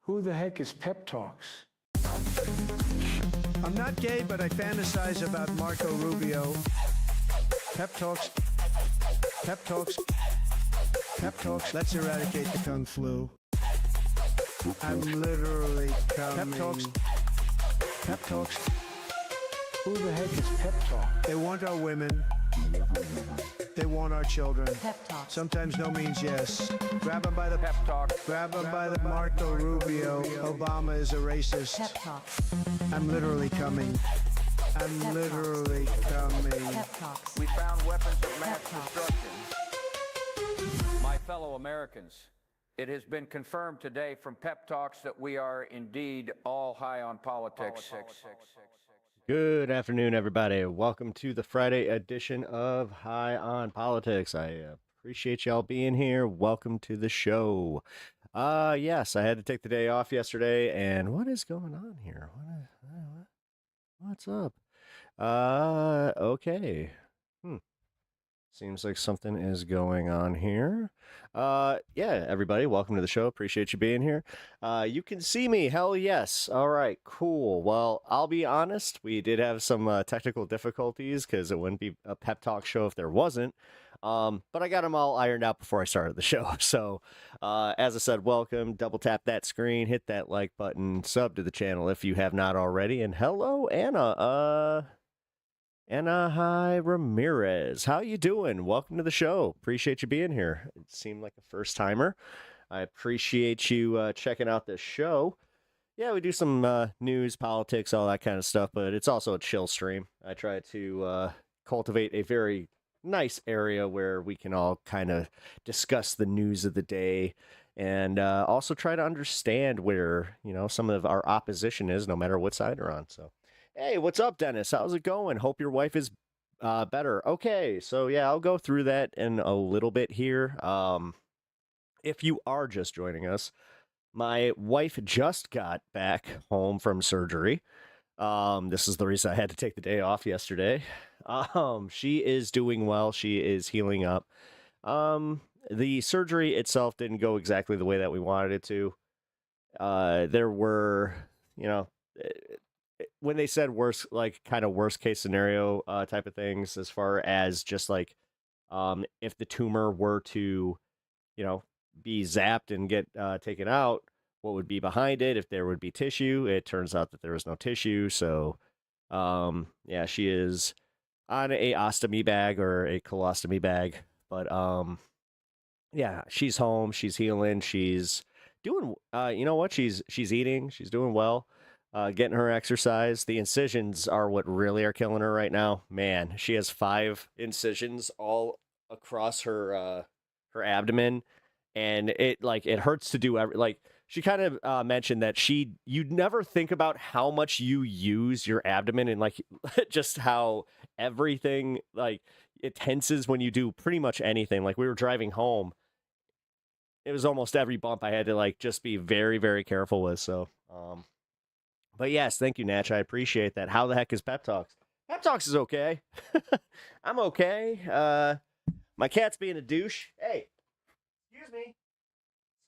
Who the heck is PepTalks? I'm not gay, but I fantasize about Marco Rubio. PepTalks. PepTalks. PepTalks. Let's eradicate the Kung flu. I'm literally coming. PepTalks. PepTalks. Who the heck is PepTalk? They want our women. They want our children. PepTalks. Sometimes no means yes. Grab them by the PepTalk. Grab them by the Marco Rubio. Obama is a racist. PepTalks. I'm literally coming. I'm literally coming. PepTalks. We found weapons of mass PepTalks. destruction. My fellow Americans, it has been confirmed today from PepTalks that we are indeed all high on politics. Good afternoon, everybody. Welcome to the Friday edition of High on Politics. I appreciate y'all being here. Welcome to the show. Yes, I had to take the day off yesterday, and what is going on here? What's up? Okay. Seems like something is going on here. Yeah, everybody, welcome to the show. Appreciate you being here. You can see me. Hell yes. All right, cool. Well, I'll be honest. We did have some technical difficulties because it wouldn't be a pep talk show if there wasn't. But I got them all ironed out before I started the show. So, as I said, welcome. Double tap that screen, hit that like button, sub to the channel if you have not already. And hello, Anna. Anna, hi, Ramirez. How you doing? Welcome to the show. Appreciate you being here. It seemed like a first timer. I appreciate you checking out this show. Yeah, we do some news, politics, all that kind of stuff, but it's also a chill stream. I try to cultivate a very nice area where we can all kind of discuss the news of the day and also try to understand where, some of our opposition is, no matter what side we're on. So, hey, what's up, Dennis? How's it going? Hope your wife is better. Okay, so yeah, I'll go through that in a little bit here. If you are just joining us, my wife just got back home from surgery. This is the reason I had to take the day off yesterday. She is doing well. She is healing up. The surgery itself didn't go exactly the way that we wanted it to. There were, when they said worst, like kind of worst case scenario type of things, as far as just like if the tumor were to, be zapped and get taken out, what would be behind it, if there would be tissue. It turns out that there is no tissue. So, yeah, she is on a ostomy bag or a colostomy bag. But, yeah, she's home. She's healing. She's doing, she's eating. She's doing well. Getting her exercise. The incisions are what really are killing her right now. Man, she has 5 incisions all across her her abdomen, and it hurts to do she kind of mentioned that you'd never think about how much you use your abdomen and just how everything it tenses when you do pretty much anything. Like we were driving home, it was almost every bump I had to just be very, very careful with. So but yes, thank you, Natch. I appreciate that. How the heck is PepTalks? PepTalks is okay. I'm okay. My cat's being a douche. Hey, excuse me.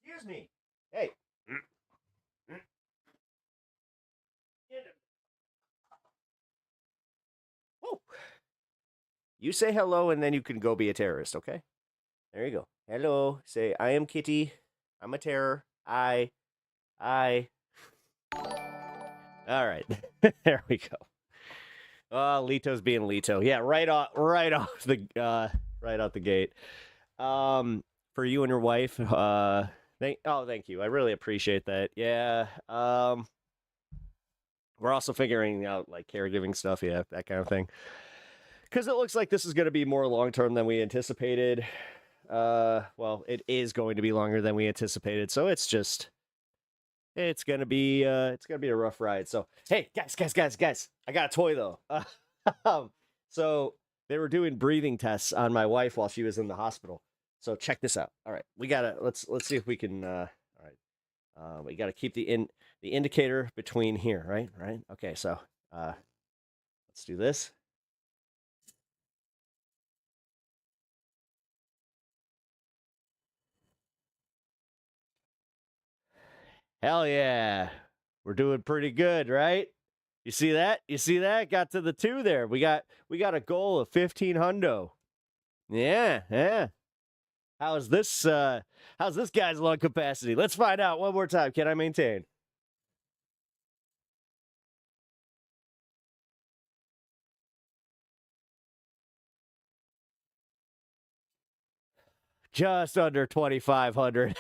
Excuse me. Hey. Whoa. You say hello and then you can go be a terrorist, okay? There you go. Hello. Say, I am Kitty. I'm a terror. I. All right, there we go. Lito's being Lito. Yeah, right off the gate. For you and your wife, thank you. I really appreciate that. Yeah. We're also figuring out caregiving stuff, yeah, that kind of thing. Because it looks like this is going to be more long-term than we anticipated. Well, it is going to be longer than we anticipated, so it's gonna be a rough ride. So hey, guys, I got a toy though. So they were doing breathing tests on my wife while she was in the hospital. So check this out. All right, let's see if we can. All right, we gotta keep the indicator between here, right? Okay, so let's do this. Hell yeah. We're doing pretty good, right? You see that? You see that? Got to the 2 there. We got a goal of 15 hundo. Yeah, yeah. How's this guy's lung capacity? Let's find out one more time. Can I maintain? Just under 2,500.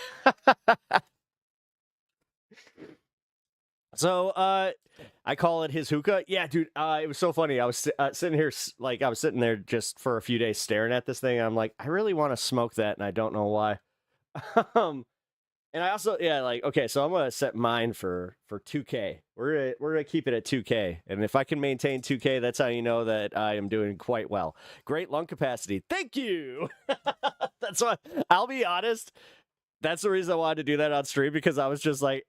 So, I call it his hookah. Yeah, dude, it was so funny. I was sitting here, I was sitting there just for a few days staring at this thing. And I'm like, I really want to smoke that, and I don't know why. um, and I also, yeah, like, okay, so I'm gonna set mine for 2K. We're gonna keep it at 2K, and if I can maintain 2K, that's how you know that I am doing quite well. Great lung capacity. Thank you. That's why. I'll be honest. That's the reason I wanted to do that on stream, because I was just like,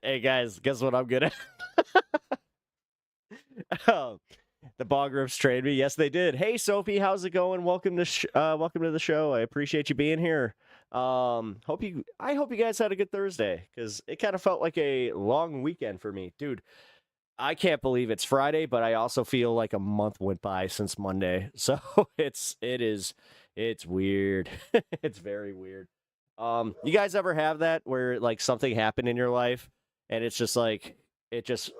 hey guys, guess what I'm good at? The bog groups trained me. Yes, they did. Hey Sophie, how's it going? Welcome to welcome to the show. I appreciate you being here. I hope you guys had a good Thursday, because it kind of felt like a long weekend for me, dude. I can't believe it's Friday, but I also feel like a month went by since Monday. So it's weird. It's very weird. You guys ever have that where like something happened in your life and it's just like it just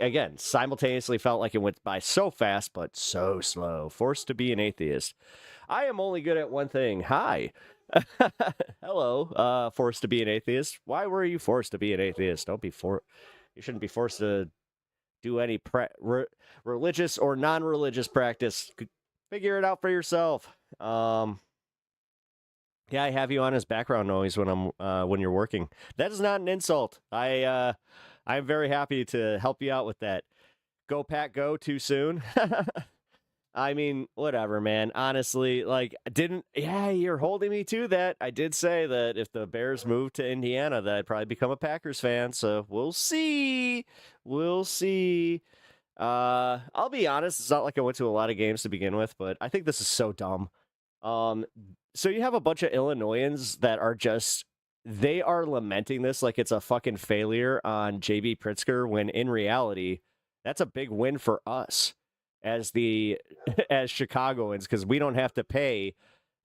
again simultaneously felt like it went by so fast but so slow. Forced to be an atheist. I am only good at one thing. Hi. Hello, forced to be an atheist. Why were you forced to be an atheist? You shouldn't be forced to do any religious or non-religious practice. Figure it out for yourself. Yeah, I have you on as background noise when you're working. That is not an insult. I'm very happy to help you out with that. Go Pack Go too soon. I mean, whatever, man. Honestly, you're holding me to that. I did say that if the Bears moved to Indiana, that I'd probably become a Packers fan. So we'll see. We'll see. I'll be honest. It's not like I went to a lot of games to begin with, but I think this is so dumb. So you have a bunch of Illinoisans that are they are lamenting this like it's a fucking failure on JB Pritzker, when in reality, that's a big win for us as as Chicagoans, because we don't have to pay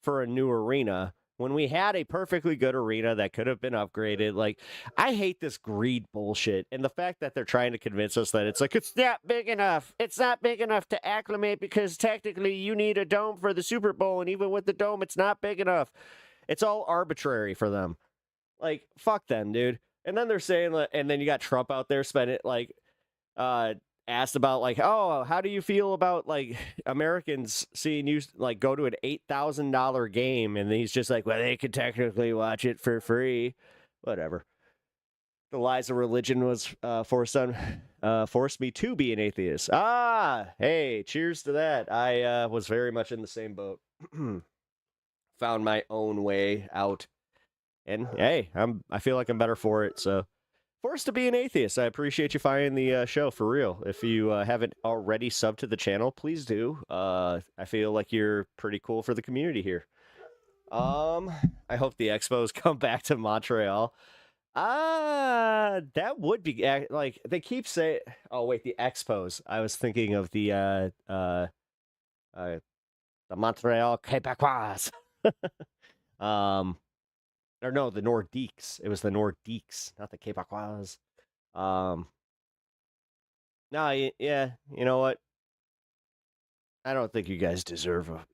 for a new arena when we had a perfectly good arena that could have been upgraded. Like, I hate this greed bullshit, and the fact that they're trying to convince us that it's not big enough. It's not big enough to acclimate, because technically you need a dome for the Super Bowl, and even with the dome, it's not big enough. It's all arbitrary for them. Like, fuck them, dude. And then they're saying, and then you got Trump out there spending asked about oh, how do you feel about Americans seeing you go to an $8,000 game, and he's just like, well, they could technically watch it for free. Whatever. The lies of religion was forced me to be an atheist. Hey, cheers to that. I was very much in the same boat. Found my own way out, and hey, I feel like I'm better for it. So. Forced to be an atheist. I appreciate you finding the show, for real. If you haven't already subbed to the channel, please do. I feel like you're pretty cool for the community here. I hope the Expos come back to Montreal. That would be they keep saying. Oh wait, the Expos. I was thinking of the Montreal Quebecois. Or no, the Nordiques. It was the Nordiques, not the Quebecois. Yeah, you know what? I don't think you guys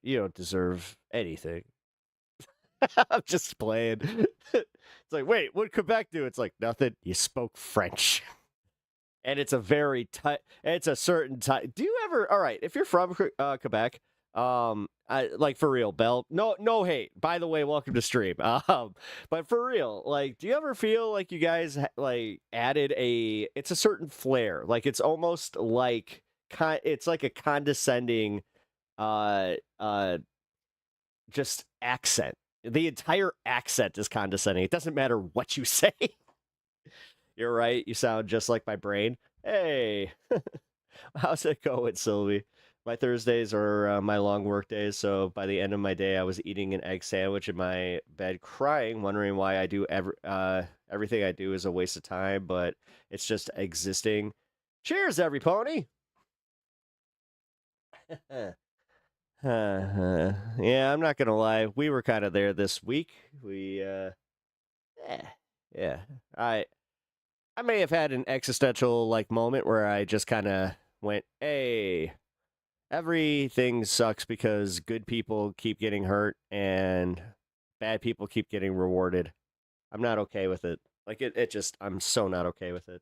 you don't deserve anything. I'm just playing. It's like, wait, what'd Quebec do? It's like, nothing. You spoke French. And it's a very tight, it's a certain type. Do you ever, all right, if you're from Quebec, for real, Bell, no hate, by the way, welcome to stream. But for real, do you ever feel like you guys added it's a certain flair, it's almost like it's like a condescending just accent. The entire accent is condescending. It doesn't matter what you say. You're right, you sound just like my brain. Hey. How's it going, Sylvie? My Thursdays are my long work days, so by the end of my day, I was eating an egg sandwich in my bed, crying, wondering why I do everything I do is a waste of time, but it's just existing. Cheers, every pony! Yeah, I'm not gonna lie. We were kind of there this week. Yeah. I may have had an existential like moment where I just kind of went, "Hey, everything sucks because good people keep getting hurt and bad people keep getting rewarded." I'm not okay with it. Like it just, I'm so not okay with it.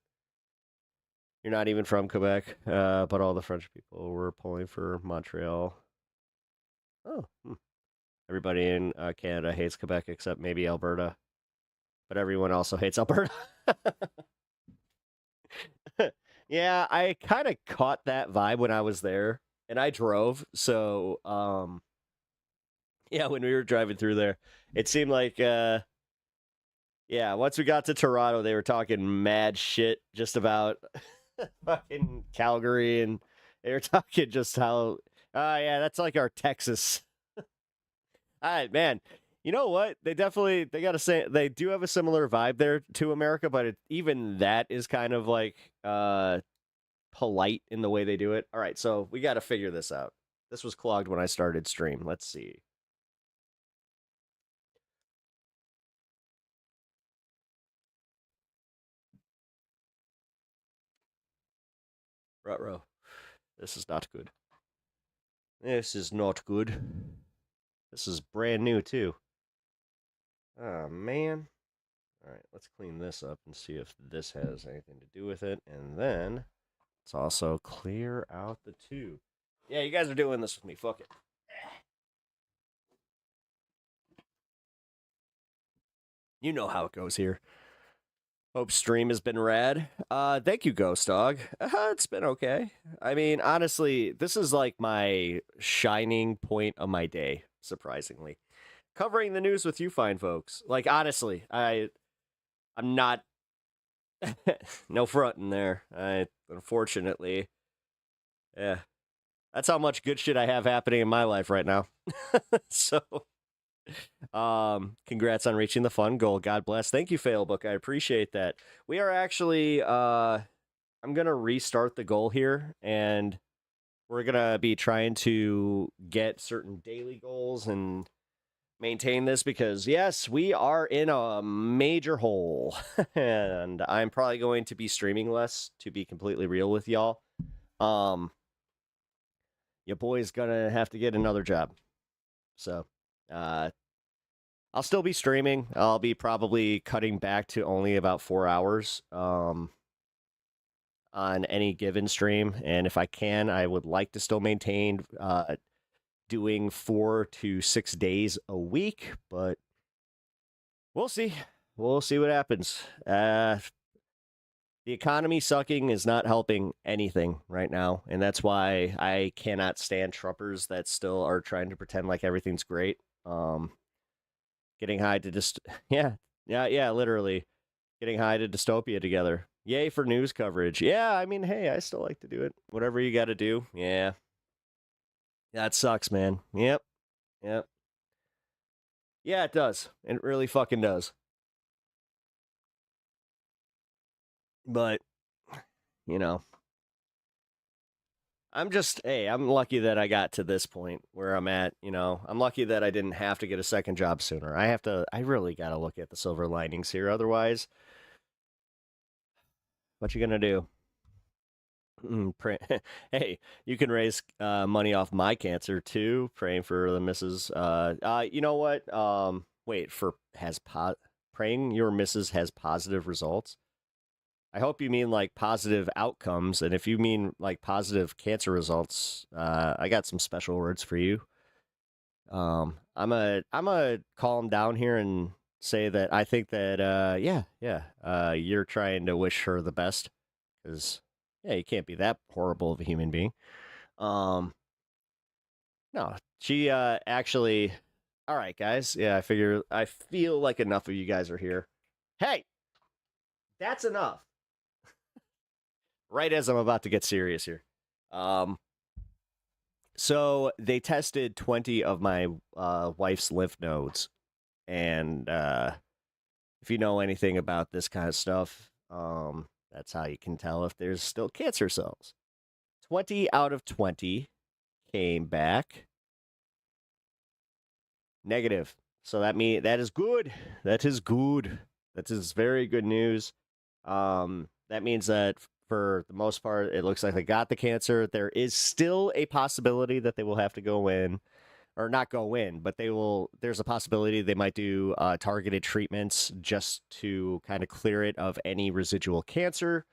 You're not even from Quebec, but all the French people were pulling for Montreal. Oh, everybody in Canada hates Quebec except maybe Alberta, but everyone also hates Alberta. Yeah, I kind of caught that vibe when I was there, and I drove. So, yeah, when we were driving through there, it seemed like, yeah, once we got to Toronto, they were talking mad shit just about fucking Calgary, and they were talking just how, yeah, that's like our Texas. All right, man. You know what? They gotta say they do have a similar vibe there to America, but even that is kind of like polite in the way they do it. All right, so we got to figure this out. This was clogged when I started stream. Let's see. Ruh-roh. This is not good. This is not good. This is brand new too. Oh man. All right, let's clean this up and see if this has anything to do with it, and then let's also clear out the tube. Yeah, you guys are doing this with me. Fuck it. You know how it goes here. Hope stream has been rad. Thank you, Ghost Dog. It's been okay. I mean, honestly, this is like my shining point of my day, surprisingly. Covering the news with you fine folks. Like, honestly, I'm not no fronting there. Unfortunately, yeah. That's how much good shit I have happening in my life right now. So, congrats on reaching the fun goal. God bless. Thank you, Failbook. I appreciate that. We are actually, I'm going to restart the goal here, and we're going to be trying to get certain daily goals and maintain this because, yes, we are in a major hole, and I'm probably going to be streaming less, to be completely real with y'all. Your boy's gonna have to get another job. So, I'll still be streaming. I'll be probably cutting back to only about 4 hours on any given stream. And if I can, I would like to still maintain doing 4 to 6 days a week, but we'll see. We'll see what happens. The economy sucking is not helping anything right now, and that's why I cannot stand Trumpers that still are trying to pretend like everything's great. Getting high to just yeah, literally getting high to dystopia together. Yay for news coverage. Yeah, I mean, hey, I still like to do it. Whatever you got to do. Yeah, that sucks, man. Yep. Yeah, it does. It really fucking does. But, you know, I'm lucky that I got to this point where I'm at, I'm lucky that I didn't have to get a second job sooner. I really got to look at the silver linings here. Otherwise, what you going to do? Hey, you can raise money off my cancer too. Praying for the missus. You know what? Wait, praying your missus has positive results. I hope you mean like positive outcomes, and if you mean like positive cancer results, I got some special words for you. I'm a calm down here and say that I think that you're trying to wish her the best because you can't be that horrible of a human being. No, she actually. All right, guys. Yeah, I feel like enough of you guys are here. Hey, that's enough. Right as I'm about to get serious here. So they tested 20 of my wife's lymph nodes, and if you know anything about this kind of stuff, that's how you can tell if there's still cancer cells. 20 out of 20 came back negative. So that is good. That is good. That is very good news. That means that for the most part, it looks like they got the cancer. There is still a possibility that they will have to go in, or not go in, but they will. There's a possibility they might do targeted treatments just to kind of clear it of any residual cancer.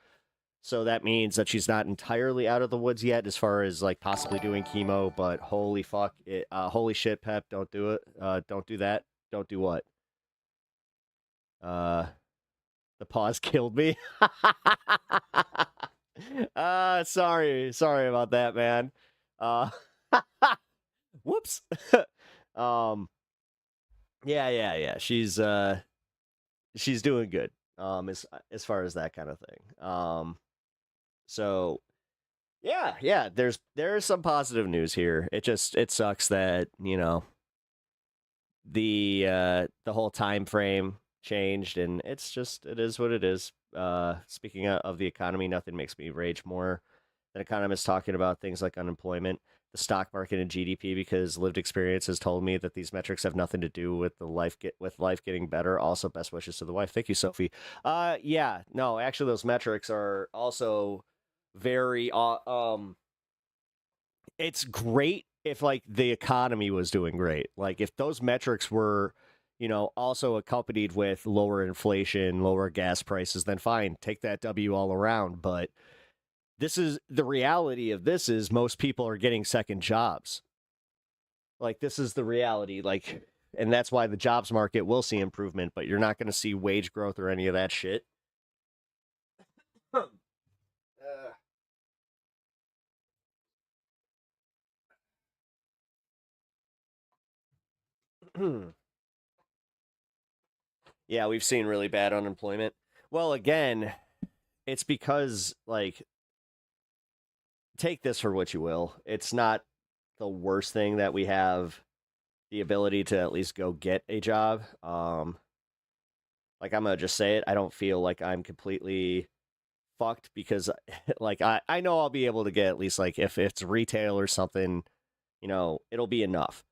So that means that she's not entirely out of the woods yet, as far as like possibly doing chemo. But holy fuck, holy shit, Pep, don't do it. Don't do that. Don't do what? The pause killed me. Sorry about that, man. Whoops. Yeah. She's doing good. As far as that kind of thing. So yeah, there's some positive news here. It sucks that, the whole time frame changed, and it is what it is. Speaking of the economy, nothing makes me rage more than economists talking about things like unemployment, the stock market, and GDP, because lived experience has told me that these metrics have nothing to do with life getting better. Also, best wishes to the wife. Thank you, Sophie. Yeah, no, actually, those metrics are also very it's great if like the economy was doing great. Like if those metrics were, also accompanied with lower inflation, lower gas prices, then fine, take that W all around. But this is the reality of this is most people are getting second jobs. Like this is the reality. Like, and that's why the jobs market will see improvement, but you're not going to see wage growth or any of that shit. Yeah, we've seen really bad unemployment. Well, again, it's because, like, take this for what you will. It's not the worst thing that we have the ability to at least go get a job. Like, I'm going to just say it. I don't feel like I'm completely fucked because, like, I know I'll be able to get at least, like, if it's retail or something, it'll be enough.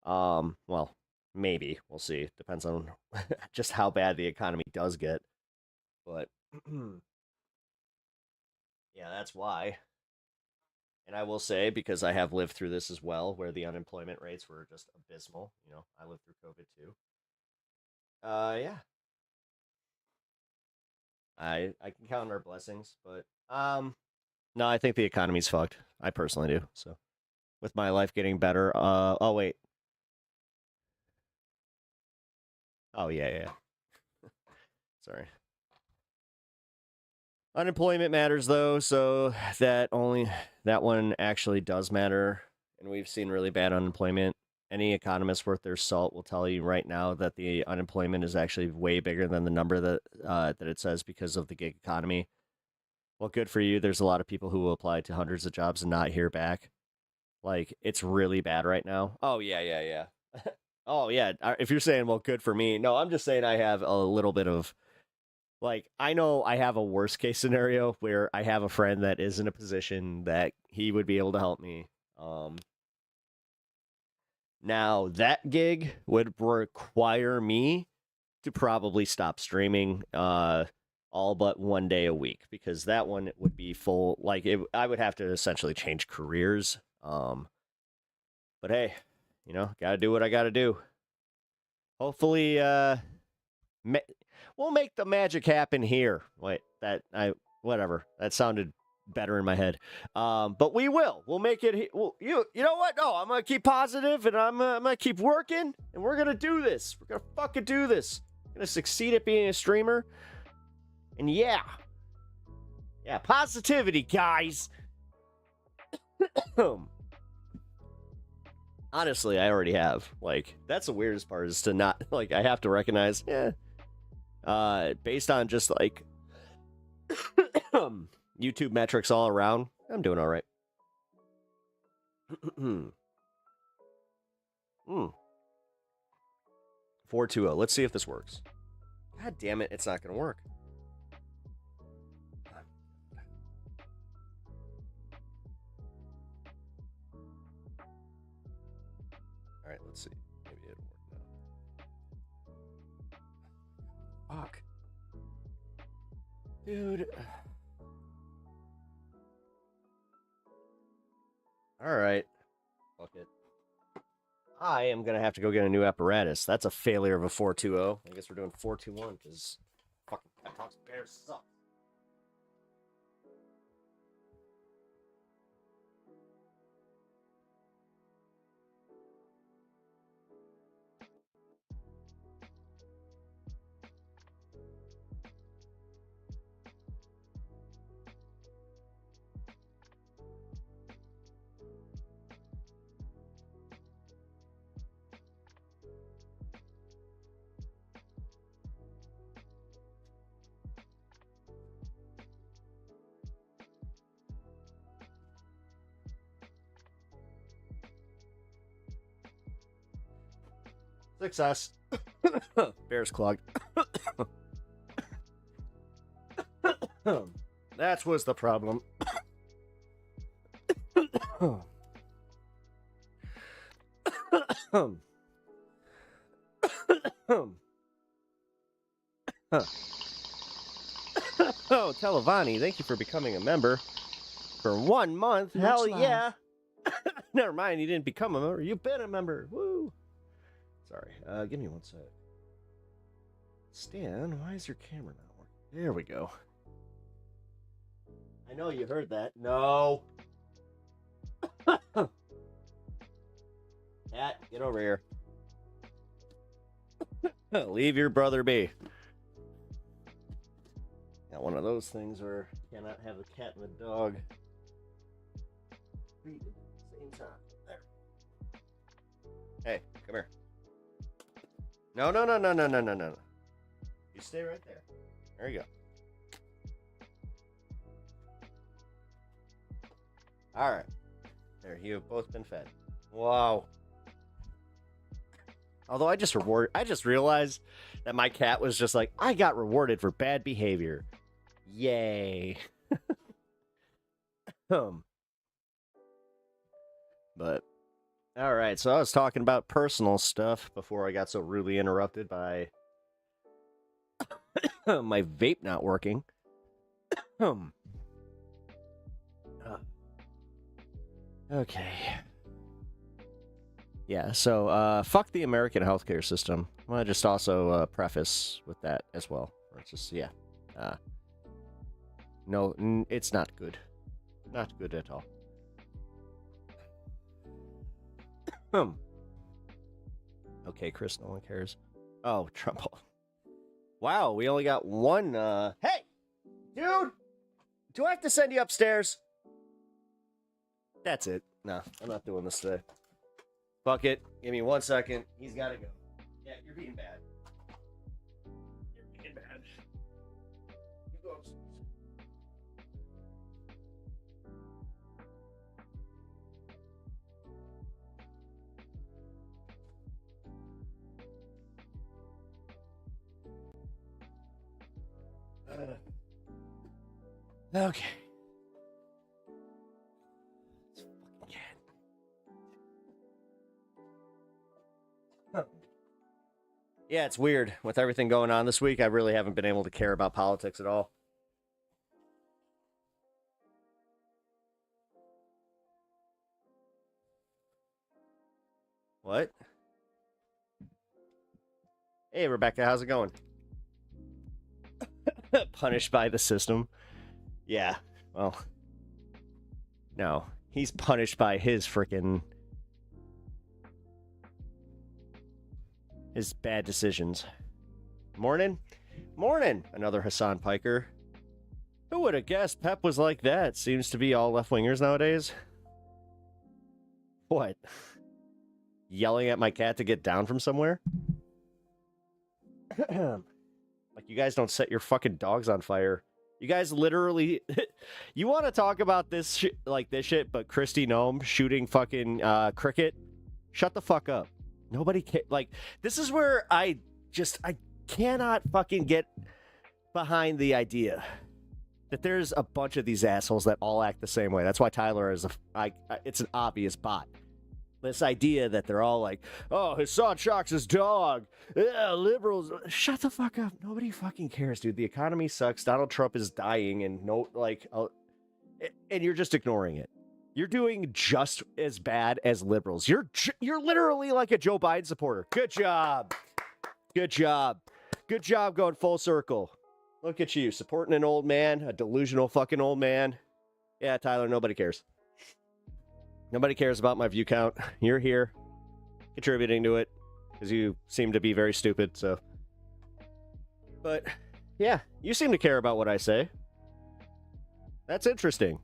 Well, maybe. We'll see. Depends on just how bad the economy does get. But yeah, that's why. And I will say, because I have lived through this as well, where the unemployment rates were just abysmal. I lived through COVID too. Yeah. I can count our blessings, but no, I think the economy's fucked. I personally do. So with my life getting better, oh wait. Oh yeah. Sorry. Unemployment matters though, so that one actually does matter, and we've seen really bad unemployment. Any economist worth their salt will tell you right now that the unemployment is actually way bigger than the number that it says because of the gig economy. Well, good for you. There's a lot of people who will apply to hundreds of jobs and not hear back. Like, it's really bad right now. Oh yeah. Oh yeah. If you're saying, well, good for me, no, I'm just saying I have a little bit of. Like, I know I have a worst case scenario where I have a friend that is in a position that he would be able to help me. Now, that gig would require me to probably stop streaming all but one day a week, because that one would be full. Like, I would have to essentially change careers. But hey, gotta do what I gotta do. Hopefully, we'll make the magic happen here. Wait, whatever. That sounded better in my head. But we will. We'll make it. You know what? No, I'm gonna keep positive, and I'm gonna keep working, and we're gonna do this. We're gonna fucking do this. I'm gonna succeed at being a streamer. And yeah, positivity, guys. Honestly, I already have. Like, that's the weirdest part, is to not, like, I have to recognize, based on just, like, YouTube metrics all around, I'm doing all right. Hmm. 420. Let's see if this works. God damn it, it's not going to work. All right, let's see. Maybe it'll work now. Fuck. Dude. All right. Fuck it. I am going to have to go get a new apparatus. That's a failure of a 420. I guess we're doing 421 because fucking PepTalks Bears suck. Success. Bears clogged. That was the problem. Oh, Televani, thank you for becoming a member for 1 month. Much Hell love. yeah. Never mind, you didn't become a member. You've been a member. Woo. Sorry. Give me 1 sec. Stan, why is your camera not working? There we go. I know you heard that. No. Cat, get over here. Leave your brother be. Got one of those things where you cannot have the cat and the dog breathe at the same time. There. Hey, come here. No. You stay right there. There you go. All right. There, you have both been fed. Wow. Although I just realized that my cat was just like, I got rewarded for bad behavior. Yay. But all right, so I was talking about personal stuff before I got so rudely interrupted by my vape not working. Okay. Yeah, so fuck the American healthcare system. I want to just also preface with that as well. It's just, yeah. No, it's not good. Not good at all. Okay, Chris, no one cares. Oh, Trump. Wow, we only got one, Hey! Dude! Do I have to send you upstairs? That's it. No, I'm not doing this today. Fuck it. Give me 1 second. He's gotta go. Yeah, you're being bad. You're being bad. You go upstairs. Okay. This fucking cat. Yeah, it's weird. With everything going on this week, I really haven't been able to care about politics at all. What? Hey, Rebecca, how's it going? Punished by the system. Yeah, well, no. He's punished by his bad decisions. Morning? Morning, another Hassan Piker. Who would have guessed Pep was like that? Seems to be all left-wingers nowadays. What? Yelling at my cat to get down from somewhere? Like, you guys don't set your fucking dogs on fire. You guys literally, you want to talk about this this shit, but Christy Nome shooting fucking cricket? Shut the fuck up. Nobody can this is where I cannot fucking get behind the idea that there's a bunch of these assholes that all act the same way. That's why Tyler is it's an obvious bot. This idea that they're all like, oh, Hassan shocks his dog. Yeah, liberals. Shut the fuck up. Nobody fucking cares, dude. The economy sucks. Donald Trump is dying, and and you're just ignoring it. You're doing just as bad as liberals. You're literally like a Joe Biden supporter. Good job. Good job. Good job going full circle. Look at you, supporting an old man, a delusional fucking old man. Yeah, Tyler, nobody cares. Nobody cares about my view count. You're here contributing to it because you seem to be very stupid, so. But, yeah, you seem to care about what I say. That's interesting.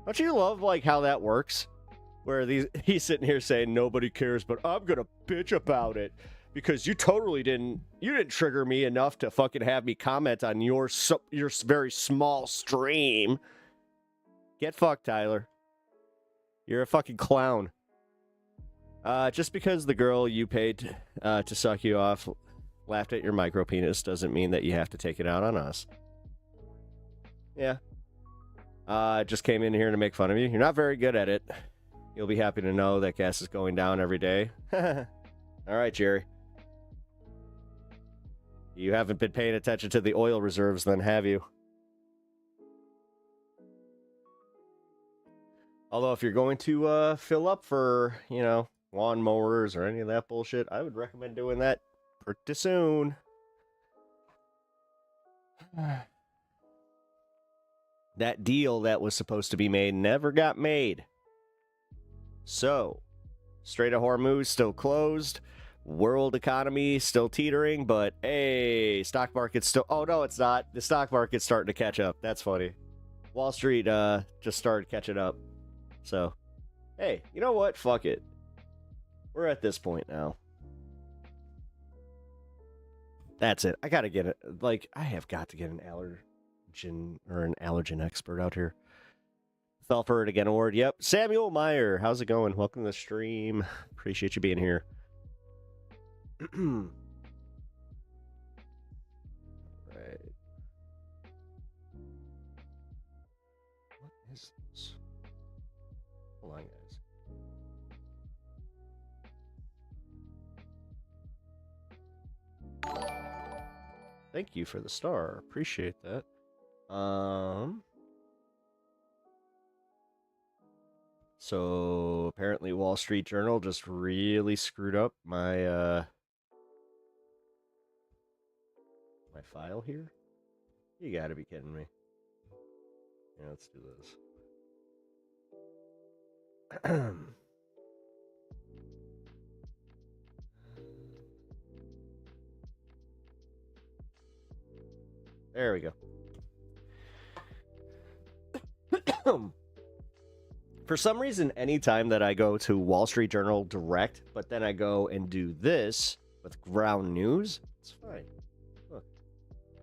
Don't you love, how that works? Where he's sitting here saying, nobody cares, but I'm gonna bitch about it because you didn't trigger me enough to fucking have me comment on your very small stream. Get fucked, Tyler. You're a fucking clown. Just because the girl you paid to suck you off laughed at your micro penis doesn't mean that you have to take it out on us. Yeah. I just came in here to make fun of you. You're not very good at it. You'll be happy to know that gas is going down every day. All right, Jerry. You haven't been paying attention to the oil reserves then, have you? Although if you're going to fill up for, lawnmowers or any of that bullshit, I would recommend doing that pretty soon. That deal that was supposed to be made never got made. So, Strait of Hormuz still closed. World economy still teetering, but hey, stock market's still... Oh, no, it's not. The stock market's starting to catch up. That's funny. Wall Street just started catching up. So, hey, you know what? Fuck it. We're at this point now. That's it. I gotta get it. I have got to get an allergen expert out here. Felford again award. Yep. Samuel Meyer. How's it going? Welcome to the stream. Appreciate you being here. Right. What is this? Hold on, guys. Thank you for the star. Appreciate that. So apparently Wall Street Journal just really screwed up my my file here. You gotta be kidding me. Yeah, let's do this. There we go. For some reason, anytime that I go to Wall Street Journal direct, but then I go and do this with Ground News, it's fine. Look.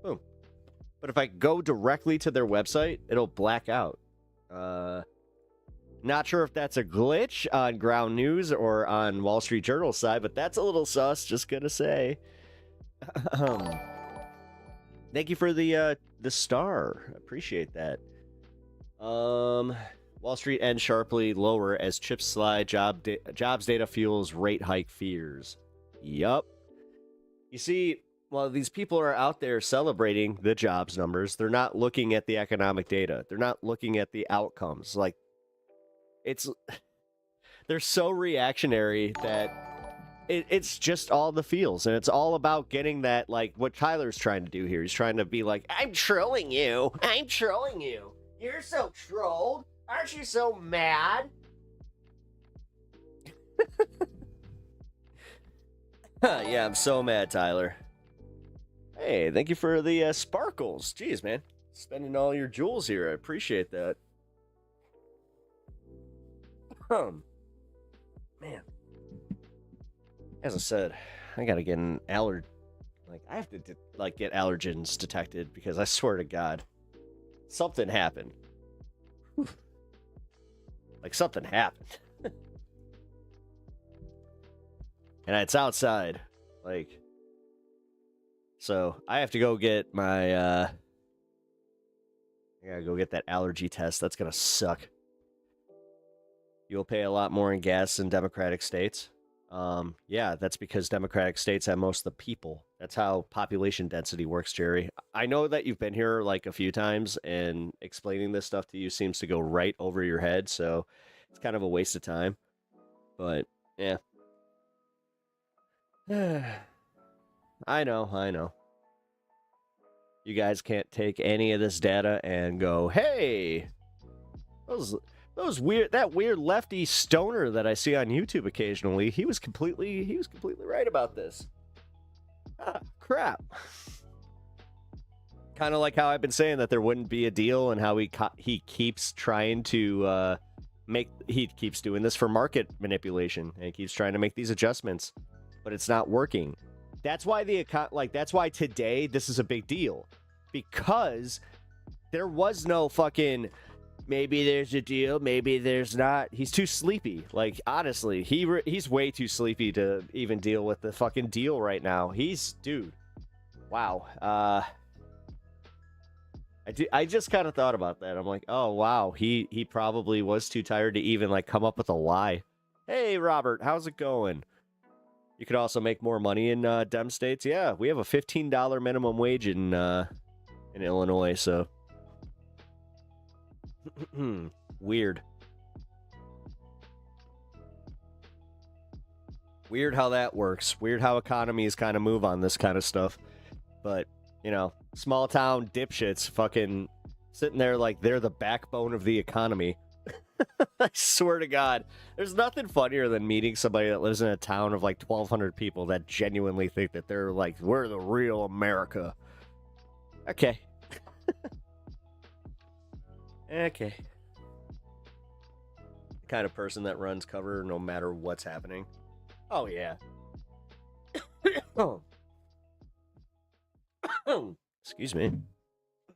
Boom. But if I go directly to their website, it'll black out. Not sure if that's a glitch on Ground News or on Wall Street Journal's side, but that's a little sus, just gonna say. Thank you for the star. Appreciate that. Wall Street ends sharply lower as chips slide. Jobs data fuels rate hike fears. Yup. You see, while these people are out there celebrating the jobs numbers, they're not looking at the economic data. They're not looking at the outcomes. They're so reactionary that it's just all the feels, and it's all about getting that, what Tyler's trying to do here. He's trying to be like, I'm trolling you. I'm trolling you. You're so trolled. Aren't you so mad? Yeah, I'm so mad, Tyler. Hey, thank you for the sparkles. Jeez, man. Spending all your jewels here. I appreciate that. Man. As I said, I gotta get an I have to, get allergens detected because I swear to God, something happened. Whew. Like something happened. And it's outside. Like, so I have to go get my, I gotta go get that allergy test. That's gonna suck. You'll pay a lot more in gas in Democratic states. Yeah, that's because Democratic states have most of the people. That's how population density works, Jerry. I know that you've been here like a few times, and explaining this stuff to you seems to go right over your head, so it's kind of a waste of time. But, yeah. I know. You guys can't take any of this data and go, hey, that weird lefty stoner that I see on YouTube occasionally, he was completely right about this. Ah, crap. Kind of like how I've been saying that there wouldn't be a deal, and how he keeps trying to he keeps doing this for market manipulation, and he keeps trying to make these adjustments, but it's not working. That's why that's why today this is a big deal, because there was no fucking maybe there's a deal, maybe there's not. He's too sleepy. Like, honestly, he's way too sleepy to even deal with the fucking deal right now. Dude. Wow. I just kind of thought about that. I'm like, oh wow, he probably was too tired to even like come up with a lie. Hey Robert, how's it going? You could also make more money in Dem states. Yeah, we have a $15 minimum wage in Illinois, so weird. Weird how that works. Weird how economies kind of move on this kind of stuff. But, you know, small town dipshits fucking sitting there like they're the backbone of the economy. I swear to God, there's nothing funnier than meeting somebody that lives in a town of like 1,200 people that genuinely think that they're like, we're the real America. Okay. Okay. The kind of person that runs cover no matter what's happening. Oh, yeah. Excuse me.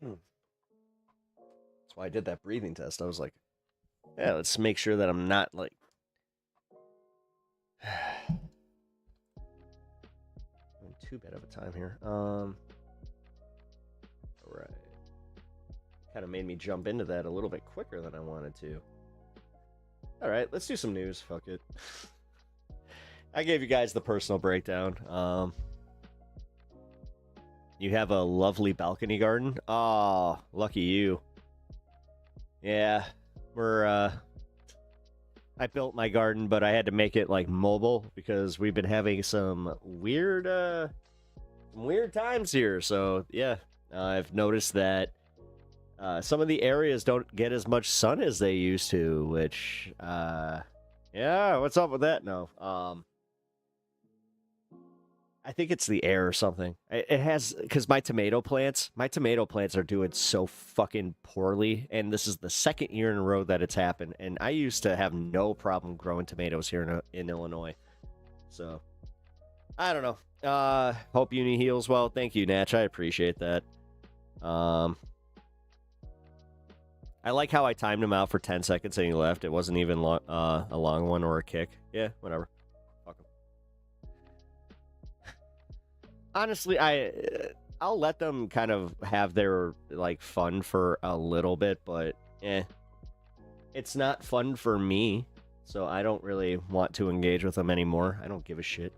That's why I did that breathing test. I was like, yeah, let's make sure that I'm not like... having too bad of a time here. Alright. Kind of made me jump into that a little bit quicker than I wanted to. Alright, let's do some news. Fuck it. I gave you guys the personal breakdown. You have a lovely balcony garden? Oh, lucky you. Yeah, I built my garden, but I had to make it like mobile because we've been having some weird times here. So yeah, I've noticed that some of the areas don't get as much sun as they used to, which yeah, what's up with that? No, I think it's the air or something. It has, because my tomato plants are doing so fucking poorly, and this is the second year in a row that it's happened. And I used to have no problem growing tomatoes here in Illinois. So, I don't know. Hope Uni heals well. Thank you, Natch. I appreciate that. I like how I timed him out for 10 seconds and he left. It wasn't even a long one or a kick. Yeah, whatever. Honestly, I'll let them kind of have their like fun for a little bit, but it's not fun for me, so I don't really want to engage with them anymore. I don't give a shit.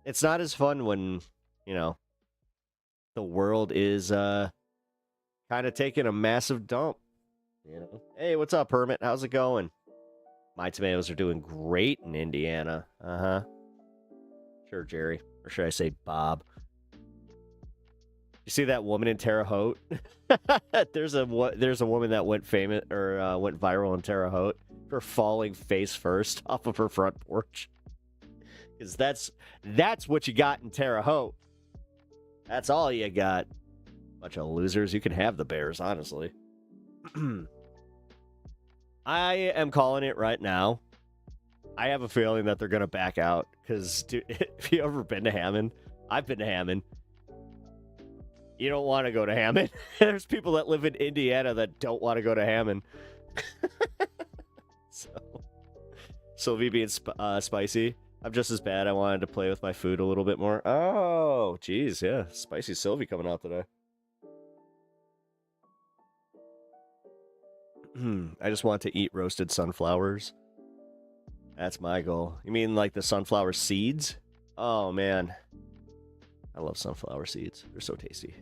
It's not as fun when, you know, the world is kind of taking a massive dump. You know, hey, what's up, Hermit? How's it going? My tomatoes are doing great in Indiana. Uh-huh. Sure, Jerry. Or should I say Bob? You see that woman in Terre Haute? There's a woman that went famous or went viral in Terre Haute for falling face first off of her front porch. Because that's what you got in Terre Haute. That's all you got. Bunch of losers. You can have the Bears, honestly. I am calling it right now. I have a feeling that they're going to back out. Because, if you ever been to Hammond, I've been to Hammond. You don't want to go to Hammond. There's people that live in Indiana that don't want to go to Hammond. So, Sylvie being spicy. I'm just as bad. I wanted to play with my food a little bit more. Oh, geez, yeah. Spicy Sylvie coming out today. I just want to eat roasted sunflowers. That's my goal. You mean like the sunflower seeds? Oh, man. I love sunflower seeds. They're so tasty.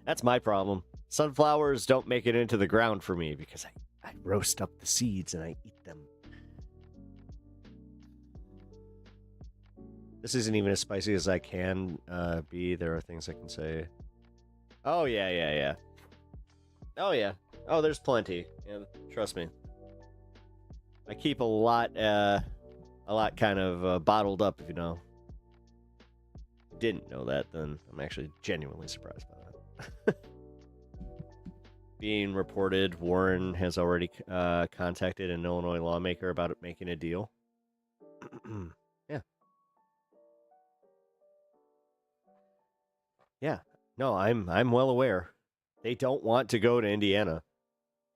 That's my problem. Sunflowers don't make it into the ground for me because I roast up the seeds and I eat them. This isn't even as spicy as I can be. There are things I can say. Oh, yeah. Oh, yeah. Oh, there's plenty. Yeah, trust me. I keep a lot kind of bottled up, if you know. Didn't know that, then I'm actually genuinely surprised by that. Being reported, Warren has already contacted an Illinois lawmaker about it making a deal. Yeah. Yeah. No, I'm well aware. They don't want to go to Indiana.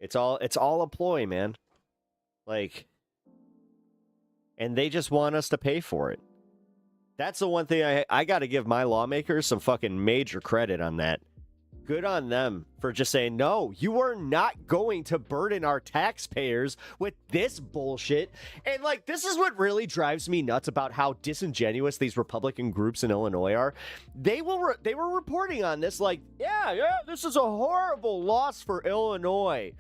It's all a ploy, man. Like, and they just want us to pay for it. That's the one thing I got to give my lawmakers some fucking major credit on that. Good on them for just saying, no, you are not going to burden our taxpayers with this bullshit. And, like, this is what really drives me nuts about how disingenuous these Republican groups in Illinois are. They were reporting on this like, yeah, this is a horrible loss for Illinois.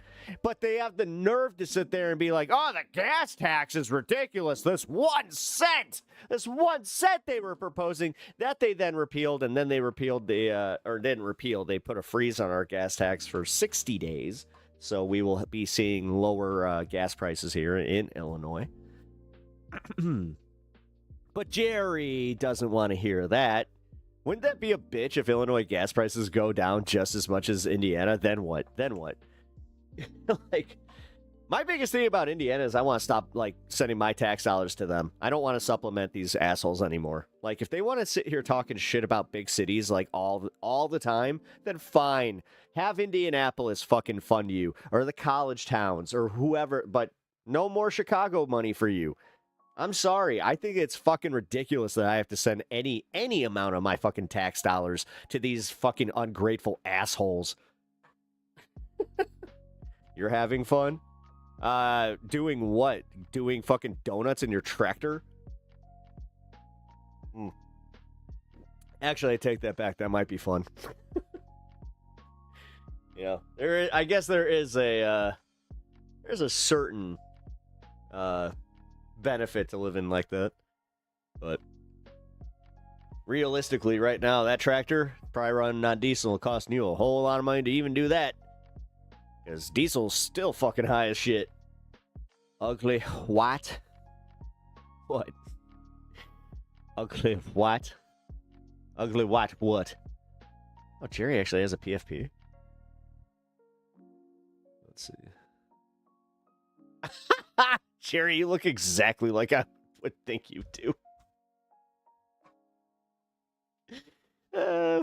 But they have the nerve to sit there and be like, oh, the gas tax is ridiculous. This 1 cent they were proposing that they then repealed. And then they repealed they put a freeze on our gas tax for 60 days. So we will be seeing lower gas prices here in Illinois. But Jerry doesn't want to hear that. Wouldn't that be a bitch if Illinois gas prices go down just as much as Indiana? Then what? Like, my biggest thing about Indiana is I want to stop, like, sending my tax dollars to them. I don't want to supplement these assholes anymore. Like, if they want to sit here talking shit about big cities, like, all the time, then fine. Have Indianapolis fucking fund you, or the college towns, or whoever, but no more Chicago money for you. I'm sorry. I think it's fucking ridiculous that I have to send any amount of my fucking tax dollars to these fucking ungrateful assholes. You're having fun? Doing what? Doing fucking donuts in your tractor? Actually, I take that back. That might be fun. Yeah. I guess there is there's a certain benefit to living like that. But realistically, right now, that tractor, probably running on diesel, costing you a whole lot of money to even do that. Because diesel's still fucking high as shit. Ugly what? What? Ugly what? Ugly what? Oh, Jerry actually has a PFP. Let's see. Jerry, you look exactly like I would think you do.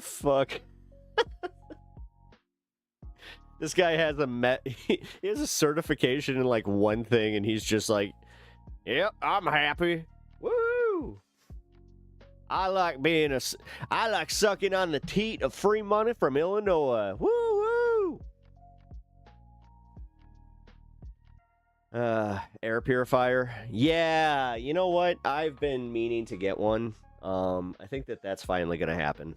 Fuck. This guy has he has a certification in like one thing, and he's just like, "Yep, I'm happy. Woo! I like sucking on the teat of free money from Illinois. Woo woo!" Air purifier. Yeah, you know what? I've been meaning to get one. I think that's finally gonna happen.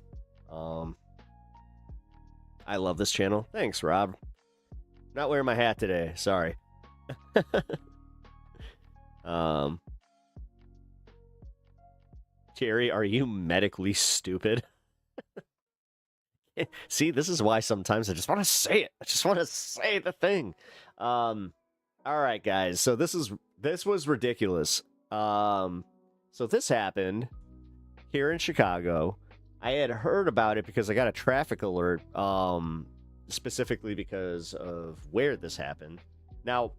I love this channel. Thanks, Rob. Not wearing my hat today. Sorry. Jerry, are you medically stupid? See, this is why sometimes I just want to say it. I just want to say the thing. All right, guys. So this was ridiculous. So this happened here in Chicago. I had heard about it because I got a traffic alert, specifically because of where this happened. Now,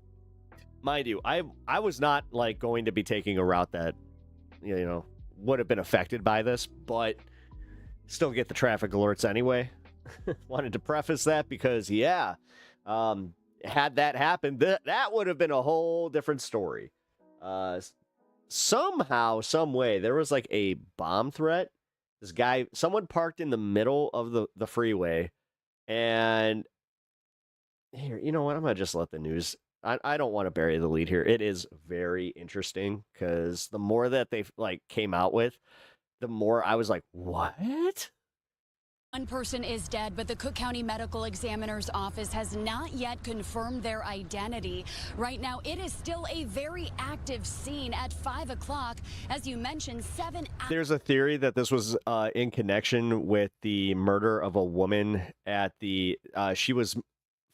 mind you, I was not like going to be taking a route that, would have been affected by this, but still get the traffic alerts anyway. Wanted to preface that because, yeah, had that happened, that would have been a whole different story. Somehow, some way, there was like a bomb threat. This guy, someone parked in the middle of the freeway, and here, you know what? I'm gonna just let the news. I don't want to bury the lead here. It is very interesting because the more that they like came out with, the more I was like, what? One person is dead, but the Cook County Medical Examiner's Office has not yet confirmed their identity. Right now, it is still a very active scene at 5 o'clock. As you mentioned, There's a theory that this was in connection with the murder of a woman at the, she was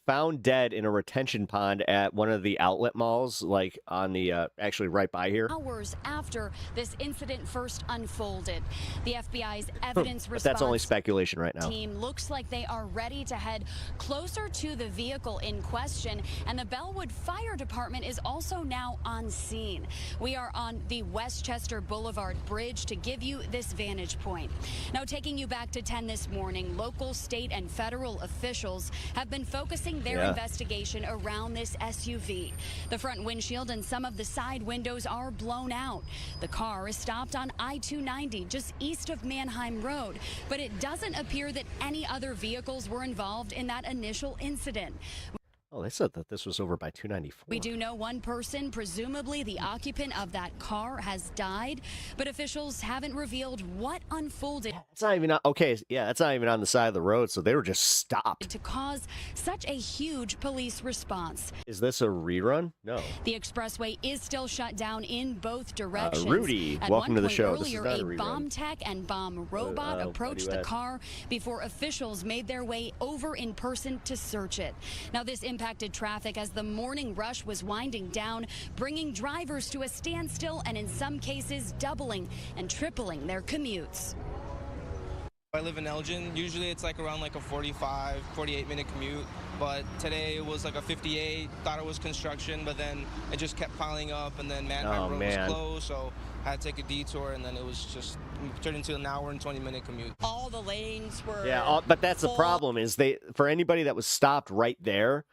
found dead in a retention pond at one of the outlet malls, like on the, actually right by here. Hours after this incident first unfolded, the FBI's evidence But that's only speculation right now. Team looks like they are ready to head closer to the vehicle in question, and the Bellwood Fire Department is also now on scene. We are on the Westchester Boulevard Bridge to give you this vantage point. Now, taking you back to 10 this morning, local, state, and federal officials have been focusing their investigation around this SUV. The front windshield and some of the side windows are blown out. The car is stopped on I-290 just east of Manheim Road, but it doesn't appear that any other vehicles were involved in that initial incident. Oh, they said that this was over by 294. We do know one person, presumably the occupant of that car, has died, but officials haven't revealed what unfolded. It's not even okay. Yeah, that's not even on the side of the road, so they were just stopped to cause such a huge police response. Is this a rerun? No. The expressway is still shut down in both directions. Rudy, At welcome to the show. Earlier, this is not a bomb tech and bomb robot approached the car before officials made their way over in person to search it. Now, this impacted traffic as the morning rush was winding down, bringing drivers to a standstill and in some cases doubling and tripling their commutes. I live in Elgin. Usually it's like around like a 48-minute commute, but today it was like a 58. Thought it was construction, but then it just kept piling up, and then Manheim Road was closed, so I had to take a detour, and then it was just turned into an hour and 20-minute commute. All the lanes were but that's the problem is for anybody that was stopped right there,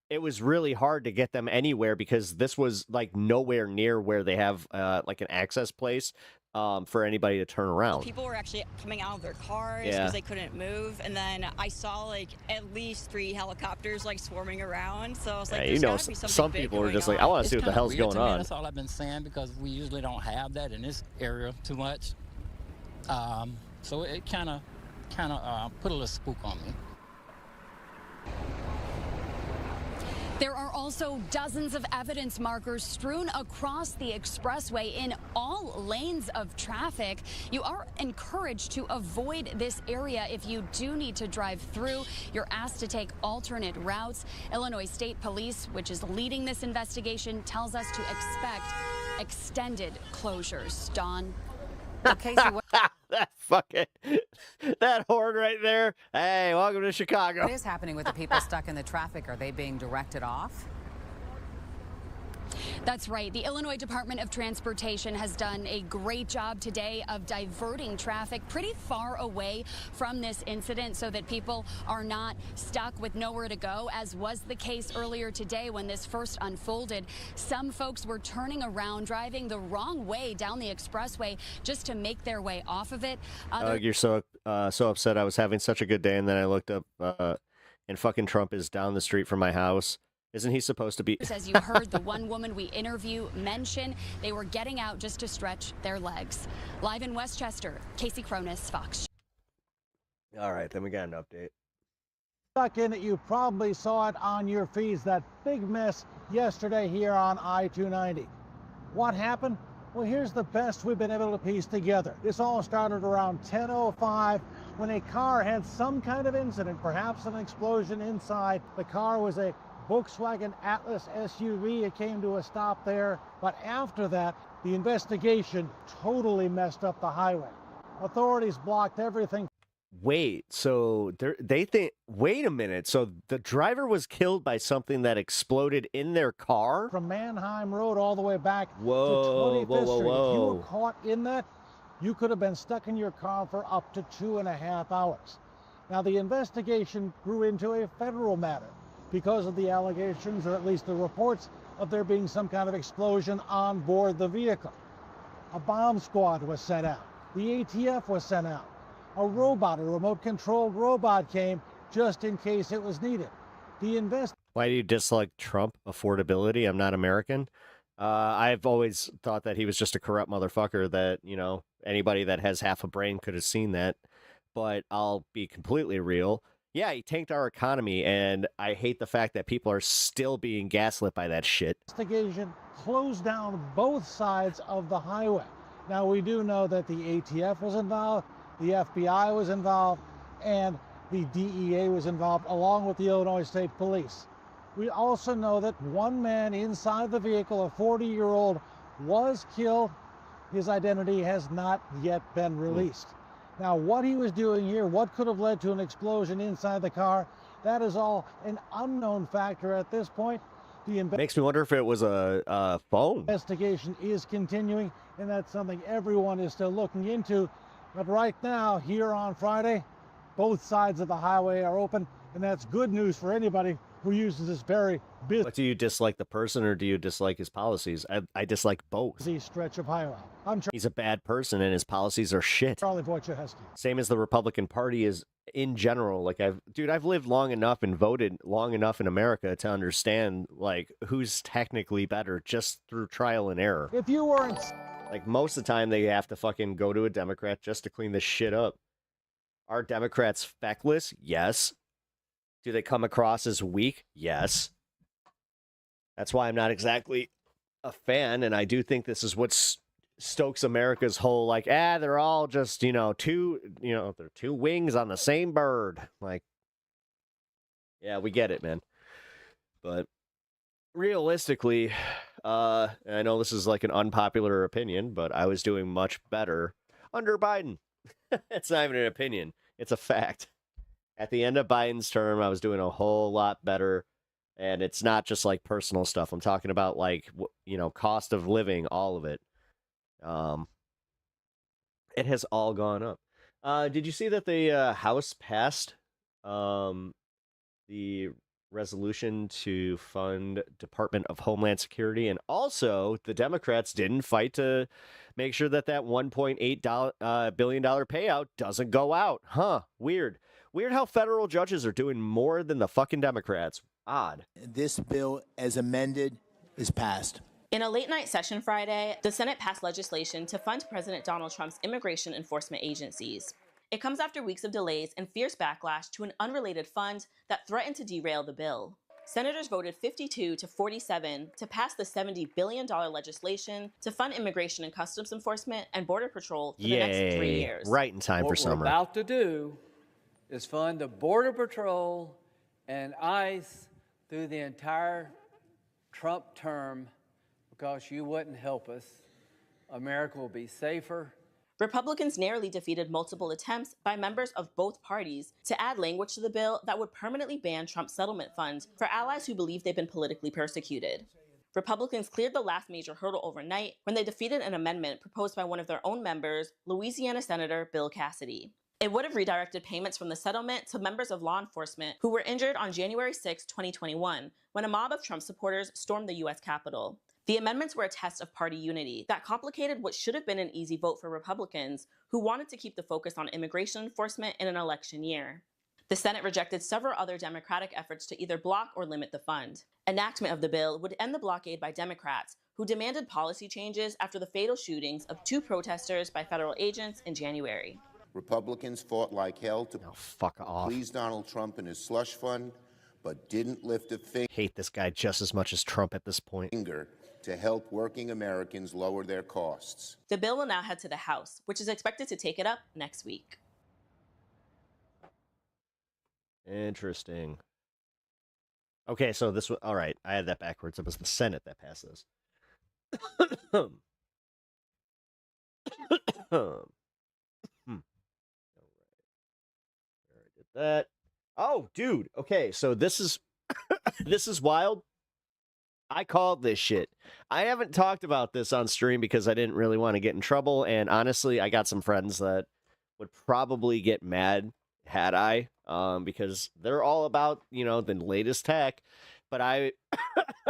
it was really hard to get them anywhere because this was like nowhere near where they have like an access place for anybody to turn around. People were actually coming out of their cars because they couldn't move, and then I saw like at least 3 helicopters like swarming around. So I was like, you know, some people are just like, I want to see what the hell's going on. That's all I've been saying because we usually don't have that in this area too much. So it kind of put a little spook on me. There are also dozens of evidence markers strewn across the expressway in all lanes of traffic. You are encouraged to avoid this area if you do need to drive through. You're asked to take alternate routes. Illinois State Police, which is leading this investigation, tells us to expect extended closures. Dawn. That horn right there. Hey, welcome to Chicago. What is happening with the people stuck in the traffic? Are they being directed off? That's right. The Illinois Department of Transportation has done a great job today of diverting traffic pretty far away from this incident so that people are not stuck with nowhere to go, as was the case earlier today when this first unfolded. Some folks were turning around, driving the wrong way down the expressway just to make their way off of it. You're so upset. I was having such a good day, and then I looked up, and fucking Trump is down the street from my house. Isn't he supposed to be? As you heard the one woman we interview mention, they were getting out just to stretch their legs. Live in Westchester, Casey Cronus, Fox. All right, then we got an update. Stuck in it, you probably saw it on your feeds, that big mess yesterday here on I-290. What happened? Well, here's the best we've been able to piece together. This all started around 10:05 when a car had some kind of incident, perhaps an explosion inside. The car was a Volkswagen Atlas SUV. It came to a stop there, but after that, the investigation totally messed up the highway. Authorities blocked everything. Wait, so they think, wait a minute, so the driver was killed by something that exploded in their car? From Manheim Road all the way back to Whoa, 25th Street. If you whoa. were caught in that, you could have been stuck in your car for up to 2.5 hours. Now, the investigation grew into a federal matter because of the allegations, or at least the reports, of there being some kind of explosion on board the vehicle. A bomb squad was sent out. The ATF was sent out. A robot, a remote-controlled robot, came just in case it was needed. Why do you dislike Trump? Affordability? I'm not American. I've always thought that he was just a corrupt motherfucker that, you know, anybody that has half a brain could have seen that. But I'll be completely real. Yeah, he tanked our economy, and I hate the fact that people are still being gaslit by that shit. Investigation closed down both sides of the highway. Now, we do know that the ATF was involved, the FBI was involved, and the DEA was involved, along with the Illinois State Police. We also know that one man inside the vehicle, a 40-year-old, was killed. His identity has not yet been released. Now, what he was doing here, what could have led to an explosion inside the car, that is all an unknown factor at this point. Makes me wonder if it was a phone. Investigation is continuing, and that's something everyone is still looking into. But right now, here on Friday, both sides of the highway are open, and that's good news for anybody who uses this very busy. But do you dislike the person, or do you dislike his policies? I dislike both. Stretch of highway. He's a bad person, and his policies are shit. Charlie Wojciechowski. Same as the Republican Party is in general. Like I've lived long enough and voted long enough in America to understand like who's technically better just through trial and error. If you weren't, like most of the time, they have to fucking go to a Democrat just to clean this shit up. Are Democrats feckless? Yes. Do they come across as weak? Yes. That's why I'm not exactly a fan, and I do think this is what stokes America's whole, like, they're all just, they're two wings on the same bird. Like, yeah, we get it, man. But realistically, I know this is like an unpopular opinion, but I was doing much better under Biden. It's not even an opinion. It's a fact. At the end of Biden's term, I was doing a whole lot better. And it's not just like personal stuff. I'm talking about like, cost of living, all of it. It has all gone up. Did you see that the House passed the resolution to fund Department of Homeland Security? And also, the Democrats didn't fight to make sure that $1.8 billion payout doesn't go out. Huh, weird. Weird how federal judges are doing more than the fucking Democrats. Odd. This bill, as amended, is passed. In a late-night session Friday, the Senate passed legislation to fund President Donald Trump's immigration enforcement agencies. It comes after weeks of delays and fierce backlash to an unrelated fund that threatened to derail the bill. Senators voted 52 to 47 to pass the $70 billion legislation to fund immigration and customs enforcement and border patrol for the next 3 years. Right in time for summer. What we're about to do is fund the Border Patrol and ICE through the entire Trump term because you wouldn't help us. America will be safer. Republicans narrowly defeated multiple attempts by members of both parties to add language to the bill that would permanently ban Trump's settlement fund for allies who believe they've been politically persecuted. Republicans cleared the last major hurdle overnight when they defeated an amendment proposed by one of their own members, Louisiana Senator Bill Cassidy. It would have redirected payments from the settlement to members of law enforcement who were injured on January 6, 2021, when a mob of Trump supporters stormed the U.S. Capitol. The amendments were a test of party unity that complicated what should have been an easy vote for Republicans who wanted to keep the focus on immigration enforcement in an election year. The Senate rejected several other Democratic efforts to either block or limit the fund. Enactment of the bill would end the blockade by Democrats, who demanded policy changes after the fatal shootings of 2 protesters by federal agents in January. Republicans fought like hell to fuck off. Please Donald Trump and his slush fund, but didn't lift a finger. Hate this guy just as much as Trump at this point. To help working Americans lower their costs. The bill will now head to the House, which is expected to take it up next week. Interesting. Okay, so this was all right. I had that backwards. It was the Senate that passed this. All right. I did that. Oh, dude. Okay, so this is this is wild. I called this shit. I haven't talked about this on stream because I didn't really want to get in trouble. And honestly, I got some friends that would probably get mad had I, because they're all about, the latest tech. But I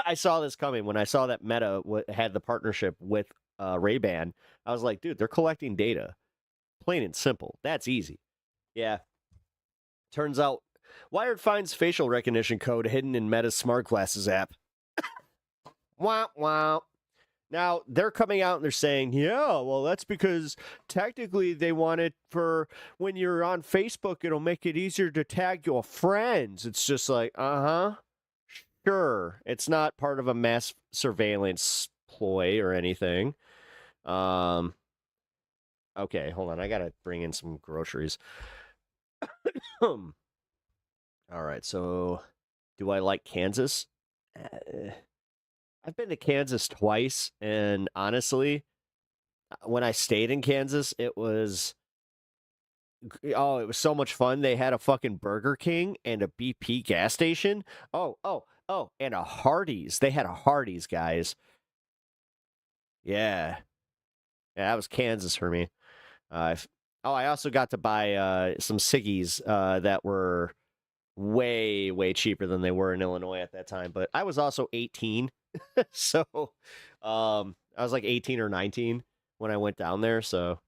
I saw this coming when I saw that Meta had the partnership with Ray-Ban. I was like, dude, they're collecting data. Plain and simple. That's easy. Yeah. Turns out Wired finds facial recognition code hidden in Meta's smart glasses app. Wow, wow. Now, they're coming out and they're saying, yeah, well, that's because technically they want it for when you're on Facebook, it'll make it easier to tag your friends. It's just like, sure. It's not part of a mass surveillance ploy or anything. Okay, hold on. I got to bring in some groceries. All right, so do I like Kansas? I've been to Kansas twice, and honestly, when I stayed in Kansas, it was so much fun. They had a fucking Burger King and a BP gas station. Oh, and a Hardee's. They had a Hardee's, guys. Yeah, that was Kansas for me. I also got to buy some ciggies that were way, way cheaper than they were in Illinois at that time. But I was also 18. So I was like 18 or 19 when I went down there. So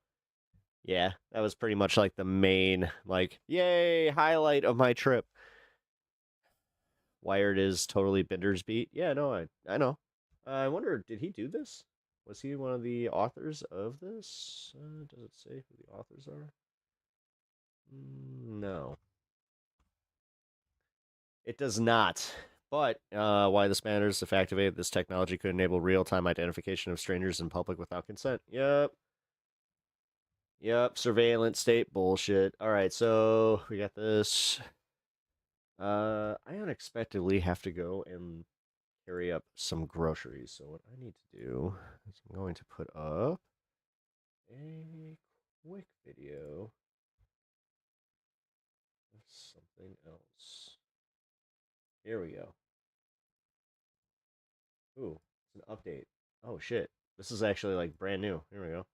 yeah, that was pretty much like the main, like, yay, highlight of my trip. Wired is totally Binder's beat. Yeah, no, I know. I wonder, did he do this? Was he one of the authors of this? Does it say who the authors are? No. It does not. But why this matters, if activated, this technology could enable real-time identification of strangers in public without consent. Yep, surveillance state bullshit. All right, so we got this. I unexpectedly have to go and carry up some groceries. So what I need to do is I'm going to put up a quick video of something else. Here we go. Ooh, it's an update. Oh, shit. This is actually, like, brand new. Here we go.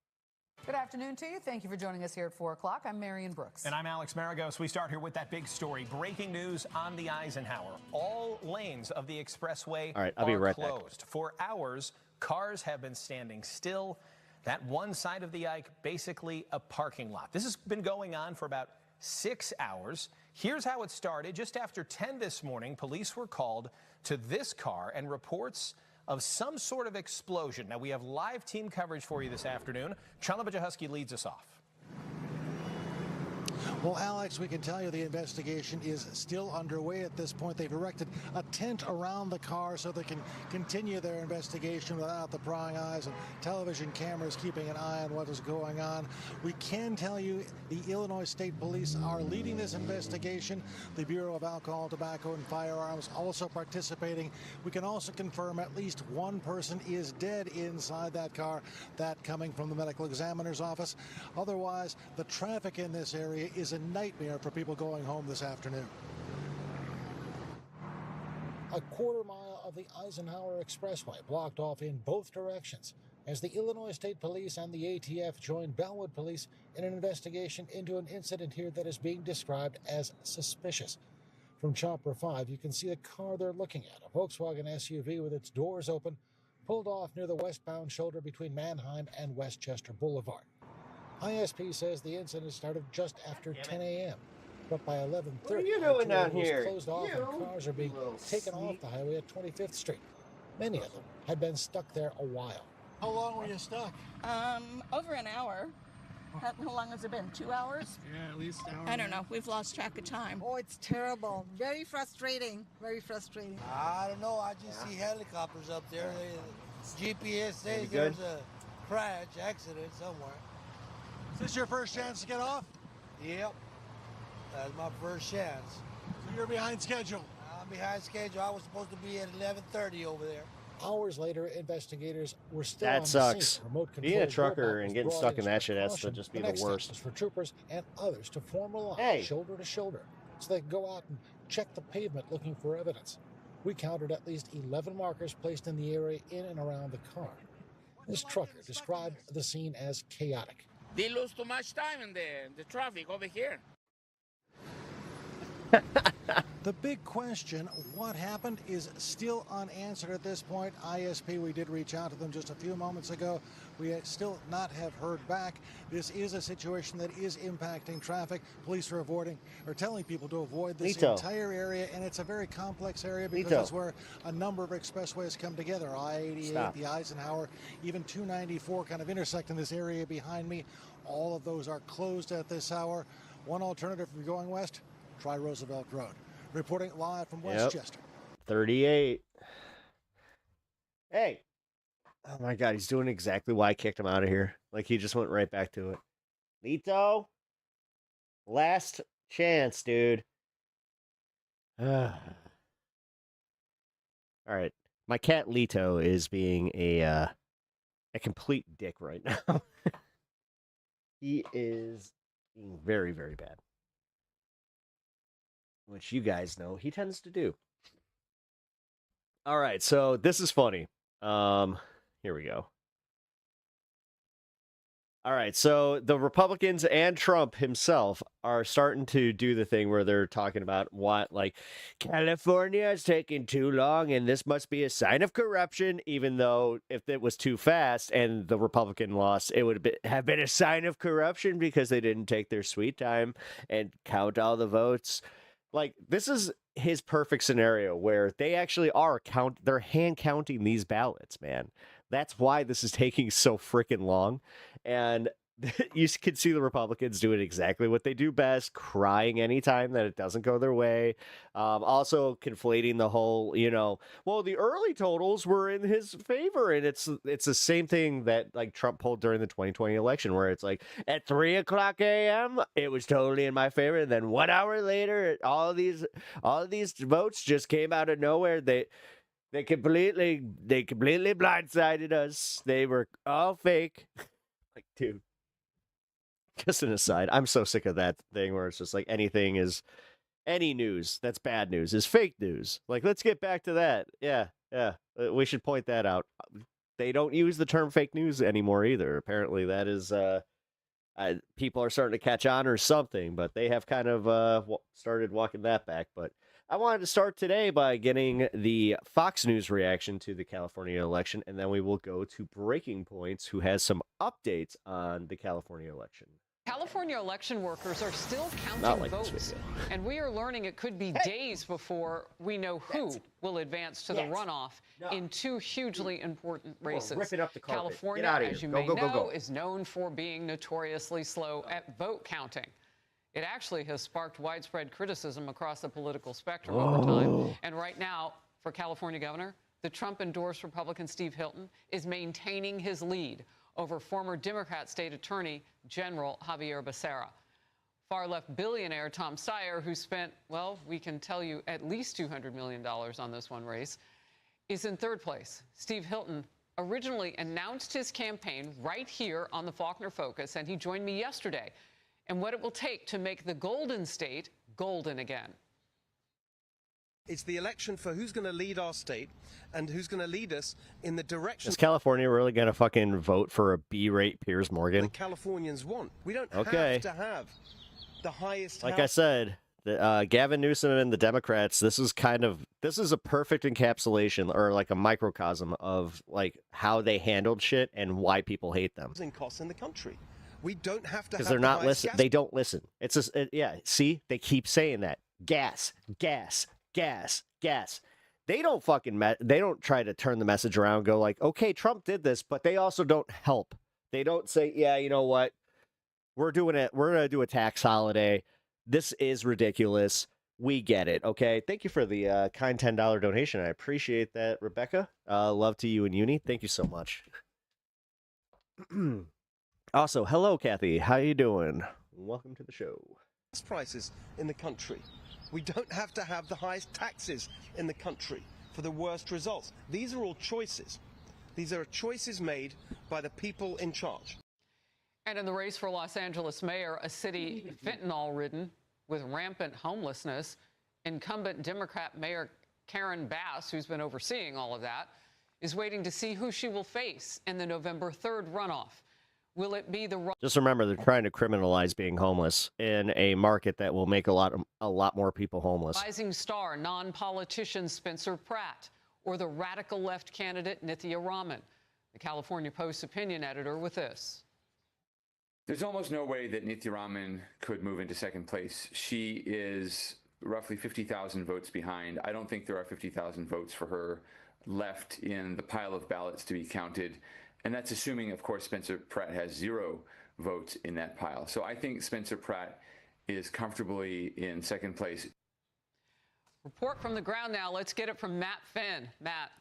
Good afternoon to you. Thank you for joining us here at 4 o'clock. I'm Marion Brooks. And I'm Alex Maragos. We start here with that big story. Breaking news on the Eisenhower. All lanes of the expressway are closed. For hours, cars have been standing still. That one side of the Ike, basically a parking lot. This has been going on for about 6 hours. Here's how it started. Just after 10 this morning, police were called to this car and reports of some sort of explosion. Now, we have live team coverage for you this afternoon. Chandler Bajahusky leads us off. Well, Alex, we can tell you the investigation is still underway at this point. They've erected a tent around the car so they can continue their investigation without the prying eyes and television cameras keeping an eye on what is going on. We can tell you the Illinois State Police are leading this investigation. The Bureau of Alcohol, Tobacco, and Firearms also participating. We can also confirm at least one person is dead inside that car, that coming from the medical examiner's office. Otherwise, the traffic in this area is a nightmare for people going home this afternoon. A quarter mile of the Eisenhower Expressway blocked off in both directions as the Illinois State Police and the ATF joined Bellwood Police in an investigation into an incident here that is being described as suspicious. From Chopper 5, you can see the car they're looking at, a Volkswagen SUV with its doors open, pulled off near the westbound shoulder between Mannheim and Westchester Boulevard. ISP says the incident started just after 10 a.m., but by 11:30, what are you doing down here? Closed off and cars are being taken off the highway at 25th Street. Many of them had been stuck there a while. How long were you stuck? Over an hour. How long has it been? 2 hours? Yeah, at least an hour. I don't know. We've lost track of time. Oh, it's terrible. Very frustrating. Very frustrating. I don't know. I just see helicopters up there. GPS says there's a crash, accident somewhere. Is this your first chance to get off? Yep. That's my first chance. So you're behind schedule? I'm behind schedule. I was supposed to be at 11:30 over there. Hours later, investigators were still That on sucks. the scene. Remote Being a control trucker robot and was getting brought stuck in as that shit has to precaution. just be The the next step worst. was for troopers and others to form a line, Hey. shoulder to shoulder, so they could go out and check the pavement looking for evidence. we counted at least 11 markers placed in the area in and around the car. This trucker described the scene as chaotic. They lose too much time in the traffic over here. The big question, what happened, is still unanswered at this point. ISP, we did reach out to them just a few moments ago. We still not have heard back. This is a situation that is impacting traffic. Police are telling people to avoid this entire area, and it's a very complex area because it's where a number of expressways come together. I-88, the Eisenhower, even 294 kind of intersect in this area behind me. All of those are closed at this hour. One alternative if you're going west, try Roosevelt Road. Reporting live from Westchester. 38. Hey. Oh my God, he's doing exactly why I kicked him out of here. Like he just went right back to it. Lito. Last chance, dude. All right. My cat Lito is being a complete dick right now. He is being very, very bad. Which you guys know he tends to do. All right, so this is funny. Here we go. All right, so the Republicans and Trump himself are starting to do the thing where they're talking about what, like, California is taking too long and this must be a sign of corruption, even though if it was too fast and the Republican lost, it would have been a sign of corruption because they didn't take their sweet time and count all the votes. Like, this is his perfect scenario where they actually are they're hand counting these ballots, man. That's why this is taking so freaking long. And you can see the Republicans doing exactly what they do best, crying anytime that it doesn't go their way. Also conflating the whole, well, the early totals were in his favor. And it's the same thing that like Trump pulled during the 2020 election, where it's like at 3:00 a.m. it was totally in my favor. And then 1 hour later, all of these votes just came out of nowhere. They completely blindsided us. They were all fake. Like, dude. Just an aside, I'm so sick of that thing where it's just like any news that's bad news is fake news. Like, let's get back to that. Yeah. We should point that out. They don't use the term fake news anymore either. Apparently that is, people are starting to catch on or something, but they have kind of started walking that back. But I wanted to start today by getting the Fox News reaction to the California election, and then we will go to Breaking Points, who has some updates on the California election. California election workers are still counting votes, and we are learning it could be days before we know who will advance to the runoff in two hugely important races. Ripping up the carpet. California, as you may know, is known for being notoriously slow at vote counting. It actually has sparked widespread criticism across the political spectrum over time. And right now, for California governor, the Trump-endorsed Republican Steve Hilton is maintaining his lead over former Democrat state attorney General Javier Becerra. Far-left billionaire Tom Steyer, who spent, well, we can tell you at least $200 million on this one race, is in third place. Steve Hilton originally announced his campaign right here on the Faulkner Focus, and he joined me yesterday and what it will take to make the Golden State golden again. It's the election for who's going to lead our state and who's going to lead us in the direction. Is California really going to fucking vote for a B-rate Piers Morgan? The Californians want. We don't have to have the highest. Like I said, Gavin Newsom and the Democrats, this is a perfect encapsulation or like a microcosm of like how they handled shit and why people hate them. Costs in the country. We don't have to, because they're not listening. They don't listen. It's just, see, they keep saying that gas. They don't they don't try to turn the message around and go like, okay, Trump did this, but they also don't help. They don't say, yeah, you know what? We're doing it. We're going to do a tax holiday. This is ridiculous. We get it. Okay. Thank you for the kind $10 donation. I appreciate that, Rebecca. Love to you and Uni. Thank you so much. Also, hello, Kathy. How you doing? Welcome to the show. Prices in the country. We don't have to have the highest taxes in the country for the worst results. These are all choices. These are choices made by the people in charge. And in the race for Los Angeles mayor, a city fentanyl-ridden with rampant homelessness, incumbent Democrat Mayor Karen Bass, who's been overseeing all of that, is waiting to see who she will face in the November 3rd runoff. Will it be the Just remember, they're trying to criminalize being homeless in a market that will make a lot more people homeless. rising star non-politician Spencer Pratt or the radical left candidate Nithya Raman? The California Post's opinion editor with this. There's almost no way that Nithya Raman could move into second place. She is roughly 50,000 votes behind. I don't think there are 50,000 votes for her left in the pile of ballots to be counted. And that's assuming, of course, Spencer Pratt has 0 votes in that pile. So I think Spencer Pratt is comfortably in second place. Report from the ground now. Let's get it from Matt Finn. Matt.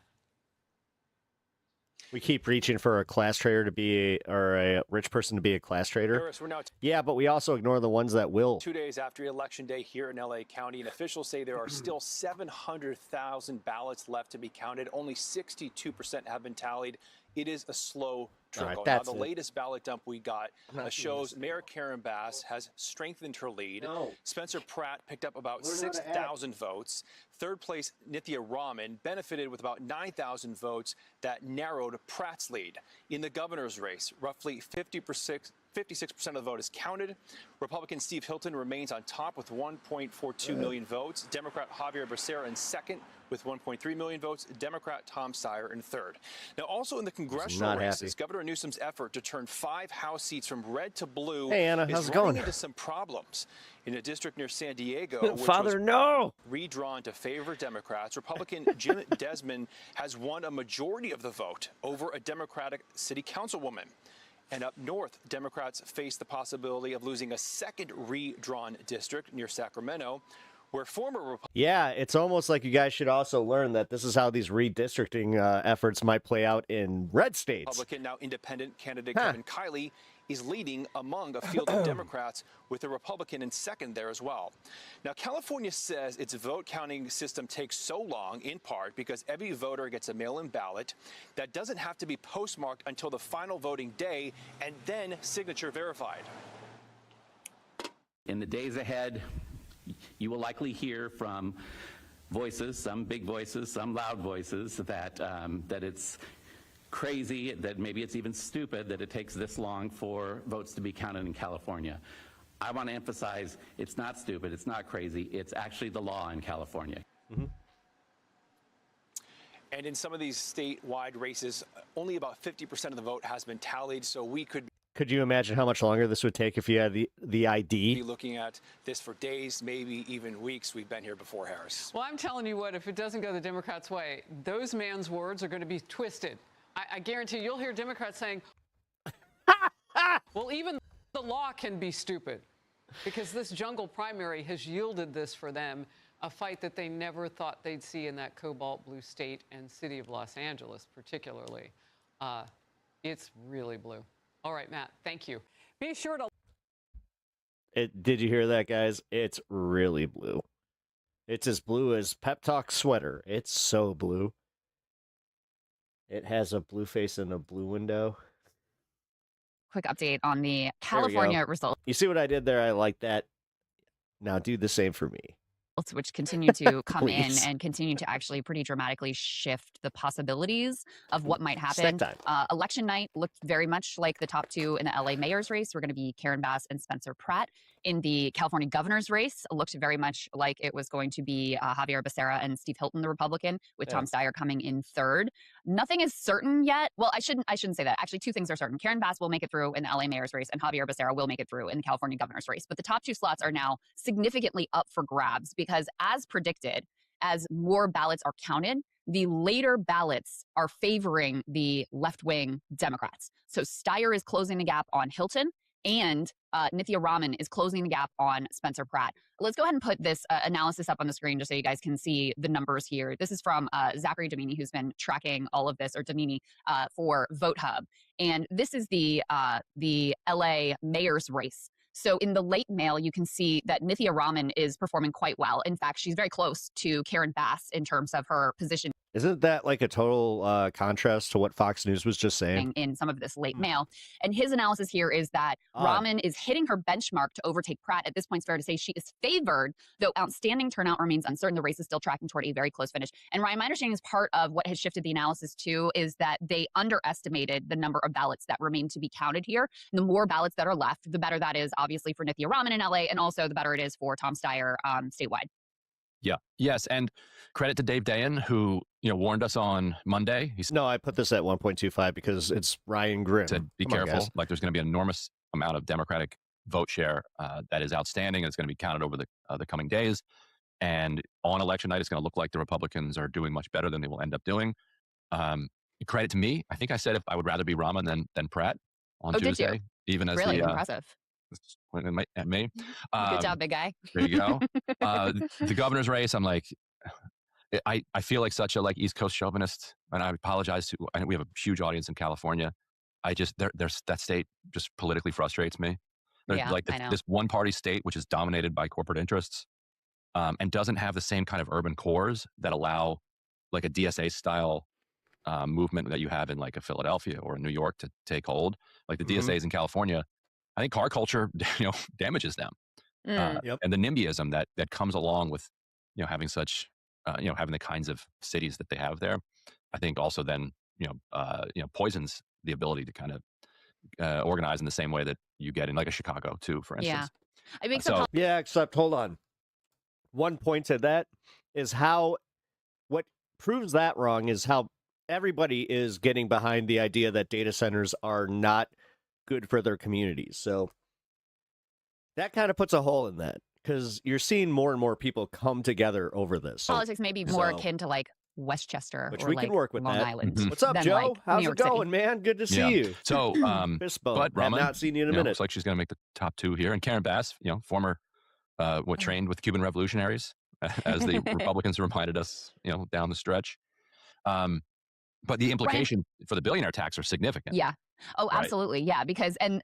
We keep reaching for a class trader to be or a rich person to be a class trader. Harris, we're now yeah, but we also ignore the ones that will. 2 days after Election Day here in LA County, and officials say there are still 700,000 ballots left to be counted. Only 62% have been tallied. It is a slow trickle. Now, the latest ballot dump we got shows Mayor Karen Bass has strengthened her lead. Spencer Pratt picked up about 6,000 votes. Third place, Nithya Raman benefited with about 9,000 votes that narrowed Pratt's lead. In the governor's race, roughly 56% of the vote is counted. Republican Steve Hilton remains on top with 1.42 million votes. Democrat Javier Becerra in second with 1.3 million votes. Democrat Tom Steyer in third. Now, also in the congressional races, Governor Newsom's effort to turn 5 House seats from red to blue is running into some problems. In a district near San Diego, which was redrawn to favor Democrats, Republican Jim Desmond has won a majority of the vote over a Democratic city councilwoman. And up north, Democrats face the possibility of losing a second redrawn district near Sacramento, where former Yeah, it's almost like you guys should also learn that this is how these redistricting efforts might play out in red states. Republican, now independent candidate Kevin Cali is leading among a field of Democrats with a Republican in second there as well. Now, California says its vote counting system takes so long, in part because every voter gets a mail-in ballot that doesn't have to be postmarked until the final voting day and then signature verified. In the days ahead, you will likely hear from voices, some big voices, some loud voices, that it's crazy, that maybe it's even stupid that it takes this long for votes to be counted in California. I want to emphasize it's not stupid, it's not crazy, it's actually the law in California. And in some of these statewide races, only about 50% of the vote has been tallied, so we could you imagine how much longer this would take if you had the ID? be looking at this for days, maybe even weeks. We've been here before, Harris. Well, I'm telling you what, if it doesn't go the Democrats' way, those man's words are going to be twisted. I guarantee you'll hear Democrats saying, well, even the law can be stupid, because this jungle primary has yielded this for them, a fight that they never thought they'd see in that cobalt blue state and city of Los Angeles, particularly. It's really blue. All right, Matt, thank you. Be sure to... Did you hear that, guys? It's really blue. It's as blue as PepTalks sweater. It's so blue. It has a blue face and a blue window. Quick update on the California results. You see what I did there? I like that. Now do the same for me. Which continue to come in Please. and continue to actually pretty dramatically shift the possibilities of what might happen. Snack Election night looked very much like the top two in the LA mayor's race. We're going to be Karen Bass and Spencer Pratt. In the California governor's race, it looked very much like it was going to be Javier Becerra and Steve Hilton, the Republican, with Tom Steyer coming in third. Nothing is certain yet. Well, I shouldn't say that. Actually, two things are certain. Karen Bass will make it through in the LA mayor's race, and Javier Becerra will make it through in the California governor's race. But the top two slots are now significantly up for grabs because, as predicted, as more ballots are counted, the later ballots are favoring the left-wing Democrats. So Steyer is closing the gap on Hilton, and Nithya Raman is closing the gap on Spencer Pratt. Let's go ahead and put this analysis up on the screen just so you guys can see the numbers here. This is from Zachary Domini, who's been tracking all of this, or Domini, for Vote Hub. And this is the LA mayor's race. So in the late mail, you can see that Nithya Raman is performing quite well. In fact, she's very close to Karen Bass in terms of her position. Isn't that like a total contrast to what Fox News was just saying? In some of this late mail. And his analysis here is that Rahman is hitting her benchmark to overtake Pratt. At this point, it's fair to say she is favored, though outstanding turnout remains uncertain. The race is still tracking toward a very close finish. And Ryan, my understanding is part of what has shifted the analysis too is that they underestimated the number of ballots that remain to be counted here. And the more ballots that are left, the better that is obviously for Nithya Rahman in LA, and also the better it is for Tom Steyer statewide. Yeah. Yes. And credit to Dave Dayen, who warned us on Monday. No, I put this at 1.25 because it's Ryan Grimm. Said, be careful. Like there's going to be an enormous amount of Democratic vote share that is outstanding. It's going to be counted over the coming days. And on election night, it's going to look like the Republicans are doing much better than they will end up doing. Credit to me. I think I said if I would rather be Rahman than Pratt on Tuesday. Did you? Even as really impressive. At me. Good job, big guy. There you go. The governor's race, I'm like, I feel like such a East Coast chauvinist, and I apologize to. I think we have a huge audience in California. There's that state just politically frustrates me. Yeah, I know. This one party state which is dominated by corporate interests, and doesn't have the same kind of urban cores that allow like a DSA style movement that you have in like a Philadelphia or a New York to take hold. Like the DSAs in California. I think car culture, damages them, and the NIMBYism that comes along with, having such, having the kinds of cities that they have there. I think also then, poisons the ability to kind of organize in the same way that you get in like a Chicago too, for instance. Yeah, I mean, yeah. Except, hold on. One point to that is what proves that wrong is how everybody is getting behind the idea that data centers are not good for their communities. So that kind of puts a hole in that because you're seeing more and more people come together over this. Politics may be more akin to like Westchester, which or we like can work with Long that. Island. What's up, Joe? Like How's New it York going, City. man? Good to see you. So, Fistbone. but Rahman, have not seen you in a minute. Looks like she's going to make the top two here. And Karen Bass, former, trained with Cuban revolutionaries, as the Republicans reminded us, down the stretch. But the implication for the billionaire tax are significant. Yeah. Oh, absolutely. Right? Yeah. Because, and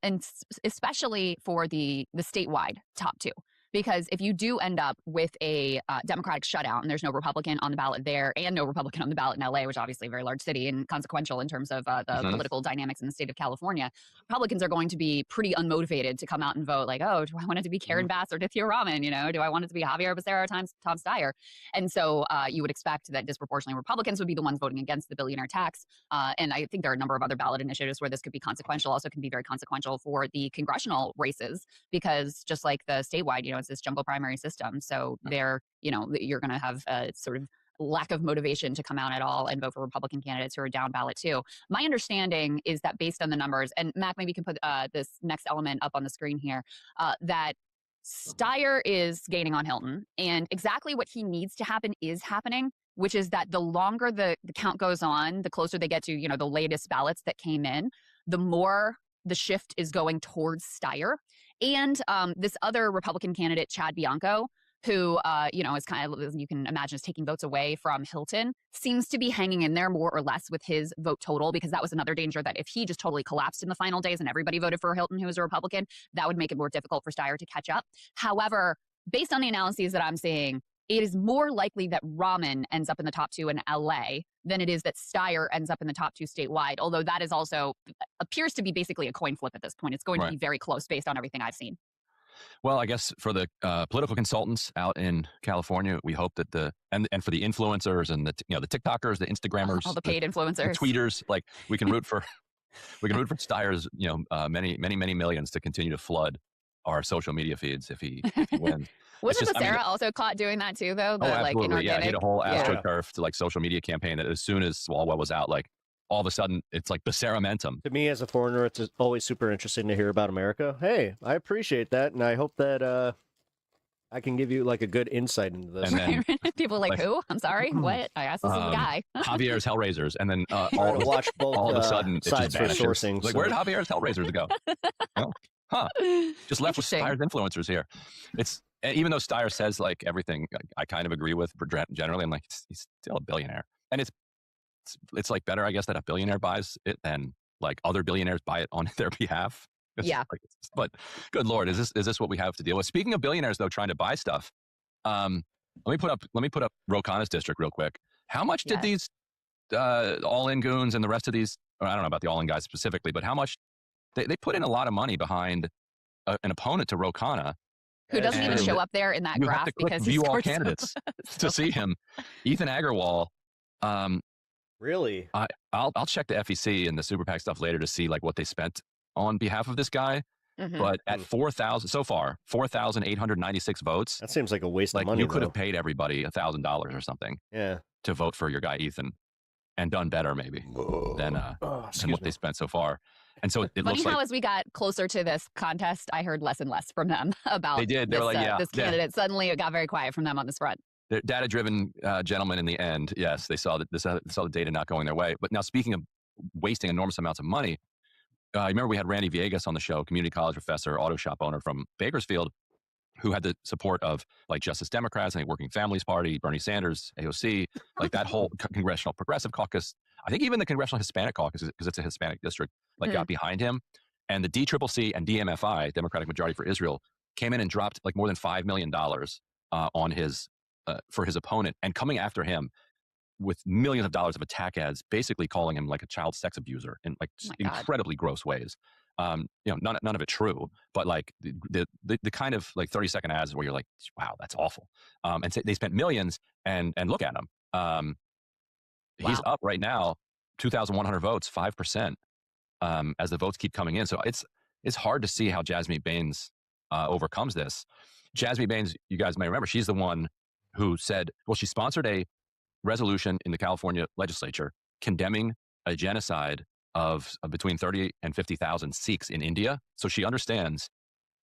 especially for the statewide top two, because if you do end up with a Democratic shutout and there's no Republican on the ballot there and no Republican on the ballot in LA, which obviously a very large city and consequential in terms of the political dynamics in the state of California, Republicans are going to be pretty unmotivated to come out and vote like, oh, do I want it to be Karen Bass or Nithya Rahman? Do I want it to be Javier Becerra times Tom Steyer? And so you would expect that disproportionately Republicans would be the ones voting against the billionaire tax. And I think there are a number of other ballot initiatives where this could be consequential, also can be very consequential for the congressional races, because just like the statewide, it's this jumbo primary system. So there, you're going to have a sort of lack of motivation to come out at all and vote for Republican candidates who are down ballot too. My understanding is that based on the numbers, and Mac, maybe you can put this next element up on the screen here, that Steyer is gaining on Hilton, and exactly what he needs to happen is happening, which is that the longer the count goes on, the closer they get to, the latest ballots that came in, the more the shift is going towards Steyer. And this other Republican candidate, Chad Bianco, who, is kind of, you can imagine, is taking votes away from Hilton, seems to be hanging in there more or less with his vote total, because that was another danger that if he just totally collapsed in the final days and everybody voted for Hilton, who was a Republican, that would make it more difficult for Steyer to catch up. However, based on the analyses that I'm seeing, it is more likely that Rahman ends up in the top two in LA than it is that Steyer ends up in the top two statewide, although that is also appears to be basically a coin flip at this point. It's going to be very close based on everything I've seen. Well, I guess for the political consultants out in California, we hope that and for the influencers and the TikTokers, the Instagrammers, all the paid influencers, the tweeters, like we can root for Steyer's many millions to continue to flood our social media feeds if he wins. Wasn't Becerra also caught doing that too, though? Absolutely. Yeah, he had a whole AstroTurf to social media campaign that as soon as Swalwell was out, all of a sudden it's like Becerra-mentum. To me as a foreigner, it's always super interesting to hear about America. Hey, I appreciate that, and I hope that I can give you a good insight into this. And then, people are like, who? I'm sorry, what? I asked this is the guy. Javier's Hellraisers, and then watch both, all of a sudden it just vanishes. Sourcing, where did Javier's Hellraisers go? Just left with Steyer's influencers here. It's even though Steyer says everything I kind of agree with generally, I'm like, he's still a billionaire, and it's better, I guess, that a billionaire buys it than other billionaires buy it on their behalf. But good Lord, is this what we have to deal with? Speaking of billionaires, though, trying to buy stuff, let me put up Ro Khanna's district real quick. How much did these all-in goons and the rest of these, I don't know about the all-in guys specifically, but how much they put in a lot of money behind an opponent to Ro Khanna, who doesn't even show up there in that you graph have to click because he view all scored candidates so to see him. Ethan Agarwal. Really? I'll check the FEC and the Super PAC stuff later to see like what they spent on behalf of this guy. Mhm. But at 4,000 so far, 4,896 votes. That seems like a waste like of money. You could have paid everybody $1,000 or something. Yeah. To vote for your guy Ethan, and done better maybe than what they spent so far. And so it Funny looks how like as we got closer to this contest, I heard less and less from them about They did. They this, were like, this candidate. Suddenly it got very quiet from them on this front. they're data-driven gentlemen in the end. Yes, they saw that saw the data not going their way. But now, speaking of wasting enormous amounts of money, I remember we had Randy Viegas on the show, community college professor, auto shop owner from Bakersfield, who had the support of like Justice Democrats, I think Working Families Party, Bernie Sanders, AOC, like that whole Congressional Progressive Caucus. I think even the Congressional Hispanic Caucus, because it's a Hispanic district, like got behind him. And the DCCC and DMFI, Democratic Majority for Israel, came in and dropped like more than $5 million on his for his opponent, and coming after him with millions of dollars of attack ads, basically calling him like a child sex abuser in like incredibly gross ways. You know, none of it true, but like the kind of like 30-second ads where you're like, wow, that's awful. And so they spent millions, and look at him. He's up right now, 2,100 votes, 5%, as the votes keep coming in. So it's hard to see how Jasmine Baines overcomes this. Jasmine Baines, you guys may remember, she's the one who said, well, she sponsored a resolution in the California legislature condemning a genocide of between 30 and 50,000 Sikhs in India. So she understands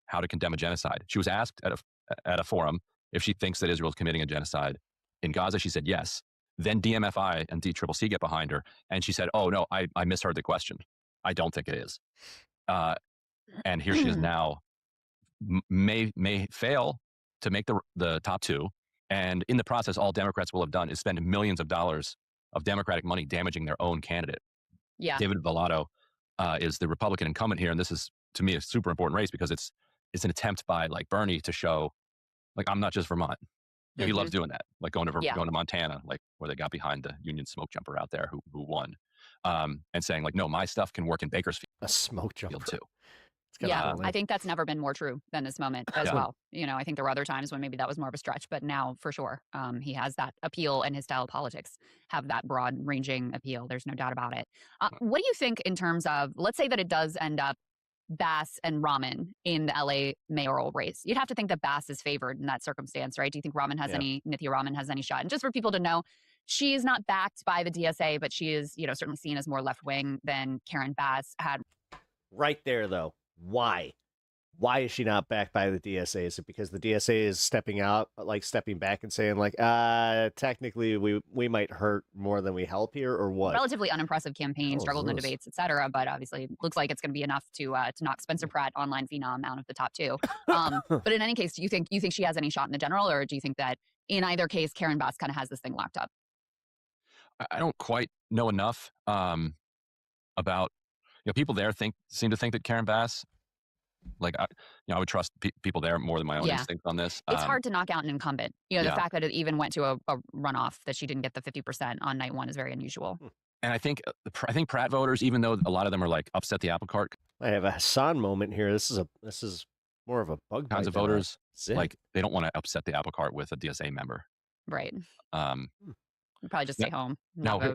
how to condemn a genocide. She was asked at a forum if she thinks that Israel is committing a genocide in Gaza. She said yes. Then DMFI and DCCC get behind her, and she said, oh, no, I misheard the question. I don't think it is. And here she is now, may fail to make the top two. And in the process, all Democrats will have done is spend millions of dollars of Democratic money damaging their own candidate. Yeah. David Vallado is the Republican incumbent here, and this is, to me, a super important race because it's an attempt by like Bernie to show, like, I'm not just Vermont. You know, he loves doing that, like going to Montana, like where they got behind the Union smoke jumper out there who won, and saying like, no, my stuff can work in Bakersfield. A smoke jumper too. Yeah, I think that's never been more true than this moment as well. You know, I think there were other times when maybe that was more of a stretch, but now for sure, he has that appeal, and his style of politics have that broad-ranging appeal. There's no doubt about it. What do you think in terms of, let's say that it does end up Bass and Rahman in the LA mayoral race? You'd have to think that Bass is favored in that circumstance, right? Do you think Nithya Rahman has any shot? And just for people to know, she is not backed by the DSA, but she is, you know, certainly seen as more left-wing than Karen Bass had. Right there, though. Why? Why is she not backed by the DSA? Is it because the DSA is stepping back and saying like, technically we might hurt more than we help here, or what? Relatively unimpressive campaign, struggled in debates, etc. But obviously, it looks like it's going to be enough to knock Spencer Pratt, online phenom, out of the top two. But in any case, do you think she has any shot in the general, or do you think that in either case, Karen Bass kind of has this thing locked up? I don't quite know enough about. You know, people there seem to think that Karen Bass, like, I would trust people there more than my own instincts on this. It's hard to knock out an incumbent. You know, the fact that it even went to a runoff, that she didn't get the 50% on night one, is very unusual. And I think Pratt voters, even though a lot of them are like upset the apple cart. I have a Hassan moment here. This is more of a bug bite. Kinds of voters, like, they don't want to upset the apple cart with a DSA member. Right. Probably just stay home. Now,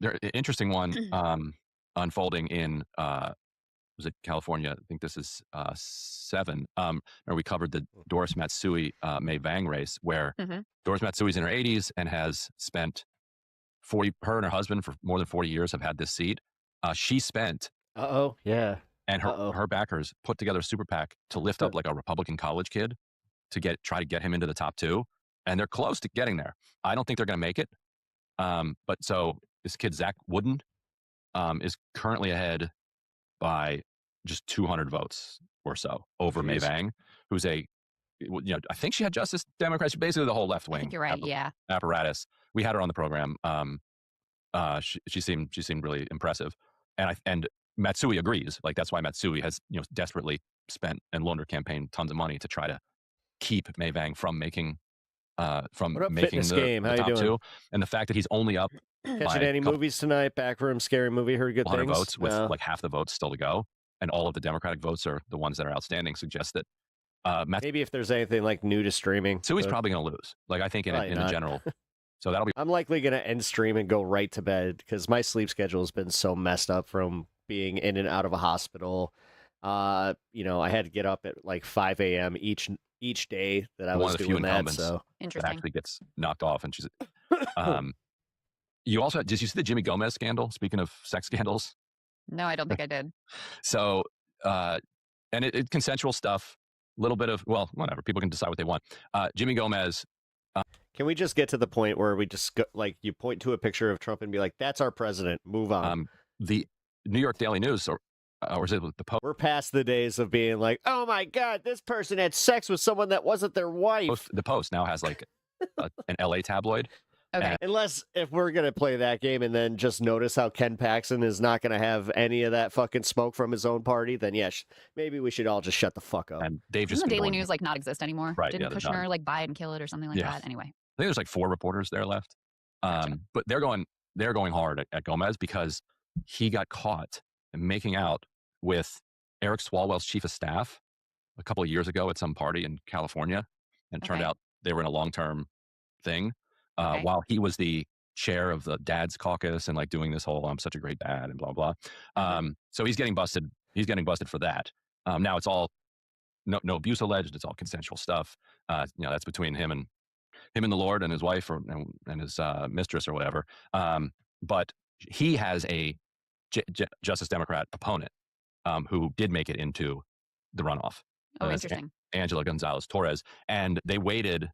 an interesting one. Unfolding in was it California? I think this is 7. Where we covered the Doris Matsui May Vang race, where Doris Matsui's in her 80s and has spent her and her husband for more than 40 years have had this seat. She spent and her backers put together a super PAC to lift up like a Republican college kid to try to get him into the top 2, and they're close to getting there. I don't think they're going to make it. But so this kid Zach Wooden is currently ahead by just 200 votes or so over May Vang, who's I think she had Justice Democrats, basically the whole left wing. I think you're right. Apparatus. We had her on the program. She seemed really impressive, and Matsui agrees. Like, that's why Matsui has desperately spent and loaned her campaign tons of money to try to keep May Vang from making the top 2. And the fact that he's only up Catching any movies tonight? Backroom scary movie. Heard good 100 things. votes with like half the votes still to go, and all of the Democratic votes are the ones that are outstanding. Suggest that maybe if there's anything like new to streaming, Sui's probably going to lose. Like I think in a general. So that'll be. I'm likely going to end stream and go right to bed because my sleep schedule has been so messed up from being in and out of a hospital. I had to get up at like 5 a.m. each day that I was doing that. So that actually gets knocked off, and she's. You also did you see the Jimmy Gomez scandal? Speaking of sex scandals, no, I don't think I did. So, and it consensual stuff. A little bit of whatever. People can decide what they want. Jimmy Gomez. Can we just get to the point where we just go, like you point to a picture of Trump and be like, "That's our president. Move on." The New York Daily News or is it the Post? We're past the days of being like, "Oh my God, this person had sex with someone that wasn't their wife." The Post now has like an LA tabloid. Okay. Unless if we're gonna play that game and then just notice how Ken Paxton is not gonna have any of that fucking smoke from his own party, then yes, maybe we should all just shut the fuck up. And Dave Doesn't the Daily News like not exist anymore? Right, Didn't Kushner like buy it and kill it or something like that? Anyway, I think there's like 4 reporters there left. But they're going hard at Gomez because he got caught making out with Eric Swalwell's chief of staff a couple of years ago at some party in California, and it turned out they were in a long-term thing. While he was the chair of the Dad's Caucus and like doing this whole "I'm such a great dad" and blah blah. So he's getting busted. He's getting busted for that. Now it's all no abuse alleged. It's all consensual stuff. That's between him and the Lord and his wife and his mistress or whatever. But he has a Justice Democrat opponent who did make it into the runoff. Oh, interesting. Angela Gonzalez Torres, and they waited.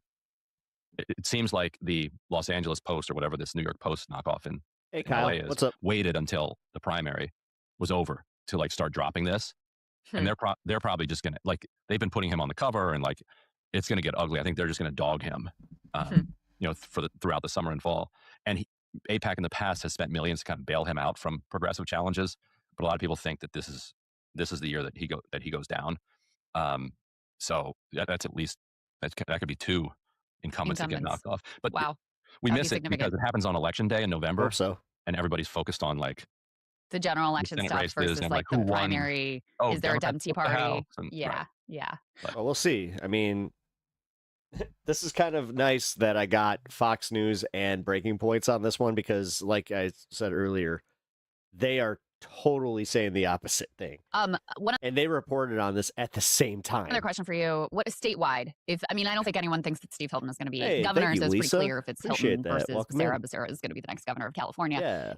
It seems like the Los Angeles Post or whatever this New York Post knockoff in Kyle, LA is, what's up? Waited until the primary was over to like start dropping this, and they're probably just gonna like they've been putting him on the cover and like it's gonna get ugly. I think they're just gonna dog him, throughout the summer and fall. And AIPAC in the past has spent millions to kind of bail him out from progressive challenges, but a lot of people think that this is the year that he goes down. So that's at least that could be 2 incumbents that get knocked off. But we miss it because it happens on election day in November. And everybody's focused on like the general election stuff versus like the primary. Is there a Dempsey party? Yeah. Well, we'll see. I mean, this is kind of nice that I got Fox News and Breaking Points on this one because, like I said earlier, they are totally saying the opposite thing. And they reported on this at the same time. Another question for you: what is statewide? I don't think anyone thinks that Steve Hilton is going to be governor. You, so it's Lisa. pretty clear if it's Appreciate Hilton that. versus Becerra. Becerra is going to be the next governor of California. Yeah.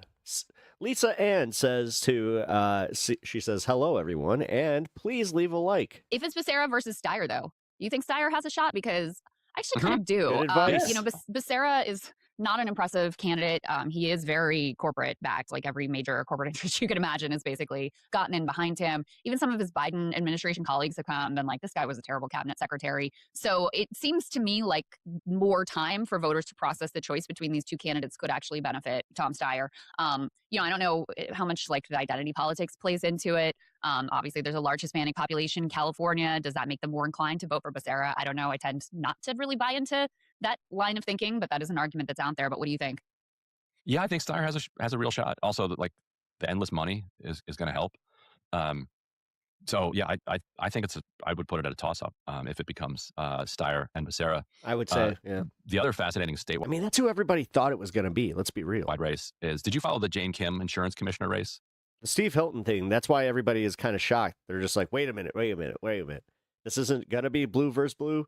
Lisa Ann says she says, "Hello, everyone, and please leave a like." If it's Becerra versus Steyer, though, you think Steyer has a shot? Because I actually kind of do. Good advice. Becerra is not an impressive candidate. He is very corporate backed. Like every major corporate interest you could imagine has basically gotten in behind him. Even some of his Biden administration colleagues have come and been like, this guy was a terrible cabinet secretary. So it seems to me like more time for voters to process the choice between these 2 candidates could actually benefit Tom Steyer. I don't know how much like the identity politics plays into it. Obviously, there's a large Hispanic population in California. Does that make them more inclined to vote for Becerra? I don't know. I tend not to really buy into that line of thinking, but that is an argument that's out there. But what do you think? Yeah, I think Steyer has a real shot. Also, like the endless money is going to help. So yeah, I think I would put it at a toss up if it becomes Steyer and Becerra. I would say, yeah. The other fascinating statewide. I mean, that's who everybody thought it was going to be. Let's be real. Wide race is. Did you follow the Jane Kim insurance commissioner race? The Steve Hilton thing. That's why everybody is kind of shocked. They're just like, wait a minute. This isn't going to be blue versus blue.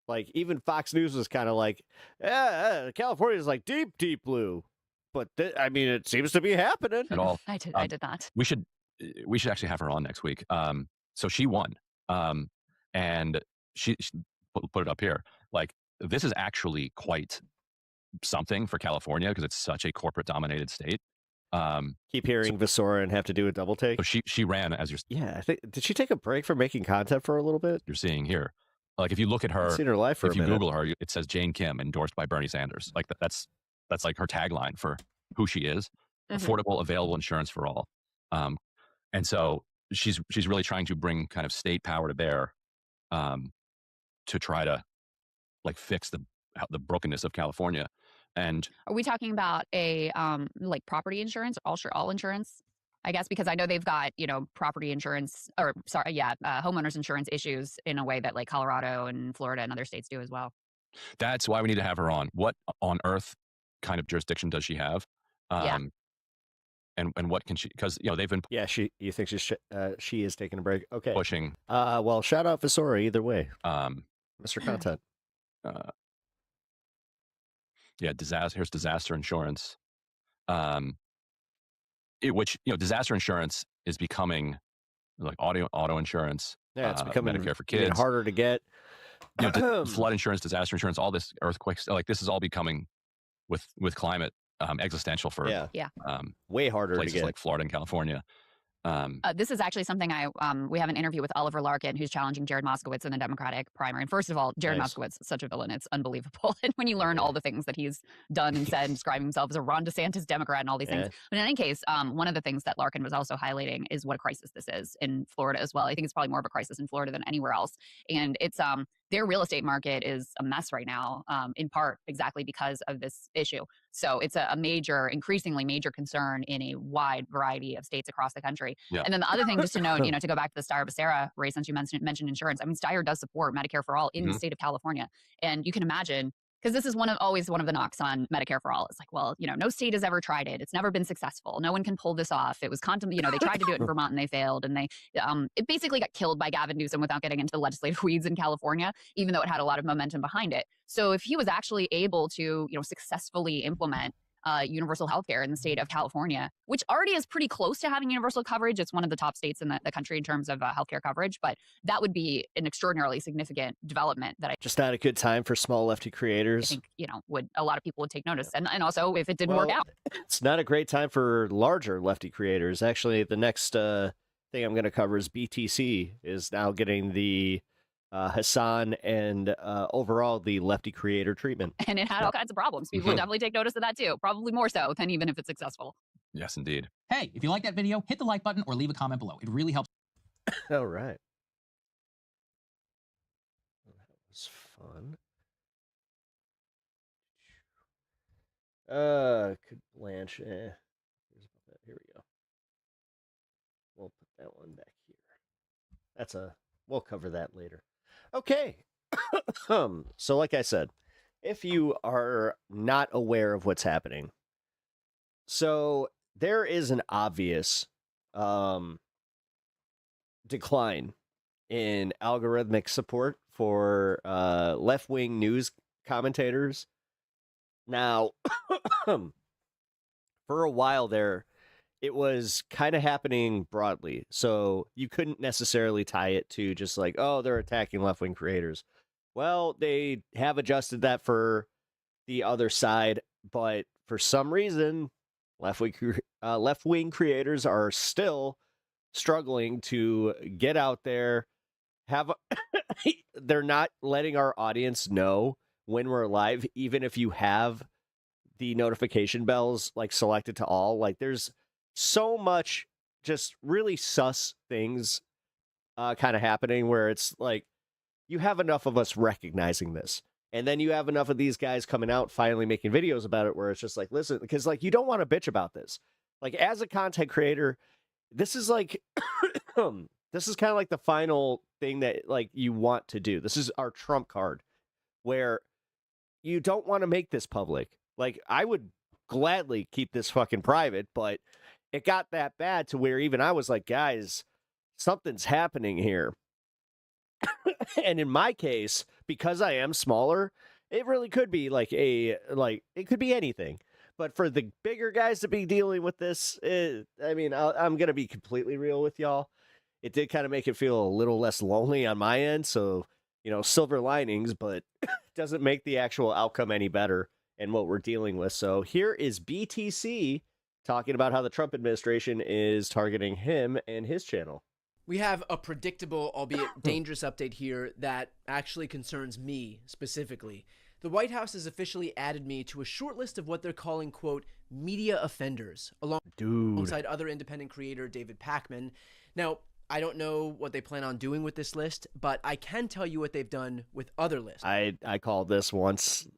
Like even Fox News was kind of like, California is like deep blue. But it seems to be happening at all. I did not. We should actually have her on next week. So she won, and she put it up here. Like this is actually quite something for California because it's such a corporate dominated state. Keep hearing Becerra and have to do a double take. So she ran as I think did she take a break from making content for a little bit? You're seeing here. Like if you look at her, I've seen her live for if a you minute. Google her, it says Jane Kim, endorsed by Bernie Sanders. Like that's like her tagline for who she is: affordable, available insurance for all. And so she's really trying to bring kind of state power to bear, to try to like fix the brokenness of California. And Are we talking about a like property insurance, all insurance? I guess because I know they've got, property insurance or homeowners insurance issues in a way that like Colorado and Florida and other states do as well. that's why we need to have her on. What on earth kind of jurisdiction does she have? Yeah. And what can she? Because they've been Yeah, you think she is taking a break? Okay. pushing. Well, shout out Vasora either way. Mr. Content. Yeah, here's disaster insurance. Which disaster insurance is becoming like auto insurance. Yeah, it's becoming Medicare for kids, harder to get. Flood insurance, disaster insurance, all this earthquakes. Like this is all becoming with climate existential for way harder to places get, like Florida and California. This is actually something we have an interview with Oliver Larkin, who's challenging Jared Moskowitz in the Democratic primary. And first of all, Jared Moskowitz is such a villain. It's unbelievable. And when you learn all the things that he's done and said, and describing himself as a Ron DeSantis Democrat and all these things. But in any case, one of the things that Larkin was also highlighting is what a crisis this is in Florida as well. I think it's probably more of a crisis in Florida than anywhere else. And it's their real estate market is a mess right now, in part exactly because of this issue. So it's a increasingly major concern in a wide variety of states across the country. Yeah. And then the other thing, just to note, to go back to the Steyer-Becerra race, since you mentioned insurance, I mean, Steyer does support Medicare for All in the state of California. And you can imagine, because this is always one of the knocks on Medicare for All. It's like, well, no state has ever tried it. It's never been successful. No one can pull this off. It was they tried to do it in Vermont and they failed. And it basically got killed by Gavin Newsom without getting into the legislative weeds in California, even though it had a lot of momentum behind it. So if he was actually able to, successfully implement universal health care in the state of California, which already is pretty close to having universal coverage. It's one of the top states in the country in terms of healthcare coverage, but that would be an extraordinarily significant development that I just not a good time for small lefty creators. I think, a lot of people would take notice. And also if it didn't work out. It's not a great time for larger lefty creators. Actually, the next thing I'm going to cover is BTC is now getting the Hassan and overall the lefty creator treatment. And it had all kinds of problems. People would definitely take notice of that too. Probably more so than even if it's successful. Yes, indeed. Hey, if you like that video, hit the like button or leave a comment below. It really helps. All right. That was fun. Could Blanche. Here we go. We'll put that one back here. We'll cover that later. Okay. So like I said, if you are not aware of what's happening, so there is an obvious decline in algorithmic support for left-wing news commentators. Now, for a while there, it was kind of happening broadly. So you couldn't necessarily tie it to just like, oh, they're attacking left-wing creators. Well, they have adjusted that for the other side, but for some reason, left-wing creators are still struggling to get out there. They're not letting our audience know when we're live, even if you have the notification bells like selected to all. Like there's so much just really sus things kind of happening where it's like you have enough of us recognizing this, and then you have enough of these guys coming out finally making videos about it where it's just like, listen, because like you don't want to bitch about this. Like as a content creator, this is like this is kind of like the final thing that like you want to do. This is our trump card where you don't want to make this public. Like I would gladly keep this fucking private, but it got that bad to where even I was like, guys, something's happening here. And in my case, because I am smaller, it really could be it could be anything. But for the bigger guys to be dealing with this, I'm going to be completely real with y'all. It did kind of make it feel a little less lonely on my end. So, silver linings, but doesn't make the actual outcome any better and what we're dealing with. So here is BTC talking about how the Trump administration is targeting him and his channel. We have a predictable, albeit dangerous update here that actually concerns me specifically. The White House has officially added me to a short list of what they're calling, quote, media offenders, alongside other independent creator David Pakman. Now, I don't know what they plan on doing with this list, but I can tell you what they've done with other lists. I called this once.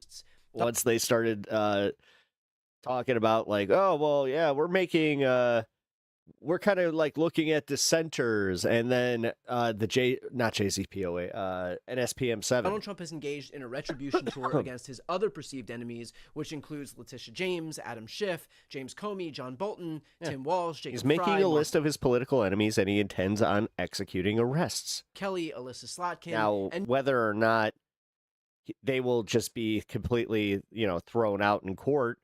once they started talking about like, oh, well, yeah, we're making, we're kind of like looking at dissenters, and then not JCPOA, NSPM7. Donald Trump has engaged in a retribution tour against his other perceived enemies, which includes Letitia James, Adam Schiff, James Comey, John Bolton, Tim Walz, Jacob He's making Fry, a list of his political enemies, and he intends on executing arrests. Kelly, Alyssa Slotkin. Now, whether or not they will just be completely, thrown out in court,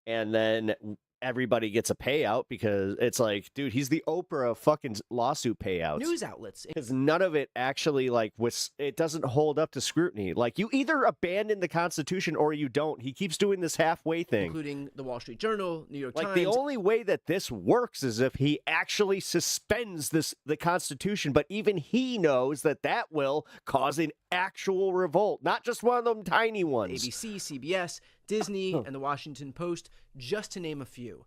and then everybody gets a payout, because it's like, dude, he's the Oprah of fucking lawsuit payouts. News outlets. Because none of it actually, it doesn't hold up to scrutiny. Like, you either abandon the Constitution or you don't. He keeps doing this halfway thing. Including the Wall Street Journal, New York Times. The only way that this works is if he actually suspends the Constitution, but even he knows that will cause an actual revolt, not just one of them tiny ones. ABC, CBS, Disney, and the Washington Post, just to name a few.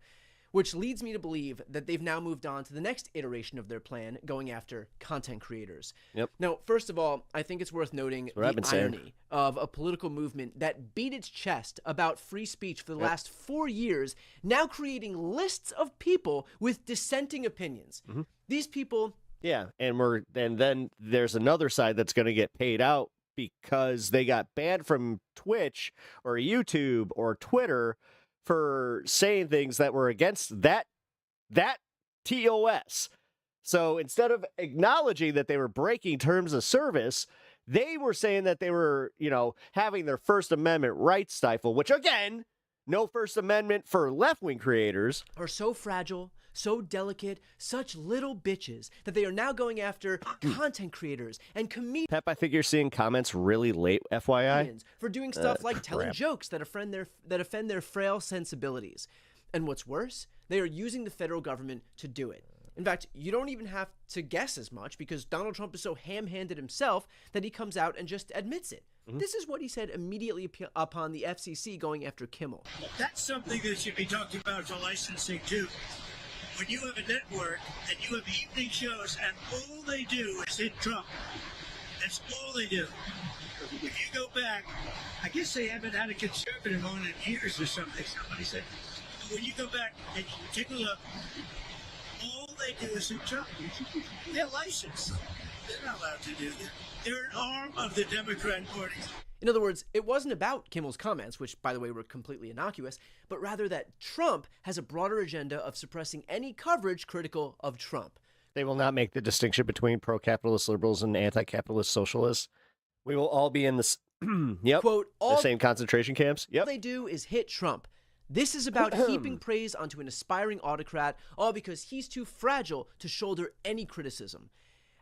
Which leads me to believe that they've now moved on to the next iteration of their plan, going after content creators. Yep. Now, first of all, I think it's worth noting the irony of a political movement that beat its chest about free speech for the last 4 years, now creating lists of people with dissenting opinions. Mm-hmm. These people... Yeah, and then there's another side that's going to get paid out because they got banned from Twitch or YouTube or Twitter for saying things that were against that TOS. So instead of acknowledging that they were breaking terms of service, they were saying that they were, having their First Amendment rights stifled, which, again, no First Amendment for left-wing creators. Are so fragile, so delicate, such little bitches that they are now going after content creators and comedians. Pep, I think you're seeing comments really late, FYI. For doing stuff like telling jokes that offend their frail sensibilities. And what's worse, they are using the federal government to do it. In fact, you don't even have to guess as much, because Donald Trump is so ham-handed himself that he comes out and just admits it. Mm-hmm. This is what he said immediately upon the FCC going after Kimmel. That's something that should be talked about for licensing, too. When you have a network and you have evening shows and all they do is hit Trump, that's all they do. If you go back, I guess they haven't had a conservative on in years or something, somebody said. But when you go back and take a look, all they do is hit Trump. They're licensed. They're not allowed to do that. They're an arm of the Democrat Party. In other words, it wasn't about Kimmel's comments, which, by the way, were completely innocuous, but rather that Trump has a broader agenda of suppressing any coverage critical of Trump. They will not make the distinction between pro-capitalist liberals and anti-capitalist socialists. We will all be in this, Quote, the same concentration camps. Yep. All they do is hit Trump. This is about heaping praise onto an aspiring autocrat, all because he's too fragile to shoulder any criticism.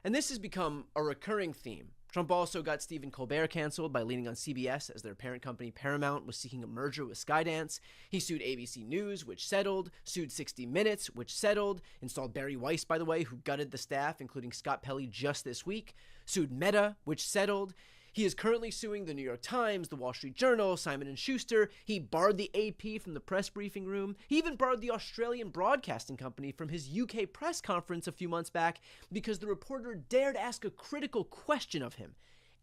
And this has become a recurring theme. Trump also got Stephen Colbert canceled by leaning on CBS as their parent company Paramount was seeking a merger with Skydance. He sued ABC News, which settled, sued 60 Minutes, which settled, installed Barry Weiss, by the way, who gutted the staff, including Scott Pelley just this week, sued Meta, which settled. He is currently suing the New York Times, the Wall Street Journal, Simon & Schuster. He barred the AP from the press briefing room. He even barred the Australian Broadcasting Company from his UK press conference a few months back because the reporter dared ask a critical question of him.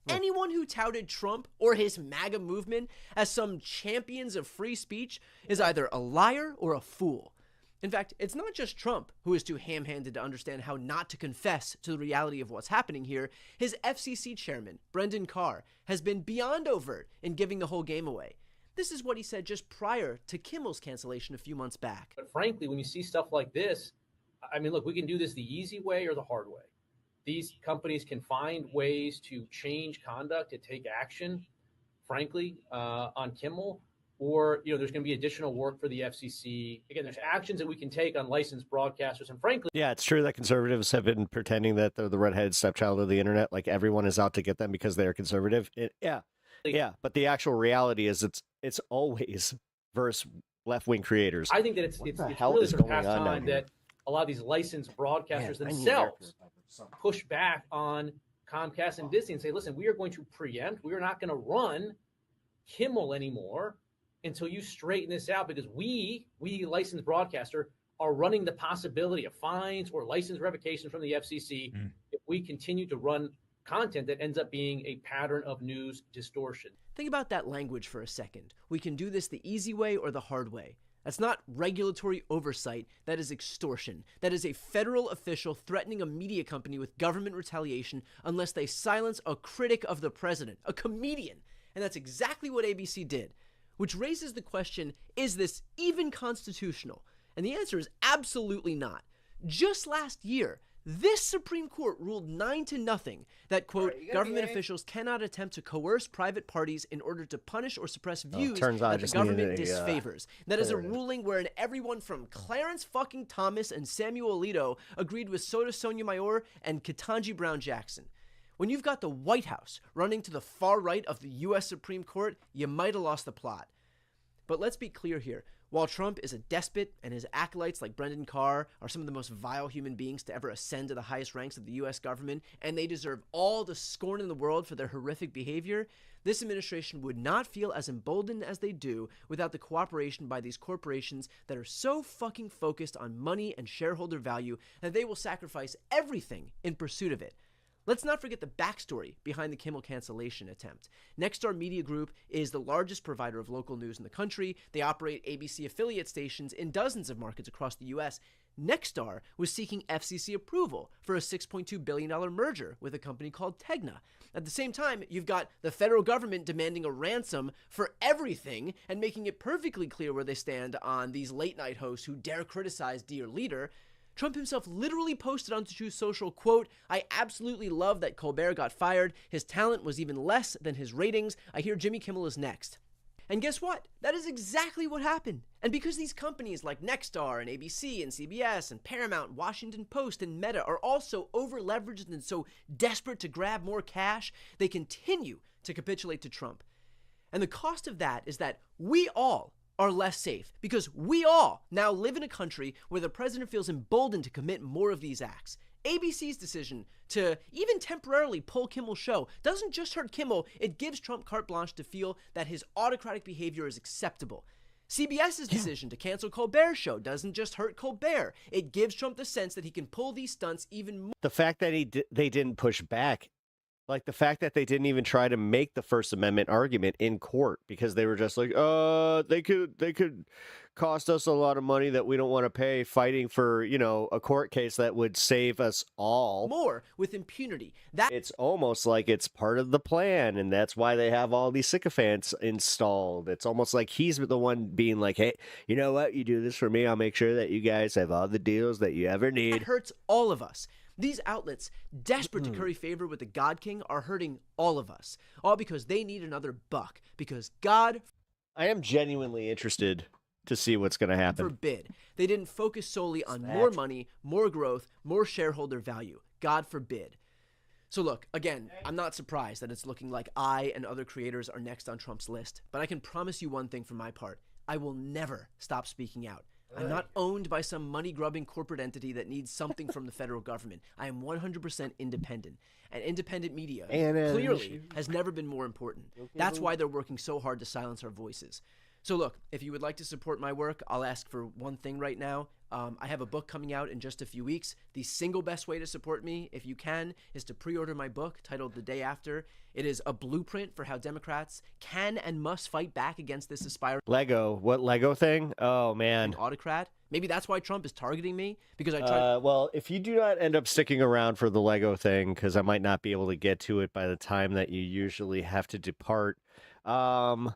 Anyone who touted Trump or his MAGA movement as some champions of free speech is either a liar or a fool. In fact, it's not just Trump who is too ham-handed to understand how not to confess to the reality of what's happening here. His FCC chairman, Brendan Carr, has been beyond overt in giving the whole game away. This is what he said just prior to Kimmel's cancellation a few months back. But frankly, when you see stuff like this, I mean, look, we can do this the easy way or the hard way. These companies can find ways to change conduct, to take action, frankly, on Kimmel. Or, there's going to be additional work for the FCC. Again, there's actions that we can take on licensed broadcasters. And frankly... Yeah, it's true that conservatives have been pretending that they're the redheaded stepchild of the internet. Like, everyone is out to get them because they're conservative. Yeah. But the actual reality is it's always versus left-wing creators. I think that it's really sort of past time that a lot of these licensed broadcasters themselves push back on Comcast and Disney and say, listen, we are going to preempt. We are not going to run Kimmel anymore until you straighten this out, because we licensed broadcaster are running the possibility of fines or license revocation from the FCC if we continue to run content that ends up being a pattern of news distortion. Think about that language for a second. We can do this the easy way or the hard way. That's not regulatory oversight, that is extortion. That is a federal official threatening a media company with government retaliation unless they silence a critic of the president, a comedian. And that's exactly what ABC did. Which raises the question, is this even constitutional? And the answer is absolutely not. Just last year, this Supreme Court ruled 9-0 that, quote, government officials cannot attempt to coerce private parties in order to punish or suppress views that the government disfavors. That is a ruling wherein everyone from Clarence fucking Thomas and Samuel Alito agreed with Sotomayor and Ketanji Brown Jackson. When you've got the White House running to the far right of the U.S. Supreme Court, you might have lost the plot. But let's be clear here. While Trump is a despot and his acolytes like Brendan Carr are some of the most vile human beings to ever ascend to the highest ranks of the U.S. government, and they deserve all the scorn in the world for their horrific behavior, this administration would not feel as emboldened as they do without the cooperation by these corporations that are so fucking focused on money and shareholder value that they will sacrifice everything in pursuit of it. Let's not forget the backstory behind the Kimmel cancellation attempt. Nexstar Media Group is the largest provider of local news in the country. They operate ABC affiliate stations in dozens of markets across the U.S. Nexstar was seeking FCC approval for a $6.2 billion merger with a company called Tegna. At the same time, you've got the federal government demanding a ransom for everything and making it perfectly clear where they stand on these late-night hosts who dare criticize dear leader. Trump himself literally posted on Truth Social, quote, I absolutely love that Colbert got fired. His talent was even less than his ratings. I hear Jimmy Kimmel is next. And guess what? That is exactly what happened. And because these companies like Nexstar and ABC and CBS and Paramount, Washington Post and Meta are all so over-leveraged and so desperate to grab more cash, they continue to capitulate to Trump. And the cost of that is that we all are less safe because we all now live in a country where the president feels emboldened to commit more of these acts. ABC's decision to even temporarily pull Kimmel's show doesn't just hurt Kimmel, it gives Trump carte blanche to feel that his autocratic behavior is acceptable. CBS's decision to cancel Colbert's show doesn't just hurt Colbert, it gives Trump the sense that he can pull these stunts even more. The fact that they didn't push back, like the fact that they didn't even try to make the First Amendment argument in court because they were just like, they could cost us a lot of money that we don't want to pay fighting for, a court case that would save us all. More with impunity. It's almost like it's part of the plan, and that's why they have all these sycophants installed. It's almost like he's the one being like, hey, you know what? You do this for me, I'll make sure that you guys have all the deals that you ever need. It hurts all of us. These outlets, desperate to curry favor with the God King, are hurting all of us. All because they need another buck. Because God... I am genuinely interested to see what's going to happen. Forbid. They didn't focus solely on more money, more growth, more shareholder value. God forbid. So look, again, I'm not surprised that it's looking like I and other creators are next on Trump's list. But I can promise you one thing from my part. I will never stop speaking out. I'm not owned by some money-grubbing corporate entity that needs something from the federal government. I am 100% independent. And independent media clearly has never been more important. That's why they're working so hard to silence our voices. So look, if you would like to support my work, I'll ask for one thing right now. I have a book coming out in just a few weeks. The single best way to support me, if you can, is to pre-order my book titled The Day After. It is a blueprint for how Democrats can and must fight back against this aspiring What Lego thing? Oh, man. autocrat. Maybe that's why Trump is targeting me, because I tried. Well, if you do not end up sticking around for the Lego thing, because I might not be able to get to it by the time that you usually have to depart. So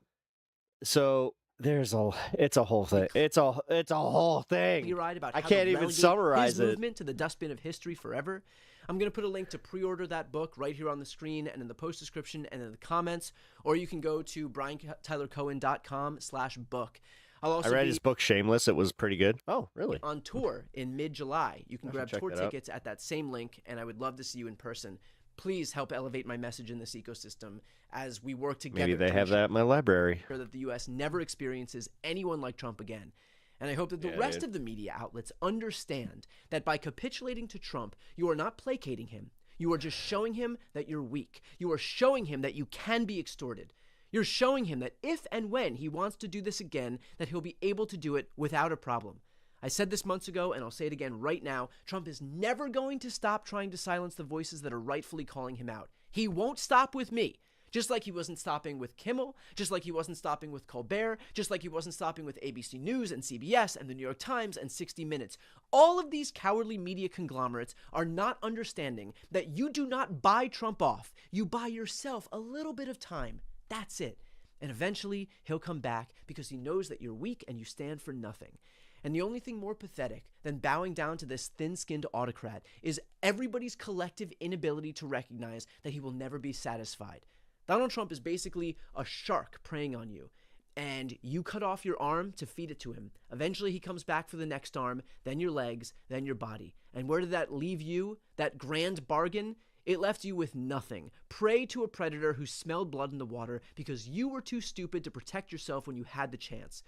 it's a whole thing. It's a whole thing. You're right about I how can't to even relegate summarize his movement to the dustbin of history forever. I'm going to put a link to pre-order that book right here on the screen and in the post description and in the comments, or you can go to briantylercohen.com/book. I read his book Shameless. It was pretty good. Oh, really? On tour in mid-July. You can grab tour that out. tickets at that same link, and I would love to see you in person. Please help elevate my message in this ecosystem as we work together. Maybe they have that at my library. That the U.S. never experiences anyone like Trump again. And I hope that the rest of the media outlets understand that by capitulating to Trump, you are not placating him. You are just showing him that you're weak. You are showing him that you can be extorted. You're showing him that if and when he wants to do this again, that he'll be able to do it without a problem. I said this months ago, and I'll say it again right now. Trump is never going to stop trying to silence the voices that are rightfully calling him out. He won't stop with me. Just like he wasn't stopping with Kimmel, just like he wasn't stopping with Colbert, just like he wasn't stopping with ABC News and CBS and the New York Times and 60 Minutes. All of these cowardly media conglomerates are not understanding that you do not buy Trump off. You buy yourself a little bit of time. That's it. And eventually, he'll come back because he knows that you're weak and you stand for nothing. And the only thing more pathetic than bowing down to this thin-skinned autocrat is everybody's collective inability to recognize that he will never be satisfied. Donald Trump is basically a shark preying on you, and you cut off your arm to feed it to him. Eventually, he comes back for the next arm, then your legs, then your body. And where did that leave you? That grand bargain? It left you with nothing. Prey to a predator who smelled blood in the water because you were too stupid to protect yourself when you had the chance.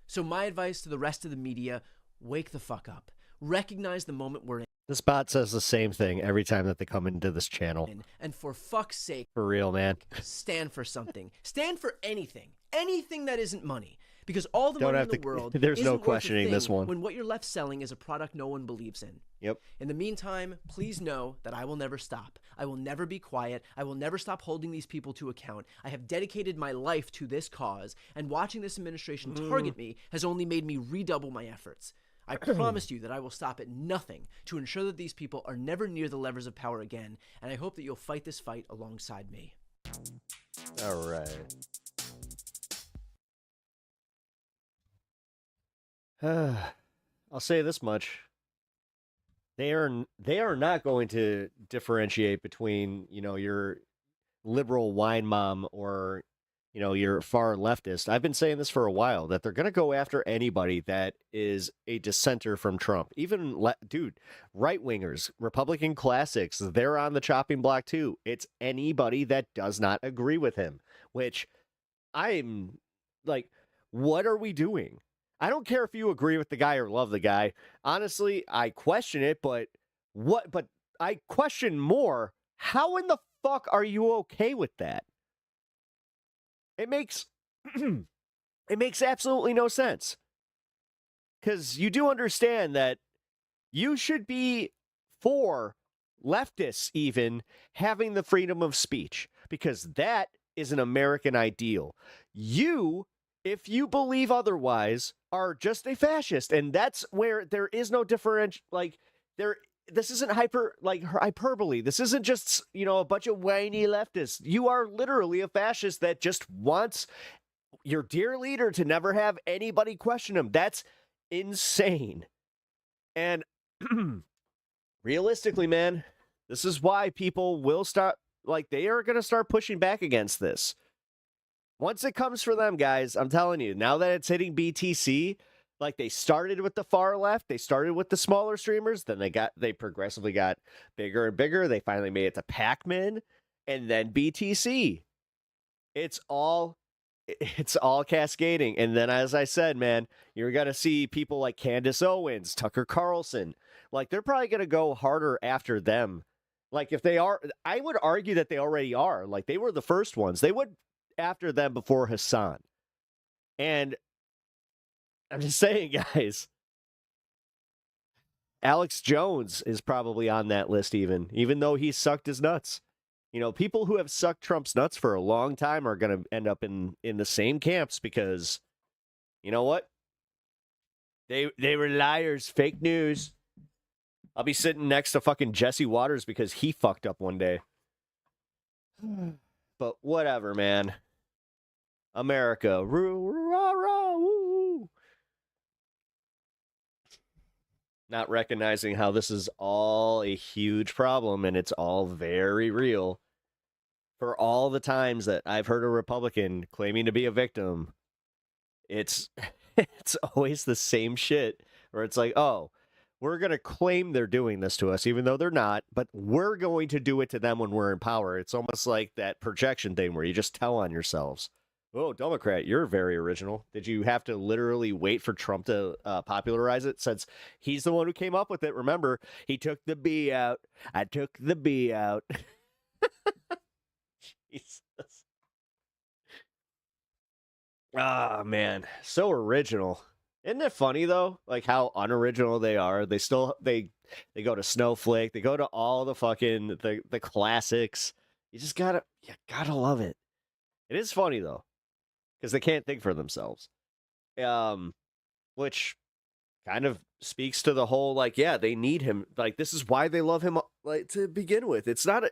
So my advice to the rest of the media, wake the fuck up. Recognize the moment we're in. This bot says the same thing every time that they come into this channel. And for fuck's sake, for real, man, stand for something. Stand for anything. Anything that isn't money. Because all the money in the world there's no isn't questioning worth a this thing one. when what you're left selling is a product no one believes in. Yep. In the meantime, please know that I will never stop. I will never be quiet. I will never stop holding these people to account. I have dedicated my life to this cause, and watching this administration target me has only made me redouble my efforts. I promise you that I will stop at nothing to ensure that these people are never near the levers of power again, and I hope that you'll fight this fight alongside me. All right. I'll say this much. They are not going to differentiate between, your liberal wine mom or, your far leftist. I've been saying this for a while, that they're going to go after anybody that is a dissenter from Trump. Even, right-wingers, Republican classics, they're on the chopping block too. It's anybody that does not agree with him, which I'm like, what are we doing? I don't care if you agree with the guy or love the guy. Honestly, I question it, but I question more, how in the fuck are you okay with that? It makes absolutely no sense. Because you do understand that you should be for leftists even having the freedom of speech, because that is an American ideal. You, if you believe otherwise, are just a fascist, and that's where there is no differential. This isn't hyperbole. This isn't just, a bunch of whiny leftists. You are literally a fascist that just wants your dear leader to never have anybody question him. That's insane. And realistically, man, this is why people will start, they are going to start pushing back against this. Once it comes for them, guys, I'm telling you, now that it's hitting BTC, they started with the far left, they started with the smaller streamers, then they progressively got bigger and bigger. They finally made it to Pac-Man, and then BTC. It's all cascading. And then, as I said, man, you're going to see people like Candace Owens, Tucker Carlson. They're probably going to go harder after them. If they are, I would argue that they already are. They were the first ones. They would after them before Hassan. And I'm just saying, guys, Alex Jones is probably on that list even though he sucked his nuts. People who have sucked Trump's nuts for a long time are going to end up in the same camps because, you know what? They were liars, fake news. I'll be sitting next to fucking Jesse Waters because he fucked up one day. But whatever, man. America. Not recognizing how this is all a huge problem and it's all very real. For all the times that I've heard a Republican claiming to be a victim, it's always the same shit where it's like, oh, we're going to claim they're doing this to us, even though they're not, but we're going to do it to them when we're in power. It's almost like that projection thing where you just tell on yourselves. Oh, Democrat, you're very original. Did you have to literally wait for Trump to popularize it since he's the one who came up with it? Remember, he took the B out. I took the B out. Jesus. Ah, man. So original. Isn't it funny, though? How unoriginal they are. They go to Snowflake. They go to all the fucking, the classics. You just gotta love it. It is funny though, because they can't think for themselves. Which kind of speaks to the whole, like, yeah, they need him. Like, this is why they love him, like, to begin with. It's not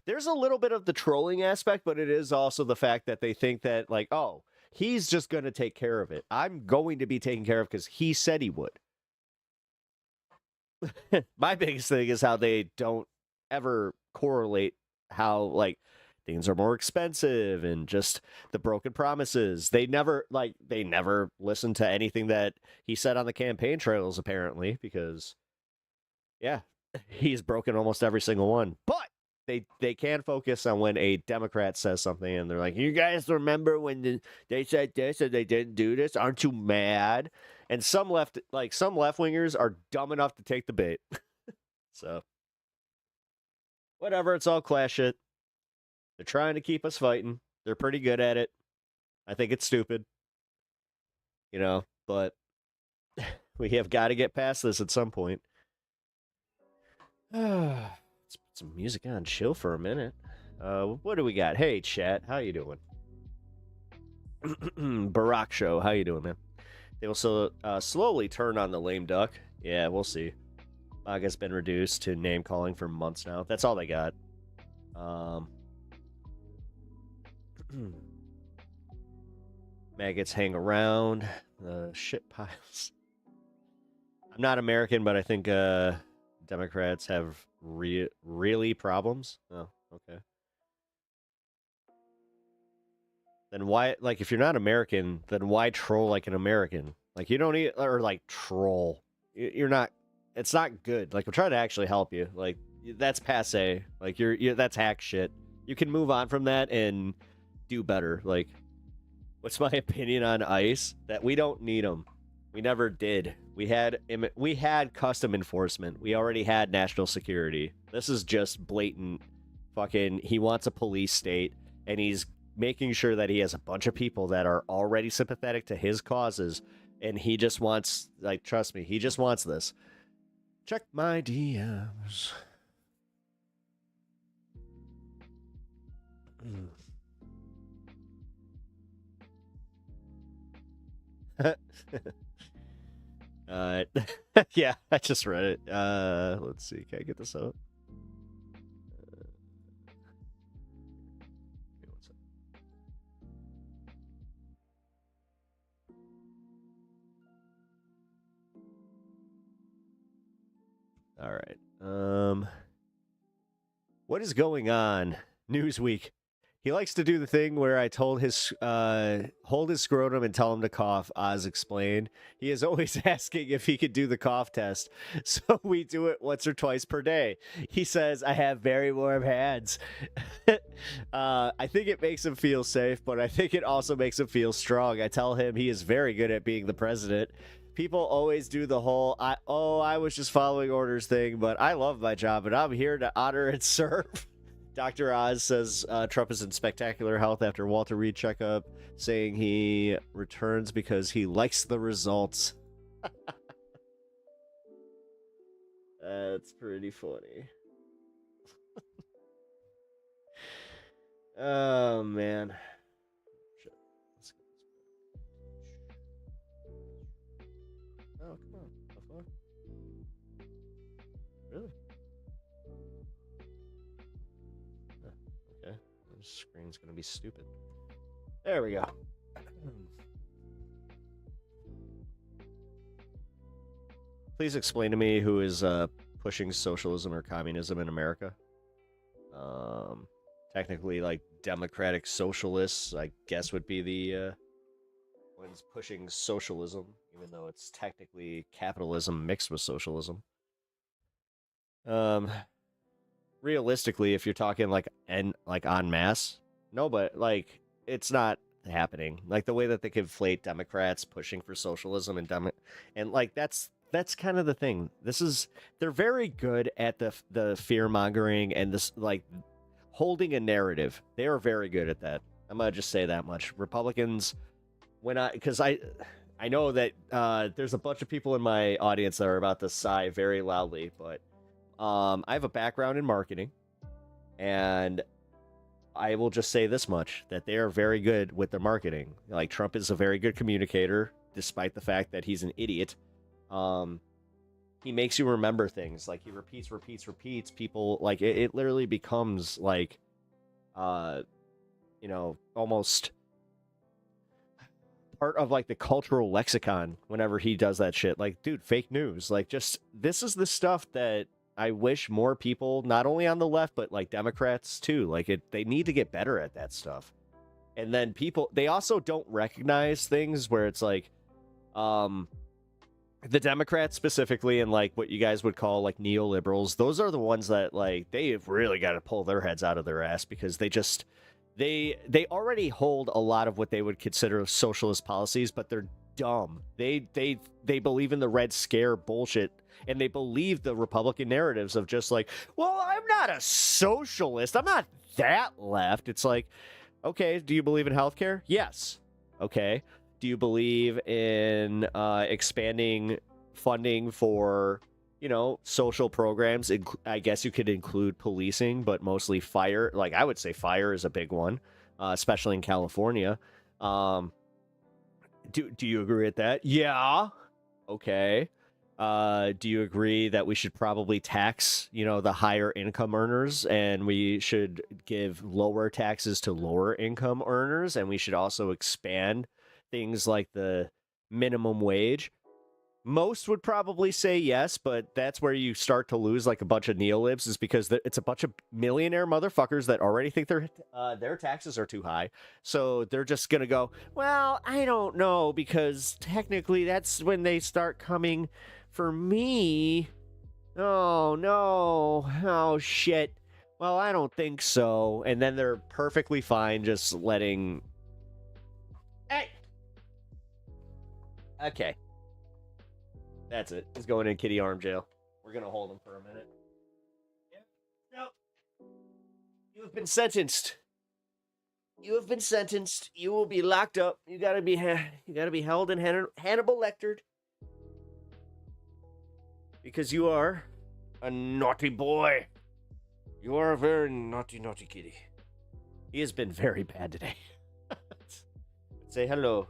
there's a little bit of the trolling aspect, but it is also the fact that they think that, like, oh, he's just going to take care of it. I'm going to be taken care of because he said he would. My biggest thing is how they don't ever correlate how, like, things are more expensive and just the broken promises. They never listen to anything that he said on the campaign trails, apparently, because, yeah, he's broken almost every single one. But they can focus on when a Democrat says something and they're like, you guys remember when they said this and they didn't do this? Aren't you mad? And some left-wingers are dumb enough to take the bait. So, whatever, it's all class shit. They're trying to keep us fighting. They're pretty good at it. I think it's stupid. But we have got to get past this at some point. Let's put some music on, chill for a minute. What do we got? Hey, chat, how you doing? Barack Show, how you doing, man? They will slowly turn on the lame duck. Yeah, we'll see. MAGA's been reduced to name calling for months now. That's all they got. Maggots hang around the shit piles. I'm not American, but I think Democrats have really problems. Oh, okay. Then why, like, if you're not American, then why troll like an American? Like, you don't need, or like troll. You're not, it's not good. Like, I'm trying to actually help you. Like, that's passe. Like, you're that's hack shit. You can move on from that and do better. Like, what's my opinion on ICE? That we don't need them. We never did. We had custom enforcement. We already had national security. This is just blatant fucking, he wants a police state, and he's making sure that he has a bunch of people that are already sympathetic to his causes, and he just wants, like, trust me, he just wants this. Check my DMs. Yeah, I just read it. Let's see. Can I get this out? All right. What is going on? Newsweek. He likes to do the thing where I told his hold his scrotum and tell him to cough. Oz explained. He is always asking if he could do the cough test, so we do it once or twice per day. He says, I have very warm hands. I think it makes him feel safe, but I think it also makes him feel strong. I tell him he is very good at being the president. People always do the whole, I was just following orders thing, but I love my job, and I'm here to honor and serve. Dr. Oz says Trump is in spectacular health after Walter Reed checkup, saying he returns because he likes the results. That's pretty funny. Oh, man. Shit. Let's get this. Oh, come on. The fuck? Really? Okay. This screen's gonna be stupid. There we go. Please explain to me who is pushing socialism or communism in America. Technically, like, democratic socialists, I guess, would be the ones pushing socialism, even though it's technically capitalism mixed with socialism. Realistically, if you're talking like en masse, no, but like, it's not happening. Like, the way that they conflate Democrats pushing for socialism and like, that's kind of the thing. They're very good at the fear mongering and this, like, holding a narrative. They are very good at that. I'm gonna just say that much. Republicans, because I know that there's a bunch of people in my audience that are about to sigh very loudly, but I have a background in marketing, and I will just say this much, that they are very good with their marketing. Like, Trump is a very good communicator, despite the fact that he's an idiot. He makes you remember things. Like, he repeats. People, like, it literally becomes, like, almost part of, like, the cultural lexicon whenever he does that shit. Like, dude, fake news. Like, just, this is the stuff that I wish more people, not only on the left, but, like, Democrats, too. Like, they need to get better at that stuff. And then people, they also don't recognize things where it's, like, the Democrats specifically, and like what you guys would call like neoliberals, those are the ones that like they've really got to pull their heads out of their ass, because they already hold a lot of what they would consider socialist policies, but they're dumb. They believe in the Red Scare bullshit, and they believe the Republican narratives of just like, well, I'm not a socialist, I'm not that left. It's like, okay, do you believe in healthcare? Yes. Okay. Do you believe in expanding funding for, social programs? I guess you could include policing, but mostly fire. Like, I would say fire is a big one, especially in California. Do you agree with that? Yeah. Okay. Do you agree that we should probably tax, the higher income earners, and we should give lower taxes to lower income earners, and we should also expand things like the minimum wage? Most would probably say yes, but that's where you start to lose like a bunch of neolibs, is because it's a bunch of millionaire motherfuckers that already think their taxes are too high. So they're just going to go, well, I don't know, because technically that's when they start coming for me. Oh, no. Oh, shit. Well, I don't think so. And then they're perfectly fine just letting... Hey! Okay. That's it. He's going in kitty arm jail. We're going to hold him for a minute. Yep. No. You have been sentenced. You have been sentenced. You will be locked up. You got to be held and Hannibal Lectered. Because you are a naughty boy. You are a very naughty, naughty kitty. He has been very bad today. Say hello.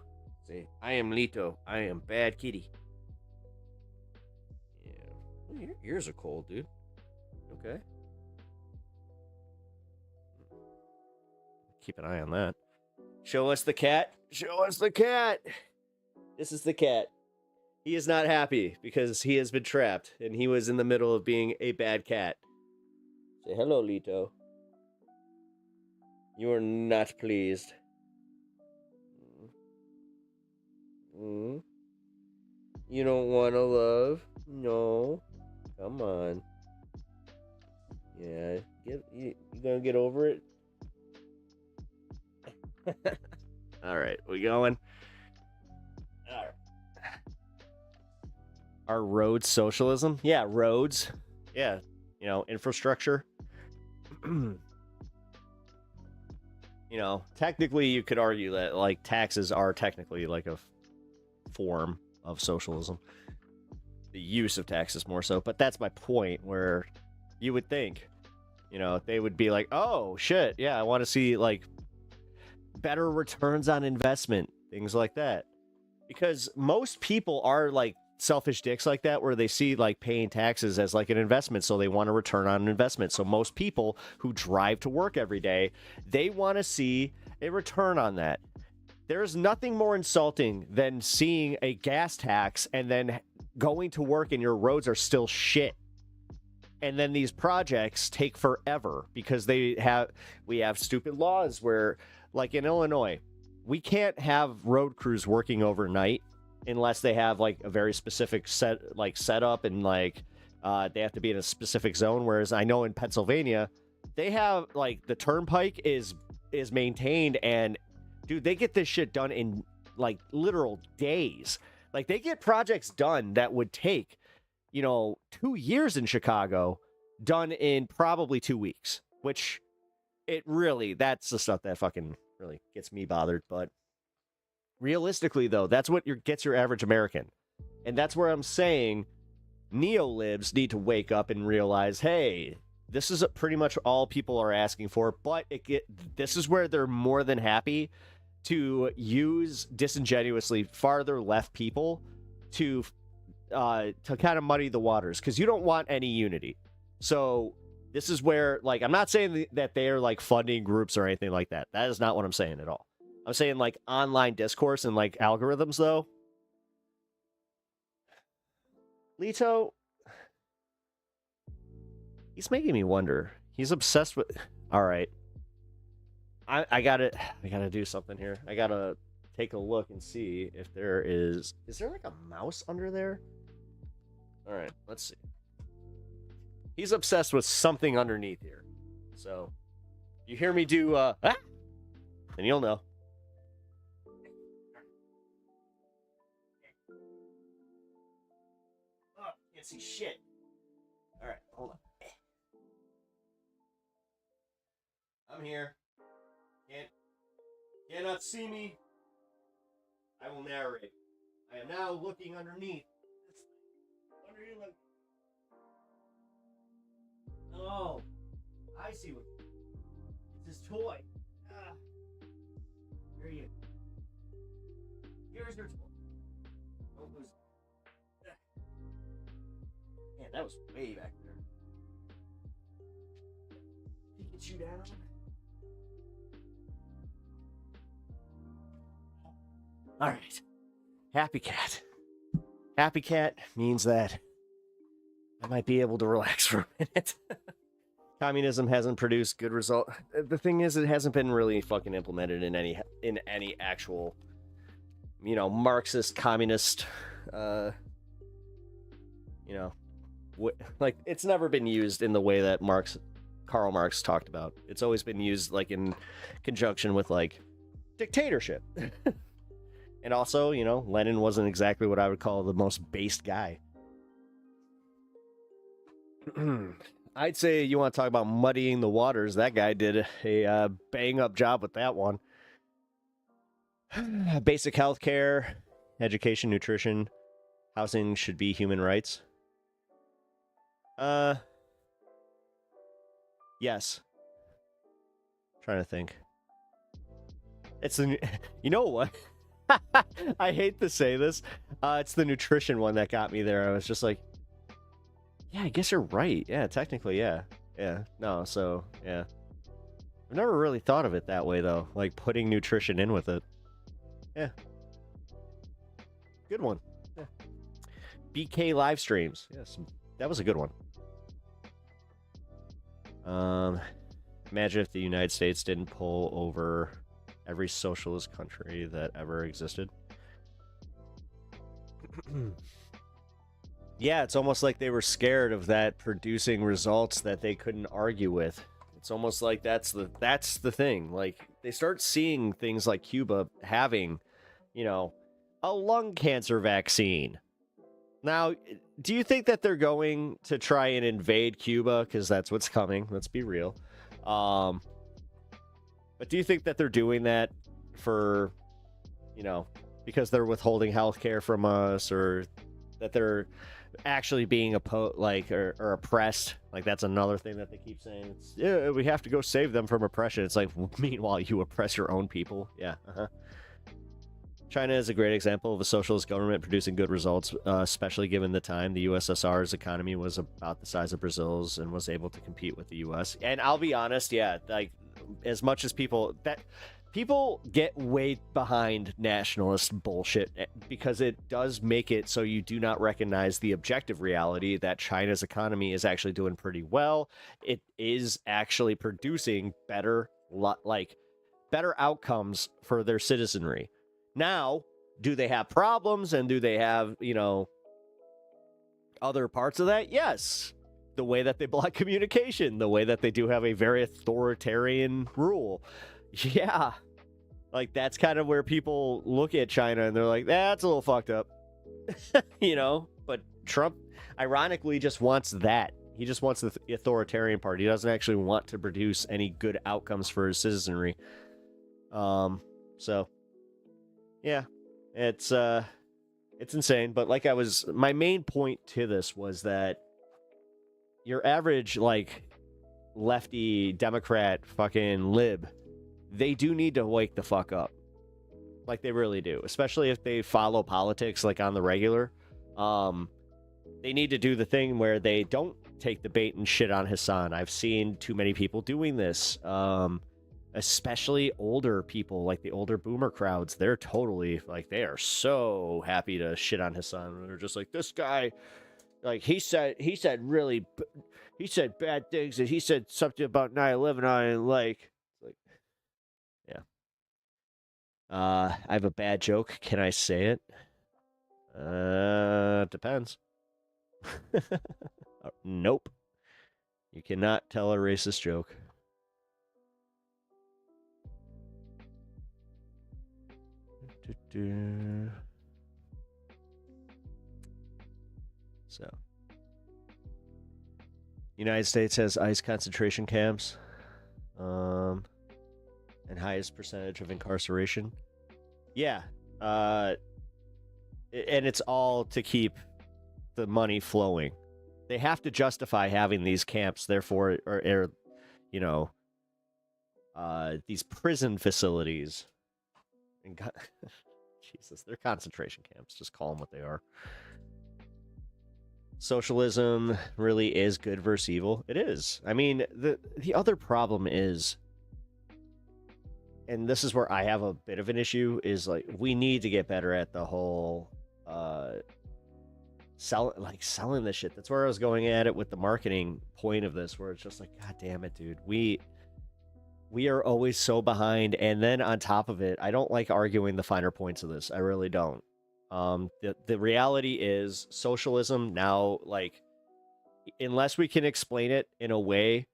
Say, I am Lito. I am bad kitty. Yeah. Well, your ears are cold, dude. Okay. Keep an eye on that. Show us the cat. Show us the cat. This is the cat. He is not happy because he has been trapped, and he was in the middle of being a bad cat. Say hello, Lito. You are not pleased. You don't want to love? No. Come on. Yeah. You gonna get over it? All right. We going? All right. Are roads socialism? Yeah, roads. Yeah. Infrastructure. Technically you could argue that like taxes are technically like a form of socialism. The use of taxes more so, but that's my point, where you would think, they would be like, oh shit, yeah, I want to see like better returns on investment, things like that. Because most people are like selfish dicks like that, where they see like paying taxes as like an investment, so they want a return on an investment. So most people who drive to work every day, they want to see a return on that. There's nothing more insulting than seeing a gas tax and then going to work and your roads are still shit. And then these projects take forever because we have stupid laws where, like in Illinois, we can't have road crews working overnight unless they have like a very specific setup, and like they have to be in a specific zone. Whereas I know in Pennsylvania, they have like the turnpike is maintained, and dude, they get this shit done in like literal days. Like they get projects done that would take, 2 years in Chicago done in probably 2 weeks, which that's the stuff that fucking really gets me bothered. But realistically though, that's what gets your average American. And that's where I'm saying neolibs need to wake up and realize, hey, this is pretty much all people are asking for, but this is where they're more than happy to use disingenuously farther left people to kind of muddy the waters, because you don't want any unity. So this is where, like, I'm not saying that they are like funding groups or anything like that. That is not what I'm saying at all. I'm saying like online discourse and like algorithms, though. Leto, he's making me wonder. He's obsessed with. All right, I gotta do something here. I gotta take a look and see if there is there like a mouse under there? All right, let's see. He's obsessed with something underneath here. So, you hear me do then you'll know. Oh, can't see shit. All right, hold on. I'm here. Cannot see me. I will narrate. I am now looking underneath. What are you looking? Oh, I see what. It's his toy. Here you. Here's your toy. Don't lose it. Man, that was way back there. Pikachu down. All right. Happy cat. Happy cat means that I might be able to relax for a minute. Communism hasn't produced good result. The thing is, it hasn't been really fucking implemented in any actual, Marxist, communist, like, it's never been used in the way that Karl Marx talked about. It's always been used like in conjunction with like dictatorship. And also, Lenin wasn't exactly what I would call the most based guy. I'd say you want to talk about muddying the waters. That guy did a bang-up job with that one. Basic health care, education, nutrition, housing should be human rights. Yes. Trying to think. It's the... You know what? I hate to say this. It's the nutrition one that got me there. I was just like, yeah, I guess you're right. Yeah, technically, yeah. Yeah, no, so, yeah. I've never really thought of it that way, though. Like, putting nutrition in with it. Yeah. Good one. Yeah. BK live streams. Yes, that was a good one. Imagine if the United States didn't pull over every socialist country that ever existed. Yeah, it's almost like they were scared of that producing results that they couldn't argue with. It's almost like that's the thing. Like, they start seeing things like Cuba having, a lung cancer vaccine. Now, do you think that they're going to try and invade Cuba? Because that's what's coming. Let's be real. But do you think that they're doing that for, because they're withholding healthcare from us, or that they're actually being or oppressed? Like, that's another thing that they keep saying. It's, yeah, we have to go save them from oppression. It's like, meanwhile, you oppress your own people. Yeah. China is a great example of a socialist government producing good results, especially given the time. The USSR's economy was about the size of Brazil's and was able to compete with the US. And I'll be honest, yeah, like, as much as people get way behind nationalist bullshit, because it does make it so you do not recognize the objective reality that China's economy is actually doing pretty well. It is actually producing better outcomes for their citizenry. Now, do they have problems, and do they have, other parts of that? Yes. The way that they block communication, the way that they do have a very authoritarian rule. Yeah. Like, that's kind of where people look at China and they're like, that's a little fucked up. But Trump, ironically, just wants that. He just wants the authoritarian part. He doesn't actually want to produce any good outcomes for his citizenry. So, yeah, it's insane. But my main point to this was that your average, lefty Democrat fucking lib, they do need to wake the fuck up. Like, they really do. Especially if they follow politics, like, on the regular. They need to do the thing where they don't take the bait and shit on Hassan. I've seen too many people doing this. Especially older people, like the older boomer crowds. They're totally, like, they are so happy to shit on Hassan. They're just like, this guy, like, he said bad things, and he said something about 9/11 I didn't like. Yeah. I have a bad joke. Can I say it? Depends. Nope. You cannot tell a racist joke. So, United States has ICE concentration camps, and highest percentage of incarceration. Yeah, and it's all to keep the money flowing. They have to justify having these camps, therefore, or you know, these prison facilities. And Jesus, they're concentration camps. Just call them what they are. Socialism really is good versus evil. It is. I mean, the other problem is, and this is where I have a bit of an issue, is like we need to get better at the whole selling this shit. That's where I was going at it with the marketing point of this, where it's just like, God damn it, dude. We are always so behind, and then on top of it, I don't like arguing the finer points of this. I really don't. The reality is socialism now, like, unless we can explain it in a way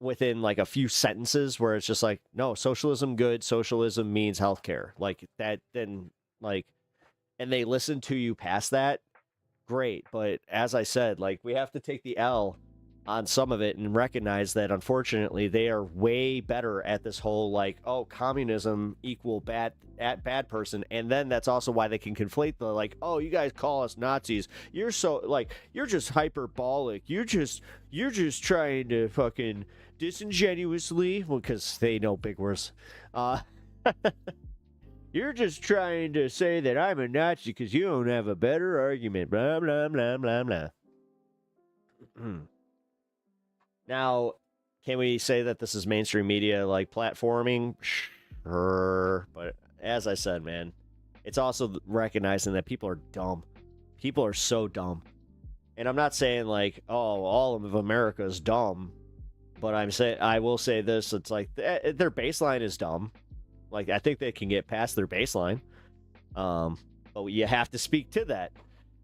within like a few sentences where it's just like, no, socialism good, socialism means healthcare. Like that, then like, and they listen to you past that, great. But as I said, like, we have to take the L on some of it and recognize that unfortunately they are way better at this whole like, oh, communism equal bad person, and then that's also why they can conflate the like, oh, you guys call us Nazis, you're so like, you're just hyperbolic, you're just trying to fucking disingenuously, well, because they know big words, you're just trying to say that I'm a Nazi because you don't have a better argument, blah blah blah blah blah. Now, can we say that this is mainstream media, like, platforming? Sure. But as I said, man, it's also recognizing that people are dumb. People are so dumb. And I'm not saying, like, oh, all of America is dumb. But I will say this. It's like, their baseline is dumb. Like, I think they can get past their baseline. But you have to speak to that.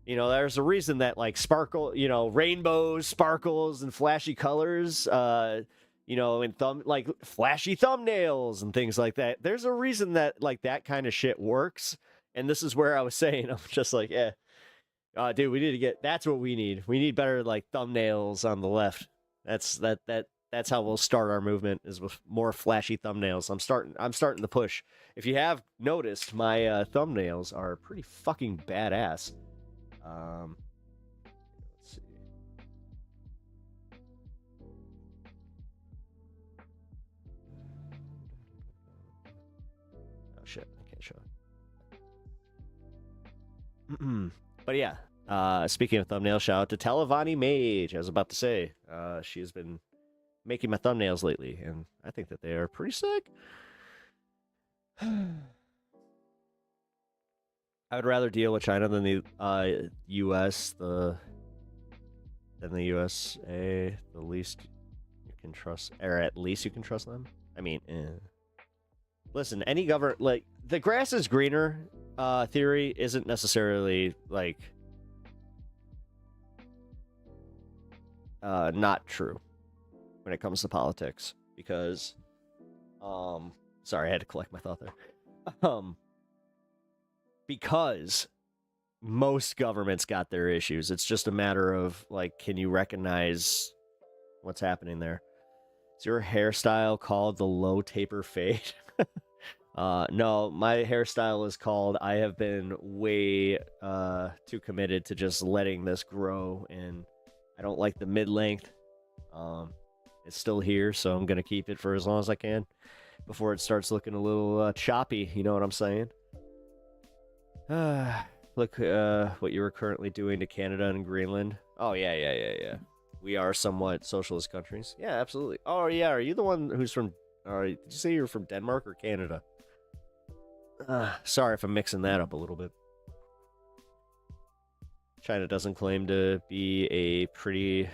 You know, there's a reason that, like, rainbows, sparkles, and flashy colors, and flashy thumbnails and things like that. There's a reason that, like, that kind of shit works. And this is where I was saying, I'm just like, dude, we need to that's what we need. We need better, like, thumbnails on the left. That's how we'll start our movement, is with more flashy thumbnails. I'm starting to push. If you have noticed, my thumbnails are pretty fucking badass. Let's see. Oh shit, I can't show it. But yeah, speaking of thumbnails, shout out to Talavani Mage. I was about to say, she has been making my thumbnails lately, and I think that they are pretty sick. I would rather deal with China than the U.S. Than the USA. The least you can trust, or at least you can trust them. I mean, listen, any government, like, the grass is greener theory isn't necessarily, like, not true when it comes to politics, because sorry, I had to collect my thought there. Because most governments got their issues. It's just a matter of, like, can you recognize what's happening there? Is your hairstyle called the low taper fade? No, my hairstyle is called, I have been way too committed to just letting this grow, and I don't like the mid-length. It's still here, so I'm gonna keep it for as long as I can before it starts looking a little choppy. You know what I'm saying? Look, what you were currently doing to Canada and Greenland. Oh yeah. We are somewhat socialist countries. Yeah, absolutely. Oh yeah, are you the one who's from? Did you say you're from Denmark or Canada? Sorry if I'm mixing that up a little bit. China doesn't claim to be pretty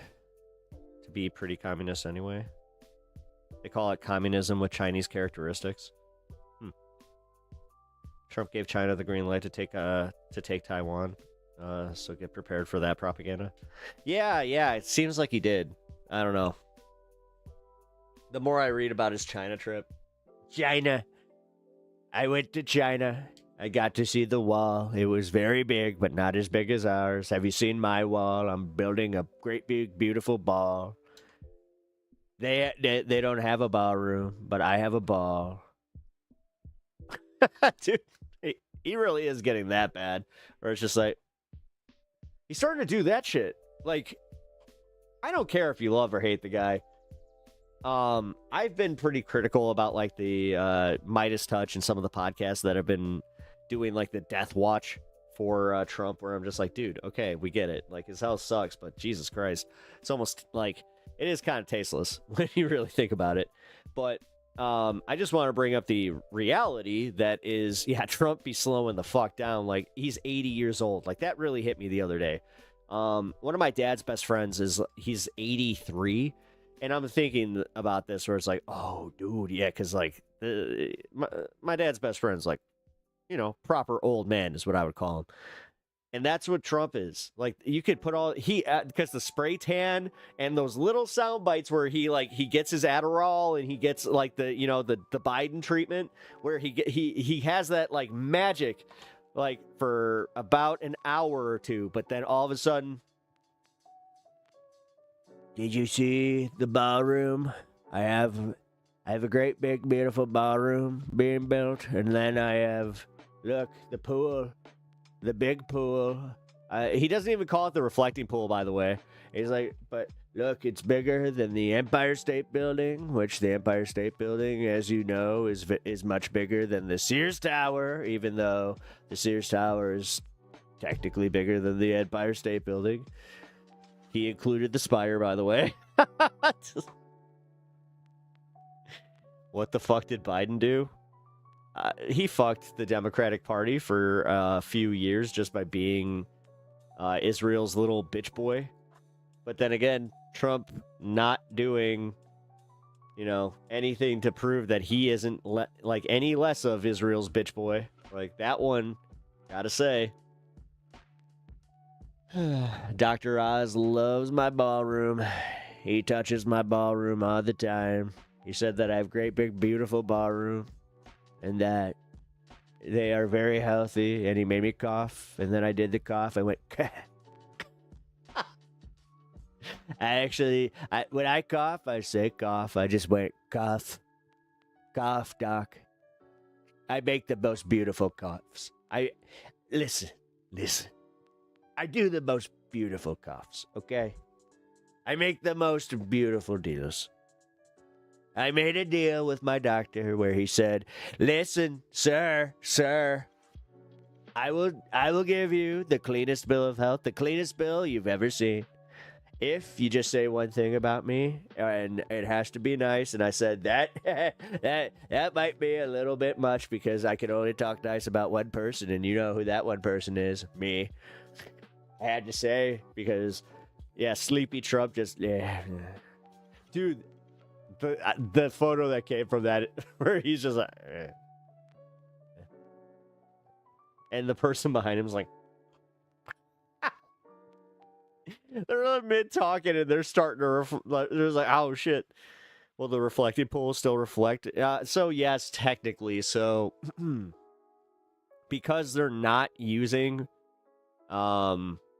communist anyway. They call it communism with Chinese characteristics. Trump gave China the green light to take Taiwan. So get prepared for that propaganda. Yeah, it seems like he did. I don't know. The more I read about his China trip. China. I went to China. I got to see the wall. It was very big, but not as big as ours. Have you seen my wall? I'm building a great big beautiful ball. They don't have a ballroom, but I have a ball. Dude, he really is getting that bad. Or it's just like, he's starting to do that shit. Like, I don't care if you love or hate the guy. I've been pretty critical about like the Midas Touch and some of the podcasts that have been doing like the death watch for Trump, where I'm just like, dude, okay, we get it. Like, his house sucks, but Jesus Christ, it's almost like it is kind of tasteless when you really think about it. But I just want to bring up the reality that is, yeah, Trump be slowing the fuck down. Like, he's 80 years old. Like, that really hit me the other day. One of my dad's best friends he's 83. And I'm thinking about this where it's like, oh, dude, yeah, because, like, my dad's best friend's, like, you know, proper old man is what I would call him. And that's what Trump is. Like, you could put all, because the spray tan and those little sound bites where he gets his Adderall and he gets, like, the Biden treatment, where he has that, like, magic, like, for about an hour or two, but then all of a sudden, did you see the ballroom? I have a great big beautiful ballroom being built, and then I have, look, the pool, the big pool. He doesn't even call it the reflecting pool, by the way. He's like, but look, it's bigger than the Empire State Building, which the Empire State Building, as you know, is much bigger than the Sears Tower, even though the Sears Tower is technically bigger than the Empire State Building. He included the spire, by the way. What the fuck did Biden do? He fucked the Democratic Party for a few years just by being Israel's little bitch boy. But then again, Trump not doing, anything to prove that he isn't like any less of Israel's bitch boy. Like, that one, gotta say. Dr. Oz loves my ballroom. He touches my ballroom all the time. He said that I have great big beautiful ballroom and that they are very healthy, and he made me cough, and then I did the cough. I went when I cough, I say cough. I just went cough. Cough, doc. I make the most beautiful coughs. Listen. I do the most beautiful coughs, okay? I make the most beautiful deals. I made a deal with my doctor where he said, listen, sir, I will give you the cleanest bill of health, the cleanest bill you've ever seen, if you just say one thing about me, and it has to be nice. And I said, that might be a little bit much, because I can only talk nice about one person, and you know who that one person is, me. I had to say, because, yeah, Sleepy Trump just, yeah. Dude, the photo that came from that, where he's just like, and the person behind him is like, they're mid-talking, and they're starting to, there's like, oh, shit. Well, the reflecting pool still reflect. So, yes, technically, so, because they're not using,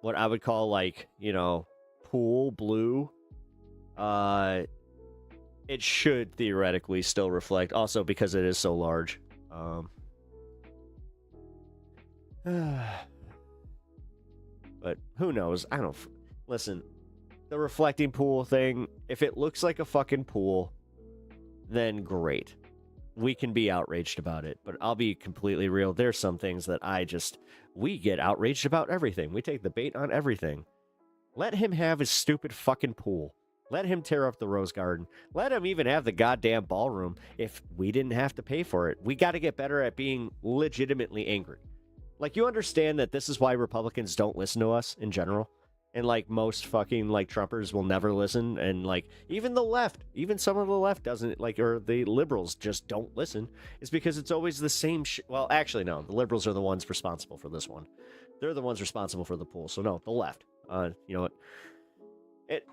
what I would call, like, pool blue, it should theoretically still reflect, also because it is so large. But who knows? Listen, the reflecting pool thing, if it looks like a fucking pool, then great. We can be outraged about it, but I'll be completely real. There's some things that we get outraged about everything. We take the bait on everything. Let him have his stupid fucking pool. Let him tear up the Rose Garden. Let him even have the goddamn ballroom if we didn't have to pay for it. We got to get better at being legitimately angry. Like, you understand that this is why Republicans don't listen to us in general? And, like, most fucking, like, Trumpers will never listen. And, like, even the left, even some of the left doesn't, like, or the liberals just don't listen. It's because it's always the same shit. Well, actually, no. The liberals are the ones responsible for this one. They're the ones responsible for the pool. So, no, the left. You know what?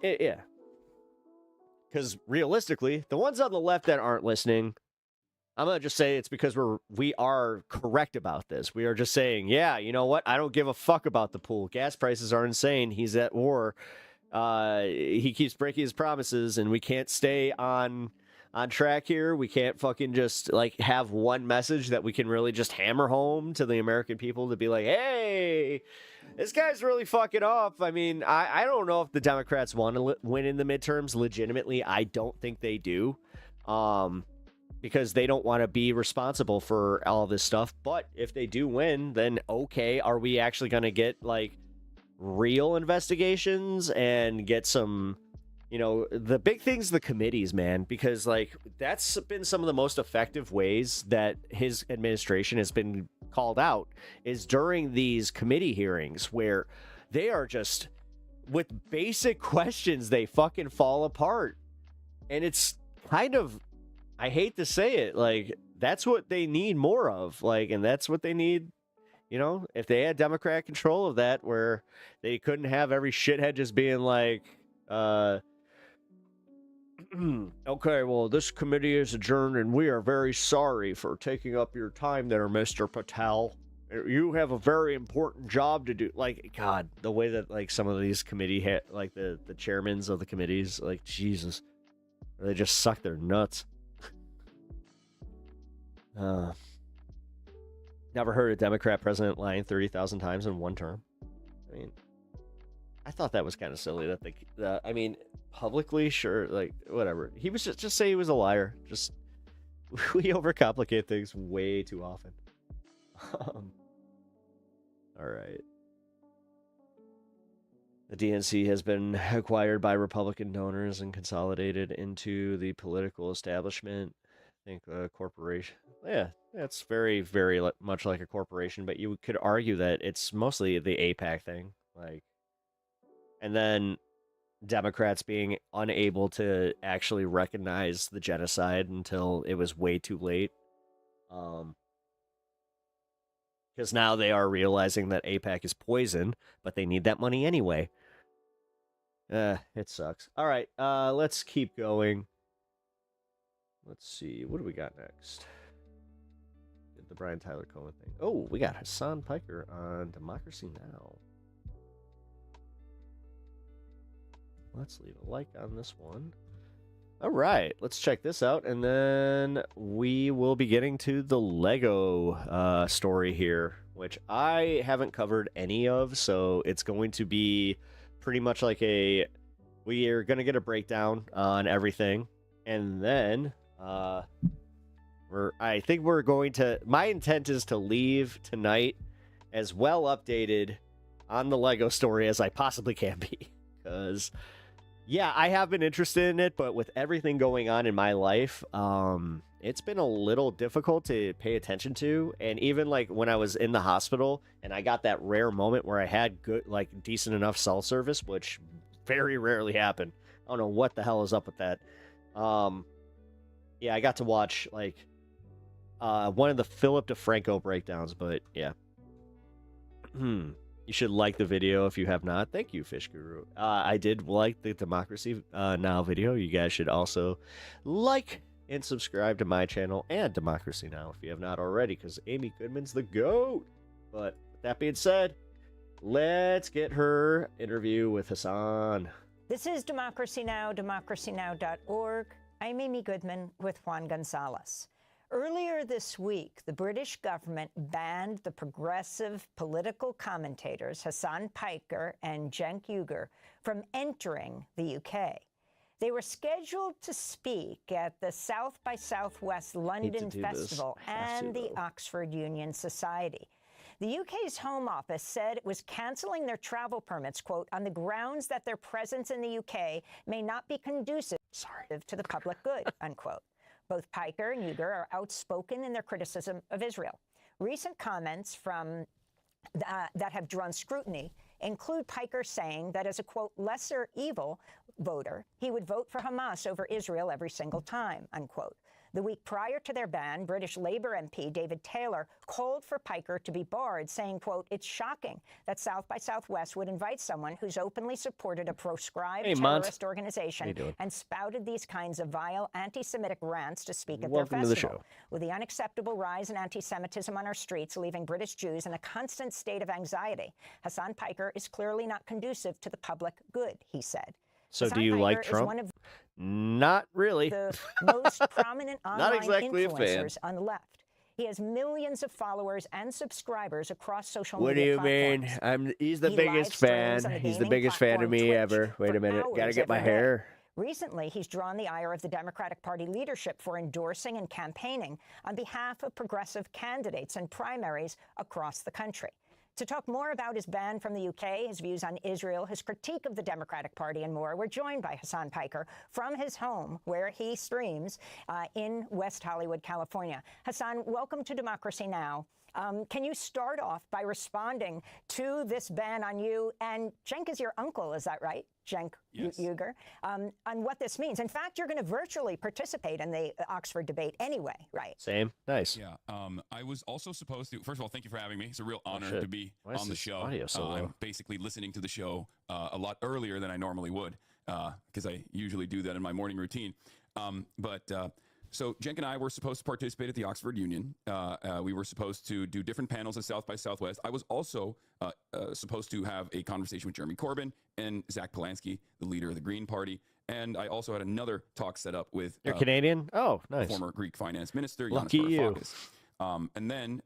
Yeah. Because realistically, the ones on the left that aren't listening, I'm going to just say it's because we are correct about this. We are just saying, yeah, you know what? I don't give a fuck about the pool. Gas prices are insane. He's at war. He keeps breaking his promises, and we can't stay on track here. We can't fucking just, like, have one message that we can really just hammer home to the American people to be like, hey, this guy's really fucking up. I mean, I don't know if the Democrats want to win in the midterms. Legitimately, I don't think they do. Because they don't want to be responsible for all this stuff. But if they do win, then okay, are we actually going to get, like, real investigations and get some, you know, the big thing's the committees, man, because, like, that's been some of the most effective ways that his administration has been called out is during these committee hearings where they are just, with basic questions, they fucking fall apart. And it's kind of, I hate to say it, like, that's what they need more of, like, and that's what they need, you know, if they had Democrat control of that, where they couldn't have every shithead just being like, okay, well, this committee is adjourned, and we are very sorry for taking up your time there, Mr. Patel. You have a very important job to do. Like, God, the way that, like, some of these committee, like, the chairmans of the committees, like, Jesus, they just suck their nuts. Never heard a Democrat president lying 30,000 times in one term. I mean, I thought that was kind of silly that I mean, publicly, sure, like, whatever. He was just say he was a liar. Just, we overcomplicate things way too often. All right. The DNC has been acquired by Republican donors and consolidated into the political establishment. I think a corporation. Yeah, it's very, very much like a corporation, but you could argue that it's mostly the AIPAC thing. Like, and then Democrats being unable to actually recognize the genocide until it was way too late. Because now they are realizing that AIPAC is poison, but they need that money anyway. It sucks. All right, let's keep going. Let's see, what do we got next? The Brian Tyler Cohen thing. Oh, we got Hassan Piker on Democracy Now! Let's leave a like on this one. All right, let's check this out, and then we will be getting to the Lego story here, which I haven't covered any of, so it's going to be pretty much like we are going to get a breakdown on everything, and then I think we're going to, my intent is to leave tonight as well updated on the Lego story as I possibly can be, because yeah, I have been interested in it, but with everything going on in my life, it's been a little difficult to pay attention to. And even like when I was in the hospital and I got that rare moment where I had good, like decent enough cell service, which very rarely happened. I don't know what the hell is up with that. Yeah, I got to watch like one of the Philip DeFranco breakdowns, but yeah. You should like the video if you have not. Thank you, Fish Guru. I did like the Democracy Now! Video. You guys should also like and subscribe to my channel and Democracy Now! If you have not already, because Amy Goodman's the GOAT. But with that being said, let's get her interview with Hassan. This is Democracy Now!, democracynow.org. I'm Amy Goodman with Juan Gonzalez. Earlier this week, the British government banned the progressive political commentators Hassan Piker and Cenk Uygur from entering the UK. They were scheduled to speak at the South by Southwest London Festival and the Oxford Union Society. The UK's Home Office said it was cancelling their travel permits, quote, on the grounds that their presence in the UK may not be conducive to the public good, unquote. Both Piker and Uygur are outspoken in their criticism of Israel. Recent comments from that have drawn scrutiny include Piker saying that as a, quote, lesser evil voter, he would vote for Hamas over Israel every single time, unquote. The week prior to their ban, British Labour MP David Taylor called for Piker to be barred, saying, quote, it's shocking that South by Southwest would invite someone who's openly supported a proscribed terrorist organization and spouted these kinds of vile anti-Semitic rants to speak at their festival. With the unacceptable rise in anti-Semitism on our streets, leaving British Jews in a constant state of anxiety, Hassan Piker is clearly not conducive to the public good, he said. So do you like Trump? Not really. The most prominent online exactly influencers on the left. He has millions of followers and subscribers across social What do media you mean? He's the biggest fan. He's the biggest fan of me ever. Wait a minute. Gotta get my hair. Recently, he's drawn the ire of the Democratic Party leadership for endorsing and campaigning on behalf of progressive candidates in primaries across the country. To talk more about his ban from the UK, his views on Israel, his critique of the Democratic Party, and more, we're joined by Hassan Piker from his home, where he streams in West Hollywood, California. Hassan, welcome to Democracy Now! Can you start off by responding to this ban on you? And Cenk is your uncle, is that right? Cenk Uygur, on what this means. In fact, you're going to virtually participate in the Oxford debate anyway, right? Same. Nice. Yeah. I was also supposed to, first of all, thank you for having me. It's a real honor to be on the show. I'm basically listening to the show a lot earlier than I normally would, because I usually do that in my morning routine. So Cenk and I were supposed to participate at the Oxford Union. We were supposed to do different panels at South by Southwest. I was also supposed to have a conversation with Jeremy Corbyn and Zach Polanski, the leader of the Green Party. And I also had another talk set up with You're Canadian? Oh, nice. Former Greek finance minister, Lucky Yanis Varoufakis. And then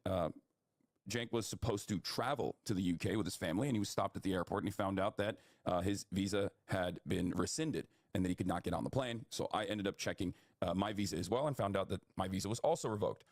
Cenk was supposed to travel to the UK with his family, and he was stopped at the airport, and he found out that his visa had been rescinded and that he could not get on the plane. So I ended up checking my visa as well and found out that my visa was also revoked.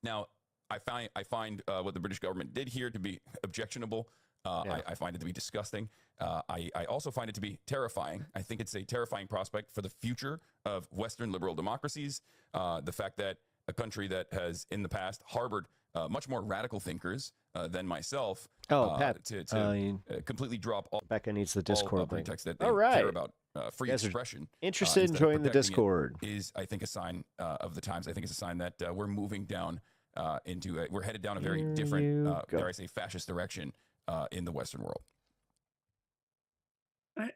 Now, I find what the British government did here to be objectionable. I find it to be disgusting. I also find it to be terrifying. I think it's a terrifying prospect for the future of Western liberal democracies. The fact that a country that has in the past harbored much more radical thinkers than myself Pat, to completely drop all Becca needs the Discord link. pretext that they care about free expression. Interested in joining the Discord is, I think, a sign of the times. I think it's a sign that we're moving down we're headed down a very different, dare I say, fascist direction in the Western world.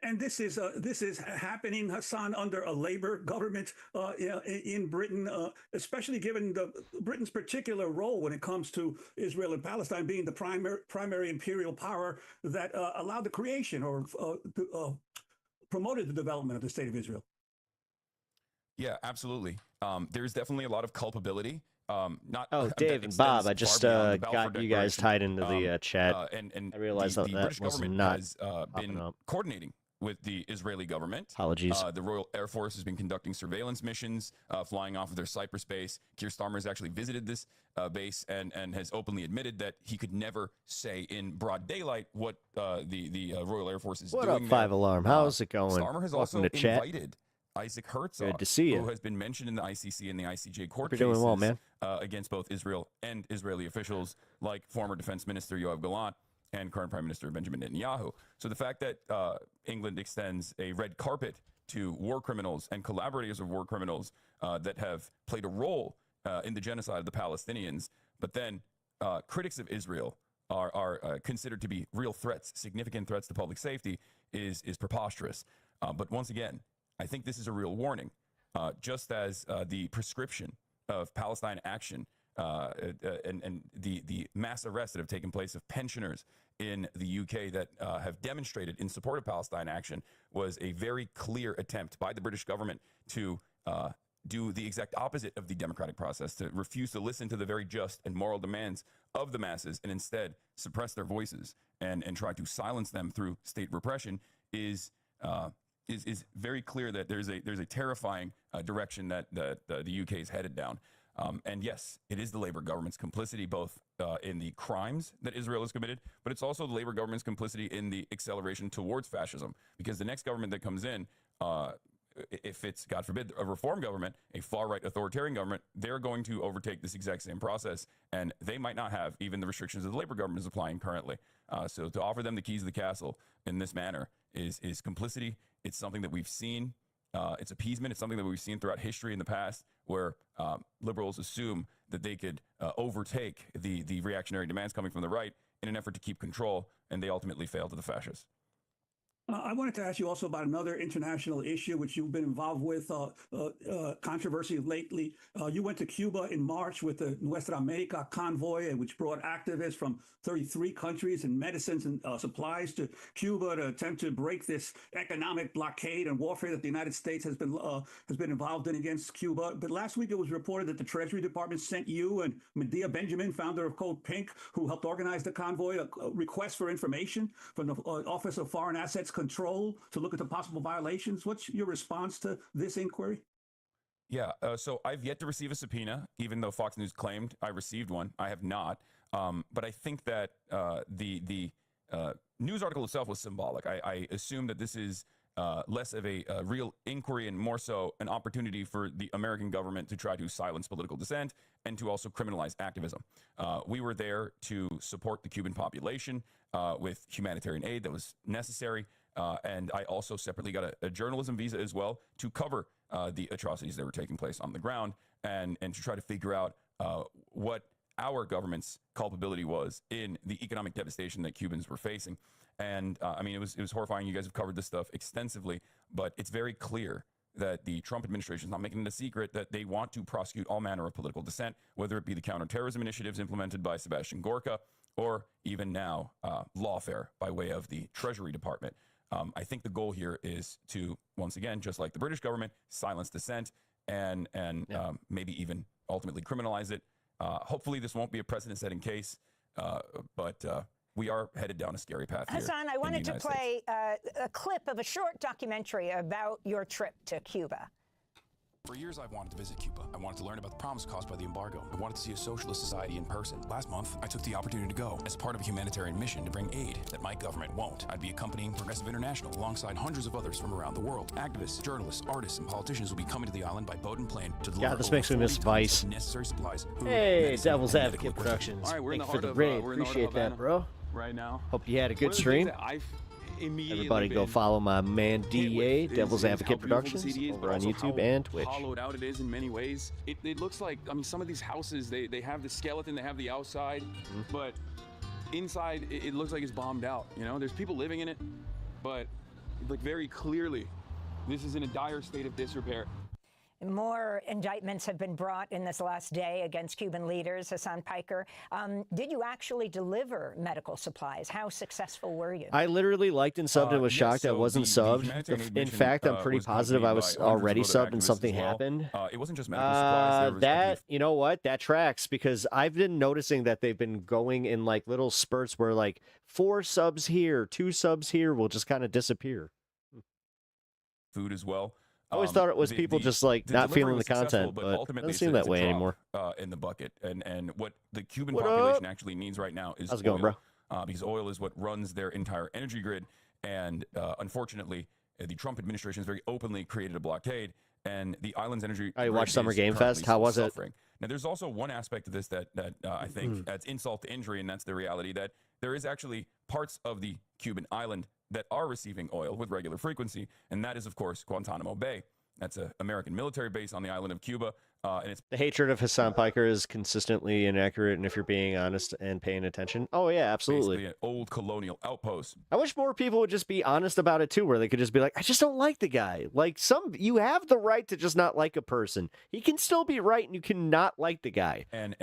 And this is happening, Hassan, under a Labour government in Britain, especially given Britain's particular role when it comes to Israel and Palestine being the primary imperial power that allowed the creation or promoted the development of the state of Israel. Yeah, absolutely. There's definitely a lot of culpability. Dave and Bob, I just got you guys tied into the chat. And I realized the that British was government not has been coordinating with the Israeli government. Apologies. The Royal Air Force has been conducting surveillance missions, flying off of their Cyprus base. Keir Starmer has actually visited this base and has openly admitted that he could never say in broad daylight what the Royal Air Force is doing. What up, 5 Alarm? How's it going? Starmer has Welcome also to chat. invited Isaac Herzog, Good to see you. who has been mentioned in the ICC and the ICJ court Hope you're doing well, man. Against both Israel and Israeli officials, like former Defense Minister Yoav Gallant and current Prime Minister Benjamin Netanyahu. So the fact that England extends a red carpet to war criminals and collaborators of war criminals that have played a role in the genocide of the Palestinians, but then critics of Israel are considered to be real threats, significant threats to public safety, is preposterous. But once again, I think this is a real warning. Just as the prescription of Palestine action and the mass arrests that have taken place of pensioners in the UK that have demonstrated in support of Palestine action was a very clear attempt by the British government to do the exact opposite of the democratic process, to refuse to listen to the very just and moral demands of the masses and instead suppress their voices and try to silence them through state repression is very clear that there's a terrifying direction that the UK is headed down. And yes, it is the Labour government's complicity both in the crimes that Israel has committed, but it's also the Labour government's complicity in the acceleration towards fascism, because the next government that comes in, if it's, God forbid, a reform government, a far-right authoritarian government, they're going to overtake this exact same process, and they might not have even the restrictions that the Labour government is applying currently. So to offer them the keys of the castle in this manner is complicity. It's something that we've seen. It's appeasement. It's something that we've seen throughout history in the past, where liberals assume that they could overtake the reactionary demands coming from the right in an effort to keep control, and they ultimately fail to the fascists. I wanted to ask you also about another international issue which you've been involved with, controversy lately. You went to Cuba in March with the Nuestra America convoy, which brought activists from 33 countries and medicines and supplies to Cuba to attempt to break this economic blockade and warfare that the United States has been involved in against Cuba. But last week it was reported that the Treasury Department sent you and Medea Benjamin, founder of Code Pink, who helped organize the convoy, a request for information from the Office of Foreign Assets Control to look at the possible violations. What's your response to this inquiry? Yeah, so I've yet to receive a subpoena, even though Fox News claimed I received one. I have not. But I think that the news article itself was symbolic. I assume that this is less of a real inquiry and more so an opportunity for the American government to try to silence political dissent and to also criminalize activism. We were there to support the Cuban population with humanitarian aid that was necessary. And I also separately got a journalism visa as well to cover the atrocities that were taking place on the ground and to try to figure out what our government's culpability was in the economic devastation that Cubans were facing. And I mean, it was horrifying. You guys have covered this stuff extensively, but it's very clear that the Trump administration is not making it a secret that they want to prosecute all manner of political dissent, whether it be the counterterrorism initiatives implemented by Sebastian Gorka or even now lawfare by way of the Treasury Department. I think the goal here is to, once again, just like the British government, silence dissent and maybe even ultimately criminalize it. Hopefully this won't be a precedent-setting case, but we are headed down a scary path here. Hassan, I wanted to play a clip of a short documentary about your trip to Cuba. For years, I've wanted to visit Cuba. I wanted to learn about the problems caused by the embargo. I wanted to see a socialist society in person. Last month, I took the opportunity to go as part of a humanitarian mission to bring aid that my government won't. I'd be accompanying Progressive International alongside hundreds of others from around the world. Activists, journalists, artists, and politicians will be coming to the island by boat and plane to deliver this makes me miss Vice. necessary supplies. Food, Hey, medicine, Devil's and Advocate medical Productions. equipment. All right, we're in Thank the you for heart the of raid. we're in the heart Appreciate of that, Havana bro. right now. Hope you had a One good of the things stream. that I've immediately Everybody go been follow my man DA, is Devil's how Advocate beautiful the Productions, city is, but over on also YouTube how and Twitch. hollowed out it is in many ways. It looks like, I mean, some of these houses, they have the skeleton, they have the outside, but inside it looks like it's bombed out. You know, there's people living in it, but like very clearly, this is in a dire state of disrepair. More indictments have been brought in this last day against Cuban leaders. Hassan Piker, did you actually deliver medical supplies? How successful were you? I literally liked and subbed and was shocked I wasn't subbed. In fact, I'm pretty positive I was already subbed and something happened. It wasn't just medical supplies. That, you know what? That tracks, because I've been noticing that they've been going in like little spurts where like 4 subs here, 2 subs here will just kind of disappear. Food as well. I always thought it was people just like not feeling the content, but it doesn't seem that way anymore. In the bucket, and what the Cuban population actually needs right now is How's it going, bro? Because oil is what runs their entire energy grid, and unfortunately, the Trump administration has very openly created a blockade, and the island's energy. I watched Summer is Game Fest. How was it? Now, there's also one aspect of this that I think adds insult to injury, and that's the reality that there is actually parts of the Cuban island that are receiving oil with regular frequency, and that is, of course, Guantanamo Bay. That's an American military base on the island of Cuba, and it's The hatred of Hassan Piker is consistently inaccurate, and if you're being honest and paying attention, oh yeah, absolutely. basically an old colonial outpost. I wish more people would just be honest about it too, where they could just be like, I just don't like the guy. Like you have the right to just not like a person. He can still be right, and you cannot like the guy. And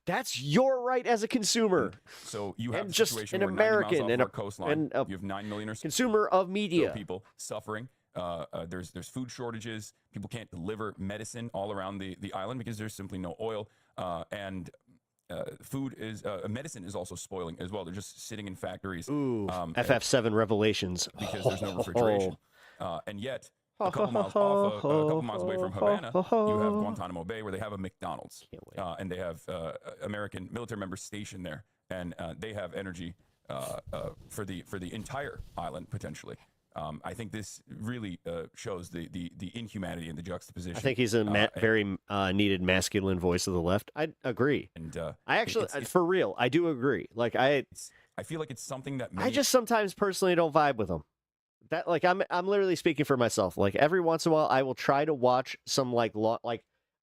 that's your right as a consumer. So you have and a just situation an where 90 miles American off and our coastline, you have 9 million or so consumer of media. people suffering, There's food shortages. People can't deliver medicine all around the island because there's simply no oil. And food is medicine is also spoiling as well. They're just sitting in factories. Ooh, FF7 Revelations. Because there's no refrigeration. And yet, a couple miles away from Havana, you have Guantanamo Bay, where they have a McDonald's, and they have American military members stationed there, and they have energy for the entire island potentially. I think this really shows the inhumanity and the juxtaposition. I think he's a very needed masculine voice of the left. I agree, and I actually, for real, I do agree. Like I feel like it's something that I just sometimes personally don't vibe with him. That like I'm literally speaking for myself. Like every once in a while, I will try to watch some like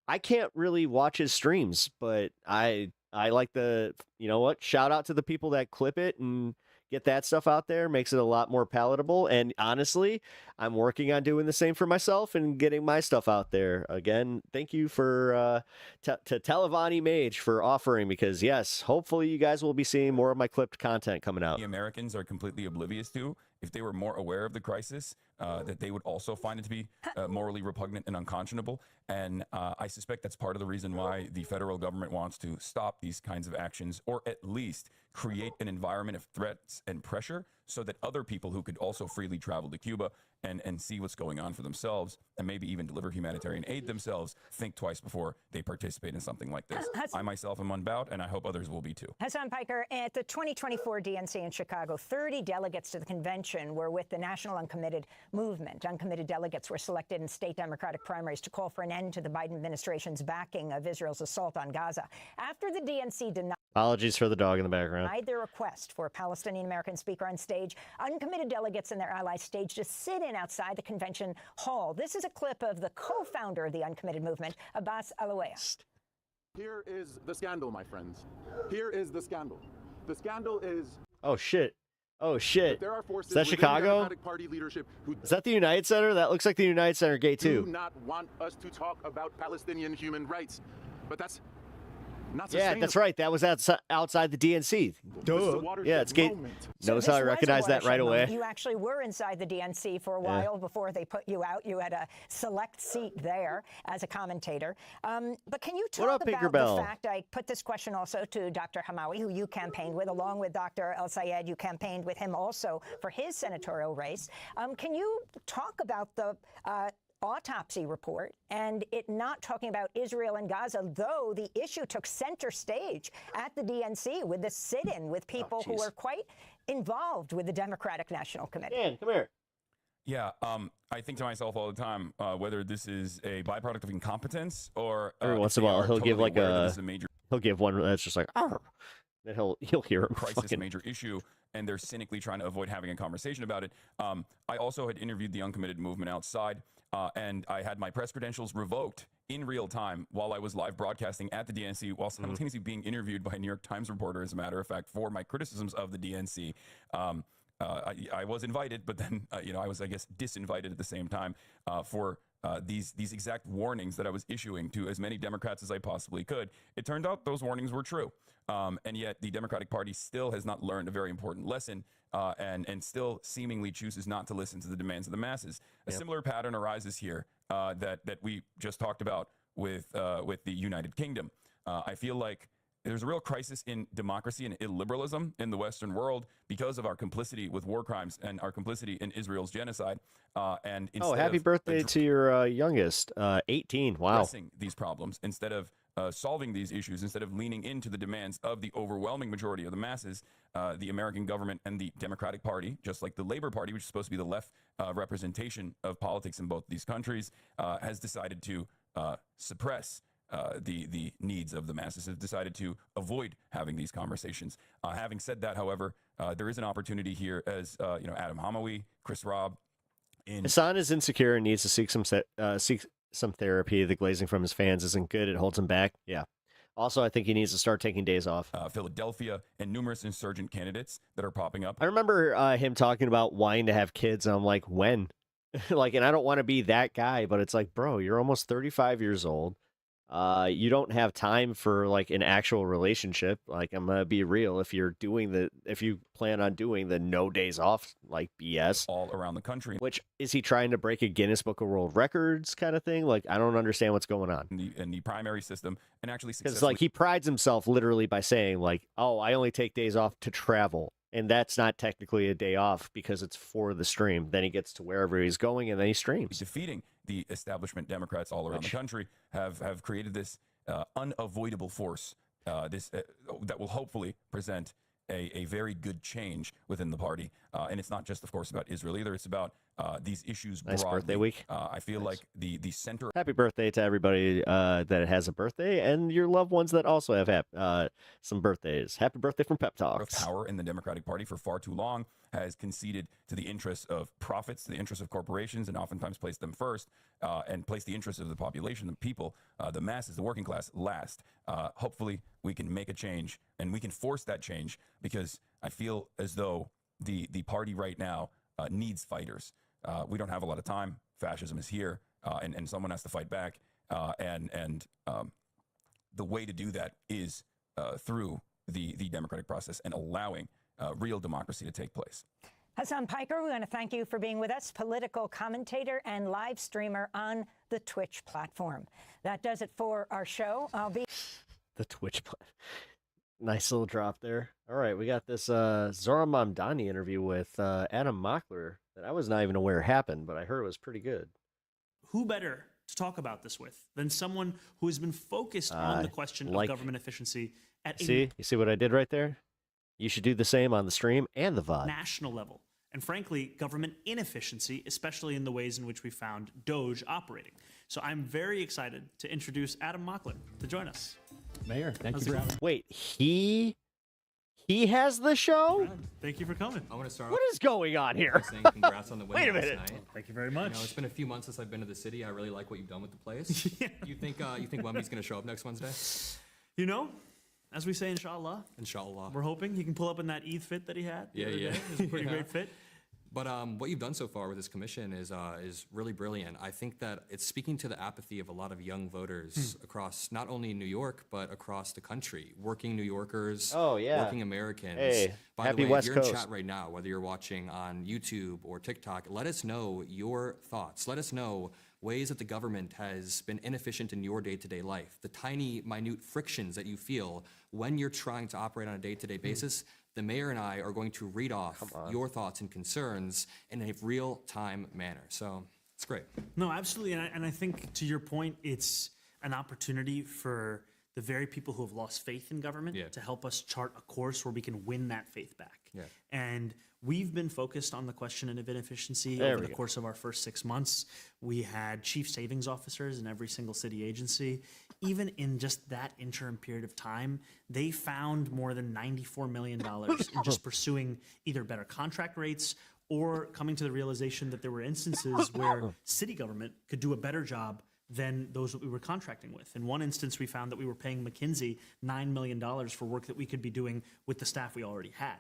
I can't really watch his streams, but I like you know what? Shout out to the people that clip it and get that stuff out there. Makes it a lot more palatable. And honestly, I'm working on doing the same for myself and getting my stuff out there. Again, thank you for to Televani Mage for offering, because yes, hopefully you guys will be seeing more of my clipped content coming out. The Americans are completely oblivious to. If they were more aware of the crisis, that they would also find it to be morally repugnant and unconscionable. And I suspect that's part of the reason why the federal government wants to stop these kinds of actions, or at least create an environment of threats and pressure so that other people who could also freely travel to Cuba and see what's going on for themselves, and maybe even deliver humanitarian aid themselves, think twice before they participate in something like this. I myself am unbowed, and I hope others will be too. Hassan Piker, at the 2024 DNC in Chicago, 30 delegates to the convention were with the National Uncommitted Movement. Uncommitted delegates were selected in state Democratic primaries to call for an end to the Biden administration's backing of Israel's assault on Gaza. After the DNC denied Apologies for the dog in the background. their request for a Palestinian-American speaker on stage, uncommitted delegates and their allies staged a sit-in outside the convention hall. This is a clip of the co-founder of the Uncommitted Movement, Abbas Alawaya. Here is the scandal, my friends. Here is the scandal. The scandal is... Oh, shit. Oh, shit. There are forces Is that within Chicago? Democratic Party leadership who Is that the United Center? That looks like the United Center gate, do too. not want us to talk about Palestinian human rights. But that's not Yeah, sustainable. that's right. That was outside the DNC. Duh. Yeah, it's gate. Notice how I recognize that right away. You actually were inside the DNC for a while before they put you out. You had a select seat there as a commentator. But can you talk about the fact, I put this question also to Dr. Hamawi, who you campaigned with, along with Dr. El Sayed. You campaigned with him also for his senatorial race. Can you talk about the autopsy report and it not talking about Israel and Gaza, though the issue took center stage at the DNC with the sit-in with people who are quite involved with the Democratic National Committee? Dan, come here. Yeah, I think to myself all the time, whether this is a byproduct of incompetence or every once in a while he'll give like he'll give one that's just like, oh, then he'll hear him. Crisis, major issue, and they're cynically trying to avoid having a conversation about it. I also had interviewed the Uncommitted Movement outside, and I had my press credentials revoked in real time while I was live broadcasting at the DNC, while simultaneously being interviewed by a New York Times reporter, as a matter of fact, for my criticisms of the DNC. I was invited, but then I was, I guess, disinvited at the same time for these exact warnings that I was issuing to as many Democrats as I possibly could. It turned out those warnings were true, and yet the Democratic Party still has not learned a very important lesson, and still seemingly chooses not to listen to the demands of the masses. A similar pattern arises here that we just talked about with the United Kingdom. I feel like there's a real crisis in democracy and illiberalism in the Western world because of our complicity with war crimes and our complicity in Israel's genocide. And happy birthday to your youngest, 18. Wow. Addressing these problems, instead of solving these issues, instead of leaning into the demands of the overwhelming majority of the masses, the American government and the Democratic Party, just like the Labor Party, which is supposed to be the left representation of politics in both these countries, has decided to suppress the needs of the masses, have decided to avoid having these conversations. Having said that, however, there is an opportunity here, as Adam Hamawi, Chris Robb. Hassan is insecure and needs to seek some therapy. The glazing from his fans isn't good. It holds him back. Yeah. Also, I think he needs to start taking days off. Philadelphia and numerous insurgent candidates that are popping up. I remember him talking about wanting to have kids. And I'm like, when? And I don't want to be that guy, but it's like, bro, you're almost 35 years old. You don't have time for like an actual relationship. Like, I'm gonna be real. If you plan on doing the no days off like BS all around the country, which is he trying to break a Guinness Book of World Records kind of thing? Like, I don't understand what's going on. In the primary system, and actually Because like he prides himself literally by saying like, oh, I only take days off to travel. And that's not technically a day off because it's for the stream. Then he gets to wherever he's going and then he streams. Defeating the establishment Democrats all around the country have created this unavoidable force that will hopefully present a very good change within the party. And it's not just, of course, about Israel either. It's about these issues Nice broadly. birthday week. I feel like the center. Happy birthday to everybody that has a birthday and your loved ones that also have some birthdays. Happy birthday from Pep Talks. Power in the Democratic Party for far too long has conceded to the interests of profits, the interests of corporations, and oftentimes placed them first and placed the interests of the population, the people, the masses, the working class last. Hopefully we can make a change and we can force that change, because I feel as though the party right now needs fighters. We don't have a lot of time. Fascism is here, and someone has to fight back. And the way to do that is through the democratic process and allowing real democracy to take place. Hassan Piker, we want to thank you for being with us, political commentator and live streamer on the Twitch platform. That does it for our show. The Twitch platform. Nice little drop there. All right, we got this Zora Mamdani interview with Adam Mockler that I was not even aware happened, but I heard it was pretty good. Who better to talk about this with than someone who has been focused on the question of government efficiency at you see what I did right there? You should do the same on the stream and the a VOD. national level. And frankly, government inefficiency, especially in the ways in which we found Doge operating. So I'm very excited to introduce Adam Mockler to join us. Mayor, thank How's you it for having me. Wait, he has the show? Thank you for coming. I want to start What off is going on here? saying congrats on the win Wait a last minute. night. Thank you very much. You know, it's been a few months since I've been to the city. I really like what you've done with the place. You think Wemby's going to show up next Wednesday? You know, as we say, inshallah. Inshallah. We're hoping he can pull up in that Eid fit that he had. the other day. It was a pretty great fit. But what you've done so far with this commission is really brilliant. I think that it's speaking to the apathy of a lot of young voters across not only New York, but across the country. Working New Yorkers, working Americans. Hey, By happy the way, West if you're Coast. in chat right now, whether you're watching on YouTube or TikTok, let us know your thoughts. Let us know ways that the government has been inefficient in your day-to-day life. The tiny, minute frictions that you feel when you're trying to operate on a day-to-day basis. The mayor and I are going to read off your thoughts and concerns in a real-time manner. So it's great. No, absolutely. And I think to your point, it's an opportunity for the very people who have lost faith in government to help us chart a course where we can win that faith back. Yeah. And we've been focused on the question of inefficiency There over we the go. course of our first 6 months. We had chief savings officers in every single city agency. Even in just that interim period of time, they found more than $94 million in just pursuing either better contract rates or coming to the realization that there were instances where city government could do a better job than those that we were contracting with. In one instance, we found that we were paying McKinsey $9 million for work that we could be doing with the staff we already had.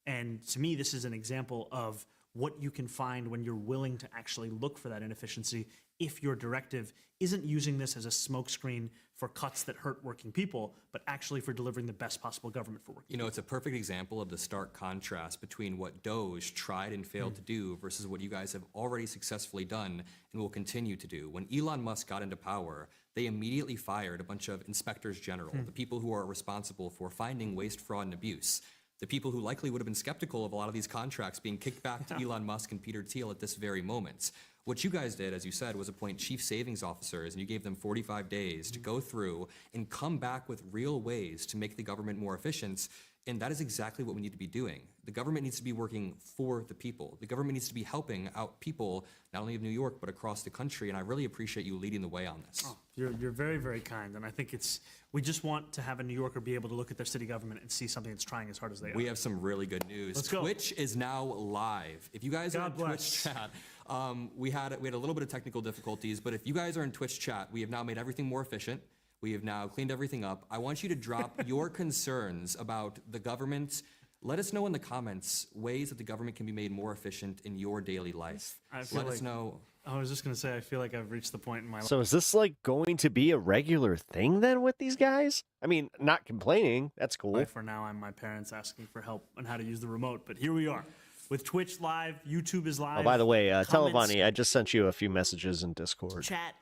And to me, this is an example of what you can find when you're willing to actually look for that inefficiency if your directive isn't using this as a smokescreen for cuts that hurt working people, but actually for delivering the best possible government for working You know, it's a perfect example of the stark contrast between what Doge tried and failed to do versus what you guys have already successfully done and will continue to do. When Elon Musk got into power, they immediately fired a bunch of inspectors general, the people who are responsible for finding waste, fraud, and abuse. The people who likely would have been skeptical of a lot of these contracts being kicked back to Elon Musk and Peter Thiel at this very moment. What you guys did, as you said, was appoint chief savings officers, and you gave them 45 days to go through and come back with real ways to make the government more efficient. And that is exactly what we need to be doing. The government needs to be working for the people. The government needs to be helping out people, not only of New York, but across the country. And I really appreciate you leading the way on this. Oh, you're very, very kind. And I think we just want to have a New Yorker be able to look at their city government and see something that's trying as hard as they are. We have some really good news. Let's go. Twitch is now live. If you guys are in Twitch chat, we had a little bit of technical difficulties, but if you guys are in Twitch chat, we have now made everything more efficient. We have now cleaned everything up. I want you to drop your concerns about the government Let us know in the comments ways that the government can be made more efficient in your daily life. Let us know. I was just going to say, I feel like I've reached the point in my life. So is this like going to be a regular thing then with these guys? I mean, not complaining. That's cool. For now, I'm my parents asking for help on how to use the remote, but here we are. With Twitch live, YouTube is live. Oh, by the way, comments, Televani, I just sent you a few messages in Discord. Chat,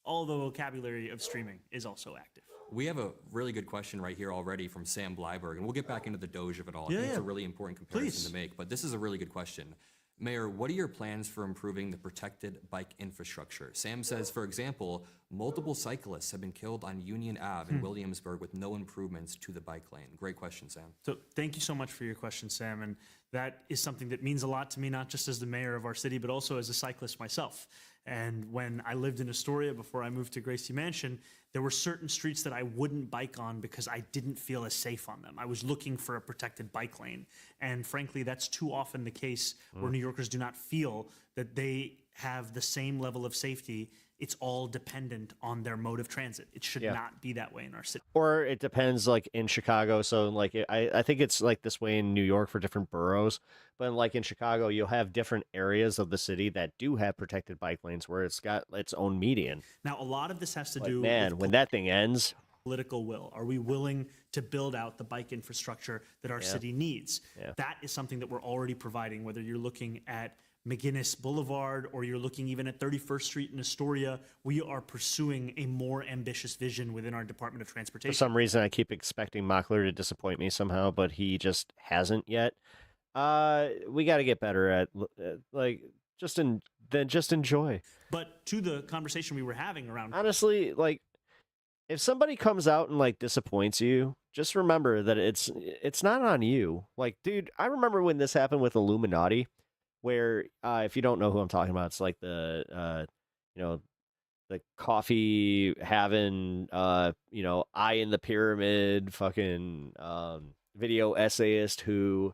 all the vocabulary of streaming is also active. We have a really good question right here already from Sam Blyberg, and we'll get back into the Doge of it all. I think it's a really important comparison to make, but this is a really good question. Mayor, what are your plans for improving the protected bike infrastructure? Sam says, for example, multiple cyclists have been killed on Union Ave in Williamsburg with no improvements to the bike lane. Great question, Sam. So thank you so much for your question, Sam. And that is something that means a lot to me, not just as the mayor of our city, but also as a cyclist myself. And when I lived in Astoria before I moved to Gracie Mansion, there were certain streets that I wouldn't bike on because I didn't feel as safe on them. I was looking for a protected bike lane. And frankly, that's too often the case where New Yorkers do not feel that they have the same level of safety. It's all dependent on their mode of transit. It should not be that way in our city. Or it depends, like in Chicago. So, like, I think it's like this way in New York for different boroughs. But like in Chicago, you'll have different areas of the city that do have protected bike lanes where it's got its own median. Now, a lot of this has to Like, do man, with when that thing ends, political will. Are we willing to build out the bike infrastructure that our city needs? That is something that we're already providing, whether you're looking at McGinnis Boulevard or you're looking even at 31st Street in Astoria. We are pursuing a more ambitious vision within our Department of Transportation. for some reason, I keep expecting Mockler to disappoint me somehow, but he just hasn't yet. We got to get better at like just enjoy. But to the conversation we were having around, Honestly, like if somebody comes out and like disappoints you, just remember that it's not on you. Like, dude, I remember when this happened with Illuminati, where if you don't know who I'm talking about, it's like the the coffee having eye in the pyramid fucking video essayist who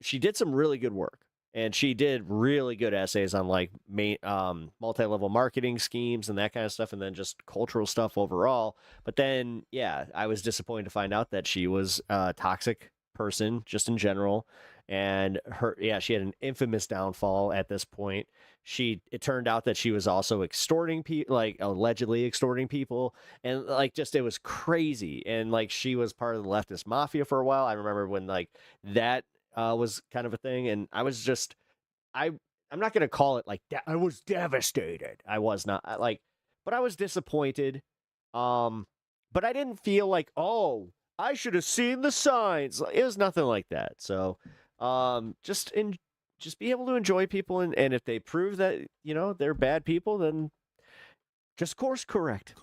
she did some really good work. And she did really good essays on like multi-level marketing schemes and that kind of stuff, and then just cultural stuff overall. But then, yeah, I was disappointed to find out that she was a toxic person just in general. And she had an infamous downfall at this point. It turned out that she was also extorting people, like allegedly extorting people. And like, just, it was crazy. And like, she was part of the leftist mafia for a while. I remember when like that was kind of a thing. And I was just, I'm not going to call it like that. I was devastated. I was not but I was disappointed. But I didn't feel like, oh, I should have seen the signs. It was nothing like that. So, just be able to enjoy people, and if they prove that they're bad people, then just course correct.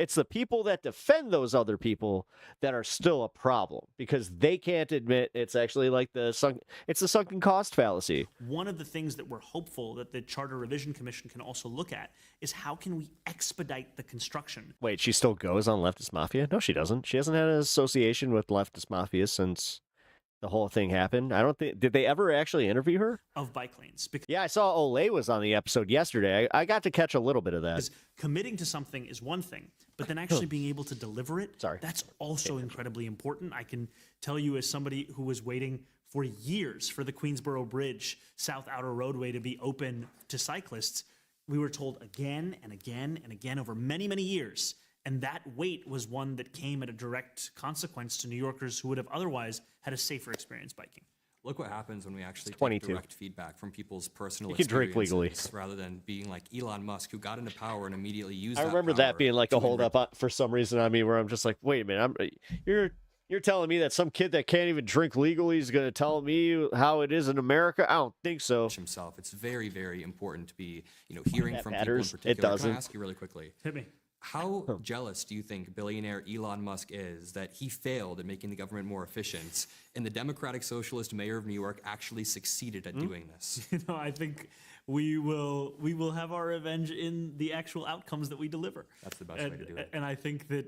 It's the people that defend those other people that are still a problem because they can't admit it's actually like the sunken cost fallacy. one of the things that we're hopeful that the Charter Revision Commission can also look at is how can we expedite the construction. Wait, she still goes on leftist mafia? No, she doesn't. She hasn't had an association with leftist mafia since the whole thing happened. I don't think, did they ever actually interview her? Of bike lanes. Yeah, I saw Olay was on the episode yesterday. I got to catch a little bit of that. Because committing to something is one thing, but then actually being able to deliver it, that's also incredibly important. I can tell you as somebody who was waiting for years for the Queensboro Bridge South Outer Roadway to be open to cyclists, we were told again and again and again over many, many years. And that wait was one that came at a direct consequence to New Yorkers who would have otherwise had a safer experience biking. Look what happens when we actually take direct feedback from people's personal You can drink legally. rather than being like Elon Musk, who got into power and immediately used I remember that being like a holdup for some reason on me, where I'm just like, wait a minute, you're telling me that some kid that can't even drink legally is going to tell me how it is in America? I don't think so. Himself, it's very, very important to be, hearing That from matters. people in particular. It doesn't. Can I ask you really quickly? Hit me. How jealous do you think billionaire Elon Musk is that he failed at making the government more efficient, and the Democratic Socialist mayor of New York actually succeeded at doing this? I think we will have our revenge in the actual outcomes that we deliver. That's the best way to do it. And I think that,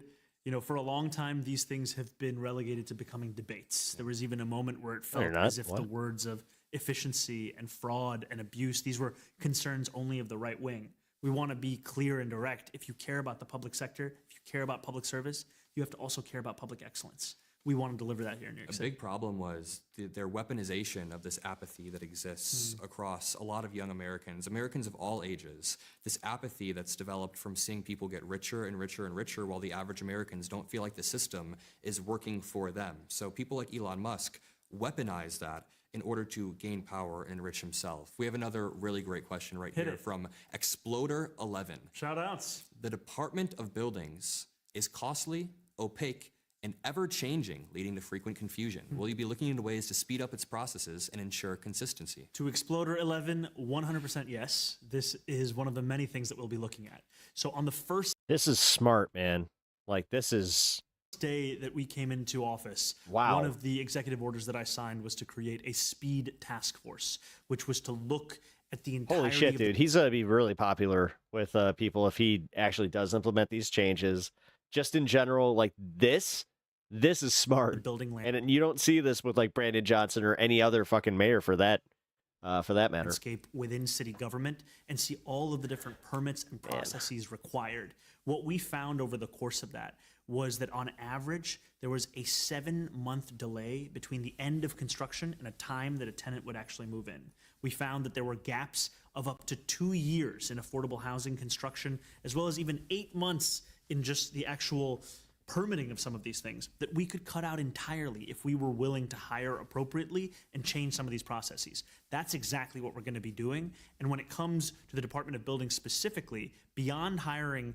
for a long time, these things have been relegated to becoming debates. There was even a moment where it felt as if the words of efficiency and fraud and abuse, these were concerns only of the right wing. We want to be clear and direct. If you care about the public sector, if you care about public service, you have to also care about public excellence. we want to deliver that here in New York A City. big problem was their weaponization of this apathy that exists across a lot of young Americans, Americans of all ages. This apathy that's developed from seeing people get richer and richer and richer while the average Americans don't feel like the system is working for them. So people like Elon Musk weaponize that in order to gain power and enrich himself. We have another really great question right here from Exploder11. Shout outs. The Department of Buildings is costly, opaque, and ever-changing, leading to frequent confusion. Will you be looking into ways to speed up its processes and ensure consistency? To Exploder 11, 100% yes. This is one of the many things that we'll be looking at. So on the first This is smart, man. Like, this is... day that we came into office, Wow. one of the executive orders that I signed was to create a speed task force, which was to look at the entirety Holy shit, of the dude. He's going to be really popular with people if he actually does implement these changes. Just in general, like, this is smart. Building land. And you don't see this with, like, Brandon Johnson or any other fucking mayor for that matter. landscape within city government and see all of the different permits and processes required. What we found over the course of that was that on average, there was a 7-month delay between the end of construction and a time that a tenant would actually move in. We found that there were gaps of up to 2 years in affordable housing construction, as well as even 8 months in just the actual permitting of some of these things that we could cut out entirely if we were willing to hire appropriately and change some of these processes. That's exactly what we're going to be doing. And when it comes to the Department of Buildings specifically, beyond hiring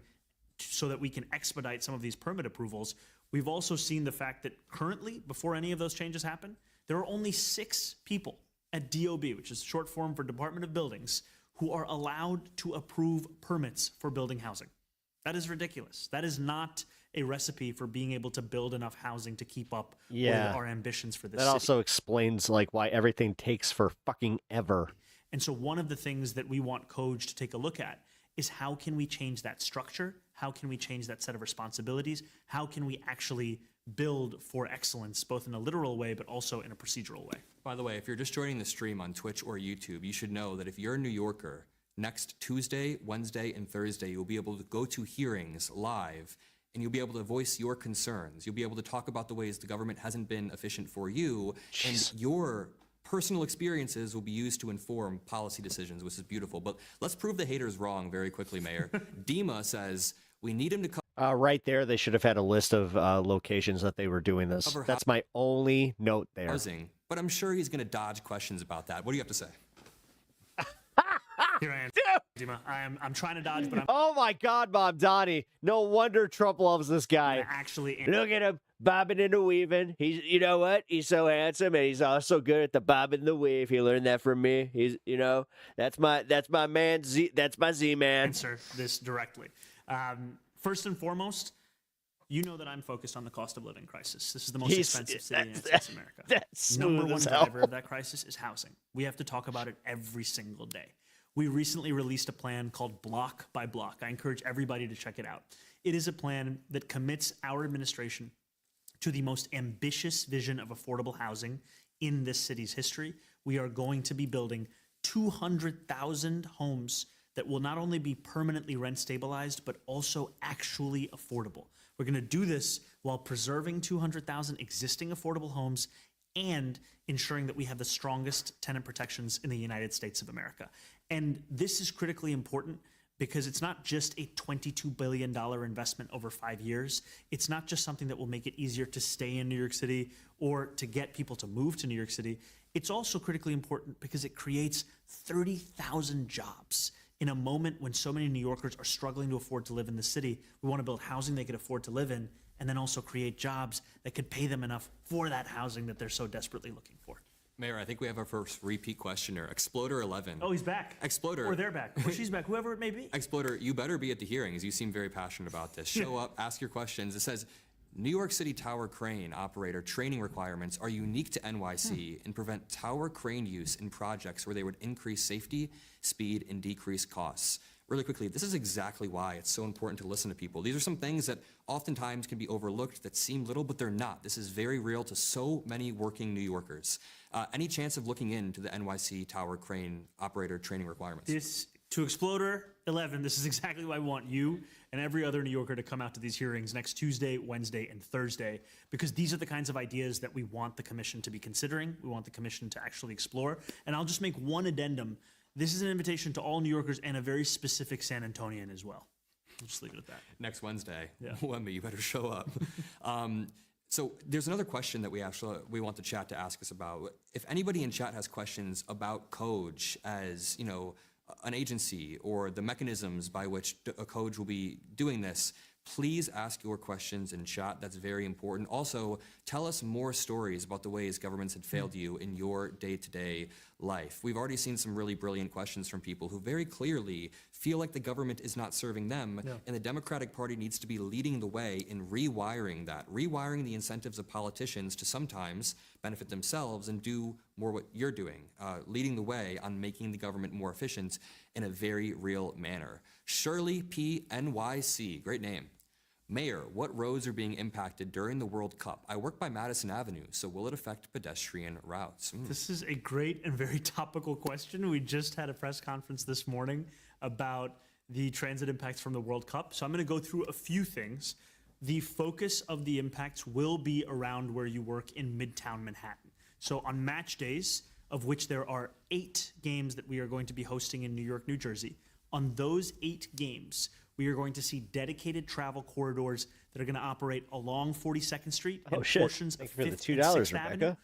so that we can expedite some of these permit approvals, we've also seen the fact that currently, before any of those changes happen, there are only 6 people at DOB, which is short form for Department of Buildings, who are allowed to approve permits for building housing. That is ridiculous. That is not a recipe for being able to build enough housing to keep up with our ambitions for this That city. also explains, like, why everything takes for fucking ever. And so one of the things that we want Code to take a look at is how can we change that structure? How can we change that set of responsibilities? How can we actually build for excellence, both in a literal way, but also in a procedural way? By the way, if you're just joining the stream on Twitch or YouTube, you should know that if you're a New Yorker, next Tuesday, Wednesday, and Thursday, you'll be able to go to hearings live and you'll be able to voice your concerns. You'll be able to talk about the ways the government hasn't been efficient for you, and your personal experiences will be used to inform policy decisions, which is beautiful. But let's prove the haters wrong very quickly, Mayor. Dima says we need him to come. Right there, they should have had a list of locations that they were doing this. That's my only note there. Housing, but I'm sure he's going to dodge questions about that. What do you have to say? Here I am. Dima, I'm trying to dodge, but I'm Oh my God, Mom Donnie. No wonder Trump loves this guy. actually... Look at him bobbing and weaving. He's, you know what? He's so handsome, and he's also good at the bob and the weave. He learned that from me. He's, you know, that's my man. That's my Z man. Answer this directly. First and foremost, you know that I'm focused on the cost of living crisis. This is the most expensive city in the United States of America. That's Number smooth one as hell. driver of that crisis is housing. We have to talk about it every single day. We recently released a plan called Block by Block. I encourage everybody to check it out. It is a plan that commits our administration to the most ambitious vision of affordable housing in this city's history. We are going to be building 200,000 homes that will not only be permanently rent stabilized, but also actually affordable. We're going to do this while preserving 200,000 existing affordable homes and ensuring that we have the strongest tenant protections in the United States of America. And this is critically important because it's not just a $22 billion investment over 5 years. It's not just something that will make it easier to stay in New York City or to get people to move to New York City. It's also critically important because it creates 30,000 jobs. In a moment when so many New Yorkers are struggling to afford to live in the city, we want to build housing they could afford to live in and then also create jobs that could pay them enough for that housing that they're so desperately looking for. Mayor, I think we have our first repeat questioner, Exploder11. Oh, he's back. Exploder. Or they're back. Or she's back, whoever it may be. Exploder, you better be at the hearings. You seem very passionate about this. Show up, ask your questions. It says, New York City tower crane operator training requirements are unique to NYC and prevent tower crane use in projects where they would increase safety, speed, and decrease costs. Really quickly, this is exactly why it's so important to listen to people. These are some things that oftentimes can be overlooked that seem little, but they're not. This is very real to so many working New Yorkers. Any chance of looking into the NYC tower crane operator training requirements? This to Exploder 11, this is exactly why I want you and every other New Yorker to come out to these hearings next Tuesday, Wednesday, and Thursday, because these are the kinds of ideas that we want the commission to be considering. We want the commission to actually explore. And I'll just make one addendum. This is an invitation to all New Yorkers and a very specific San Antonian as well. We'll just leave it at that. Next Wednesday. Yeah. Wemby, you better show up. So there's another question that we want the chat to ask us about. If anybody in chat has questions about COJ as, you know, an agency or the mechanisms by which a COJ will be doing this, please ask your questions in chat. That's very important. Also, tell us more stories about the ways governments had failed you in your day-to-day life. We've already seen some really brilliant questions from people who very clearly feel like the government is not serving them, and the Democratic Party needs to be leading the way in rewiring that, rewiring the incentives of politicians to sometimes benefit themselves and do more what you're doing, leading the way on making the government more efficient in a very real manner. Shirley P. NYC, great name. Mayor, what roads are being impacted during the World Cup? I work by Madison Avenue, so will it affect pedestrian routes? This is a great and very topical question. We just had a press conference this morning about the transit impacts from the World Cup. So I'm going to go through a few things. The focus of the impacts will be around where you work in Midtown Manhattan. So on match days, of which there are 8 games that we are going to be hosting in New York, New Jersey, on those 8 games, we are going to see dedicated travel corridors that are going to operate along 42nd Street and portions of 5th and 6th Avenue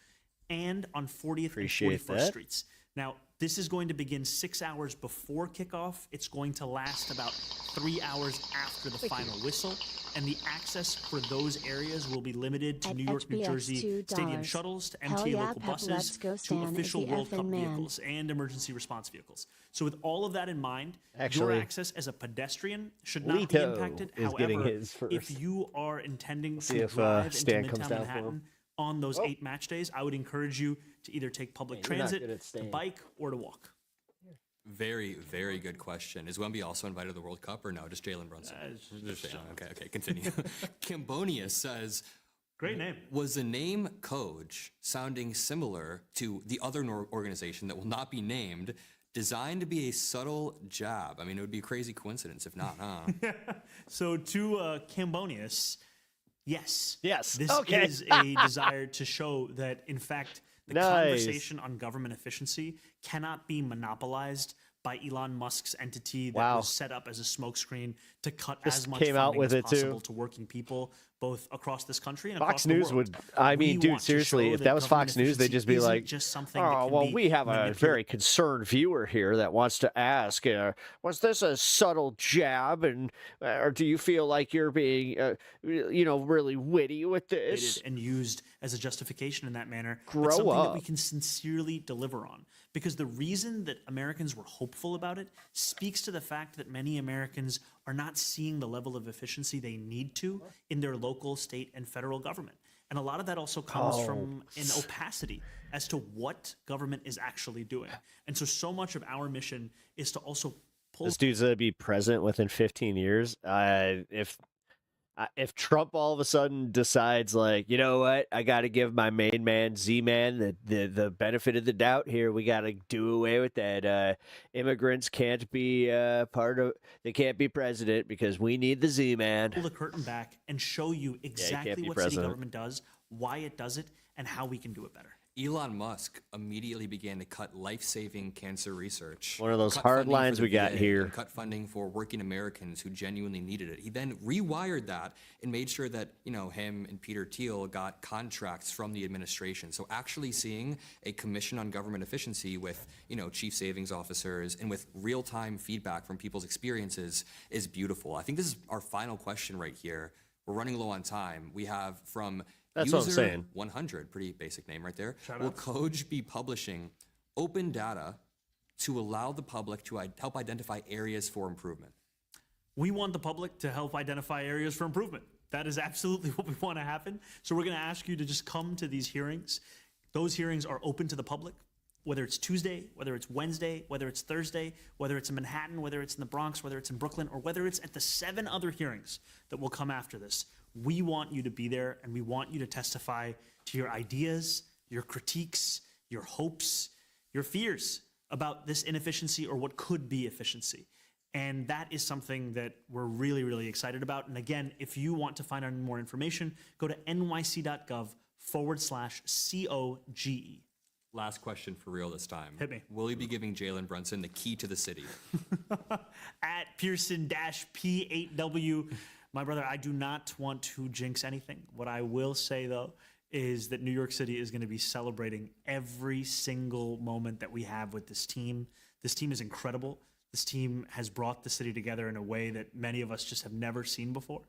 and on 40th and 41st Streets. Now, this is going to begin 6 hours before kickoff. It's going to last about 3 hours after the final whistle. And the access for those areas will be limited to New York, New Jersey stadium shuttles, to MTA local buses, to official World Cup vehicles and emergency response vehicles. So with all of that in mind, your access as a pedestrian should not be impacted. However, if you are intending to drive into Midtown Manhattan on those 8 match days, I would encourage you to either take public transit, to bike, or to walk. Very, very good question. Is Wemby also invited to the World Cup or no? Just Jalen Brunson? Just Jalen. Okay, continue. Cambonia says, great name. Was the name COJ sounding similar to the other organization that will not be named, designed to be a subtle jab? I mean, it would be a crazy coincidence if not, huh? So to Cambonius, yes. Yes. This is a desire to show that, in fact, the conversation on government efficiency cannot be monopolized by Elon Musk's entity that was set up as a smokescreen to cut as much funding as possible to working people, both across this country and across the world. Fox News would, I mean, dude, seriously, if that was Fox News, they'd just be like, oh, well, we have a very concerned viewer here that wants to ask, was this a subtle jab? And or do you feel like you're being, really witty with this? And used as a justification in that manner. Grow but something up. that we can sincerely deliver on. Because the reason that Americans were hopeful about it speaks to the fact that many Americans are not seeing the level of efficiency they need to in their local, state, and federal government. And a lot of that also comes from an opacity as to what government is actually doing. And so much of our mission is to also pull... This dude's going to be president within 15 years. If Trump all of a sudden decides, like, you know what, I got to give my main man, Z-Man, the benefit of the doubt here. We got to do away with that. Immigrants can't be they can't be president because we need the Z-Man. Pull the curtain back and show you exactly what city government does, why it does it, and how we can do it better. Elon Musk immediately began to cut life-saving cancer research. One of those hard lines we got here. Cut funding for working Americans who genuinely needed it. He then rewired that and made sure that, him and Peter Thiel got contracts from the administration. So actually seeing a commission on government efficiency with, chief savings officers and with real-time feedback from people's experiences is beautiful. I think this is our final question right here. We're running low on time. We have from... That's User what I'm saying. 100, pretty basic name right there. Will COJ be publishing open data to allow the public to help identify areas for improvement? We want the public to help identify areas for improvement. That is absolutely what we want to happen. So we're going to ask you to just come to these hearings. Those hearings are open to the public, whether it's Tuesday, whether it's Wednesday, whether it's Thursday, whether it's in Manhattan, whether it's in the Bronx, whether it's in Brooklyn, or whether it's at the 7 other hearings that will come after this. We want you to be there, and we want you to testify to your ideas, your critiques, your hopes, your fears about this inefficiency or what could be efficiency. And that is something that we're really, really excited about. And again, if you want to find out more information, go to nyc.gov/COGE. Last question for real this time. Hit me. Will you be giving Jalen Brunson the key to the city? At Pearson-P8W. My brother, I do not want to jinx anything. What I will say, though, is that New York City is going to be celebrating every single moment that we have with this team. This team is incredible. This team has brought the city together in a way that many of us just have never seen before.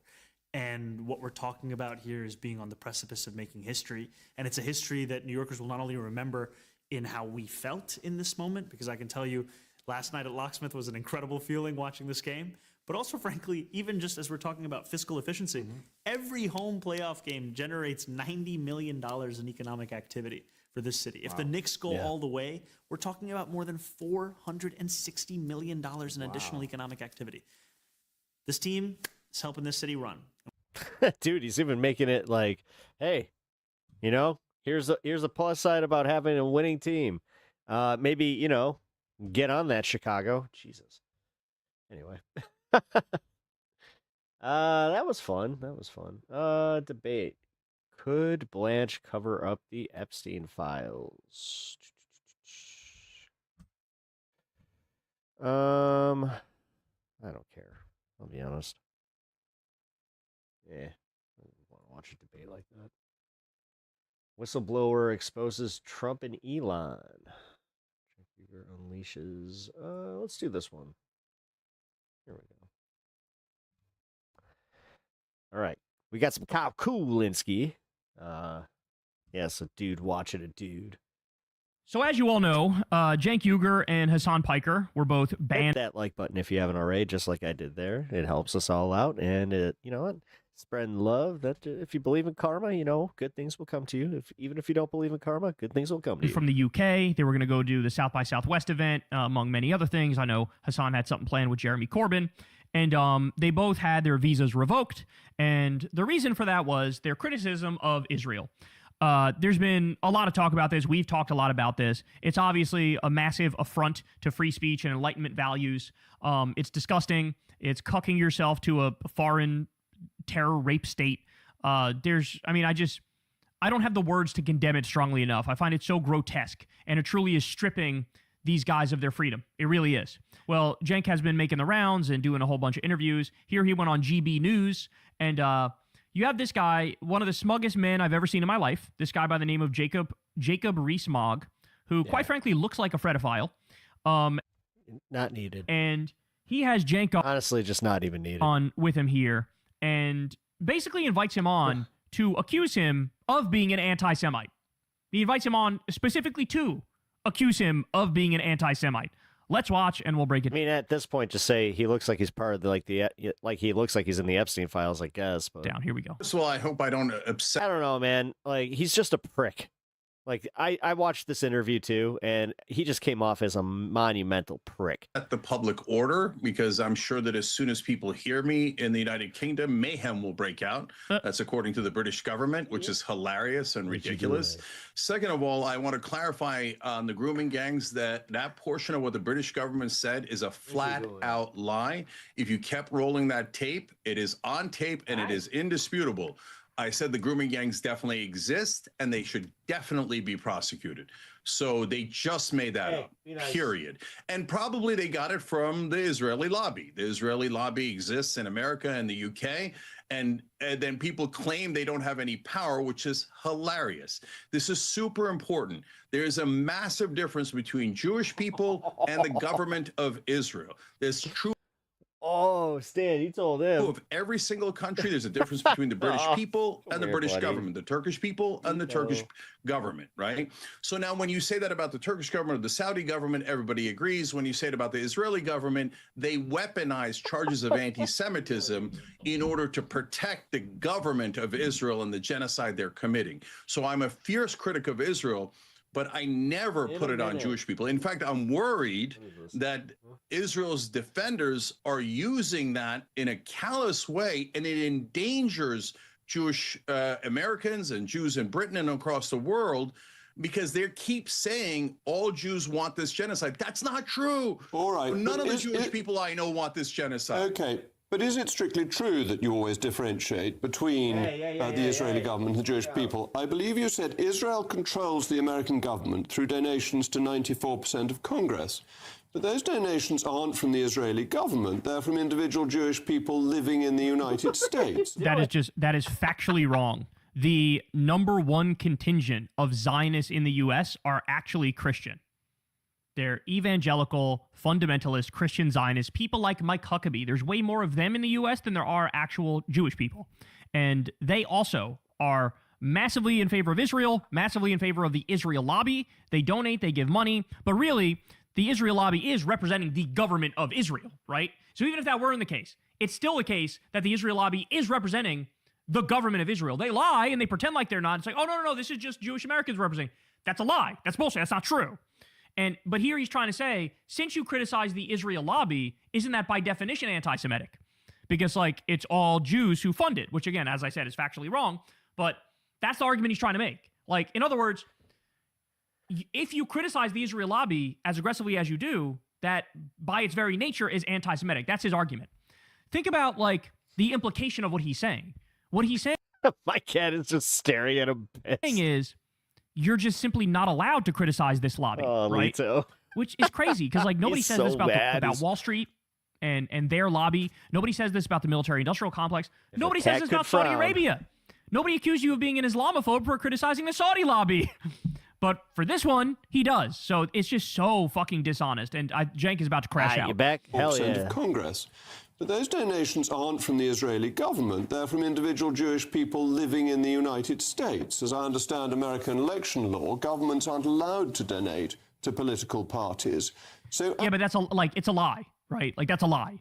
And what we're talking about here is being on the precipice of making history. And it's a history that New Yorkers will not only remember in how we felt in this moment, because I can tell you last night at Locksmith was an incredible feeling watching this game, but also, frankly, even just as we're talking about fiscal efficiency, every home playoff game generates $90 million in economic activity for this city. If the Knicks go all the way, we're talking about more than $460 million in additional economic activity. This team is helping this city run. Dude, he's even making it like, hey, you know, here's a plus side about having a winning team. Maybe, you know, get on that, Chicago. Jesus. Anyway. That was fun. Debate. Could Blanche cover up the Epstein files? I don't care. I'll be honest. Yeah, I don't want to watch a debate like that. Whistleblower exposes Trump and Elon. Unleashes. Let's do this one. Here we go. All right, we got some Kyle Kulinski. Yes, a dude watching a dude. So as you all know, Cenk Uygur and Hassan Piker were both banned. Hit that like button if you haven't already, just like I did there. It helps us all out, and it, you know what, spreading love. That if you believe in karma, you know, good things will come to you. Even if you don't believe in karma, good things will come to you. From the UK, they were going to go do the South by Southwest event, among many other things. I know Hassan had something planned with Jeremy Corbyn, and they both had their visas revoked. And the reason for that was their criticism of Israel. There's been a lot of talk about this. We've talked a lot about this. It's obviously a massive affront to free speech and Enlightenment values. It's disgusting. It's cucking yourself to a foreign terror rape state. I don't have the words to condemn it strongly enough. I find it so grotesque, and it truly is stripping these guys of their freedom. It really is. Well, Cenk has been making the rounds and doing a whole bunch of interviews. Here he went on GB News, and you have this guy, one of the smuggest men I've ever seen in my life, this guy by the name of Jacob Rees-Mogg, who quite frankly looks like a fredophile. Not needed. And he has Cenk honestly just not even needed on with him here, and basically invites him on to accuse him of being an anti-Semite. He invites him on specifically to accuse him of being an anti-Semite. Let's watch, and we'll break it. I mean, at this point, just say he looks like he's part of he looks like he's in the Epstein files, I guess. But down, here we go. First of all, I hope I don't upset. I don't know, man. Like, he's just a prick. Like, I watched this interview too, and he just came off as a monumental prick. At the public order, because I'm sure that as soon as people hear me in the United Kingdom, mayhem will break out. That's according to the British government, which is hilarious and ridiculous. Second of all, I want to clarify on the grooming gangs that portion of what the British government said is a flat out lie. If you kept rolling that tape, it is on tape and it is indisputable. I said the grooming gangs definitely exist and they should definitely be prosecuted. So they just made that up, period. And probably they got it from the Israeli lobby. The Israeli lobby exists in America and the UK. And then people claim they don't have any power, which is hilarious. This is super important. There's a massive difference between Jewish people and the government of Israel. There's true. Oh, Stan, you told him. Of every single country, there's a difference between the British people and the British government, the Turkish people and the Turkish government, right? So now when you say that about the Turkish government or the Saudi government, everybody agrees. When you say it about the Israeli government, they weaponize charges of anti-Semitism in order to protect the government of Israel and the genocide they're committing. So I'm a fierce critic of Israel, but I never put it on Jewish people. In fact, I'm worried that Israel's defenders are using that in a callous way, and it endangers Jewish Americans and Jews in Britain and across the world because they keep saying all Jews want this genocide. That's not true. All right. None of the Jewish people I know want this genocide. Okay. But is it strictly true that you always differentiate between the Israeli government and the Jewish people? I believe you said Israel controls the American government through donations to 94% of Congress. But those donations aren't from the Israeli government. They're from individual Jewish people living in the United States. That is factually wrong. The number one contingent of Zionists in the U.S. are actually Christian. They're evangelical, fundamentalist, Christian Zionists, people like Mike Huckabee. There's way more of them in the U.S. than there are actual Jewish people. And they also are massively in favor of Israel, massively in favor of the Israel lobby. They donate, they give money. But really, the Israel lobby is representing the government of Israel, right? So even if that weren't the case, it's still the case that the Israel lobby is representing the government of Israel. They lie and they pretend like they're not. It's like, oh, no, this is just Jewish Americans representing. That's a lie. That's bullshit. That's not true. But here he's trying to say, since you criticize the Israel lobby, isn't that by definition anti-Semitic? Because, like, it's all Jews who fund it, which, again, as I said, is factually wrong. But that's the argument he's trying to make. Like, in other words, if you criticize the Israel lobby as aggressively as you do, that by its very nature is anti-Semitic. That's his argument. Think about, like, the implication of what he's saying. What he's saying... My cat is just staring at him. ...is... you're just simply not allowed to criticize this lobby, right? Lito. Which is crazy because, like, nobody says so this about mad. about Wall Street and their lobby. Nobody says this about the military-industrial complex. Nobody says this about Saudi Arabia. Nobody accused you of being an Islamophobe for criticizing the Saudi lobby. But for this one, he does. So it's just so fucking dishonest. And Cenk is about to crash out. You back? Hell yeah. Of Congress. But those donations aren't from the Israeli government. They're from individual Jewish people living in the United States. As I understand American election law, governments aren't allowed to donate to political parties. So yeah, but that's it's a lie, right? Like, that's a lie.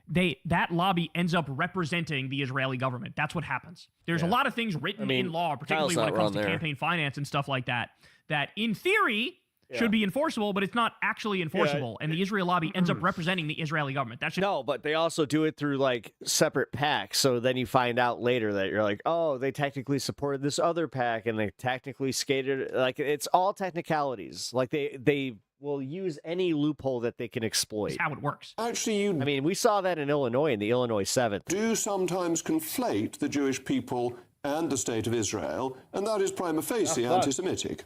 That lobby ends up representing the Israeli government. That's what happens. There's a lot of things written in law, particularly when it comes to campaign finance and stuff like that, that in theory should be enforceable, but it's not actually enforceable. And the Israel lobby ends up representing the Israeli government. No, but they also do it through, like, separate PACs. So then you find out later that you're like, oh, they technically supported this other PAC and they technically skated. Like, it's all technicalities. Like, they will use any loophole that they can exploit. That's how it works. Actually, I mean, we saw that in Illinois, in the Illinois 7th. Do sometimes conflate the Jewish people and the state of Israel, and that is prima facie anti-Semitic.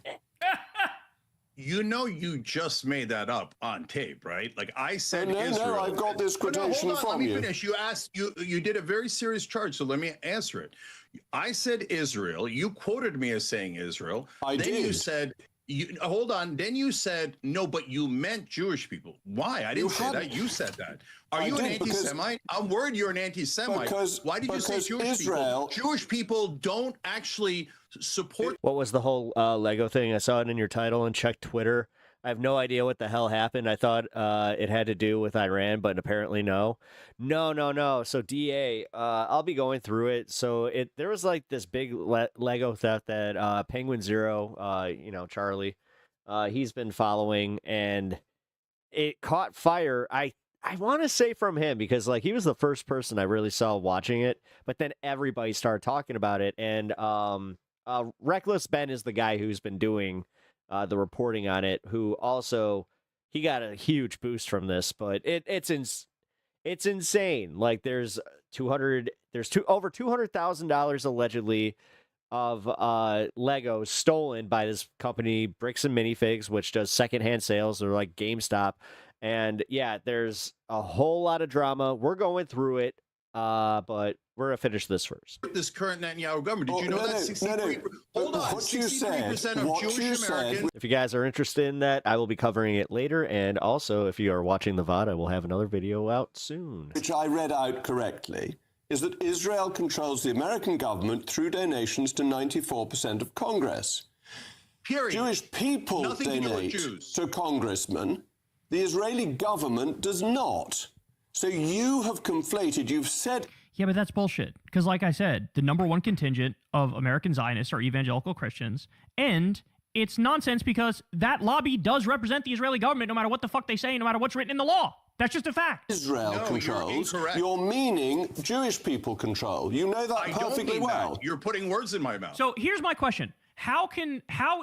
You know, you just made that up on tape, right? Like, I said Israel. No, I've got this quotation from Let me finish. You asked, you did a very serious charge, so let me answer it. I said Israel. You quoted me as saying Israel. Then you said, hold on. Then you said, no, but you meant Jewish people. Why? I didn't say that. You said that. Are you an anti-Semite? I'm worried you're an anti-Semite. Why did you say Jewish people? Jewish people don't actually support. What was the whole Lego thing? I saw it in your title and checked Twitter. I have no idea what the hell happened. I thought it had to do with Iran, but apparently no. No. So DA, I'll be going through it. So there was like this big Lego theft that Penguin Zero, Charlie, he's been following, and it caught fire. I want to say from him, because like he was the first person I really saw watching it, but then everybody started talking about it. And Reckless Ben is the guy who's been doing the reporting on it, who also, he got a huge boost from this, but it's insane. Like there's over $200,000 allegedly of Legos stolen by this company, Bricks and Minifigs, which does secondhand sales. They're like GameStop. And yeah, there's a whole lot of drama. We're going through it, but we're going to finish this first. This current Netanyahu government, did you know that 63%? Hold on, 63% of Jewish Americans. If you guys are interested in that, I will be covering it later. And also, if you are watching the VOD, I will have another video out soon. Which I read out correctly, is that Israel controls the American government through donations to 94% of Congress. Period. Jewish people donate to congressmen. The Israeli government does not. So you have conflated, you've said... Yeah, but that's bullshit. Because like I said, the number one contingent of American Zionists are evangelical Christians. And it's nonsense because that lobby does represent the Israeli government no matter what the fuck they say, no matter what's written in the law. That's just a fact. Israel controls. You're meaning Jewish people control. You know that perfectly well. You're putting words in my mouth. So here's my question. how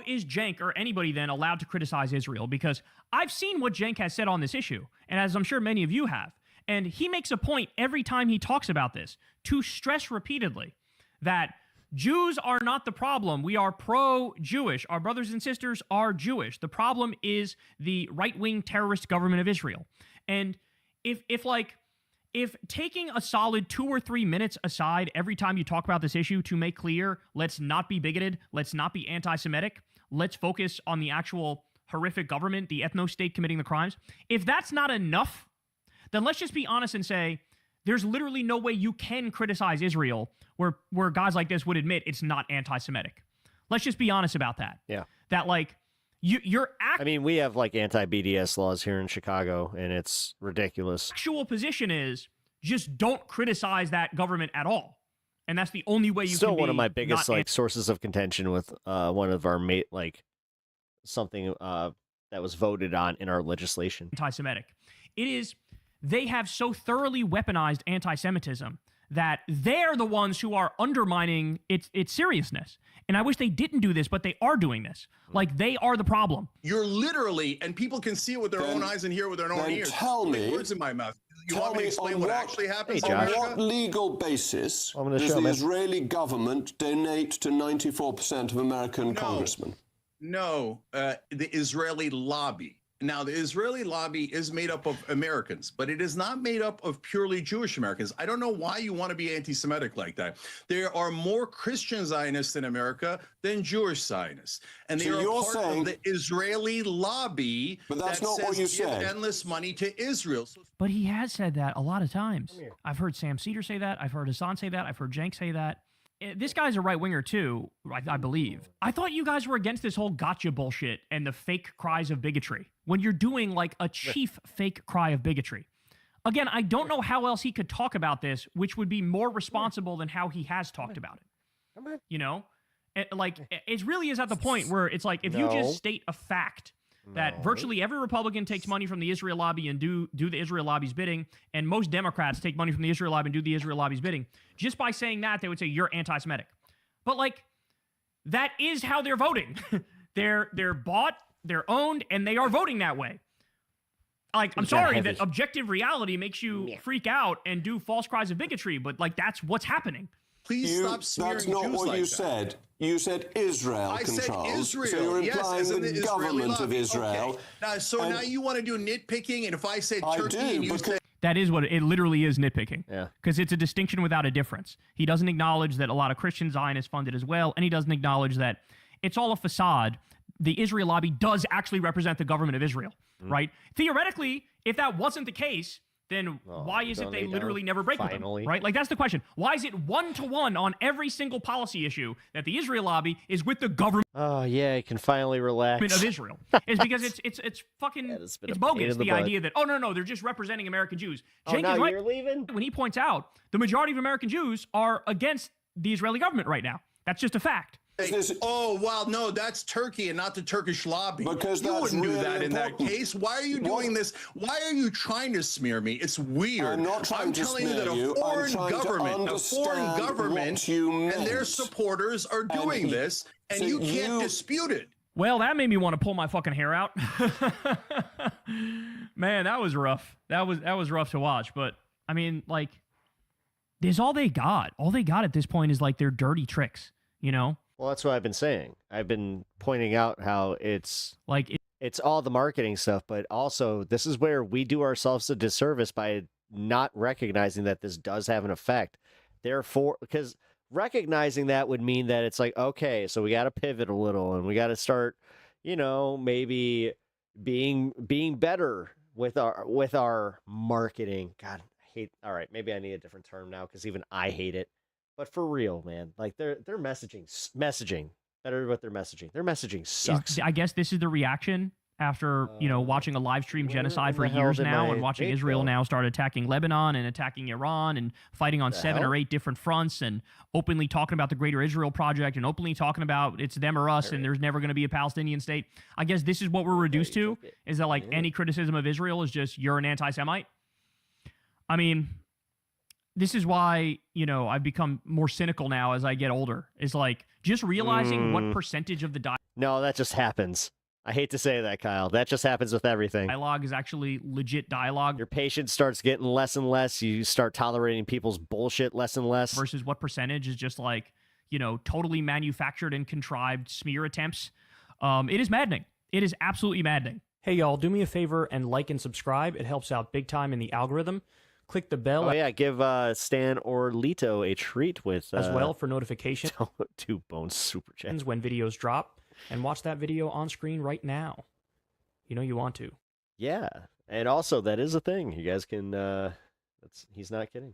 is Cenk or anybody then allowed to criticize Israel? Because I've seen what Cenk has said on this issue, and as I'm sure many of you have, and he makes a point every time he talks about this to stress repeatedly that Jews are not the problem. We are pro-Jewish. Our brothers and sisters are Jewish. The problem is the right-wing terrorist government of Israel. And if taking a solid 2 or 3 minutes aside every time you talk about this issue to make clear, let's not be bigoted, let's not be anti-Semitic, let's focus on the actual horrific government, the ethno-state committing the crimes, if that's not enough, then let's just be honest and say, there's literally no way you can criticize Israel where guys like this would admit it's not anti-Semitic. Let's just be honest about that. Yeah. That, like, I mean, we have, like, anti-BDS laws here in Chicago, and it's ridiculous. Actual position is just don't criticize that government at all. And that's the only way you Still can be one of my biggest, not like, sources of contention with one of our something that was voted on in our legislation. Anti-Semitic. It is, they have so thoroughly weaponized anti-Semitism that they're the ones who are undermining its seriousness. And I wish they didn't do this, but they are doing this. Like, they are the problem. You're literally, and people can see it with their own eyes and hear with their own ears. Tell me, words in my mouth. You want me to explain what actually happens? On what legal basis does the Israeli government donate to 94% of American congressmen? No, the Israeli lobby. Now, the Israeli lobby is made up of Americans, but it is not made up of purely Jewish Americans. I don't know why you want to be anti-Semitic like that. There are more Christian Zionists in America than Jewish Zionists. And they are part of the Israeli lobby that says give endless money to Israel. But he has said that a lot of times. I've heard Sam Cedar say that. I've heard Hassan say that. I've heard Cenk say that. This guy's a right-winger too, I believe. I thought you guys were against this whole gotcha bullshit and the fake cries of bigotry when you're doing like a chief fake cry of bigotry. Again, I don't know how else he could talk about this, which would be more responsible than how he has talked about it. You know? Like, it really is at the point where it's like, if you just state a fact that virtually every Republican takes money from the Israel lobby and do the Israel lobby's bidding, and most Democrats take money from the Israel lobby and do the Israel lobby's bidding. Just by saying that, they would say you're anti-Semitic. But, like, that is how they're voting. They're bought, they're owned, and they are voting that way. Like, I'm sorry that objective reality makes you freak out and do false cries of bigotry, but, like, that's what's happening. Please stop smearing That's not Jews what like you that. said. You said Israel I controls. said Israel. So you're Yes, implying as in the Israeli government of lobby. Israel. Okay. Now you want to do nitpicking, and if I said Turkey and you said That is what it literally is, nitpicking. Yeah. Because it's a distinction without a difference. He doesn't acknowledge that a lot of Christian Zionists funded as well, and he doesn't acknowledge that it's all a facade. The Israel lobby does actually represent the government of Israel, right? Theoretically, if that wasn't the case, then why is it they literally never break with them, right? Like, that's the question. Why is it 1-to-1 on every single policy issue that the Israel lobby is with the government? Oh yeah, you can finally relax. Of Israel is because it's fucking it's bogus. The idea that no, they're just representing American Jews. Cenk now is right you're leaving? when he points out the majority of American Jews are against the Israeli government right now. That's just a fact. oh, well, no, that's Turkey and not the Turkish lobby. Because you that's wouldn't do really that in that important. case. Why are you doing this? Why are you trying to smear me? It's weird. I'm not trying to telling you smear that you. a I'm trying to understand what you meant. and their supporters are doing this, and so you can't dispute it. Well, that made me want to pull my fucking hair out. Man, that was rough. That was rough to watch. But I mean, like, there's all they got. All they got at this point is like their dirty tricks, you know? Well, that's what I've been saying. I've been pointing out how it's like it's all the marketing stuff, but also this is where we do ourselves a disservice by not recognizing that this does have an effect. Therefore, because recognizing that would mean that it's like, okay, so we got to pivot a little and we got to start, you know, maybe being better with our marketing. God, I hate. All right, maybe I need a different term now because even I hate it. But for real, man, like their messaging better what their messaging. Their messaging sucks. I guess this is the reaction after, you know, watching a live stream genocide for years now and watching Israel now start attacking Lebanon and attacking Iran and fighting on 7 or 8 different fronts and openly talking about the Greater Israel Project and openly talking about it's them or us and there's never going to be a Palestinian state. I guess this is what we're reduced to, is that like any criticism of Israel is just you're an anti-Semite. I mean, this is why, I've become more cynical now as I get older. Is like just realizing what percentage of the No, that just happens. I hate to say that, Kyle. That just happens with everything. dialogue is actually legit dialogue. Your patience starts getting less and less. You start tolerating people's bullshit less and less. Versus what percentage is just like, totally manufactured and contrived smear attempts. It is maddening. It is absolutely maddening. Hey, y'all, do me a favor and like and subscribe. It helps out big time in the algorithm. Click the bell. Oh, yeah, give Stan or Lito a treat with... as well for notifications. 2 bones super chat. When videos drop. And watch that video on screen right now. You know you want to. Yeah, and also that is a thing. You guys can... he's not kidding.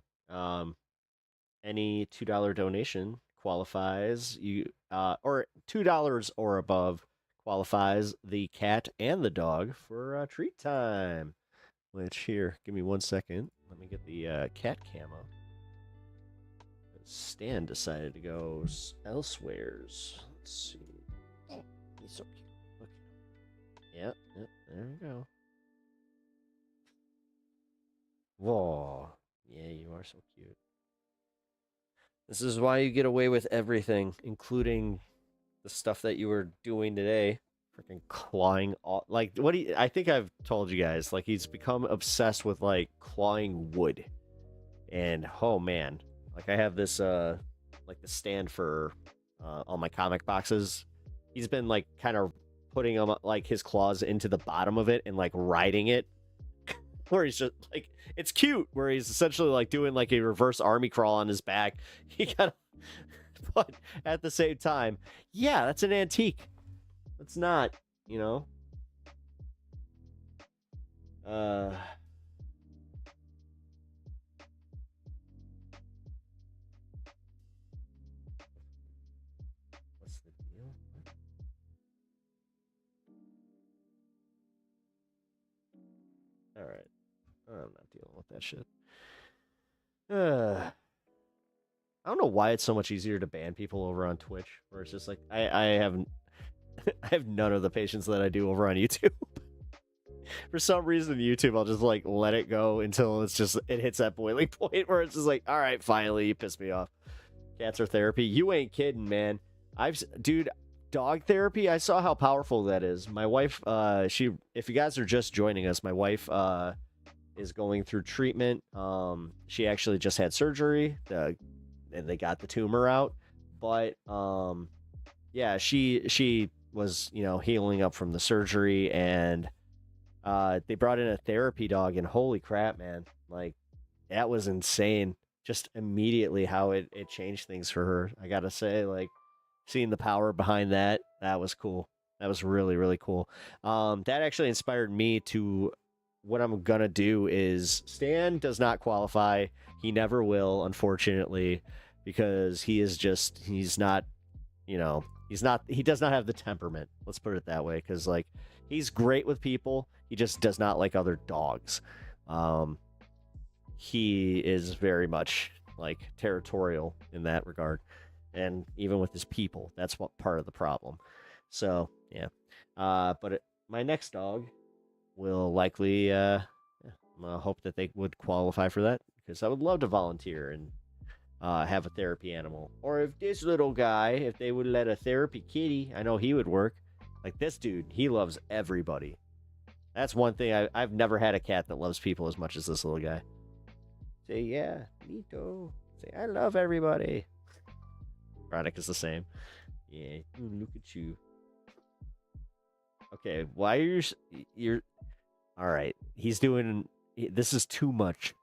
Any $2 donation qualifies you... or $2 or above qualifies the cat and the dog for treat time. Which, here, give me 1 second. Let me get the cat camo. Stan decided to go elsewheres. Let's see. Oh, he's so cute. Look at him. Yep, there we go. Whoa. Yeah, you are so cute. This is why you get away with everything, including the stuff that you were doing today. Freaking clawing all, like, what do you, I think I've told you guys, like, he's become obsessed with like clawing wood. And oh man, like I have this like the stand for all my comic boxes. He's been like kind of putting them like his claws into the bottom of it and like riding it. Where he's just like, it's cute, where he's essentially like doing like a reverse army crawl on his back. He got, but at the same time, yeah, that's an antique. It's not, What's the deal? All right. I'm not dealing with that shit. I don't know why it's so much easier to ban people over on Twitch, where it's just like, I haven't... I have none of the patience that I do over on YouTube. For some reason, YouTube, I'll just like let it go until it hits that boiling point where it's just like, all right, finally, you pissed me off. Cats are therapy. You ain't kidding, man. Dude, dog therapy. I saw how powerful that is. My wife, if you guys are just joining us, my wife is going through treatment. She actually just had surgery, and they got the tumor out. But yeah, she was, healing up from the surgery, and they brought in a therapy dog, and holy crap, man, like that was insane. Just immediately how it changed things for her. I gotta say, like, seeing the power behind that was cool. That was really, really cool. That actually inspired me to, what I'm gonna do is, Stan does not qualify. He never will, unfortunately, because he does not have the temperament. Let's put it that way. Because, like, he's great with people. He just does not like other dogs. He is very much, like, territorial in that regard. And even with his people, that's what part of the problem. So, yeah. But my next dog will likely, I hope that they would qualify for that. Because I would love to volunteer and have a therapy animal. Or if this little guy, if they would let a therapy kitty, I know he would work. Like this dude, he loves everybody. That's one thing. I've never had a cat that loves people as much as this little guy. Say, yeah, Lito. Say, I love everybody. Veronica is the same. Yeah, look at you. Okay, why are you're... All right, he's doing... This is too much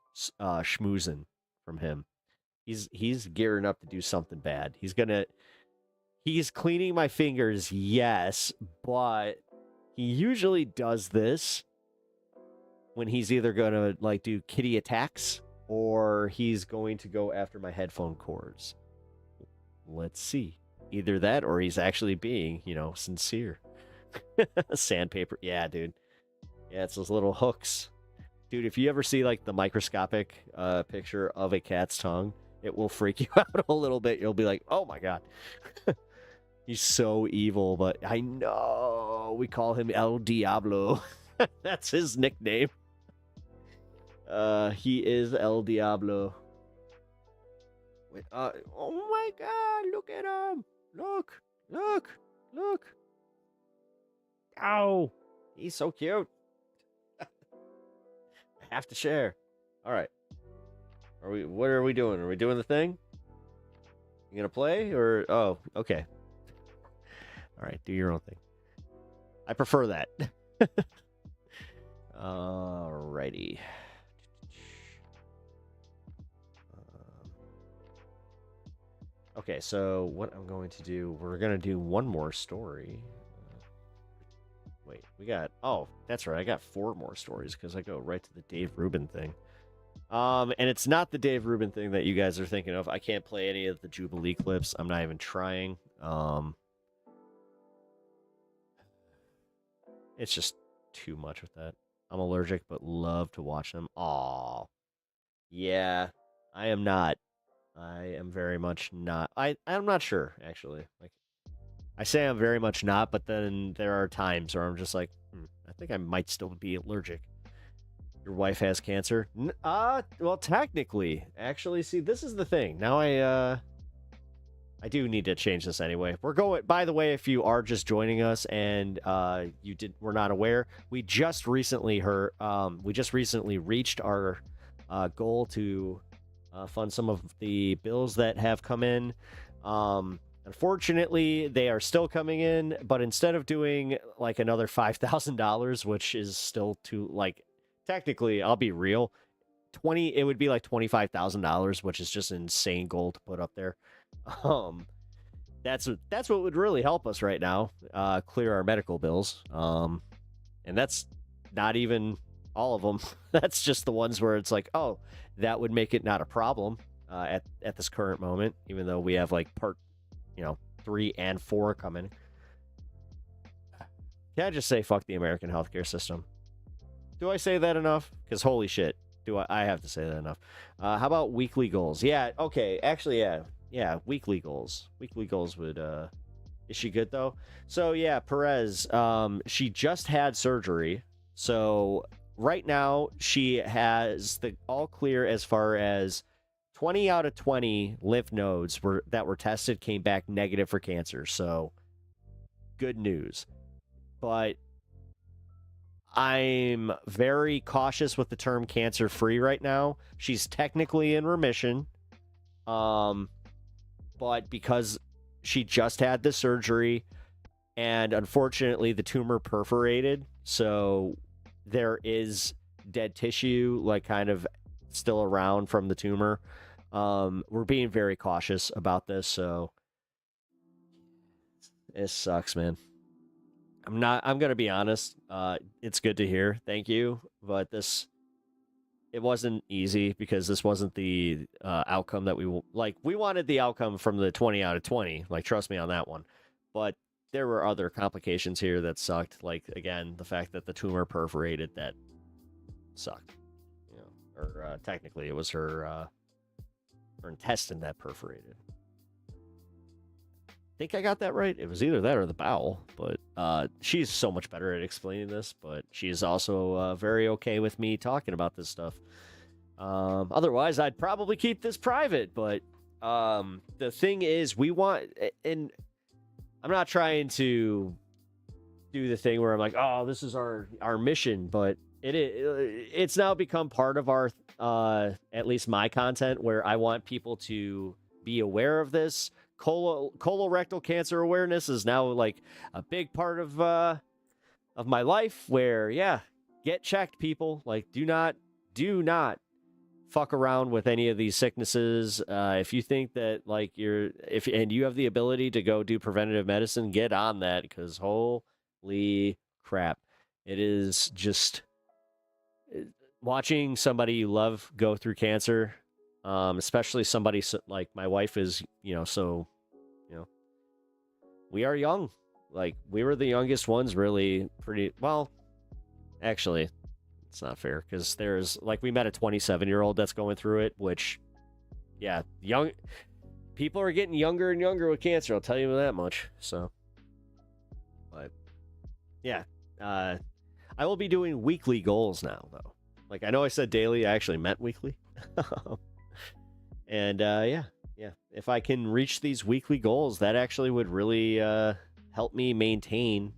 schmoozing from him. He's gearing up to do something bad. He's cleaning my fingers, yes, but he usually does this when he's either gonna like do kitty attacks or he's going to go after my headphone cords. Let's see. Either that or he's actually being, sincere. Sandpaper. Yeah, dude. Yeah, it's those little hooks. Dude, if you ever see like the microscopic picture of a cat's tongue, it will freak you out a little bit. You'll be like, oh my God. He's so evil, but I know we call him El Diablo. That's his nickname. He is El Diablo. Oh my God! Look at him! Look! Oh, he's so cute. I have to share. All right. What are we doing? Are we doing the thing? You gonna play or? Oh, okay. All right, do your own thing. I prefer that. Alrighty. Okay, so what I'm going to do, we're going to do one more story. Wait, that's right, I got 4 more stories because I go right to the Dave Rubin thing. And it's not the Dave Rubin thing that you guys are thinking of. I can't play any of the Jubilee clips. I'm not even trying. It's just too much with that. I'm allergic, but love to watch them. Aw. Yeah, I am not. I am very much not. I'm not sure, actually. Like, I say I'm very much not, but then there are times where I'm just like, I think I might still be allergic. Your wife has cancer? Well, technically. Actually, see, this is the thing. Now I do need to change this anyway. We're going, by the way, if you are just joining us and we're not aware, we just recently reached our goal to fund some of the bills that have come in. Unfortunately, they are still coming in, but instead of doing like another $5,000, which is still too, like, technically, I'll be real, it would be like $25,000, which is just an insane goal to put up there. That's what would really help us right now, clear our medical bills. And that's not even all of them. That's just the ones where it's like, oh, that would make it not a problem at this current moment, even though we have like part 3 and 4 coming. Can I just say fuck the American healthcare system? Do I say that enough? Because holy shit, do I have to say that enough. How about weekly goals? Yeah, okay, actually, yeah, weekly goals. Weekly goals would, is she good though? So yeah, Perez, she just had surgery. So right now she has the all clear as far as 20 out of 20 lymph nodes that were tested came back negative for cancer. So good news. But I'm very cautious with the term cancer free right now. She's technically in remission. But because she just had the surgery and unfortunately the tumor perforated, so there is dead tissue like kind of still around from the tumor. We're being very cautious about this, so it sucks, man. I'm going to be honest. It's good to hear. Thank you. But it wasn't easy because this wasn't the outcome that we wanted the outcome from the 20 out of 20. Like, trust me on that one. But there were other complications here that sucked. Like, again, the fact that the tumor perforated, that sucked. Or technically it was her intestine that perforated. I think I got that right. It was either that or the bowel, but she's so much better at explaining this, but she's also very okay with me talking about this stuff. Otherwise, I'd probably keep this private, but the thing is, and I'm not trying to do the thing where I'm like, oh, this is our mission, but it's now become part of our, at least my content, where I want people to be aware of this. Colorectal cancer awareness is now like a big part of my life, where, yeah, get checked, people. Like, do not fuck around with any of these sicknesses. If you think that like and you have the ability to go do preventative medicine, get on that, because holy crap, it is just watching somebody you love go through cancer. Especially somebody like my wife is, so, we are young. Like, we were the youngest ones, really, pretty well. Actually, it's not fair, because there's, like, we met a 27-year-old that's going through it, which, yeah, young people are getting younger and younger with cancer, I'll tell you that much. So, but yeah, I will be doing weekly goals now, though. Like, I know I said daily, I actually meant weekly. And yeah, yeah, if I can reach these weekly goals, that actually would really help me maintain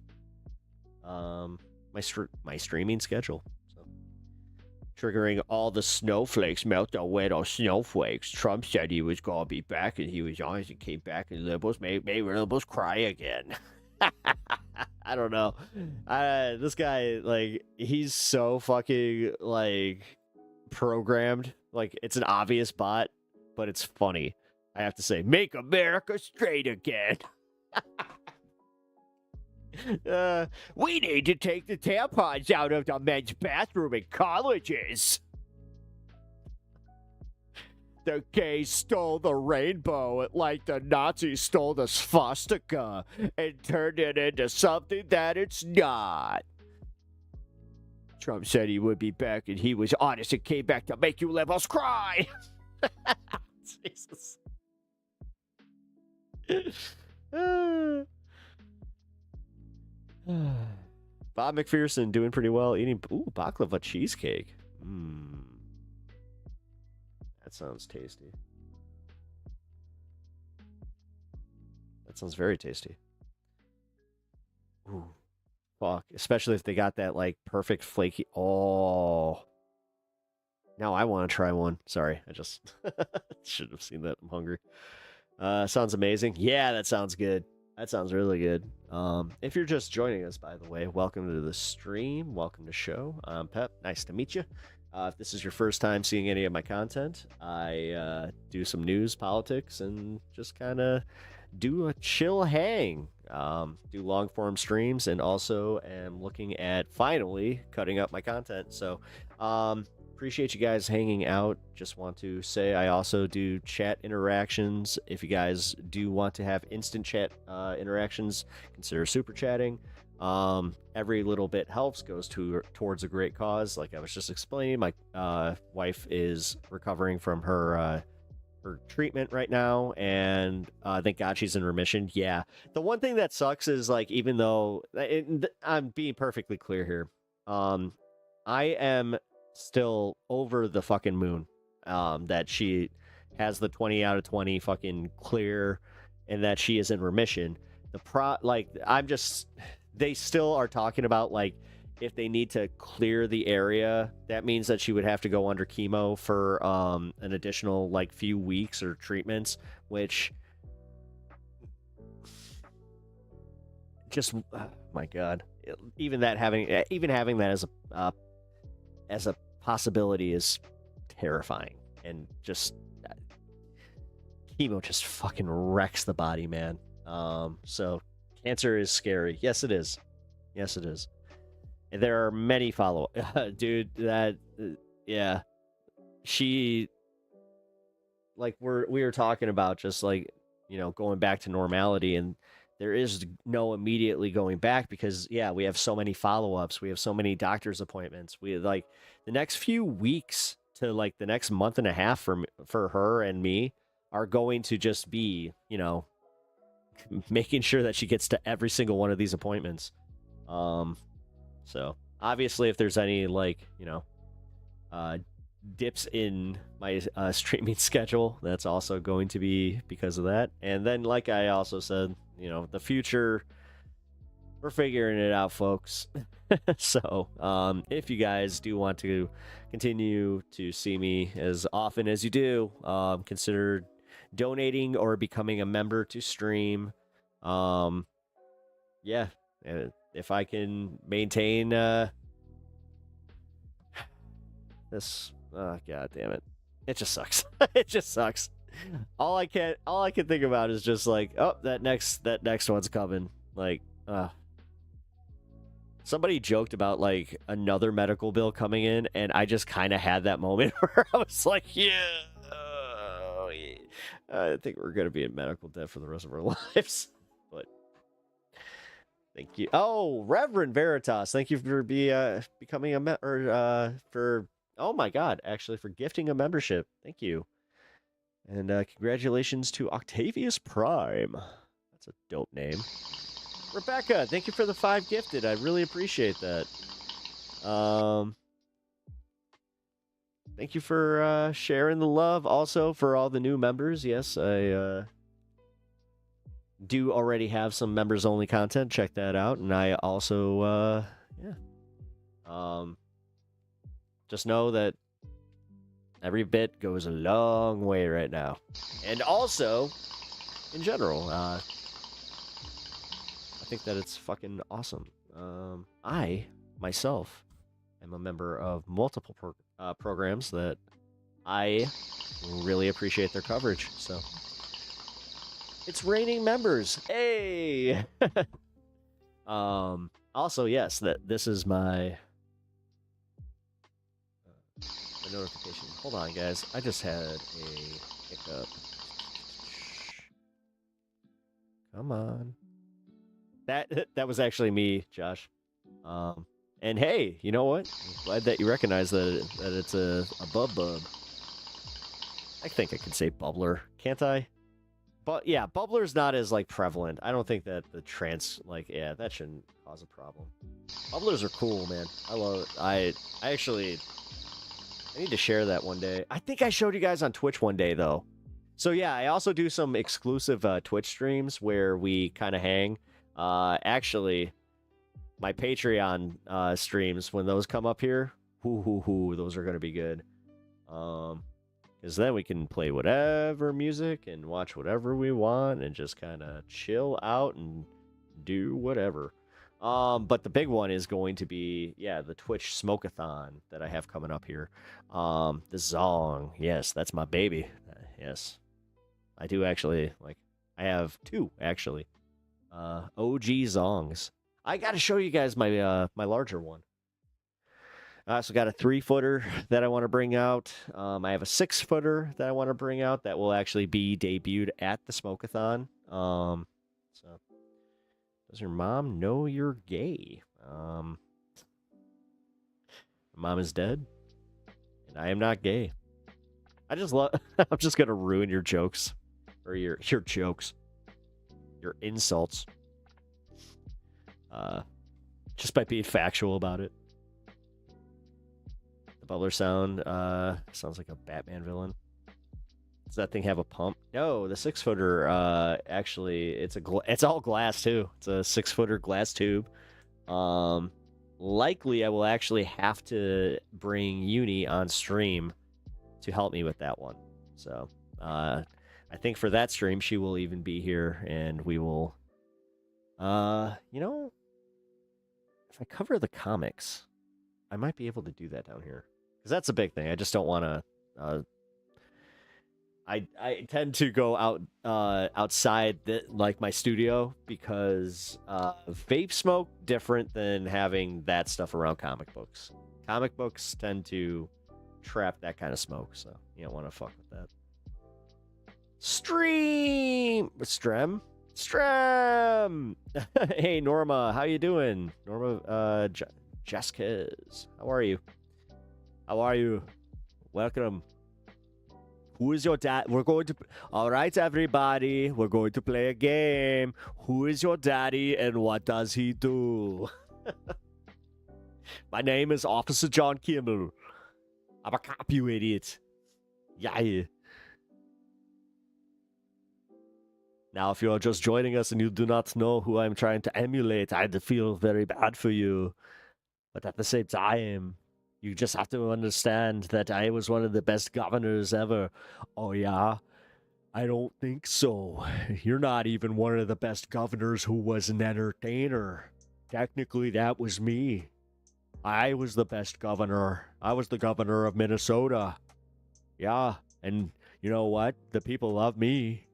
my streaming schedule. So, triggering all the snowflakes melt away those snowflakes. Trump said he was gonna be back, and he was honest. He came back, and liberals made liberals cry again. I don't know. This guy, like, he's so fucking like programmed. Like, it's an obvious bot, but it's funny. I have to say, make America straight again. We need to take the tampons out of the men's bathroom in colleges. The gays stole the rainbow like the Nazis stole the swastika and turned it into something that it's not. Trump said he would be back, and he was honest and came back to make you liberals cry. Jesus. Bob McPherson doing pretty well, eating baklava cheesecake. That sounds tasty. That sounds very tasty. Ooh, fuck! Especially if they got that like perfect flaky. Oh, now I want to try one. Sorry, I just should have seen that. I'm hungry. Sounds amazing. Yeah, that sounds good. That sounds really good. If you're just joining us, by the way, welcome to the stream. Welcome to show. I'm Pep. Nice to meet you. If this is your first time seeing any of my content, I do some news, politics, and just kind of do a chill hang. Do long form streams, and also am looking at finally cutting up my content. So appreciate you guys hanging out. Just want to say I also do chat interactions. If you guys do want to have instant chat interactions, consider super chatting. Every little bit helps, goes towards a great cause. Like I was just explaining, my wife is recovering from her treatment right now, and thank God she's in remission. Yeah, the one thing that sucks is, like, even though I'm being perfectly clear here, I am still over the fucking moon that she has the 20 out of 20 fucking clear, and that she is in remission. They still are talking about, like, if they need to clear the area, that means that she would have to go under chemo for an additional, like, few weeks or treatments, which just, my God, even having that as a possibility is terrifying. And just chemo just fucking wrecks the body, man. So cancer is scary. Yes, it is. Yes, it is. And there are many dude, that yeah, she, like, we were talking about just, like, you know, going back to normality, and there is no immediately going back because, yeah, we have so many follow-ups, we have so many doctor's appointments. We, like, the next few weeks to, like, the next month and a half for her and me are going to just be, you know, making sure that she gets to every single one of these appointments. So obviously, if there's any, like, you know, dips in my streaming schedule, that's also going to be because of that. And then, like I also said, you know, the future, we're figuring it out, folks. So if you guys do want to continue to see me as often as you do, consider donating or becoming a member to stream. Yeah, if I can maintain this, God damn it, it just sucks. It just sucks. All I can think about is just, like, oh, that next one's coming. Like, somebody joked about, like, another medical bill coming in, and I just kind of had that moment where I was like, yeah, I think we're gonna be in medical debt for the rest of our lives. But thank you. Oh, Reverend Veritas, thank you for becoming a oh my God, actually, for gifting a membership. Thank you. And congratulations to Octavius Prime. That's a dope name. Rebecca, thank you for the 5 gifted. I really appreciate that. Thank you for sharing the love. Also, for all the new members, yes, I do already have some members-only content. Check that out. And I also, just know that every bit goes a long way right now. And also, in general, I think that it's fucking awesome. I, myself, am a member of multiple programs that I really appreciate their coverage. So, it's raining members. Hey! Also, yes, that this is my notification. Hold on, guys. I just had a hiccup. Come on. That was actually me, Josh. And hey, you know what? I'm glad that you recognize that it's a bub. I think I can say bubbler, can't I? But yeah, bubbler's not as like prevalent. I don't think that the that shouldn't cause a problem. Bubblers are cool, man. I love it. I need to share that one day. I think I showed you guys on Twitch one day though. So yeah, I also do some exclusive Twitch streams where we kind of hang. Actually, my Patreon streams, when those come up here, those are going to be good. Because then we can play whatever music and watch whatever we want and just kind of chill out and do whatever. But the big one is going to be, the Twitch Smokeathon that I have coming up here. The Zong. Yes, that's my baby. Yes. I do actually, I have two, actually. OG Zongs. I got to show you guys my my larger one. I also got a 3-footer that I want to bring out. I have a 6-footer that I want to bring out that will actually be debuted at the Smokeathon. So, does your mom know you're gay? Mom is dead, and I am not gay. I just love. I'm just gonna ruin your jokes, or your jokes, your insults. Just by being factual about it. The bubbler sound sounds like a Batman villain. Does that thing have a pump? No, the 6-footer actually it's all glass too. It's a 6-footer glass tube. Likely I will actually have to bring Uni on stream to help me with that one. So I think for that stream she will even be here, and we will if I cover the comics, I might be able to do that down here. Because that's a big thing. I just don't want to... I tend to go out outside my studio because vape smoke different than having that stuff around comic books. Comic books tend to trap that kind of smoke, so you don't want to fuck with that. Strem. Hey Norma, how you doing? Norma Jeskes, how are you? Welcome. Who is your dad? All right, everybody, we're going to play a game. Who is your daddy and what does he do? My name is Officer John Kimmel. I'm a cop, you idiot. Yeah. Now, if you're just joining us and you do not know who I'm trying to emulate, I'd feel very bad for you. But at the same time, you just have to understand that I was one of the best governors ever. Oh, yeah? I don't think so. You're not even one of the best governors who was an entertainer. Technically, that was me. I was the best governor. I was the governor of Minnesota. Yeah, and you know what? The people love me.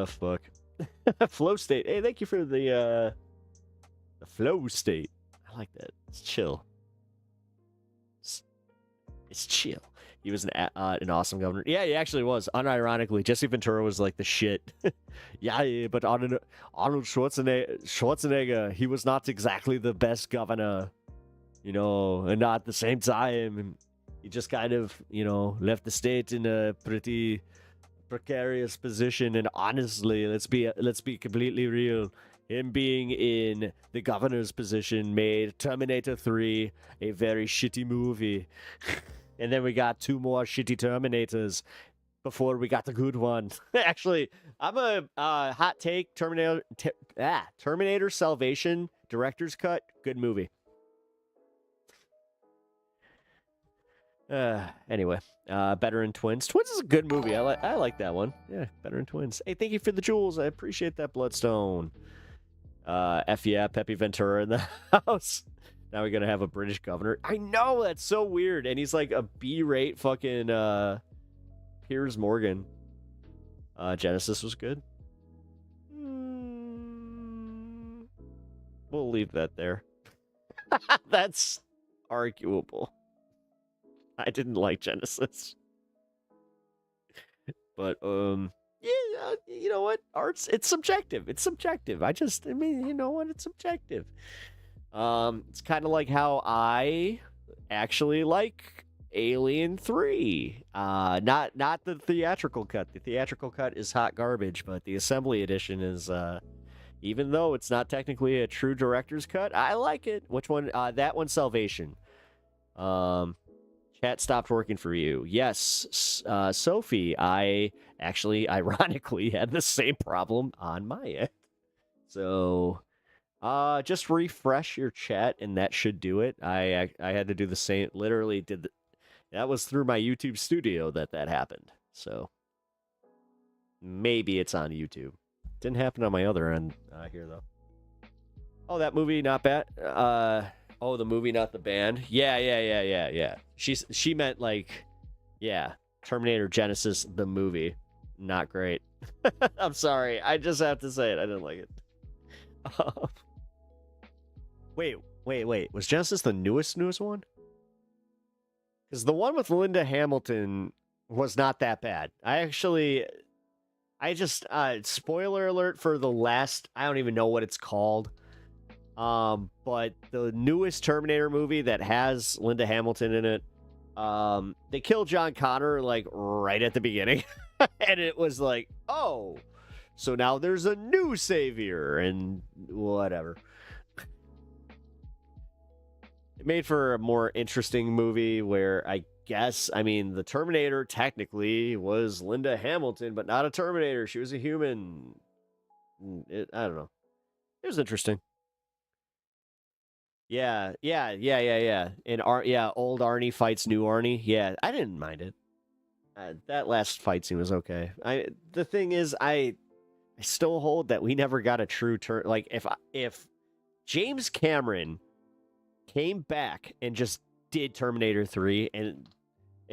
Fuck. Flow state. Hey, thank you for the flow state. I like that. It's chill. It's chill. He was an awesome governor. Yeah, he actually was. Unironically, Jesse Ventura was like the shit. Yeah, but Arnold Schwarzenegger, he was not exactly the best governor, and not at the same time. He just kind of, left the state in a pretty precarious position. And honestly, let's be completely real. him being in the governor's position made Terminator 3 a very shitty movie. And then we got 2 more shitty Terminators before we got the good one. Actually, I'm a hot take. Terminator Salvation director's cut, good movie. Anyway, Better in Twins. Twins is a good movie. I like that one. Yeah, Better in Twins. Hey, thank you for the jewels. I appreciate that, Bloodstone. Yeah, Pepe Ventura in the house. Now we're gonna have a British governor. I know, that's so weird. And he's like a B-rate fucking Piers Morgan. Genesis was good. We'll leave that there. That's arguable. I didn't like Genesis. But, yeah, you know what? Art's, it's subjective. It's subjective. I mean, you know what? It's subjective. It's kind of like how I actually like Alien 3. Not the theatrical cut. The theatrical cut is hot garbage, but the assembly edition is, even though it's not technically a true director's cut, I like it. Which one? That one, Salvation. Chat stopped working for you. Yes, Sophie, I actually, ironically, had the same problem on my end. So, just refresh your chat, and that should do it. I had to do the same. Literally that was through my YouTube studio that happened. So, maybe it's on YouTube. Didn't happen on my other end here, though. Oh, that movie, not bad. Oh, the movie, not the band. Yeah. She meant like, yeah, Terminator Genesis, the movie. Not great. I'm sorry. I just have to say it. I didn't like it. Wait. Was Genesis the newest one? Because the one with Linda Hamilton was not that bad. Spoiler alert for the last, I don't even know what it's called. But the newest Terminator movie that has Linda Hamilton in it, they killed John Connor like right at the beginning. And it was like, oh, so now there's a new savior and whatever. It made for a more interesting movie where I mean, the Terminator technically was Linda Hamilton, but not a Terminator. She was a human. I don't know. It was interesting. Yeah. And old Arnie fights new Arnie. Yeah, I didn't mind it. That last fight scene was okay. The thing is, I still hold that we never got a true turn. Like, if James Cameron came back and just did Terminator 3 and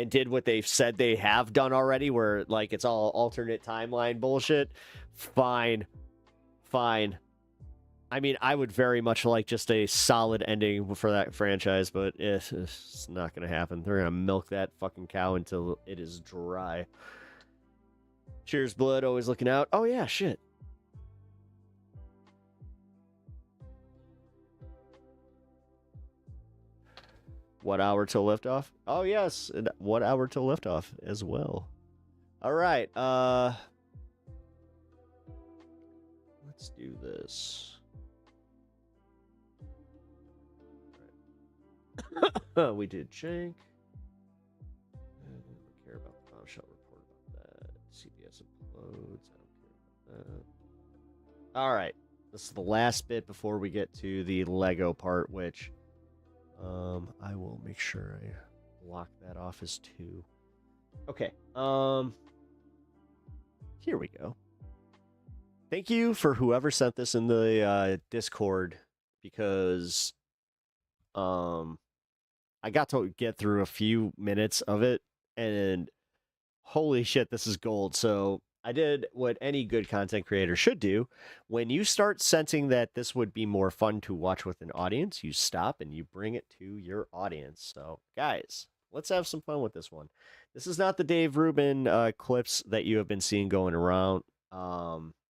did what they've said they have done already, where like it's all alternate timeline bullshit, fine. I mean, I would very much like just a solid ending for that franchise, but it's not going to happen. They're going to milk that fucking cow until it is dry. Cheers, Blood, always looking out. Oh, yeah, shit. What hour till liftoff? Oh, yes. And what hour till liftoff as well. All right. Let's do this. We did Jank. I don't care about the bombshell report about that. CBS uploads. I don't care about that. All right. This is the last bit before we get to the Lego part, which I will make sure I lock that off as 2. Okay. Here we go. Thank you for whoever sent this in the Discord, because I got to get through a few minutes of it, and holy shit, this is gold. So I did what any good content creator should do. When you start sensing that this would be more fun to watch with an audience, you stop and you bring it to your audience. So guys, let's have some fun with this one. This is not the Dave Rubin clips that you have been seeing going around.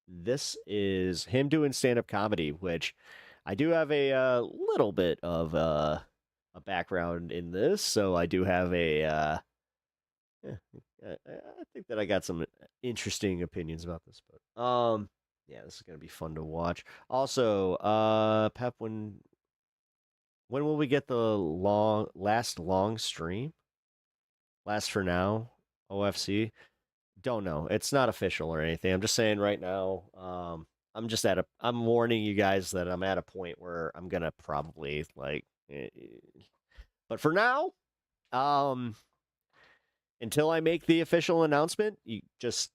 This is him doing stand-up comedy, which I do have a little bit of a background in this, so I do have I think that I got some interesting opinions about this, but Yeah, this is gonna be fun to watch. Also, Pep, when will we get the last long stream? Last for now, OFC. Don't know. It's not official or anything. I'm just saying right now. I'm warning you guys that I'm at a point where I'm gonna probably like. But for now, until I make the official announcement, you just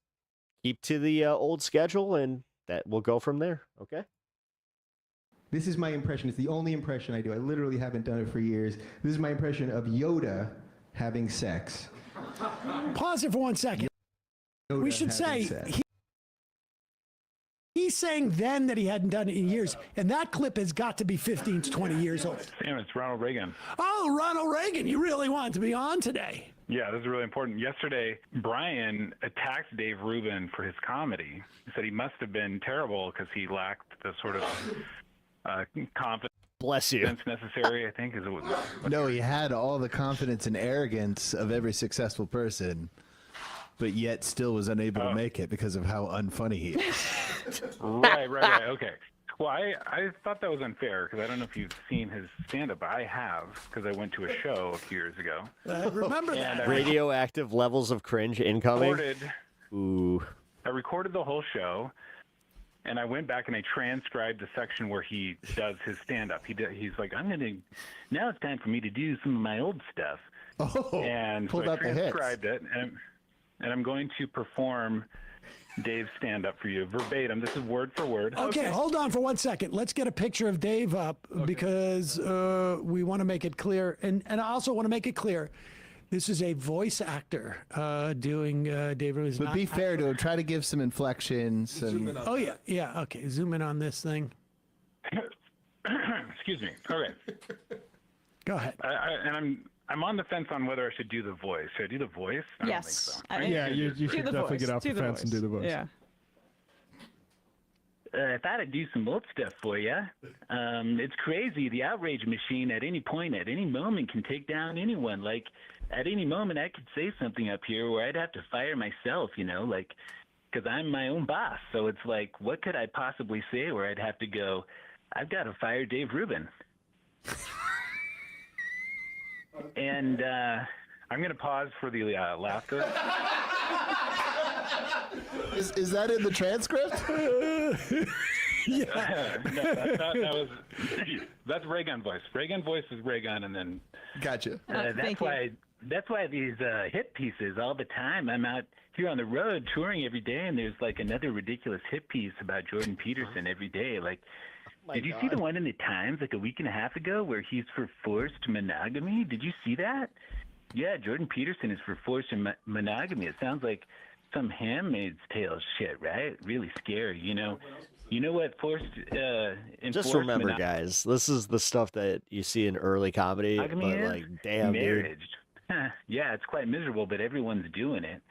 keep to the old schedule, and that will go from there. Okay. This is my impression. It's the only impression I do. I literally haven't done it for years. This is my impression of Yoda having sex. Pause it for 1 second. Yoda We should having say sex. he's saying then that he hadn't done it in years, and that clip has got to be 15 to 20 years old. Sam, it's Ronald Reagan. Oh, Ronald Reagan, you really wanted to be on today. Yeah, this is really important. Yesterday, Brian attacked Dave Rubin for his comedy. He said he must have been terrible because he lacked the sort of confidence. Bless you. Necessary, I think, is it. No, he had all the confidence and arrogance of every successful person, but yet still was unable to make it because of how unfunny he is. Right. Okay. Well, I thought that was unfair because I don't know if you've seen his stand-up. I have because I went to a show a few years ago. Remember that. Radioactive levels of cringe incoming. Ooh. I recorded the whole show, and I went back and I transcribed the section where he does his stand-up. He's like, now it's time for me to do some of my old stuff. Oh, and so I transcribed it, and I'm going to perform Dave's stand-up for you verbatim. This is word for word. Okay, hold on for 1 second. Let's get a picture of Dave up because we want to make it clear. And I also want to make it clear, this is a voice actor doing Dave. But be fair to him. Try to give some inflections. And... Oh, yeah. Okay, zoom in on this thing. Excuse me. Okay. Go ahead. I'm on the fence on whether I should do the voice. Should I do the voice? I don't think so. Yeah, you should definitely get off the fence and do the voice. Yeah. I thought I'd do some old stuff for you. It's crazy. The outrage machine at any point, at any moment, can take down anyone. Like, at any moment, I could say something up here where I'd have to fire myself, like, because I'm my own boss. So it's like, what could I possibly say where I'd have to go, I've got to fire Dave Rubin? And I'm going to pause for the laughter. Is that in the transcript? Yeah. No, that's Raygun voice. Raygun voice is Raygun, and then. Gotcha. That's why these hit pieces all the time. I'm out here on the road touring every day, and there's like another ridiculous hit piece about Jordan Peterson every day. Like, did you see the one in the Times like a week and a half ago where he's for forced monogamy? Did you see that? Yeah, Jordan Peterson is for forced monogamy. It sounds like some Handmaid's Tale shit, right? Really scary. You know what forced Just remember, guys, this is the stuff that you see in early comedy. But like, damn, marriage. Dude. Yeah, it's quite miserable, but everyone's doing it,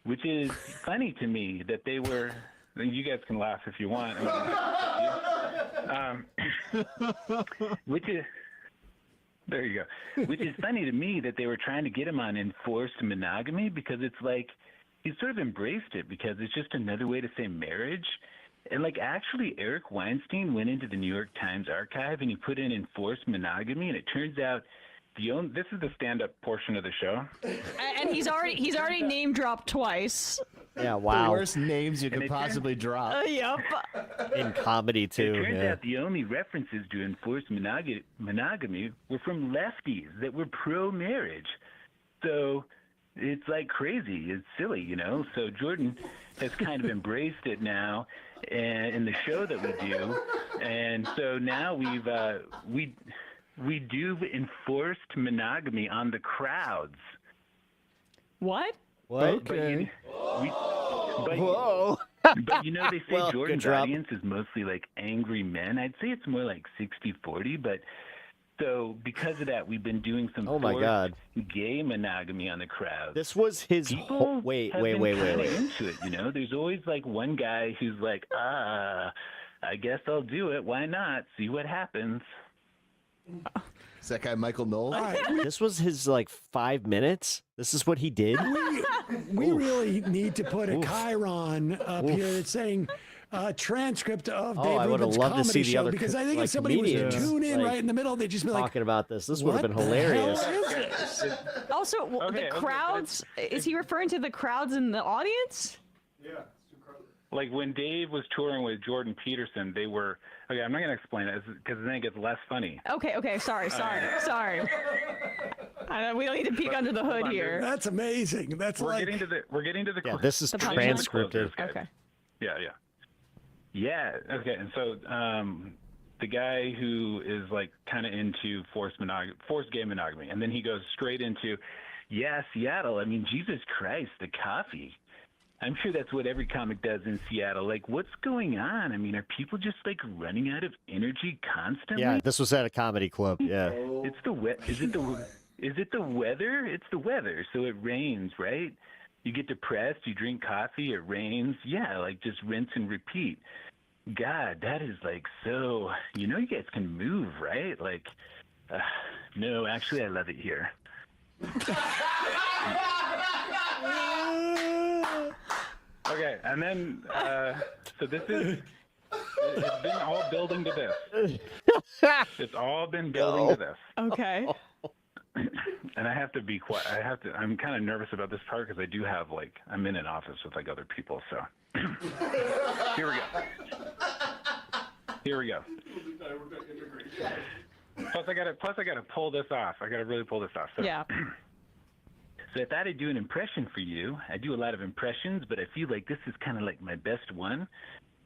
which is funny to me that they were. You guys can laugh if you want. Which is there you go. Which is funny to me that they were trying to get him on enforced monogamy because it's like he sort of embraced it because it's just another way to say marriage. And like actually Eric Weinstein went into the New York Times archive and he put in enforced monogamy, and it turns out this is the stand-up portion of the show. And he's already name dropped twice. Yeah, wow. The worst names you could possibly drop. Yep. In comedy, too. It turns out the only references to enforced monogamy were from lefties that were pro-marriage. So it's like crazy. It's silly, So Jordan has kind of embraced it now in the show that we do. And so now we do enforced monogamy on the crowds. What? Okay. Whoa. But they say Jordan's audience is mostly like angry men. I'd say it's more like 60-40, but so because of that, we've been doing some gay monogamy on the crowd. This was his wait. Into it, there's always like one guy who's like, I guess I'll do it. Why not? See what happens. Is that guy Michael Knowles? This was his 5 minutes. This is what he did. We really need to put a chyron up here that's saying transcript of Dave I would have Rubin's loved to comedy see the show, other because I think if somebody was to tune in right in the middle, they'd just be like, talking about this. This would have been "What the hilarious. hell is this?" Also, Okay, the crowds. Is he referring to the crowds in the audience? Like when Dave was touring with Jordan Peterson, they were okay. I'm not gonna explain it because then it gets less funny. Okay. Sorry. We don't need to peek under the hood here. That's amazing. That's We're getting to the. Yeah, this is The punchline? transcripted. Okay. Yeah. Okay. And so the guy who is like kind of into forced gay monogamy, and then he goes straight into, yeah, Seattle. I mean, Jesus Christ, the coffee. I'm sure that's what every comic does in Seattle. Like, what's going on? I mean, are people just like running out of energy constantly? Yeah, this was at a comedy club. Yeah. It's the Is it the weather? It's the weather. So it rains, right? You get depressed, you drink coffee, it rains. Yeah, like just rinse and repeat. God, that is like so. You know, you guys can move, right? Like, no, actually, I love it here. Okay, and then so this is. It's been all building to this. It's all been building to this. Okay. And I have to be quiet. I'm kind of nervous about this part because I do have I'm in an office with other people. So here we go. Plus I gotta pull this off. I gotta really pull this off. So, yeah. So I thought I'd do an impression for you. I do a lot of impressions, but I feel like this is kind of like my best one.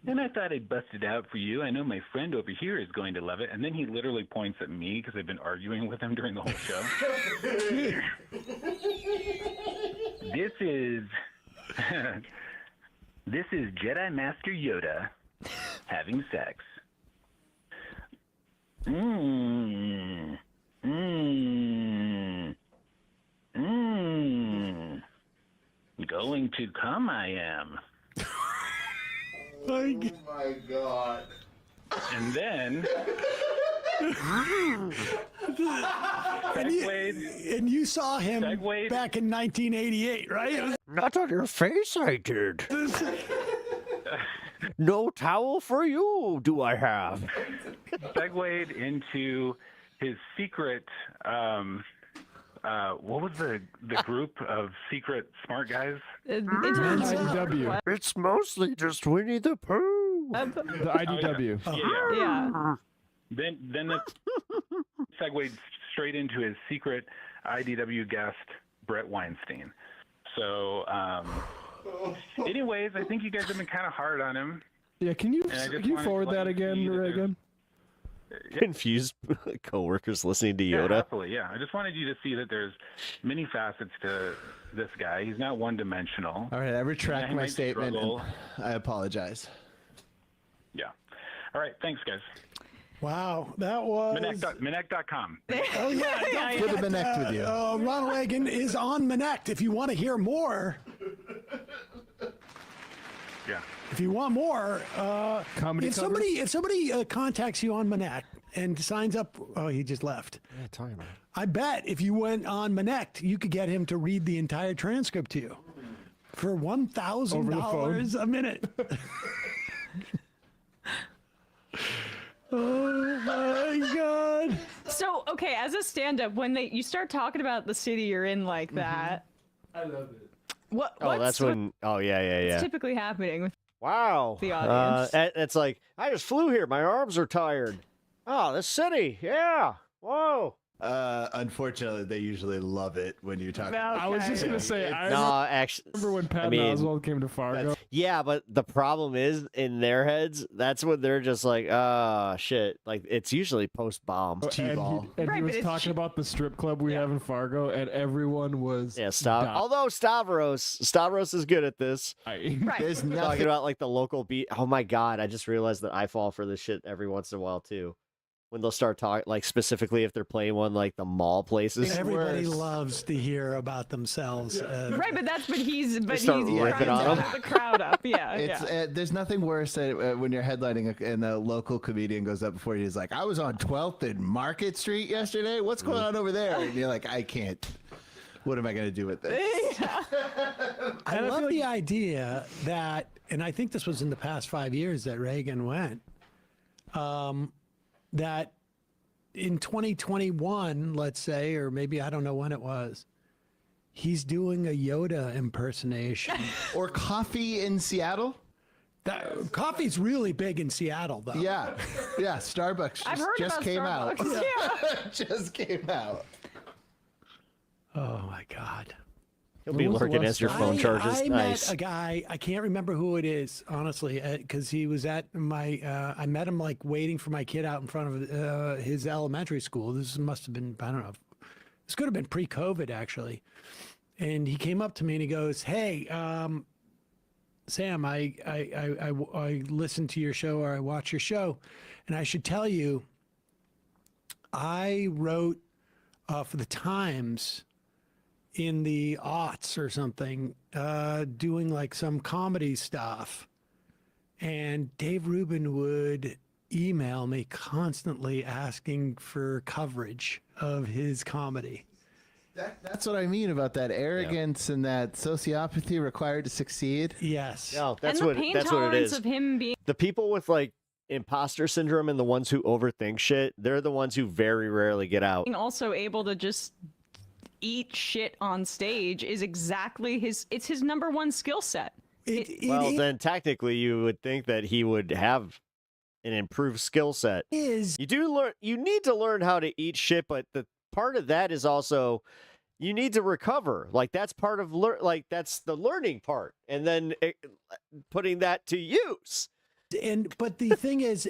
And I thought I'd bust it out for you. I know my friend over here is going to love it. And then he literally points at me because I've been arguing with him during the whole show. This is Jedi Master Yoda having sex. Going to come, I am. Oh my God. And then and you saw him back in 1988, right? Not on your face, I did. No towel for you, do I have? Segued into his secret. What was the group of secret smart guys? IDW. It's mostly just Winnie the Pooh. The IDW. Yeah. Then it segued straight into his secret IDW guest, Brett Weinstein. So, anyways, I think you guys have been kind of hard on him. Yeah, can you forward that again, Reagan? Confused coworkers listening to Yoda. Yeah, happily, yeah. I just wanted you to see that there's many facets to this guy. He's not one-dimensional. All right, I retract my statement. struggle. I apologize. Yeah. All right, thanks, guys. Wow, that was Minect.com. Oh yeah, Good to connect with you. Ronald Reagan is on Minect. If you want to hear more, yeah. If you want more, if somebody contacts you on Minect and signs up, he just left. Yeah, talking about it. I bet if you went on Minect, you could get him to read the entire transcript to you for $1,000 a minute. Oh my God! So okay, as a stand-up, when you start talking about the city you're in like that, I love it. What's typically happening with the audience? It's like, I just flew here. My arms are tired. Oh, this city. Yeah. Whoa. Unfortunately, they usually love it when you talk. I was just gonna say, actually, remember when Patton Oswalt came to Fargo? Yeah, but the problem is, in their heads, that's when they're just like, shit. Like, it's usually post-bomb. T-ball. And he was talking about the strip club we have in Fargo, and everyone was Although Stavros is good at this. There's Talking nothing. about like the local beat. Oh my God, I just realized that I fall for this shit every once in a while too. When they'll start talking, like specifically if they're playing one like the mall places. Everybody loves to hear about themselves. Right, but he's start ripping on them. the crowd up. Yeah, There's nothing worse than when you're headlining and a local comedian goes up before you. He's like, I was on 12th and Market Street yesterday. What's going on over there? And you're like, I can't. What am I going to do with this? I love the idea that and I think this was in the past 5 years that Reagan went, that in 2021, let's say, or maybe I don't know when it was, he's doing a Yoda impersonation. Or coffee in Seattle? Coffee's really big in Seattle, though. Yeah. Yeah, Starbucks I've heard just about came Starbucks. out. Yeah. Just came out. Oh, my God. He'll be lurking as your phone charges. I Nice. met a guy, I can't remember who it is, honestly, because he was at my, I met him like waiting for my kid out in front of his elementary school. This must have been, I don't know, this could have been pre-COVID, actually. And he came up to me and he goes, hey, Sam, I listen to your show, or I watch your show, and I should tell you, I wrote for the Times in the aughts or something, doing like some comedy stuff, and Dave Rubin would email me constantly asking for coverage of his comedy. That's what I mean about that arrogance and that sociopathy required to succeed. Yes. No, that's and what the pain that's what it tolerance is. of him being The people with like imposter syndrome and the ones who overthink shit, they're the ones who very rarely get out. also able to just eat shit on stage is exactly it's his number one skill set. Well, then technically you would think that he would have an improved skill set. You need to learn how to eat shit, but the part of that is also you need to recover. Like that's part of that's the learning part, and then putting that to use. But the thing is,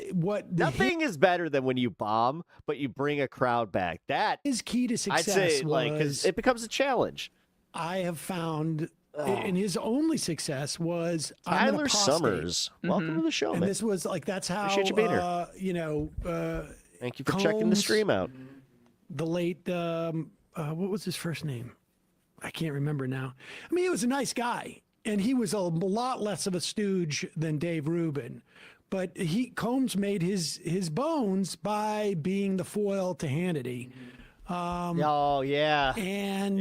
nothing is better than when you bomb, but you bring a crowd back. That is key to success. I'd say, because it becomes a challenge. I have found, and his only success was I'm Tyler Summers. Welcome to the show, and man. this was like that's how Appreciate you being here. Thank you for checking the stream out. The late what was his first name? I can't remember now. I mean, he was a nice guy, and he was a lot less of a stooge than Dave Rubin. But Combs made his bones by being the foil to Hannity. Oh yeah. And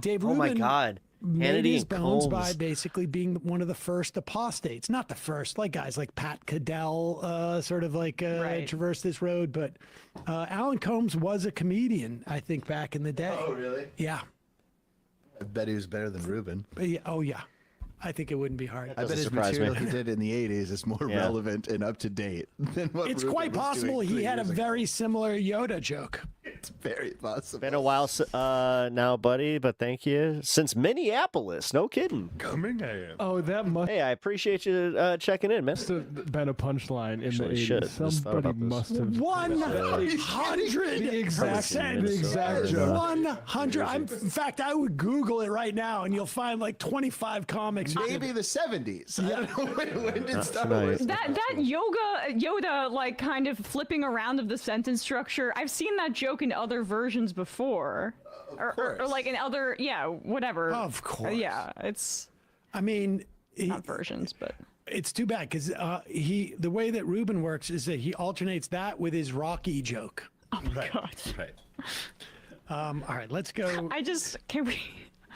Dave Rubin. Oh my God. Made Hannity his and bones Combs. by basically being one of the first apostates. Not the first, like guys like Pat Cadell sort of like traversed this road, but Alan Combs was a comedian, I think, back in the day. Oh, really? Yeah. I bet he was better than Rubin. Oh, yeah. I think it wouldn't be hard. I bet his material he did in the 80s is more relevant and up to date than what It's Rubin quite was possible doing he 3 had a years ago. very similar Yoda joke. It's very possible. Been a while now, buddy, but thank you. Since Minneapolis, no kidding. Coming in. Oh, that must. Hey, I appreciate you checking in, man. Must have been a punchline in the Actually, 80s. should. Just thought Somebody about this. must have. 100%. The exact joke. 100. In fact, I would Google it right now, and you'll find like 25 comics. Maybe the 70s. I don't know when did Star nice. Wars. that Yoda like kind of flipping around of the sentence structure. I've seen that joke in other versions before, or like in other whatever. Of course. Yeah, it's. I mean, not versions, but it's too bad because the way that Rubin works is that he alternates that with his Rocky joke. Oh my God. Right. All right, let's go. Can we?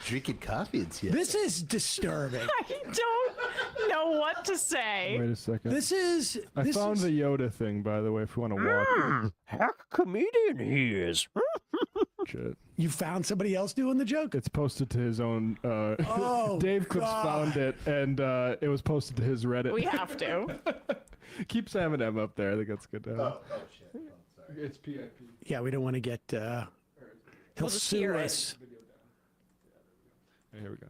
Drinking coffee in Seattle. This is disturbing. I don't know what to say. Wait a second. This is. I found the Yoda thing, by the way, if you want to watch. Heck comedian he is. Shit. You found somebody else doing the joke? It's posted to his own. Dave Clips found it, and it was posted to his Reddit. We have to. Keep Sam and M up there. I think that's good to have. Oh, shit. Oh, sorry. It's PIP. Yeah, we don't want to get. He'll just sue hear us. Here we go.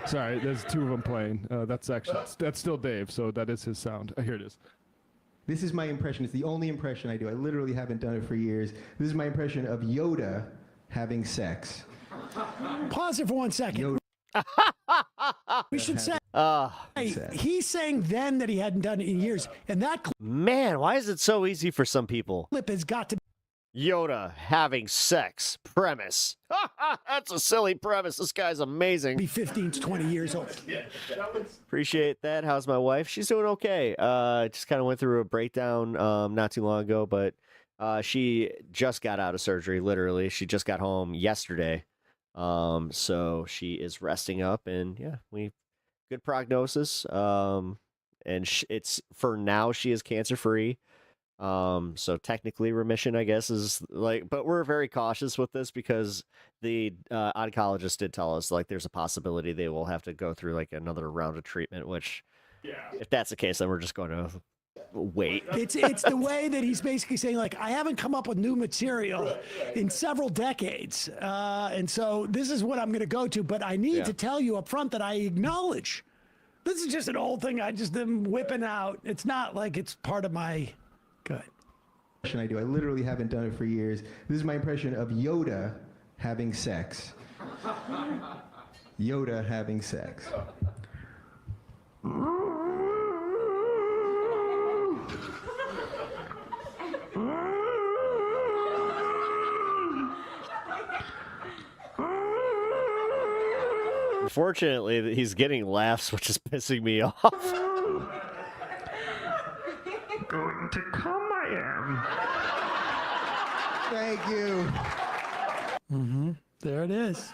Sorry, there's 2 of them playing. That's still Dave, so that is his sound. Here it is. This is my impression. It's the only impression I do. I literally haven't done it for years. This is my impression of Yoda having sex. Pause it for 1 second. We should say he's saying then that he hadn't done it in years, and that Man, why is it so easy for some people? clip has got to Yoda having sex premise. That's a silly premise. This guy's amazing. be 15 to 20 years old. Appreciate that. How's my wife? She's doing okay. Just kind of went through a breakdown not too long ago, but she just got out of surgery, literally. She just got home yesterday. So she is resting up, and yeah, good prognosis. And it's for now she is cancer free. So technically remission, I guess, is like, but we're very cautious with this because the oncologist did tell us like there's a possibility they will have to go through like another round of treatment, which if that's the case, then we're just going to wait. It's the way that he's basically saying, like, I haven't come up with new material in several decades. And so this is what I'm going to go to. But I need to tell you up front that I acknowledge this is just an old thing I just am whipping out. It's not like it's part of my good. I do. I literally haven't done it for years. This is my impression of Yoda having sex. Yoda having sex. Unfortunately, he's getting laughs, which is pissing me off. Going to come, I am. Thank you. Mm-hmm. There it is.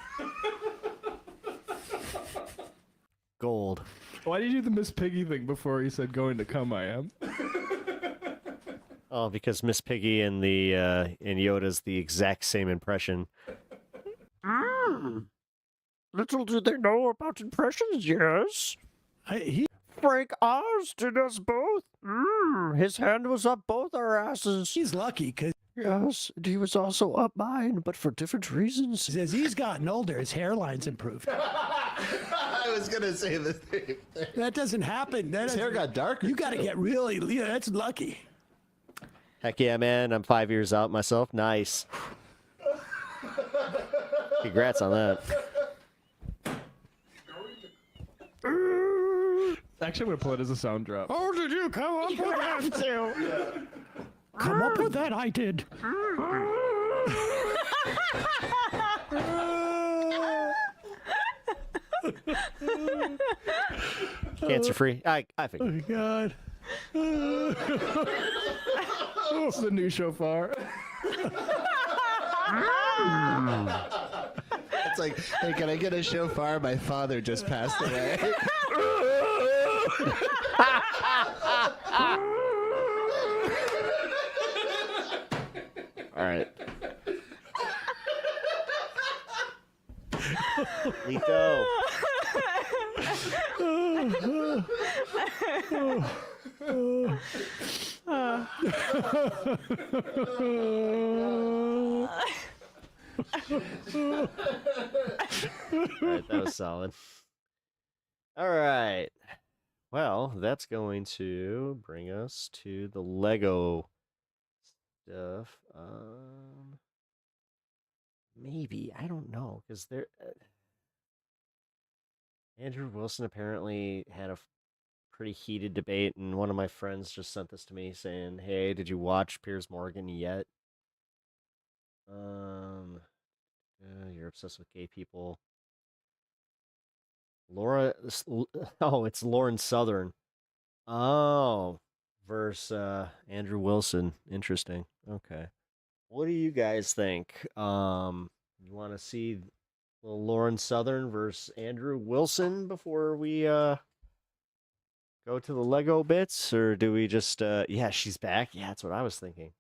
Gold. Why did you do the Miss Piggy thing before you said going to come, I am? Oh, because Miss Piggy and the and Yoda's the exact same impression. Little do they know about impressions, yes. Frank Oz did us both. His hand was up both our asses. He's lucky because... Yes, he was also up mine, but for different reasons. As he's gotten older, his hairline's improved. I was going to say the same thing. That doesn't happen. His hair got darker. You got to get really... Yeah, that's lucky. Heck yeah, man. I'm 5 years out myself. Nice. Congrats on that. Actually, I'm going to pull it as a sound drop. Oh, did you come up with that too? Come up with that, I did. Cancer free. I think. Oh, God. It's the new shofar. It's like, hey, can I get a shofar? My father just passed away. All right. Lito. Alright, that was solid. Alright. Well, that's going to bring us to the Lego stuff. Maybe. I don't know. Because there... Andrew Wilson apparently had a pretty heated debate, and one of my friends just sent this to me saying, hey, did you watch Piers Morgan yet? You're obsessed with gay people. It's Lauren Southern. Oh, versus Andrew Wilson. Interesting. Okay. What do you guys think? You want to see Lauren Southern versus Andrew Wilson before we go to the Lego bits, or do we just yeah, she's back. Yeah, that's what I was thinking.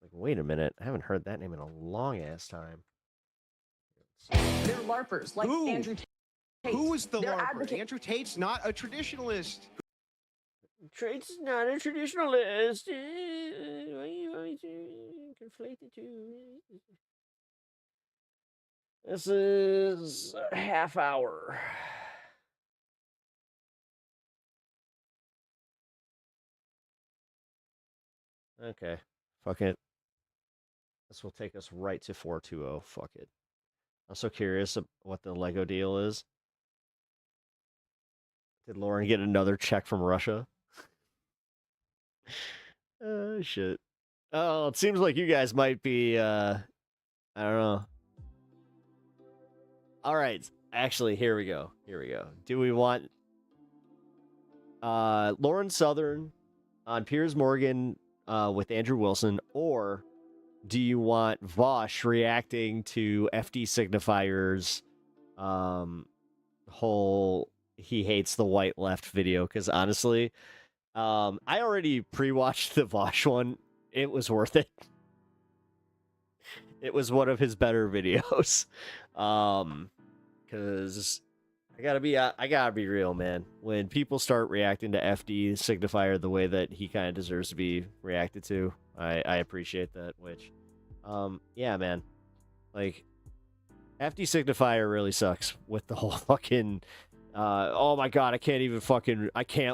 Like, wait a minute, I haven't heard that name in a long ass time. They're LARPers, like Andrew Tate. Who is the They're LARPer? Andrew Tate's not a traditionalist. Tate's not a traditionalist. Why you want to conflate the two? This is a half hour. Okay, fuck it. This will take us right to 420. Fuck it. I'm so curious what the Lego deal is. Did Lauren get another check from Russia? Oh, shit. Oh, it seems like you guys might be, I don't know. All right. Actually, here we go. Do we want Lauren Southern on Piers Morgan with Andrew Wilson, or do you want Vosh reacting to FD Signifier's whole he hates the white left video? Because honestly, I already pre-watched the Vosh one. It was worth it. It was one of his better videos. Because I gotta be real, man. When people start reacting to FD Signifier the way that he kind of deserves to be reacted to, I appreciate that. Which, yeah, man, like FD Signifier really sucks with the whole fucking. Oh my god, I can't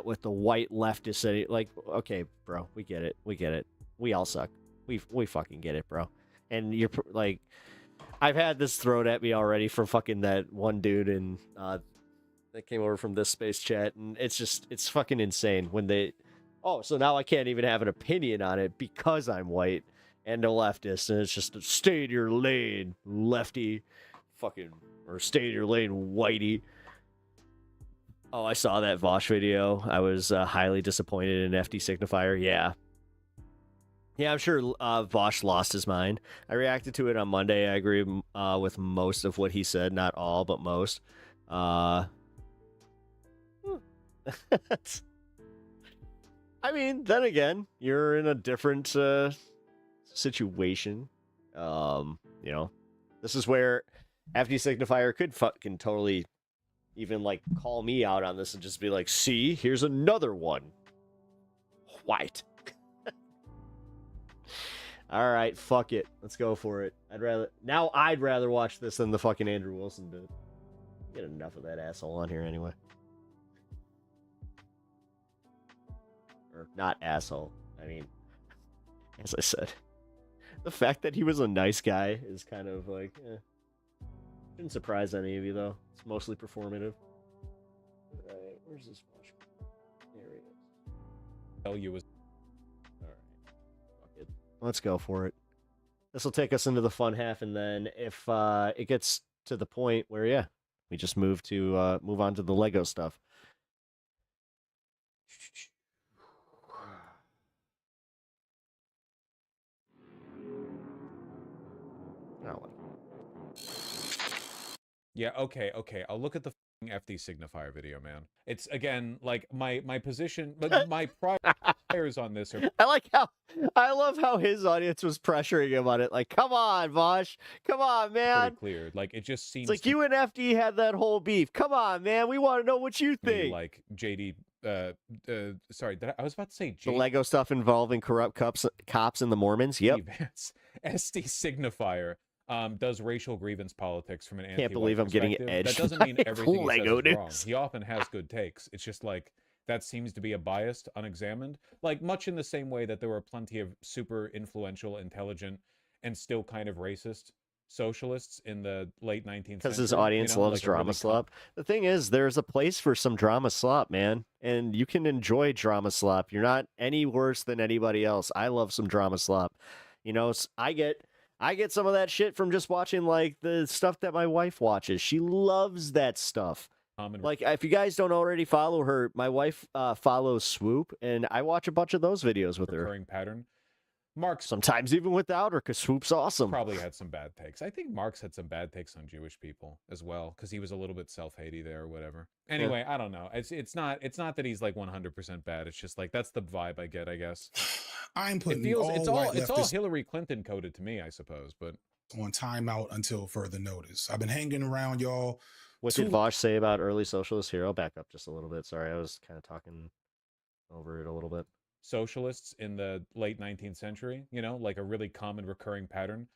with the white leftist. Like, okay, bro, we get it. We all suck. We fucking get it, bro. And you're like, I've had this thrown at me already from fucking that one dude in that came over from this space chat, and it's fucking insane when they. Oh, so now I can't even have an opinion on it because I'm white and a leftist, and it's just stay in your lane, lefty, fucking, or stay in your lane, whitey. Oh, I saw that Vosh video. I was highly disappointed in FD Signifier. Yeah, I'm sure Vosh lost his mind. I reacted to it on Monday. I agree with most of what he said. Not all, but most. I mean, then again, you're in a different situation. This is where FD Signifier could fucking totally even like call me out on this and just be like, see, here's another one. White. All right, fuck it. Let's go for it. I'd rather watch this than the fucking Andrew Wilson bit. Get enough of that asshole on here anyway. Or not asshole. I mean, as I said, the fact that he was a nice guy is kind of like, Didn't surprise any of you though. It's mostly performative. Alright, where's this watch? There it is. Tell you was. Let's go for it. This will take us into the fun half, and then if it gets to the point where, we just move on to the Lego stuff. Yeah, okay. I'll look at the FD Signifier video, man. It's, again, like, my position, but my priors on this are... I love how his audience was pressuring him on it. Like, come on, Vosh. Come on, man. Pretty clear. Like, it just seems... It's like you and FD had that whole beef. Come on, man. We want to know what you think. Like, JD... sorry, I was about to say JD... The Lego stuff involving corrupt cops and the Mormons? Yep. SD Signifier does racial grievance politics from an anti-white Can't believe I'm getting edged. That doesn't mean everything Lego he says is wrong. news. He often has good takes. It's just like that seems to be a biased, unexamined. Like much in the same way that there were plenty of super influential, intelligent, and still kind of racist socialists in the late 19th century. Because his audience loves like drama slop. The thing is, there's a place for some drama slop, man. And you can enjoy drama slop. You're not any worse than anybody else. I love some drama slop. You know, I get some of that shit from just watching, like, the stuff that my wife watches. She loves that stuff. Like, if you guys don't already follow her, my wife follows Swoop, and I watch a bunch of those videos with her. Recurring pattern. Marx sometimes even without her, because Swoop's awesome. Probably had some bad takes. I think Marx had some bad takes on Jewish people as well, because he was a little bit self-hatey there or whatever. Anyway, I don't know. It's not that he's like 100% bad. It's just like that's the vibe I get, I guess. I'm putting it's all Hillary Clinton coded to me, I suppose, but on timeout until further notice. I've been hanging around y'all. What did Vosh say about early socialists here? I'll back up just a little bit. Sorry, I was kind of talking over it a little bit. Socialists in the late 19th century, like a really common recurring pattern.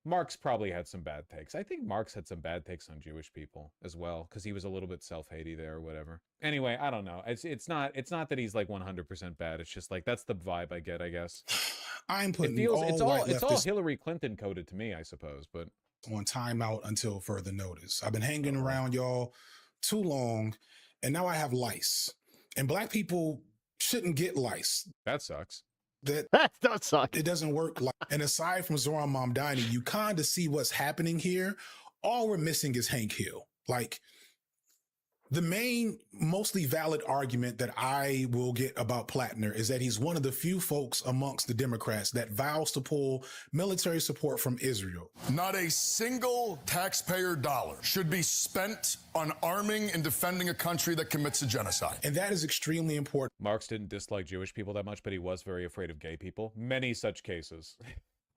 Marx probably had some bad takes. I think Marx had some bad takes on Jewish people as well, because he was a little bit self-hatey there or whatever. Anyway, I don't know. It's not that he's like 100% bad. It's just like that's the vibe I get, I guess. I'm putting it's all Hillary Clinton coded to me, I suppose, but on timeout until further notice. I've been hanging around y'all too long, and now I have lice. And black people shouldn't get lice. That sucks. That does suck. It doesn't work. And aside from Zoran Mamdani, you kind of see what's happening here. All we're missing is Hank Hill. Like, The main, mostly valid argument that I will get about Plattner is that he's one of the few folks amongst the Democrats that vows to pull military support from Israel. Not a single taxpayer dollar should be spent on arming and defending a country that commits a genocide. And that is extremely important. Marx didn't dislike Jewish people that much, but he was very afraid of gay people. Many such cases.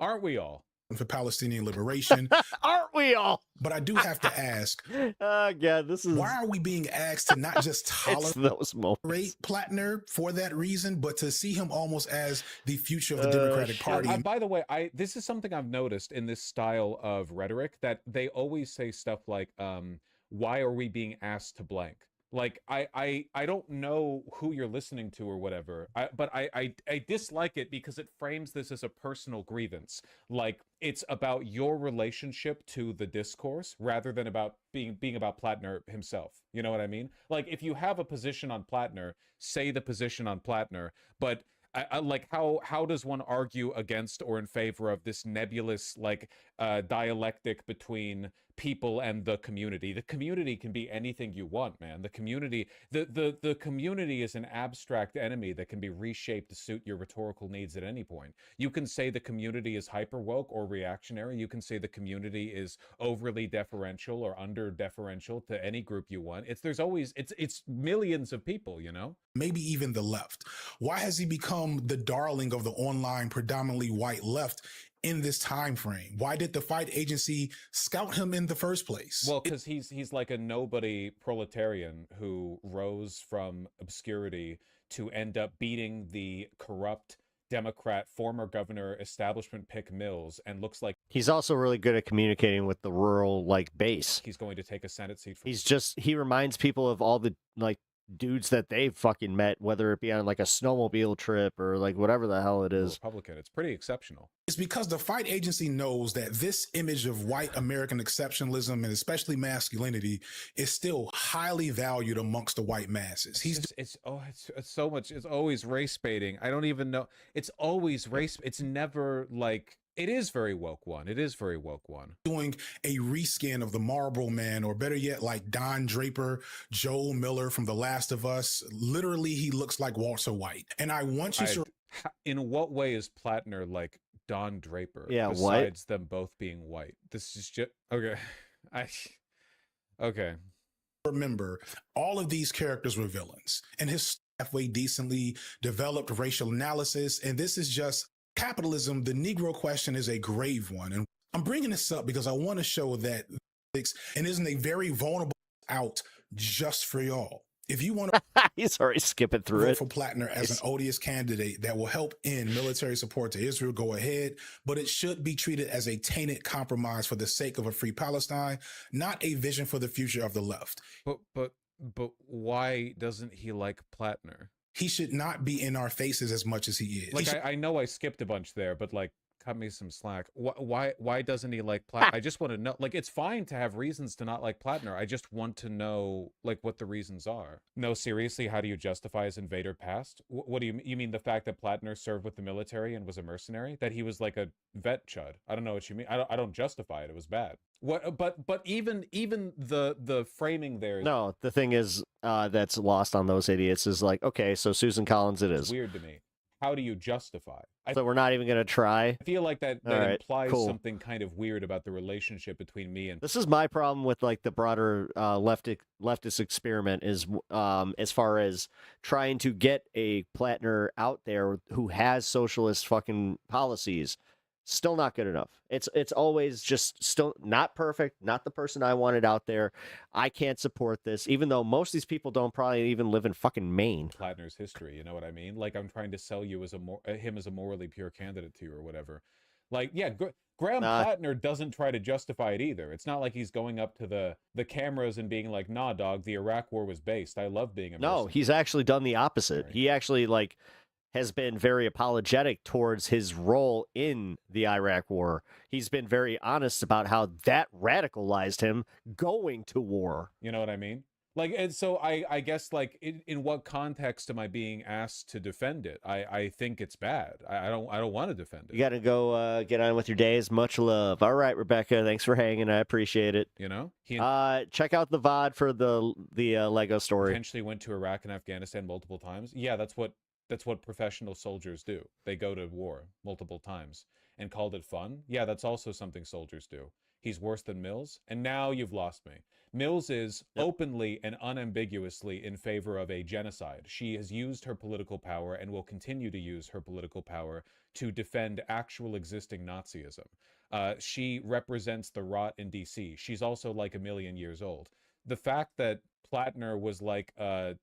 Aren't we all? For Palestinian liberation. Aren't we all? But I do have to ask, yeah, this is why are we being asked to not just tolerate Plattner for that reason, but to see him almost as the future of the Democratic Party? By the way, this is something I've noticed in this style of rhetoric, that they always say stuff like, why are we being asked to blank? Like, I don't know who you're listening to or whatever, but I dislike it because it frames this as a personal grievance. Like, it's about your relationship to the discourse rather than about being about Plattner himself. You know what I mean? Like, if you have a position on Plattner, say the position on Plattner, but I like, how does one argue against or in favor of this nebulous, like, dialectic between people and the community? The community can be anything you want, man. The community, the community is an abstract enemy that can be reshaped to suit your rhetorical needs at any point. You can say the community is hyper woke or reactionary. You can say the community is overly deferential or under deferential to any group you want. It's millions of people, you know? Maybe even the left. Why has he become the darling of the online predominantly white left in this time frame? Why did the fight agency scout him in the first place? Well, because he's like a nobody proletarian who rose from obscurity to end up beating the corrupt Democrat former governor establishment pick Mills, and looks like he's also really good at communicating with the rural base. He's going to take a Senate seat. He reminds people of all the dudes that they've fucking met, whether it be on a snowmobile trip or whatever the hell it is. Republican. It's pretty exceptional. It's because the fight agency knows that this image of white American exceptionalism and especially masculinity is still highly valued amongst the white masses. It's so much. It's always race baiting. I don't even know. It's always race. It's never like. It is very woke one. It is very woke one. Doing a reskin of the Marlboro Man, or better yet, like Don Draper, Joel Miller from The Last of Us. Literally, he looks like Walter White. And I want you to... In what way is Plattner like Don Draper? Yeah, besides them both being white. This is just... Okay. Okay. Remember, all of these characters were villains. And his halfway decently developed racial analysis. And this is just... Capitalism, the Negro question is a grave one. And I'm bringing this up because I want to show that and isn't a very vulnerable out just for y'all. If you want to he's already skipping through vote it for Plattner as an odious candidate that will help end military support to Israel, go ahead. But it should be treated as a tainted compromise for the sake of a free Palestine, not a vision for the future of the left. But why doesn't he like Plattner? He should not be in our faces as much as he is. Like, I know I skipped a bunch there, but like, cut me some slack. Why doesn't he like Plattner? I just want to know. Like, it's fine to have reasons to not like Plattner. I just want to know like what the reasons are. No, seriously, how do you justify his invader past? What do you mean? The fact that Plattner served with the military and was a mercenary? That he was like a vet chud? I don't know what you mean. I don't justify it. It was bad. What? But even the framing there. No, the thing is that's lost on those idiots is like, okay, so Susan Collins, it is. It's weird to me. How do you justify? So we're not even going to try? I feel like that right, implies cool. something kind of weird about the relationship between me and... This is my problem with like the broader leftist experiment is as far as trying to get a Plattner out there who has socialist fucking policies. Still not good enough. It's always just still not perfect, not the person I wanted out there. I can't support this, even though most of these people don't probably even live in fucking Maine. Plattner's history, you know what I mean? Like, I'm trying to sell you as him as a morally pure candidate to you or whatever. Like, yeah, Graham Plattner doesn't try to justify it either. It's not like he's going up to the cameras and being like, nah, dog, the Iraq war was based. I love being a mercenary. No, he's actually done the opposite. Right. He actually, like... has been very apologetic towards his role in the Iraq war. He's been very honest about how that radicalized him going to war. You know what I mean? Like, and so I guess, like, in what context am I being asked to defend it? I think it's bad. I don't want to defend it. You got to go get on with your days. Much love. All right, Rebecca. Thanks for hanging. I appreciate it. You know, check out the VOD for the Lego story. Potentially went to Iraq and Afghanistan multiple times. Yeah, that's what professional soldiers do. They go to war multiple times and called it fun. Yeah, that's also something soldiers do. He's worse than Mills, and now you've lost me. Mills is openly and unambiguously in favor of a genocide. She has used her political power and will continue to use her political power to defend actual existing Nazism. She represents the rot in DC. She's also like 1 million years old. The fact that Plattner was like a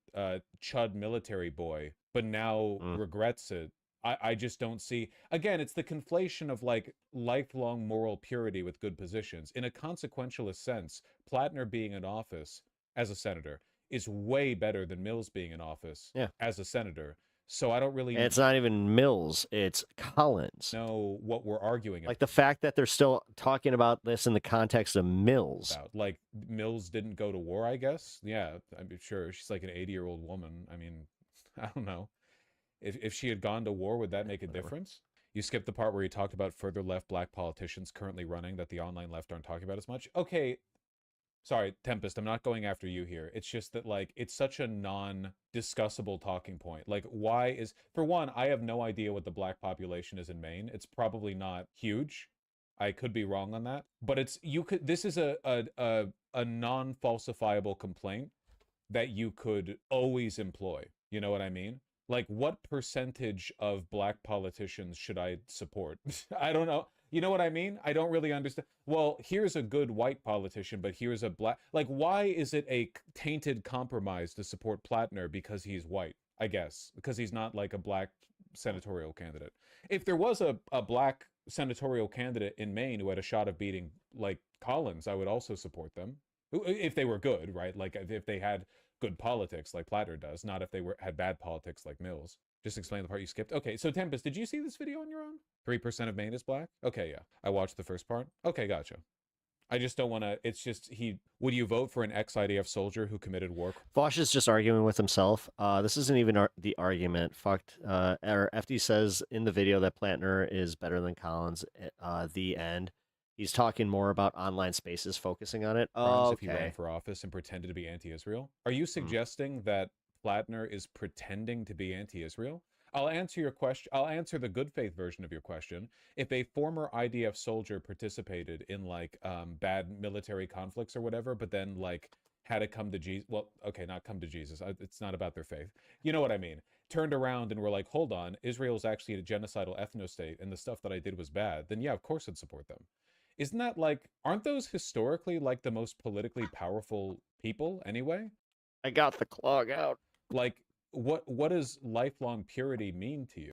chud military boy, but now regrets it, I just don't see. Again, it's the conflation of like lifelong moral purity with good positions. In a consequentialist sense, Plattner being in office as a senator is way better than Mills being in office as a senator. So I don't really. And it's not even Mills; it's Collins. Know what we're arguing about. Like the fact that they're still talking about this in the context of Mills. Like Mills didn't go to war, I guess. Yeah, I'm sure she's like an 80-year-old woman. I mean, I don't know. If she had gone to war, would that make a difference? You skipped the part where he talked about further left black politicians currently running that the online left aren't talking about as much. Okay, sorry, Tempest, I'm not going after you here. It's just that, like, it's such a non-discussable talking point. Like, why is... For one, I have no idea what the black population is in Maine. It's probably not huge. I could be wrong on that. But it's... This is a non-falsifiable complaint that you could always employ. You know what I mean? Like, what percentage of black politicians should I support? I don't know. You know what I mean? I don't really understand. Well, here's a good white politician, but here's a black... Like, why is it a tainted compromise to support Plattner because he's white? I guess. Because he's not, like, a black senatorial candidate. If there was a black senatorial candidate in Maine who had a shot of beating, like, Collins, I would also support them. If they were good, right? Like, if they had good politics like Platter does, not if they had bad politics like Mills. Just explain the part you skipped. Okay, so Tempest, did you see this video on your own? 3% of Maine is black? Okay, yeah. I watched the first part. Okay, gotcha. I just don't want to... It's just, would you vote for an ex-IDF soldier who committed war? Foch is just arguing with himself. This isn't even the argument. FD says in the video that Plattner is better than Collins. The end. He's talking more about online spaces, focusing on it. Oh, if he ran for office and pretended to be anti-Israel. Are you suggesting that Plattner is pretending to be anti-Israel? I'll answer your question. I'll answer the good faith version of your question. If a former IDF soldier participated in like bad military conflicts or whatever, but then like had to come to Jesus. Well, okay, not come to Jesus. It's not about their faith. You know what I mean? Turned around and were like, hold on, Israel's actually a genocidal ethno-state and the stuff that I did was bad. Then yeah, of course I'd support them. Isn't that like, aren't those historically like the most politically powerful people anyway? I got the clog out. Like, what does lifelong purity mean to you?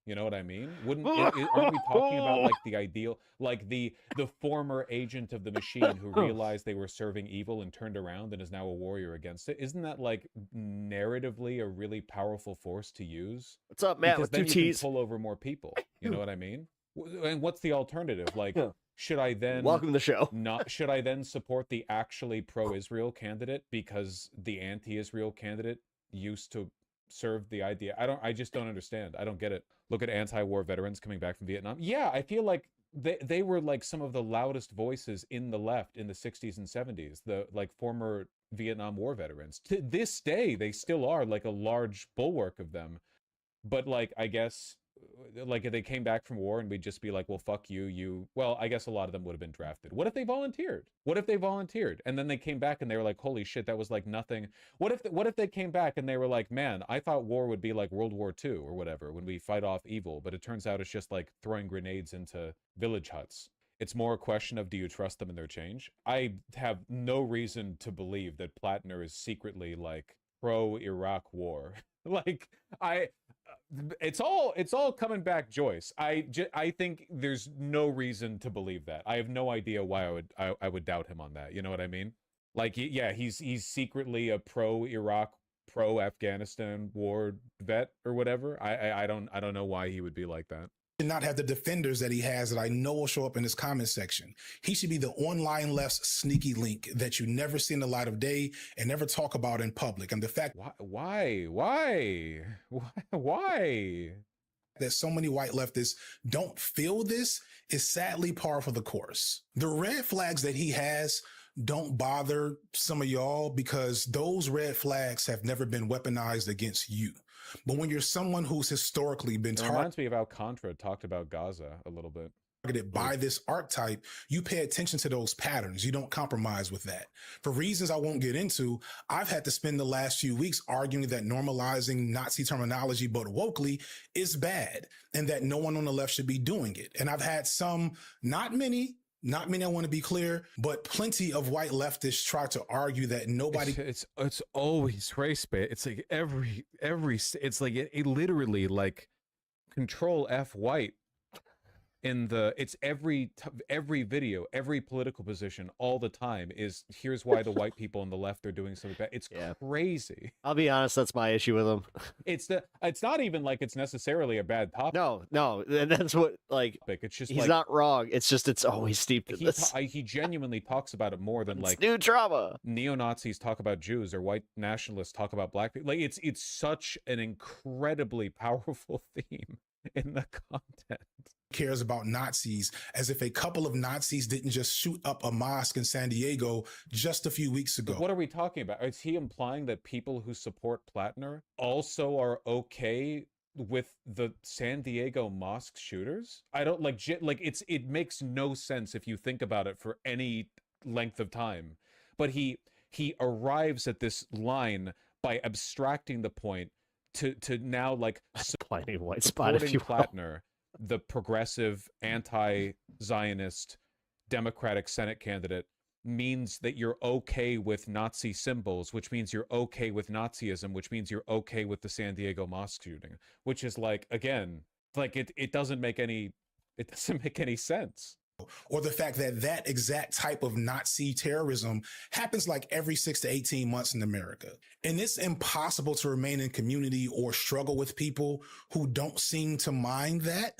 You know what I mean? Aren't we talking about like the ideal, like the former agent of the machine who realized they were serving evil and turned around and is now a warrior against it? Isn't that like narratively a really powerful force to use? What's up, Matt? Because then you can pull over more people. You know what I mean? And what's the alternative? Like, should I then welcome to the show? Should I then support the actually pro-Israel candidate because the anti-Israel candidate used to serve the idea? I just don't understand. I don't get it. Look at anti-war veterans coming back from Vietnam. Yeah, I feel like they were like some of the loudest voices in the left in the 60s and 70s, the like former Vietnam War veterans. To this day, they still are like a large bulwark of them. But like, I guess, like if they came back from war and we'd just be like, well, fuck you, well, I guess a lot of them would have been drafted. What if they volunteered? What if they volunteered and then they came back and they were like, holy shit, that was like nothing. What if they came back and they were like, man, I thought war would be like World War II or whatever, when we fight off evil, but it turns out it's just like throwing grenades into village huts. It's more a question of, do you trust them in their change? I have no reason to believe that Plattner is secretly like pro-Iraq war. Like, it's all coming back, Joyce. I think there's no reason to believe that. I have no idea why I would doubt him on that. You know what I mean? Like, yeah, he's secretly a pro-Iraq, pro-Afghanistan war vet or whatever. I don't know why he would be like that. should not have the defenders that he has that I know will show up in his comment section. He should be the online left's sneaky link that you never see in the light of day and never talk about in public. And the fact Why that so many white leftists don't feel this is sadly par for the course. The red flags that he has don't bother some of y'all because those red flags have never been weaponized against you. But when you're someone who's historically been It reminds me of how Contra talked about Gaza a little bit. targeted by this archetype, you pay attention to those patterns. You don't compromise with that. For reasons I won't get into, I've had to spend the last few weeks arguing that normalizing Nazi terminology, but wokely, is bad and that no one on the left should be doing it. And I've had some, not many, I want to be clear, but plenty of white leftists try to argue that nobody. It's always race bait. It's like every it's like it literally like control F white in the it's every video, every political position all the time is here's why the white people on the left are doing something bad. It's crazy. I'll be honest, that's my issue with him. It's not even like it's necessarily a bad topic. No, and that's what like it's just he's like, not wrong. It's just it's always steeped in this. He genuinely talks about it more than like new drama. Neo-Nazis talk about Jews or white nationalists talk about black people. Like it's such an incredibly powerful theme in the content. Cares about Nazis as if a couple of Nazis didn't just shoot up a mosque in San Diego just a few weeks ago. What are we talking about? Is he implying that people who support Plattner also are okay with the San Diego mosque shooters? I don't like it makes no sense if you think about it for any length of time. But he arrives at this line by abstracting the point to now like plenty white spot if you will. Plattner, the progressive anti-Zionist Democratic Senate candidate, means that you're okay with Nazi symbols, which means you're okay with Nazism, which means you're okay with the San Diego mosque shooting, which is like, again, like it doesn't make any sense. Or the fact that that exact type of Nazi terrorism happens like every 6 to 18 months in America. And it's impossible to remain in community or struggle with people who don't seem to mind that.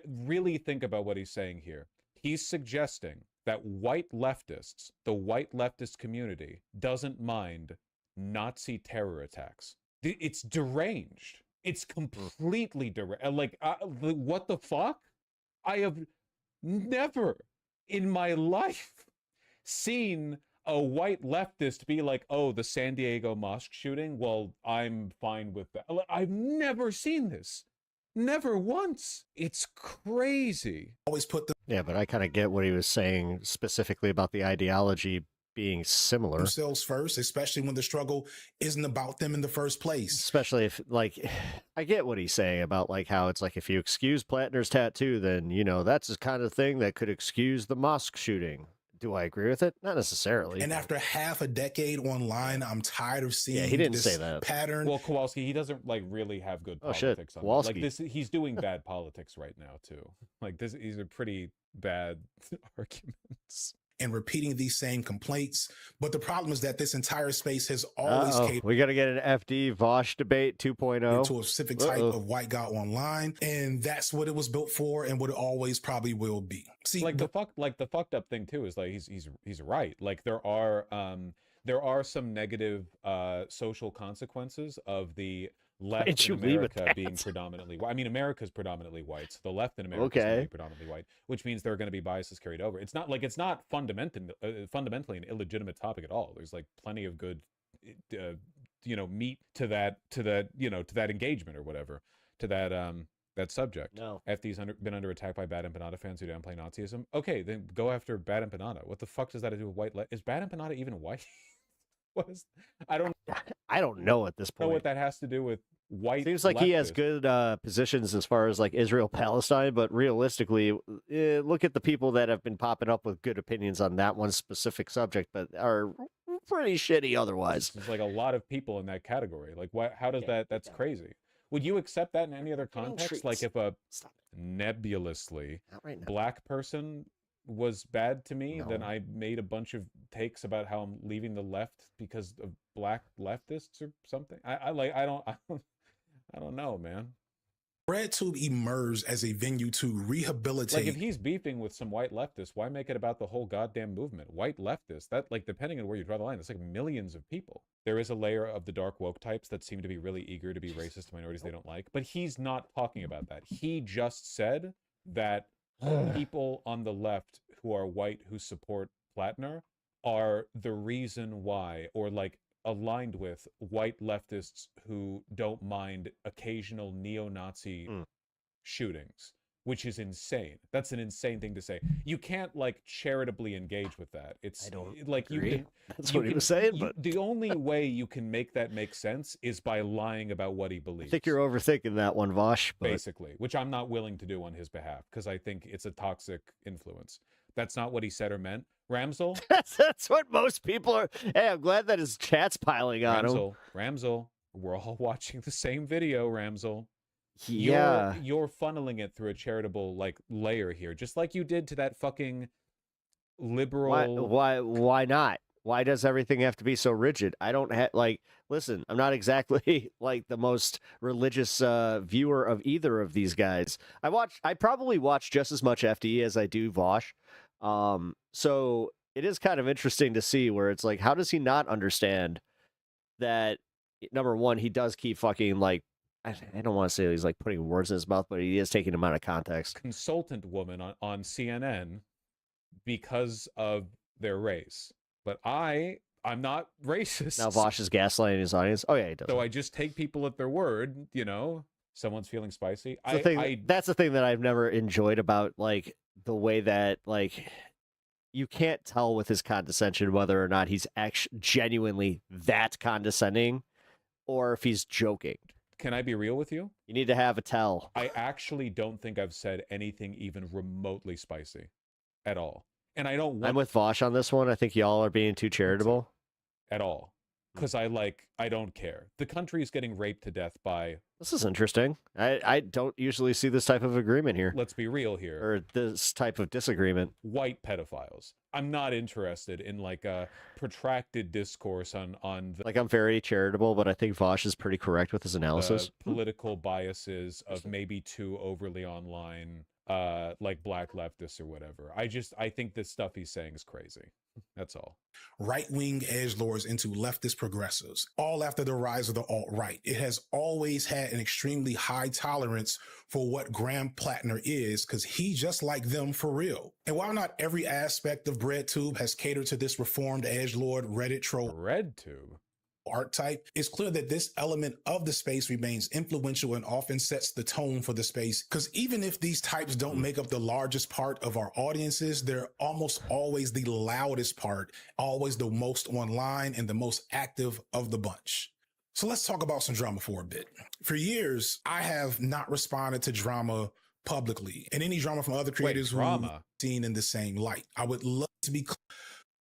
Really think about what he's saying here. He's suggesting that the white leftist community doesn't mind Nazi terror attacks. It's deranged. It's completely deranged. Like, what the fuck? I have never in my life seen a white leftist be like, oh, the San Diego mosque shooting, well, I'm fine with that. I've never seen this. Never once. It's crazy. Always put them. Yeah, but I kind of get what he was saying specifically about the ideology being similar. Themselves first, especially when the struggle isn't about them in the first place. Especially if, like, I get what he's saying about, like, how it's like if you excuse Plattner's tattoo, then, you know, that's the kind of thing that could excuse the mosque shooting. Do I agree with it? Not necessarily. And after half a decade online, I'm tired of seeing he didn't this say that pattern. Well, Kowalski, he doesn't like really have good shit. politics on Kowalski. like this. He's doing bad politics right now too. Like this, these are pretty bad arguments. And repeating these same complaints. But the problem is that this entire space has always catered we got to get an FD Vosh debate 2.0 to a specific type of white guy online. And that's what it was built for and what it always probably will be. See, like the fucked up thing too is like he's right. Like there are some negative social consequences of the left in America being predominantly white. I mean, America's predominantly white, so the left in America is going to be predominantly white, which means there are going to be biases carried over. It's not fundamentally an illegitimate topic at all. There's like plenty of good, meat to that engagement or whatever, to that subject. No. FD's been under attack by Bad Empanada fans who downplay Nazism. Okay, then go after Bad Empanada. What the fuck does that have to do with white? Is Bad Empanada even white? I don't know at this point. Know what that has to do with white. Seems like he has good positions as far as like Israel Palestine, but realistically, look at the people that have been popping up with good opinions on that one specific subject, but are pretty shitty otherwise. There's like a lot of people in that category. Like, how does that's crazy. Would you accept that in any other context? Like if a nebulously black person was bad to me, then I made a bunch of takes about how I'm leaving the left because of black leftists or something. I don't know, man. BreadTube emerged as a venue to rehabilitate. Like, if he's beefing with some white leftists, why make it about the whole goddamn movement? White leftists, that, like, depending on where you draw the line, it's like millions of people. There is a layer of the dark woke types that seem to be really eager to be racist to minorities they don't like, but he's not talking about that. He just said that people on the left who are white who support Platner are the reason why, or like aligned with white leftists who don't mind occasional neo-Nazi shootings, which is insane. That's an insane thing to say. You can't like charitably engage with that. It's like agree. you can. That's what he was saying, but the only way you can make that make sense is by lying about what he believes. I think you're overthinking that one, Vosh. But... basically, which I'm not willing to do on his behalf because I think it's a toxic influence. That's not what he said or meant. Ramsel? That's what most people are. Hey, I'm glad that his chat's piling on him. Ramsel, we're all watching the same video, Ramsel. Yeah. You're funneling it through a charitable like layer here, just like you did to that fucking liberal. Why not? Why does everything have to be so rigid? I don't have like. Listen, I'm not exactly like the most religious viewer of either of these guys. I probably watch just as much FDE as I do Vosh. So it is kind of interesting to see where it's like, how does he not understand that? Number one, he does keep fucking like. I don't want to say he's like putting words in his mouth, but he is taking them out of context. Consultant woman on CNN because of their race. But I'm not racist. Now Vosh is gaslighting his audience. Oh yeah, he does. So I just take people at their word, you know. Someone's feeling spicy. That's the thing that I've never enjoyed about like the way that like you can't tell with his condescension whether or not he's actually genuinely that condescending or if he's joking. Can I be real with you? You need to have a tell. I actually don't think I've said anything even remotely spicy at all. And I don't want... I'm with Vosh on this one. I think y'all are being too charitable. At all. Because I don't care. The country is getting raped to death by... This is interesting. I don't usually see this type of agreement here. Let's be real here. Or this type of disagreement. White pedophiles. I'm not interested in like a protracted discourse on the... Like I'm very charitable, but I think Vosh is pretty correct with his analysis. Political biases of maybe too overly online... like black leftists or whatever. I think this stuff he's saying is crazy. That's all. Right-wing edgelords into leftist progressives, all after the rise of the alt-right. It has always had an extremely high tolerance for what Graham Platner is, because he just like them for real. And while not every aspect of BreadTube has catered to this reformed edgelord Reddit troll BreadTube archetype, it's clear that this element of the space remains influential and often sets the tone for the space. Because even if these types don't make up the largest part of our audiences, they're almost always the loudest part, always the most online and the most active of the bunch. So let's talk about some drama for a bit. For years, I have not responded to drama publicly, and any drama from other creators who are seen in the same light. I would love to be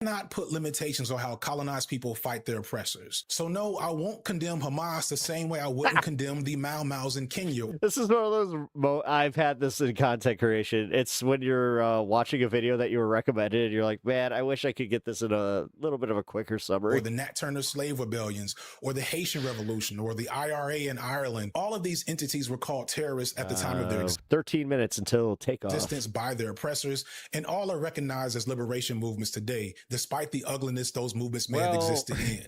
not put limitations on how colonized people fight their oppressors. So no, I won't condemn Hamas the same way I wouldn't condemn the Mau Maus in Kenya. This is one of those, I've had this in content creation. It's when you're watching a video that you were recommended and you're like, man, I wish I could get this in a little bit of a quicker summary. Or the Nat Turner slave rebellions, or the Haitian Revolution, or the IRA in Ireland. All of these entities were called terrorists at the time of their 13 minutes until takeoff. Existence by their oppressors, and all are recognized as liberation movements today, despite the ugliness those movements may have existed in.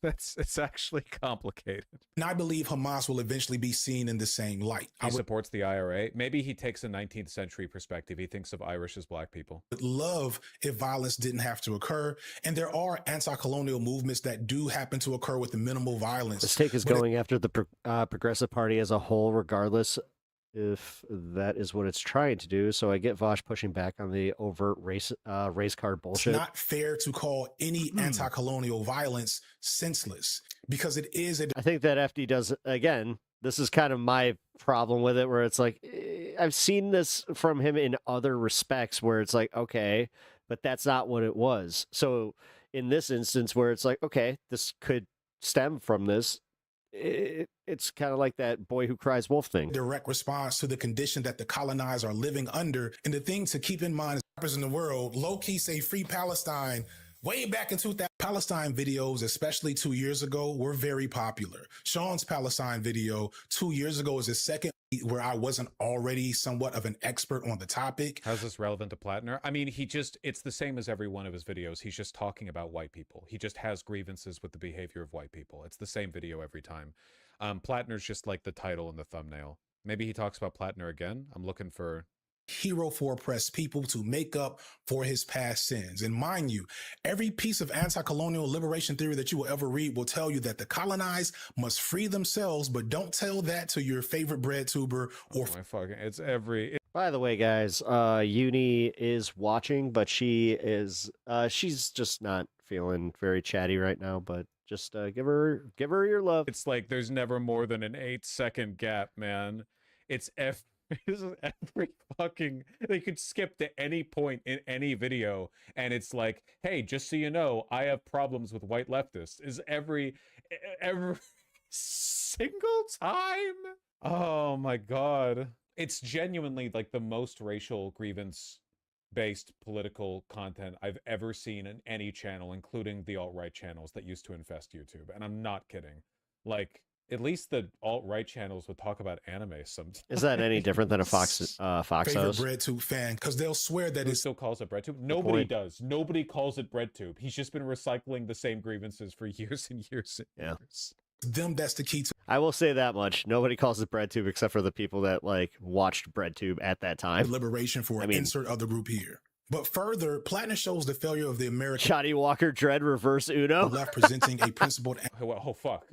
It's actually complicated. And I believe Hamas will eventually be seen in the same light. He supports the IRA. Maybe he takes a 19th century perspective. He thinks of Irish as black people. Would love if violence didn't have to occur. And there are anti-colonial movements that do happen to occur with the minimal violence. This take is going after the Progressive Party as a whole, regardless if that is what it's trying to do. So I get Vosh pushing back on the overt race card bullshit. It's not fair to call any anti-colonial violence senseless, because it is. I think that FD does, again, this is kind of my problem with it, where it's like, I've seen this from him in other respects where it's like, okay, but that's not what it was. So in this instance where it's like, okay, this could stem from this, it's kind of like that boy who cries wolf thing. Direct response to the condition that the colonized are living under. And the thing to keep in mind is rappers in the world low-key say free Palestine, Way back in 2000, Palestine videos, especially 2 years ago, were very popular. Sean's Palestine video 2 years ago is his second where I wasn't already somewhat of an expert on the topic. How's this relevant to Plattner? I mean, it's the same as every one of his videos. He's just talking about white people. He just has grievances with the behavior of white people. It's the same video every time. Plattner's just like the title and the thumbnail. Maybe he talks about Plattner again. I'm looking for... Hero for oppressed people to make up for his past sins. And mind you, every piece of anti-colonial liberation theory that you will ever read will tell you that the colonized must free themselves, but don't tell that to your favorite bread tuber or... Oh my fucking... It's every... By the way, guys, Uni is watching, but she's just not feeling very chatty right now, but just give her your love. It's like there's never more than an 8-second gap, man. It's every fucking... They could skip to any point in any video, and it's like, hey, just so you know, I have problems with white leftists. Is every single time? Oh my god. It's genuinely like the most racial grievance-based political content I've ever seen in any channel, including the alt-right channels that used to infest YouTube. And I'm not kidding. Like, at least the alt-right channels would talk about anime sometimes. Is that any different than a Fox favorite host? BreadTube fan, because they'll swear that it still calls it BreadTube. Nobody does. Nobody calls it BreadTube. He's just been recycling the same grievances for years and years and years. Them, that's the key to... I will say that much. Nobody calls it BreadTube except for the people that like watched BreadTube at that time. Liberation for insert other group here. But further, Plattner shows the failure of the American... Johnny Walker Dread reverse Uno. ...left presenting a principled... Oh, fuck.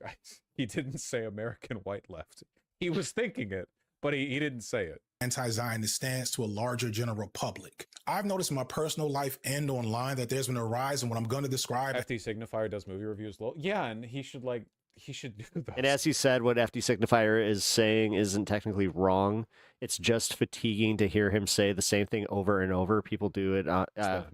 He didn't say American white left. He was thinking it, but he didn't say it. Anti-Zionist stance to a larger general public. I've noticed in my personal life and online that there's been a rise in what I'm going to describe... FD Signifier does movie reviews. Yeah, and he should do those. And as he said, what FD Signifier is saying isn't technically wrong. It's just fatiguing to hear him say the same thing over and over. People do it. Yeah.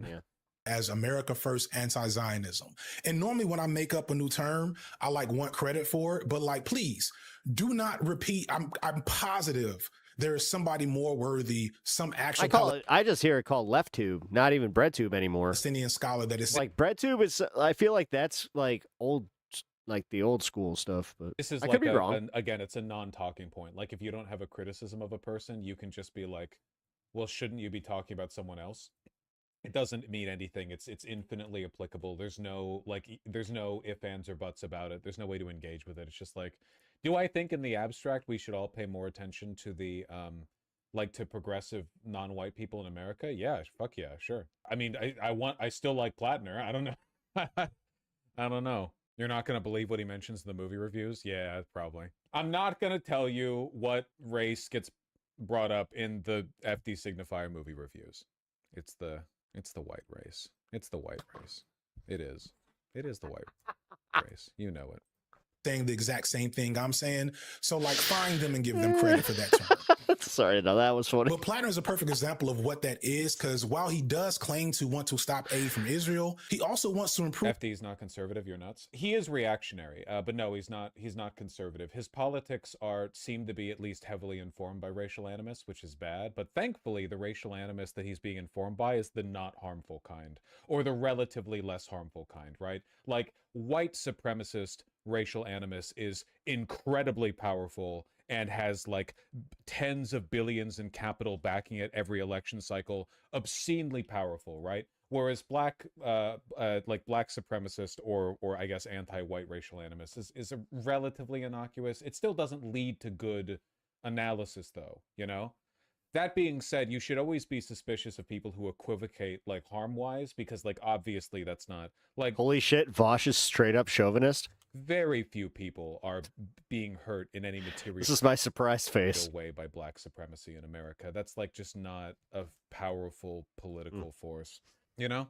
As America First anti-Zionism. And normally when I make up a new term, I want credit for it, but please do not repeat. I'm positive there is somebody more worthy, some actual... I just hear it called LeftTube, not even BreadTube anymore. Palestinian scholar that is... Like BreadTube is, I feel like that's old, the old school stuff, but this is I could be wrong. Again, it's a non-talking point. Like if you don't have a criticism of a person, you can just be like, well, shouldn't you be talking about someone else? It doesn't mean anything. It's infinitely applicable. There's no ifs, ands, or buts about it. There's no way to engage with it. It's just like, do I think in the abstract we should all pay more attention to the to progressive non-white people in America? Yeah, fuck yeah, sure. I mean, I still like Plattner. I don't know. I don't know. You're not going to believe what he mentions in the movie reviews? Yeah, probably. I'm not going to tell you what race gets brought up in the FD Signifier movie reviews. It's the white race. It's the white race. It is. It is the white race. You know it. Saying the exact same thing I'm saying. So find them and give them credit for that term. Sorry, no, that was funny. But Plattner is a perfect example of what that is, because while he does claim to want to stop aid from Israel, he also wants to improve... FD is not conservative, you're nuts. He is reactionary, but no, he's not conservative. His politics seem to be at least heavily informed by racial animus, which is bad, but thankfully the racial animus that he's being informed by is the not harmful kind, or the relatively less harmful kind, right? Like, white supremacist racial animus is incredibly powerful and has tens of billions in capital backing it every election cycle, obscenely powerful, right? Whereas black supremacist or I guess anti-white racial animus is a relatively innocuous. It still doesn't lead to good analysis though, you know? That being said, you should always be suspicious of people who equivocate harm-wise, because obviously that's not holy shit, Vosh is straight up chauvinist. Very few people are being hurt in any material This is my surprised face. way by black supremacy in America. That's just not a powerful political force, you know?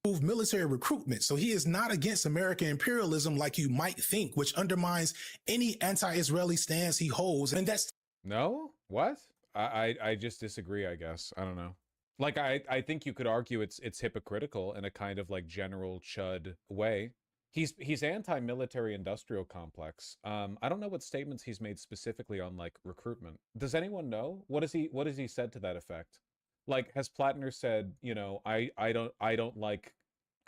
Military recruitment. So he is not against American imperialism like you might think, which undermines any anti-Israeli stance he holds. And that's... No? What? I just disagree, I guess. I don't know. I think you could argue it's hypocritical in a kind of general chud way. He's anti-military industrial complex. I don't know what statements he's made specifically on recruitment. Does anyone know? What has he said to that effect? Has Plattner said, I don't like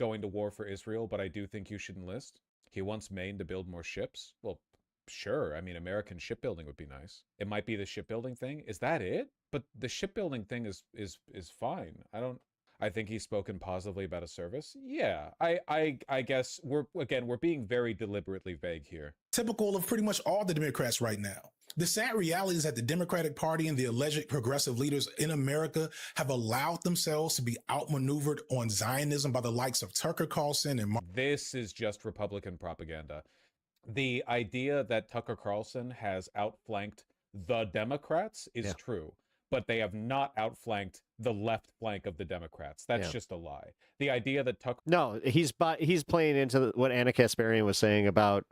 going to war for Israel, but I do think you should enlist. He wants Maine to build more ships. Well, sure. I mean, American shipbuilding would be nice. It might be the shipbuilding thing. Is that it? But the shipbuilding thing is fine. I think he's spoken positively about a service. Yeah, I guess we're being very deliberately vague here. Typical of pretty much all the Democrats right now. The sad reality is that the Democratic Party and the alleged progressive leaders in America have allowed themselves to be outmaneuvered on Zionism by the likes of Tucker Carlson and This is just Republican propaganda. The idea that Tucker Carlson has outflanked the Democrats is true, but they have not outflanked the left flank of the Democrats. That's just a lie. The idea that Tucker... No, he's playing into what Anna Kasparian was saying about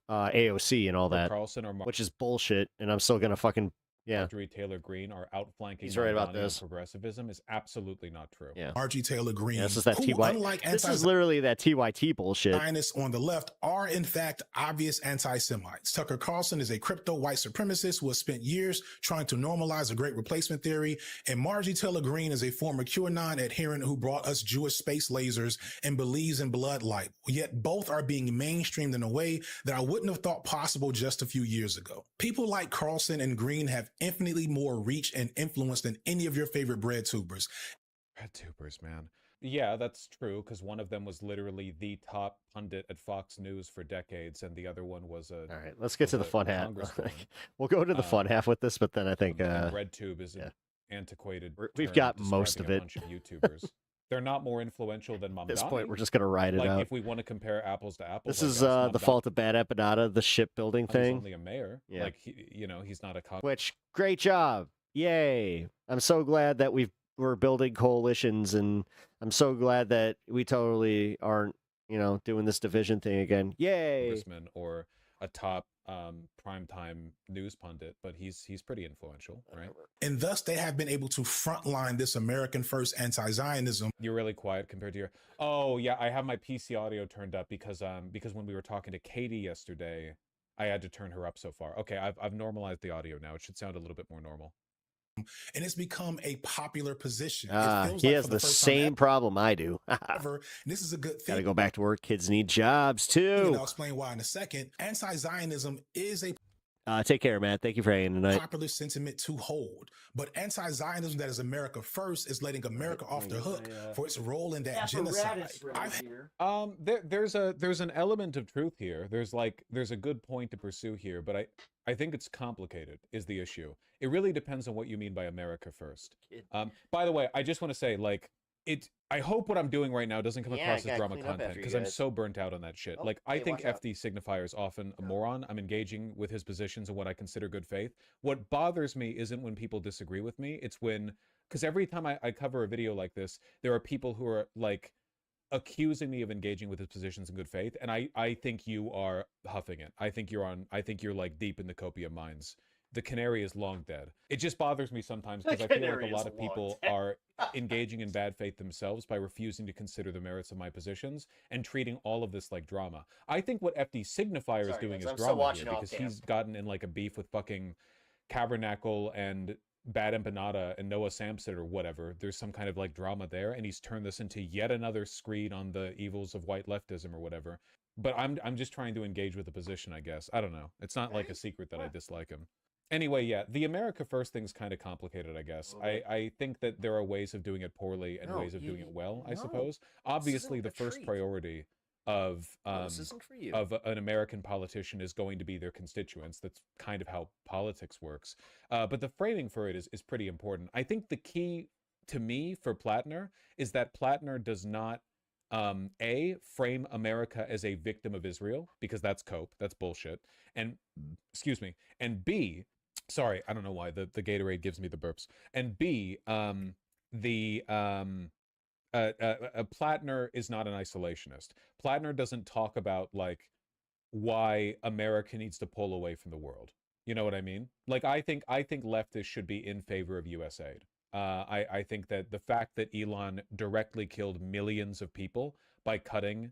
AOC and all that, Carlson or which is bullshit, and I'm still gonna fucking Marjorie Taylor Greene are outflanking He's right about this. progressivism is absolutely not true. Yeah. Marjorie Taylor Greene, Yeah, this is that who, TY. unlike This is literally that TYT bullshit. Zionists on the left are in fact obvious anti-Semites. Tucker Carlson is a crypto white supremacist who has spent years trying to normalize the Great Replacement theory, and Marjorie Taylor Greene is a former QAnon adherent who brought us Jewish space lasers and believes in blood light. Yet both are being mainstreamed in a way that I wouldn't have thought possible just a few years ago. People like Carlson and Greene have infinitely more reach and influence than any of your favorite bread tubers. Bread tubers, man. Yeah, that's true, because one of them was literally the top pundit at Fox News for decades, and the other one was a... All right, let's get to the fun half. We'll go to the fun half with this, but then I think... bread tube is an antiquated We've term got most of describing a it. bunch of YouTubers. They're not more influential than Mamdani. At this point, we're just going to ride it like, out. if we want to compare apples to apples... This is the fault of Bad Empanada, the shipbuilding thing. He's only a mayor. Yeah. Like, he's not a... Which, great job. Yay. I'm so glad that we're building coalitions, and I'm so glad that we totally aren't, doing this division thing again. Yay. Or a top primetime news pundit, but he's pretty influential, right? And thus they have been able to frontline this American first anti-Zionism. You're really quiet compared to your... Oh, yeah, I have my PC audio turned up because when we were talking to Katie yesterday, I had to turn her up so far. Okay, I've normalized the audio now. It should sound a little bit more normal. And it's become a popular position. He has the same problem I do. However, this is a good thing. Gotta go back to work. Kids need jobs too. And I'll explain why in a second. Anti-Zionism is a take care, man. Thank you for hanging tonight. popular sentiment to hold. But anti-Zionism that is America first is letting America off the hook for its role in that genocide. There's an element of truth here. There's a good point to pursue here, but I think it's complicated is the issue. It really depends on what you mean by America first. By the way, I just want to say, I hope what I'm doing right now doesn't come across as drama content, because I'm so burnt out on that shit. I think FD Signifier is often a moron. I'm engaging with his positions and what I consider good faith. What bothers me isn't when people disagree with me. It's when, because every time I cover a video like this, there are people who are accusing me of engaging with his positions in good faith, and I think you are huffing it. I think you're deep in the copium mines. The canary is long dead. It just bothers me sometimes because I feel like a lot of people are engaging in bad faith themselves by refusing to consider the merits of my positions and treating all of this like drama. I think what FD Signifier is doing is drama here, because he's gotten in a beef with fucking Cabernacle and Bad Empanada and Noah Samson or whatever. There's some kind of drama there, and he's turned this into yet another screed on the evils of white leftism or whatever. But I'm just trying to engage with the position, I guess. I don't know. It's not a secret that I dislike him. Anyway, yeah, the America First thing's kind of complicated, I guess. I think that there are ways of doing it poorly and ways of doing it well, I suppose. Obviously, the first priority of an American politician is going to be their constituents. That's kind of how politics works. But the framing for it is pretty important. I think the key to me for Plattner is that Plattner does not A, frame America as a victim of Israel, because that's cope, that's bullshit. And and B, sorry, I don't know why the Gatorade gives me the burps. And B, Plattner is not an isolationist. Plattner doesn't talk about why America needs to pull away from the world. You know what I mean? I think leftists should be in favor of U.S. aid. I think that the fact that Elon directly killed millions of people by cutting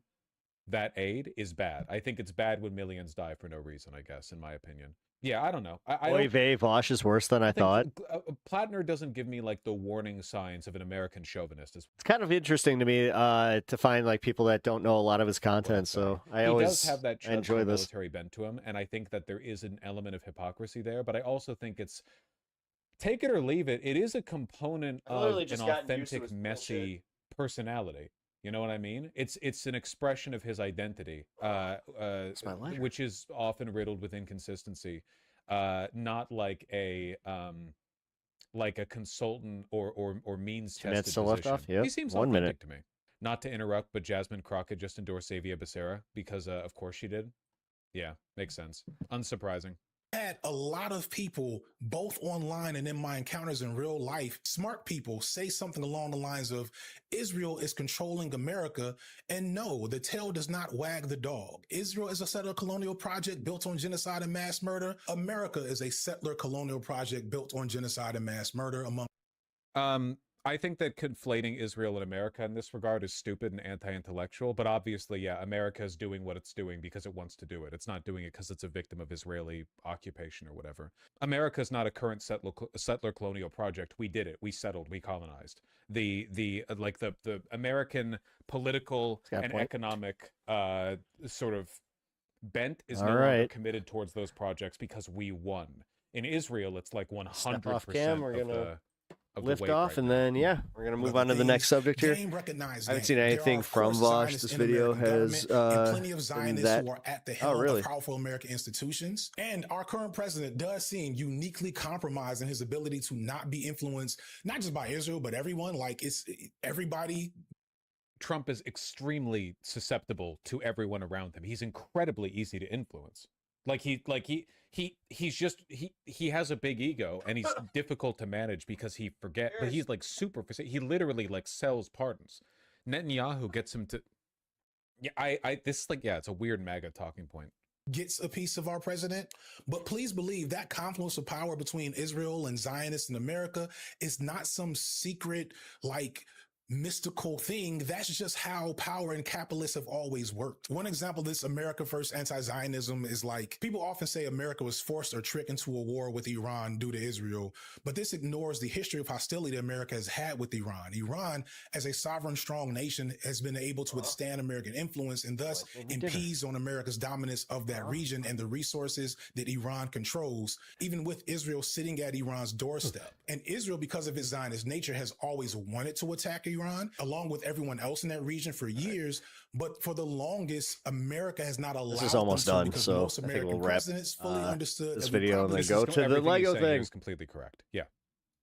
that aid is bad. I think it's bad when millions die for no reason, I guess, in my opinion. Yeah, I don't know. I Oy don't vey, Vosh is worse than I thought. Plattner doesn't give me like the warning signs of an American chauvinist. It's kind of interesting to me to find like people that don't know a lot of his content. So I He always does have that enjoy this. military bent to him, and I think that there is an element of hypocrisy there. But I also think it's take it or leave it. It is a component of an authentic, messy personality. You know what I mean? It's an expression of his identity, which is often riddled with inconsistency. Not like a consultant or means tested Minutes still left position. off? Yep. He seems 1 authentic minute. to me. Not to interrupt, but Jasmine Crockett just endorsed Xavier Becerra because of course she did. Yeah, makes sense. Unsurprising. Had a lot of people, both online and in my encounters in real life, smart people say something along the lines of Israel is controlling America. And no, the tail does not wag the dog. Israel is a settler colonial project built on genocide and mass murder. America is a settler colonial project built on genocide and mass murder among. I think that conflating Israel and America in this regard is stupid and anti-intellectual, but obviously, yeah, America is doing what it's doing because it wants to do it. It's not doing it because it's a victim of Israeli occupation or whatever. America is not a current settler colonial project. We did it. We settled. We colonized. The American political and economic sort of bent is no longer committed towards those projects because we won. In Israel, it's like 100% Lift off, and then we're gonna move on to the next subject here. I haven't seen anything from Vosh. This video has plenty of Zionists who are at the helm really? of powerful American institutions. And our current president does seem uniquely compromised in his ability to not be influenced, not just by Israel, but everyone. Like it's everybody. Trump is extremely susceptible to everyone around him. He's incredibly easy to influence. He has a big ego and he's difficult to manage because he forget, but he's like super, he literally like sells pardons. Netanyahu gets him to, it's a weird MAGA talking point. Gets a piece of our president, but please believe that confluence of power between Israel and Zionists in America is not some secret, mystical thing. That's just how power and capitalists have always worked. One example of this America First anti-Zionism is people often say America was forced or tricked into a war with Iran due to Israel, but this ignores the history of hostility that America has had with Iran. Iran, as a sovereign, strong nation, has been able to withstand American influence and thus impede on America's dominance of that region and the resources that Iran controls, even with Israel sitting at Iran's doorstep. And Israel, because of its Zionist nature, has always wanted to attack Iran, along with everyone else in that region for years. But for the longest, America has not allowed this is almost done, so most American I think we'll wrap presidents fully understood this video and then go to the Lego thing. Is completely correct. Yeah.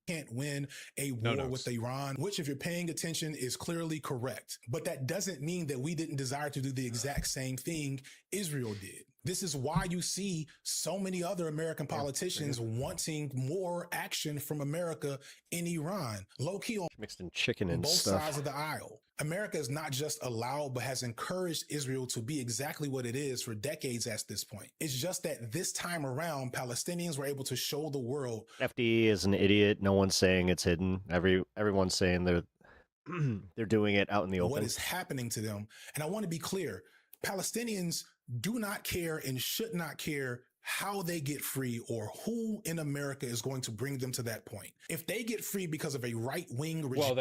Can't win a war with Iran, which if you're paying attention is clearly correct. But that doesn't mean that we didn't desire to do the exact same thing Israel did. This is why you see so many other American politicians wanting more action from America in Iran. Low key on mixed in chicken and both stuff. sides of the aisle. America is not just allowed, but has encouraged Israel to be exactly what it is for decades at this point. It's just that this time around, Palestinians were able to show the world. FDE is an idiot. No one's saying it's hidden. Everyone's saying they're doing it out in the open. What is happening to them? And I want to be clear. Palestinians do not care and should not care how they get free or who in America is going to bring them to that point. If they get free because of a right-wing regime.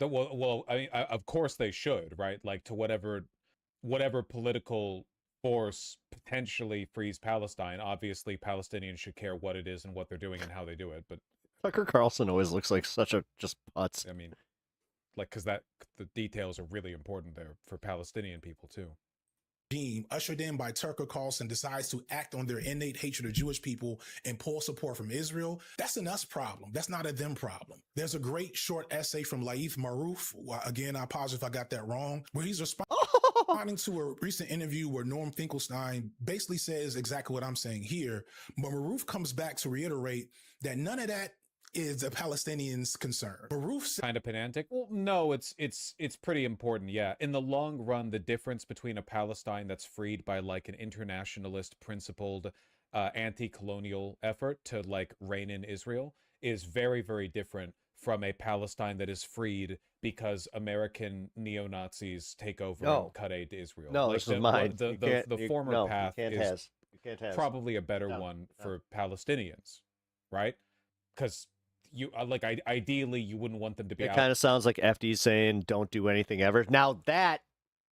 Of course they should, right? Like to whatever political force potentially frees Palestine. Obviously, Palestinians should care what it is and what they're doing and how they do it. But Tucker Carlson always looks like such a just putz. I mean, because the details are really important there for Palestinian people too. Ushered in by Tucker Carlson decides to act on their innate hatred of Jewish people and pull support from Israel. That's an us problem. That's not a them problem. There's a great short essay from Laith Marouf. Again, I apologize if I got that wrong, where he's responding to a recent interview where Norm Finkelstein basically says exactly what I'm saying here. But Marouf comes back to reiterate that none of that is a Palestinians' concern. Marouf kind of pedantic. Well, no, it's pretty important. Yeah, in the long run, the difference between a Palestine that's freed by like an internationalist, principled, anti-colonial effort to like reign in Israel is very, very different from a Palestine that is freed because American neo-Nazis take over and cut aid to Israel. No, like this is mine. The former path is probably a better one for Palestinians, right? Because you like ideally you wouldn't want them to be. It out. kind of sounds like FD saying don't do anything ever. Now that,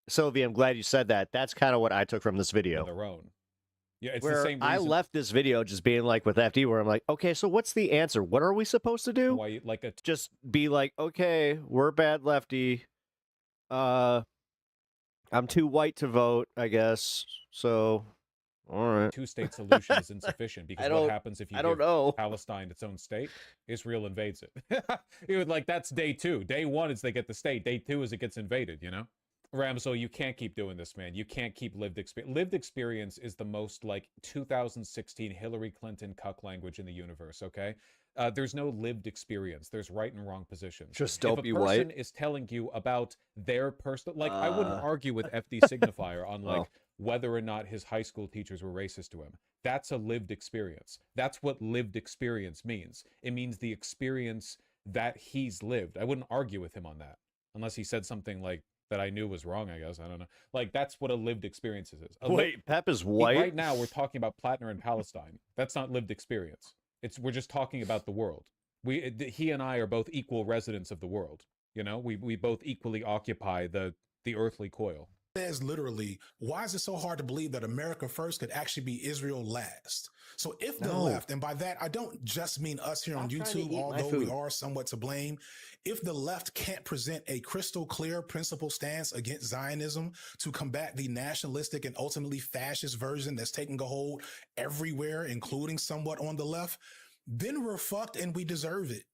Sylvie, I'm glad you said that. That's kind of what I took from this video. On their own. Yeah, it's where the same reason. I left this video just being like with FD, where I'm like, okay, so what's the answer? What are we supposed to do? Why, like just be like, okay, we're bad lefty. I'm too white to vote, I guess. So, all right. Two-state solution is insufficient because what happens if you give Palestine its own state? Israel invades it. It would, like, that's day 2. Day 1 is they get the state. Day 2 is it gets invaded. You know. Ramso, you can't keep doing this, man. You can't keep lived experience. Lived experience is the most, like, 2016 Hillary Clinton cuck language in the universe, okay? There's no lived experience. There's right and wrong positions. Just don't be white. If a person is telling you about their personal... Like, I wouldn't argue with FD Signifier on, like, whether or not his high school teachers were racist to him. That's a lived experience. That's what lived experience means. It means the experience that he's lived. I wouldn't argue with him on that. Unless he said something, like, that I knew was wrong, I guess. I don't know. Like, that's what a lived experience is. Wait, Pep is white? Right now, we're talking about Plattner and Palestine. That's not lived experience. We're just talking about the world. He and I are both equal residents of the world. You know, we both equally occupy the earthly coil. Says literally, why is it so hard to believe that America first could actually be Israel last? So if the left, and by that, I don't just mean us here on YouTube, although we are somewhat to blame. If the left can't present a crystal clear principle stance against Zionism to combat the nationalistic and ultimately fascist version that's taking a hold everywhere, including somewhat on the left, then we're fucked and we deserve it.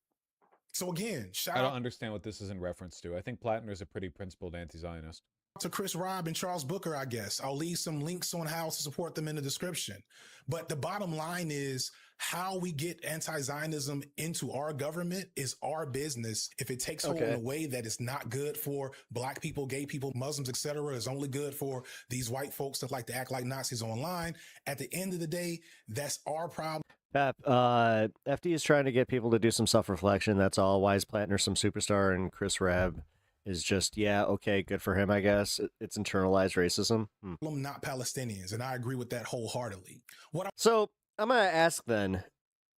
So again, I don't understand what this is in reference to. I think Plattner is a pretty principled anti-Zionist. To Chris Robb and Charles Booker, I guess. I'll leave some links on how to support them in the description. But the bottom line is how we get anti-Zionism into our government is our business. If it takes hold in a way that is not good for black people, gay people, Muslims, etc., is only good for these white folks that like to act like Nazis online. At the end of the day, that's our problem. Pep, FD is trying to get people to do some self-reflection. That's all. Why is Plattner some superstar and Chris Rabb is just, yeah, okay, good for him, I guess. It's internalized racism. Not Palestinians, and I agree with that wholeheartedly. So I'm going to ask then,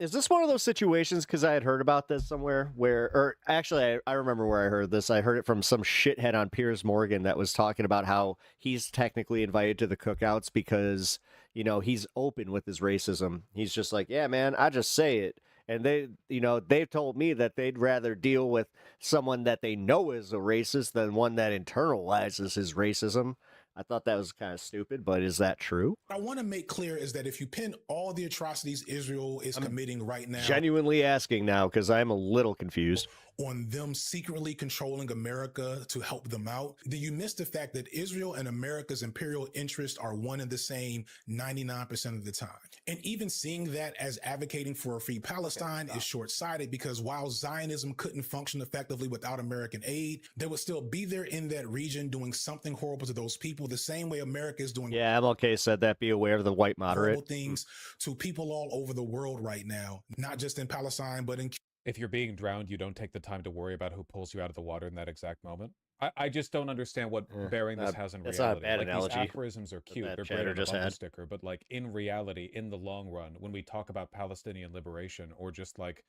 is this one of those situations, because I had heard about this somewhere, where, or actually, I remember where I heard this. I heard it from some shithead on Piers Morgan that was talking about how he's technically invited to the cookouts because, you know, he's open with his racism. He's just like, yeah, man, I just say it. And they, you know, they've told me that they'd rather deal with someone that they know is a racist than one that internalizes his racism. I thought that was kind of stupid, but is that true? What I want to make clear is that if you pin all the atrocities Israel is committing right now, genuinely asking now, because I'm a little confused, on them secretly controlling America to help them out, then you miss the fact that Israel and America's imperial interests are one and the same 99% of the time. And even seeing that as advocating for a free Palestine is short-sighted, because while Zionism couldn't function effectively without American aid, they would still be there in that region doing something horrible to those people, the same way America is doing. Yeah, MLK said that. Be aware of the white moderate things to people all over the world right now, not just in Palestine, but in. If you're being drowned, you don't take the time to worry about who pulls you out of the water in that exact moment. I just don't understand what bearing this has in reality. That's not a bad like, analogy. These aphorisms are cute. They're great on a bumper sticker. But like in reality, in the long run, when we talk about Palestinian liberation or just like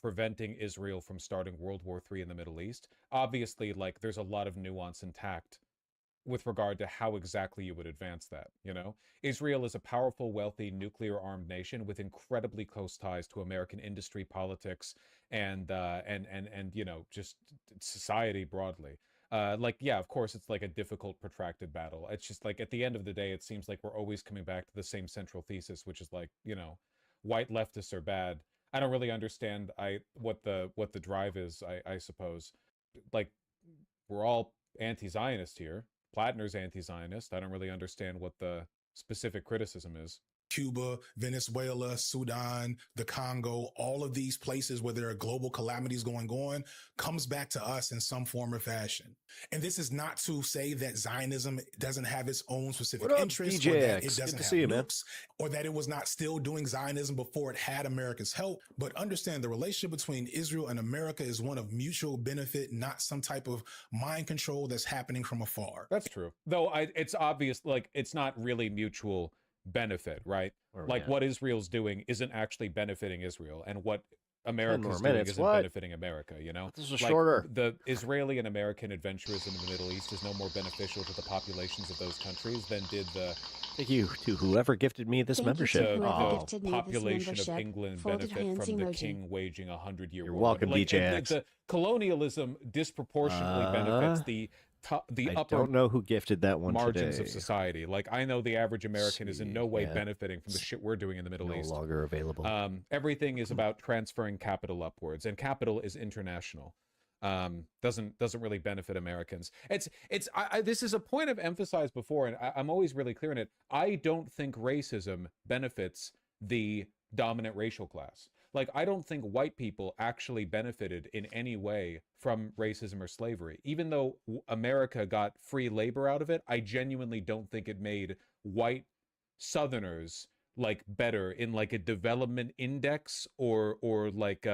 preventing Israel from starting World War III in the Middle East, obviously like there's a lot of nuance and tact with regard to how exactly you would advance that, you know? Israel is a powerful, wealthy, nuclear-armed nation with incredibly close ties to American industry, politics, and you know, just society broadly. Like, yeah, of course, it's like a difficult, protracted battle. It's just like, at the end of the day, it seems like we're always coming back to the same central thesis, which is like, you know, white leftists are bad. I don't really understand what the drive is, I suppose. Like, we're all anti-Zionist here. Plattner's anti-Zionist. I don't really understand what the specific criticism is. Cuba, Venezuela, Sudan, the Congo, all of these places where there are global calamities going on, comes back to us in some form or fashion. And this is not to say that Zionism doesn't have its own specific interests, or that it doesn't have nukes, or that it was not still doing Zionism before it had America's help. But understand the relationship between Israel and America is one of mutual benefit, not some type of mind control that's happening from afar. That's true. Though it's obvious, like, it's not really mutual benefit, right? Like what Israel's doing isn't actually benefiting Israel, and what America's doing isn't benefiting America, you know? This is like shorter. The Israeli and American adventurism in the Middle East is no more beneficial to the populations of those countries than did the Thank you to whoever gifted me this membership. the population of England benefit from the king waging 100-year war. You're welcome, like, DJX. The colonialism disproportionately benefits the I upper don't know who gifted that one margins today. of society. Like, I know the average American is in no way benefiting from the shit we're doing in the Middle East. No longer available. Everything is about transferring capital upwards, and capital is international. Doesn't really benefit Americans. This is a point I've emphasized before, and I'm always really clear in it. I don't think racism benefits the dominant racial class. Like, I don't think white people actually benefited in any way from racism or slavery. Even though America got free labor out of it, I genuinely don't think it made white Southerners like better in like a development index or like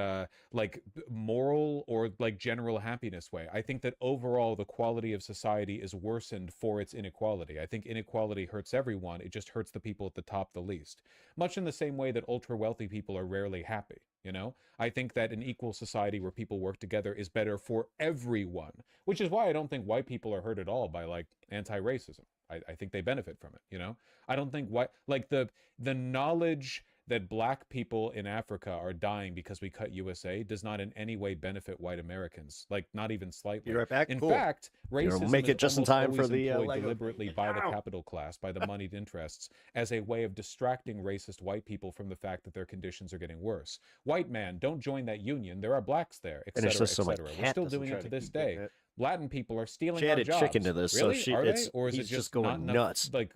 moral or like general happiness way. I think that overall the quality of society is worsened for its inequality. I think inequality hurts everyone. It just hurts the people at the top the least. Much in the same way that ultra wealthy people are rarely happy, you know? I think that an equal society where people work together is better for everyone, which is why I don't think white people are hurt at all by like anti-racism. I think they benefit from it, you know? I don't think like the knowledge that black people in Africa are dying because we cut USA does not in any way benefit white Americans, like not even slightly. Be right back. In Cool. fact, racism make it is just in almost time for always the employed Lego. deliberately by the capital class, by the moneyed interests, as a way of distracting racist white people from the fact that their conditions are getting worse. White man, don't join that union. There are blacks there, etc., etc. We're still doing it to this day. Latin people are stealing She our added jobs. chicken to this, really? so Are they? it's Or is he's it just going not enough, nuts. like,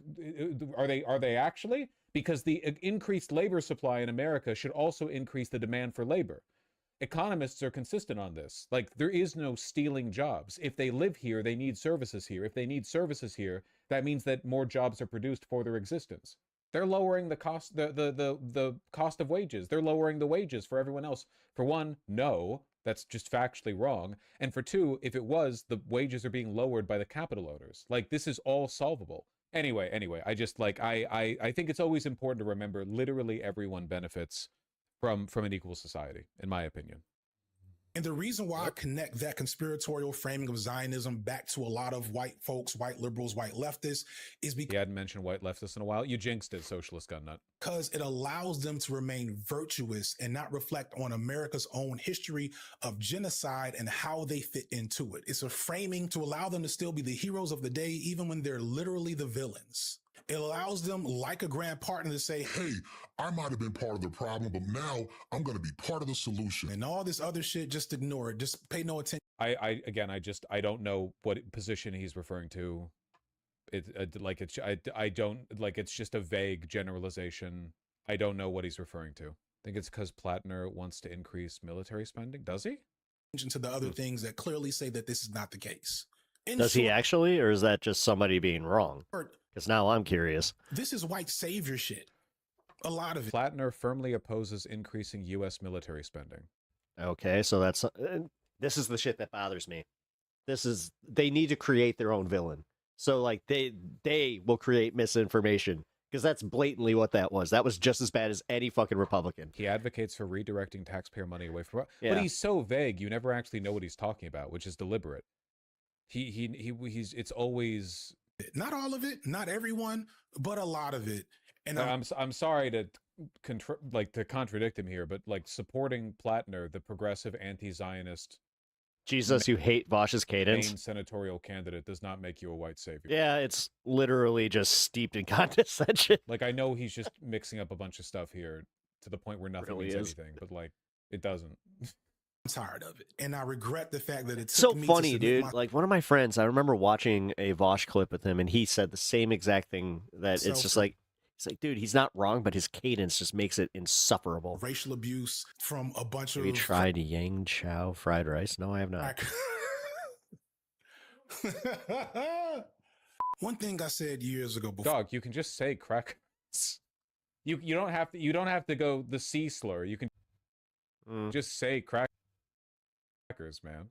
are they actually? Because the increased labor supply in America should also increase the demand for labor. Economists are consistent on this. Like, there is no stealing jobs. If they live here, they need services here. If they need services here, that means that more jobs are produced for their existence. They're lowering the cost, the cost of wages. They're lowering the wages for everyone else. For one, no, that's just factually wrong. And for two, if it was, the wages are being lowered by the capital owners. Like, this is all solvable. Anyway, I just like, I think it's always important to remember literally everyone benefits from an equal society, in my opinion. And the reason why I connect that conspiratorial framing of Zionism back to a lot of white folks, white liberals, white leftists, is because... You hadn't mentioned white leftists in a while. You jinxed it, socialist gun nut. Because it allows them to remain virtuous and not reflect on America's own history of genocide and how they fit into it. It's a framing to allow them to still be the heroes of the day, even when they're literally the villains. It allows them, like a grand partner, to say, hey, I might have been part of the problem, but now I'm going to be part of the solution. And all this other shit, just ignore it. Just pay no attention. I don't know what position he's referring to. It's just a vague generalization. I don't know what he's referring to. I think it's because Plattner wants to increase military spending. Does he? To the other things that clearly say that this is not the case. Does he actually, or is that just somebody being wrong? Because now I'm curious. This is white savior shit. A lot of it. Plattner firmly opposes increasing U.S. military spending. Okay, so that's this is the shit that bothers me. They need to create their own villain. So like they will create misinformation, because that's blatantly what that was. That was just as bad as any fucking Republican. He advocates for redirecting taxpayer money away from, but he's so vague, you never actually know what he's talking about, which is deliberate. He's it's always not all of it, not everyone, but a lot of it. And I'm sorry to contradict him here, but like supporting Plattner, the progressive anti-Zionist, Jesus, you hate Vosh's cadence. main senatorial candidate, does not make you a white savior. Yeah, it's literally just steeped in condescension. Like, I know he's just mixing up a bunch of stuff here to the point where nothing means anything, but like, it doesn't. I'm tired of it, and I regret the fact that it's so funny, dude. Like, one of my friends, I remember watching a Vosh clip with him, and he said the same exact thing. That it's just like, it's like, dude, he's not wrong, but his cadence just makes it insufferable. Racial abuse from a bunch of. Have you tried Yang Chow fried rice? No, I have not. One thing I said years ago before. Dog, you can just say crackers. You don't have to go the C slur. You can just say crackers, man.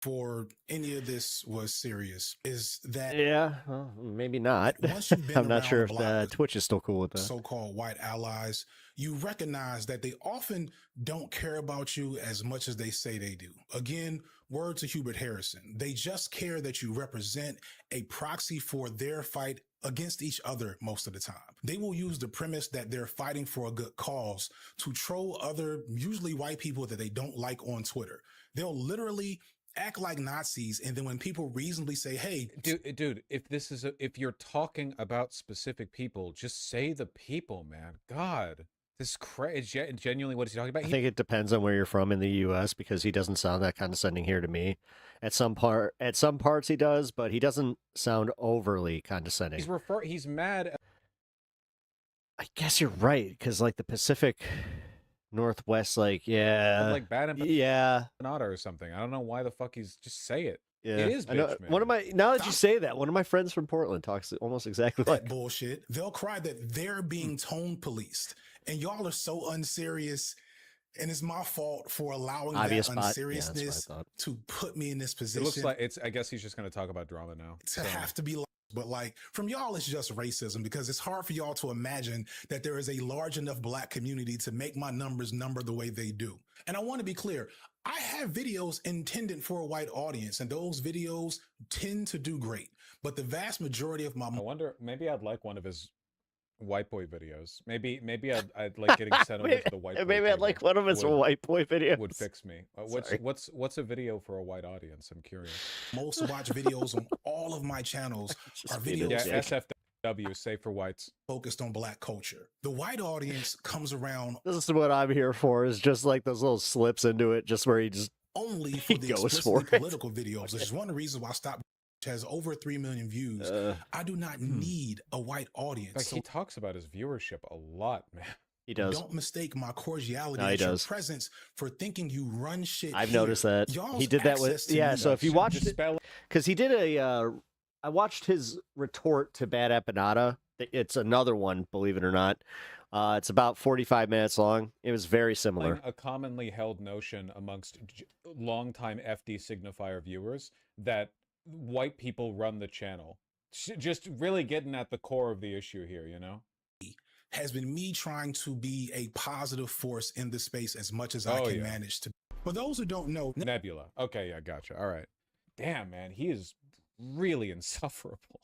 for any of this was serious is that Yeah, well, maybe not. once you've been I'm not around sure the if block with Twitch is still cool with that. so-called white allies, you recognize that they often don't care about you as much as they say they do. Again, word to Hubert Harrison. They just care that you represent a proxy for their fight against each other most of the time. They will use the premise that they're fighting for a good cause to troll other, usually white people that they don't like on Twitter. They'll literally act like Nazis, and then when people reasonably say, "Hey, dude, if you're talking about specific people, just say the people, man. God, this crazy. Genuinely, what is he talking about? I think it depends on where you're from in the U.S. because he doesn't sound that condescending here to me. At some parts he does, but he doesn't sound overly condescending. He's mad. I guess you're right because like the Pacific Northwest, like like bad yeah, or something. I don't know why the fuck he's just say it. yeah. It is I know, bitch, man. one of my now that you say that, one of my friends from Portland talks almost exactly like bullshit." They'll cry that they're being tone policed, and y'all are so unserious. And it's my fault for allowing Obvious that spot. unseriousness Yeah, that's what I thought. to put me in this position. It looks like it's. I guess he's just going to talk about drama now. To have to be like, but like from y'all, it's just racism because it's hard for y'all to imagine that there is a large enough black community to make my numbers number the way they do. And I want to be clear. I have videos intended for a white audience, and those videos tend to do great. But the vast majority of my... I wonder, maybe I'd like one of his white boy videos. Maybe I'd like getting sent over to the white boy. Maybe I'd like one of his white boy videos. Would fix me. What's a video for a white audience? I'm curious. Most watch videos on all of my channels are videos. Yeah, SFW, safe for whites. Focused on black culture. The white audience comes around. This is what I'm here for. Is just like those little slips into it, just where he just only for the explicitly political videos, which is one of the reasons why Stop has over 3 million views. I do not need a white audience. Like he talks about his viewership a lot, man. He does. Don't mistake my cordiality and your presence for thinking you run shit. I've noticed that. He did that with so if you watched it, because he did I watched his retort to Bad Empanada. It's another one, believe it or not. It's about 45 minutes long. It was very similar. A commonly held notion amongst longtime FD signifier viewers that white people run the channel. Just really getting at the core of the issue here, you know? Has been me trying to be a positive force in the space as much as I can manage to. For those who don't know... Nebula. Okay, yeah, gotcha. All right. Damn, man, he is really insufferable.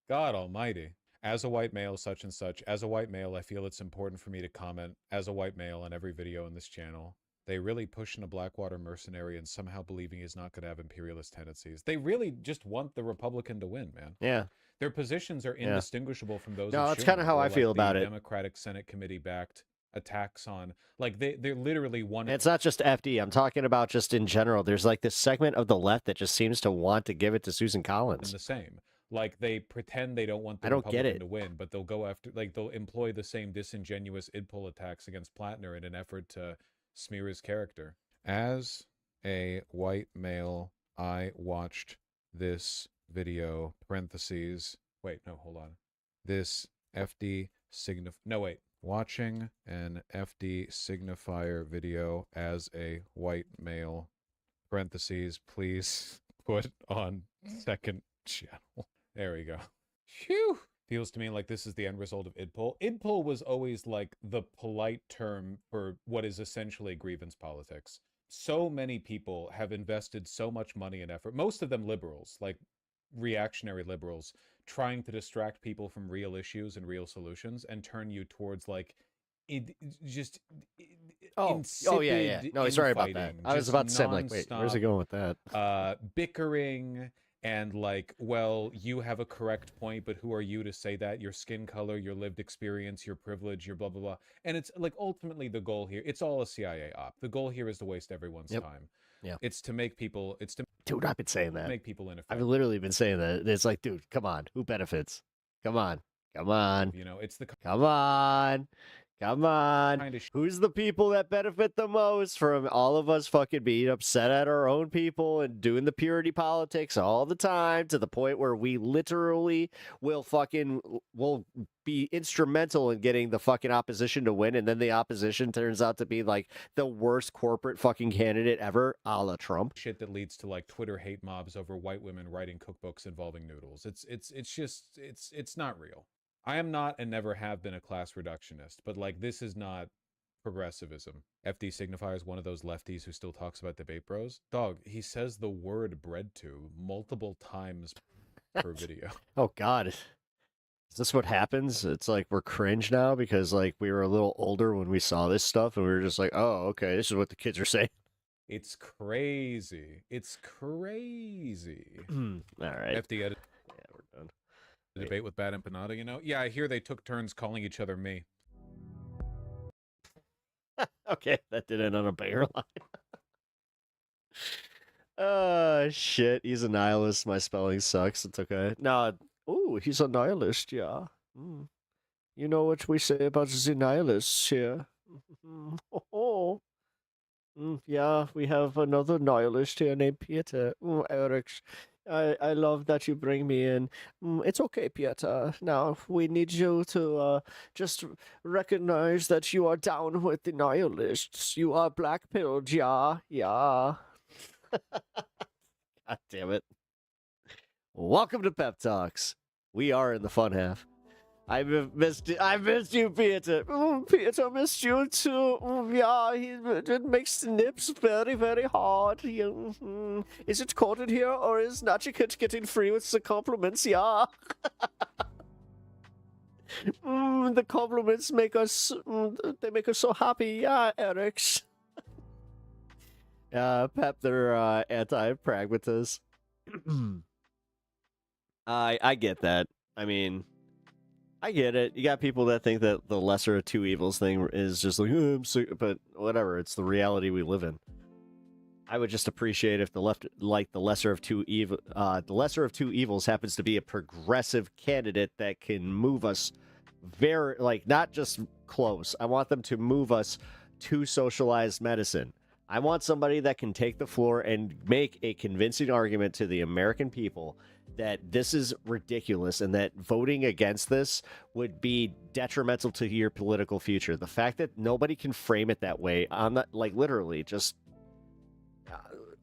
God almighty. As a white male, such and such. As a white male, I feel it's important for me to comment as a white male on every video in this channel. They really pushing a Blackwater mercenary and somehow believing he's not going to have imperialist tendencies. They really just want the Republican to win, man. Yeah. Their positions are indistinguishable from those No, of that's kind of how I feel about it. Democratic Senate committee-backed attacks on, like, they're literally one... It's not just FD. I'm talking about just in general. There's like this segment of the left that just seems to want to give it to Susan Collins. The same. Like, they pretend they don't want the Republican to win, but they'll go after... Like, they'll employ the same disingenuous idpol attacks against Plattner in an effort to smear his character. As a white male, I watched this video, parentheses, wait, no, hold on. This FD watching an FD signifier video as a white male, parentheses, please put on second channel. There we go. Phew. Feels to me like this is the end result of idpol. Idpol was always like the polite term for what is essentially grievance politics. So many people have invested so much money and effort, most of them liberals, like reactionary liberals, trying to distract people from real issues and real solutions and turn you towards like insipid No, sorry about that. I was about to say, I'm like, wait, where's he going with that? Bickering and like, well, you have a correct point, but who are you to say that? Your skin color, your lived experience, your privilege, your blah, blah, blah. And it's like ultimately the goal here, it's all a CIA op. The goal here is to waste everyone's time. Yeah. It's to make people, Dude, I've been saying that. Make people ineffective. I've literally been saying that. It's like, dude, come on. Who benefits? Come on. You know, it's the... Come on. Come on. Who's the people that benefit the most from all of us fucking being upset at our own people and doing the purity politics all the time to the point where we literally will be instrumental in getting the fucking opposition to win, and then the opposition turns out to be like the worst corporate fucking candidate ever, a la Trump. Shit that leads to like Twitter hate mobs over white women writing cookbooks involving noodles. It's not real. I am not and never have been a class reductionist, but like this is not progressivism. FD Signifier is one of those lefties who still talks about debate bros. Dog, he says the word bread to multiple times per video. Oh God. Is this what happens? It's like we're cringe now because like we were a little older when we saw this stuff and we were just like, oh, okay, this is what the kids are saying. It's crazy. It's crazy. All right. FD edit. Yeah, we're done. The debate with Bad Empanada, you know? Yeah, I hear they took turns calling each other me. Okay, that did end on a banger line. Oh, shit. He's a nihilist. My spelling sucks. It's okay. No. Oh, he's a nihilist, yeah. You know what we say about the nihilists here? Yeah, we have another nihilist here named Peter. Eric, I love that you bring me in. It's okay, Peter. Now, we need you to just recognize that you are down with the nihilists. You are black-pilled, yeah. God damn it. Welcome to Pep Talks. We are in the fun half. I missed you, Peter. Peter missed you too. Yeah, it makes the nips very, very hard. Is it cold in here, or is Nachikit getting free with the compliments? Yeah. The compliments make us. They make us so happy. Yeah, Eric's. Pep, they're anti-pragmatists. I get that. I mean, I get it. You got people that think that the lesser of two evils thing is just like, oh, I'm sick, but whatever. It's the reality we live in. I would just appreciate if the left, like the lesser of two evils, happens to be a progressive candidate that can move us very, like, not just close. I want them to move us to socialized medicine. I want somebody that can take the floor and make a convincing argument to the American people that this is ridiculous and that voting against this would be detrimental to your political future. The fact that nobody can frame it that way, on the, like, literally just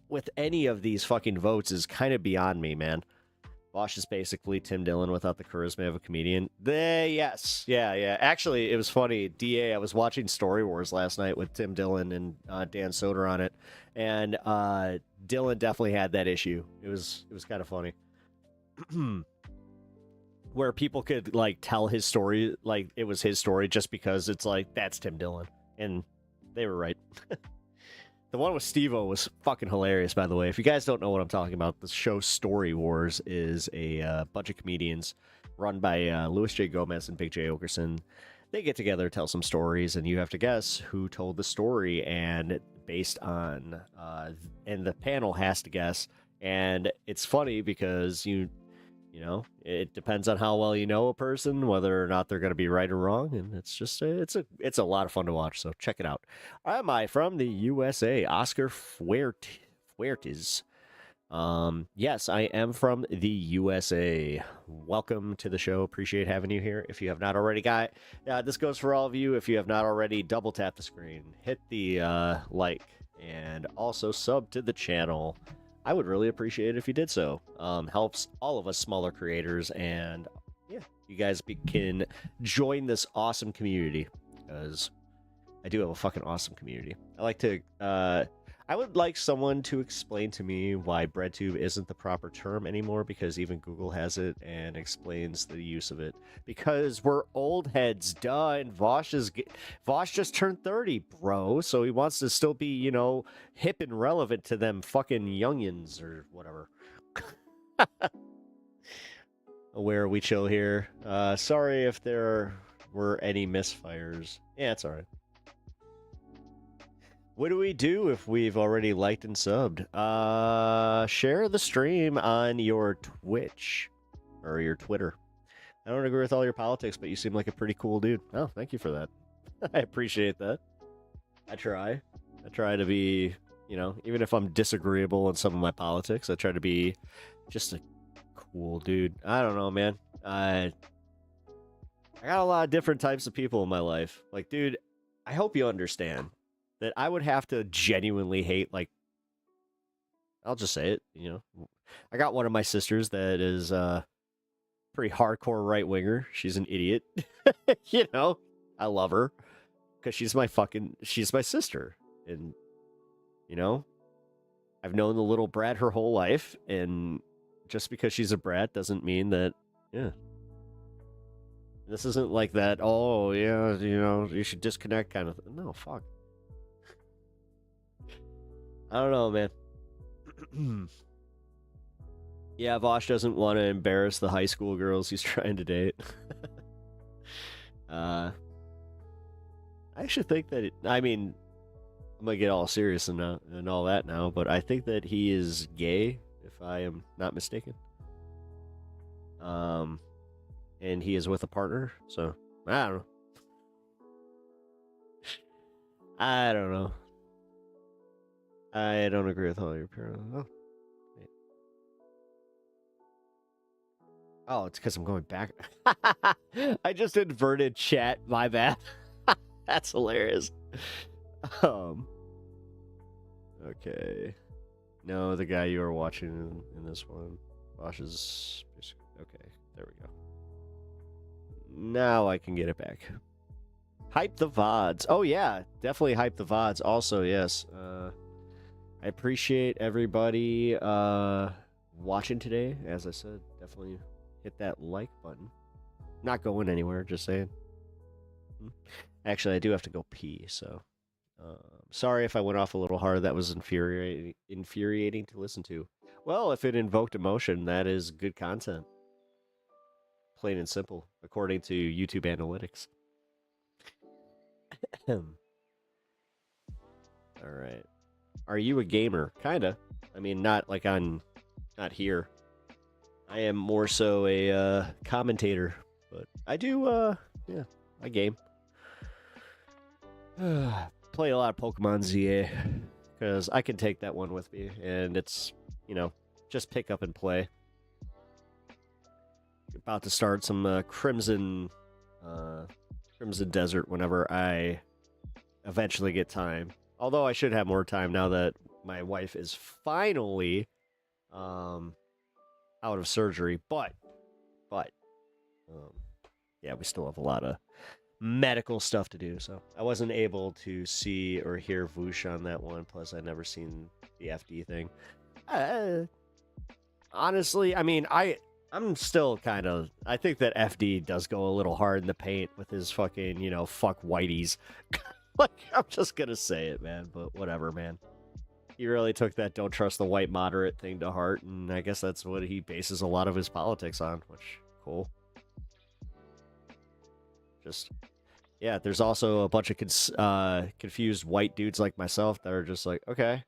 with any of these fucking votes is kind of beyond me, man. Bosch is basically Tim Dillon without the charisma of a comedian. Yes. Yeah. Actually, it was funny. DA, I was watching Story Wars last night with Tim Dillon and Dan Soder on it, and Dillon definitely had that issue. It was kind of funny. Where people could like tell his story like it was his story just because it's like that's Tim Dillon, and they were right. The one with Steve-O was fucking hilarious, by the way. If you guys don't know what I'm talking about, the show Story Wars is a bunch of comedians run by Louis J. Gomez and Big J. Okerson. They get together, tell some stories, and you have to guess who told the story, and based on and the panel has to guess. And it's funny because you know, it depends on how well you know a person, whether or not they're going to be right or wrong, and it's just it's a lot of fun to watch. So check it out. Am I from the USA? Oscar Fuertes. Yes, I am from the USA. Welcome to the show. Appreciate having you here. If you have not already this goes for all of you. If you have not already, double tap the screen, hit the like, and also sub to the channel. I would really appreciate it if you did so. Helps all of us smaller creators, and yeah, you guys can join this awesome community, because I do have a fucking awesome community. I would like someone to explain to me why BreadTube isn't the proper term anymore, because even Google has it and explains the use of it. Because we're old heads, duh, and Vosh just turned 30, bro, so he wants to still be, you know, hip and relevant to them fucking youngins or whatever. Where we chill here. Sorry if there were any misfires. Yeah, it's alright. What do we do if we've already liked and subbed? Share the stream on your Twitch or your Twitter. I don't agree with all your politics, but you seem like a pretty cool dude. Oh, thank you for that. I appreciate that. I try to be, even if I'm disagreeable in some of my politics, I try to be just a cool dude. I don't know, man. I got a lot of different types of people in my life. Like, dude, I hope you understand that I would have to genuinely hate, like, I'll just say it, I got one of my sisters that is pretty hardcore right winger. She's an idiot. I love her because she's my sister. And, I've known the little brat her whole life. And just because she's a brat doesn't mean that, this isn't like that, oh, yeah, you should disconnect kind of thing. No, fuck. I don't know, man. Yeah, Vosh doesn't want to embarrass the high school girls he's trying to date. I actually think that, I'm going to get all serious and all that now, but I think that he is gay, if I am not mistaken. And he is with a partner, so, I don't know. I don't know. I don't agree with all your parents. Oh, it's because I'm going back. I just inverted chat. My bad. That's hilarious. Okay. No, the guy you are watching in this one. Bosch is... Okay, there we go. Now I can get it back. Hype the VODs. Oh, yeah. Definitely hype the VODs. Also, yes. I appreciate everybody watching today. As I said, definitely hit that like button. Not going anywhere, just saying. Actually, I do have to go pee, so... sorry if I went off a little hard. That was infuriating to listen to. Well, if it invoked emotion, that is good content. Plain and simple, according to YouTube analytics. Alright. Are you a gamer? Kinda. I mean, not like not here. I am more so a commentator. But I do, yeah, I game. Play a lot of Pokemon ZA. Because I can take that one with me. And it's, just pick up and play. About to start some Crimson Desert whenever I eventually get time. Although I should have more time now that my wife is finally out of surgery. But yeah, we still have a lot of medical stuff to do. So I wasn't able to see or hear Voosh on that one. Plus, I'd never seen the FD thing. Honestly, I mean, I'm still kind of... I think that FD does go a little hard in the paint with his fucking, fuck whiteys. Like, I'm just gonna say it, man. But whatever, man. He really took that don't trust the white moderate thing to heart, and I guess that's what he bases a lot of his politics on, which, cool. Just... Yeah, there's also a bunch of confused white dudes like myself that are just like, okay,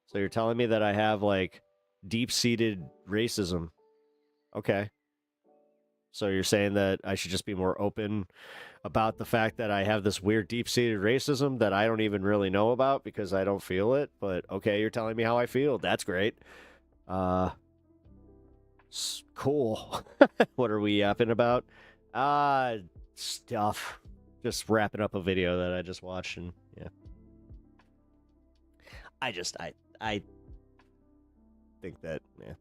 so you're telling me that I have, like, deep-seated racism. Okay. So you're saying that I should just be more open about the fact that I have this weird deep-seated racism that I don't even really know about because I don't feel it, but okay, you're telling me how I feel. That's great. Cool. What are we yapping about? Stuff. Just wrapping up a video that I just watched, and yeah. I think that, yeah.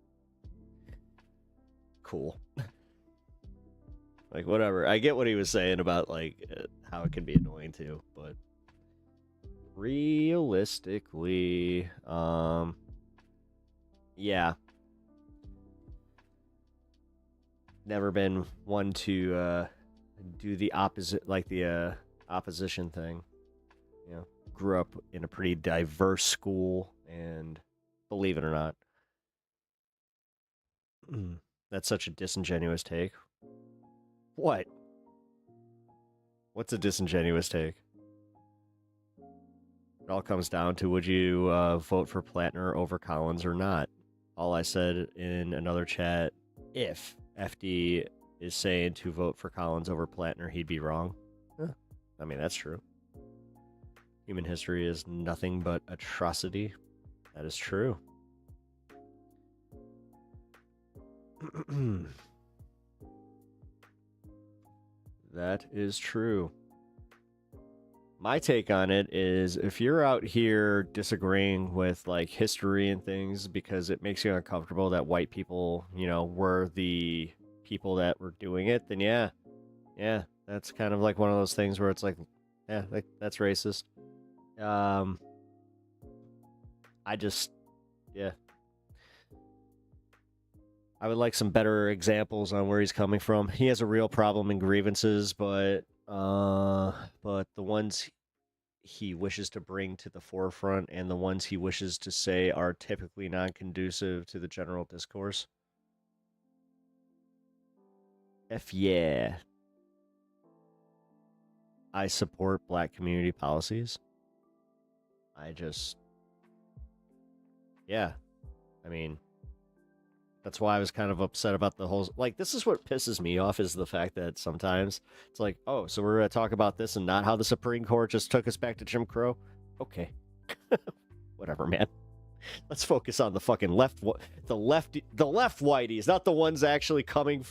Cool. Like, whatever. I get what he was saying about, like, how it can be annoying, too, but realistically, yeah. Never been one to, do the opposite, like the, opposition thing. You know, grew up in a pretty diverse school, and believe it or not, that's such a disingenuous take. What? What's a disingenuous take? It all comes down to, would you vote for Plattner over Collins or not? All I said in another chat, if FD is saying to vote for Collins over Plattner, he'd be wrong. Huh. I mean, that's true. Human history is nothing but atrocity. That is true. That is true. My take on it is if you're out here disagreeing with like history and things because it makes you uncomfortable that white people, you know, were the people that were doing it, then yeah, that's kind of like one of those things where it's like, yeah, that's racist. I would like some better examples on where he's coming from. He has a real problem in grievances, but the ones he wishes to bring to the forefront and the ones he wishes to say are typically non-conducive to the general discourse. Yeah. I support black community policies. Yeah. I mean, that's why I was kind of upset about the whole... Like, this is what pisses me off, is the fact that sometimes it's like, oh, so we're going to talk about this and not how the Supreme Court just took us back to Jim Crow? Okay. Whatever, man. Let's focus on the fucking left whiteys, not the ones actually coming...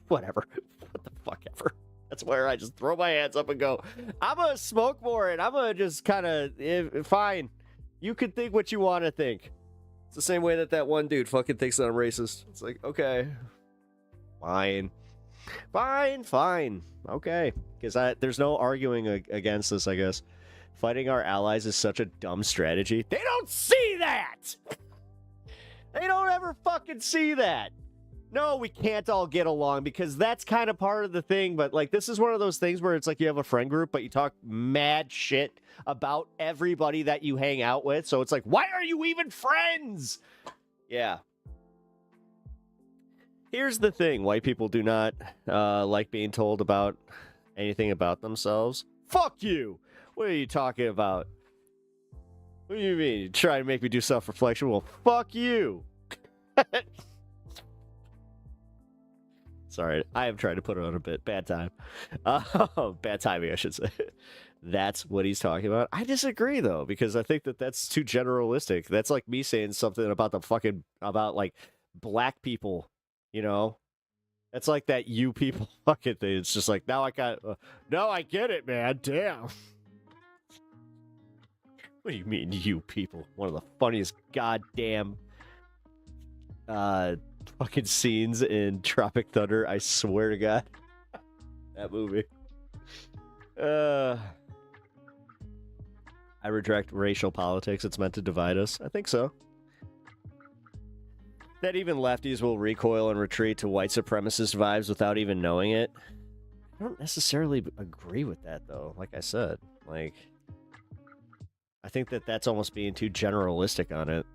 Whatever. What the fuck ever. That's where I just throw my hands up and go, I'm going to smoke more, and I'm going to just kind of... Fine. You can think what you want to think. It's the same way that one dude fucking thinks that I'm racist. It's like, okay. Fine. Okay. Because there's no arguing against this, I guess. Fighting our allies is such a dumb strategy. They don't see that! They don't ever fucking see that. No, we can't all get along, because that's kind of part of the thing, but like this is one of those things where it's like you have a friend group, but you talk mad shit about everybody that you hang out with, so it's like, why are you even friends? Yeah. Here's the thing, white people do not like being told about anything about themselves. Fuck you! What are you talking about? What do you mean? You try to make me do self-reflection? Well, fuck you! Sorry, I am trying to put it on a bit. Bad time. Bad timing, I should say. That's what he's talking about. I disagree, though, because I think that that's too generalistic. That's like me saying something about about like black people, you know? That's like that you people fucking thing. It's just like, now I get it, man. Damn. What do you mean, you people? One of the funniest goddamn fucking scenes in Tropic Thunder, I swear to God. That movie. I reject racial politics. It's meant to divide us. I think so. That even lefties will recoil and retreat to white supremacist vibes without even knowing it. I don't necessarily agree with that, though. Like I said, like, I think that that's almost being too generalistic on it.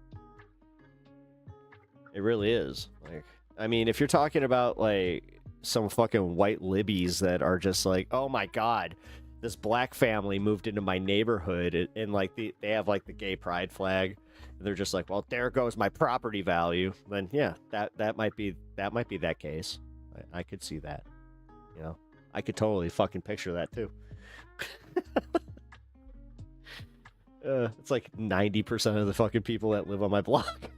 It really is. Like, I mean, if you're talking about like some fucking white libbies that are just like, oh my god, this black family moved into my neighborhood, and like they have like the gay pride flag, and they're just like, well, there goes my property value. Then yeah, that might be that case. I could see that. You know, I could totally fucking picture that too. It's like 90% of the fucking people that live on my block.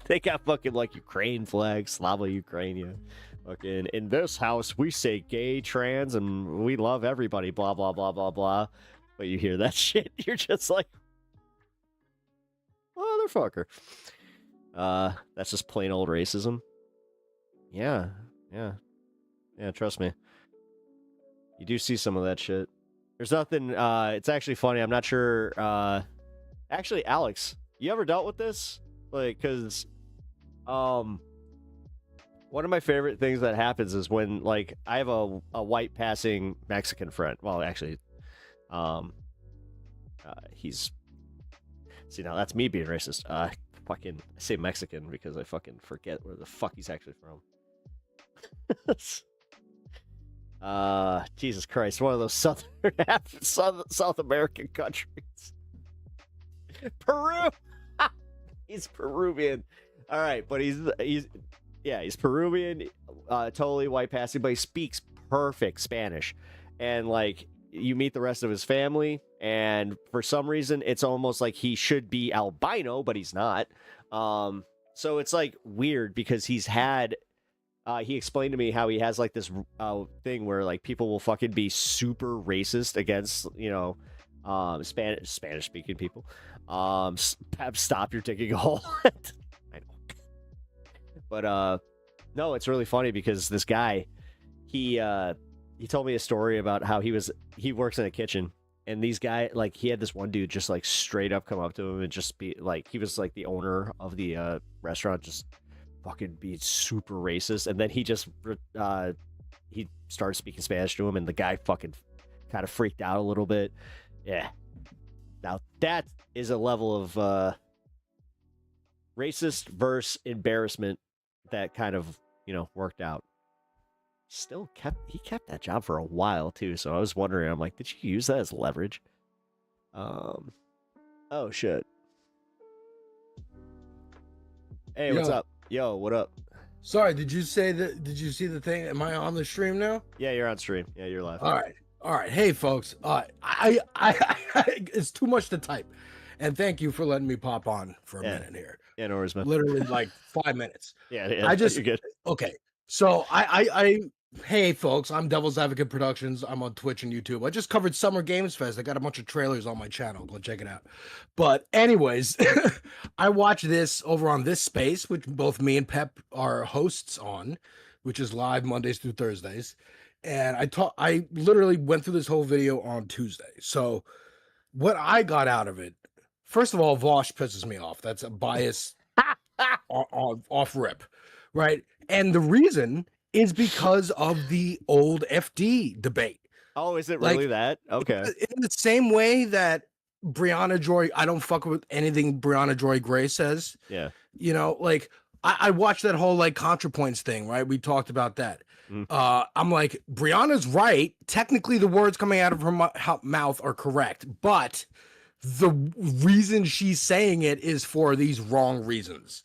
They got fucking like Ukraine flags, Slava Ukrainia. Fucking in this house we say gay, trans, and we love everybody, blah blah blah blah blah. But you hear that shit, you're just like, motherfucker. That's just plain old racism. Yeah. Trust me. You do see some of that shit. There's nothing. It's actually funny. I'm not sure. Actually, Alex, you ever dealt with this? Like, cause one of my favorite things that happens is when, like, I have a white passing Mexican friend. Well, actually, he's... See, now that's me being racist. I say Mexican because I fucking forget where the fuck he's actually from. Jesus Christ, one of those South American countries. Peru! He's Peruvian. All right, but he's Peruvian, totally white passing, but he speaks perfect Spanish. And like you meet the rest of his family, and for some reason, it's almost like he should be albino, but he's not. So it's like weird because he's had. He explained to me how he has like this thing where like people will fucking be super racist against Spanish speaking people. Stop, you're digging a hole. I know. But no, it's really funny because this guy, he told me a story about how he works in a kitchen, and these guys, like, he had this one dude just like straight up come up to him and just be like, he was like the owner of the restaurant, just fucking be super racist, and then he started speaking Spanish to him, and the guy fucking kind of freaked out a little bit. Yeah. Now that is a level of racist versus embarrassment that kind of, worked out. He kept that job for a while too, so I was wondering, I'm like, did you use that as leverage? Oh shit. Hey, what's up? Yo, what up? Sorry, did you see the thing? Am I on the stream now? Yeah, you're on stream. Yeah, you're live. All right. Hey, folks. I it's too much to type, and thank you for letting me pop on for a minute here. Yeah, no worries, man. Literally like 5 minutes. Yeah, you're good. Okay. So hey, folks. I'm Devil's Advocate Productions. I'm on Twitch and YouTube. I just covered Summer Games Fest. I got a bunch of trailers on my channel. Go check it out. But anyways, I watch this over on this space, which both me and Pep are hosts on, which is live Mondays through Thursdays. And I literally went through this whole video on Tuesday. So what I got out of it, first of all, Vosh pisses me off. That's a bias off rip, right? And the reason is because of the old FD debate. Oh, is it really that? Okay. In the same way that Brianna Joy, I don't fuck with anything Brianna Joy Gray says. Yeah. Like I watched that whole like ContraPoints thing, right? We talked about that. I'm like, Brianna's right. Technically, the words coming out of her mouth are correct, but the reason she's saying it is for these wrong reasons.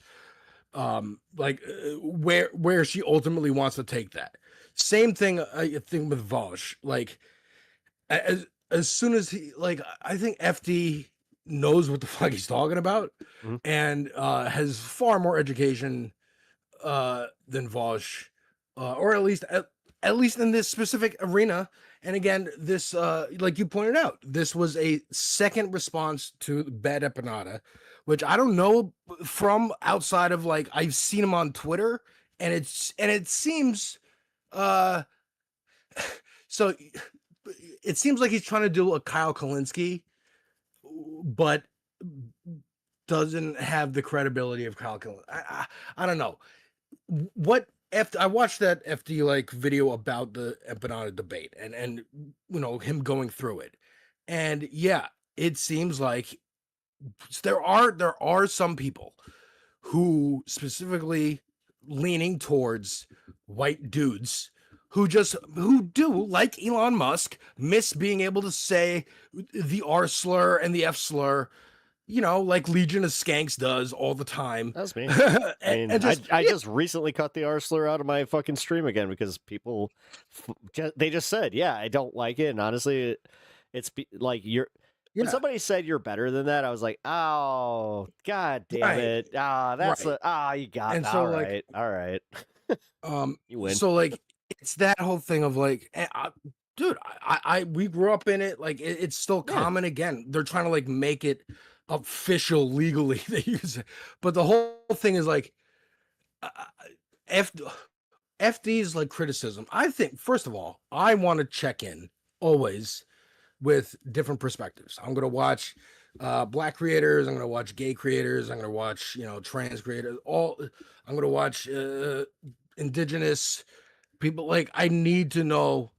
Where she ultimately wants to take that. Same thing, I think with Vosh. Like, as soon as he, like, I think FD knows what the fuck he's talking about, and has far more education than Vosh, or at least in this specific arena. And again, this, like you pointed out, this was a second response to Bad Empanada, which I don't know from outside of, like, I've seen him on Twitter, and it seems, so it seems like he's trying to do a Kyle Kalinske, but doesn't have the credibility of Kyle Kalinske. I don't know what. I watched that FD like video about the Empanada debate and him going through it, and yeah, it seems like there are some people who specifically leaning towards white dudes who do, like Elon Musk, miss being able to say the R slur and the F slur, like Legion of Skanks does all the time. That's me. I just recently cut the R slur out of my fucking stream again because people, they just said, yeah, I don't like it. And honestly, it's like when somebody said you're better than that, I was like, oh, god damn it. You got it. All right. You win. So like, it's that whole thing of like, dude, we grew up in it. Like it's still common. Again, they're trying to like make it official legally. They use it, but the whole thing is like, FD's like criticism. I think, first of all, I want to check in always with different perspectives. I'm going to watch black creators. I'm going to watch gay creators. I'm going to watch, trans creators. I'm going to watch indigenous people. Like, I need to know.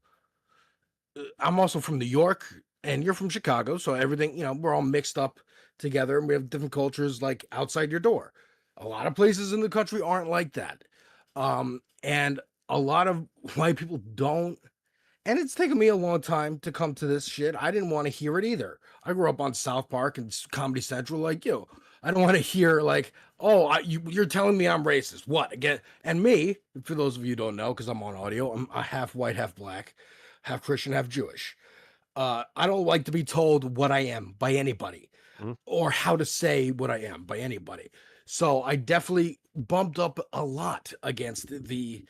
I'm also from New York and you're from Chicago. So everything, we're all mixed up together and we have different cultures like outside your door. A lot of places in the country aren't like that. And a lot of white people don't. And it's taken me a long time to come to this shit. I didn't want to hear it either. I grew up on South Park and Comedy Central like you. I don't want to hear like, oh, you're telling me I'm racist. What? Again? And me, for those of you who don't know, because I'm on audio, I'm a half white, half black, half Christian, half Jewish. I don't like to be told what I am by anybody or how to say what I am by anybody. So I definitely bumped up a lot against the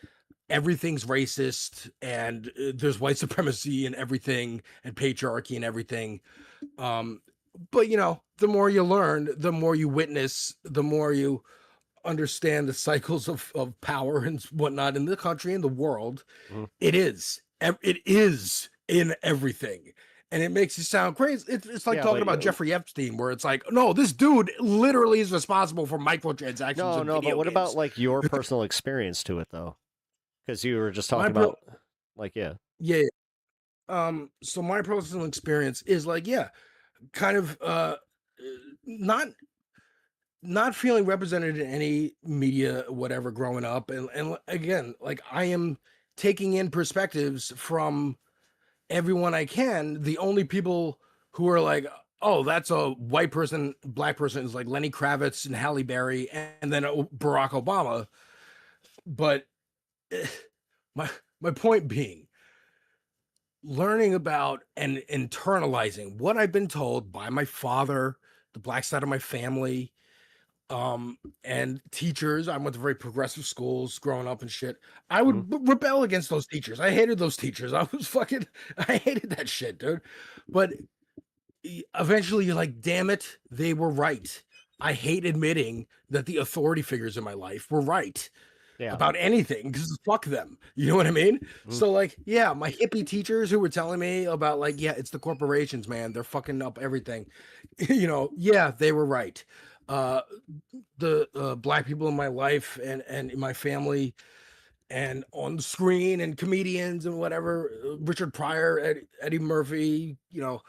everything's racist and there's white supremacy and everything and patriarchy and everything. But you know, the more you learn, the more you witness, the more you understand the cycles of power and whatnot in the country and the world. It is in everything. And it makes you sound crazy. It's like Yeah, talking but about Jeffrey Epstein, where it's like, no, this dude literally is responsible for microtransactions. No, in no, video but what games. about like your personal experience to it though? Because you were just My talking per- about, like, yeah. Yeah. So my personal experience is like, yeah, kind of not feeling represented in any media, whatever, growing up. And again, like I am taking in perspectives from everyone I can. The only people who are like, oh, that's a white person, black person is like Lenny Kravitz and Halle Berry, and then Barack Obama. But my point being, learning about and internalizing what I've been told by my father, the black side of my family, and teachers. I went to very progressive schools growing up and shit. I would rebel against those teachers. I hated those teachers. I hated that shit, dude. But eventually you're like, damn it, they were right. I hate admitting that the authority figures in my life were right about anything, because fuck them. You know what I mean? So like, yeah, my hippie teachers who were telling me about like, yeah, it's the corporations, man. They're fucking up everything. You know, yeah, they were right. The black people in my life and in my family and on the screen and comedians and whatever, Richard Pryor, Eddie Murphy, you know,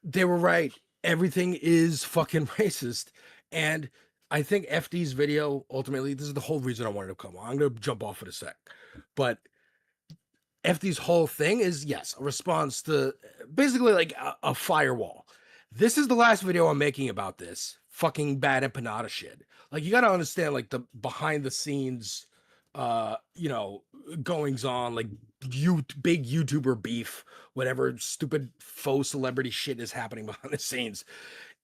they were right. Everything is fucking racist. And I think FD's video, ultimately, this is the whole reason I wanted to come on. I'm going to jump off in a sec. But FD's whole thing is, yes, a response to basically like a firewall. This is the last video I'm making about this fucking bad empanada shit. Like, you got to understand, like, the behind the scenes, you know, goings on, like, big YouTuber beef, whatever stupid faux celebrity shit is happening behind the scenes.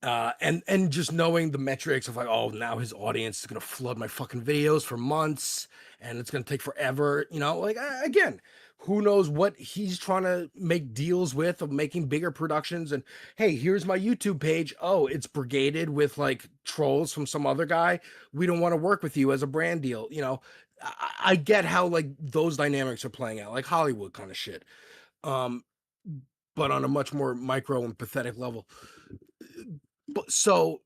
And just knowing the metrics of like, oh, now his audience is gonna flood my fucking videos for months, and it's gonna take forever. You know, like again, who knows what he's trying to make deals with of making bigger productions. And hey, here's my YouTube page. Oh, it's brigaded with like trolls from some other guy. We don't want to work with you as a brand deal. You know, I get how like those dynamics are playing out, like Hollywood kind of shit. But on a much more micro and pathetic level. But so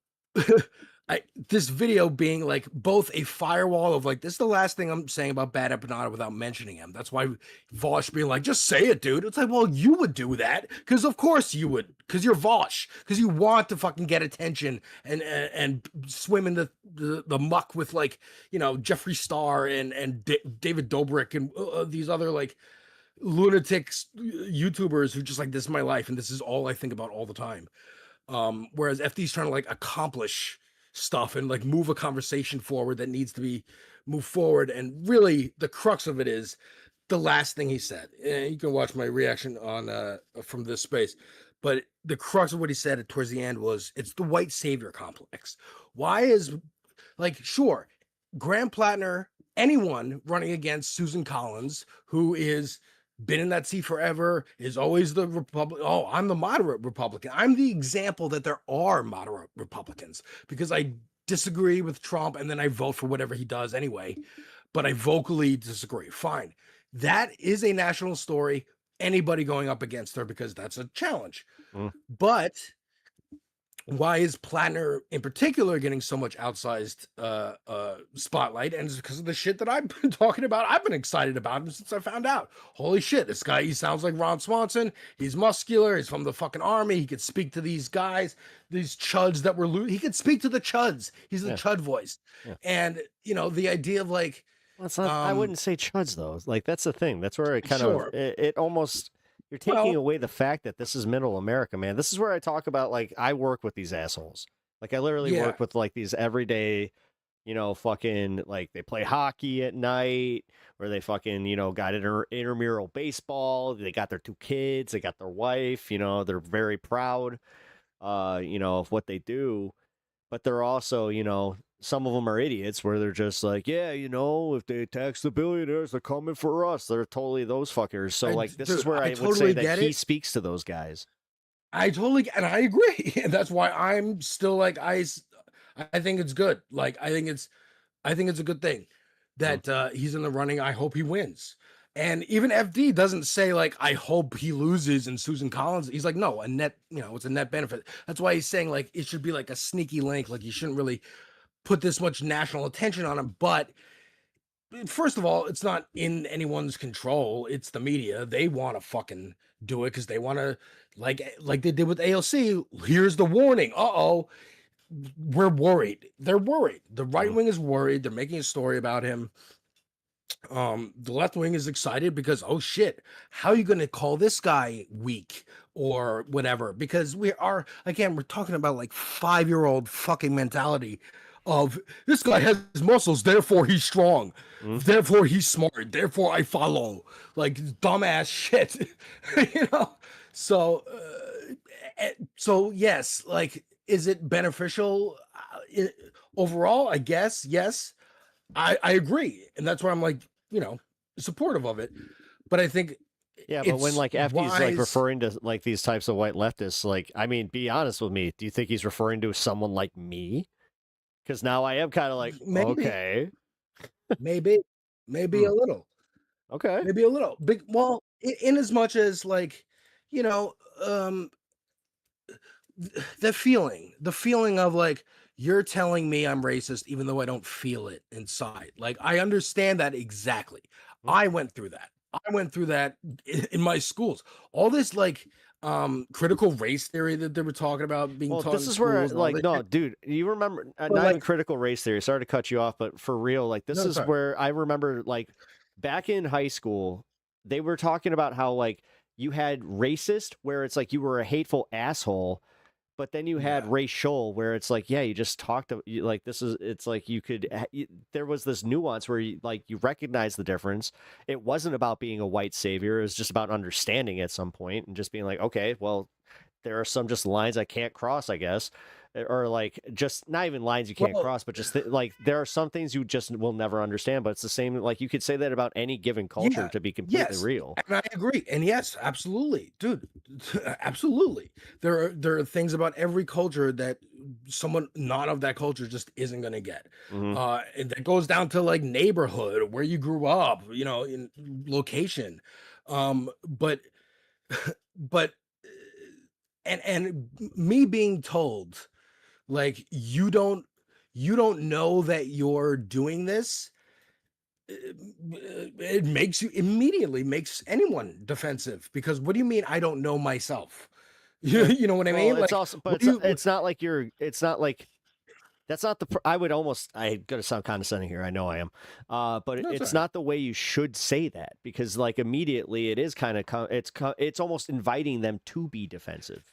this video being like both a firewall of like, this is the last thing I'm saying about Bad Empanada without mentioning him. That's why Vosh being like, just say it, dude. It's like, well, you would do that because of course you would, because you're Vosh, because you want to fucking get attention and swim in the muck with like, you know, Jeffree Star and David Dobrik and these other like lunatics YouTubers who just like, this is my life and this is all I think about all the time. Whereas FD's trying to like accomplish stuff and like move a conversation forward that needs to be moved forward. And really the crux of it is the last thing he said. And you can watch my reaction on from this space. But the crux of what he said towards the end was, it's the white savior complex. Why is like, sure, Graham Plattner, anyone running against Susan Collins, who is been in that seat forever, is always the Republican. Oh, I'm the moderate Republican. I'm the example that there are moderate Republicans because I disagree with Trump and then I vote for whatever he does anyway, but I vocally disagree. Fine. That is a national story. Anybody going up against her, because that's a challenge. But why is Plattner in particular getting so much outsized spotlight? And it's because of the shit that I've been talking about. I've been excited about him since I found out. Holy shit, this guy, he sounds like Ron Swanson. He's muscular. He's from the fucking army. He could speak to these guys, these chuds that were he could speak to the chuds. He's the chud voice. And, you know, the idea of like... Well, it's not, I wouldn't say chuds, though. Like, that's the thing. That's where it kind of... It almost... You're taking away the fact that this is middle America, man. This is where I talk about, like, I work with these assholes. Like, I literally work with, like, these everyday, fucking like they play hockey at night, or they fucking, got intramural baseball. They got their 2 kids, they got their wife, they're very proud, of what they do. But they're also, some of them are idiots where they're just like, yeah, if they tax the billionaires, they're coming for us. They're totally those fuckers. So this is where I would totally say that get he it. speaks to those guys. I totally, and I agree. And that's why I'm still like, I think it's good. Like, I think it's a good thing that he's in the running. I hope he wins. And even FD doesn't say like, I hope he loses and Susan Collins. He's like, no, it's a net benefit. That's why he's saying like, it should be like a sneaky link. Like you shouldn't really put this much national attention on him. But first of all, it's not in anyone's control. It's the media. They want to fucking do it because they want to, like they did with AOC. Here's the warning. We're worried. They're worried. The right wing is worried. They're making a story about him. The left wing is excited because, oh shit, how are you going to call this guy weak or whatever? Because we're talking about like 5-year-old fucking mentality of this guy has muscles, therefore he's strong, therefore he's smart, therefore I follow, like dumbass shit, So yes, like, is it beneficial overall? I guess yes. I agree, and that's why I'm like, supportive of it. But I think, but when like FD's like wise- referring to like these types of white leftists, like, I mean, be honest with me. Do you think he's referring to someone like me? Because now I am kind of like, Maybe. okay, maybe a little, okay, maybe a little big. Well, in as much as like, the feeling of like, you're telling me I'm racist even though I don't feel it inside. Like, I understand that exactly. I went through that in my schools. All this like critical race theory that they were talking about being taught this in is where schools and all like, that no, shit. dude, you remember not like- even critical race theory. Sorry to cut you off, but for real, like this No, is sorry. where I remember like back in high school, they were talking about how like you had racist, where it's like you were a hateful asshole. But then you had racial, where it's like, yeah, you just talked to like this is. It's like you could. There was this nuance where you recognize the difference. It wasn't about being a white savior. It was just about understanding at some point and just being like, okay, well, there are some just lines I can't cross, I guess, or like just not even lines you can't cross, but just like there are some things you just will never understand. But it's the same. Like you could say that about any given culture to be completely real. And I agree. And yes, absolutely, dude, absolutely. There are things about every culture that someone not of that culture just isn't gonna get. And that goes down to like neighborhood, where you grew up, in location. But and me being told like you don't know that you're doing this, it immediately makes anyone defensive, because what do you mean I don't know myself? You know what I mean? It's Like, also, but it's not like it's not like that's not the. I'm gonna sound condescending here. I know I am, but No, it's it's all right. not the way you should say that, because like immediately it is kind of it's almost inviting them to be defensive.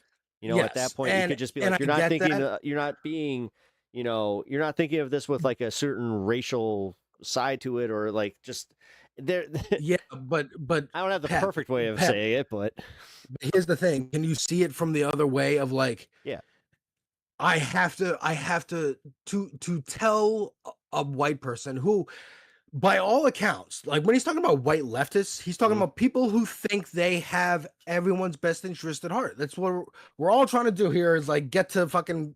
At that Yes, point you and- could just be and like, I you're not get thinking, that. you're not being, you're not thinking of this with like a certain racial side to it, or like just there. Yeah, but I don't have the Pep, perfect way of Pep. saying it, but Here's the thing: can you see it from the other way of like, yeah, I have to tell a white person who, by all accounts, like when he's talking about white leftists, he's talking about people who think they have everyone's best interest at heart. That's what we're all trying to do here, is like get to fucking,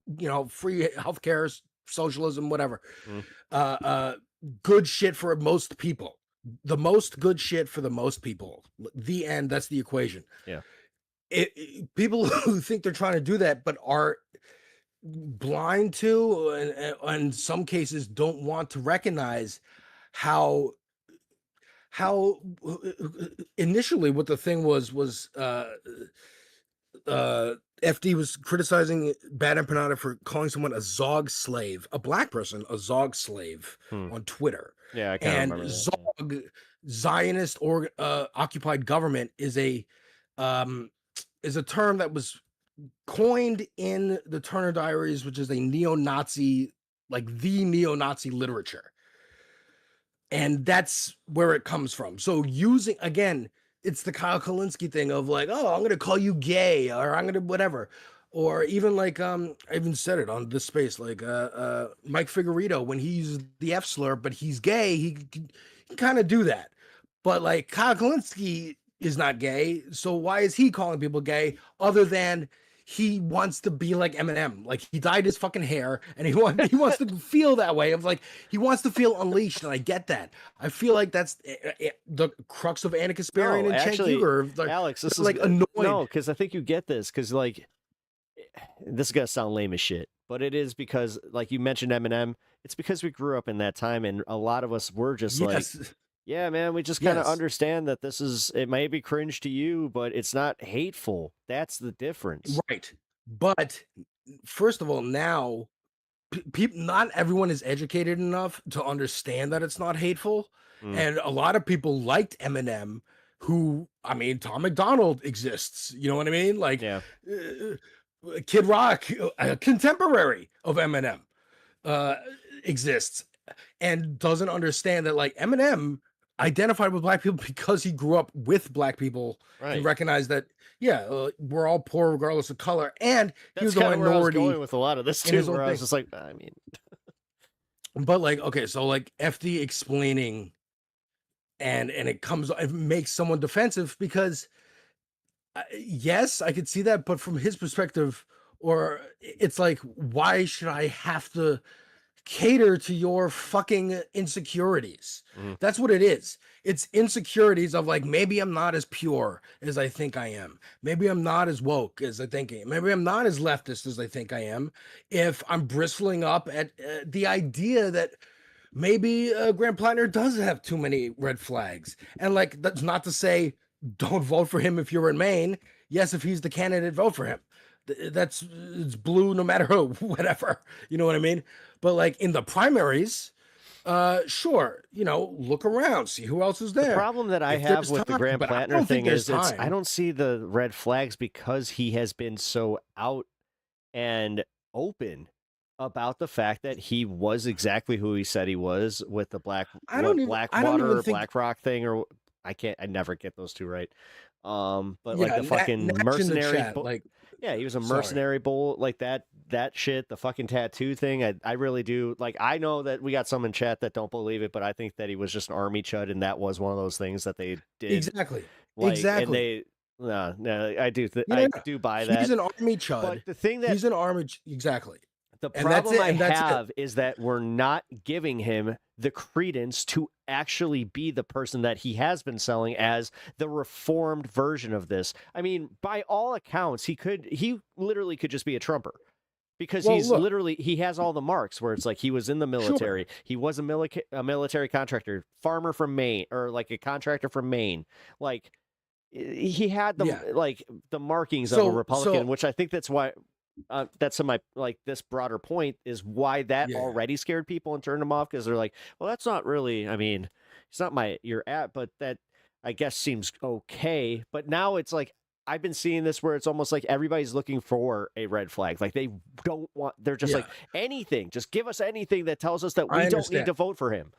free healthcare, socialism, whatever. Good shit for most people. The most good shit for the most people. The end. That's the equation. yeah. People who think they're trying to do that, but are blind to, and in some cases don't want to recognize how initially what the thing was FD was criticizing Bad Empanada for calling someone a Zog slave, a black person, a Zog slave on Twitter. Yeah, I kind of And remember that. Zog, Zionist or occupied government, is a term that was coined in the Turner Diaries, which is a neo-Nazi like the neo-Nazi literature. And that's where it comes from. So using, again, it's the Kyle Kalinske thing of like, oh, I'm gonna call you gay, or I'm gonna whatever. Or even like I even said it on this space, like Mike Figueredo, when he uses the F slur, but he's gay, he can kind of do that. But like Kyle Kalinske is not gay, so why is he calling people gay other than he wants to be like Eminem? Like he dyed his fucking hair and he wants to feel that way of like he wants to feel unleashed, and I get that. I feel like that's the crux of Anna Kasparian and actually, Cenk Uygur. Like, Alex, this is like annoyed. No, because I think you get this because like this is gonna sound lame as shit, but it is because like you mentioned Eminem. It's because we grew up in that time, and a lot of us were just like. Yeah, man, we just kind of understand that this is, it may be cringe to you, but it's not hateful. That's the difference. Right. But first of all, now, people, not everyone is educated enough to understand that it's not hateful. And a lot of people liked Eminem, who, I mean, Tom McDonald exists. You know what I mean? Like, Kid Rock, a contemporary of Eminem, exists and doesn't understand that, like, Eminem identified with black people because he grew up with black people and recognized that we're all poor regardless of color, and he was a minority. Where I was going with a lot of this too, where I was just like, I mean, but like, okay, so like FD explaining, and it makes someone defensive because yes, I could see that, but from his perspective, or it's like, why should I have to cater to your fucking insecurities? That's what it is. It's insecurities of like, maybe I'm not as pure as I think I am. Maybe I'm not as woke as I think I am. Maybe I'm not as leftist as I think I am. If I'm bristling up at the idea that maybe Graham Plattner does have too many red flags. And like, that's not to say don't vote for him if you're in Maine. Yes, if he's the candidate, vote for him. It's blue no matter who, whatever. You know what I mean? But like in the primaries, sure, you know, look around, see who else is there. The problem that I have with the Graham Plattner thing is I don't see the red flags because he has been so out and open about the fact that he was exactly who he said he was with the BlackWater thing, or I never get those two right. But like the fucking mercenary, he was a mercenary bull, like that shit, the fucking tattoo thing. I really do like. I know that we got some in chat that don't believe it, but I think that he was just an army chud, and that was one of those things that they did exactly. And they, no, I do, I do buy that. He's an army chud. But the thing that he's an army, exactly. The problem I have is that we're not giving him the credence to actually be the person that he has been selling as the reformed version of this. I mean, by all accounts, he literally could just be a Trumper. Because he has all the marks where it's like he was in the military. Sure. He was a military contractor, farmer from Maine, or like a contractor from Maine. Like he had the markings of a Republican, which I think that's why that's my this broader point is why that already scared people and turned them off, because they're like, well, that's not really, I mean, it's not but that I guess seems okay. But now it's like, I've been seeing this where it's almost like everybody's looking for a red flag. Like they're just like anything, just give us anything that tells us that we don't need to vote for him.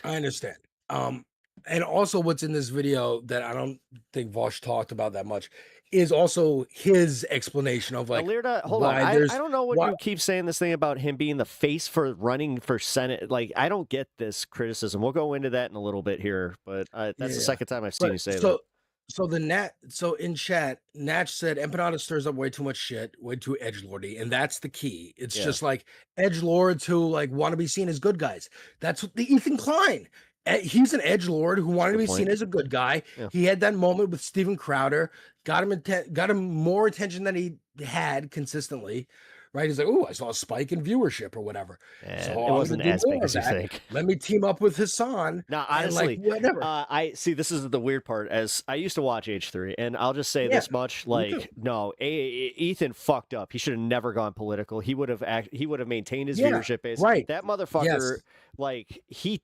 I understand. And also what's in this video that I don't think Vosh talked about that much is also his explanation of like, Alirda, hold on. I don't know what you keep saying this thing about him being the face for running for Senate. Like, I don't get this criticism. We'll go into that in a little bit here, but that's the second time I've seen you say that. So in chat, Natch said Empanada stirs up way too much shit, way too edgelordy, and that's the key. It's just like edgelords who like want to be seen as good guys. That's what the Ethan Klein. He's an edgelord who wanted to be seen as a good guy. Yeah. He had that moment with Steven Crowder, got him more attention than he had consistently. Right? He's like, oh, I saw a spike in viewership or whatever. Yeah, so it wasn't as big as you think. Let me team up with Hassan. Now, honestly, whatever. I see. This is the weird part. As I used to watch H3, and I'll just say this much: like, no, Ethan fucked up. He should have never gone political. He would have maintained his viewership base. Right. That motherfucker, like he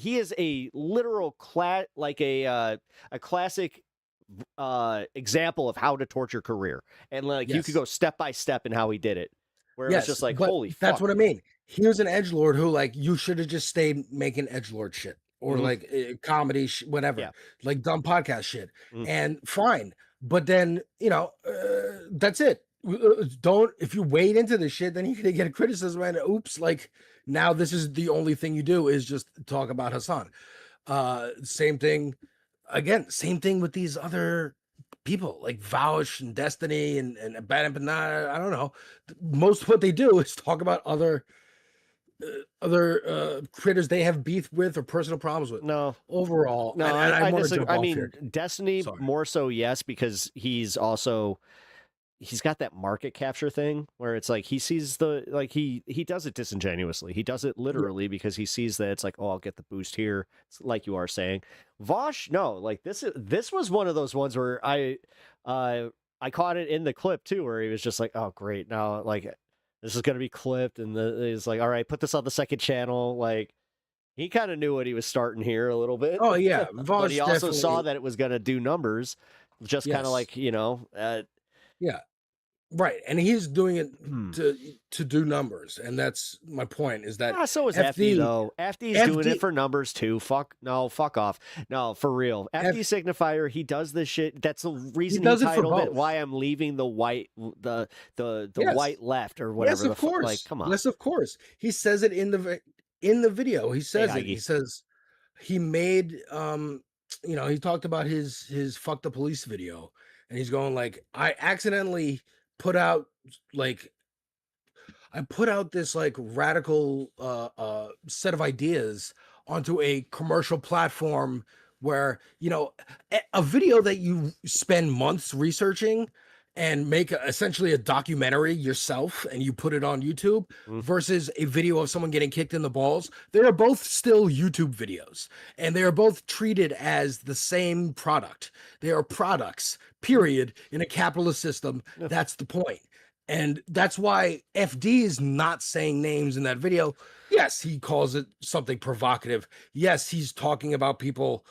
is a literal a classic example of how to torture career, and like you could go step by step in how he did it, where it was just like, holy fuck. That's what I mean. he was an edgelord who like you should have just stayed making edgelord shit or like comedy whatever, like dumb podcast shit, and fine. But then that's it. Don't if you wade into this shit, then you're gonna get a criticism and oops, like now this is the only thing you do is just talk about Hassan. Same thing again, same thing with these other people like Vouch and Destiny and Bad Empanada. I don't know. Most of what they do is talk about other critters they have beef with or personal problems with. No, overall, no, and I wanna disagree. jump I off mean, here. Destiny more so, yes, because he's got that market capture thing where it's like he sees he does it disingenuously. He does it literally because he sees that it's like, oh, I'll get the boost here, like you are saying. Vosh, no, like this was one of those ones where I caught it in the clip too, where he was just like, oh, great, now like this is gonna be clipped, and he's like, all right, put this on the second channel, like. He kind of knew what he was starting here a little bit. Oh yeah, but he also saw that it was going to do numbers, just kind of like yeah, right. And he's doing it to do numbers, and that's my point. Is that so is FD though? FD's doing it for numbers too. Fuck off. No, for real. FD signifier, he does this shit. That's the reason he titled it "Why I'm Leaving the White the White Left" or whatever. Yes, of course. Like, come on. Yes, of course. He says it in the video. He says it. He says he made he talked about his fuck the police video, and he's going like, I accidentally put out this like radical set of ideas onto a commercial platform where a video that you spend months researching and make essentially a documentary yourself and you put it on YouTube versus a video of someone getting kicked in the balls. They are both still YouTube videos and they are both treated as the same product. They are products, period, in a capitalist system. That's the point. And that's why FD is not saying names in that video. Yes, he calls it something provocative. Yes, he's talking about people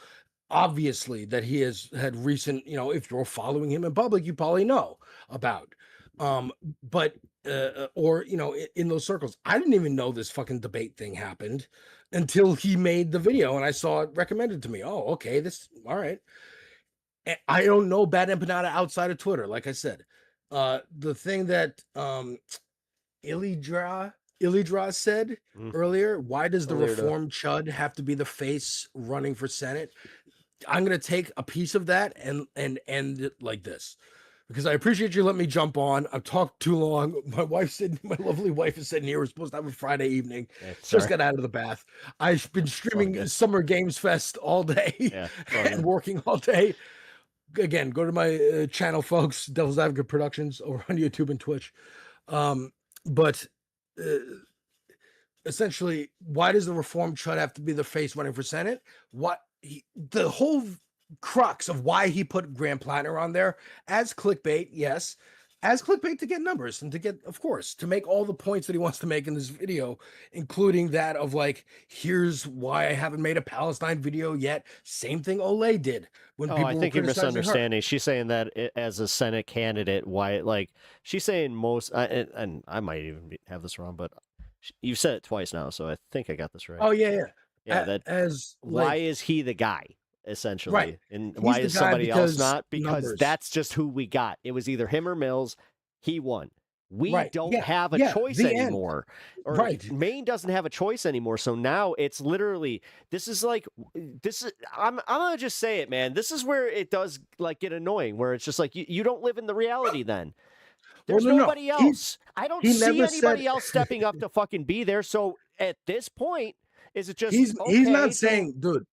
obviously that he has had recent, if you're following him in public, you probably know about. But in those circles, I didn't even know this fucking debate thing happened until he made the video and I saw it recommended to me. Oh, okay, all right. I don't know Bad Empanada outside of Twitter, like I said. The thing that Ilidra said earlier, why does the reformed chud have to be the face running for Senate? I'm going to take a piece of that and end it like this, because I appreciate you letting me jump on. I've talked too long. My lovely wife is sitting here. We're supposed to have a Friday evening. Just got out of the bath. I've been streaming Summer Games Fest all day and working all day. Again, go to my channel, folks, Devil's Advocate Productions, over on YouTube and Twitch. But essentially, why does the reformed chud have to be the face running for Senate? The whole crux of why he put Graham Plattner on there as clickbait, yes, as clickbait to get numbers and to get, of course, to make all the points that he wants to make in this video, including that of like, here's why I haven't made a Palestine video yet. Same thing Olay did when people I think were you're misunderstanding. her. She's saying that as a Senate candidate, why, like, she's saying most, and I might even have this wrong, but you've said it twice now, so I think I got this right. Oh, yeah. Why is he the guy, essentially? Right. And He's why the is guy somebody else because not? Because numbers. that's just who we got. It was either him or Mills. He won. We don't have a choice the end. anymore. Or Maine doesn't have a choice anymore. So now it's literally, I'm going to just say it, man. This is where it does like get annoying, where it's just like, you don't live in the reality then. There's nobody else. I don't see anybody else stepping up to fucking be there. So at this point, is it just he's not saying, dude,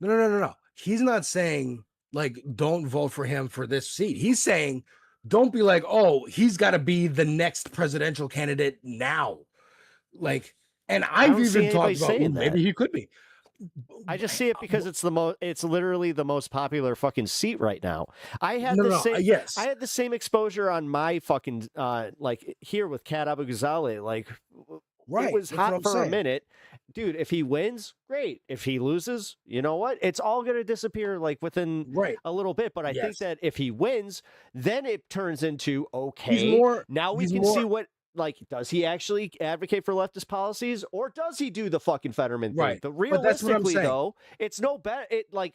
no. He's not saying like don't vote for him for this seat. He's saying don't be like, oh, he's got to be the next presidential candidate now. Like, and I've even talked about maybe he could be. I just see it because it's literally the most popular fucking seat right now. I had the same exposure on my fucking like here with Kat Abu Ghazaleh. Like it was hot for a minute. Dude, if he wins, great. If he loses, you know what? It's all going to disappear like within a little bit. But I think that if he wins, then it turns into, okay, now we can see what like, does he actually advocate for leftist policies, or does he do the fucking Fetterman thing? Right. But But that's what I'm realistically, saying. though, it's no better. It like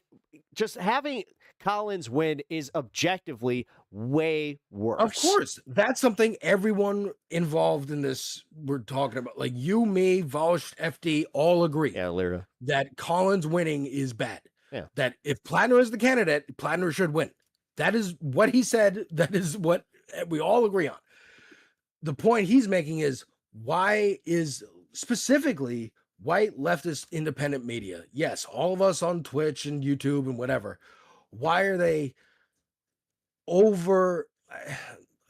just having Collins win is objectively way worse. Of course, that's something everyone involved in this we're talking about. Like you, me, Vosh, FD, all agree. Yeah, Lyra. That Collins winning is bad. Yeah. That if Platner is the candidate, Platner should win. That is what he said. That is what we all agree on. The point he's making is why is specifically white leftist independent media, yes, all of us on Twitch and YouTube and whatever, why are they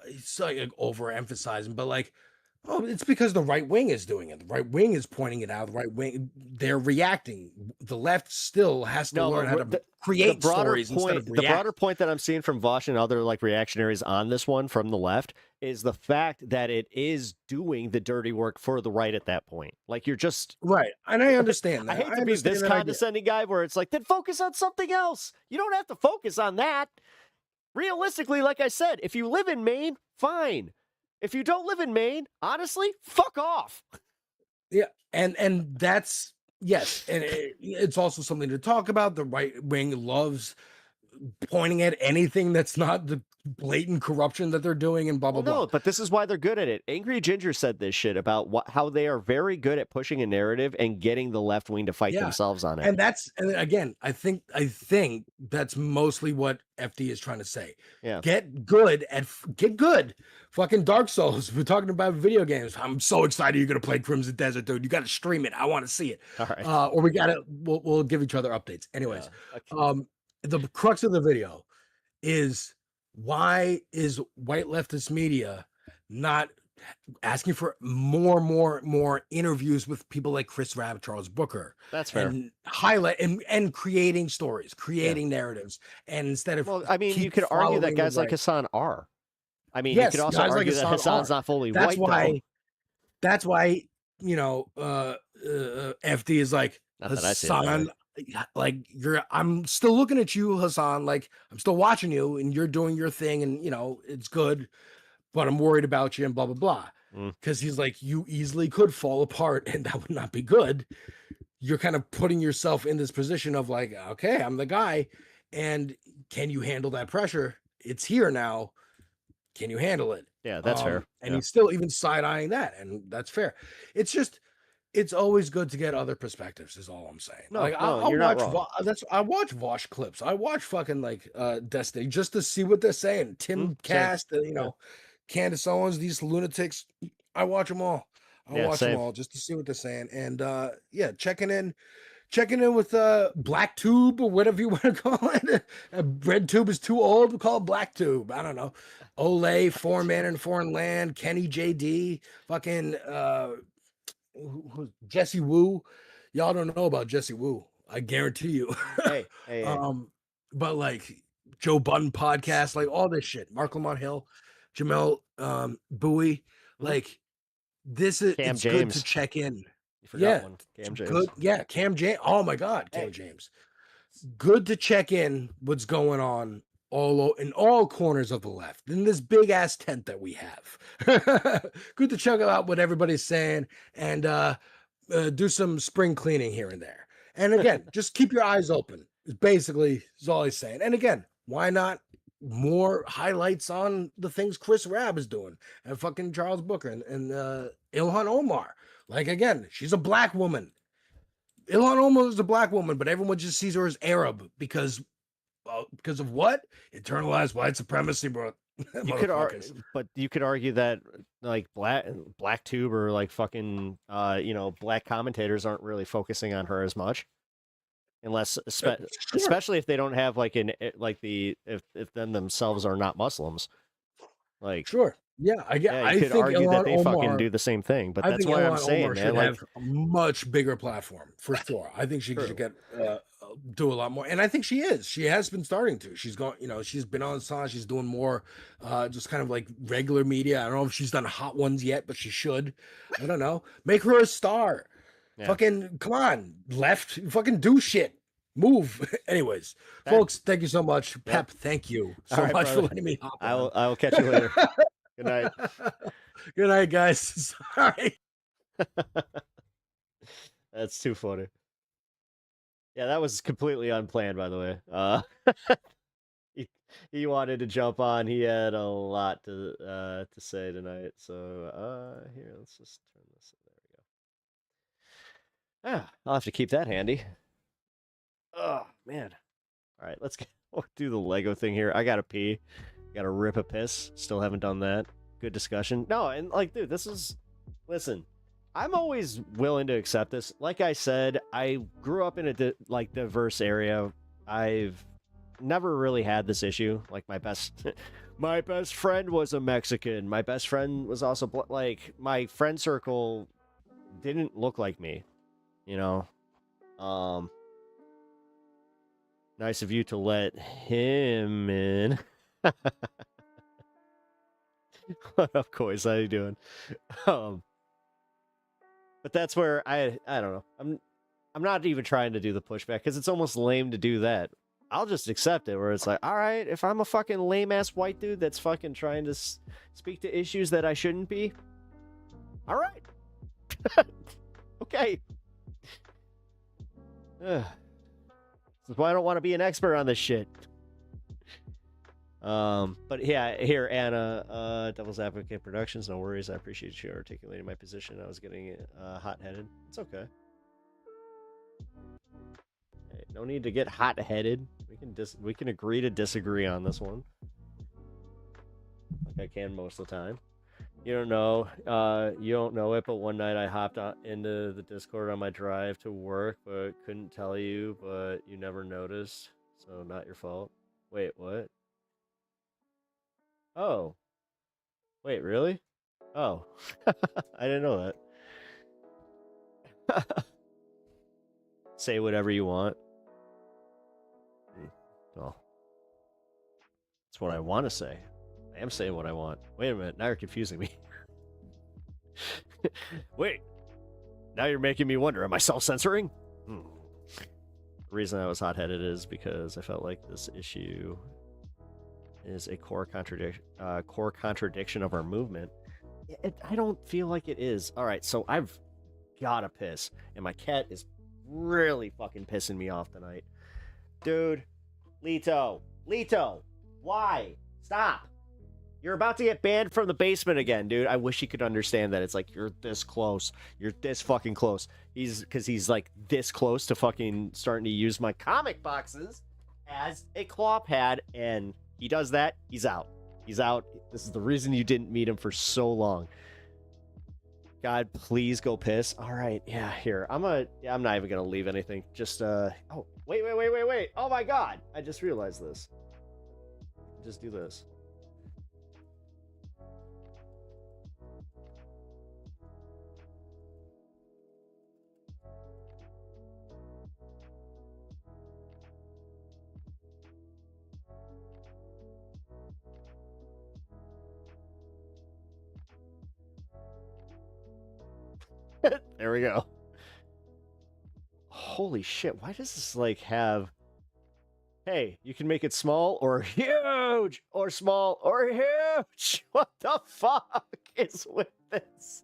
it's like overemphasizing, but like, oh, it's because the right wing is doing it. The right wing is pointing it out. The right wing, they're reacting. The left still has to learn how to create stories instead of react. The broader point that I'm seeing from Vosh and other like reactionaries on this one from the left is the fact that it is doing the dirty work for the right at that point. Like you're just right, and I understand that. I hate to be this condescending guy where it's like, then focus on something else. You don't have to focus on that. Realistically, like I said, if you live in Maine, fine. If you don't live in Maine, honestly, fuck off. Yeah, and that's yes, and it's also something to talk about. The right wing loves pointing at anything that's not the blatant corruption that they're doing and blah blah blah. No, but this is why they're good at it. Angry Ginger said this shit about how they are very good at pushing a narrative and getting the left wing to fight themselves on it. And again, I think that's mostly what FD is trying to say. Yeah, get good. Fucking Dark Souls. We're talking about video games. I'm so excited you're gonna play Crimson Desert, dude. You got to stream it. I want to see it. All right. Or we'll give each other updates. Anyways, okay. The crux of the video is why is white leftist media not asking for more interviews with people like Chris Rabb, Charles Booker? That's fair. And highlight and creating stories, creating narratives, and instead of you could argue that guys like Hassan are. I mean, you could also argue that Hassan's not fully white. That's why FD is like Hassan. Like I'm still looking at you, Hassan. Like I'm still watching you, and you're doing your thing, and it's good, but I'm worried about you, and blah blah blah. Because he's like, you easily could fall apart, and that would not be good. You're kind of putting yourself in this position of like, okay, I'm the guy, and can you handle that pressure? It's here now. Can you handle it? Yeah, that's fair. And he's still even side-eyeing that, and that's fair. It's just, it's always good to get other perspectives, is all I'm saying. No, like you're not wrong. I watch Vosh clips. I watch fucking like Destiny just to see what they're saying. Tim Cast, Candace Owens, these lunatics. I watch them all. I watch them all just to see what they're saying. And checking in with BlackTube or whatever you want to call it. RedTube is too old to call it BlackTube. I don't know. Olay, Foreign Man in Foreign Land, Kenny JD, fucking Jesse Wu. Y'all don't know about Jesse Wu. I guarantee you. Hey. But like Joe Budden podcast, like all this shit. Mark Lamont Hill, Jamel Bowie, like this is Cam it's James. good to check in. You forgot one. Cam James. Good. Yeah, Cam James. Oh my God, Cam James. Good to check in what's going on in all corners of the left in this big ass tent that we have. Good to check out what everybody's saying and do some spring cleaning here and there. And again, just keep your eyes open. Is all he's saying. And again, why not more highlights on the things Chris Rabb is doing and fucking Charles Booker and Ilhan Omar. Like again, she's a black woman. Ilhan Omar is a black woman, but everyone just sees her as Arab because of what? Internalized white supremacy, bro. You could argue that like BlackTube or like fucking black commentators aren't really focusing on her as much, unless especially if they don't have like if them themselves are not Muslims. Like sure. Yeah, I could think argue Ilhan that they Omar, fucking do the same thing, but I that's think why Ilhan I'm saying, Omar man, should like have a much bigger platform for sure. I think she should get do a lot more, and I think she is. She has been starting to. She's gone. She's been on Song. She's doing more, just kind of like regular media. I don't know if she's done hot ones yet, but she should. I don't know. Make her a star. Yeah. Fucking come on, left. Fucking do shit. Move. Anyways, folks, thank you so much. Pep, thank you so much for letting me hop on. I will catch you later. Good night. Good night, guys. Sorry. That's too funny. Yeah, that was completely unplanned, by the way. He wanted to jump on. He had a lot to say tonight. So here, let's just turn this. There we go. I'll have to keep that handy. Oh man. All right, let's do the Lego thing here. I gotta pee. Gotta rip a piss. Still haven't done that. Good discussion. No, and like, dude, listen. I'm always willing to accept this. Like I said, I grew up in a diverse area. I've never really had this issue. Like my best friend was a Mexican. My best friend was also like my friend circle didn't look like me, you know. Nice of you to let him in. What up, Coys? How you doing? But that's where I don't know. I'm not even trying to do the pushback because it's almost lame to do that. I'll just accept it where it's like, all right, if I'm a fucking lame ass white dude that's fucking trying to speak to issues that I shouldn't be, all right. Okay. This is why I don't want to be an expert on this shit. But yeah, here, Anna, Devil's Advocate Productions, no worries. I appreciate you articulating my position. I was getting hot-headed. It's okay. Hey, no need to get hot-headed. We can agree to disagree on this one. Like I can most of the time. You don't know it, but one night I hopped into the Discord on my drive to work, but couldn't tell you, but you never noticed, so not your fault. Wait, what? Oh. Wait, really? Oh. I didn't know that. Say whatever you want. Well, that's what I want to say. I am saying what I want. Wait a minute, now you're confusing me. Wait. Now you're making me wonder, am I self-censoring? The reason I was hot-headed is because I felt like this issue is a core contradiction of our movement. I don't feel like it is. All right, so I've got to piss, and my cat is really fucking pissing me off tonight. Dude, Lito, why? Stop. You're about to get banned from the basement again, dude. I wish he could understand that. It's like, you're this close. You're this fucking close. Because he's like this close to fucking starting to use my comic boxes as a claw pad, and he does that, he's out. He's out. This is the reason you didn't meet him for so long. God, please go piss. All right, yeah, here. I'm not even gonna leave anything. Just oh, wait. Oh my God, I just realized this. Just do this. There we go. Holy shit, why does this like have, hey, you can make it small or huge or small or huge? What the fuck is with this?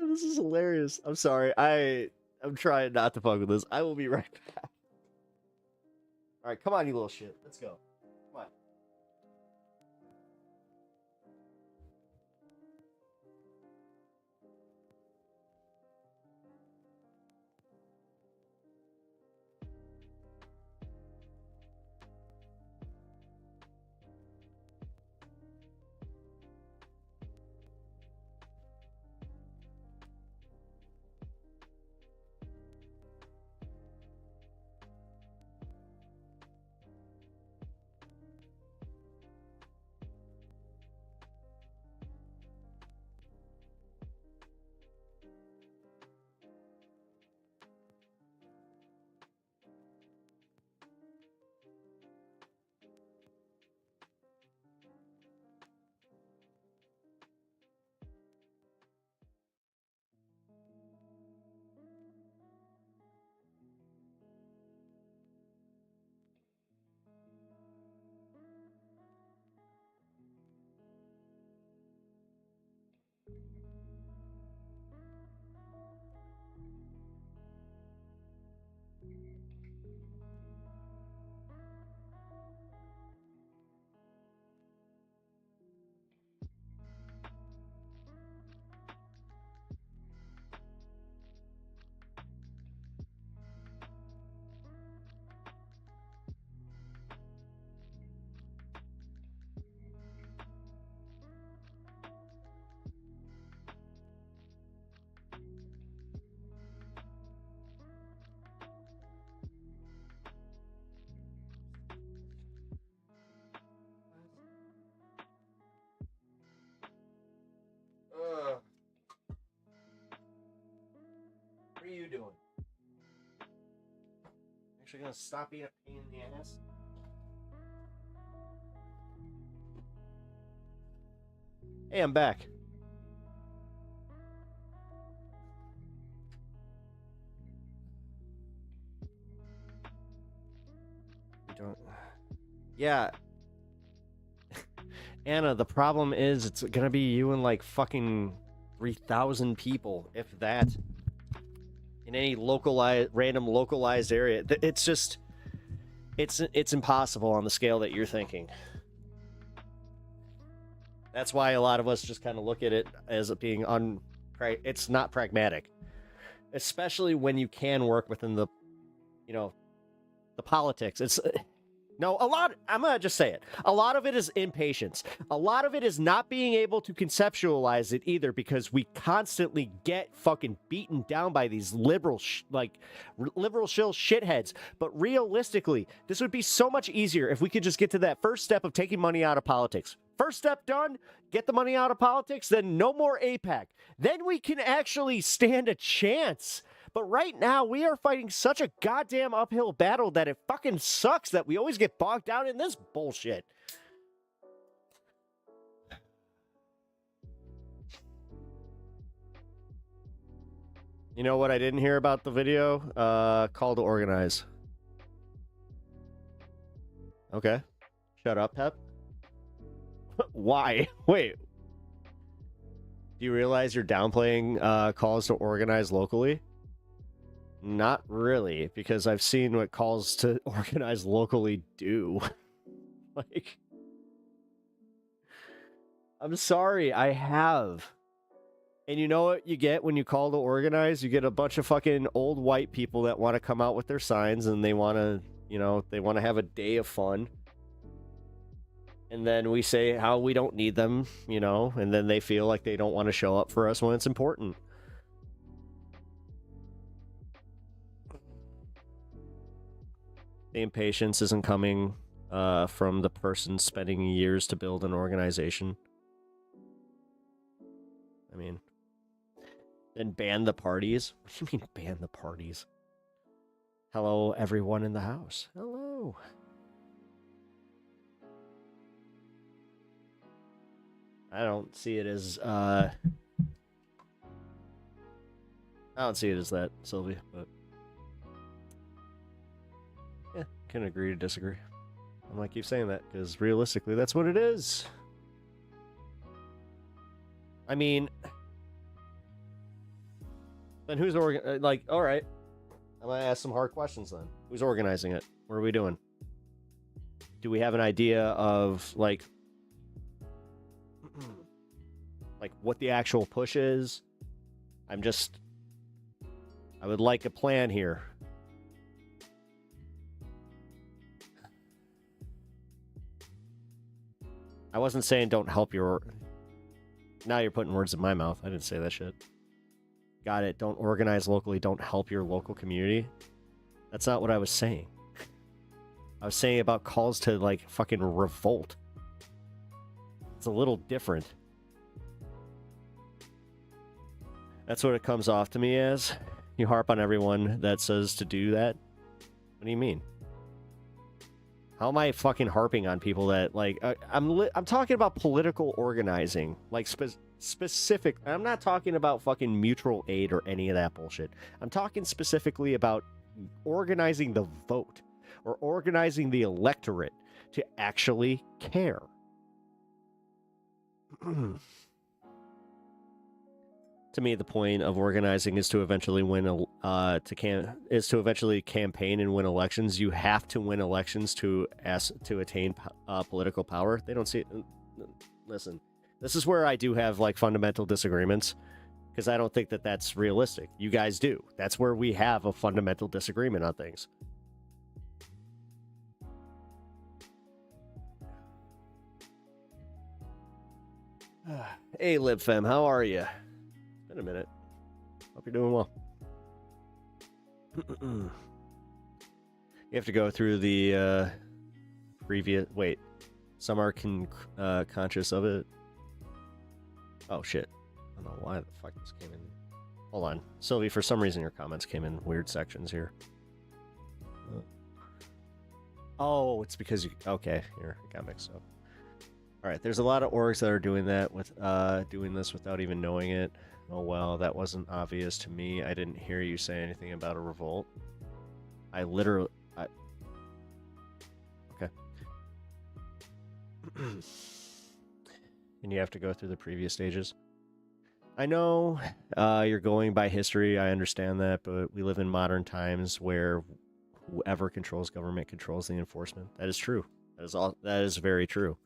This is hilarious. I'm sorry. I'm trying not to fuck with this. I will be right back. All right, come on, you little shit. Let's go. Come on. actually gonna stop being a pain in the ass? Hey, I'm back. You don't... Yeah. Anna, the problem is it's gonna be you and like fucking 3,000 people, if that, in any random localized area. It's just, it's impossible on the scale that you're thinking. That's why a lot of us just kind of look at it as it being it's not pragmatic, especially when you can work within the, the politics. I'm going to just say it. A lot of it is impatience. A lot of it is not being able to conceptualize it either, because we constantly get fucking beaten down by these liberal shill shitheads. But realistically, this would be so much easier if we could just get to that first step of taking money out of politics. First step done, get the money out of politics, then no more AIPAC. Then we can actually stand a chance. But right now, we are fighting such a goddamn uphill battle that it fucking sucks that we always get bogged down in this bullshit. You know what I didn't hear about the video? Call to organize. Okay. Shut up, Pep. Why? Wait. Do you realize you're downplaying calls to organize locally? Not really, because I've seen what calls to organize locally do. Like, I'm sorry, I have. And you know what you get when you call to organize? You get a bunch of fucking old white people that want to come out with their signs and they want to, they want to have a day of fun. And then we say how we don't need them, and then they feel like they don't want to show up for us when it's important. The impatience isn't coming from the person spending years to build an organization. I mean, then ban the parties? What do you mean ban the parties? Hello, everyone in the house. Hello. I don't see it as, I don't see it as that, Sylvie, but... yeah, can agree to disagree. I'm gonna keep saying that, because realistically, that's what it is. I mean... then who's alright. I'm gonna ask some hard questions then. Who's organizing it? What are we doing? Do we have an idea of, like what the actual push is? I would like a plan here. I wasn't saying don't help your... now you're putting words in my mouth. I didn't say that shit. Got it. Don't organize locally. Don't help your local community. That's not what I was saying. I was saying about calls to, like, fucking revolt. It's a little different. That's what it comes off to me as. You harp on everyone that says to do that. What do you mean? How am I fucking harping on people that, like, I'm talking about political organizing, like specific. I'm not talking about fucking mutual aid or any of that bullshit. I'm talking specifically about organizing the vote or organizing the electorate to actually care. To me, the point of organizing is to eventually win eventually campaign and win elections. You have to win elections to attain political power. They don't see it. Listen, this is where I do have, like, fundamental disagreements, because I don't think that that's realistic. You guys do. That's where we have a fundamental disagreement on things. Hey, LibFem, how are you? Been a minute. Hope you're doing well. You have to go through the previous... wait. Some are conscious of it. Oh, shit. I don't know why the fuck this came in. Hold on. Sylvie, for some reason your comments came in weird sections here. Oh, it's because you... Okay, here, I got mixed up. All right, there's a lot of orgs that are doing that with doing this without even knowing it. Oh well, that wasn't obvious to me. I didn't hear you say anything about a revolt. I literally... Okay. And you have to go through the previous stages. I know you're going by history, I understand that, but we live in modern times where whoever controls government controls the enforcement. That is true. That is very true.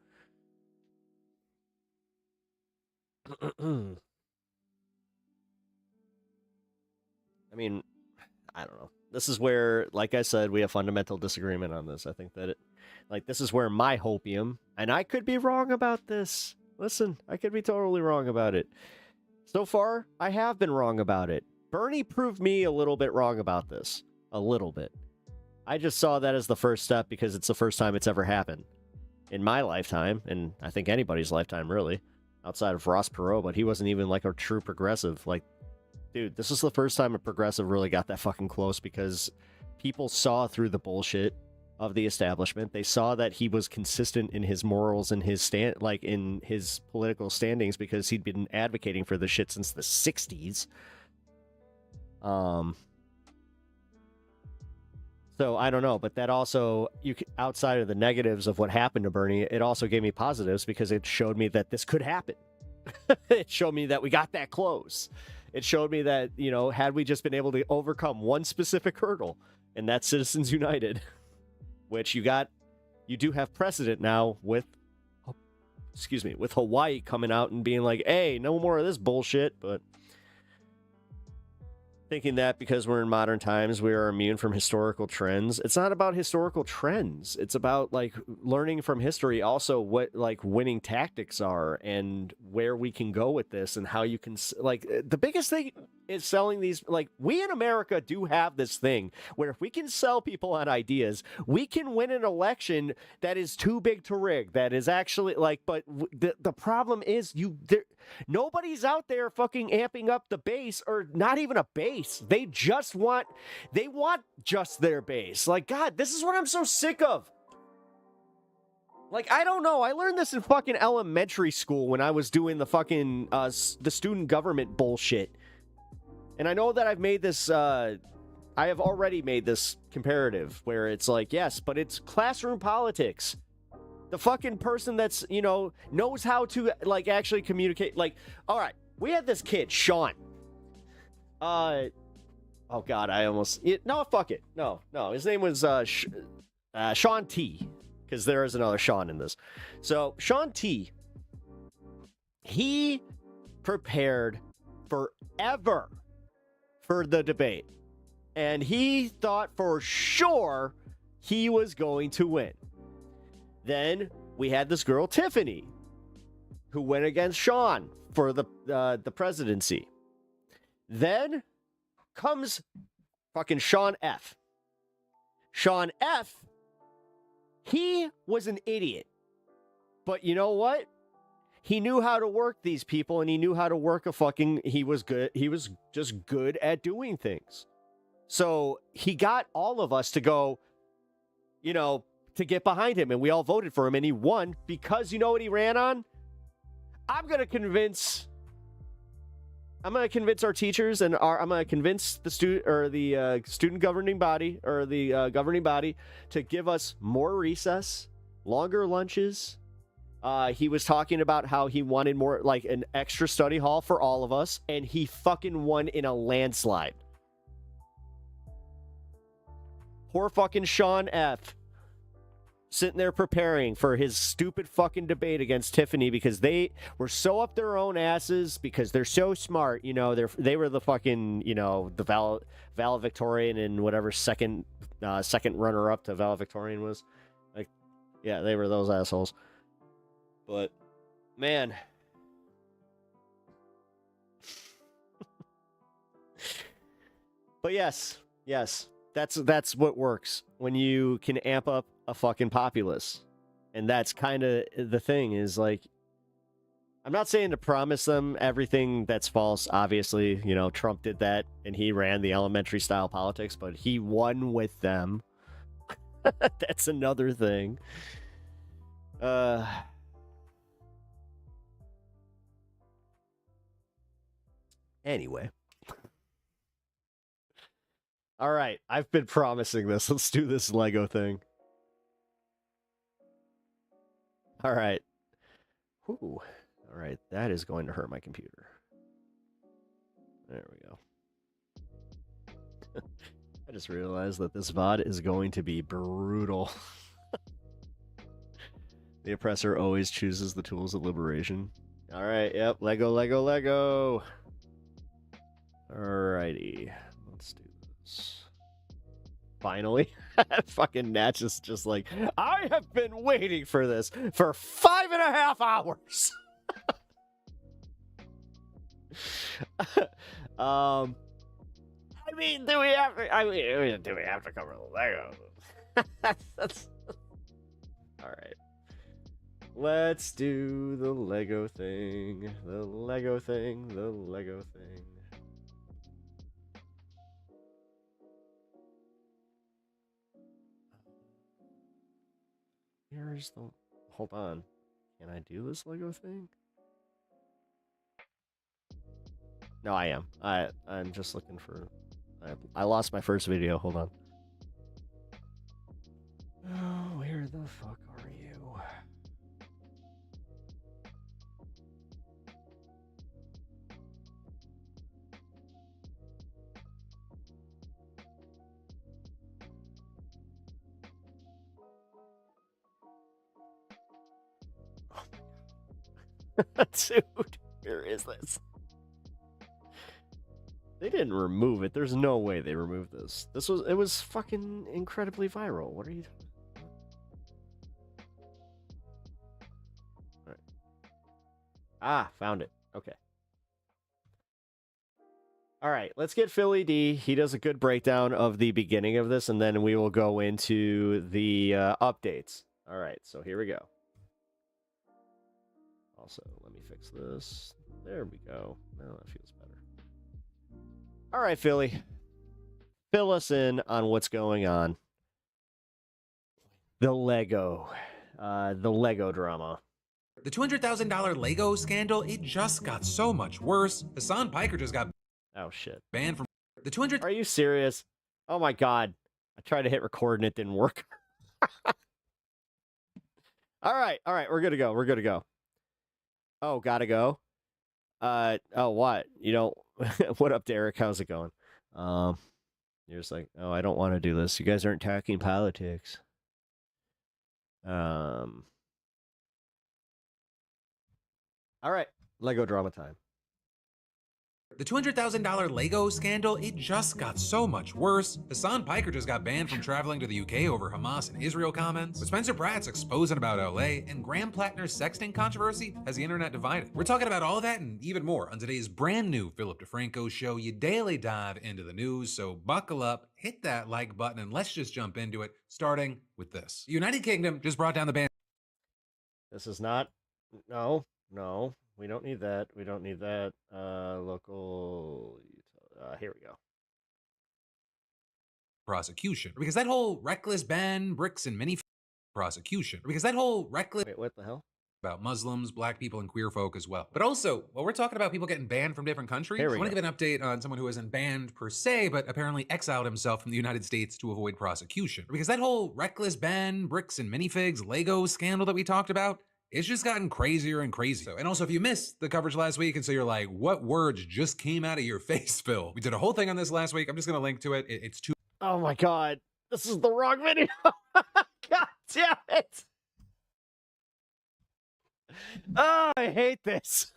I mean, I don't know. This is where, like I said, we have fundamental disagreement on this. I think that this is where my hopium, and I could be wrong about this. Listen, I could be totally wrong about it. So far, I have been wrong about it. Bernie proved me a little bit wrong about this. A little bit. I just saw that as the first step because it's the first time it's ever happened. In my lifetime, and I think anybody's lifetime, really. Outside of Ross Perot, but he wasn't even like a true progressive. Like, dude, this is the first time a progressive really got that fucking close because people saw through the bullshit of the establishment. They saw that he was consistent in his morals and his in his political standings because he'd been advocating for this shit since the 60s. So I don't know, but that also, outside of the negatives of what happened to Bernie, it also gave me positives because it showed me that this could happen. It showed me that we got that close. It showed me that, you know, had we just been able to overcome one specific hurdle, and that's Citizens United, which you do have precedent now with, with Hawaii coming out and being like, hey, no more of this bullshit, but thinking that because we're in modern times, we are immune from historical trends. It's not about historical trends. It's about, like, learning from history also what, like, winning tactics are and where we can go with this and how you can, like, the biggest thing is selling these, like, we in America do have this thing where if we can sell people on ideas, we can win an election that is too big to rig, that is actually, like, but the problem is nobody's out there fucking amping up the base, or not even a base. They want just their base. Like, God, this is what I'm so sick of. Like, I don't know. I learned this in fucking elementary school when I was doing the fucking, the student government bullshit. And I know that I've made this, I have already made this comparative where it's like, yes, but it's classroom politics. The fucking person that's, you know, knows how to, like, actually communicate. Like, all right, we had this kid, Sean. Oh, God, no, fuck it. No. His name was Sean T. Because there is another Sean in this. So, Sean T. He prepared forever for the debate. And he thought for sure he was going to win. Then we had this girl, Tiffany, who went against Sean for the presidency. Then comes fucking Sean F. Sean F., he was an idiot. But you know what? He knew how to work these people, and he knew how to work he was good. He was just good at doing things. So he got all of us to go, you know, to get behind him, and we all voted for him, and he won because you know what he ran on? I'm going to convince our teachers, and I'm going to convince the student governing body, or the governing body, to give us more recess, longer lunches. He was talking about how he wanted more, like, an extra study hall for all of us, and he fucking won in a landslide. Poor fucking Sean F. sitting there preparing for his stupid fucking debate against Tiffany because they were so up their own asses because they're so smart. You know, they were the fucking, you know, the valedictorian and whatever second runner up to valedictorian was. Like, yeah, they were those assholes. But man, but yes, that's what works when you can amp up a fucking populace. And that's kind of the thing is, like, I'm not saying to promise them everything that's false. Obviously, you know, Trump did that and he ran the elementary style politics, but he won with them. That's another thing. Anyway. All right, I've been promising this. Let's do this Lego thing. All right. Ooh. All right, that is going to hurt my computer. There we go. I just realized that this VOD is going to be brutal. The oppressor always chooses the tools of liberation. All right, yep, Lego, Lego, Lego. Alrighty, let's do this. Finally. Fucking Natch is just like, I have been waiting for this for 5.5 hours. I mean, do we have to cover the Lego? That's all right. Let's do the Lego thing. The Lego thing. The Lego thing. Here's the... Hold on. Can I do this Lego thing? No, I am. I'm just looking for... I lost my first video. Hold on. Oh, where the fuck are you? Dude, where is this? They didn't remove it. There's no way they removed this. It was fucking incredibly viral. What are you doing? All right. Ah, found it. Okay. All right, let's get Philly D. He does a good breakdown of the beginning of this, and then we will go into the updates. All right, so here we go. Also, let me fix this. There we go. Now that feels better. All right, Philly. Fill us in on what's going on. The Lego drama. The $200,000 Lego scandal, it just got so much worse. Hassan Piker just got banned from the 200. Are you serious? Oh my God. I tried to hit record and it didn't work. All right, we're good to go. Oh, gotta go. Oh, what? You know, what up, Derek? How's it going? You're just like, oh, I don't want to do this. You guys aren't talking politics. All right, Lego drama time. The $200,000 Lego scandal, it just got so much worse. Hassan Piker just got banned from traveling to the UK over Hamas and Israel comments. With Spencer Pratt's exposing about LA, and Graham Plattner's sexting controversy has the internet divided. We're talking about all that and even more on today's brand new Philip DeFranco show. You daily dive into the news, so buckle up, hit that like button, and let's just jump into it, starting with this. The United Kingdom just brought down the ban. This is not... No. We don't need that. Local... here we go. Prosecution. Because that whole reckless ban, bricks and mini... Prosecution. Because that whole reckless... Wait, what the hell? About Muslims, black people, and queer folk as well. But also, while we're talking about people getting banned from different countries, I want to give an update on someone who isn't banned per se, but apparently exiled himself from the United States to avoid prosecution. Because that whole reckless ban, bricks and minifigs, Lego scandal that we talked about, it's just gotten crazier and crazier. And also, if you missed the coverage last week, and so you're like, what words just came out of your face, Phil? We did a whole thing on this last week. I'm just going to link to it. It's too... Oh my God. This is the wrong video. God damn it. Oh, I hate this.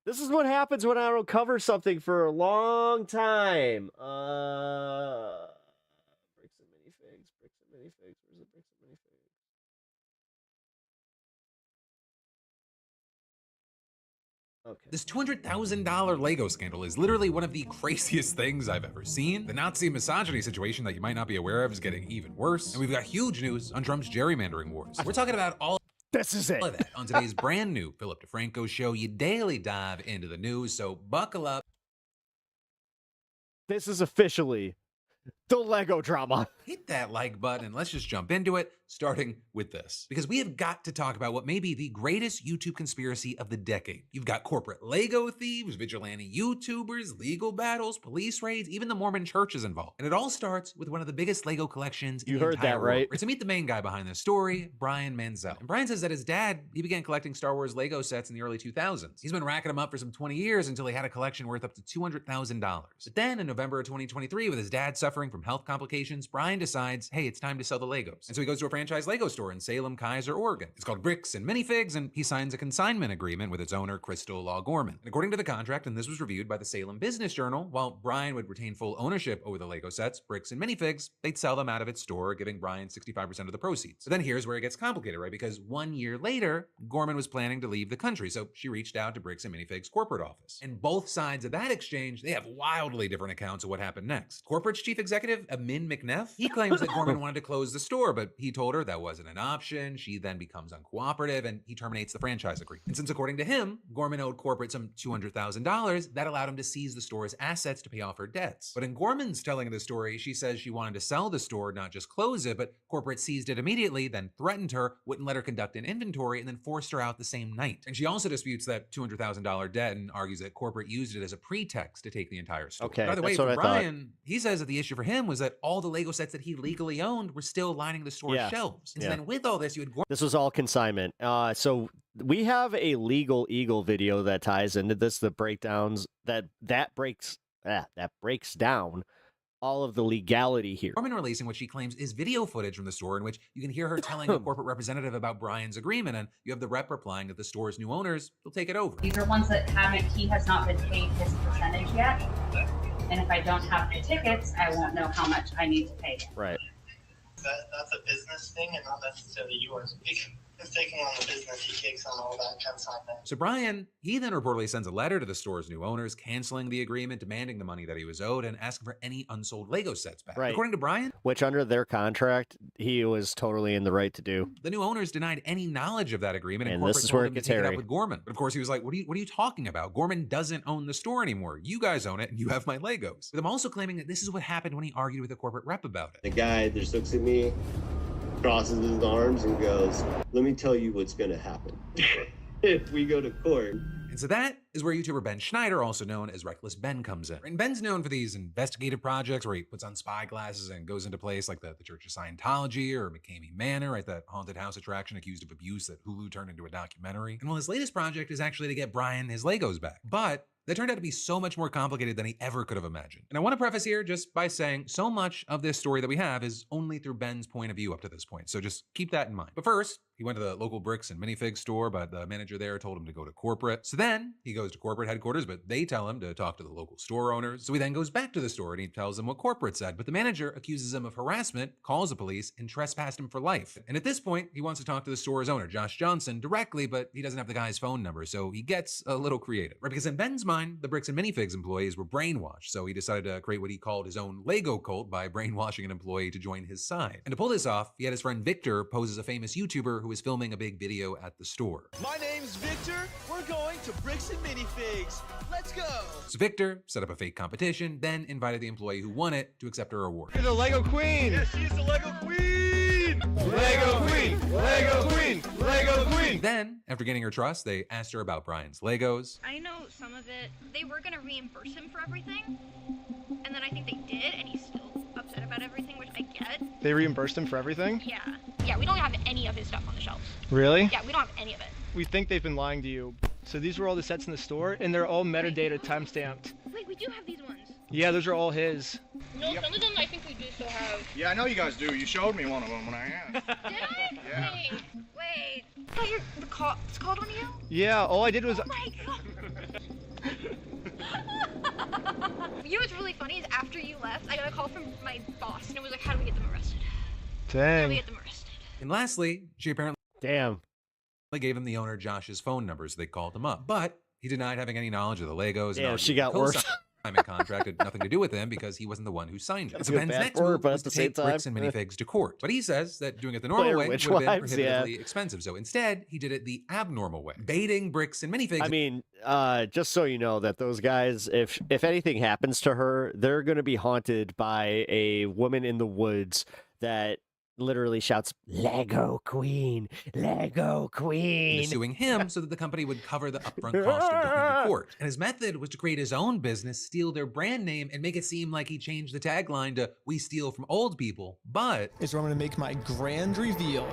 This is what happens when I don't cover something for a long time. Bricks and minifigs. Where's the bricks and minifigs? Okay. This $200,000 Lego scandal is literally one of the craziest things I've ever seen. The Nazi misogyny situation that you might not be aware of is getting even worse. And we've got huge news on Trump's gerrymandering wars. We're talking about all this is it. Of that on today's brand new Philip DeFranco show. You daily dive into the news, so buckle up. This is officially The Lego drama. Hit that like button and let's just jump into it, starting with this. Because we have got to talk about what may be the greatest YouTube conspiracy of the decade. You've got corporate Lego thieves, vigilante YouTubers, legal battles, police raids, even the Mormon church is involved. And it all starts with one of the biggest Lego collections in You the heard entire that, right? world. We're to meet the main guy behind this story, Brian Manzel. And Brian says that his dad, he began collecting Star Wars Lego sets in the early 2000s. He's been racking them up for some 20 years until he had a collection worth up to $200,000. But then in November of 2023, with his dad suffering from health complications, Brian decides, hey, it's time to sell the Legos. And so he goes to a franchise Lego store in Salem, Kaiser, Oregon. It's called Bricks and Minifigs, and he signs a consignment agreement with its owner, Crystal Law Gorman. And according to the contract, and this was reviewed by the Salem Business Journal, while Brian would retain full ownership over the Lego sets, Bricks and Minifigs, they'd sell them out of its store, giving Brian 65% of the proceeds. So then here's where it gets complicated, right? Because 1 year later, Gorman was planning to leave the country, so she reached out to Bricks and Minifigs' corporate office. And both sides of that exchange, they have wildly different accounts of what happened next. Corporate's chief executive, Amin McNeff, he claims that Gorman wanted to close the store, but he told her that wasn't an option. She then becomes uncooperative and he terminates the franchise agreement. And since according to him, Gorman owed corporate some $200,000, that allowed him to seize the store's assets to pay off her debts. But in Gorman's telling of the story, she says she wanted to sell the store, not just close it, but corporate seized it immediately, then threatened her, wouldn't let her conduct an inventory, and then forced her out the same night. And she also disputes that $200,000 debt and argues that corporate used it as a pretext to take the entire store. Okay, By the way, that's what for I Brian, he says that the issue for him was that all the Lego sets that he legally owned were still lining the store's Yeah. shelves. And Yeah. so then with all this, you had Gorman. This was all consignment. So we have a Legal Eagle video that ties into this, the breakdowns that breaks down all of the legality here. Gorman releasing what she claims is video footage from the store in which you can hear her telling a corporate representative about Brian's agreement, and you have the rep replying that the store's new owners will take it over. These are ones that he has not been paid his percentage yet. And if I don't have the tickets, I won't know how much I need to pay him. Right. That's a business thing and not necessarily yours. He's taking on the business, he takes on all that consignment. So Brian, he then reportedly sends a letter to the store's new owners, canceling the agreement, demanding the money that he was owed, and asking for any unsold Lego sets back. Right. According to Brian, Which under their contract, he was totally in the right to do. the new owners denied any knowledge of that agreement, and And corporate this is told where him it to gets take it up hairy. with Gorman. But of course, he was like, what are you talking about? Gorman doesn't own the store anymore. You guys own it, and you have my Legos. But I'm also claiming that this is what happened when he argued with a corporate rep about it. The guy just looks at me, crosses his arms, and goes, "Let me tell you what's going to happen if we go to court." And so that is where YouTuber Ben Schneider, also known as Reckless Ben, comes in. And Ben's known for these investigative projects where he puts on spy glasses and goes into place like the Church of Scientology or McCamey Manor, right? That haunted house attraction accused of abuse that Hulu turned into a documentary. And well, his latest project is actually to get Brian his Legos back. But that turned out to be so much more complicated than he ever could have imagined. And I want to preface here just by saying so much of this story that we have is only through Ben's point of view up to this point. So just keep that in mind. But first, he went to the local Bricks and Minifigs store, but the manager there told him to go to corporate. So then he goes to corporate headquarters, but they tell him to talk to the local store owners. So he then goes back to the store and he tells them what corporate said. But the manager accuses him of harassment, calls the police, and trespassed him for life. And at this point, he wants to talk to the store's owner, Josh Johnson, directly, but he doesn't have the guy's phone number. So he gets a little creative, right? Because in Ben's mind, the Bricks and Minifigs employees were brainwashed. So he decided to create what he called his own Lego cult by brainwashing an employee to join his side. And to pull this off, he had his friend Victor pose as a famous YouTuber who was filming a big video at the store. My name's Victor. We're going to Bricks and Minifigs. Let's go. So Victor set up a fake competition, then invited the employee who won it to accept her award. You're the Lego Queen. Yes, she's the Lego Queen. Lego Queen. Lego Queen. Lego Queen. Then, after gaining her trust, they asked her about Brian's Legos. I know some of it. They were going to reimburse him for everything, and then I think they did, and he's still upset about everything, which I get. They reimbursed him for everything? Yeah. Yeah, we don't have any of his stuff on the shelves. Really? Yeah, we don't have any of it. We think they've been lying to you. So these were all the sets in the store, and they're all metadata timestamped. Wait, we do have these ones. Yeah, those are all his. No, some of them I think we do still have. Yeah, I know you guys do. You showed me one of them when I asked. Did I? Yeah. Wait. I thought it's called on you? Yeah, all I did was... Oh my god. You know what's really funny is after you left, I got a call from my boss, and it was like, how do we get them arrested? How do Dang. we get them arrested? And lastly, she apparently gave him the owner Josh's phone number, so they called him up. But he denied having any knowledge of the Legos. Yeah, and she argued got with worse. timing contract had nothing to do with him because he wasn't the one who signed it. Gotta So feel Ben's bad next for her, move but was at the to same take bricks time, and minifigs to court. But he says that doing it the normal Blair way would Witch have been Wives, yeah. prohibitively expensive. So instead, he did it the abnormal way, baiting bricks and minifigs. I mean, just so you know that those guys, if anything happens to her, they're going to be haunted by a woman in the woods that literally shouts, "Lego Queen, Lego Queen," into suing him so that the company would cover the upfront cost of going to court. And his method was to create his own business, steal their brand name, and make it seem like he changed the tagline to "We steal from old people." But is where I'm going to make my grand reveal.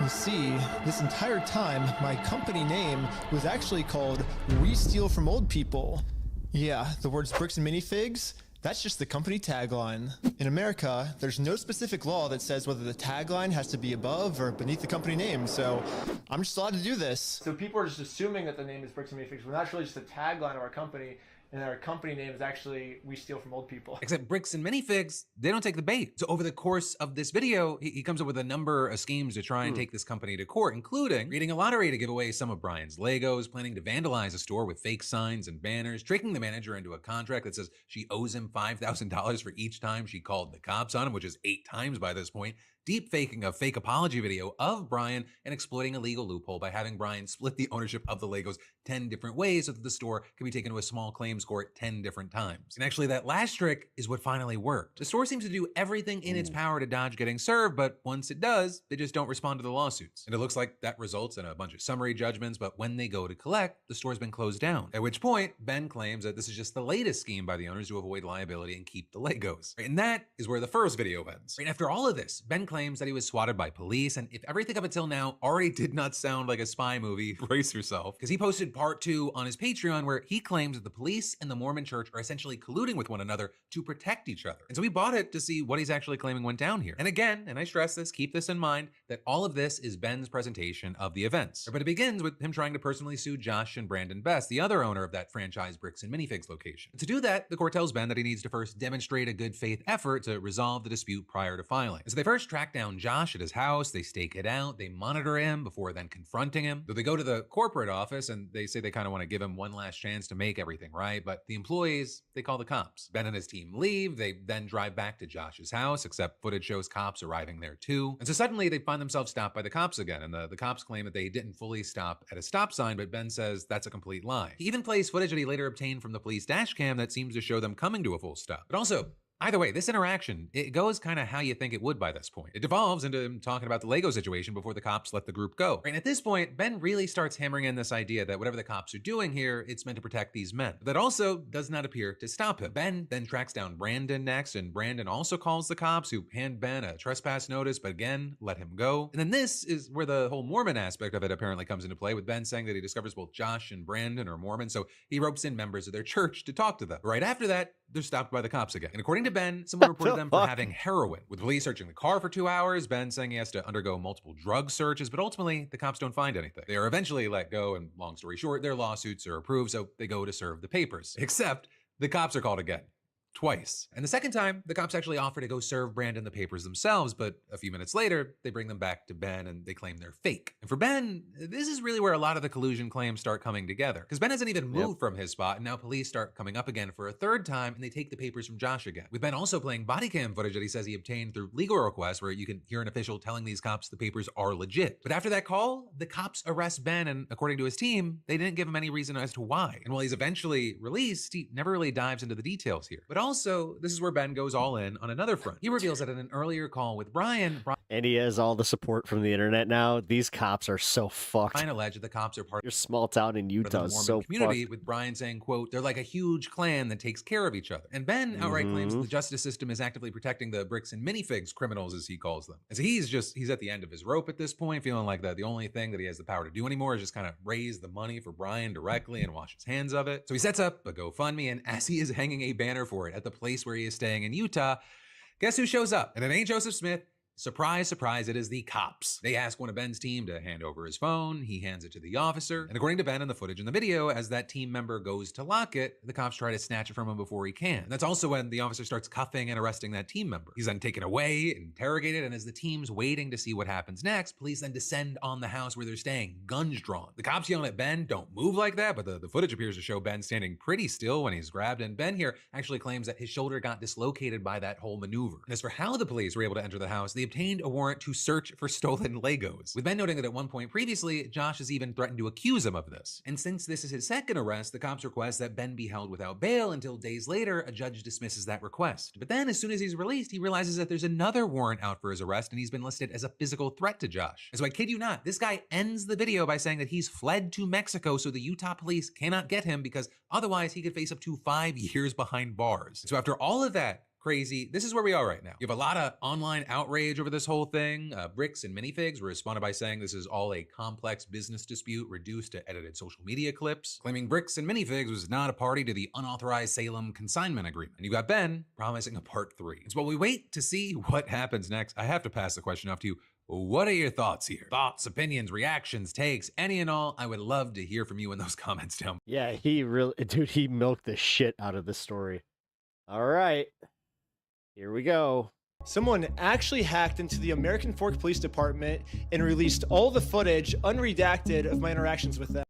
You see, this entire time, my company name was actually called We Steal From Old People. Yeah, the words bricks and minifigs, that's just the company tagline. In America, there's no specific law that says whether the tagline has to be above or beneath the company name, so I'm just allowed to do this. So people are just assuming that the name is bricks and minifigs, when that's really just the tagline of our company, and our company name is actually We Steal From Old People. Except bricks and minifigs, they don't take the bait. So over the course of this video, he comes up with a number of schemes to try and take this company to court, including creating a lottery to give away some of Brian's Legos, planning to vandalize a store with fake signs and banners, tricking the manager into a contract that says she owes him $5,000 for each time she called the cops on him, which is 8 times by this point, deep faking a fake apology video of Brian, and exploiting a legal loophole by having Brian split the ownership of the Legos 10 different ways so that the store can be taken to a small claims court 10 different times. And actually that last trick is what finally worked. The store seems to do everything in its power to dodge getting served, but once it does, they just don't respond to the lawsuits. And it looks like that results in a bunch of summary judgments, but when they go to collect, the store's been closed down. At which point, Ben claims that this is just the latest scheme by the owners to avoid liability and keep the Legos. And that is where the first video ends. And after all of this, Ben claims that he was swatted by police, and if everything up until now already did not sound like a spy movie, brace yourself, because he posted part 2 on his Patreon where he claims that the police and the Mormon church are essentially colluding with one another to protect each other. And so we bought it to see what he's actually claiming went down here. And again, and I stress this, keep this in mind, that all of this is Ben's presentation of the events. But it begins with him trying to personally sue Josh and Brandon Best, the other owner of that franchise bricks and minifigs location. And to do that, the court tells Ben that he needs to first demonstrate a good faith effort to resolve the dispute prior to filing. And so they first track down Josh at his house, they stake it out, they monitor him before then confronting him. So they go to the corporate office and they say they kind of want to give him one last chance to make everything right, but the employees, they call the cops. Ben and his team leave, they then drive back to Josh's house, except footage shows cops arriving there too. And so suddenly they find themselves stopped by the cops again, and the cops claim that they didn't fully stop at a stop sign, but Ben says that's a complete lie. He even plays footage that he later obtained from the police dash cam that seems to show them coming to a full stop. But also, either way, this interaction, it goes kind of how you think it would by this point. It devolves into him talking about the Lego situation before the cops let the group go. And at this point, Ben really starts hammering in this idea that whatever the cops are doing here, it's meant to protect these men. But that also does not appear to stop him. Ben then tracks down Brandon next, and Brandon also calls the cops, who hand Ben a trespass notice, but again, let him go. And then this is where the whole Mormon aspect of it apparently comes into play, with Ben saying that he discovers both Josh and Brandon are Mormon, so he ropes in members of their church to talk to them. Right after that, they're stopped by the cops again. And according to Ben, someone reported them for having heroin. With police searching the car for 2 hours, Ben saying he has to undergo multiple drug searches, but ultimately, the cops don't find anything. They are eventually let go, and long story short, their lawsuits are approved, so they go to serve the papers. Except, the cops are called again. Twice. And the second time, the cops actually offer to go serve Brandon the papers themselves, but a few minutes later, they bring them back to Ben and they claim they're fake. And for Ben, this is really where a lot of the collusion claims start coming together, because Ben hasn't even moved from his spot, and now police start coming up again for a third time, and they take the papers from Josh again. With Ben also playing body cam footage that he says he obtained through legal requests, where you can hear an official telling these cops the papers are legit. But after that call, the cops arrest Ben, and according to his team, they didn't give him any reason as to why. And while he's eventually released, he never really dives into the details here. But also, this is where Ben goes all in on another front. He reveals that in an earlier call with Brian, and he has all the support from the internet now. These cops are so fucked. Brian alleged that the cops are part Your small town in Utah is so community, fucked. with Brian saying, quote, they're like a huge clan that takes care of each other. And Ben outright claims that the justice system is actively protecting the bricks and minifigs criminals, as he calls them. And so he's at the end of his rope at this point, feeling like that the only thing that he has the power to do anymore is just kind of raise the money for Brian directly and wash his hands of it. So he sets up a GoFundMe, and as he is hanging a banner for it at the place where he is staying in Utah, guess who shows up? And it ain't Joseph Smith, Surprise, surprise, it is the cops. They ask one of Ben's team to hand over his phone. He hands it to the officer. And according to Ben in the footage in the video, as that team member goes to lock it, the cops try to snatch it from him before he can. And that's also when the officer starts cuffing and arresting that team member. He's then taken away, interrogated, and as the team's waiting to see what happens next, police then descend on the house where they're staying, guns drawn. The cops yelling at Ben, don't move like that, but the footage appears to show Ben standing pretty still when he's grabbed, and Ben here actually claims that his shoulder got dislocated by that whole maneuver. And as for how the police were able to enter the house, they obtained a warrant to search for stolen Legos, with Ben noting that at one point previously, Josh has even threatened to accuse him of this. And since this is his second arrest, the cops request that Ben be held without bail until days later, a judge dismisses that request. But then as soon as he's released, he realizes that there's another warrant out for his arrest, and he's been listed as a physical threat to Josh. And so I kid you not, this guy ends the video by saying that he's fled to Mexico so the Utah police cannot get him because otherwise he could face up to 5 years behind bars. So after all of that crazy, this is where we are right now. You have a lot of online outrage over this whole thing. Bricks and Minifigs were responded by saying this is all a complex business dispute reduced to edited social media clips, claiming Bricks and Minifigs was not a party to the unauthorized Salem consignment agreement. And you got Ben promising a part 3. And so while we wait to see what happens next, I have to pass the question off to you. What are your thoughts here? Thoughts, opinions, reactions, takes, any and all. I would love to hear from you in those comments down. Yeah, he milked the shit out of this story. All right. Here we go. Someone actually hacked into the American Fork Police Department and released all the footage unredacted of my interactions with them.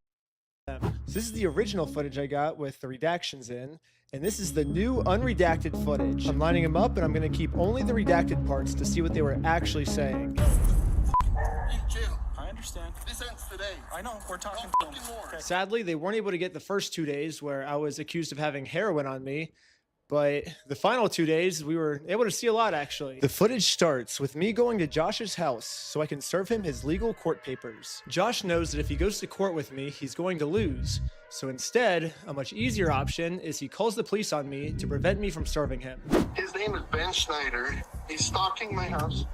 So this is the original footage I got with the redactions in, and this is the new unredacted footage. I'm lining them up, and I'm going to keep only the redacted parts to see what they were actually saying. I understand. This ends today. I know. We're talking more. Sadly, they weren't able to get the first 2 days where I was accused of having heroin on me. But the final 2 days, we were able to see a lot, actually. The footage starts with me going to Josh's house so I can serve him his legal court papers. Josh knows that if he goes to court with me, he's going to lose. So instead, a much easier option is he calls the police on me to prevent me from serving him. His name is Ben Schneider. He's stalking my house.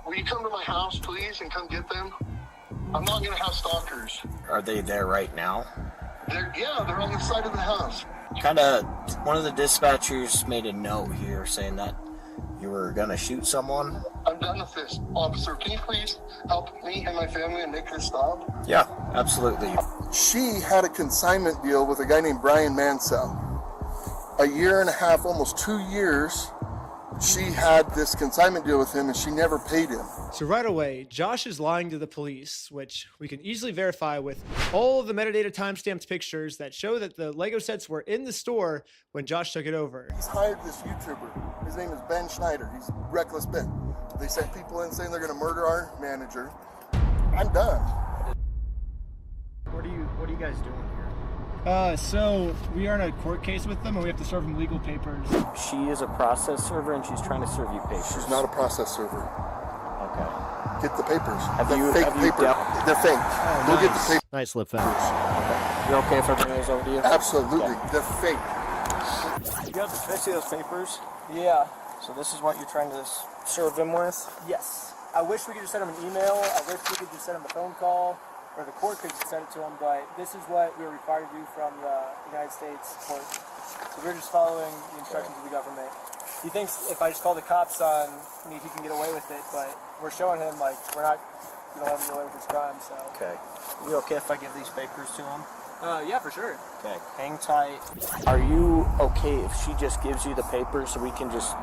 Will you come to my house, please, and come get them? I'm not going to have stalkers. Are they there right now? They're on the side of the house. One of the dispatchers made a note here saying that you were gonna shoot someone. I'm done with this, officer. Can you please help me and my family and make this stop? Yeah, absolutely. She had a consignment deal with a guy named Brian Mansell. A year and a half, almost 2 years, she had this consignment deal with him and she never paid him. So right away, Josh is lying to the police, which we can easily verify with all of the metadata timestamped pictures that show that the Lego sets were in the store when Josh took it over. He's hired this YouTuber. His name is Ben Schneider. He's Reckless Ben. They sent people in saying they're going to murder our manager. I'm done. What are you guys doing here? So we are in a court case with them and we have to serve them legal papers. She is a process server and she's trying to serve you papers. She's not a process server. Okay. Get the papers. They're fake papers. They're fake. Go get the papers. Nice lip fetish. Okay. You're okay if I bring those over to you? Absolutely. Okay. They're fake. Can I see those papers? Yeah. So this is what you're trying to serve them with? Yes. I wish we could just send them an email. I wish we could just send them a phone call. Or the court could send it to them, but this is what we're required to do from the United States court. So we're just following the instructions of the government. He thinks if I just call the cops on me, he can get away with it, but we're showing him, like, we don't let him get away with his crime, so. Okay. You okay if I give these papers to him? Yeah, for sure. Okay. Hang tight. Are you okay if she just gives you the papers so we can just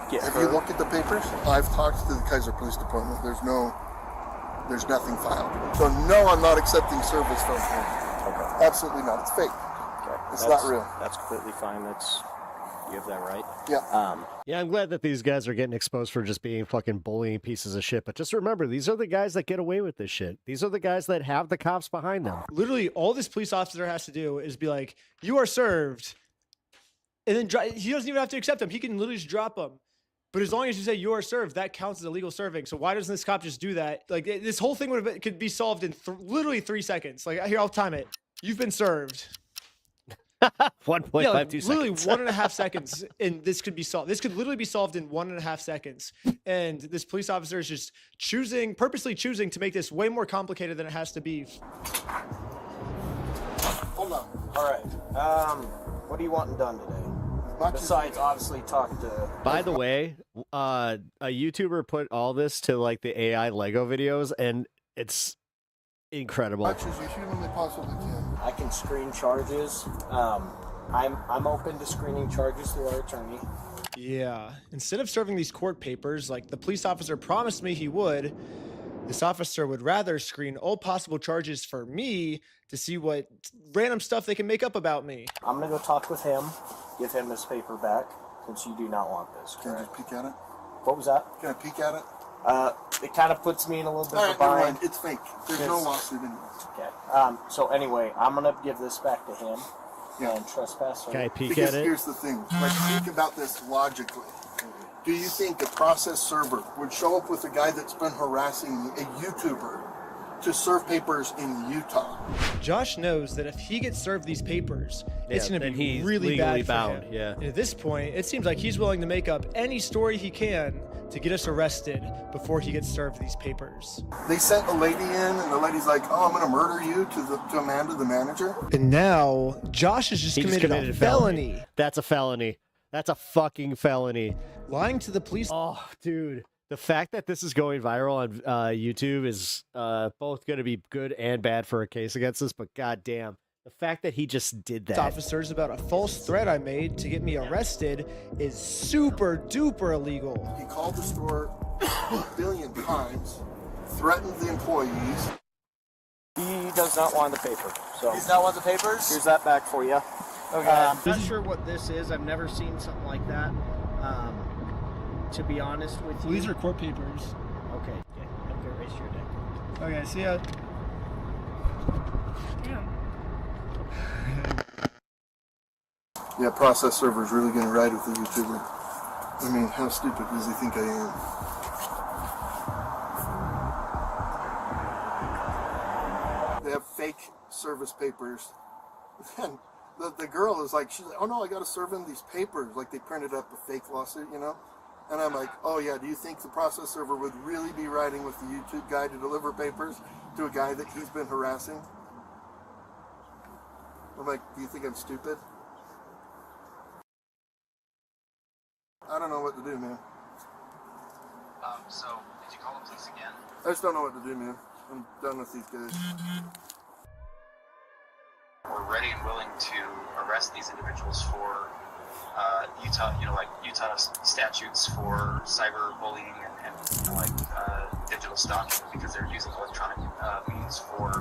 get Have her? you looked at the papers? I've talked to the Kaiser Police Department. There's nothing filed. So no, I'm not accepting service from him. Okay. Absolutely not. It's fake. Okay. It's not real. That's completely fine. You have that right? Yeah. Yeah, I'm glad that these guys are getting exposed for just being fucking bullying pieces of shit. But just remember, these are the guys that get away with this shit. These are the guys that have the cops behind them. Literally, all this police officer has to do is be like, you are served. And then he doesn't even have to accept them. He can literally just drop them. But as long as you say you are served, that counts as illegal serving. So why doesn't this cop just do that? Like, this whole thing could be solved in literally 3 seconds. Like, here, I'll time it. You've been served. 1.52 seconds. Literally 1.5 seconds, and this could be solved. This could literally be solved in 1.5 seconds. And this police officer is just purposely choosing to make this way more complicated than it has to be. Hold on. All right. What are you wanting done today? Besides, obviously, talking to. By the way, a YouTuber put all this to like the AI Lego videos, and it's incredible. Much as you humanly possibly can. I can screen charges. I'm open to screening charges through our attorney. Yeah. Instead of serving these court papers like the police officer promised me he would, this officer would rather screen all possible charges for me to see what random stuff they can make up about me. I'm gonna go talk with him, give him his paper back, since you do not want this. Can I just peek at it? What was that? Can I peek at it? It kind of puts me in a little bit All of a right, never bind. mind. It's fake. There's no lawsuit in it. Okay. So anyway, I'm gonna give this back to him. Yeah. And trespass. Can I peek Because at it? here's the thing. Like, think about this logically. Do you think a process server would show up with a guy that's been harassing a YouTuber to serve papers in Utah? Josh knows that if he gets served these papers, it's Yeah, going to then be he's really legally bad bound, for him. yeah. And at this point, it seems like he's willing to make up any story he can to get us arrested before he gets served these papers. They sent a lady in, and the lady's like, "Oh, I'm going to murder you," to Amanda, the manager. And now Josh has just He committed a felony. That's a felony. That's a fucking felony. Lying to the police. Oh, dude. The fact that this is going viral on YouTube is both going to be good and bad for a case against us, but goddamn, the fact that he just did that. Officers about a false threat I made to get me arrested is super duper illegal. He called the store a billion times, threatened the employees. He does not want the paper. So He's not want the papers? here's that back for you. Okay. Not sure what this is. I've never seen something like that. To be honest with you. Well, these are court papers. Okay. Yeah, I'm gonna erase your dick. Okay, see ya. Yeah, process server's really going to ride with the YouTuber. I mean, how stupid does he think I am? They have fake service papers. And the girl is like, she's like, "Oh no, I got to serve him these papers." Like they printed up a fake lawsuit, you know? And I'm like, "Oh yeah, do you think the process server would really be riding with the YouTube guy to deliver papers to a guy that he's been harassing?" I'm like, "Do you think I'm stupid?" I don't know what to do, man. So, did you call the police again? I just don't know what to do, man. I'm done with these guys. We're ready and willing to arrest these individuals for Utah, Utah statutes for cyberbullying and digital stalking because they're using electronic means for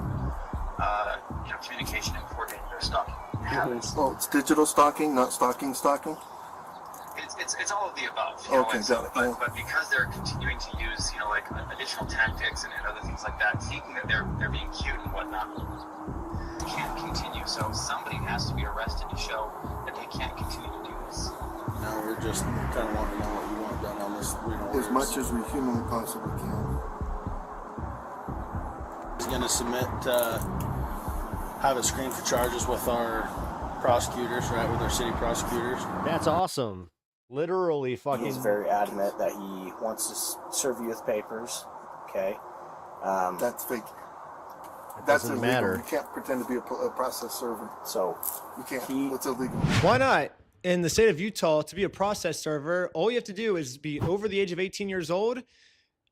communication and coordinating their stalking habits. Oh, it's digital stalking, not stalking. It's all of the above. Okay, got it. But because they're continuing to use, additional tactics and other things like that, thinking that they're being cute and whatnot, can't continue. So somebody has to be arrested to show that they can't continue to do this. No, we're just kind of wanting to know what you want done on this. As much as we humanly possibly can. He's going to submit, have it screened for charges with our prosecutors, right, with our city prosecutors. That's awesome. Literally fucking. He's very adamant that he wants to serve you with papers. Okay. That's fake. It That's doesn't illegal. matter. You can't pretend to be a process server. So you can't. It's illegal. Why not? In the state of Utah, to be a process server, all you have to do is be over the age of 18 years old.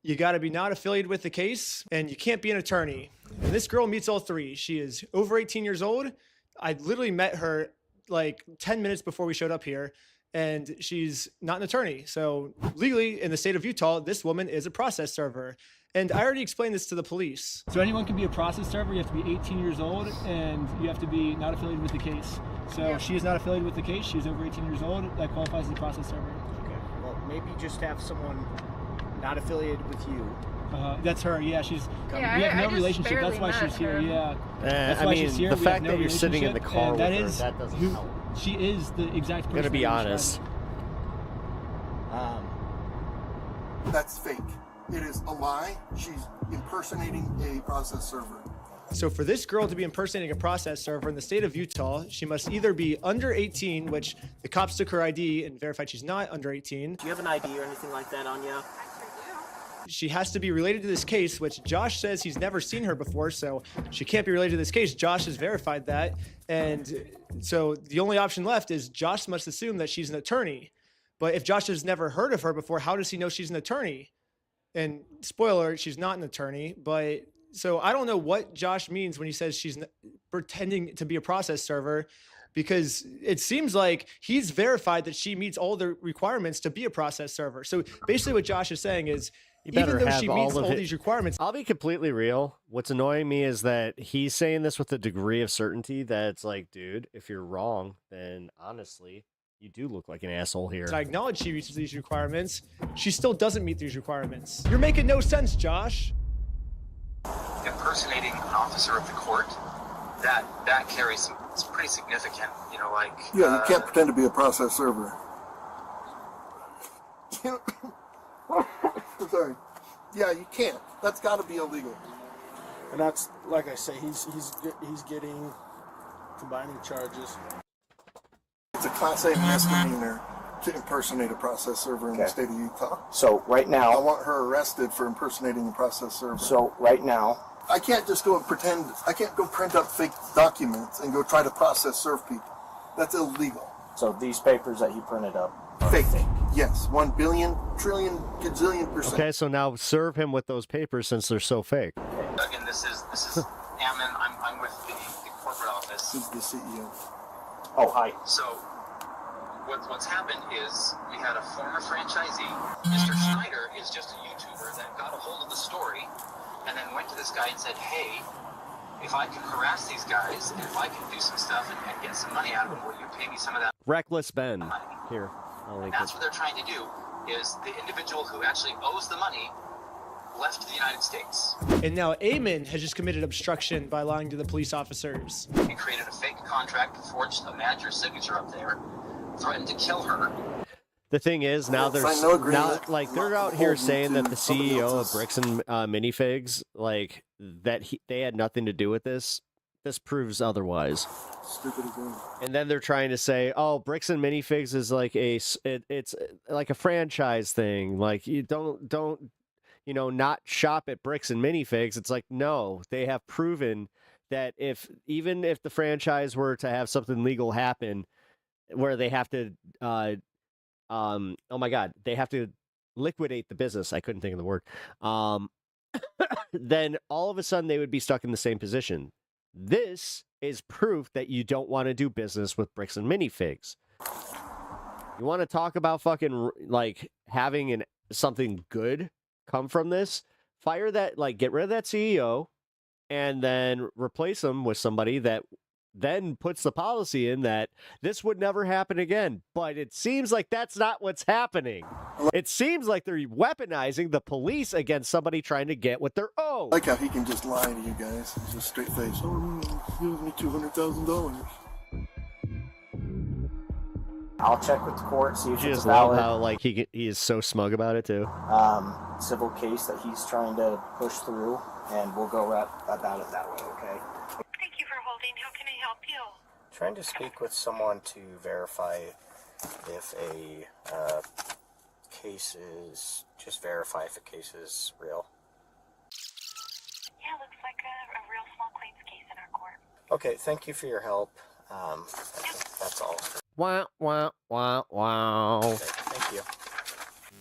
You got to be not affiliated with the case, and you can't be an attorney. And this girl meets all three. She is over 18 years old. I literally met her like 10 minutes before we showed up here, and she's not an attorney. So legally, in the state of Utah, this woman is a process server. And I already explained this to the police. So anyone can be a process server. You have to be 18 years old, and you have to be not affiliated with the case. So she is not affiliated with the case. She's over 18 years old. That qualifies as a process server. Okay. Well, maybe just have someone not affiliated with you. That's her. Yeah, she's. Yeah, we have I no just relationship. That's barely why met she's here. her. Yeah. That's I why mean, she's here. the We fact have no that you're sitting in the relationship, car and with that her, is that doesn't who, help. She is the exact person. I'm gonna be that you're honest. That's fake. It is a lie. She's impersonating a process server. So for this girl to be impersonating a process server in the state of Utah, she must either be under 18, which the cops took her ID and verified she's not under 18. Do you have an ID or anything like that on you? She has to be related to this case, which Josh says he's never seen her before, so she can't be related to this case. Josh has verified that. And so the only option left is Josh must assume that she's an attorney. But if Josh has never heard of her before, how does he know she's an attorney? And spoiler alert, she's not an attorney. But so I don't know what Josh means when he says she's pretending to be a process server, because it seems like he's verified that she meets all the requirements to be a process server. So basically what Josh is saying is, even though she meets all these requirements. I'll be completely real. What's annoying me is that he's saying this with a degree of certainty that it's like, dude, if you're wrong, then honestly, you do look like an asshole here. I acknowledge she meets these requirements. She still doesn't meet these requirements. You're making no sense, Josh. Impersonating an officer of the court, that carries some, it's pretty significant, you know, like... Yeah, you can't pretend to be a process server. Sorry. Yeah, you can't. That's got to be illegal. And that's, like I say, he's getting combining charges. It's a Class A misdemeanor to impersonate a process server in the state of Utah. So right now, I want her arrested for impersonating a process server. So right now, I can't just go and pretend. I can't go print up fake documents and go try to process serve people. That's illegal. So these papers that he printed up are fake. Yes, 1 billion, trillion, gazillion %. Okay, so now serve him with those papers since they're so fake. Again, this is Ammon. I'm with the corporate office. He's the CEO. Oh, hi. So what's happened is we had a former franchisee. Mr. Schneider is just a YouTuber that got a hold of the story and then went to this guy and said, hey, if I can harass these guys and if I can do some stuff and get some money out of them, will you pay me some of that? Reckless Ben. Here. And that's what they're trying to do, is the individual who actually owes the money left the United States. And now Eamon has just committed obstruction by lying to the police officers. He created a fake contract, forged a manager's signature up there, threatened to kill her. The thing is, now they're out here saying that the CEO of Bricks and Minifigs, like they had nothing to do with this. This proves otherwise. Stupid again. And then they're trying to say, "Oh, Bricks and Minifigs is like it's like a franchise thing. Like you don't not shop at Bricks and Minifigs." It's like, no, they have proven that even if the franchise were to have something legal happen, where they have to, oh my God, they have to liquidate the business. I couldn't think of the word. Then all of a sudden they would be stuck in the same position. This is proof that you don't want to do business with Bricks and Minifigs. You want to talk about fucking like having something good come from this? Fire that, like get rid of that CEO and then replace them with somebody that then puts the policy in that this would never happen again. But it seems like that's not what's happening. It seems like they're weaponizing the police against somebody trying to get what they're owed. I like how he can just lie to you guys. He's just straight face. Oh, he owes me $200,000. I'll check with the court, see if You it's just a valid love how like he is so smug about it too. civil case that he's trying to push through, and we'll go about it that way, okay? Thank you for holding. How can I help you? Trying to speak with someone to verify if a case is, just verify if a case is real. Yeah, looks like a real small claims case in our court. Okay, thank you for your help. I think that's all. Wow, wow, wow, wow. Okay, thank you.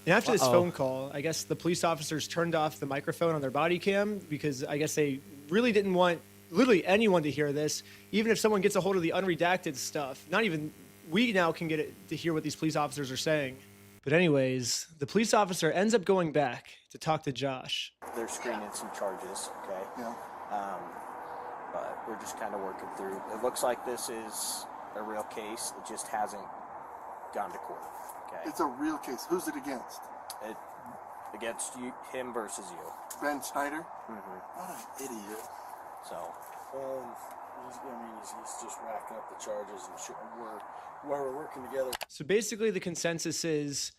And after this phone call, I guess the police officers turned off the microphone on their body cam because I guess they really didn't want literally anyone to hear this. Even if someone gets a hold of the unredacted stuff, not even we now can get it to hear what these police officers are saying. But anyways, the police officer ends up going back to talk to Josh. They're screening some charges, okay? Yeah. But we're just kind of working through. It looks like this is a real case. It just hasn't gone to court, okay? It's a real case. Who's it against? Against you, him versus you. Ben Schneider? Mm-hmm. What an idiot. So, He's just racking up the charges, and we're working together. So basically the consensus is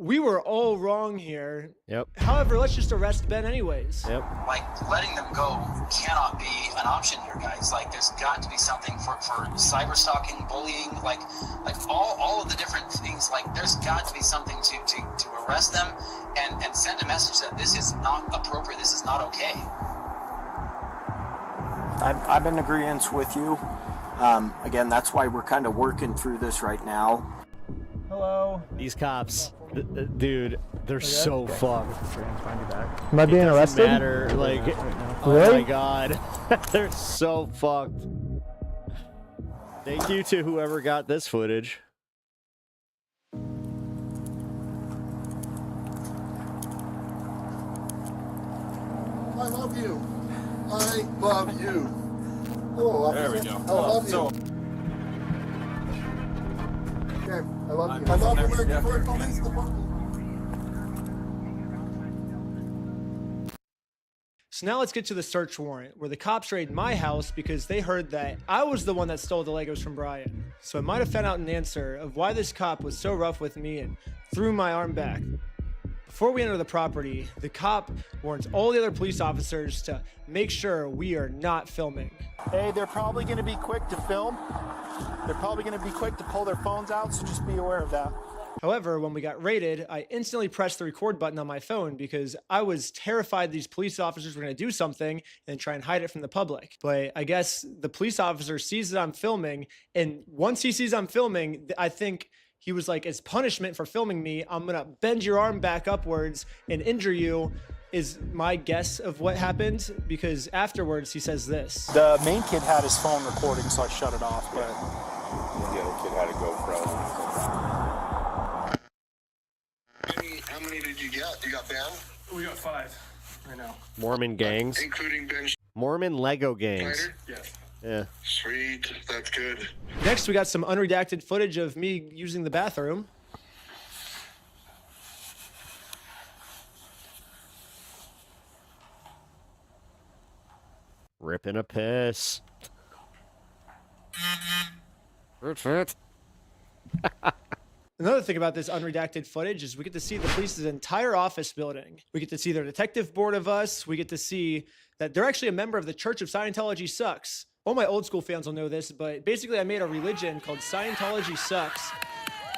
we were all wrong here. Yep. However, let's just arrest Ben anyways. Yep. Like, letting them go cannot be an option here, guys. Like, there's got to be something for cyber stalking, bullying, like all of the different things. Like, there's got to be something to arrest them and send a message that this is not appropriate, this is not okay. I'm in agreement with you. Again, that's why we're kind of working through this right now. Hello. These cops, dude, they're so fucked. Am I being It doesn't arrested? matter. Like, oh Really? my god, they're so fucked. Thank you to whoever got this footage. I love you. I love you. Hello, officer. There we go. I love you. Okay, I love you. I love you. We're police department. So now let's get to the search warrant, where the cops raid my house because they heard that I was the one that stole the Legos from Brian. So I might have found out an answer of why this cop was so rough with me and threw my arm back. Before we enter the property, the cop warns all the other police officers to make sure we are not filming. Hey, they're probably going to be quick to film. They're probably going to be quick to pull their phones out, so just be aware of that. However, when we got raided, I instantly pressed the record button on my phone because I was terrified these police officers were going to do something and try and hide it from the public. But I guess the police officer sees that I'm filming, and once he sees I'm filming, I think he was like, as punishment for filming me, I'm going to bend your arm back upwards and injure you, is my guess of what happened, because afterwards he says this. The main kid had his phone recording, so I shut it off. But The other kid had a GoPro. How many did you get? You got banned? we got 5 right now. Mormon gangs. Including Ben Mormon Lego gangs. Schneider? Yes. Yeah. Sweet, that's good. Next, we got some unredacted footage of me using the bathroom. Ripping a piss. Another thing about this unredacted footage is we get to see the police's entire office building. We get to see their detective board of us. We get to see that they're actually a member of the Church of Scientology Sucks. All my old school fans will know this, but basically I made a religion called Scientology Sucks,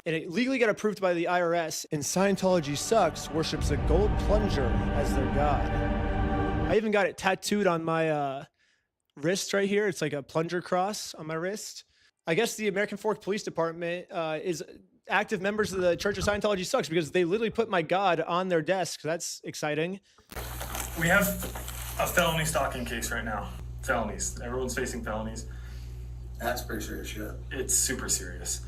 and it legally got approved by the IRS, and Scientology Sucks worships a gold plunger as their god. I even got it tattooed on my wrist right here. It's like a plunger cross on my wrist. I guess the American Fork Police Department is active members of the Church of Scientology Sucks because they literally put my god on their desk. That's exciting. We have a felony stalking case right now. Felonies. Everyone's facing felonies. That's pretty serious shit. It's super serious.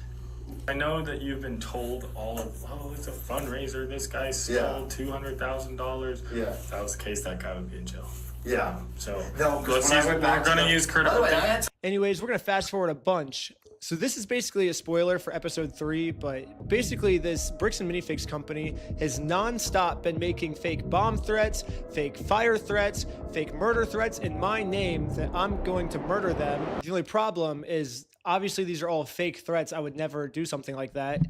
I know that you've been told all of, oh, it's a fundraiser. This guy stole $200,000. Yeah. If that was the case, that guy would be in jail. Yeah. So No, 'cause let's when I use, went back we're to going to the- use By critical the way, I thinking. had Anyways, we're going to fast forward a bunch. So this is basically a spoiler for episode 3, but basically this Bricks and Minifigs company has non-stop been making fake bomb threats, fake fire threats, fake murder threats in my name that I'm going to murder them. The only problem is obviously these are all fake threats. I would never do something like that.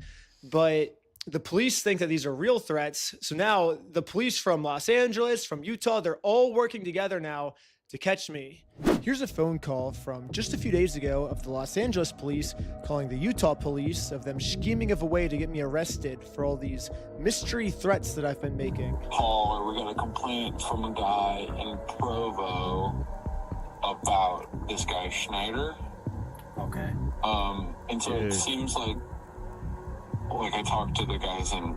But the police think that these are real threats. So now the police from Los Angeles, from Utah, they're all working together now to catch me. Here's a phone call from just a few days ago of the Los Angeles police calling the Utah police of them scheming of a way to get me arrested for all these mystery threats that I've been making. Paul, we got a complaint from a guy in Provo about this guy Schneider. Okay. And so it seems like I talked to the guys in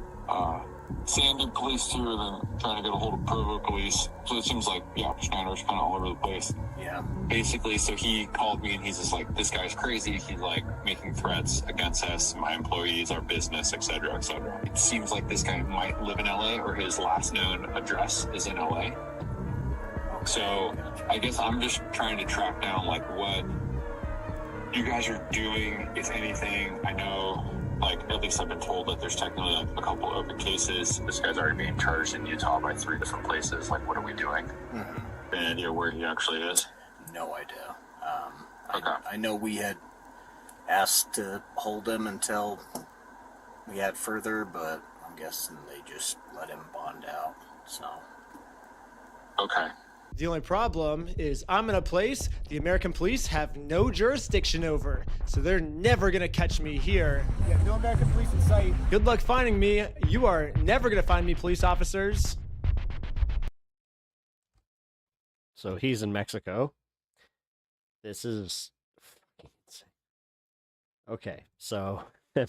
Sandy police too, and then trying to get a hold of Provo police. So it seems like, yeah, Schneider's kind of all over the place. Yeah. Basically, so he called me and he's just like, this guy's crazy. He's like making threats against us, my employees, our business, et cetera, et cetera. It seems like this guy might live in LA, or his last known address is in LA. So I guess I'm just trying to track down like what you guys are doing, if anything. I know, like, at least I've been told that there's technically like a couple open cases. This guy's already being charged in Utah by 3 different places. Like, what are we doing? Mm-hmm. Any idea where he actually is? No idea. I know we had asked to hold him until we had further, but I'm guessing they just let him bond out, so. Okay. The only problem is I'm in a place the American police have no jurisdiction over, so they're never gonna catch me here. Yeah, no American police in sight. Good luck finding me. You are never gonna find me, police officers. So he's in Mexico. This is fucking insane. Okay, so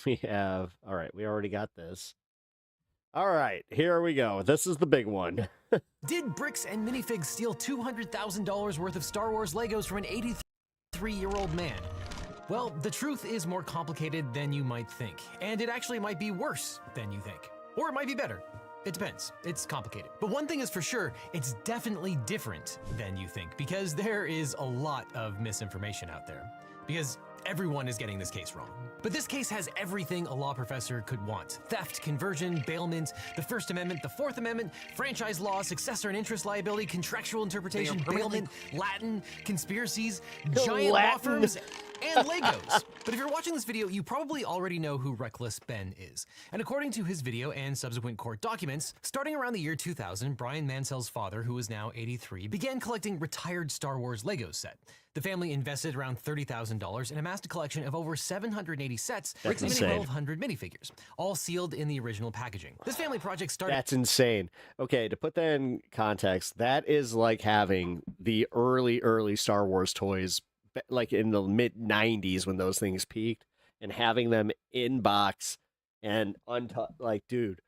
we have, all right, we already got this. All right, here we go. This is the big one. Did Bricks and Minifigs steal $200,000 worth of Star Wars Legos from an 83-year-old man? Well, the truth is more complicated than you might think, and it actually might be worse than you think. Or it might be better. It depends. It's complicated. But one thing is for sure, it's definitely different than you think, because there is a lot of misinformation out there. Because everyone is getting this case wrong. But this case has everything a law professor could want. Theft, conversion, bailment, the First Amendment, the Fourth Amendment, franchise law, successor and interest liability, contractual interpretation, bailment, Latin, conspiracies, giant law firms, and Legos. But if you're watching this video, you probably already know who Reckless Ben is. And according to his video and subsequent court documents, starting around the year 2000, Brian Mansell's father, who is now 83, began collecting retired Star Wars Legos set. The family invested around $30,000 and amassed a collection of over 780 sets, That's and insane. 1,200 minifigures, all sealed in the original packaging. This family project started— That's insane. Okay, to put that in context, that is like having the early Star Wars toys, like in the mid 90s when those things peaked, and having them in box and like, dude,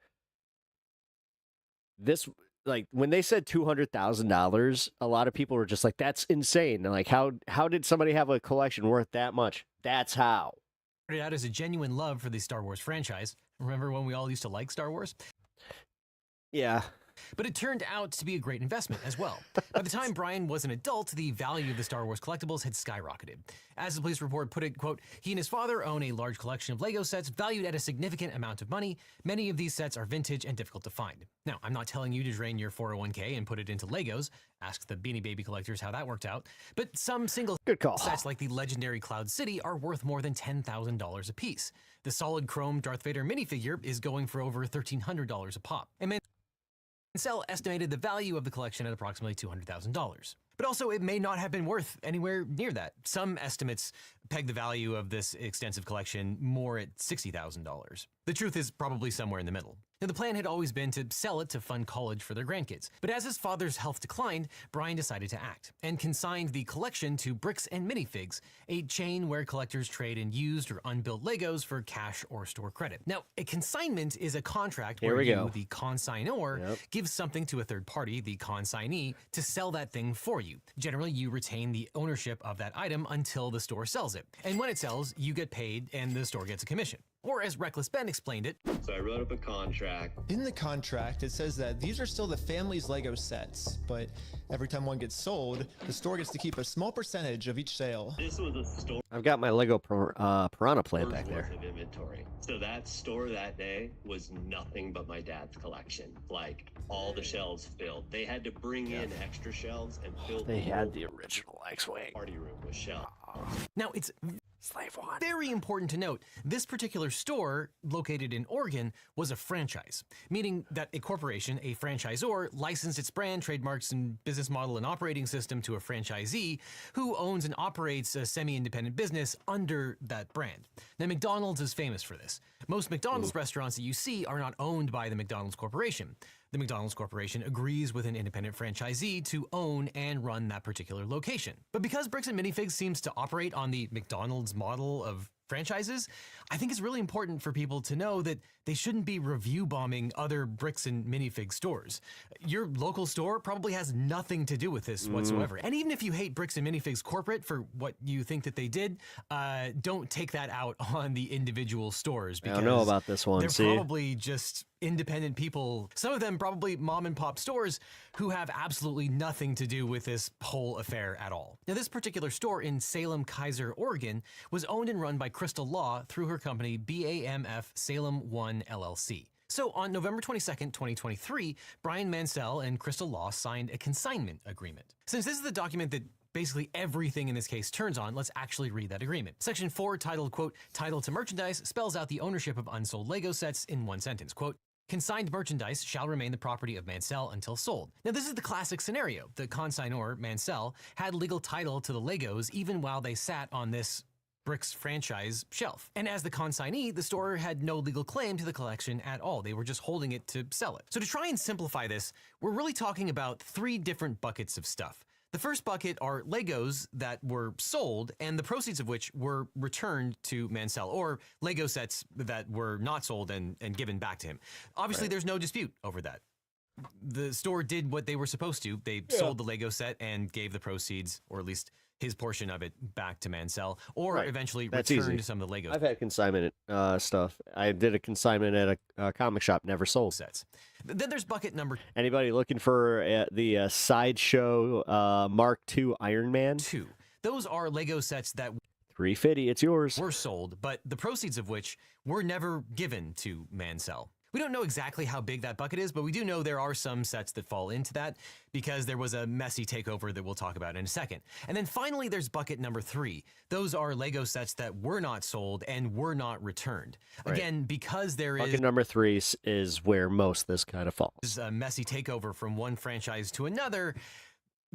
this, like, when they said $200,000, a lot of people were just like, that's insane. Like, how did somebody have a collection worth that much? That's how. Started out as a genuine love for the Star Wars franchise. Remember when we all used to like Star Wars? Yeah. But it turned out to be a great investment as well. By the time Brian was an adult, the value of the Star Wars collectibles had skyrocketed. As the police report put it, quote, he and his father own a large collection of Lego sets valued at a significant amount of money. Many of these sets are vintage and difficult to find. Now, I'm not telling you to drain your 401k and put it into Legos. Ask the Beanie Baby collectors how that worked out. But some single sets like the legendary Cloud City are worth more than $10,000 a piece. The solid chrome Darth Vader minifigure is going for over $1,300 a pop. And Mansell estimated the value of the collection at approximately $200,000. But also, it may not have been worth anywhere near that. Some estimates peg the value of this extensive collection more at $60,000. The truth is probably somewhere in the middle. Now, the plan had always been to sell it to fund college for their grandkids. But as his father's health declined, Brian decided to act and consigned the collection to Bricks and Minifigs, a chain where collectors trade in used or unbuilt Legos for cash or store credit. Now, a consignment is a contract where you, the consignor, gives something to a third party, the consignee, to sell that thing for you. Generally, you retain the ownership of that item until the store sells it. And when it sells, you get paid and the store gets a commission. Or as Reckless Ben explained it, so I wrote up a contract. In the contract, it says that these are still the family's Lego sets, but every time one gets sold, the store gets to keep a small percentage of each sale. This was a store. I've got my Lego Piranha plant back there. Of inventory. So that store that day was nothing but my dad's collection. Like, all the shelves filled. They had to bring in extra shelves and fill. They had the original X-Wing party room with shelves. Now, it's very important to note, this particular store, located in Oregon, was a franchise, meaning that a corporation, a franchisor, licensed its brand, trademarks, and business model and operating system to a franchisee who owns and operates a semi-independent business under that brand. Now, McDonald's is famous for this. Most McDonald's restaurants that you see are not owned by the McDonald's Corporation. The McDonald's Corporation agrees with an independent franchisee to own and run that particular location. But because Bricks and Minifigs seems to operate on the McDonald's model of franchises, I think it's really important for people to know that they shouldn't be review bombing other Bricks and Minifig stores. Your local store probably has nothing to do with this whatsoever. And even if you hate Bricks and Minifigs corporate for what you think that they did, don't take that out on the individual stores. Because I don't know about this one. They're probably just independent people, some of them probably mom and pop stores, who have absolutely nothing to do with this whole affair at all. Now, this particular store in Salem, Keizer, Oregon, was owned and run by Crystal Law through her company BAMF Salem 1 LLC. So on November 22nd, 2023, Brian Mansell and Crystal Law signed a consignment agreement. Since this is the document that basically everything in this case turns on, let's actually read that agreement. Section 4, titled, quote, title to merchandise, spells out the ownership of unsold Lego sets in one sentence, quote, Consigned merchandise shall remain the property of Mansell until sold. Now, this is the classic scenario. The consignor, Mansell, had legal title to the Legos even while they sat on this Bricks franchise shelf. And as the consignee, the store had no legal claim to the collection at all. They were just holding it to sell it. So to try and simplify this, we're really talking about 3 different buckets of stuff. The first bucket are Legos that were sold and the proceeds of which were returned to Mansell, or Lego sets that were not sold and given back to him. Obviously, there's no dispute over that. The store did what they were supposed to. They sold the Lego set and gave the proceeds, or at least his portion of it, back to Mansell, or eventually returned some of the Legos. I've had consignment stuff. I did a consignment at a comic shop, never sold. Sets. Then there's bucket number. Anybody looking for the Sideshow Mark II Iron Man? 2. Those are Lego sets that $350, it's yours. Were sold, but the proceeds of which were never given to Mansell. We don't know exactly how big that bucket is, but we do know there are some sets that fall into that because there was a messy takeover that we'll talk about in a second. And then finally, there's bucket number 3. Those are Lego sets that were not sold and were not returned. Again, because there bucket number 3 is where most of this kind of falls. A messy takeover from one franchise to another.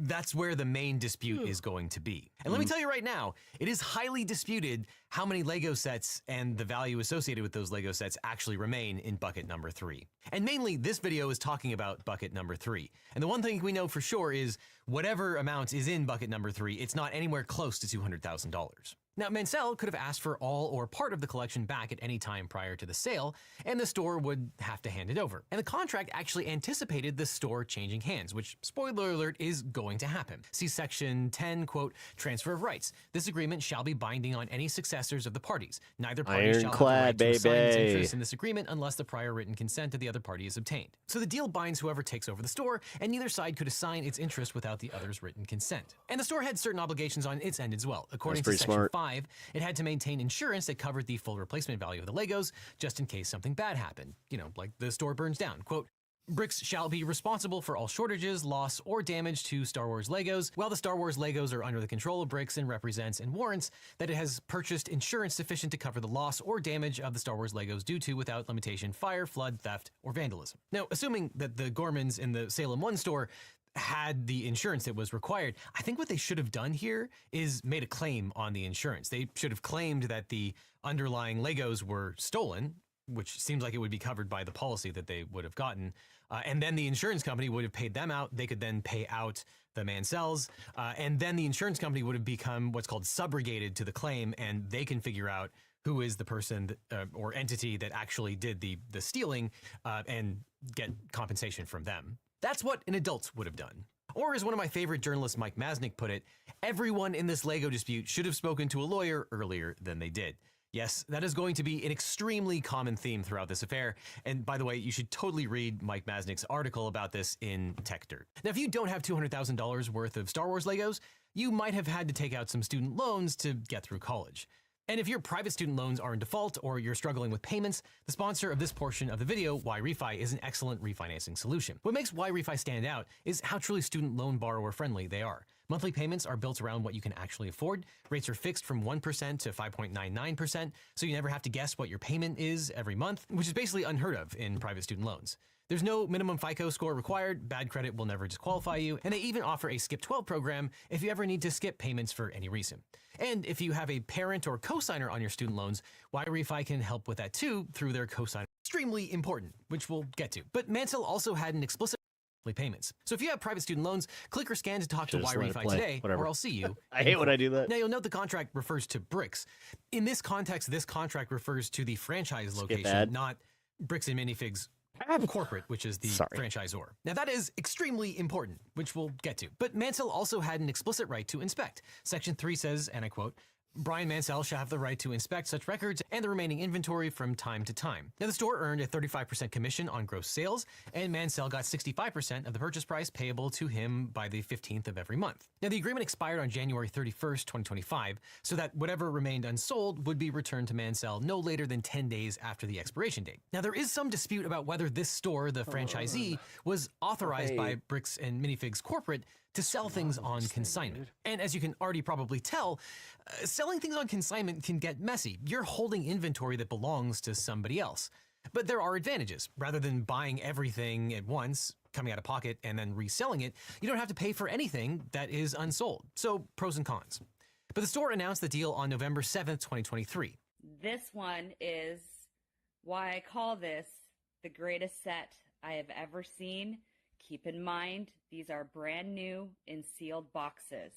That's where the main dispute is going to be. And let me tell you right now, it is highly disputed how many Lego sets and the value associated with those Lego sets actually remain in bucket number 3. And mainly, this video is talking about bucket number 3. And the one thing we know for sure is whatever amount is in bucket number 3, it's not anywhere close to $200,000. Now, Mansell could have asked for all or part of the collection back at any time prior to the sale, and the store would have to hand it over. And the contract actually anticipated the store changing hands, which, spoiler alert, is going to happen. See section 10, quote, transfer of rights. This agreement shall be binding on any successors of the parties. Neither party shall have the right to assign its interest in this agreement unless the prior written consent of the other party is obtained. So the deal binds whoever takes over the store, and neither side could assign its interest without the other's written consent. And the store had certain obligations on its end as well. According to section 5, it had to maintain insurance that covered the full replacement value of the Legos, just in case something bad happened. You know, like the store burns down. Quote, Bricks shall be responsible for all shortages, loss, or damage to Star Wars Legos, while the Star Wars Legos are under the control of Bricks and represents and warrants that it has purchased insurance sufficient to cover the loss or damage of the Star Wars Legos due to, without limitation, fire, flood, theft, or vandalism. Now, assuming that the Gormans in the Salem 1 store had the insurance that was required, I think what they should have done here is made a claim on the insurance. They should have claimed that the underlying Legos were stolen, which seems like it would be covered by the policy that they would have gotten. And then the insurance company would have paid them out. They could then pay out the Mansells. And then the insurance company would have become what's called subrogated to the claim, and they can figure out who is the person or entity that actually did the stealing and get compensation from them. That's what an adult would have done. Or as one of my favorite journalists, Mike Masnick, put it, everyone in this Lego dispute should have spoken to a lawyer earlier than they did. Yes, that is going to be an extremely common theme throughout this affair. And by the way, you should totally read Mike Masnick's article about this in Tech Dirt. Now, if you don't have $200,000 worth of Star Wars Legos, you might have had to take out some student loans to get through college. And if your private student loans are in default or you're struggling with payments, the sponsor of this portion of the video, YRefi, is an excellent refinancing solution. What makes YRefi stand out is how truly student loan borrower friendly they are. Monthly payments are built around what you can actually afford. Rates are fixed from 1% to 5.99%, so you never have to guess what your payment is every month, which is basically unheard of in private student loans. There's no minimum FICO score required, bad credit will never disqualify you, and they even offer a Skip 12 program if you ever need to skip payments for any reason. And if you have a parent or cosigner on your student loans, YRefi can help with that too through their cosigner. Extremely important, which we'll get to. But Mansell also had an explicit payments. So if you have private student loans, click or scan to talk to YRefi today, or I'll see you. I hate when I do that. Now you'll note the contract refers to Bricks. In this context, this contract refers to the franchise location, not Bricks and Minifigs Corporate, which is the franchisor. Now that is extremely important, which we'll get to. But Mansell also had an explicit right to inspect. Section 3 says, and I quote, Brian Mansell shall have the right to inspect such records and the remaining inventory from time to time. Now, the store earned a 35% commission on gross sales, and Mansell got 65% of the purchase price payable to him by the 15th of every month. Now, the agreement expired on January 31st, 2025, so that whatever remained unsold would be returned to Mansell no later than 10 days after the expiration date. Now, there is some dispute about whether this store, the franchisee, was authorized by Bricks and Minifigs Corporate to sell things on consignment. And as you can already probably tell, selling things on consignment can get messy. You're holding inventory that belongs to somebody else. But there are advantages. Rather than buying everything at once, coming out of pocket, and then reselling it, you don't have to pay for anything that is unsold. So pros and cons. But the store announced the deal on November 7th, 2023. This one is why I call this the greatest set I have ever seen. Keep in mind, these are brand new in sealed boxes.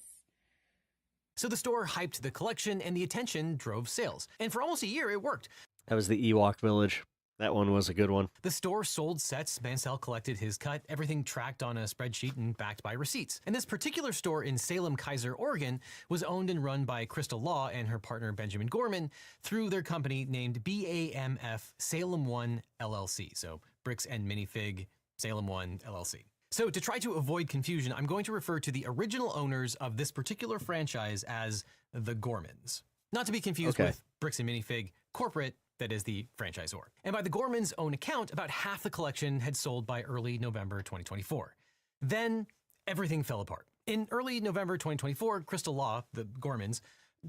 So the store hyped the collection and the attention drove sales. And for almost a year, it worked. That was the Ewok Village. That one was a good one. The store sold sets, Mansell collected his cut, everything tracked on a spreadsheet and backed by receipts. And this particular store in Salem, Keizer, Oregon was owned and run by Crystal Law and her partner Benjamin Gorman through their company named BAMF Salem One LLC. So Bricks and Minifig Salem One LLC. So to try to avoid confusion, I'm going to refer to the original owners of this particular franchise as the Gormans. Not to be confused with Bricks and Minifig Corporate, that is the franchisor. And by the Gormans' own account, about half the collection had sold by early November 2024. Then everything fell apart. In early November 2024, Crystal Law, the Gormans,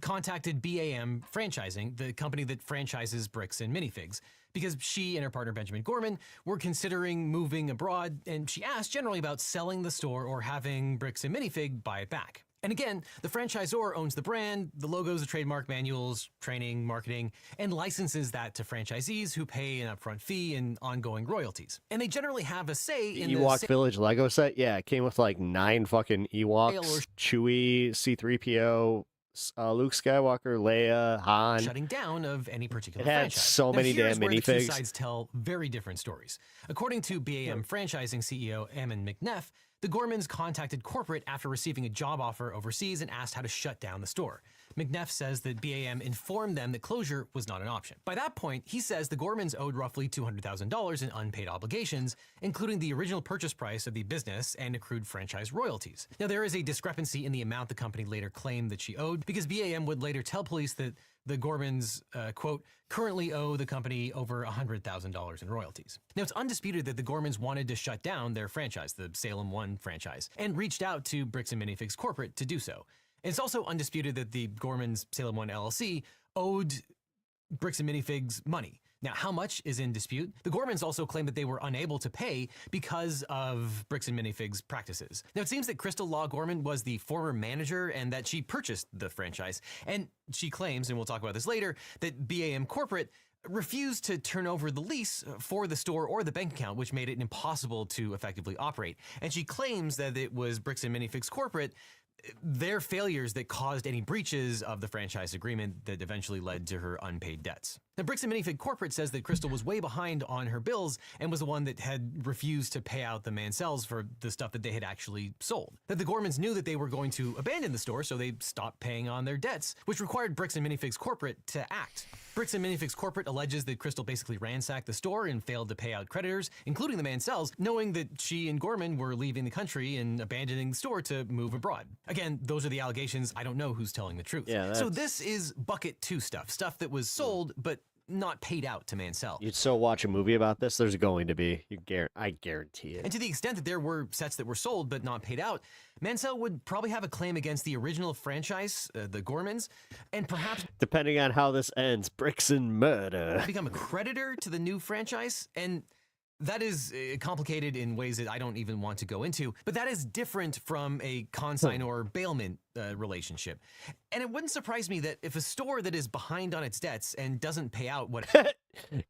contacted BAM Franchising, the company that franchises Bricks and Minifigs, because she and her partner Benjamin Gorman were considering moving abroad, and she asked generally about selling the store or having Bricks and Minifig buy it back. And again, the franchisor owns the brand, the logos, the trademark, manuals, training, marketing, and licenses that to franchisees who pay an upfront fee and ongoing royalties. And they generally have a say in the Ewok Village Lego set? Yeah, it came with like 9 fucking Ewoks, Chewie, C-3PO, Luke Skywalker, Leia, Han. Shutting down of any particular It had franchise. so many damn The two minifigs. sides tell very different stories. According to BAM Franchising CEO Eamon McNeff, the Gormans contacted corporate after receiving a job offer overseas and asked how to shut down the store. McNeff says that BAM informed them that closure was not an option. By that point, he says the Gormans owed roughly $200,000 in unpaid obligations, including the original purchase price of the business and accrued franchise royalties. Now, there is a discrepancy in the amount the company later claimed that she owed, because BAM would later tell police that the Gormans, quote, currently owe the company over $100,000 in royalties. Now, it's undisputed that the Gormans wanted to shut down their franchise, the Salem One franchise, and reached out to Bricks and Minifigs Corporate to do so. It's also undisputed that the Gormans Salem One LLC owed Bricks and Minifigs money. Now, how much is in dispute? The Gormans also claim that they were unable to pay because of Bricks and Minifigs practices. Now, it seems that Crystal Law Gorman was the former manager and that she purchased the franchise. And she claims, and we'll talk about this later, that BAM Corporate refused to turn over the lease for the store or the bank account, which made it impossible to effectively operate. And she claims that it was Bricks and Minifigs Corporate, their failures that caused any breaches of the franchise agreement that eventually led to her unpaid debts. Now, Bricks and Minifig Corporate says that Crystal was way behind on her bills and was the one that had refused to pay out the Mansells for the stuff that they had actually sold. That the Gormans knew that they were going to abandon the store, so they stopped paying on their debts, which required Bricks and Minifigs Corporate to act. Bricks and Minifigs Corporate alleges that Crystal basically ransacked the store and failed to pay out creditors, including the Mansells, knowing that she and Gorman were leaving the country and abandoning the store to move abroad. Again, those are the allegations. I don't know who's telling the truth. Yeah, so this is bucket 2 stuff that was sold, but not paid out to Mansell. You'd so watch a movie about this, there's going to be. I guarantee it. And to the extent that there were sets that were sold but not paid out, Mansell would probably have a claim against the original franchise, the Gormans, and perhaps, depending on how this ends, bricks and murder. become a creditor to the new franchise. And that is complicated in ways that I don't even want to go into, but that is different from a consignor bailment relationship. And it wouldn't surprise me that if a store that is behind on its debts and doesn't pay out what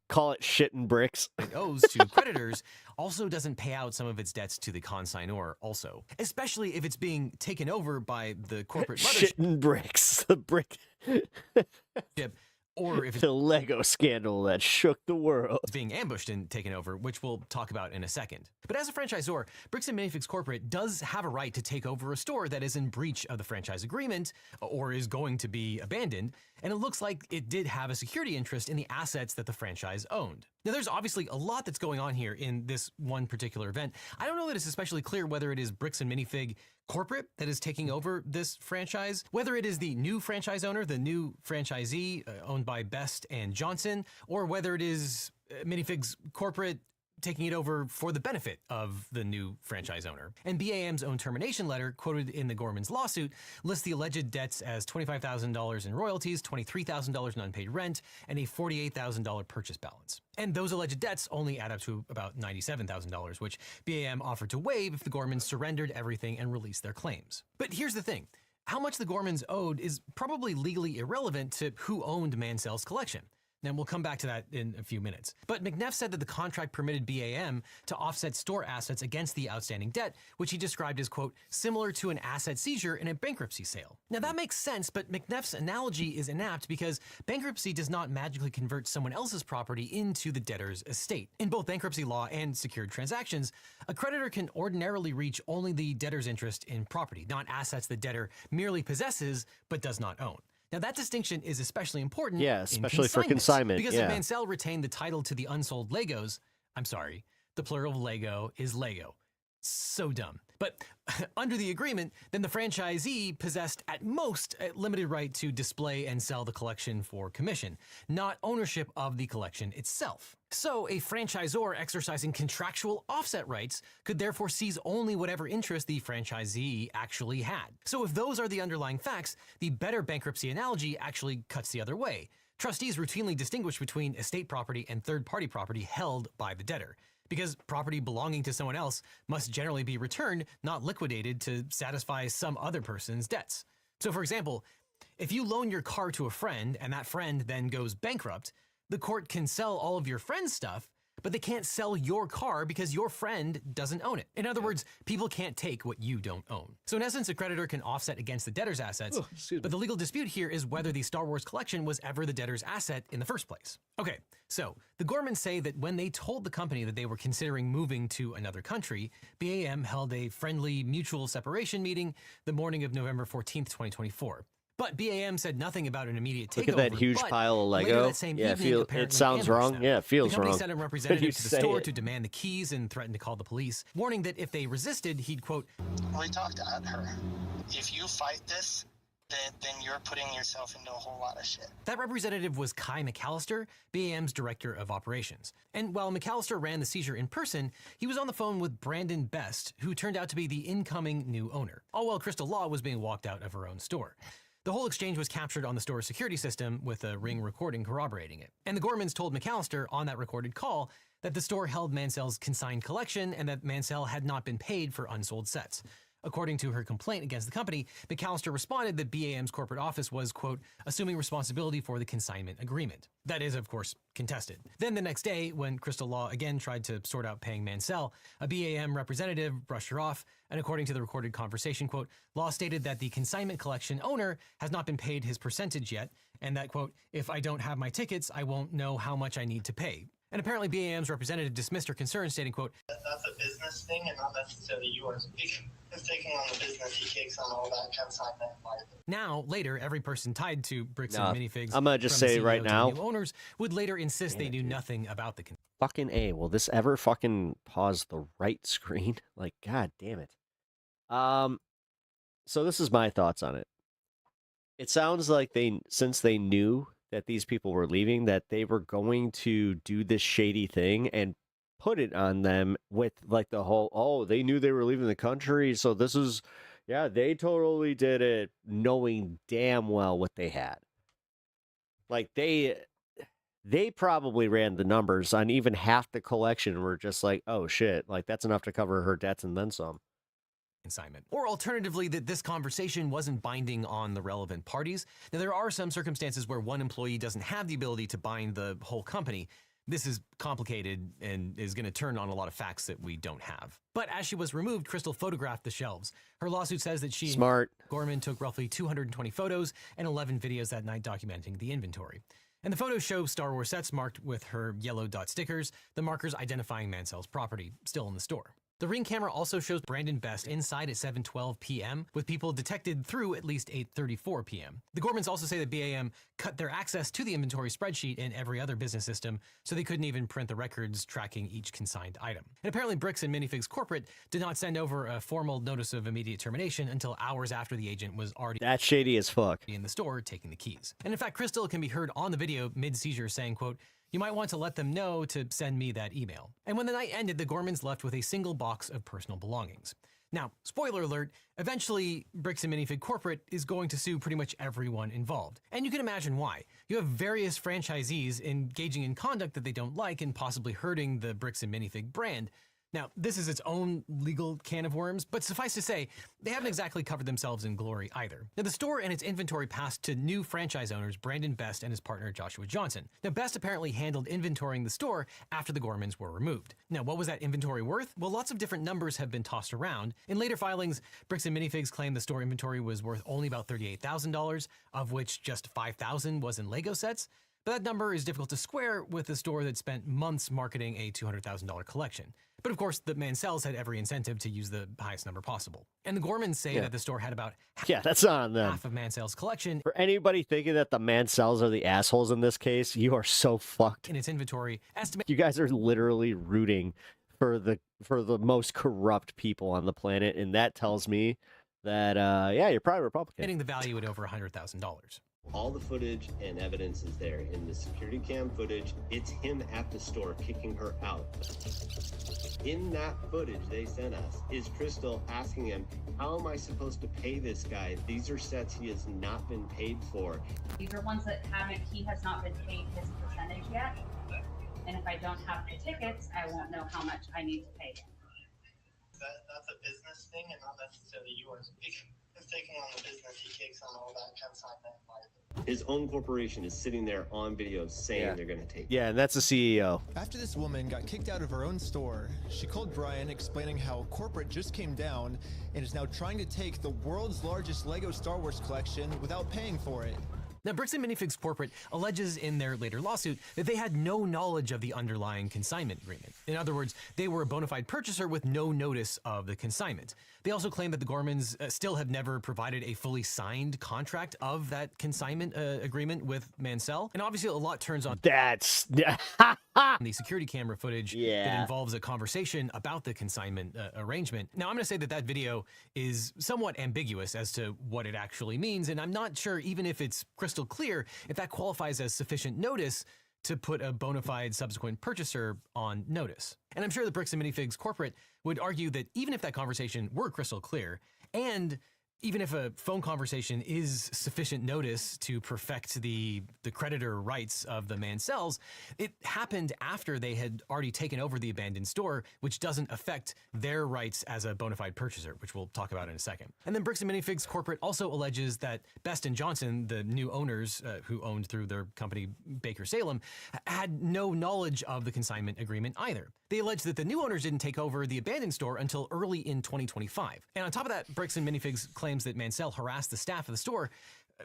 call it shit and bricks it owes to creditors also doesn't pay out some of its debts to the consignor also, especially if it's being taken over by the corporate mothership. Shit and bricks, the brick. Or if it's the Lego scandal that shook the world. It's being ambushed and taken over, which we'll talk about in a second. But as a franchisor, Bricks and Minifigs Corporate does have a right to take over a store that is in breach of the franchise agreement or is going to be abandoned, and it looks like it did have a security interest in the assets that the franchise owned. Now, there's obviously a lot that's going on here in this one particular event. I don't know that it's especially clear whether it is Bricks and Minifig Corporate that is taking over this franchise, whether it is the new franchise owner, the new franchisee owned by Best and Johnson, or whether it is Minifigs Corporate taking it over for the benefit of the new franchise owner. And BAM's own termination letter, quoted in the Gorman's lawsuit, lists the alleged debts as $25,000 in royalties, $23,000 in unpaid rent, and a $48,000 purchase balance. And those alleged debts only add up to about $97,000, which BAM offered to waive if the Gormans surrendered everything and released their claims. But here's the thing. How much the Gormans owed is probably legally irrelevant to who owned Mansell's collection. And we'll come back to that in a few minutes. But McNeff said that the contract permitted BAM to offset store assets against the outstanding debt, which he described as, quote, similar to an asset seizure in a bankruptcy sale. Now that makes sense, but McNeff's analogy is inapt because bankruptcy does not magically convert someone else's property into the debtor's estate. In both bankruptcy law and secured transactions, a creditor can ordinarily reach only the debtor's interest in property, not assets the debtor merely possesses but does not own. Now, that distinction is especially important especially for consignment. Because if Mansell retained the title to the unsold Legos, I'm sorry, the plural of Lego is Lego. So dumb. But under the agreement, then the franchisee possessed at most a limited right to display and sell the collection for commission, not ownership of the collection itself. So a franchisor exercising contractual offset rights could therefore seize only whatever interest the franchisee actually had. So if those are the underlying facts, the better bankruptcy analogy actually cuts the other way. Trustees routinely distinguish between estate property and third-party property held by the debtor, because property belonging to someone else must generally be returned, not liquidated to satisfy some other person's debts. So for example, if you loan your car to a friend and that friend then goes bankrupt, the court can sell all of your friend's stuff, but they can't sell your car because your friend doesn't own it. In other words, people can't take what you don't own. So in essence, a creditor can offset against the debtor's assets, but the legal dispute here is whether the Star Wars collection was ever the debtor's asset in the first place. Okay, so the Gormans say that when they told the company that they were considering moving to another country, BAM held a friendly mutual separation meeting the morning of November 14th, 2024. But BAM said nothing about an immediate takeover. Look at that huge pile of Lego. That same evening, it sounds wrong. them. Yeah, it feels the company wrong. sent a representative to the store it. to demand the keys and threatened to call the police, warning that if they resisted, he'd, quote, We talked at her. If you fight this, then you're putting yourself into a whole lot of shit. That representative was Kai McAllister, BAM's director of operations. And while McAllister ran the seizure in person, he was on the phone with Brandon Best, who turned out to be the incoming new owner, all while Crystal Law was being walked out of her own store. The whole exchange was captured on the store's security system with a Ring recording corroborating it. And the Gormans told McAllister on that recorded call that the store held Mansell's consigned collection and that Mansell had not been paid for unsold sets. According to her complaint against the company, McAllister responded that BAM's corporate office was, quote, assuming responsibility for the consignment agreement. That is, of course, contested. Then the next day, when Crystal Law again tried to sort out paying Mansell, a BAM representative brushed her off, and according to the recorded conversation, quote, Law stated that the consignment collection owner has not been paid his percentage yet, and that, quote, if I don't have my tickets, I won't know how much I need to pay. And apparently BAM's representative dismissed her concern, stating, quote, That's a business thing and not necessarily yours. He's taking on the business, he takes on all that consignment. Now, later, every person tied to bricks and minifigs I'm gonna just from the say CEO right to now, new owners would later insist they knew nothing about the fucking A. Will this ever fucking pause the right screen? Like, god damn it. So this is my thoughts on it. It sounds like since they knew that these people were leaving, that they were going to do this shady thing and put it on them with like the whole, they knew they were leaving the country, so this is, yeah, they totally did it knowing damn well what they had. Like they probably ran the numbers on even half the collection and were just like, oh shit, like that's enough to cover her debts and then some. Consignment. Or alternatively, that this conversation wasn't binding on the relevant parties. Now, there are some circumstances where one employee doesn't have the ability to bind the whole company. This is complicated and is going to turn on a lot of facts that we don't have. But as she was removed, Crystal photographed the shelves. Her lawsuit says that she and Gorman took roughly 220 photos and 11 videos that night documenting the inventory. And the photos show Star Wars sets marked with her yellow dot stickers, the markers identifying Mansell's property, still in the store. The Ring camera also shows Brandon Best inside at 7:12 p.m., with people detected through at least 8:34 p.m. The Gormans also say that BAM cut their access to the inventory spreadsheet in every other business system, so they couldn't even print the records tracking each consigned item. And apparently Bricks and Minifigs Corporate did not send over a formal notice of immediate termination until hours after the agent was already That's shady as fuck. in the store taking the keys. And in fact, Crystal can be heard on the video mid-seizure saying, quote, you might want to let them know to send me that email. And when the night ended, the Gormans left with a single box of personal belongings. Now, spoiler alert, eventually Bricks and Minifig Corporate is going to sue pretty much everyone involved. And you can imagine why. You have various franchisees engaging in conduct that they don't like and possibly hurting the Bricks and Minifig brand. Now, this is its own legal can of worms, but suffice to say, they haven't exactly covered themselves in glory either. Now, the store and its inventory passed to new franchise owners Brandon Best and his partner Joshua Johnson. Now, Best apparently handled inventorying the store after the Gormans were removed. Now, what was that inventory worth? Well, lots of different numbers have been tossed around. In later filings, Bricks and Minifigs claimed the store inventory was worth only about $38,000, of which just $5,000 was in Lego sets. But that number is difficult to square with a store that spent months marketing a $200,000 collection. But of course, the Mansells had every incentive to use the highest number possible. And the Gormans say that the store had about that's on them. half of Mansell's collection. For anybody thinking that the Mansells are the assholes in this case, you are so fucked. In its inventory, You guys are literally rooting for the most corrupt people on the planet, and that tells me that you're probably Republican. Hitting the value at over $100,000. All the footage and evidence is there. In the security cam footage, it's him at the store kicking her out. In that footage they sent us is Crystal asking him, how am I supposed to pay this guy? These are sets he has not been paid for. These are ones that he has not been paid his percentage yet. And if I don't have the tickets, I won't know how much I need to pay him. That's a business thing and not necessarily yours. He's taking on the business, he takes on all that consignment liability. His own corporation is sitting there on video saying they're going to take it. Yeah, and that's the CEO. After this woman got kicked out of her own store, she called Brian explaining how corporate just came down and is now trying to take the world's largest Lego Star Wars collection without paying for it. Now, Bricks and Minifigs Corporate alleges in their later lawsuit that they had no knowledge of the underlying consignment agreement. In other words, they were a bona fide purchaser with no notice of the consignment. They also claim that the Gormans still have never provided a fully signed contract of that consignment agreement with Mansell. And obviously, a lot turns on that's the security camera footage that involves a conversation about the consignment arrangement. Now, I'm going to say that that video is somewhat ambiguous as to what it actually means, and I'm not sure, even if it's crystal clear, if that qualifies as sufficient notice to put a bona fide subsequent purchaser on notice. And I'm sure the Bricks and Minifigs Corporate would argue that even if that conversation were crystal clear, and even if a phone conversation is sufficient notice to perfect the creditor rights of the Mansells, it happened after they had already taken over the abandoned store, which doesn't affect their rights as a bona fide purchaser, which we'll talk about in a second. And then Bricks and Minifigs Corporate also alleges that Best and Johnson, the new owners who owned through their company Baker Salem, had no knowledge of the consignment agreement either. They allege that the new owners didn't take over the abandoned store until early in 2025. And on top of that, Bricks and Minifigs claims that Mansell harassed the staff of the store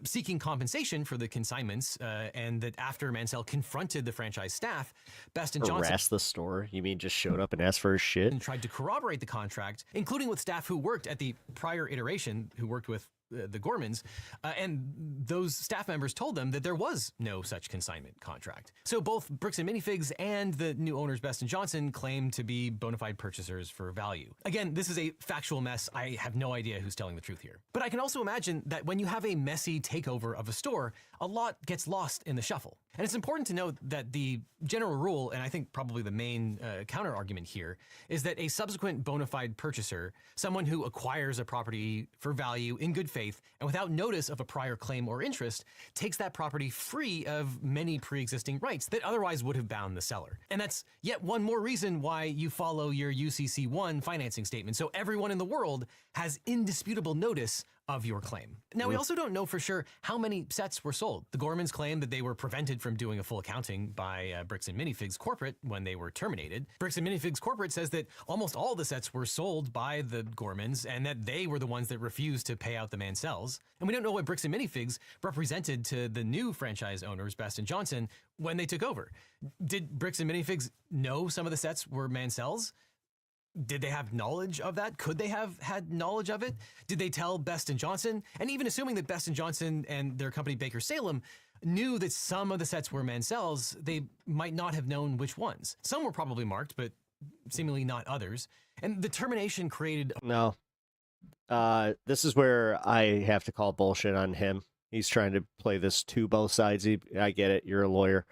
seeking compensation for the consignments, and that after Mansell confronted the franchise staff, Best and Johnson harassed the store? You mean just showed up and asked for his shit? And tried to corroborate the contract, including with staff who worked at the prior iteration, who worked with the Gormans, and those staff members told them that there was no such consignment contract. So both Bricks and Minifigs and the new owners Best and Johnson claim to be bona fide purchasers for value. Again, this is a factual mess. I have no idea who's telling the truth here. But I can also imagine that when you have a messy takeover of a store, a lot gets lost in the shuffle. And it's important to note that the general rule, and I think probably the main counter argument here, is that a subsequent bona fide purchaser, someone who acquires a property for value in good faith and without notice of a prior claim or interest, takes that property free of many pre-existing rights that otherwise would have bound the seller. And that's yet one more reason why you follow your UCC1 financing statement, so everyone in the world has indisputable notice of your claim. Now, we also don't know for sure how many sets were sold. The Gormans claim that they were prevented from doing a full accounting by Bricks and Minifigs Corporate when they were terminated. Bricks and Minifigs Corporate says that almost all the sets were sold by the Gormans and that they were the ones that refused to pay out the Mansells. And we don't know what Bricks and Minifigs represented to the new franchise owners, Best and Johnson, when they took over. Did Bricks and Minifigs know some of the sets were Mansells? Did they have knowledge of that? Could they have had knowledge of it? Did they tell Best and Johnson? And even assuming that Best and Johnson and their company Baker Salem knew that some of the sets were Mansells, they might not have known which ones. Some were probably marked, but seemingly not others. And the termination created... No. This is where I have to call bullshit on him. He's trying to play this to both sides. I get it. You're a lawyer.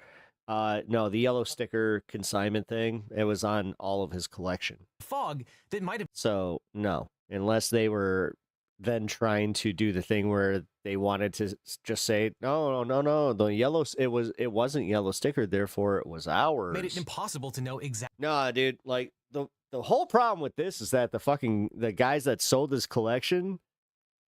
No, the yellow sticker consignment thing, it was on all of his collection. Fog that might have. So, no, unless they were then trying to do the thing where they wanted to just say, no, the yellow, it wasn't yellow sticker, therefore it was ours. Made it impossible to know exactly. No, dude, like the whole problem with this is that the guys that sold this collection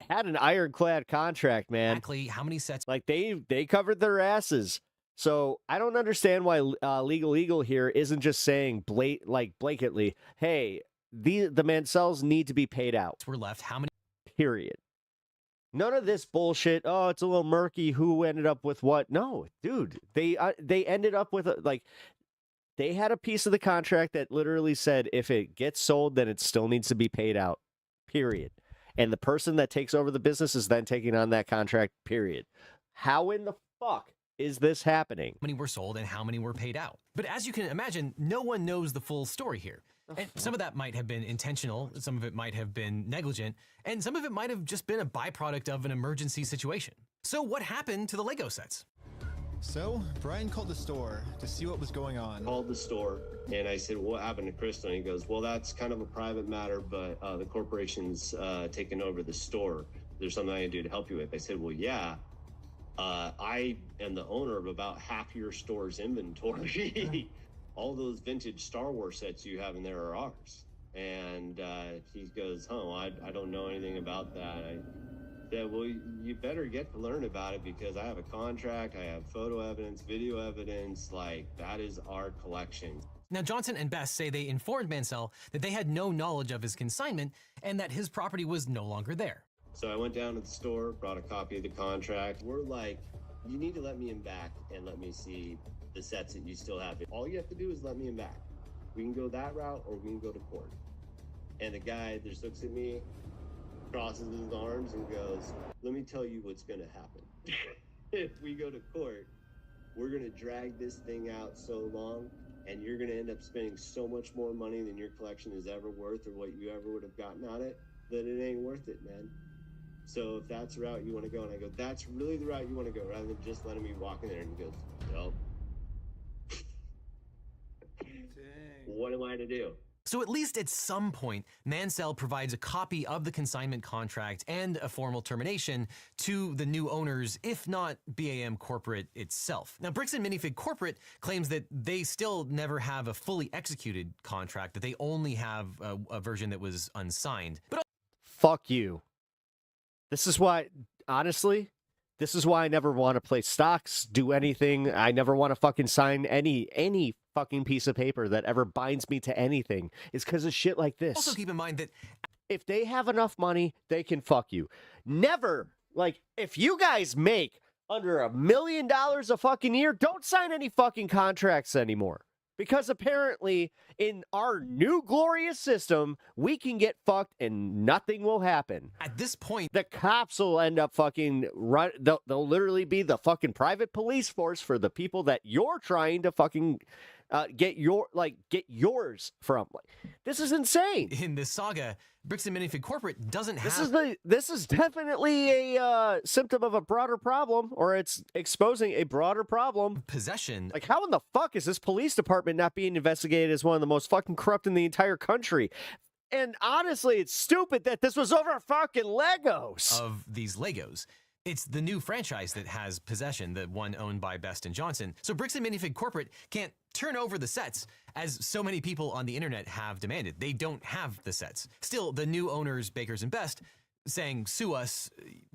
had an ironclad contract, man. Exactly how many sets? Like they covered their asses. So I don't understand why Legal Eagle here isn't just saying blanketly, hey, the Mansells need to be paid out. We're left. How many? Period. None of this bullshit. Oh, it's a little murky. Who ended up with what? No, dude. They ended up with they had a piece of the contract that literally said if it gets sold, then it still needs to be paid out. Period. And the person that takes over the business is then taking on that contract. Period. How in the fuck is this happening? How many were sold and how many were paid out? But as you can imagine, no one knows the full story here. And some of that might have been intentional, some of it might have been negligent, and some of it might have just been a byproduct of an emergency situation. So what happened to the Lego sets? So Brian called the store to see what was going on. Called the store and I said, what happened to Crystal? And he goes, well, that's kind of a private matter, but the corporation's taken over the store. There's something I can do to help you with. I said, well, yeah. I am the owner of about half your store's inventory. All those vintage Star Wars sets you have in there are ours. And he goes, I don't know anything about that. I said, well, you better get to learn about it because I have a contract, I have photo evidence, video evidence, like that is our collection. Now, Johnson and Best say they informed Mansell that they had no knowledge of his consignment and that his property was no longer there. So I went down to the store, brought a copy of the contract. We're like, you need to let me in back and let me see the sets that you still have. All you have to do is let me in back. We can go that route or we can go to court. And the guy just looks at me, crosses his arms and goes, let me tell you what's going to happen. If we go to court, we're going to drag this thing out so long and you're going to end up spending so much more money than your collection is ever worth or what you ever would have gotten out of it, that it ain't worth it, man. So if that's the route you want to go, and I go, that's really the route you want to go, rather than just letting me walk in there. And he goes, well, what am I to do? So at least at some point, Mansell provides a copy of the consignment contract and a formal termination to the new owners, if not BAM Corporate itself. Now, Bricks and Minifig Corporate claims that they still never have a fully executed contract, that they only have a version that was unsigned. But fuck you. This is why, honestly, this is why I never want to play stocks, do anything. I never want to fucking sign any fucking piece of paper that ever binds me to anything. It's because of shit like this. Also keep in mind that if they have enough money, they can fuck you. Never, like, if you guys make under $1 million a fucking year, don't sign any fucking contracts anymore. Because apparently, in our new glorious system, we can get fucked and nothing will happen. At this point, the cops will end up fucking run. They'll literally be the fucking private police force for the people that you're trying to fucking get yours from. This is insane. In this saga, Bricks and Minifig Corporate doesn't have. This is definitely a symptom of a broader problem, or it's exposing a broader problem. Possession. Like, how in the fuck is this police department not being investigated as one of the most fucking corrupt in the entire country? And honestly, it's stupid that this was over fucking Legos. Of these Legos. It's the new franchise that has possession, the one owned by Best and Johnson. So Bricks and Minifig Corporate can't turn over the sets as so many people on the internet have demanded. They don't have the sets. Still, the new owners, Bakers and Best, saying, sue us,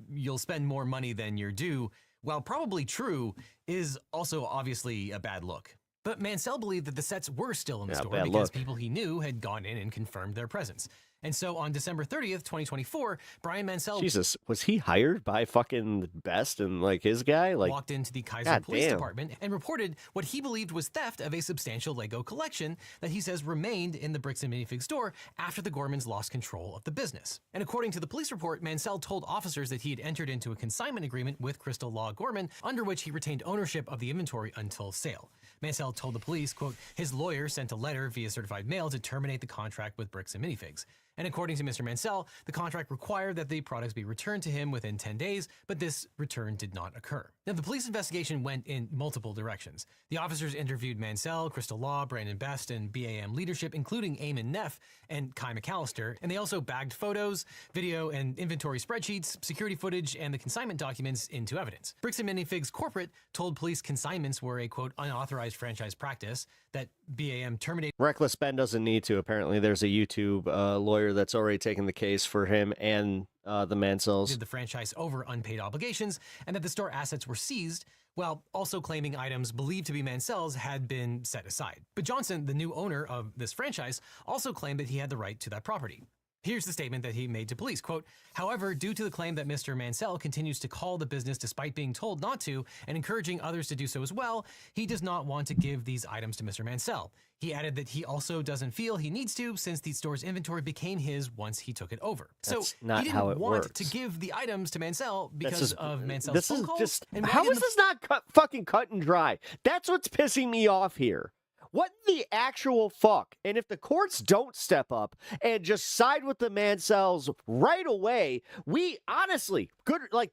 you'll spend more money than you're due, while probably true, is also obviously a bad look. But Mansell believed that the sets were still in the store because people he knew had gone in and confirmed their presence. And so on December 30th, 2024, Brian Mansell... Jesus, was he hired by fucking Best and like his guy? Like, walked into the Kaiser Police Department and reported what he believed was theft of a substantial Lego collection that he says remained in the Bricks and Minifig store after the Gormans lost control of the business. And according to the police report, Mansell told officers that he had entered into a consignment agreement with Crystal Law Gorman, under which he retained ownership of the inventory until sale. Mansell told the police, quote, his lawyer sent a letter via certified mail to terminate the contract with Bricks and Minifigs. And according to Mr. Mansell, the contract required that the products be returned to him within 10 days, but this return did not occur. Now, the police investigation went in multiple directions. The officers interviewed Mansell, Crystal Law, Brandon Best, and BAM leadership, including Eamon Neff and Kai McAllister, and they also bagged photos, video, and inventory spreadsheets, security footage, and the consignment documents into evidence. Bricks and Minifigs Corporate told police consignments were a, quote, unauthorized franchise practice, that BAM terminated. Reckless Ben doesn't need to. Apparently, there's a YouTube lawyer that's already taken the case for him and the Mansells. The franchise over unpaid obligations, and that the store assets were seized, while also claiming items believed to be Mansell's had been set aside. But Johnson, the new owner of this franchise, also claimed that he had the right to that property. Here's the statement that he made to police, quote, however, due to the claim that Mr. Mansell continues to call the business despite being told not to and encouraging others to do so as well, he does not want to give these items to Mr. Mansell. He added that he also doesn't feel he needs to since the store's inventory became his once he took it over. That's so not he didn't how it want works. to give the items to Mansell because This is- of Mansell's This phone is calls. just And how why is did this not fucking cut and dry? That's what's pissing me off here. What the actual fuck? And if the courts don't step up and just side with the Mansells right away, we honestly could no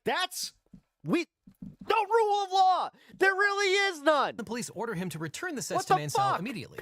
rule of law. There really is none. The police order him to return the sets What to the Mansell fuck? immediately.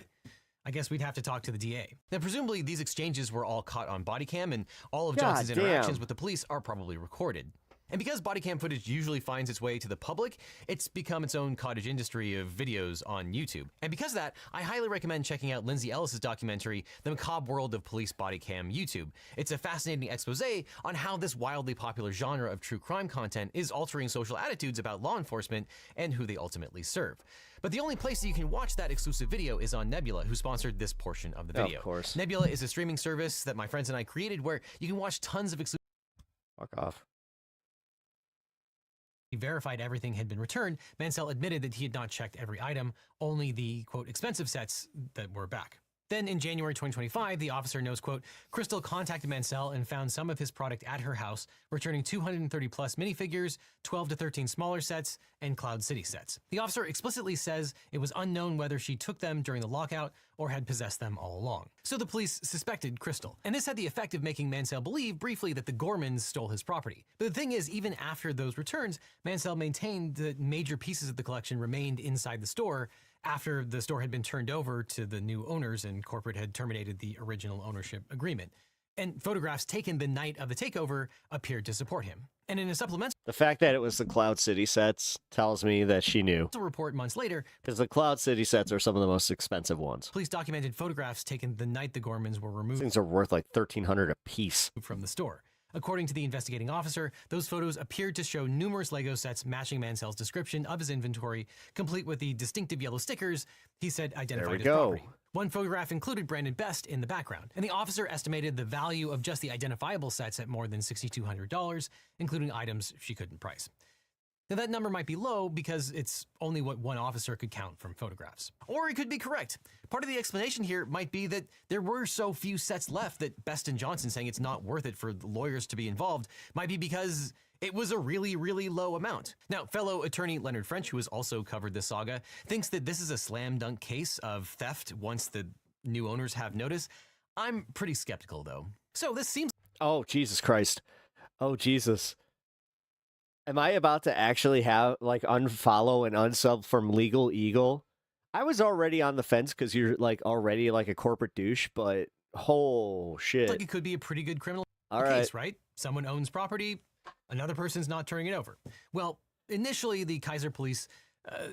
I guess we'd have to talk to the DA. Now, presumably, these exchanges were all caught on body cam, and all of God Johnson's damn. interactions with the police are probably recorded. And because body cam footage usually finds its way to the public, it's become its own cottage industry of videos on YouTube. And because of that, I highly recommend checking out Lindsay Ellis's documentary, The Macabre World of Police Body Cam YouTube. It's a fascinating expose on how this wildly popular genre of true crime content is altering social attitudes about law enforcement and who they ultimately serve. But the only place that you can watch that exclusive video is on Nebula, who sponsored this portion of the video. Of course. Nebula is a streaming service that my friends and I created where you can watch tons of exclusive. Fuck off. He verified everything had been returned. Mansell admitted that he had not checked every item, only the, quote, expensive sets that were back. Then in January 2025, the officer knows, quote, Crystal contacted Mansell and found some of his product at her house, returning 230 plus minifigures, 12 to 13 smaller sets, and Cloud City sets. The officer explicitly says it was unknown whether she took them during the lockout or had possessed them all along. So the police suspected Crystal. And this had the effect of making Mansell believe briefly that the Gormans stole his property. But the thing is, even after those returns, Mansell maintained that major pieces of the collection remained inside the store after the store had been turned over to the new owners and corporate had terminated the original ownership agreement. And photographs taken the night of the takeover appeared to support him. And in a supplemental The fact that it was the Cloud City sets tells me that she knew. report months later, Because the Cloud City sets are some of the most expensive ones. police documented photographs taken the night the Gormans were removed Things are worth like $1,300 a piece. from the store. According to the investigating officer, those photos appeared to show numerous Lego sets matching Mansell's description of his inventory, complete with the distinctive yellow stickers he said identified his property. One photograph included Brandon Best in the background, and the officer estimated the value of just the identifiable sets at more than $6,200, including items she couldn't price. Now, that number might be low because it's only what one officer could count from photographs. Or it could be correct. Part of the explanation here might be that there were so few sets left that Best and Johnson saying it's not worth it for the lawyers to be involved might be because it was a really, really low amount. Now, fellow attorney Leonard French, who has also covered this saga, thinks that this is a slam dunk case of theft once the new owners have notice. I'm pretty skeptical, though. So this seems... Oh, Jesus Christ. Oh, Jesus. Am I about to actually have, like, unfollow and unsub from Legal Eagle? I was already on the fence because you're, like, already, like, a corporate douche, but, oh, shit. like it could be a pretty good criminal All case, right? Someone owns property, another person's not turning it over. Well, initially, the Kaiser police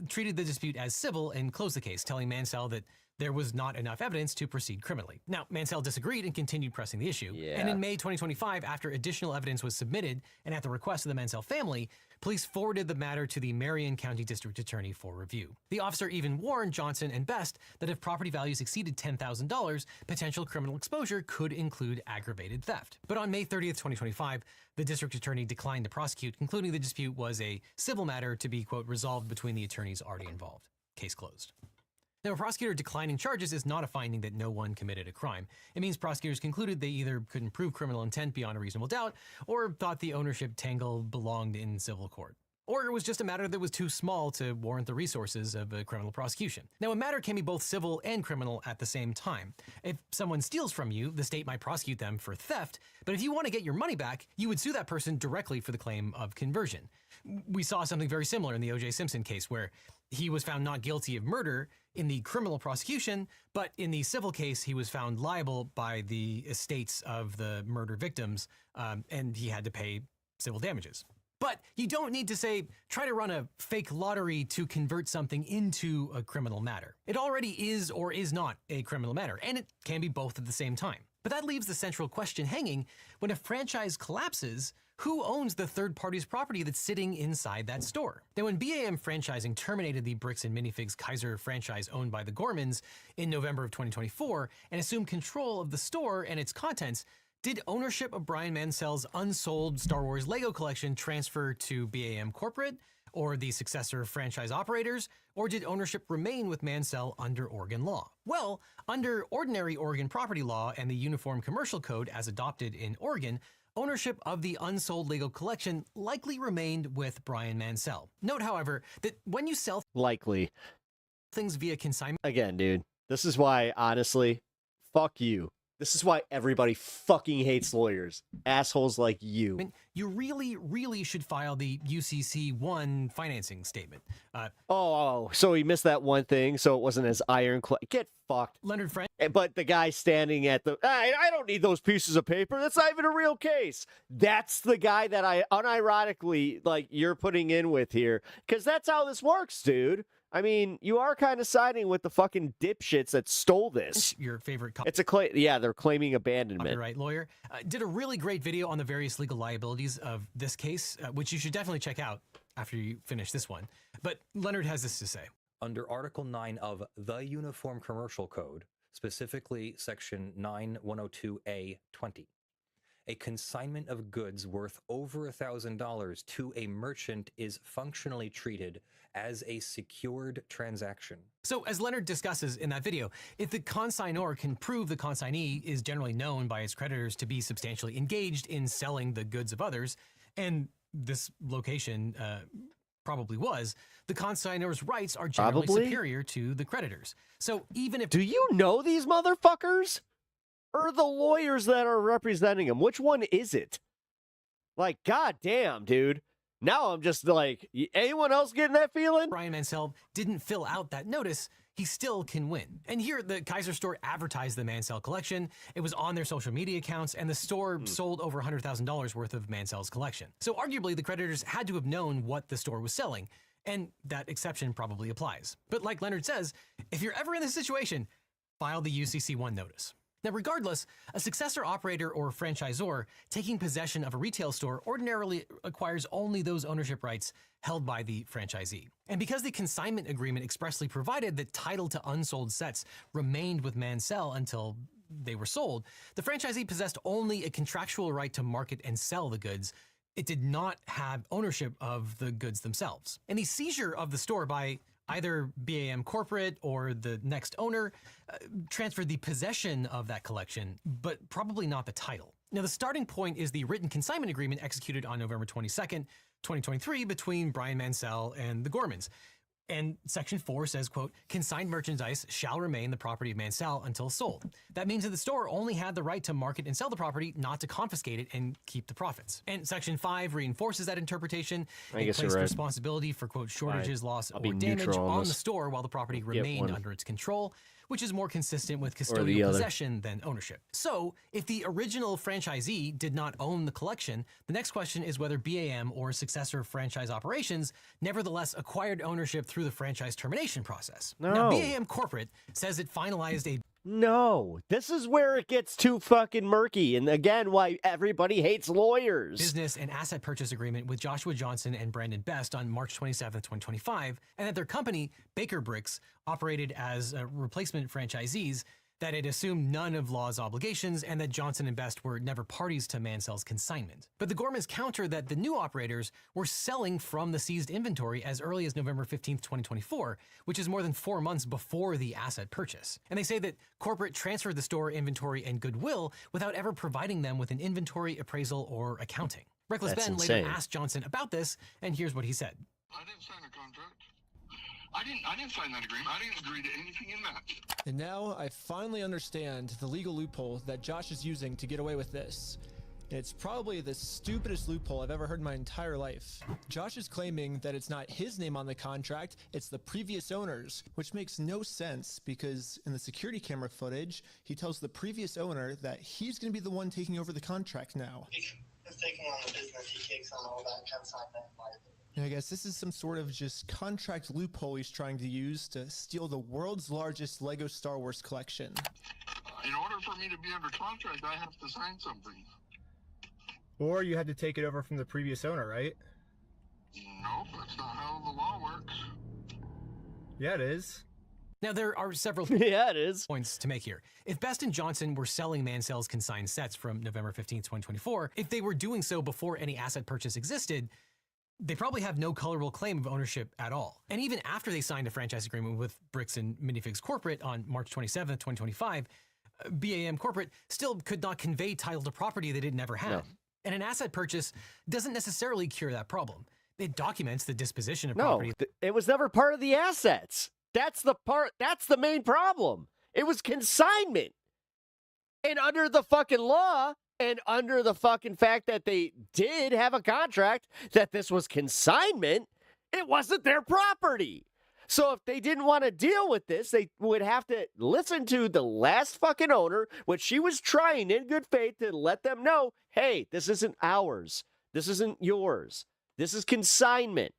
treated the dispute as civil and closed the case, telling Mansell that there was not enough evidence to proceed criminally. Now, Mansell disagreed and continued pressing the issue. Yeah. And in May 2025, after additional evidence was submitted and at the request of the Mansell family, police forwarded the matter to the Marion County District Attorney for review. The officer even warned Johnson and Best that if property values exceeded $10,000, potential criminal exposure could include aggravated theft. But on May 30th, 2025, the district attorney declined to prosecute, concluding the dispute was a civil matter to be, quote, resolved between the attorneys already involved. Case closed. Now, a prosecutor declining charges is not a finding that no one committed a crime. It means prosecutors concluded they either couldn't prove criminal intent beyond a reasonable doubt or thought the ownership tangle belonged in civil court. or it was just a matter that was too small to warrant the resources of a criminal prosecution. Now, a matter can be both civil and criminal at the same time. If someone steals from you, the state might prosecute them for theft, but if you want to get your money back, you would sue that person directly for the claim of conversion. We saw something very similar in the O.J. Simpson case, where he was found not guilty of murder in the criminal prosecution, but in the civil case, he was found liable by the estates of the murder victims, and he had to pay civil damages. But you don't need to, say, try to run a fake lottery to convert something into a criminal matter. It already is or is not a criminal matter, and it can be both at the same time. But that leaves the central question hanging: when a franchise collapses, who owns the third party's property that's sitting inside that store? Now, when BAM Franchising terminated the Bricks and Minifigs Kaiser franchise owned by the Gormans in November of 2024 and assumed control of the store and its contents, did ownership of Brian Mansell's unsold Star Wars Lego collection transfer to BAM Corporate or the successor franchise operators, or did ownership remain with Mansell under Oregon law? Well, under ordinary Oregon property law and the Uniform Commercial Code as adopted in Oregon, ownership of the unsold Lego collection likely remained with Brian Mansell. Note, however, that when you sell things via consignment... Again, dude, this is why, honestly, fuck you. This is why everybody fucking hates lawyers. Assholes like you. You really should file the UCC1 financing statement. So he missed that one thing, so it wasn't as ironclad. Get fucked. Leonard Friend. But the guy standing at the, I don't need those pieces of paper. That's not even a real case. That's the guy that I unironically, like, you're putting in with here. Because that's how this works, dude. I mean, you are kind of siding with the fucking dipshits that stole this. Your favorite... It's a they're claiming abandonment. Copyright lawyer did a really great video on the various legal liabilities of this case, which you should definitely check out after you finish this one. But Leonard has this to say. Under Article 9 of the Uniform Commercial Code, specifically Section 9102A20, a consignment of goods worth over $1,000 to a merchant is functionally treated as a secured transaction. So, as Leonard discusses in that video, if the consignor can prove the consignee is generally known by its creditors to be substantially engaged in selling the goods of others, and this location probably was, the consignor's rights are generally superior to the creditors. So even if... Do you know these motherfuckers? Or the lawyers that are representing them? Which one is it? Like, goddamn, dude. Now I'm just like, anyone else getting that feeling? Brian Mansell didn't fill out that notice, he still can win. And here, the Kaiser store advertised the Mansell collection. It was on their social media accounts, and the store sold over $100,000 worth of Mansell's collection. So arguably, the creditors had to have known what the store was selling, and that exception probably applies. But like Leonard says, if you're ever in this situation, file the UCC1 notice. Now, regardless, a successor operator or franchisor taking possession of a retail store ordinarily acquires only those ownership rights held by the franchisee. And because the consignment agreement expressly provided that title to unsold sets remained with Mansell until they were sold, the franchisee possessed only a contractual right to market and sell the goods. It did not have ownership of the goods themselves. And the seizure of the store by either BAM Corporate or the next owner transferred the possession of that collection, but probably not the title. Now, the starting point is the written consignment agreement executed on November 22nd, 2023 between Brian Mansell and the Gormans. And Section 4 says, quote, consigned merchandise shall remain the property of Mansell until sold. That means that the store only had the right to market and sell the property, not to confiscate it and keep the profits. And Section 5 reinforces that interpretation and places responsibility for, quote, shortages, loss, or damage on the store while the property remained under its control, which is more consistent with custodial possession than ownership. So, if the original franchisee did not own the collection, the next question is whether BAM or successor franchise operations nevertheless acquired ownership through the franchise termination process. No. Now, BAM Corporate says it finalized a... No, this is where it gets too fucking murky, and again, why everybody hates lawyers. Business and asset purchase agreement with Joshua Johnson and Brandon Best on March 27, 2025, and that their company, Baker Bricks, operated as replacement franchisees, that it assumed none of law's obligations, and that Johnson and Best were never parties to Mansell's consignment. But the Gormans counter that the new operators were selling from the seized inventory as early as November 15, 2024, which is more than 4 months before the asset purchase. And they say that corporate transferred the store inventory and goodwill without ever providing them with an inventory appraisal or accounting. Reckless That's Ben insane. later asked Johnson about this, and here's what he said. I didn't sign a contract. I didn't sign that agreement. I didn't agree to anything in that. And now I finally understand the legal loophole that Josh is using to get away with this. It's probably the stupidest loophole I've ever heard in my entire life. Josh is claiming that it's not his name on the contract, it's the previous owner's, which makes no sense because in the security camera footage, he tells the previous owner that he's going to be the one taking over the contract now. He's taking on the business, he takes on all that consignment liability. And I guess this is some sort of just contract loophole he's trying to use to steal the world's largest Lego Star Wars collection. In order for me to be under contract, I have to sign something. Or you had to take it over from the previous owner, right? Nope, that's not how the law works. Yeah, it is. Now, there are several yeah, it is. points to make here. If Best and Johnson were selling Mansell's consigned sets from November 15, 2024, if they were doing so before any asset purchase existed, they probably have no colorable claim of ownership at all. And even after they signed a franchise agreement with Bricks and Minifigs Corporate on March 27, 2025, BAM Corporate still could not convey title to property that it never had. No. And an asset purchase doesn't necessarily cure that problem. It documents the disposition of No, property. it was never part of the assets. That's the main problem. It was consignment. And under the fucking law, and under the fucking fact that they did have a contract that this was consignment, it wasn't their property. So if they didn't want to deal with this, they would have to listen to the last fucking owner, which she was trying in good faith to let them know, hey, this isn't ours. This isn't yours. This is consignment.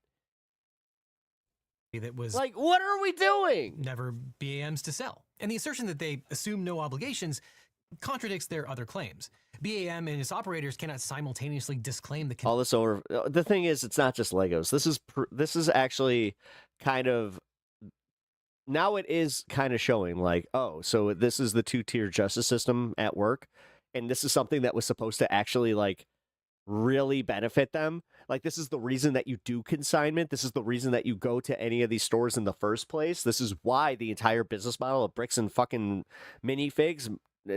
That was like, what are we doing? Never BAM's to sell. And the assertion that they assume no obligations contradicts their other claims. BAM and its operators cannot simultaneously disclaim the all this over. The thing is, it's not just Legos. This is actually kind of, now it is kind of showing like, oh, so this is the two-tier justice system at work, and this is something that was supposed to actually like really benefit them. Like, this is the reason that you do consignment. This is the reason that you go to any of these stores in the first place. This is why the entire business model of Bricks and fucking Minifigs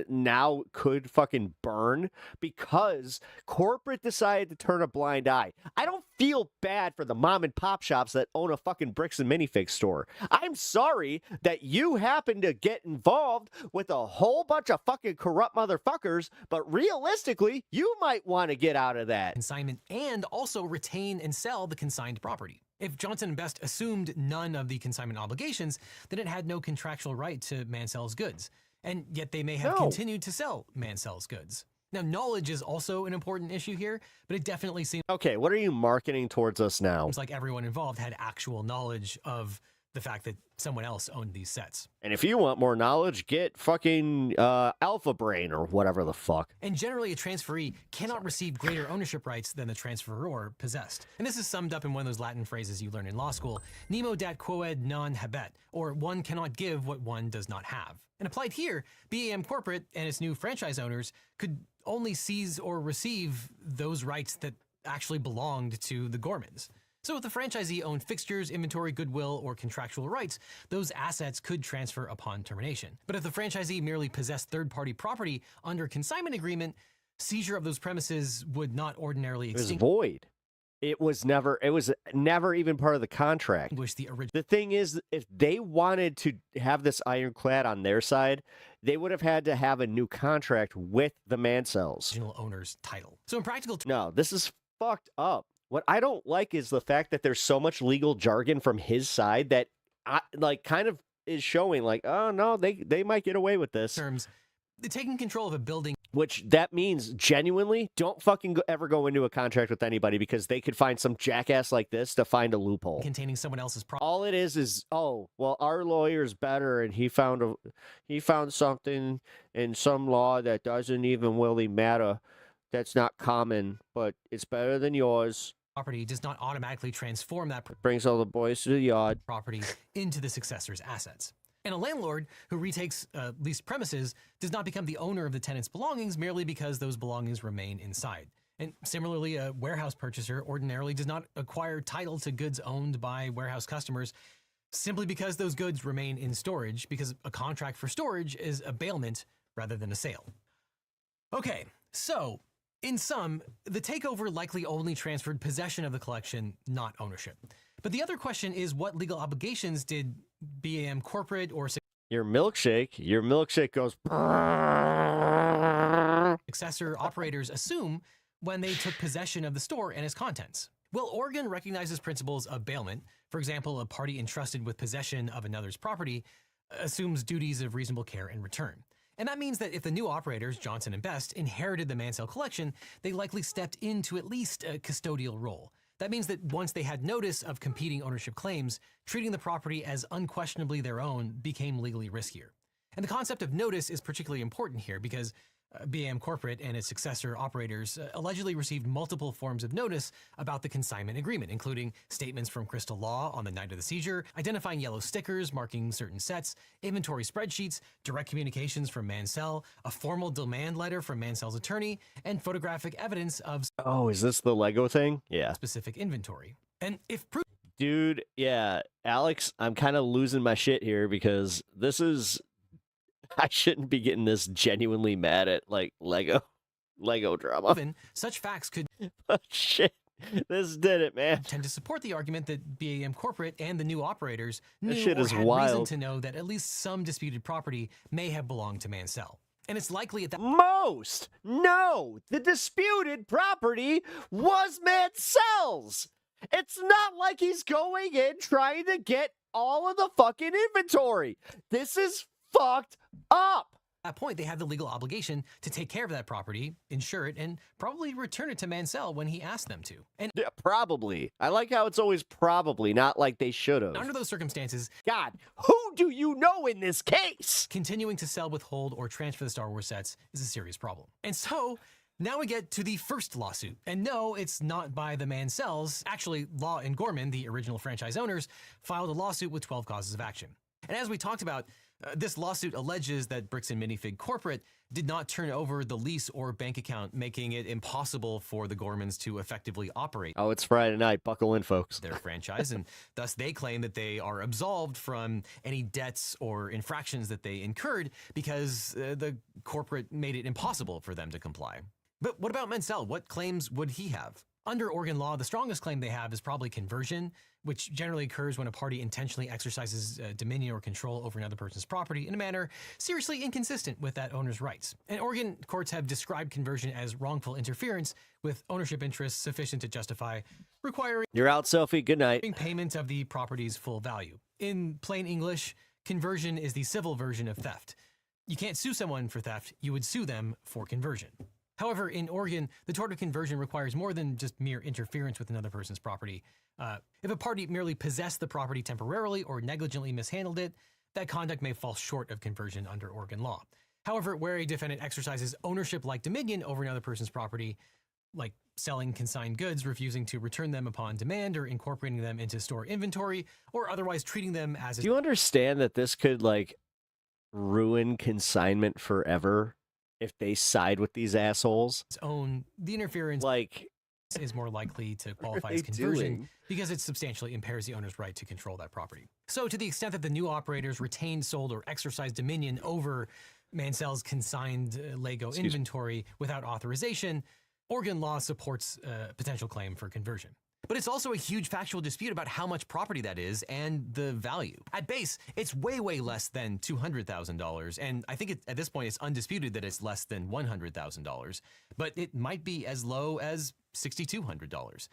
now could fucking burn, because corporate decided to turn a blind eye. I don't feel bad for the mom and pop shops that own a fucking Bricks and Minifigs store. I'm sorry that you happen to get involved with a whole bunch of fucking corrupt motherfuckers, but realistically, you might want to get out of that. Consignment and also retain and sell the consigned property. If Johnson and Best assumed none of the consignment obligations, then it had no contractual right to Mansell's goods. And yet they may have continued to sell Mansell's goods. Now, knowledge is also an important issue here, but it definitely seems okay, what are you marketing towards us now? like everyone involved had actual knowledge of the fact that someone else owned these sets. And if you want more knowledge, get fucking Alpha Brain or whatever the fuck. And generally, a transferee cannot receive greater ownership rights than the transferor possessed. And this is summed up in one of those Latin phrases you learn in law school, nemo dat quoed non habet, or one cannot give what one does not have. And applied here, BAM Corporate and its new franchise owners could only seize or receive those rights that actually belonged to the Gormans. So if the franchisee owned fixtures, inventory, goodwill, or contractual rights, those assets could transfer upon termination. But if the franchisee merely possessed third-party property under consignment agreement, seizure of those premises would not ordinarily It was extinguish void. It was never even part of the contract. The thing is, if they wanted to have this ironclad on their side, they would have had to have a new contract with the Mansells. Original owner's title. So in practical no, this is fucked up. What I don't like is the fact that there's so much legal jargon from his side that kind of is showing like, oh no, they might get away with this. Terms, taking control of a building. Which that means genuinely don't fucking ever go into a contract with anybody, because they could find some jackass like this to find a loophole. Containing someone else's property. All it is, oh, well, our lawyer's better and he found something in some law that doesn't even really matter. That's not common, but it's better than yours. Property does not automatically transform that Brings all the boys to the yard. Property into the successor's assets. And a landlord who retakes leased premises does not become the owner of the tenant's belongings merely because those belongings remain inside. And similarly, a warehouse purchaser ordinarily does not acquire title to goods owned by warehouse customers simply because those goods remain in storage, because a contract for storage is a bailment rather than a sale. Okay, so In sum, the takeover likely only transferred possession of the collection, not ownership. But the other question is, what legal obligations did BAM corporate or Your milkshake goes. successor operators assume when they took possession of the store and its contents? Well, Oregon recognizes principles of bailment. For example, a party entrusted with possession of another's property assumes duties of reasonable care and return. And that means that if the new operators, Johnson and Best, inherited the Mansell collection, they likely stepped into at least a custodial role. That means that once they had notice of competing ownership claims, treating the property as unquestionably their own became legally riskier. And the concept of notice is particularly important here because BAM Corporate and its successor operators allegedly received multiple forms of notice about the consignment agreement, including statements from Crystal Law on the night of the seizure, identifying yellow stickers marking certain sets, inventory spreadsheets, direct communications from Mansell, a formal demand letter from Mansell's attorney, and photographic evidence of Oh, is this the Lego thing? Yeah. specific inventory. And if proof Dude, yeah. Alex, I'm kind of losing my shit here because this is... I shouldn't be getting this genuinely mad at, like, Lego drama. Such facts could... Oh, shit. This did it, man. Tend to support the argument that BAM Corporate and the new operators knew shit or is had wild. reason to know that at least some disputed property may have belonged to Mansell. And it's likely at that... Most! No! The disputed property was Mansell's! It's not like he's going in trying to get all of the fucking inventory! This is fucked up! At that point, they had the legal obligation to take care of that property, insure it, and probably return it to Mansell when he asked them to. And yeah, probably. I like how it's always probably, not like they should have. Under those circumstances, God, who do you know in this case? Continuing to sell, withhold, or transfer the Star Wars sets is a serious problem. And so, now we get to the first lawsuit. And no, it's not by the Mansells. Actually, Law and Gorman, the original franchise owners, filed a lawsuit with 12 causes of action. And as we talked about, this lawsuit alleges that Bricks and Minifig Corporate did not turn over the lease or bank account, making it impossible for the Gormans to effectively operate. Oh, it's Friday night. Buckle in, folks. Their franchise, and thus they claim that they are absolved from any debts or infractions that they incurred because the corporate made it impossible for them to comply. But what about Mansell? What claims would he have? Under Oregon law, the strongest claim they have is probably conversion, which generally occurs when a party intentionally exercises dominion or control over another person's property in a manner seriously inconsistent with that owner's rights. And Oregon courts have described conversion as wrongful interference with ownership interests sufficient to justify requiring You're out, Sophie. Good night. Payment of the property's full value. In plain English, conversion is the civil version of theft. You can't sue someone for theft, you would sue them for conversion. However, in Oregon, the tort of conversion requires more than just mere interference with another person's property. If a party merely possessed the property temporarily or negligently mishandled it, that conduct may fall short of conversion under Oregon law. However, where a defendant exercises ownership-like dominion over another person's property, like selling consigned goods, refusing to return them upon demand, or incorporating them into store inventory, or otherwise treating them as... Do you understand that this could, like, ruin consignment forever? If they side with these assholes, the interference is more likely to qualify as conversion because it substantially impairs the owner's right to control that property. So to the extent that the new operators retained, sold, or exercised dominion over Mansell's consigned Lego inventory without authorization, Oregon law supports a potential claim for conversion. But it's also a huge factual dispute about how much property that is and the value. At base, it's way, way less than $200,000, and I think at this point it's undisputed that it's less than $100,000, but it might be as low as $6,200.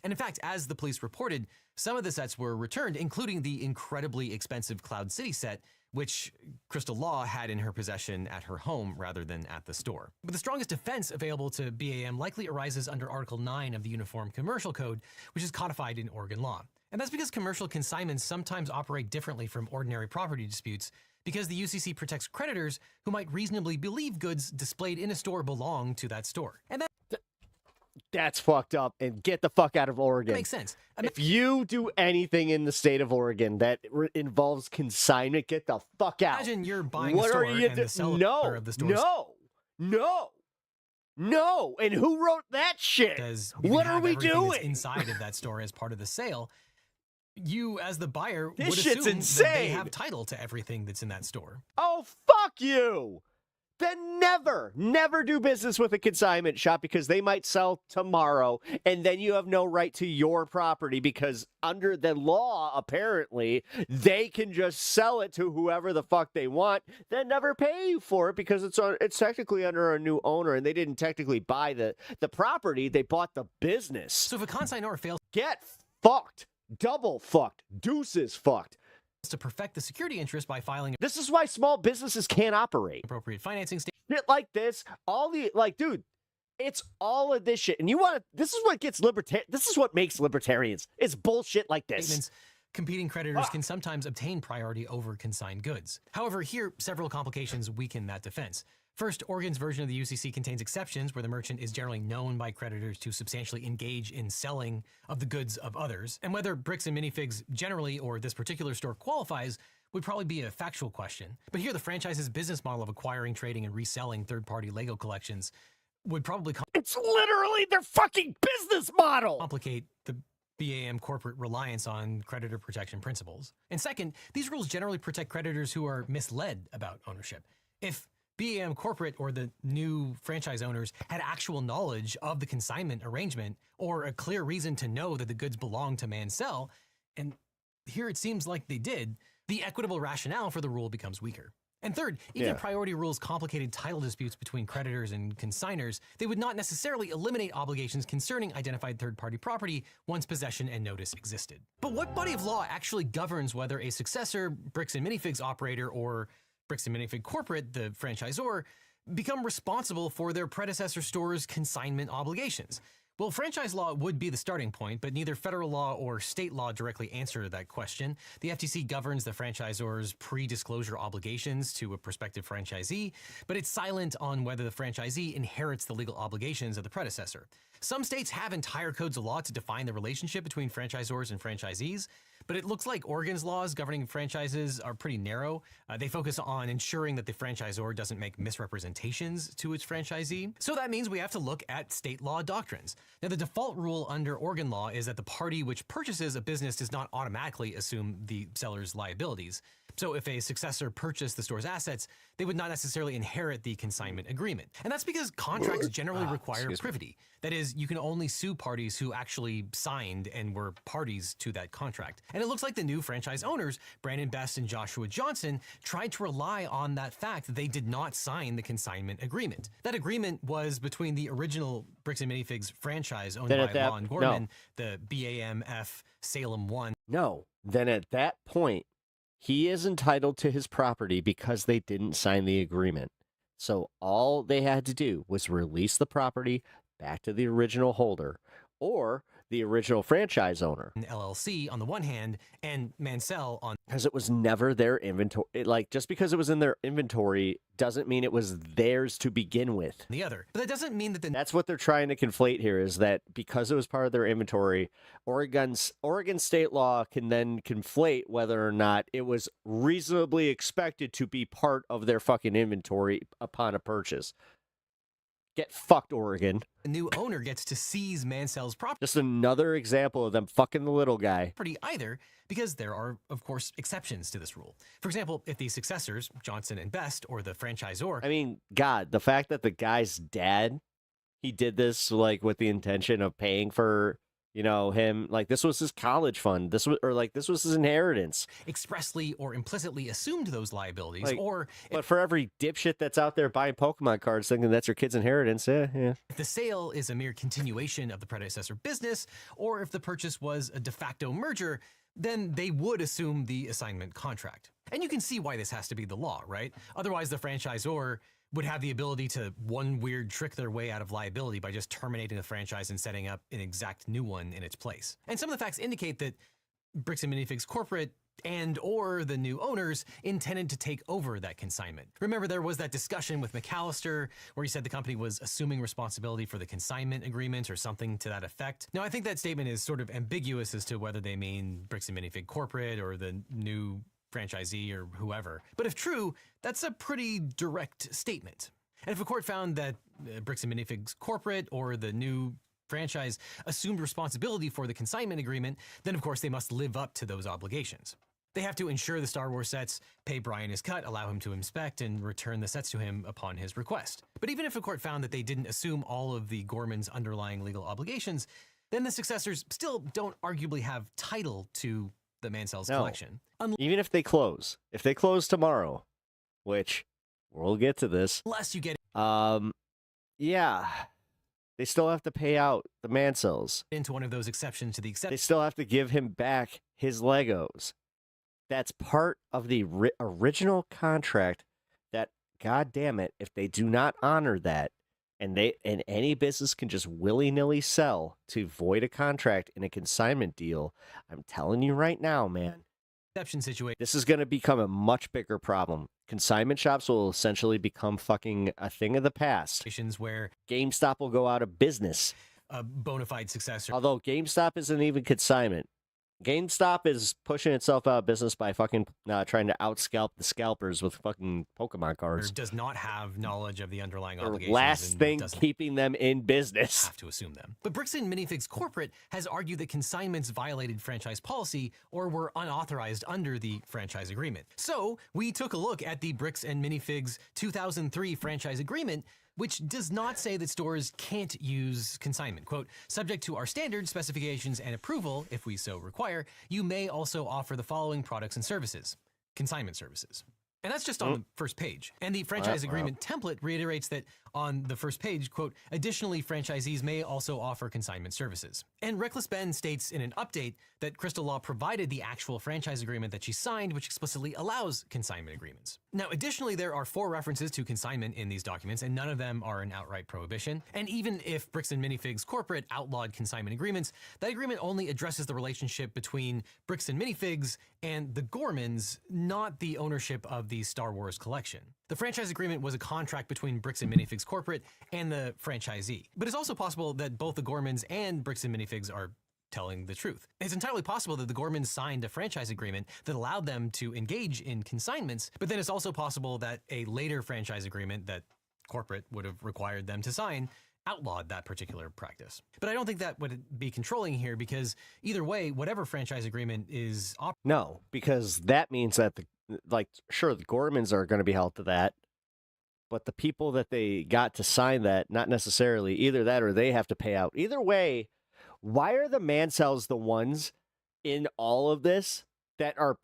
And in fact, as the police reported, some of the sets were returned, including the incredibly expensive Cloud City set, which Crystal Law had in her possession at her home rather than at the store. But the strongest defense available to BAM likely arises under Article 9 of the Uniform Commercial Code, which is codified in Oregon law. And that's because commercial consignments sometimes operate differently from ordinary property disputes, because the UCC protects creditors who might reasonably believe goods displayed in a store belong to that store. And that's fucked up, and get the fuck out of Oregon. That makes sense. If you do anything in the state of Oregon that involves consignment, get the fuck out. Imagine you're buying a store and the seller of the store. No. And who wrote that shit? What are we doing? Inside of that store as part of the sale, you as the buyer This would shit's assume insane. that they have title to everything that's in that store. Oh, fuck you. then never do business with a consignment shop because they might sell tomorrow and then you have no right to your property because under the law, apparently, they can just sell it to whoever the fuck they want, then never pay you for it because it's technically under a new owner and they didn't technically buy the property, they bought the business. So if a consignor fails, get fucked, double fucked, deuces fucked. To perfect the security interest by filing. This is why small businesses can't operate. Appropriate financing shit like this, all the dude, it's all of this shit. And this is what gets this is what makes libertarians. It's bullshit like this. Statements. Competing creditors can sometimes obtain priority over consigned goods. However, here, several complications weaken that defense. First, Oregon's version of the UCC contains exceptions where the merchant is generally known by creditors to substantially engage in selling of the goods of others. And whether Bricks and Minifigs generally or this particular store qualifies would probably be a factual question. But here, the franchise's business model of acquiring, trading, and reselling third-party Lego collections would probably it's literally their fucking business model! Complicate the BAM corporate reliance on creditor protection principles. And second, these rules generally protect creditors who are misled about ownership. If BAM corporate or the new franchise owners had actual knowledge of the consignment arrangement or a clear reason to know that the goods belong to Mansell, and here it seems like they did, the equitable rationale for the rule becomes weaker. And third, even if priority rules complicated title disputes between creditors and consignors, they would not necessarily eliminate obligations concerning identified third-party property once possession and notice existed. But what body of law actually governs whether a successor Bricks and Minifigs operator or Bricks and Minifig corporate, the franchisor, become responsible for their predecessor store's consignment obligations? Well, franchise law would be the starting point, but neither federal law or state law directly answer that question. The FTC governs the franchisor's pre-disclosure obligations to a prospective franchisee, but it's silent on whether the franchisee inherits the legal obligations of the predecessor. Some states have entire codes of law to define the relationship between franchisors and franchisees, but it looks like Oregon's laws governing franchises are pretty narrow. They focus on ensuring that the franchisor doesn't make misrepresentations to its franchisee. So that means we have to look at state law doctrines. Now, the default rule under Oregon law is that the party which purchases a business does not automatically assume the seller's liabilities. So if a successor purchased the store's assets, they would not necessarily inherit the consignment agreement. And that's because contracts generally require privity. That is, you can only sue parties who actually signed and were parties to that contract. And it looks like the new franchise owners, Brandon Best and Joshua Johnson, tried to rely on that fact that they did not sign the consignment agreement. That agreement was between the original Bricks and Minifigs franchise owned by Lon Gorman, the BAMF Salem 1. No, then at that point, he is entitled to his property because they didn't sign the agreement. So all they had to do was release the property back to the original holder or the original franchise owner. LLC on the one hand and Mansell on... Because it was never their inventory. Just because it was in their inventory doesn't mean it was theirs to begin with. The other. But that doesn't mean that That's what they're trying to conflate here, is that because it was part of their inventory, Oregon state law can then conflate whether or not it was reasonably expected to be part of their fucking inventory upon a purchase. Get fucked, Oregon. The new owner gets to seize Mansell's property. Just another example of them fucking the little guy. Either, because there are, of course, exceptions to this rule. For example, if the successors, Johnson and Best, or the franchisor... I mean, God, the fact that the guy's dad, he did this, with the intention of paying for... him, this was his college fund. This was his inheritance. Expressly or implicitly assumed those liabilities, But for every dipshit that's out there buying Pokemon cards thinking that's your kid's inheritance, yeah. If the sale is a mere continuation of the predecessor business, or if the purchase was a de facto merger, then they would assume the assignment contract. And you can see why this has to be the law, right? Otherwise, the franchisor would have the ability to one weird trick their way out of liability by just terminating the franchise and setting up an exact new one in its place. And some of the facts indicate that Bricks and Minifigs corporate and or the new owners intended to take over that consignment. Remember, there was that discussion with McAllister where he said the company was assuming responsibility for the consignment agreement or something to that effect. Now, I think that statement is sort of ambiguous as to whether they mean Bricks and Minifig corporate or the new franchisee or whoever. But if true, that's a pretty direct statement. And if a court found that Bricks and Minifigs corporate or the new franchise assumed responsibility for the consignment agreement, then of course they must live up to those obligations. They have to insure the Star Wars sets, pay Brian his cut, allow him to inspect, and return the sets to him upon his request. But even if a court found that they didn't assume all of the Gormans' underlying legal obligations, then the successors still don't arguably have title to the Mansell's collection. Even if they close tomorrow, which we'll get to this. Unless you get yeah, they still have to pay out the Mansells into one of those exceptions to the exception. They still have to give him back his Legos. That's part of the original contract that, God damn it, if they do not honor that, and any business can just willy-nilly sell to void a contract in a consignment deal, I'm telling you right now, man, exception situation. This is going to become a much bigger problem. Consignment shops will essentially become fucking a thing of the past. Where GameStop will go out of business. A bona fide successor. Although GameStop isn't even consignment. GameStop is pushing itself out of business by fucking trying to outscalp the scalpers with fucking Pokemon cards. Does not have knowledge of the underlying Their obligations. last thing keeping them in business. Have to assume them. But Bricks and Minifigs Corporate has argued that consignments violated franchise policy or were unauthorized under the franchise agreement. So we took a look at the Bricks and Minifigs 2003 franchise agreement, which does not say that stores can't use consignment. Quote, subject to our standards, specifications, and approval, if we so require, you may also offer the following products and services. Consignment services. And that's just on the first page. And the franchise agreement template reiterates that on the first page, quote, additionally, franchisees may also offer consignment services. And Reckless Ben states in an update that Crystal Law provided the actual franchise agreement that she signed, which explicitly allows consignment agreements. Now, additionally, there are 4 references to consignment in these documents, and none of them are an outright prohibition. And even if Bricks and Minifigs Corporate outlawed consignment agreements, that agreement only addresses the relationship between Bricks and Minifigs and the Gormans, not the ownership of the Star Wars collection. The franchise agreement was a contract between Bricks and Minifigs Corporate and the franchisee. But it's also possible that both the Gormans and Bricks and Minifigs are telling the truth. It's entirely possible that the Gormans signed a franchise agreement that allowed them to engage in consignments, but then it's also possible that a later franchise agreement that corporate would have required them to sign outlawed that particular practice. But I don't think that would be controlling here, because either way, whatever franchise agreement is no, because that means that sure, the Gormans are going to be held to that, but the people that they got to sign that, not necessarily. Either that or they have to pay out. Either way, why are the Mansells the ones in all of this that are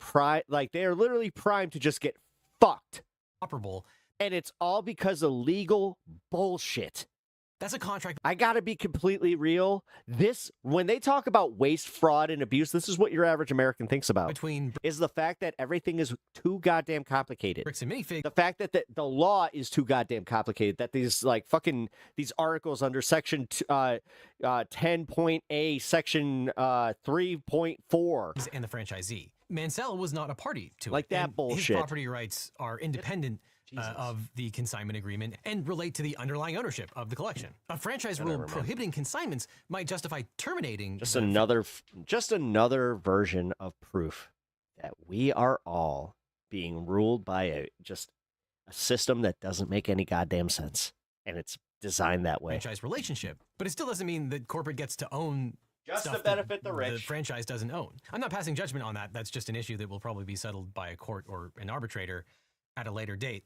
they are literally primed to just get fucked? Operable. And it's all because of legal bullshit. That's a contract. I gotta be completely real. When they talk about waste, fraud, and abuse, this is what your average American thinks about. Is the fact that everything is too goddamn complicated. Bricks and Minifigs. The fact that the law is too goddamn complicated. That these these articles under section 10.A, section 3.4, and the franchisee. Mansell was not a party to it. That and bullshit. His property rights are independent of the consignment agreement and relate to the underlying ownership of the collection. A franchise rule prohibiting consignments might justify terminating. Just another version of proof that we are all being ruled by a system that doesn't make any goddamn sense, and it's designed that way. Franchise relationship, but it still doesn't mean that corporate gets to own. Just stuff to benefit the rich. The franchise doesn't own. I'm not passing judgment on that. That's just an issue that will probably be settled by a court or an arbitrator at a later date.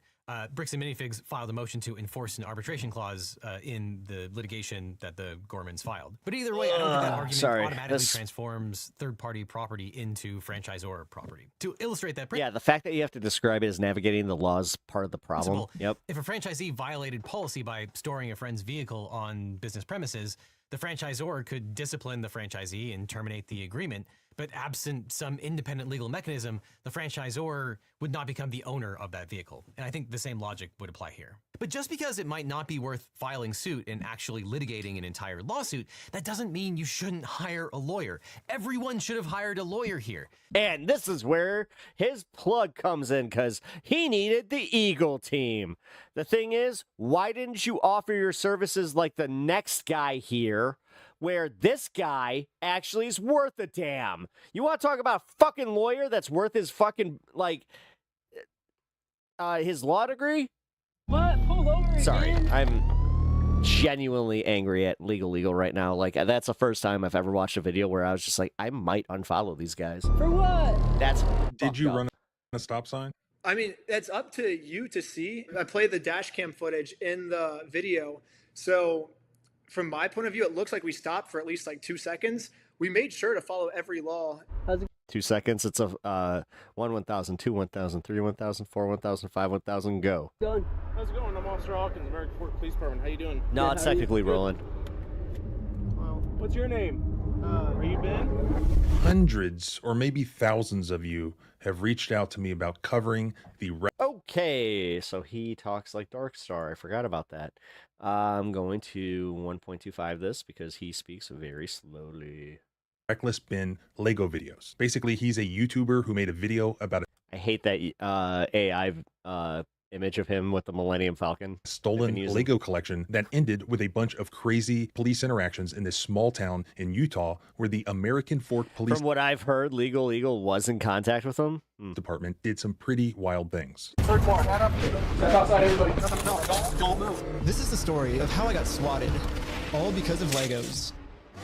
Bricks and Minifigs filed a motion to enforce an arbitration clause in the litigation that the Gormans filed. But either way, I don't think that argument automatically transforms third-party property into franchisor property. To illustrate that, the fact that you have to describe it as navigating the law is part of the problem. Yep. If a franchisee violated policy by storing a friend's vehicle on business premises, the franchisor could discipline the franchisee and terminate the agreement. But absent some independent legal mechanism, the franchisor would not become the owner of that vehicle. And I think the same logic would apply here. But just because it might not be worth filing suit and actually litigating an entire lawsuit, that doesn't mean you shouldn't hire a lawyer. Everyone should have hired a lawyer here. And this is where his plug comes in, because he needed the Eagle team. The thing is, why didn't you offer your services like the next guy here, where this guy actually is worth a damn? You want to talk about a fucking lawyer that's worth his fucking, his law degree? What? Pull over Sorry, again? genuinely angry at Legal right now. Like, that's the first time I've ever watched a video where I was just like, I might unfollow these guys. For what? That's Did you run a stop sign? I mean, that's up to you to see. I played the dash cam footage in the video. So from my point of view, it looks like we stopped for at least like 2 seconds. We made sure to follow every law. 2 seconds. It's a 1, 1,000, 2, 1,000, 3, 1,000, 4, 1,000, 5, 1,000, go. Done. How's it going? I'm Officer Hawkins, American Fork Police Department. How you doing? No, it's technically rolling. Well, what's your name? Are you Ben? Hundreds or maybe thousands of you have reached out to me about covering the Okay, so he talks like Darkstar. I forgot about that. I'm going to 1.25 this because he speaks very slowly. Reckless Ben Lego videos. Basically, he's a YouTuber who made a video about I hate that AI image of him with the Millennium Falcon. Stolen Lego collection that ended with a bunch of crazy police interactions in this small town in Utah where the American Fork Police From what I've heard, Legal was in contact with him. Department did some pretty wild things. Third floor. Head up. Step outside, everybody. No, don't move. This is the story of how I got swatted, all because of Legos.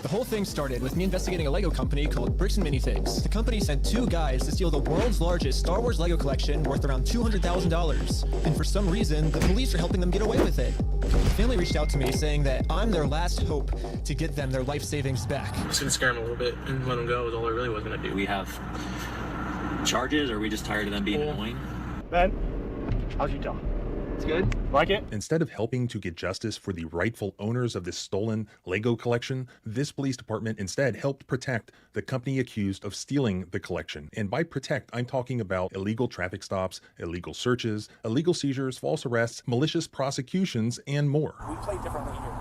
The whole thing started with me investigating a Lego company called Bricks and Minifigs. The company sent 2 guys to steal the world's largest Star Wars Lego collection worth around $200,000. And for some reason, the police are helping them get away with it. The family reached out to me saying that I'm their last hope to get them their life savings back. Just gonna scare them a little bit and let them go is all I really was gonna do. We have charges, or are we just tired of them being annoying? Ben, how's Utah? It's good? Like it? Instead of helping to get justice for the rightful owners of this stolen Lego collection, this police department instead helped protect the company accused of stealing the collection. And by protect, I'm talking about illegal traffic stops, illegal searches, illegal seizures, false arrests, malicious prosecutions, and more. We play differently here.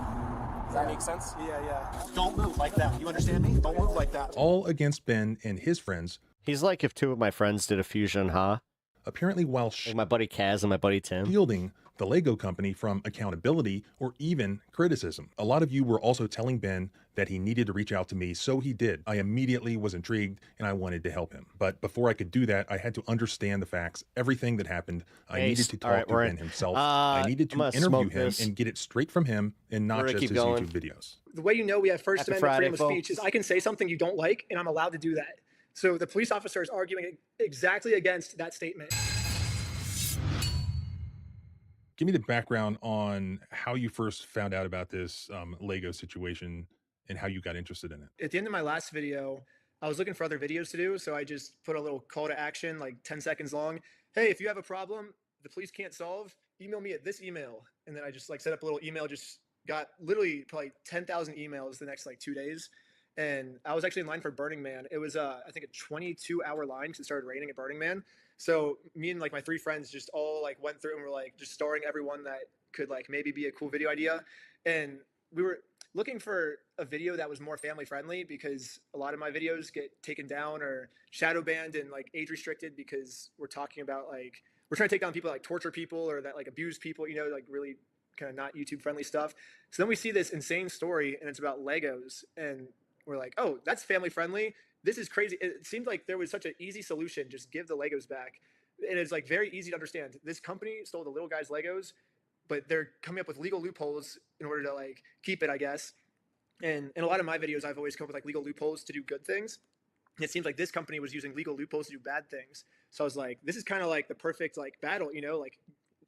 Does that make sense? Yeah. Don't move like that. You understand me? Don't move like that. All against Ben and his friends. He's like if 2 of my friends did a fusion, huh? Apparently while like my buddy Kaz and my buddy Tim. Shielding the Lego company from accountability or even criticism. A lot of you were also telling Ben that he needed to reach out to me, so he did. I immediately was intrigued and I wanted to help him. But before I could do that, I had to understand the facts, everything that happened. I needed to talk to Ben himself. I needed to interview him and get it straight from him and not just his YouTube videos. The way you know we have First Amendment freedom of speech is I can say something you don't like and I'm allowed to do that. So the police officer is arguing exactly against that statement. Give me the background on how you first found out about this Lego situation and how you got interested in it. At the end of my last video, I was looking for other videos to do, so I just put a little call to action, like 10 seconds long. Hey, if you have a problem the police can't solve, email me at this email. And then I just like set up a little email, just got literally probably 10,000 emails the next like 2 days. And I was actually in line for Burning Man. It was, I think, a 22-hour line because it started raining at Burning Man. So me and like my 3 friends just all like went through and were like just starring everyone that could like maybe be a cool video idea. And we were looking for a video that was more family friendly because a lot of my videos get taken down or shadow banned and like age restricted because we're talking about like, we're trying to take down people that like torture people or that like abuse people, you know, like really kind of not YouTube friendly stuff. So then we see this insane story and it's about Legos and we're like, oh, that's family friendly. This is crazy. It seemed like there was such an easy solution. Just give the Legos back. And it's like very easy to understand. This company stole the little guy's Legos, but they're coming up with legal loopholes in order to like keep it, I guess. And in a lot of my videos, I've always come up with like legal loopholes to do good things. And it seems like this company was using legal loopholes to do bad things. So I was like, this is kind of like the perfect like battle, you know, like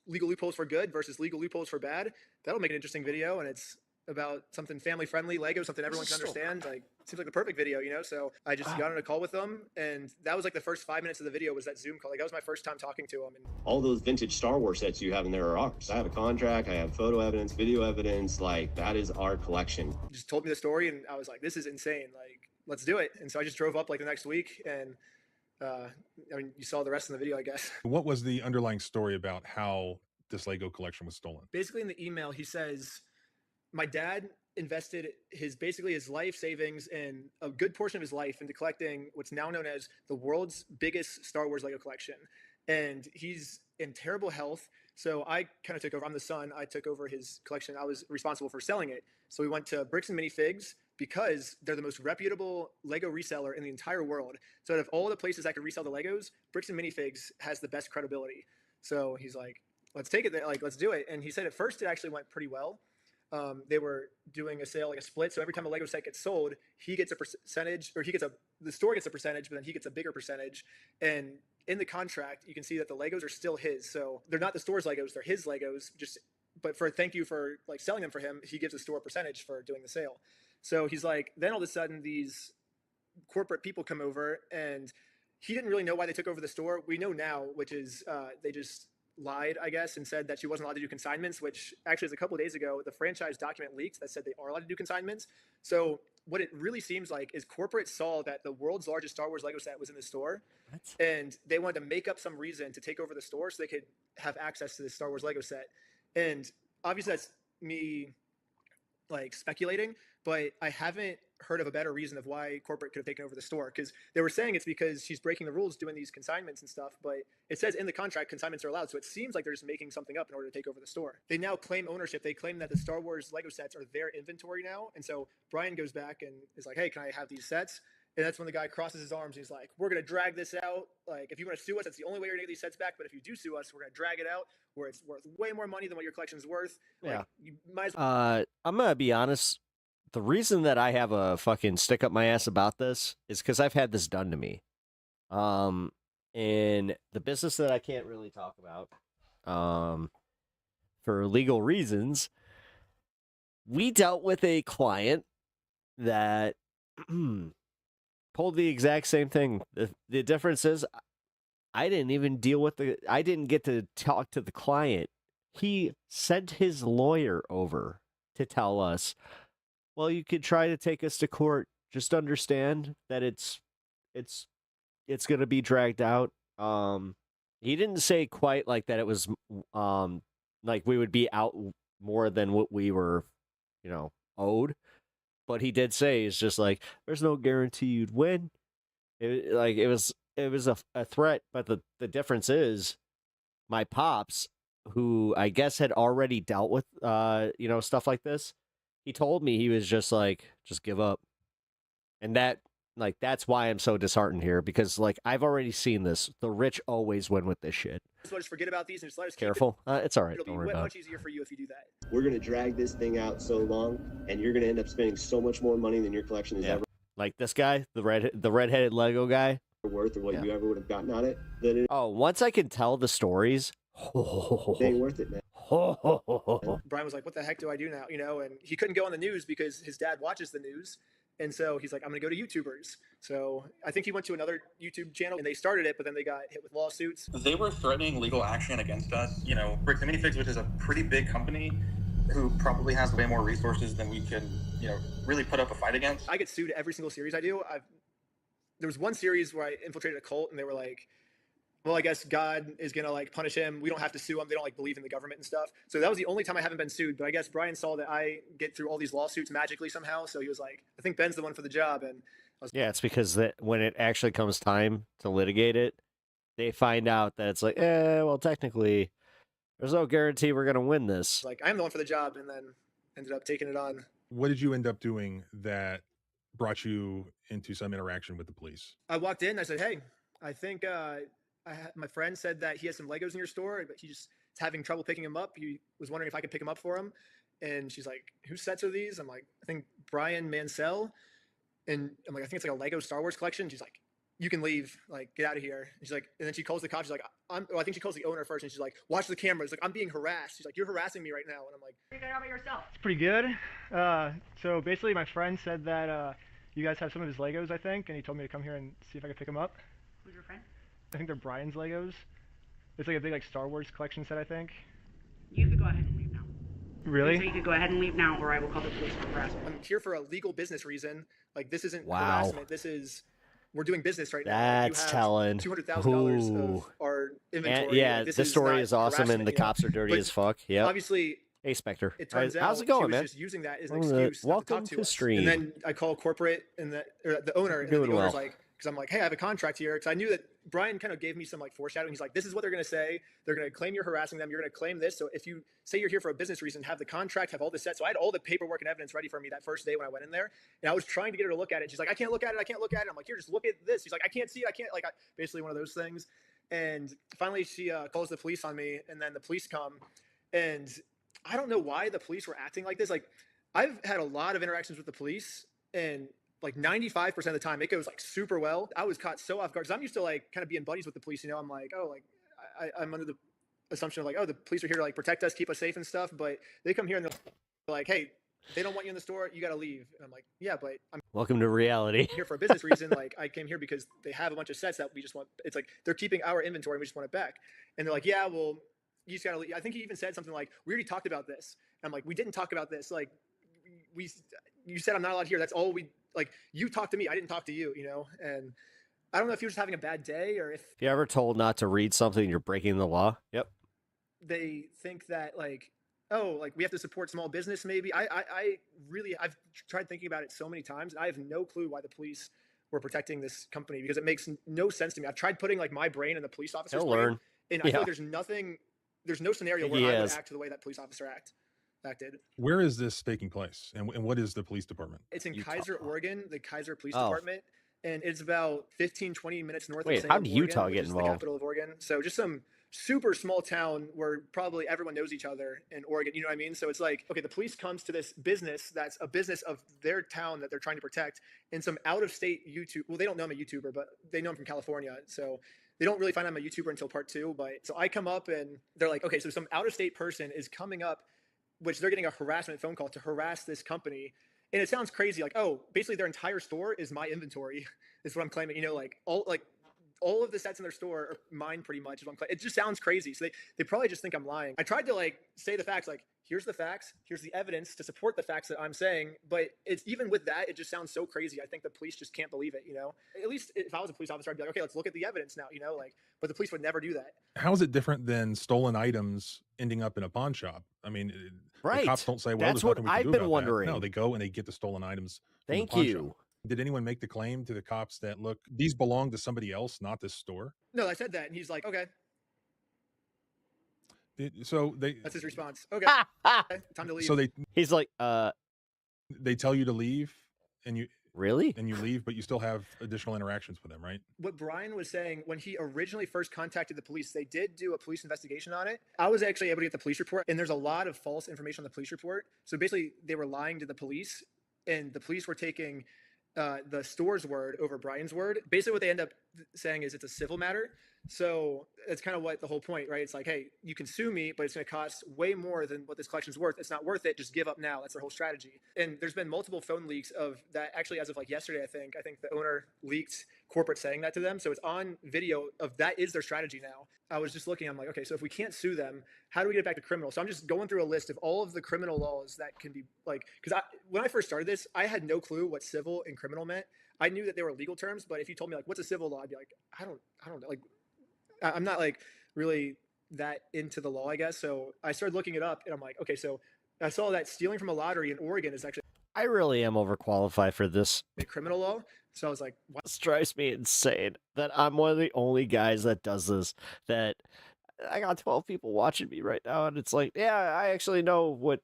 legal loopholes for good versus legal loopholes for bad. That'll make an interesting video. And it's about something family friendly, Lego, something everyone can understand. Like, seems like the perfect video, you know? So I just got on a call with them and that was like the first 5 minutes of the video was that Zoom call. Like that was my first time talking to them. And all those vintage Star Wars sets you have in there are ours. I have a contract, I have photo evidence, video evidence, like that is our collection. Just told me the story and I was like, this is insane. Like, let's do it. And so I just drove up like the next week and I mean, you saw the rest of the video, I guess. What was the underlying story about how this Lego collection was stolen? Basically in the email, he says, my dad invested basically his life savings and a good portion of his life into collecting what's now known as the world's biggest Star Wars Lego collection. And he's in terrible health. So I kind of took over. I'm the son. I took over his collection. I was responsible for selling it. So we went to Bricks and Minifigs because they're the most reputable Lego reseller in the entire world. So out of all the places that could resell the Legos, Bricks and Minifigs has the best credibility. So he's like, let's take it there. Like, let's do it. And he said at first it actually went pretty well. they were doing a sale, like a split. So every time a Lego set gets sold, he gets a percentage, or the store gets a percentage, but then he gets a bigger percentage. And in the contract, you can see that the Legos are still his. So they're not the store's Legos, they're his Legos. But for thank you for like selling them for him, he gives the store a percentage for doing the sale. So he's like, then all of a sudden these corporate people come over, and he didn't really know why they took over the store. We know now, which is they just lied, I guess, and said that she wasn't allowed to do consignments, which actually is a couple of days ago, the franchise document leaked that said they are allowed to do consignments. So what it really seems like is corporate saw that the world's largest Star Wars Lego set was in the store. What? And they wanted to make up some reason to take over the store so they could have access to this Star Wars Lego set. And obviously that's me like speculating, but I haven't heard of a better reason of why corporate could have taken over the store, because they were saying it's because she's breaking the rules doing these consignments and stuff, but it says in the contract consignments are allowed, so it seems like they're just making something up in order to take over the store. They now claim ownership. They claim that the Star Wars Lego sets are their inventory now, and so Brian goes back and is like, hey, can I have these sets? And that's when the guy crosses his arms and he's like, we're going to drag this out. Like, if you want to sue us, that's the only way you're going to get these sets back. But if you do sue us, we're going to drag it out where it's worth way more money than what your collection's worth. Yeah. Like, you might as well. I'm going to be honest. The reason that I have a fucking stick up my ass about this is because I've had this done to me. In the business that I can't really talk about, for legal reasons, we dealt with a client that pulled the exact same thing. The difference is I didn't even deal with I didn't get to talk to the client. He sent his lawyer over to tell us, well, you could try to take us to court. Just understand that it's going to be dragged out. He didn't say quite like that. It was like we would be out more than what we were, owed. But he did say it's just like there's no guarantee you'd win. It was a threat. But the difference is my pops, who I guess had already dealt with stuff like this. He told me he was just like, just give up. And that's why I'm so disheartened here, because I've already seen this. The rich always win with this shit. Just forget about these and just let us Careful. It's all right. It'll Don't be worry about much easier for you if you do that. We're going to drag this thing out so long, and you're going to end up spending so much more money than your collection is ever. Like this guy, the redheaded Lego guy. Worth or what you ever would have gotten on it. Once I can tell the stories. It ain't worth it, man. Brian was like, what the heck do I do now? And he couldn't go on the news because his dad watches the news. And so he's like, I'm going to go to YouTubers. So I think he went to another YouTube channel and they started it, but then they got hit with lawsuits. They were threatening legal action against us. Bricks and Minifigs, which is a pretty big company who probably has way more resources than we can, really put up a fight against. I get sued every single series I do. There was one series where I infiltrated a cult and they were like, well, I guess God is going to punish him. We don't have to sue him. They don't believe in the government and stuff. So that was the only time I haven't been sued. But I guess Brian saw that I get through all these lawsuits magically somehow. So he was like, I think Ben's the one for the job. And yeah, it's because when it actually comes time to litigate it, they find out that it's like, well, technically there's no guarantee we're going to win this. I'm the one for the job, and then ended up taking it on. What did you end up doing that brought you into some interaction with the police? I walked in and I said, hey, I think, my friend said that he has some Legos in your store, but he just is having trouble picking them up. He was wondering if I could pick them up for him. And she's like, whose sets are these? I'm like, I think Brian Mansell. And I'm like, I think it's like a Lego Star Wars collection. She's like, you can leave, get out of here. And she's like, and then she calls the cops. She's like, I think she calls the owner first. And she's like, watch the cameras. I'm being harassed. She's like, you're harassing me right now. And I'm like, figure it out by yourself. It's pretty good. So basically my friend said that you guys have some of his Legos, I think, and he told me to come here and see if I could pick them up. Who's your friend? I think they're Brian's Legos. It's like a big Star Wars collection set, I think. You could go ahead and leave now. Really? So you could go ahead and leave now, or I will call the police for harassment. I'm here for a legal business reason. This isn't Wow. harassment. We're doing business right now. That's telling. $200,000 of our inventory. And, yeah, this story is awesome, and the cops are dirty But as fuck. Yeah. Obviously, hey, Spectre. it turns out how's it going, she was man? just using that as an excuse not Welcome to talk to to us. stream. And then I call corporate and the owner, and Doing the owner's well. like, because I'm like, hey, I have a contract here. Because I knew that Brian kind of gave me some foreshadowing. He's like, this is what they're going to say. They're going to claim you're harassing them. You're going to claim this. So if you say you're here for a business reason, have the contract, have all the sets. So I had all the paperwork and evidence ready for me that first day when I went in there. And I was trying to get her to look at it. She's like, I can't look at it. I can't look at it. I'm like, here, just look at this. She's like, I can't see it. I can't, basically one of those things. And finally she calls the police on me, and then the police come, and I don't know why the police were acting like this. Like, I've had a lot of interactions with the police, and like 95% of the time it goes like super well. I was caught so off guard because I'm used to like kind of being buddies with the police. You know, I'm like, oh, like I'm under the assumption of like, oh, the police are here to like protect us, keep us safe and stuff. But they come here and they're like, hey, they don't want you in the store. You got to leave. And I'm like, yeah, but I'm Welcome to reality. here for a business reason. Like, I came here because they have a bunch of sets that we just want. It's like they're keeping our inventory and we just want it back. And they're like, yeah, well, you just got to leave. I think he even said something like, we already talked about this. And I'm like, we didn't talk about this. Like, you said I'm not allowed here. That's all we, like, you talked to me. I didn't talk to you, you know? And I don't know if he was having a bad day or if you ever told not to read something, you're breaking the law. Yep. They think that like, oh, like we have to support small business. Maybe I've tried thinking about it so many times. And I have no clue why the police were protecting this company because it makes no sense to me. I've tried putting like my brain in the police officer's He'll brain, learn. and I feel like there's no scenario where I would act the way that police officer acted. Where is this taking place, and what is the police department? It's in Kaiser, Oregon, the Kaiser Police Department, and it's about 15-20 minutes north of Wait, Salem, how did Utah Oregon, get which is involved? the capital of Oregon. So just some super small town where probably everyone knows each other in Oregon. You know what I mean? So it's like, okay, the police comes to this business that's a business of their town that they're trying to protect, and some out-of-state YouTube. Well, they don't know I'm a YouTuber, but they know I'm from California, so they don't really find I'm a YouTuber until part 2. But so I come up and they're like, okay, so some out-of-state person is coming up, which they're getting a harassment phone call to harass this company. And it sounds crazy. Like, oh, basically their entire store is my inventory is what I'm claiming. You know, like all of the sets in their store are mine pretty much. Is what I'm claiming. It just sounds crazy. So they probably just think I'm lying. I tried to like say the facts, like, here's the facts, here's the evidence to support the facts that I'm saying. But it's even with that, it just sounds so crazy. I think the police just can't believe it, you know? At least if I was a police officer, I'd be like, okay, let's look at the evidence now, you know? Like, but the police would never do that. How is it different than stolen items ending up in a pawn shop? I mean, right. The cops don't say, well, That's there's nothing what we can I've do been about wondering. That. No, they go and they get the stolen items from Thank the pawn you. shop. Did anyone make the claim to the cops that, look, these belong to somebody else, not this store? No, I said that, and he's like, okay. That's his response. Okay, time to leave. So he's like, they tell you to leave, and you really, and you leave, but you still have additional interactions with them, right? What Brian was saying, when he originally first contacted the police, they did do a police investigation on it. I was actually able to get the police report, and there's a lot of false information on the police report. So basically, they were lying to the police, and the police were taking the store's word over Brian's word. Basically, what they end up saying is it's a civil matter. So that's kind of what the whole point, right? It's like, hey, you can sue me, but it's going to cost way more than what this collection's worth. It's not worth it. Just give up now. That's their whole strategy. And there's been multiple phone leaks of that. Actually, as of like yesterday, I think the owner leaked corporate saying that to them. So it's on video of that is their strategy now. I was just looking, I'm like, okay, so if we can't sue them, how do we get it back to criminal? So I'm just going through a list of all of the criminal laws that can be like, because when I first started this, I had no clue what civil and criminal meant. I knew that they were legal terms, but if you told me like, what's a civil law? I'd be like, I don't know. Like, I'm not like really that into the law, I guess. So I started looking it up and I'm like, okay, so I saw that stealing from a lottery in Oregon is actually I really am overqualified for this. a criminal law. So I was like, what? This drives me insane that I'm one of the only guys that does this, that I got 12 people watching me right now. And it's like, yeah, I actually know what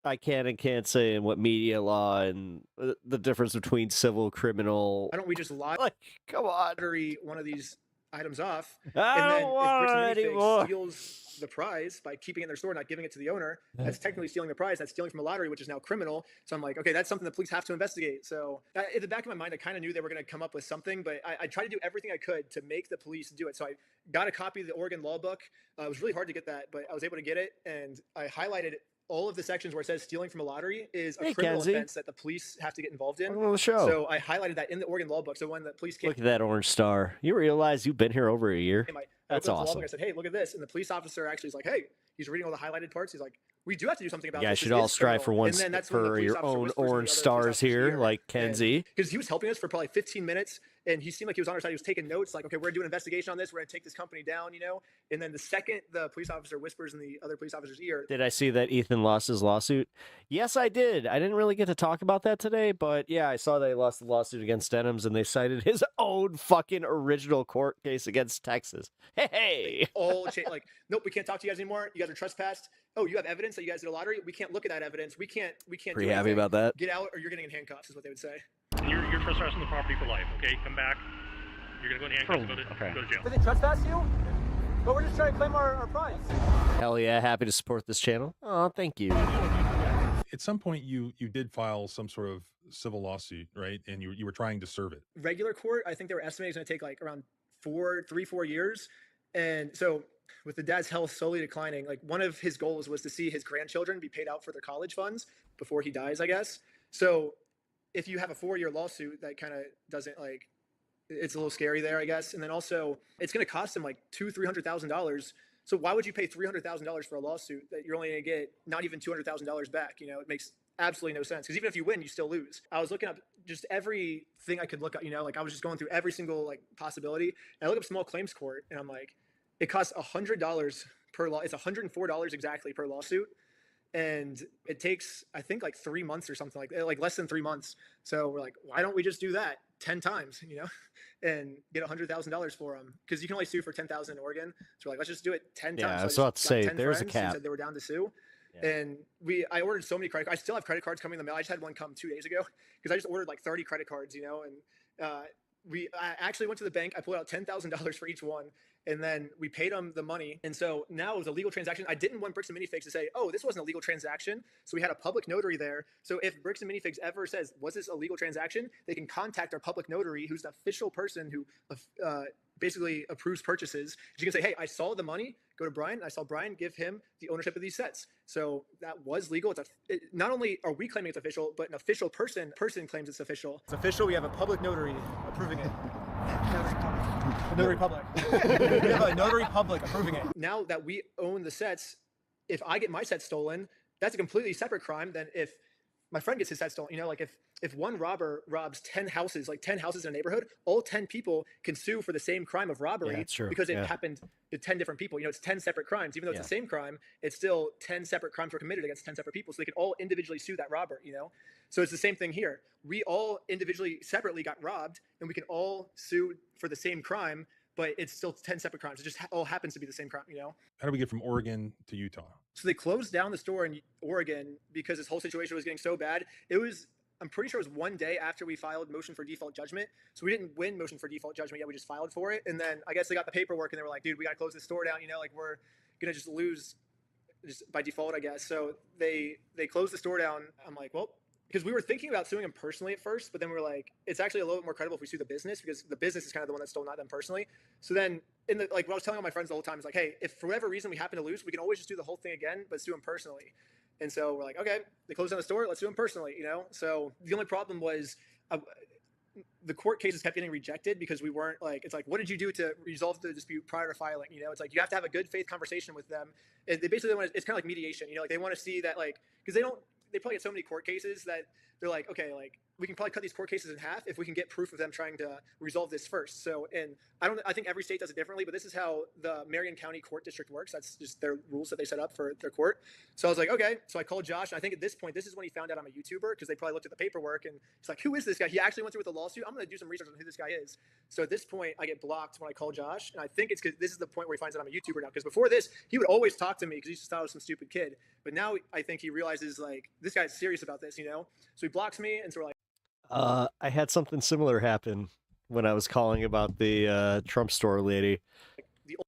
I can and can't say and what media law and the difference between civil, criminal. Why don't we just like, come on, lottery one of these items off, I and then don't want if it Brits anymore. steals the prize by keeping it in their store, not giving it to the owner, that's technically stealing the prize. That's stealing from a lottery, which is now criminal. So I'm like, okay, that's something the police have to investigate. So in the back of my mind, I kind of knew they were going to come up with something, but I tried to do everything I could to make the police do it. So I got a copy of the Oregon law book. It was really hard to get that, but I was able to get it, and I highlighted all of the sections where it says stealing from a lottery is a criminal offense that the police have to get involved in. Welcome to the show. So I highlighted that in the Oregon law book. So when the police came, Look at that orange star. You realize you've been here over a year? That's opened the law awesome. book, I said, hey, look at this. And the police officer actually is like, hey, he's reading all the highlighted parts. He's like, we do have to do something about You guys this. should This all is strive for criminal. one And then that's when the for police your officer own whispers to the orange other stars police officer's here, ear. like Kenzie. Because he was helping us for probably 15 minutes, and he seemed like he was on our side. He was taking notes, like, okay, we're doing an investigation on this. We're going to take this company down, you know? And then the second the police officer whispers in the other police officer's ear. Did I see that Ethan lost his lawsuit? Yes, I did. I didn't really get to talk about that today, but yeah, I saw they lost the lawsuit against Denims, and they cited his own fucking original court case against Texas. Hey! Like, nope, we can't talk to you guys anymore. You guys are trespassed. Oh, you have evidence that you guys did a lottery? We can't look at that evidence. We can't Pretty do happy anything. about that. Get out or you're getting in handcuffs is what they would say. You're trespassing the property for life, okay? Come back. You're going to go in handcuffs and go to jail. Did they trespass you? But we're just trying to claim our prize. Hell yeah, happy to support this channel. Oh, thank you. At some point, you did file some sort of civil lawsuit, right? And you were trying to serve it. Regular court, I think they were estimating it's going to take like around 4 years. And so with the dad's health slowly declining, like one of his goals was to see his grandchildren be paid out for their college funds before he dies, I guess. So if you have a 4-year lawsuit, that kind of doesn't like, it's a little scary there, I guess. And then also it's going to cost him like $200,000-$300,000. So why would you pay $300,000 for a lawsuit that you're only going to get not even $200,000 back? You know, it makes absolutely no sense, because even if you win, you still lose. I was looking up just everything I could look up, you know, like I was just going through every single like possibility. And I look up small claims court and I'm like, it costs $100 per law. It's $104 exactly per lawsuit. And it takes, I think, like 3 months or something like less than 3 months. So we're like, why don't we just do that 10 times, you know, and get $100,000 for them? Because you can only sue for 10,000 in Oregon. So we're like, let's just do it 10 times. Yeah, so I was about to say, there's a cap. Said they were down to sue. Yeah. And I ordered so many credit cards. I still have credit cards coming in the mail. I just had one come 2 days ago because I just ordered like 30 credit cards, you know, and I actually went to the bank. I pulled out $10,000 for each one, and then we paid them the money. And so now it was a legal transaction. I didn't want Bricks and Minifigs to say, oh, this wasn't a legal transaction. So we had a public notary there. So if Bricks and Minifigs ever says, was this a legal transaction? They can contact our public notary, who's the official person who basically approves purchases. You can say, hey, I saw the money. Go to Brian. I saw Brian give him the ownership of these sets. So that was legal. Not only are we claiming it's official, but an official person claims it's official. It's official. We have a public notary approving it. Notary public. We have a notary public approving it. Now that we own the sets, if I get my set stolen, that's a completely separate crime than if my friend gets his set stolen. You know, like if one robber robs 10 houses, like 10 houses in a neighborhood, all 10 people can sue for the same crime of robbery because it happened to 10 different people. You know, it's 10 separate crimes. Even though it's the same crime, it's still 10 separate crimes were committed against 10 separate people. So they could all individually sue that robber, you know? So it's the same thing here. We all individually, separately got robbed, and we can all sue for the same crime, but it's still 10 separate crimes. It just all happens to be the same crime, you know? How do we get from Oregon to Utah? So they closed down the store in Oregon because this whole situation was getting so bad. I'm pretty sure it was 1 day after we filed motion for default judgment. So we didn't win motion for default judgment yet. We just filed for it. And then I guess they got the paperwork and they were like, dude, we got to close this store down. You know, like we're going to just lose just by default, I guess. So they closed the store down. I'm like, well, because we were thinking about suing them personally at first, but then we were like, it's actually a little bit more credible if we sue the business, because the business is kind of the one that stole, not them personally. So then what I was telling all my friends the whole time is like, hey, if for whatever reason we happen to lose, we can always just do the whole thing again, but sue them personally. And so we're like, okay, they closed down the store, let's sue them personally, you know? So the only problem was the court cases kept getting rejected because we weren't like, it's like, what did you do to resolve the dispute prior to filing? You know, it's like, you have to have a good faith conversation with them. And they basically want to, it's kind of like mediation, you know, like they want to see that, like, because they probably get so many court cases that they're like, okay, like we can probably cut these court cases in half if we can get proof of them trying to resolve this first. So, and I think every state does it differently, but this is how the Marion County Court District works. That's just their rules that they set up for their court. So I was like, okay. So I called Josh. I think at this point, this is when he found out I'm a YouTuber, because they probably looked at the paperwork and he's like, who is this guy? He actually went through with a lawsuit. I'm going to do some research on who this guy is. So at this point, I get blocked when I call Josh. And I think it's because this is the point where he finds out I'm a YouTuber now. Because before this, he would always talk to me because he just thought I was some stupid kid. But now I think he realizes, like, this guy's serious about this, you know? So he blocks me, and so we're like, I had something similar happen when I was calling about the Trump store lady.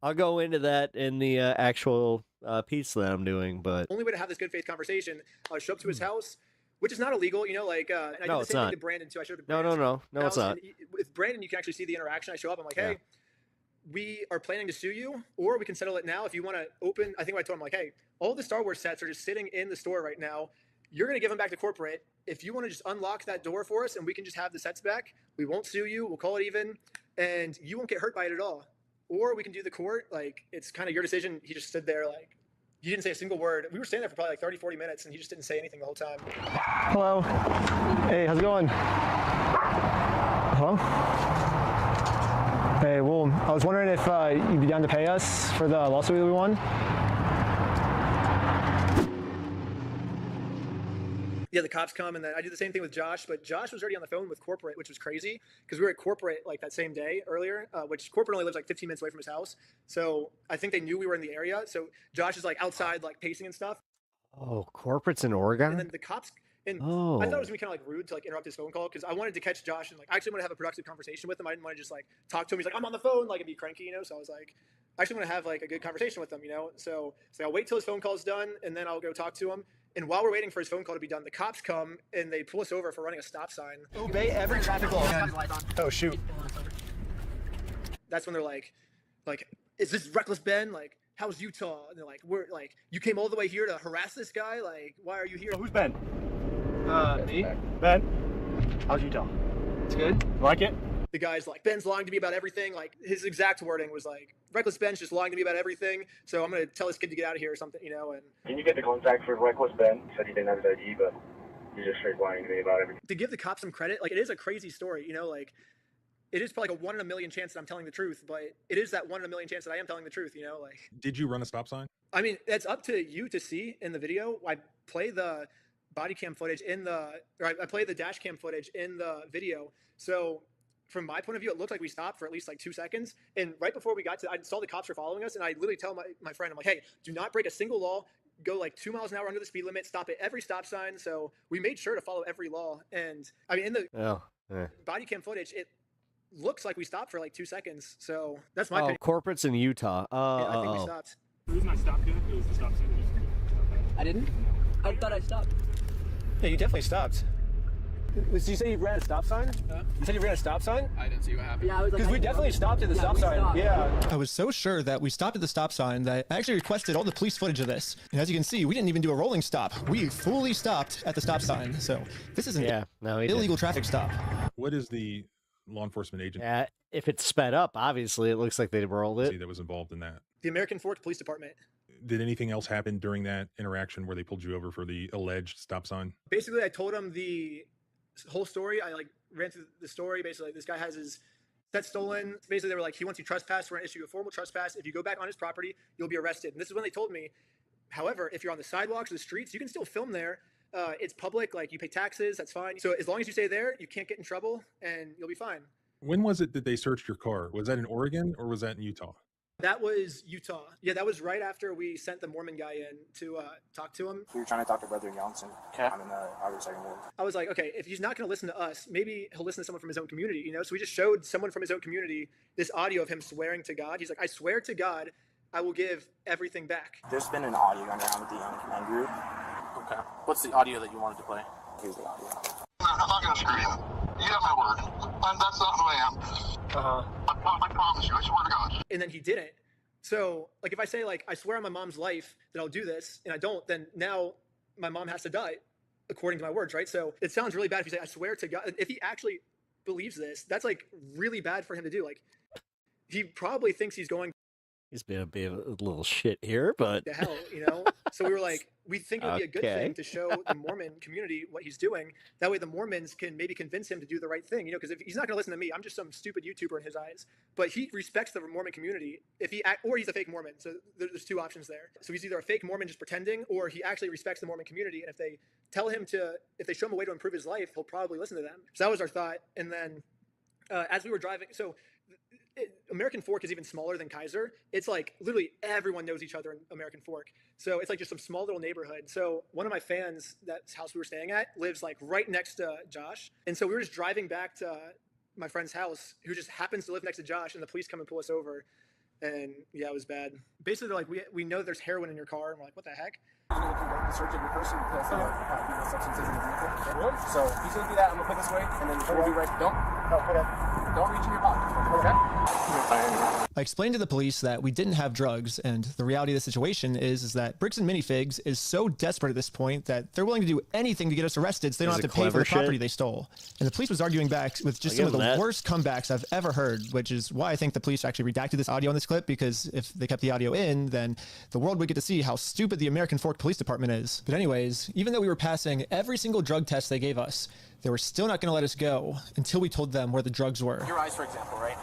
I'll go into that in the actual piece that I'm doing, but only way to have this good faith conversation, show up to his house, which is not illegal, you know, like, and I did the same thing to Brandon too. I showed up to Brandon's No, it's not. With Brandon, you can actually see the interaction. I show up, I'm like, hey, we are planning to sue you, or we can settle it now if you want to open. I think I told him, like, hey, all the Star Wars sets are just sitting in the store right now. You're going to give them back to corporate. If you want to just unlock that door for us and we can just have the sets back, we won't sue you. We'll call it even, and you won't get hurt by it at all. Or we can do the court. Like, it's kind of your decision. He just stood there, like, he didn't say a single word. We were standing there for probably like 30, 40 minutes, and he just didn't say anything the whole time. Hello. Hey, how's it going? Hello? Hey, well, I was wondering if you'd be down to pay us for the lawsuit we won. Yeah, the cops come, and then I did the same thing with Josh, but Josh was already on the phone with corporate, which was crazy, because we were at corporate like that same day earlier, which corporate only lives like 15 minutes away from his house. So I think they knew we were in the area. So Josh is like outside, like pacing and stuff. Oh, corporate's in Oregon? And then the cops, And I thought it was gonna be kind of like rude to like interrupt his phone call because I wanted to catch Josh and like I actually want to have a productive conversation with him. I didn't want to just like talk to him. He's like, I'm on the phone, like, and be cranky, you know. So I was like, I actually want to have like a good conversation with him, you know. So I'll wait till his phone call is done and then I'll go talk to him. And while we're waiting for his phone call to be done, the cops come and they pull us over for running a stop sign. Obey every traffic law. Oh shoot. That's when they're like, is this reckless Ben? Like, how's Utah? And they're like, we're like, you came all the way here to harass this guy? Like, why are you here? Who's Ben? Me. Ben, how's Utah? It's good. You like it? The guy's like, Ben's lying to me about everything. Like, his exact wording was like, reckless Ben's just lying to me about everything. So I'm gonna tell this kid to get out of here or something, you know. And can you get the contact for reckless Ben? He said he didn't have his ID, but he's just straight lying to me about everything. To give the cops some credit, like, it is a crazy story, you know. Like, it is probably like a 1 in a million chance that I'm telling the truth, but it is that 1 in a million chance that I am telling the truth, you know. Like, did you run a stop sign? I mean, it's up to you to see in the video. I play the body cam footage I play the dash cam footage in the video. So from my point of view, it looked like we stopped for at least like 2 seconds. And right before we got to, I saw the cops were following us, and I literally tell my friend, I'm like, hey, do not break a single law. Go like 2 miles an hour under the speed limit. Stop at every stop sign. So we made sure to follow every law. And I mean, in the body cam footage, it looks like we stopped for like 2 seconds. So that's my opinion. Corporates in Utah. Yeah, I think we stopped. The reason I stopped it was the stop sign. I didn't? I thought I stopped. Yeah, you definitely stopped. Did you say you ran a stop sign? You said you ran a stop sign? I didn't see what happened. Yeah, I was like, because we definitely stopped at the stop sign. Stopped. Yeah. I was so sure that we stopped at the stop sign that I actually requested all the police footage of this. And as you can see, we didn't even do a rolling stop. We fully stopped at the stop sign. So this is an illegal traffic stop. What is the law enforcement agent? Yeah, if it's sped up, obviously it looks like they rolled it. That was involved in that. The American Fork Police Department. Did anything else happen during that interaction where they pulled you over for the alleged stop sign? Basically, I told him the whole story. I like ran through the story. Basically, this guy has his set stolen. Basically, they were like, he wants you trespass. We're going to issue a formal trespass. If you go back on his property, you'll be arrested. And this is when they told me, however, if you're on the sidewalks or the streets, you can still film there. It's public. Like, you pay taxes. That's fine. So as long as you stay there, you can't get in trouble and you'll be fine. When was it that they searched your car? Was that in Oregon or was that in Utah? That was Utah. Yeah, that was right after we sent the Mormon guy in to talk to him. We were trying to talk to Brother Johnson. I'm in the outer second ward. I was like, okay, if he's not going to listen to us, maybe he'll listen to someone from his own community, you know? So we just showed someone from his own community this audio of him swearing to God. He's like, I swear to God, I will give everything back. There's been an audio going around with the young command group. Okay. What's the audio that you wanted to play? Here's the audio. I'm not going to screw you. You have my word. That's not who I am. I promise you. I swear to God. And then he didn't. So, like, if I say, like, I swear on my mom's life that I'll do this, and I don't, then now my mom has to die, according to my words, right? So it sounds really bad if you say, I swear to God. If he actually believes this, that's, like, really bad for him to do. Like, he probably thinks he's going He's been a little shit here, but to hell, you know? So we were like, we think it would be a good thing to show the Mormon community what he's doing. That way the Mormons can maybe convince him to do the right thing, you know, because if he's not going to listen to me, I'm just some stupid YouTuber in his eyes. But he respects the Mormon community or he's a fake Mormon. So there's two options there. So he's either a fake Mormon just pretending, or he actually respects the Mormon community. And if they show him a way to improve his life, he'll probably listen to them. So that was our thought. And then as we were driving, American Fork is even smaller than Kaiser. It's like literally everyone knows each other in American Fork. So it's like just some small little neighborhood. So one of my fans, that house we were staying at, lives like right next to Josh. And so we were just driving back to my friend's house, who just happens to live next to Josh, and the police come and pull us over. And yeah, it was bad. Basically, they're like, we know there's heroin in your car. And we're like, what the heck? Search of your person because substances in the vehicle. Really? So he's gonna do that. I'm gonna put this way, and then we'll be right. Don't reach in your pocket. Okay. I explained to the police that we didn't have drugs, and the reality of the situation is that Bricks and Minifigs is so desperate at this point that they're willing to do anything to get us arrested so they don't have to pay for the property they stole. And the police was arguing back with just some of the worst comebacks I've ever heard, which is why I think the police actually redacted this audio in this clip, because if they kept the audio in, then the world would get to see how stupid the American Fork Police Department is. But anyways, even though we were passing every single drug test they gave us, they were still not going to let us go until we told them where the drugs were. Your eyes, for example, right?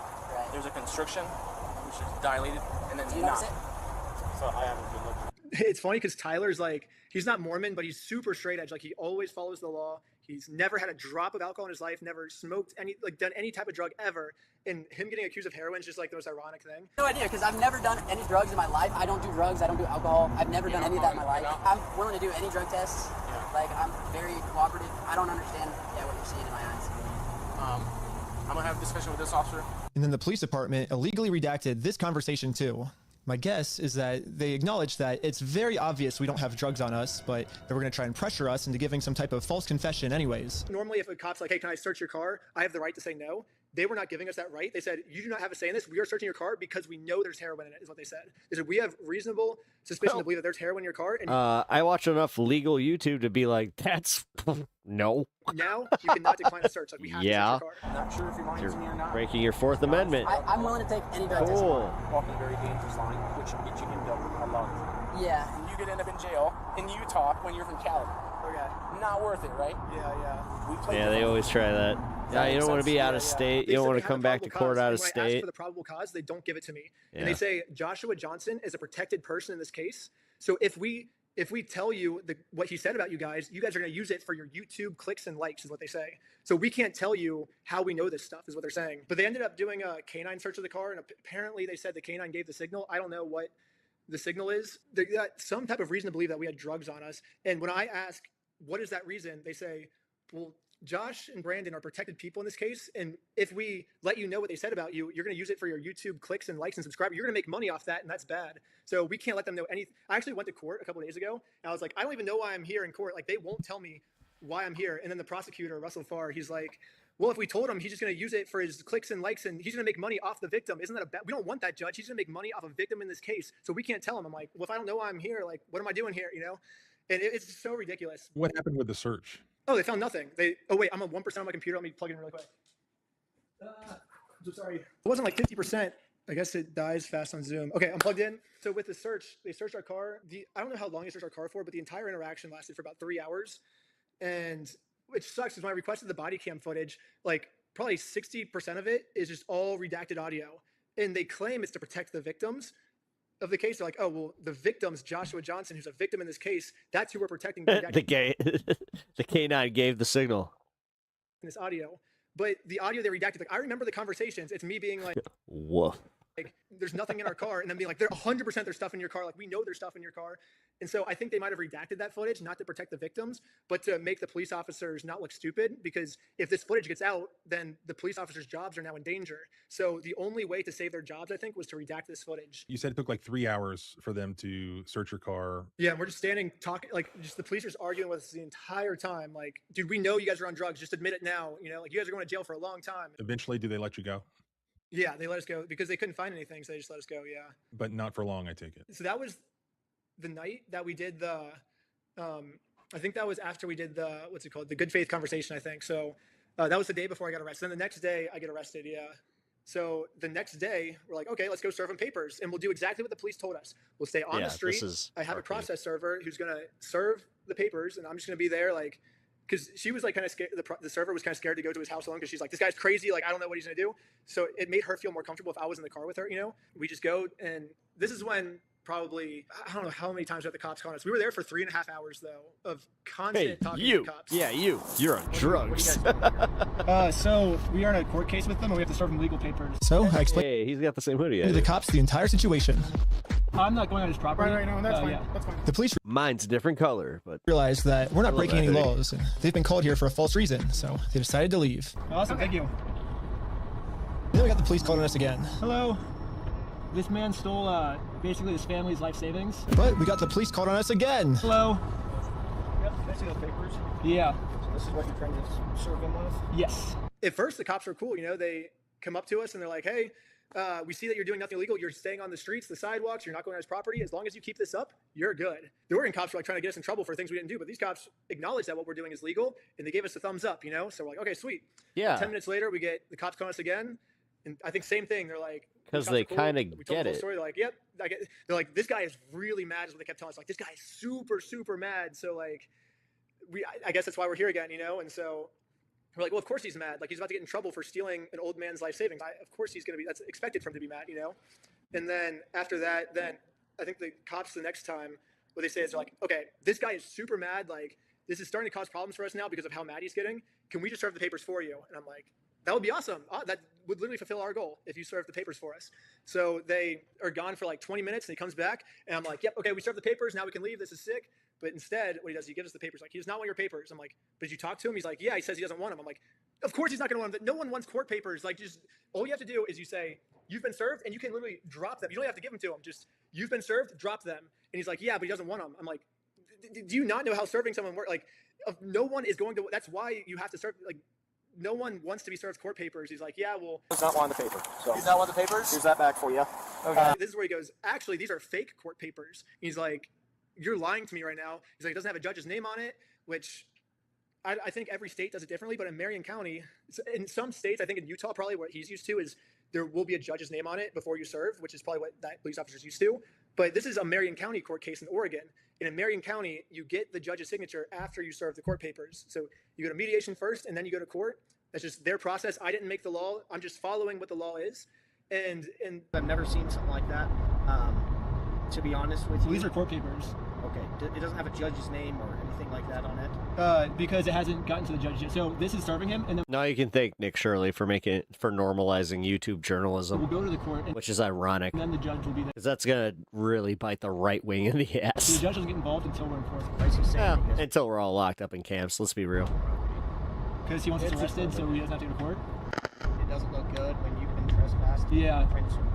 There's a constriction, which is dilated, and then not. So I haven't been looking. It's funny because Tyler's like, he's not Mormon, but he's super straight edge. Like, he always follows the law. He's never had a drop of alcohol in his life, never smoked done any type of drug ever. And him getting accused of heroin is just like the most ironic thing. No idea, because I've never done any drugs in my life. I don't do drugs. I don't do alcohol. I've never done any of that in my life. I'm willing to do any drug tests. Like, I'm very cooperative. I don't understand what you're seeing in my eyes. I'm gonna have a discussion with this officer. And then the police department illegally redacted this conversation too. My guess is that they acknowledge that it's very obvious we don't have drugs on us, but they were going to try and pressure us into giving some type of false confession anyways. Normally, if a cop's like, hey, can I search your car? I have the right to say no. They were not giving us that right. They said, you do not have a say in this. We are searching your car because we know there's heroin in it, is what they said. They said, we have reasonable suspicion to believe that there's heroin in your car. And I watch enough legal YouTube to be like, that's no. now you cannot decline a search. Like, we have to search your car. I'm not sure if you're lying to me or not. Breaking your Fourth Amendment. I'm willing to take any drug test. Cool. Walking a very dangerous line, which will get you into a lot. Yeah. And you could end up in jail in Utah when you're from Cali. Okay. Not worth it, right? Yeah, they always try that. Yeah, you don't want to be out of state. You don't want to come back to court out of When I ask state. for the probable cause, they don't give it to me. Yeah. And they say Joshua Johnson is a protected person in this case. So if we tell you what he said about you guys are going to use it for your YouTube clicks and likes, is what they say. So we can't tell you how we know this stuff, is what they're saying. But they ended up doing a canine search of the car, and apparently they said the canine gave the signal. I don't know what the signal is. They got some type of reason to believe that we had drugs on us. And when I ask, what is that reason? They say, well, Josh and Brandon are protected people in this case, and if we let you know what they said about you, you're going to use it for your YouTube clicks and likes and subscribers. You're going to make money off that, and that's bad. So we can't let them know anything. I actually went to court a couple of days ago, and I was like, I don't even know why I'm here in court. Like, they won't tell me why I'm here. And then the prosecutor, Russell Farr, he's like, well, if we told him, he's just going to use it for his clicks and likes, and he's going to make money off the victim. Isn't that a bad? We don't want that, judge. He's going to make money off a victim in this case, so we can't tell him. I'm like, well, if I don't know why I'm here, like, what am I doing here, you know? And it's just so ridiculous. What happened with the search? Oh, they found nothing. Oh wait, I'm at 1% on my computer. Let me plug it in really quick. I'm sorry. It wasn't like 50%. I guess it dies fast on Zoom. Okay, I'm plugged in. So with the search, they searched our car. I don't know how long they searched our car for, but the entire interaction lasted for about 3 hours. And which sucks because when I requested the body cam footage, like probably 60% of it is just all redacted audio. And they claim it's to protect the victims of the case. They're like, oh, well, the victim's Joshua Johnson, who's a victim in this case. That's who we're protecting. The canine gave the signal. This audio, but the audio they redacted. Like, I remember the conversations. It's me being like, woof. Like, there's nothing in our car, and then being like, they're 100% there's stuff in your car. Like, we know there's stuff in your car. And so I think they might have redacted that footage, not to protect the victims, but to make the police officers not look stupid, because if this footage gets out, then the police officers' jobs are now in danger. So the only way to save their jobs, I think, was to redact this footage. You said it took like 3 hours for them to search your car. Yeah, and we're just standing talking, like, just the police are just arguing with us the entire time. Like, dude, we know you guys are on drugs. Just admit it now. You know, like, you guys are going to jail for a long time. Eventually, do they let you go? Yeah, they let us go because they couldn't find anything, so they just let us go, yeah. But not for long, I take it. So that was the night that we did the, I think that was after we did the, what's it called? The good faith conversation, I think. So that was the day before I got arrested. Then the next day I get arrested, yeah. So the next day we're like, okay, let's go serve them papers. And we'll do exactly what the police told us. We'll stay on the street. I have a process server who's going to serve the papers, and I'm just going to be there, like, because she was like kind of scared. The server was kind of scared to go to his house alone because she's like, this guy's crazy. Like, I don't know what he's going to do. So it made her feel more comfortable if I was in the car with her, you know? We just go, and this is when probably, I don't know how many times we had the cops calling us. We were there for 3.5 hours, though, of constant talking to the cops. Yeah, you're on drugs. So we are in a court case with them, and we have to serve them legal papers. So I explained Hey, he's got the same hoodie. to the cops the entire situation. I'm not going on his property. Right, no, that's fine. Yeah. That's fine. The police Mine's a different color, but realized that we're not love breaking that any hoodie. laws. And they've been called here for a false reason, so they decided to leave. Awesome, thank you. Then we got the police calling us again. Hello. This man stole basically his family's life savings. But we got the police called on us again. Hello. Yep, can I see those papers? Yeah. So this is what you're trying to serve them with? Yes. At first, the cops were cool. You know, they come up to us and they're like, hey, we see that you're doing nothing illegal. You're staying on the streets, the sidewalks. You're not going on his property. As long as you keep this up, you're good. The Oregon cops were like trying to get us in trouble for things we didn't do. But these cops acknowledged that what we're doing is legal, and they gave us a thumbs up, you know? So we're like, okay, sweet. Yeah. 10 minutes later, we get the cops calling us again. And I think same thing. They're like, because "These they cops are cool." kind of We told get the whole it. story. They're like, yep. They're like, this guy is really mad is what they kept telling us. Like, this guy is super, super mad. So like, I guess that's why we're here again, you know? And so we're like, well, of course he's mad. Like, he's about to get in trouble for stealing an old man's life savings. Of course he's going to be, that's expected for him to be mad, you know? And then after that, then I think the cops the next time, what they say is they're like, okay, this guy is super mad. Like, this is starting to cause problems for us now because of how mad he's getting. Can we just serve the papers for you? And I'm like, that would be awesome. That would literally fulfill our goal if you serve the papers for us. So they are gone for like 20 minutes and he comes back and I'm like, yep, okay, we served the papers. Now we can leave. This is sick. But instead, what he does, he gives us the papers. Like, he does not want your papers. I'm like, but did you talk to him? He's like, yeah, he says he doesn't want them. I'm like, of course he's not going to want them. No one wants court papers. Like, just all you have to do is you say, you've been served, and you can literally drop them. You don't have to give them to him. Just, you've been served, drop them. And he's like, yeah, but he doesn't want them. I'm like, do you not know how serving someone works? Like, no one is going to, that's why you have to serve, like, no one wants to be served court papers. He's like, yeah, well. Does not want the paper. So He's not want the papers? here's that back for you. Okay. This is where he goes, actually, these are fake court papers. He's like, you're lying to me right now. He's like, it doesn't have a judge's name on it, which I think every state does it differently, but in Marion County, in some states, I think in Utah, probably what he's used to is there will be a judge's name on it before you serve, which is probably what that police officer's used to. But this is a Marion County court case in Oregon. And in Marion County, you get the judge's signature after you serve the court papers. So you go to mediation first, and then you go to court. That's just their process. I didn't make the law. I'm just following what the law is. And I've never seen something like that. To be honest with you. these are court papers. Okay. It doesn't have a judge's name or anything like that on it. Because it hasn't gotten to the judge yet. So this is serving him, and then Now you can thank Nick Shirley for normalizing YouTube journalism, we'll go to the court, which is ironic. and then the judge will be there. Because that's gonna really bite the right wing in the So the ass. judge doesn't get involved until we're in court. Yeah, until we're all locked up in camps. Let's be real. Because he wants us arrested, so he doesn't have to go to court. It doesn't look good when you've been trespassed. Yeah.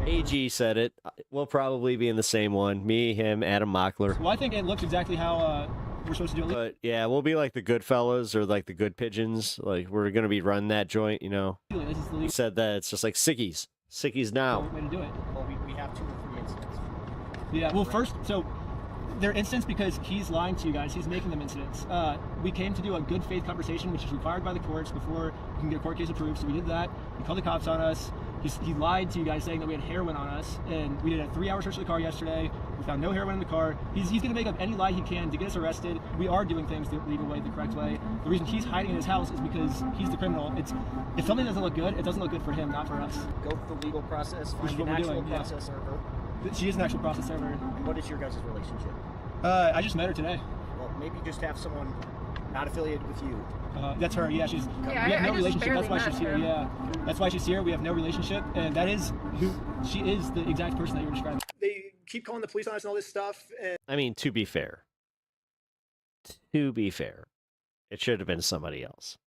AG said it. We'll probably be in the same one. Me, him, Adam Mockler. Well, I think it looks exactly how we're supposed to do it. But yeah, we'll be like the good fellas or like the good pigeons. Like we're gonna be running that joint, you know. This is the He said that it's just like sickies. Sickies now. way to do it. Well, we have 2 or 3 incidents. Yeah, well, first, so they're incidents because he's lying to you guys. He's making them incidents. We came to do a good faith conversation, which is required by the courts before you can get a court case approved. So we did that. He called the cops on us. He lied to you guys saying that we had heroin on us. And we did a 3-hour search of the car yesterday. We found no heroin in the car. He's going to make up any lie he can to get us arrested. We are doing things the legal way, the correct way. The reason he's hiding in his house is because he's the criminal. If something doesn't look good, it doesn't look good for him, not for us. Go through the legal process, Which is find what an we're actual doing, yeah. process server. She is an actual process server. And what is your guys' relationship? I just met her today. Well, maybe just have someone not affiliated with you. That's her. Yeah, she's. we have no relationship. That's why she's here. Yeah, that's why she's here. We have no relationship, and that is who she is. The exact person that you're describing. They keep calling the police on us and all this stuff. And I mean, to be fair, it should have been somebody else,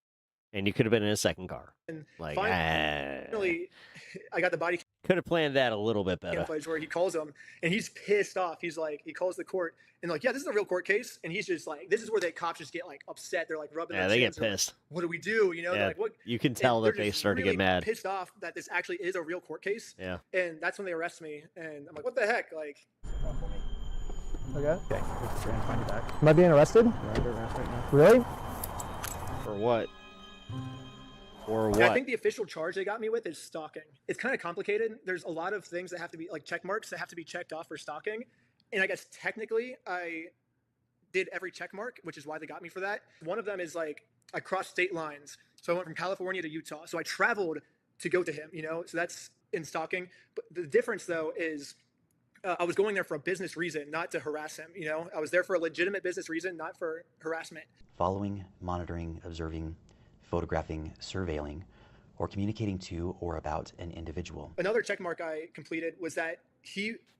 and you could have been in a second car. Like, finally, I got the body could have planned that a little bit better. cam footage where he calls him, and he's pissed off. He's like, he calls the court, and like, yeah, this is a real court case, and he's just like, this is where the cops just get like upset. They're like rubbing. Yeah, their they get chins. They're like, pissed. what do we do? You know, Yeah, they're like, what? you can tell And that they're they just start to get really mad. Pissed off that this actually is a real court case. Yeah. And that's when they arrest me, and I'm like, what the heck? Like, Okay. Okay, we're trying to find you back. Am I being arrested? You're under arrest right now. Really? For what? Or and what? I think the official charge they got me with is stalking. It's kind of complicated. There's a lot of things that have to be like check marks that have to be checked off for stalking. And I guess technically I did every check mark, which is why they got me for that. One of them is like I crossed state lines. So I went from California to Utah. So I traveled to go to him, you know, so that's in stalking. But the difference though is I was going there for a business reason, not to harass him. You know, I was there for a legitimate business reason, not for harassment. Following, monitoring, observing, photographing, surveilling, or communicating to or about an individual. Another check mark I completed was that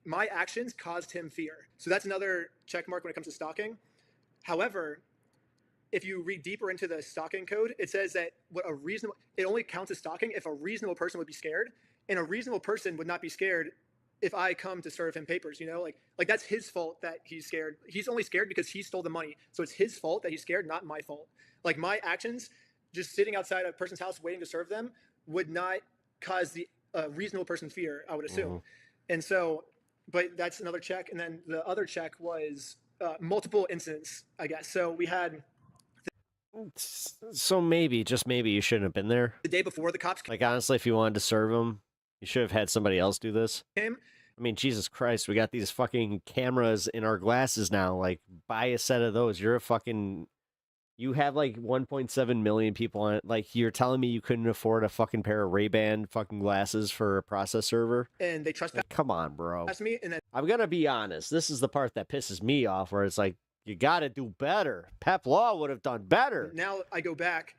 my actions caused him fear. So that's another check mark when it comes to stalking. However, if you read deeper into the stalking code, it says that it only counts as stalking if a reasonable person would be scared, and a reasonable person would not be scared if I come to serve him papers, you know, like that's his fault that he's scared. He's only scared because he stole the money. So it's his fault that he's scared, not my fault. Like my actions, just sitting outside a person's house waiting to serve them would not cause the reasonable person fear, I would assume. Mm-hmm. And so, but that's another check. And then the other check was multiple incidents, I guess. So we had So maybe, just maybe, you shouldn't have been there. the day before the cops Like, honestly, if you wanted to serve him, you should have had somebody else do this. came. I mean, Jesus Christ, we got these fucking cameras in our glasses now. Like, buy a set of those. You have like 1.7 million people on it. Like, you're telling me you couldn't afford a fucking pair of Ray-Ban fucking glasses for a process server? And they trespassed Come on, bro. me. And then I'm gonna be honest. This is the part that pisses me off, where it's like, you gotta do better. Pep Law would have done better. now I go back.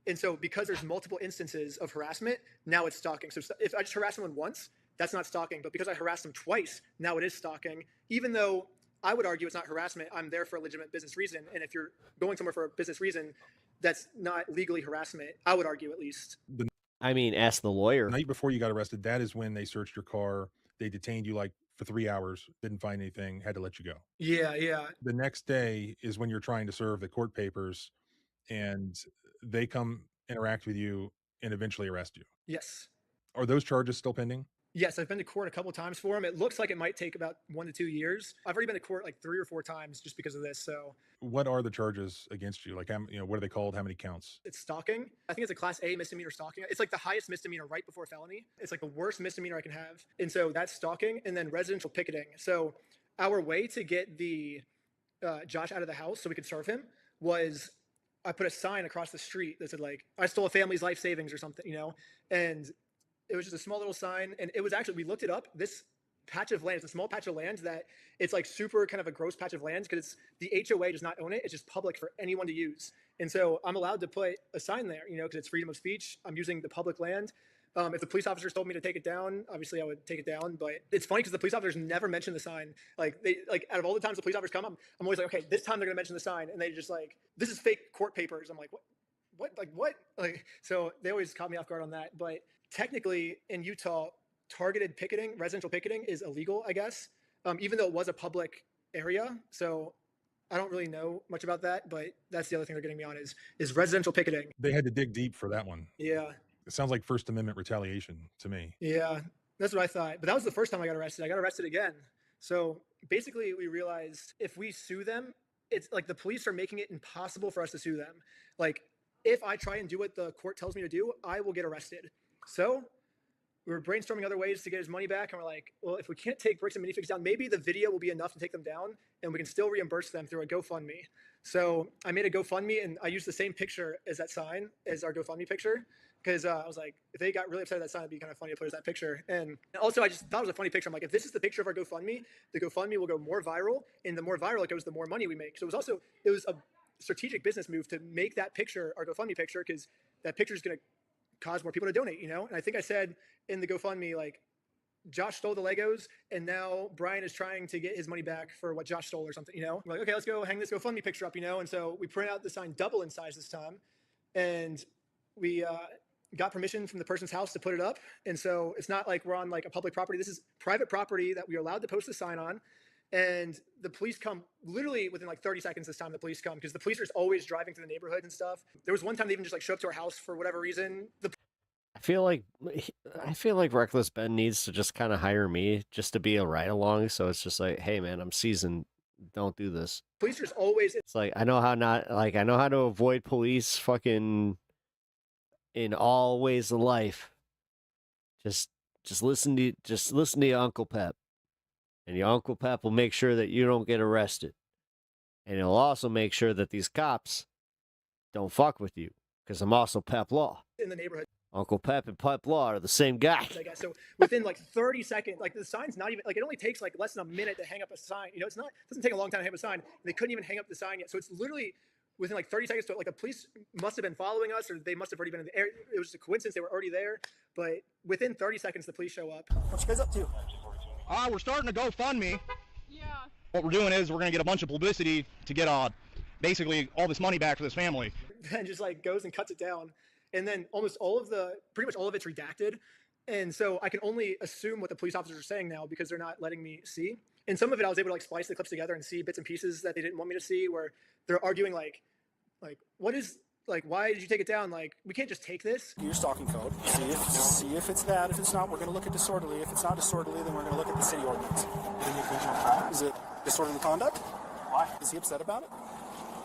And so because there's multiple instances of harassment, now it's stalking. So if I just harass someone once, that's not stalking. But because I harassed them twice, now it is stalking. Even though I would argue it's not harassment. I'm there for a legitimate business reason. And if you're going somewhere for a business reason, that's not legally harassment. I would argue, at least. I mean, ask the lawyer. The night before you got arrested, that is when they searched your car. They detained you like for 3 hours, didn't find anything, had to let you go. Yeah. The next day is when you're trying to serve the court papers, and they come interact with you and eventually arrest you. Yes. Are those charges still pending? Yes, I've been to court a couple times for them. It looks like it might take about 1 to 2 years. I've already been to court like 3 or 4 times just because of this. So What are the charges against you? Like, what are they called? How many counts? it's stalking. I think it's a class A misdemeanor stalking. It's like the highest misdemeanor right before felony. It's like the worst misdemeanor I can have. And so that's stalking, and then residential picketing. So our way to get the Josh out of the house so we could serve him was I put a sign across the street that said like, I stole a family's life savings or something, and it was just a small little sign. And it was actually, we looked it up. This patch of land, it's a small patch of land that it's like super kind of a gross patch of land because the HOA does not own it. It's just public for anyone to use. And so I'm allowed to put a sign there, because it's freedom of speech. I'm using the public land. If the police officers told me to take it down, obviously I would take it down. But it's funny because the police officers never mention the sign. Like out of all the times the police officers come, I'm always like, okay, this time they're gonna mention the sign, and they just like, this is fake court papers. I'm like, what? So they always caught me off guard on that. But technically in Utah, targeted picketing, residential picketing is illegal, I guess, even though it was a public area. So I don't really know much about that, but that's the other thing they're getting me on is residential picketing. They had to dig deep for that one. Yeah. It sounds like First Amendment retaliation to me. Yeah, that's what I thought. But that was the first time I got arrested. I got arrested again. So basically we realized if we sue them, it's like the police are making it impossible for us to sue them. Like if I try and do what the court tells me to do, I will get arrested. So we were brainstorming other ways to get his money back. And we're like, well, if we can't take bricks and minifigs down, maybe the video will be enough to take them down and we can still reimburse them through a GoFundMe. So I made a GoFundMe and I used the same picture as that sign as our GoFundMe picture. Because I was like, if they got really upset at that sign, it'd be kind of funny to put as that picture. And also, I just thought it was a funny picture. I'm like, if this is the picture of our GoFundMe, the GoFundMe will go more viral. And the more viral it goes, the more money we make. So it was a strategic business move to make that picture our GoFundMe picture, because that picture is going to cause more people to donate, And I think I said in the GoFundMe, like, Josh stole the Legos, and now Brian is trying to get his money back for what Josh stole or something, I'm like, okay, let's go hang this GoFundMe picture up, And so we print out the sign double in size this time. And we got permission from the person's house to put it up. And so it's not like we're on like a public property. This is private property that we are allowed to post the sign on. And the police come literally within like 30 seconds this time. The police come because the police are always driving through the neighborhood and stuff. There was one time they even just like showed up to our house for whatever reason. I feel like Reckless Ben needs to just kind of hire me just to be a ride along. So it's just like, hey man, I'm seasoned. Don't do this. Police are always. It's like I know how to avoid police fucking in all ways of life. Just listen to your Uncle Pep. And your Uncle Pep will make sure that you don't get arrested. And he'll also make sure that these cops don't fuck with you. Because I'm also Pep Law. In the neighborhood. Uncle Pep and Pep Law are the same guy. I guess. So within like 30 seconds, like the sign's not even, like it only takes like less than a minute to hang up a sign. It doesn't take a long time to hang up a sign. And they couldn't even hang up the sign yet. So it's literally within like 30 seconds, like the police must have been following us, or they must have already been in the area. It was just a coincidence they were already there. But within 30 seconds, the police show up. What you guys up to? We're starting to GoFundMe. Yeah. What we're doing is we're going to get a bunch of publicity to get basically all this money back for this family. And just like goes and cuts it down. And then pretty much all of it's redacted. And so I can only assume what the police officers are saying now because they're not letting me see. And some of it I was able to like splice the clips together and see bits and pieces that they didn't want me to see, where they're arguing like what is, like, why did you take it down? Like, we can't just take this. Your stalking code. See if it's that. If it's not, we're going to look at disorderly. If it's not disorderly, then we're going to look at the city ordinance. Is it disorderly conduct? Why? Is he upset about it?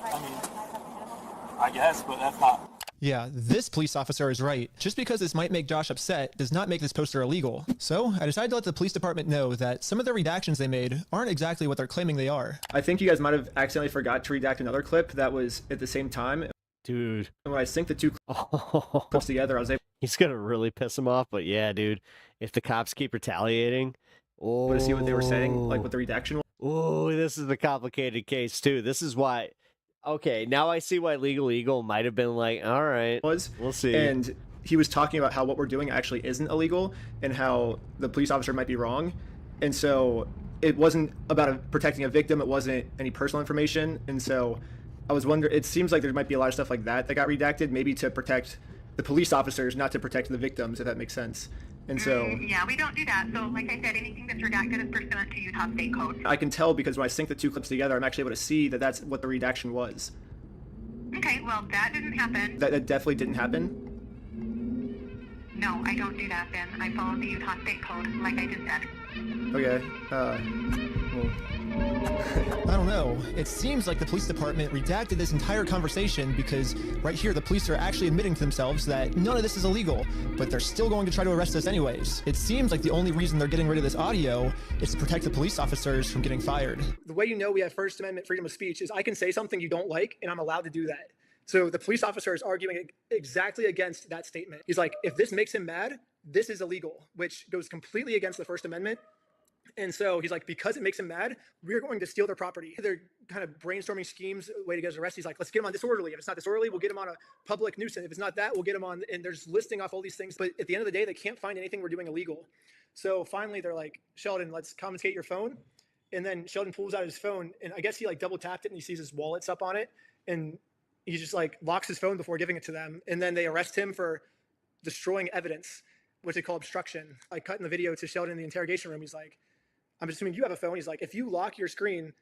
I mean, I guess, but that's not. Yeah, this police officer is right. Just because this might make Josh upset does not make this poster illegal. So I decided to let the police department know that some of the redactions they made aren't exactly what they're claiming they are. I think you guys might have accidentally forgot to redact another clip that was at the same time. Dude. And when I synced the two clips together, I was able. He's going to really piss him off, but yeah, dude, if the cops keep retaliating. To see what they were saying, like what the redaction was. Oh, this is the complicated case too. This is why. Okay, now I see why Legal Eagle might have been like, all right, we'll see. And he was talking about how what we're doing actually isn't illegal and how the police officer might be wrong. And so it wasn't about protecting a victim. It wasn't any personal information. And so I was wondering, it seems like there might be a lot of stuff like that got redacted, maybe to protect the police officers, not to protect the victims, if that makes sense. And so yeah, we don't do that. So like I said, anything that's redacted is pursuant to Utah State Code. I can tell because when I sync the two clips together, I'm actually able to see that that's what the redaction was. Okay, well, that didn't happen. That definitely didn't happen. No, I don't do that, Ben. I follow the Utah State Code, like I just said. Okay, I don't know. It seems like the police department redacted this entire conversation because right here the police are actually admitting to themselves that none of this is illegal, but they're still going to try to arrest us anyways. It seems like the only reason they're getting rid of this audio is to protect the police officers from getting fired. The way you know we have First Amendment freedom of speech is I can say something you don't like and I'm allowed to do that. So the police officer is arguing exactly against that statement. He's like, if this makes him mad, this is illegal, which goes completely against the First Amendment. And so he's like, because it makes him mad, we're going to steal their property. They're kind of brainstorming schemes, a way to get us arrested. He's like, let's get him on disorderly. If it's not disorderly, we'll get him on a public nuisance. If it's not that, we'll get him on, and they're just listing off all these things. But at the end of the day, they can't find anything we're doing illegal. So finally, they're like, Sheldon, let's confiscate your phone. And then Sheldon pulls out his phone, and I guess he like double tapped it, and he sees his wallets up on it. And he just like locks his phone before giving it to them. And then they arrest him for destroying evidence, which they call obstruction. I cut in the video to Sheldon in the interrogation room. He's like, I'm assuming you have a phone. He's like, if you lock your screen,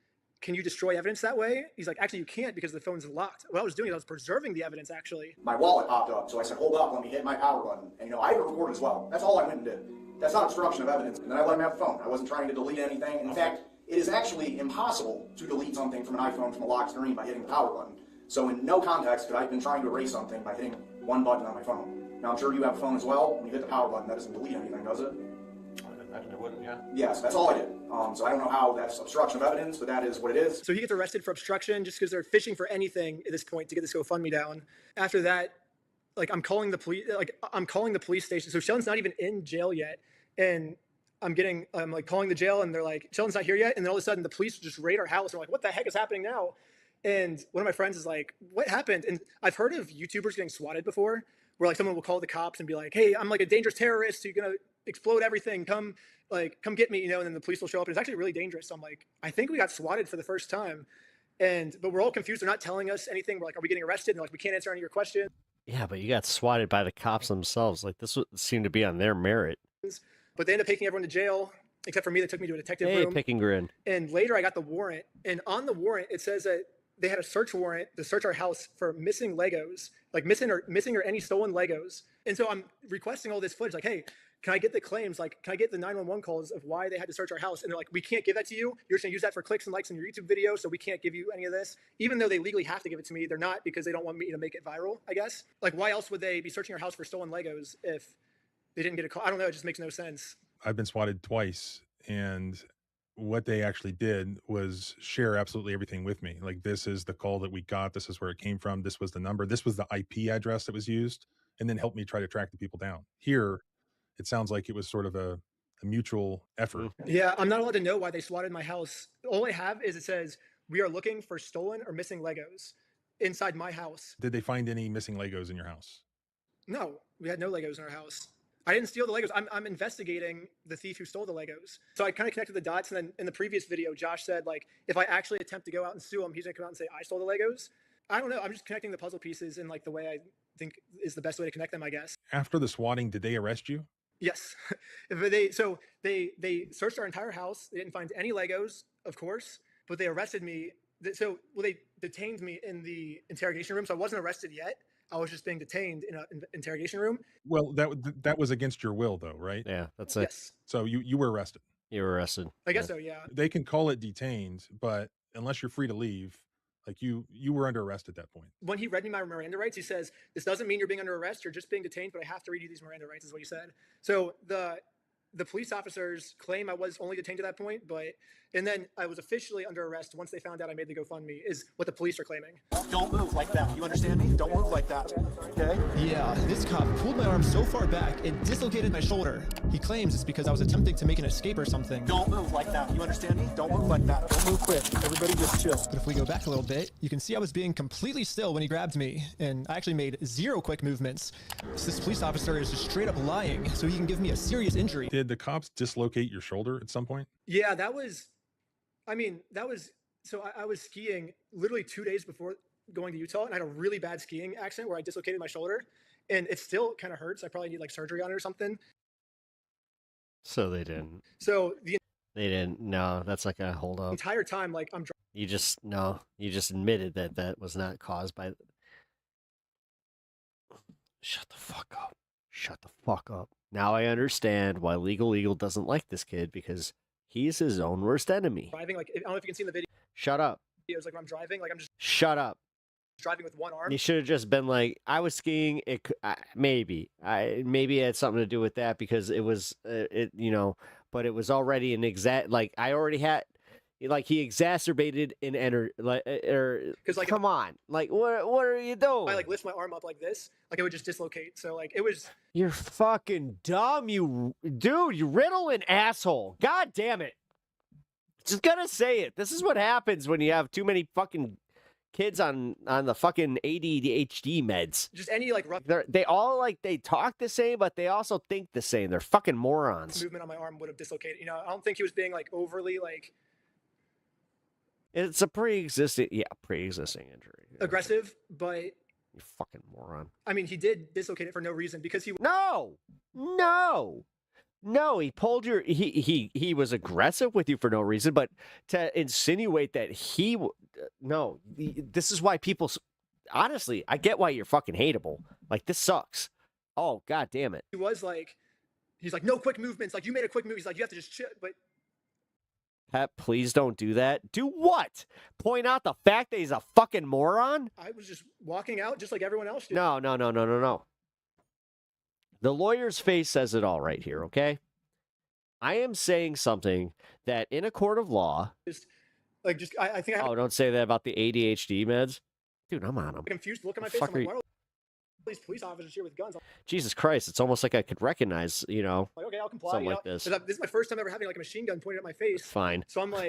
can you destroy evidence that way? He's like, actually, you can't because the phone's locked. What I was doing is I was preserving the evidence, actually. My wallet popped up, so I said, hold up, let me hit my power button. And, I had it recorded as well. That's all I went and did. That's not obstruction of evidence. And then I let him have the phone. I wasn't trying to delete anything. In fact, it is actually impossible to delete something from an iPhone from a locked screen by hitting the power button. So in no context could I have been trying to erase something by hitting one button on my phone. Now, I'm sure you have a phone as well. When you hit the power button, that doesn't delete anything, does it? I imagine it wouldn't, yeah. Yes, that's all I did. So I don't know how that's obstruction of evidence, but that is what it is. So he gets arrested for obstruction just because they're fishing for anything at this point to get this GoFundMe down. After that, I'm calling the police station. So Sheldon's not even in jail yet. And I'm calling the jail and they're like, Sheldon's not here yet. And then all of a sudden the police just raid our house. And we're like, what the heck is happening now? And one of my friends is like, what happened? And I've heard of YouTubers getting swatted before, where someone will call the cops and be like, hey, I'm a dangerous terrorist. You're going to explode everything. Come get me, and then the police will show up. And it's actually really dangerous. So I'm like, I think we got swatted for the first time. But we're all confused. They're not telling us anything. We're like, are we getting arrested? And they're like, we can't answer any of your questions. Yeah, but you got swatted by the cops themselves. This would seem to be on their merit. But they ended up taking everyone to jail, except for me. They took me to a detective room. Hey, pick and grin. And later I got the warrant. And on the warrant, it says that they had a search warrant to search our house for missing Legos, missing or any stolen Legos. And so I'm requesting all this footage, like, hey, can I get the claims? Can I get the 911 calls of why they had to search our house? And they're like, we can't give that to you. You're just gonna use that for clicks and likes in your YouTube video, so we can't give you any of this. Even though they legally have to give it to me, they're not, because they don't want me to make it viral, I guess. Why else would they be searching our house for stolen Legos if they didn't get a call? I don't know, it just makes no sense. I've been swatted twice, and what they actually did was share absolutely everything with me. This is the call that we got. This is where it came from. This was the number. This was the IP address that was used, and then helped me try to track the people down. Here, it sounds like it was sort of a mutual effort. Yeah, I'm not allowed to know why they swatted my house. All I have is it says, we are looking for stolen or missing Legos inside my house. Did they find any missing Legos in your house? No, we had no Legos in our house. I didn't steal the Legos. I'm investigating the thief who stole the Legos. So I kind of connected the dots. And then in the previous video, Josh said, if I actually attempt to go out and sue him, he's going to come out and say, I stole the Legos. I don't know. I'm just connecting the puzzle pieces in the way I think is the best way to connect them, I guess. After the swatting, did they arrest you? Yes. They searched our entire house. They didn't find any Legos, of course, but they arrested me. They detained me in the interrogation room. So I wasn't arrested yet. I was just being detained in an interrogation room. Well, that was against your will, though, right? Yeah, that's it. Yes. So you were arrested. You were arrested. I guess so, yeah. They can call it detained, but unless you're free to leave, you were under arrest at that point. When he read me my Miranda rights, he says, this doesn't mean you're being under arrest. You're just being detained, but I have to read you these Miranda rights, is what he said. So the police officers claim I was only detained at that point, and then I was officially under arrest once they found out I made the GoFundMe, is what the police are claiming. Don't move like that. You understand me? Don't move like that. Okay? Yeah, this cop pulled my arm so far back, it dislocated my shoulder. He claims it's because I was attempting to make an escape or something. Don't move like that. You understand me? Don't move like that. Don't move quick. Everybody just chill. But if we go back a little bit, you can see I was being completely still when he grabbed me, and I actually made 0 quick movements. So this police officer is just straight up lying so he can give me a serious injury. Did the cops dislocate your shoulder at some point? Yeah, so I was skiing literally 2 days before going to Utah, and I had a really bad skiing accident where I dislocated my shoulder, and it still kind of hurts. I probably need like surgery on it or something. So they didn't. So the They didn't. No, that's not gonna hold up. entire time, like You just admitted that that was not caused by. Shut the fuck up. Shut the fuck up. Now I understand why Legal Eagle doesn't like this kid, because he's his own worst enemy. driving, like I don't know if you can see in the video. Shut up. Videos, like when I'm driving, like I'm just Shut up. driving with one arm. You should have just been like, I was skiing. Maybe it had something to do with that, because it was but it was already an exact, like I already had, like he exacerbated an energy, like come on, like what are you doing? I like lift my arm up like this, like it would just dislocate. So like it was. You're fucking dumb, you riddling asshole. God damn it. Just gonna say it. This is what happens when you have too many fucking kids on the fucking ADHD meds. Just any like rough They all like, they talk the same, but they also think the same. They're fucking morons. movement on my arm would have dislocated. You know, I don't think he was being like overly like It's a pre-existing injury. aggressive, but You fucking moron. I mean, he did dislocate it for no reason because he No, he pulled your. He was aggressive with you for no reason, but to insinuate that this is why people. Honestly, I get why you're fucking hateable. Like, this sucks. Oh, god damn it. he was like, he's like, no quick movements. Like, you made a quick move. He's like, you have to just chill. But Pep, please don't do that. Do what? Point out the fact that he's a fucking moron? I was just walking out just like everyone else did. No. The lawyer's face says it all right here, okay? I am saying something that in a court of law. I think I have don't say that about the ADHD meds. Dude, I'm on them. a confused look on my face. I'm like, why are all these police officers here with guns? I'm Jesus Christ, it's almost like I could recognize, like, okay, I'll comply. something you know? like this. 'Cause this is my first time ever having like a machine gun pointed at my face. Fine. So I'm not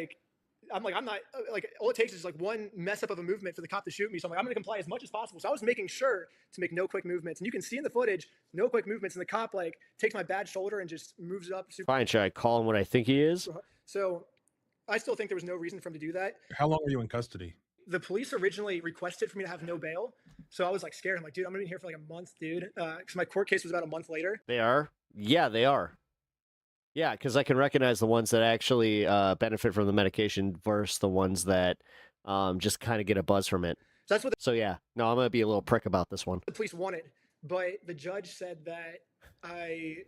like, all it takes is like one mess up of a movement for the cop to shoot me. So I'm like, I'm going to comply as much as possible. So I was making sure to make no quick movements. And you can see in the footage, no quick movements. And the cop like takes my bad shoulder and just moves it up. Fine, should I call him what I think he is? So I still think there was no reason for him to do that. How long were you in custody? The police originally requested for me to have no bail. So I was like scared. I'm like, dude, I'm going to be here for like a month, dude. Because my court case was about a month later. They are? Yeah, they are. Yeah, because I can recognize the ones that actually benefit from the medication versus the ones that just kind of get a buzz from it. So that's what. So yeah, no, I'm gonna be a little prick about this one. The police wanted, but the judge said that I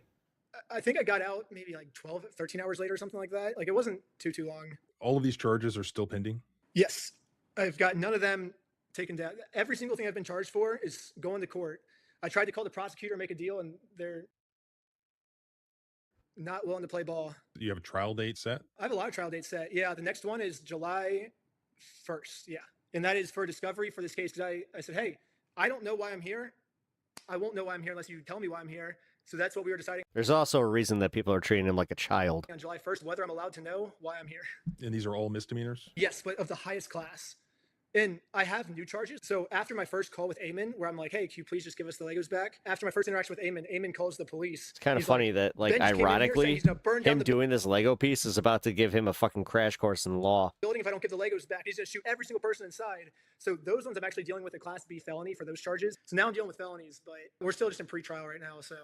think I got out maybe like 12, 13 hours later or something like that. Like it wasn't too long. All of these charges are still pending? Yes, I've got none of them taken down. Every single thing I've been charged for is going to court. I tried to call the prosecutor, make a deal, and they're not willing to play ball. Do you have a trial date set? I have a lot of trial dates set. Yeah, the next one is July 1st. Yeah, and that is for discovery for this case because I said, hey, I don't know why I'm here. I won't know why I'm here unless you tell me why I'm here. So that's what we were deciding. There's also a reason that people are treating him like a child. On July 1st, whether I'm allowed to know why I'm here. And these are all misdemeanors? Yes, but of the highest class. And I have new charges. So after my first call with Eamon, where I'm like, hey, can you please just give us the Legos back? After my first interaction with Eamon calls the police. It's kind of funny that, like, ironically, him doing this Lego piece is about to give him a fucking crash course in law. Building, if I don't give the Legos back, he's going to shoot every single person inside. So those ones I'm actually dealing with a Class B felony for those charges. So now I'm dealing with felonies, but we're still just in pretrial right now, so.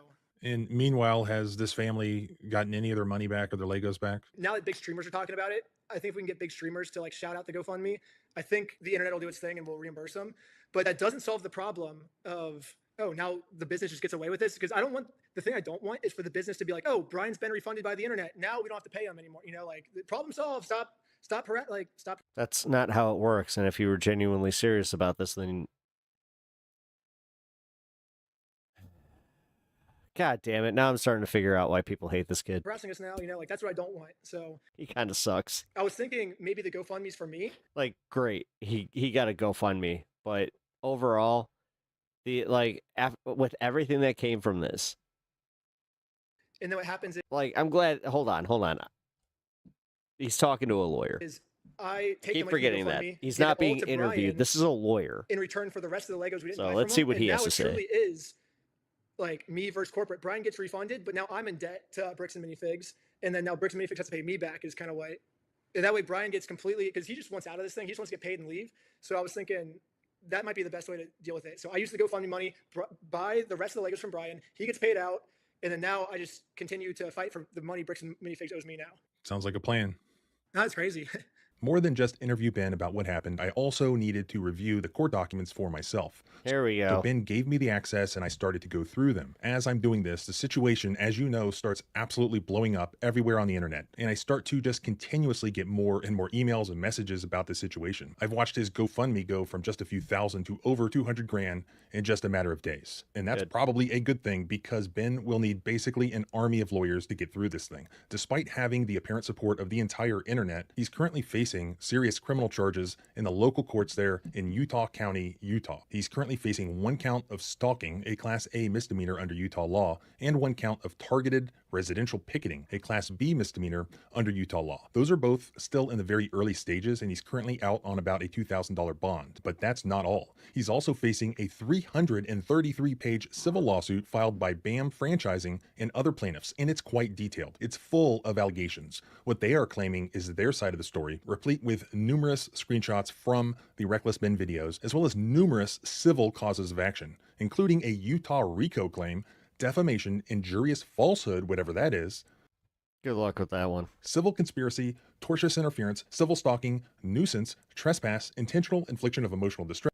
And meanwhile, has this family gotten any of their money back or their Legos back? Now that big streamers are talking about it, I think if we can get big streamers to like shout out the GoFundMe, I think the internet will do its thing and we'll reimburse them. But that doesn't solve the problem of, oh, now the business just gets away with this. Because the thing I don't want is for the business to be like, oh, Brian's been refunded by the internet. Now we don't have to pay him anymore. You know, like the problem solved. Stop. That's not how it works. And if you were genuinely serious about this, then God damn it. Now I'm starting to figure out why people hate this kid. Harassing us now, you know, like that's what I don't want. So he kind of sucks. I was thinking maybe the GoFundMe's for me. Like, great. He got a GoFundMe. But overall, with everything that came from this. And then what happens is, like, I'm glad. Hold on. He's talking to a lawyer. I take Keep forgetting that. He's not being interviewed. This is a lawyer. In return for the rest of the Legos we didn't buy So let's see what he has to say. Truly is like me versus corporate. Brian gets refunded, but now I'm in debt to Bricks and Minifigs, and then now Bricks and Minifigs has to pay me back. Is kind of what. And that way Brian gets completely, because he just wants out of this thing. He just wants to get paid and leave. So I was thinking that might be the best way to deal with it. So I used the GoFundMe money, buy the rest of the Legos from Brian. He gets paid out, and then now I just continue to fight for the money Bricks and Minifigs owes me now. Sounds like a plan. That's crazy. More than just interview Ben about what happened, I also needed to review the court documents for myself. Here we go. So Ben gave me the access and I started to go through them. As I'm doing this, the situation, as you know, starts absolutely blowing up everywhere on the internet. And I start to just continuously get more and more emails and messages about the situation. I've watched his GoFundMe go from just a few thousand to over 200 grand in just a matter of days. And that's probably a good thing because Ben will need basically an army of lawyers to get through this thing. Despite having the apparent support of the entire internet, he's currently facing serious criminal charges in the local courts there in Utah County, Utah. He's currently facing 1 count of stalking, a Class A misdemeanor under Utah law, and 1 count of targeted residential picketing, a Class B misdemeanor under Utah law. Those are both still in the very early stages, and he's currently out on about a $2,000 bond. But that's not all. He's also facing a 333-page civil lawsuit filed by BAM Franchising and other plaintiffs, and it's quite detailed. It's full of allegations. What they are claiming is their side of the story, replete with numerous screenshots from the Reckless Ben videos, as well as numerous civil causes of action, including a Utah RICO claim, defamation, injurious falsehood, whatever that is. Good luck with that one. Civil conspiracy, tortious interference, civil stalking, nuisance, trespass, intentional infliction of emotional distress.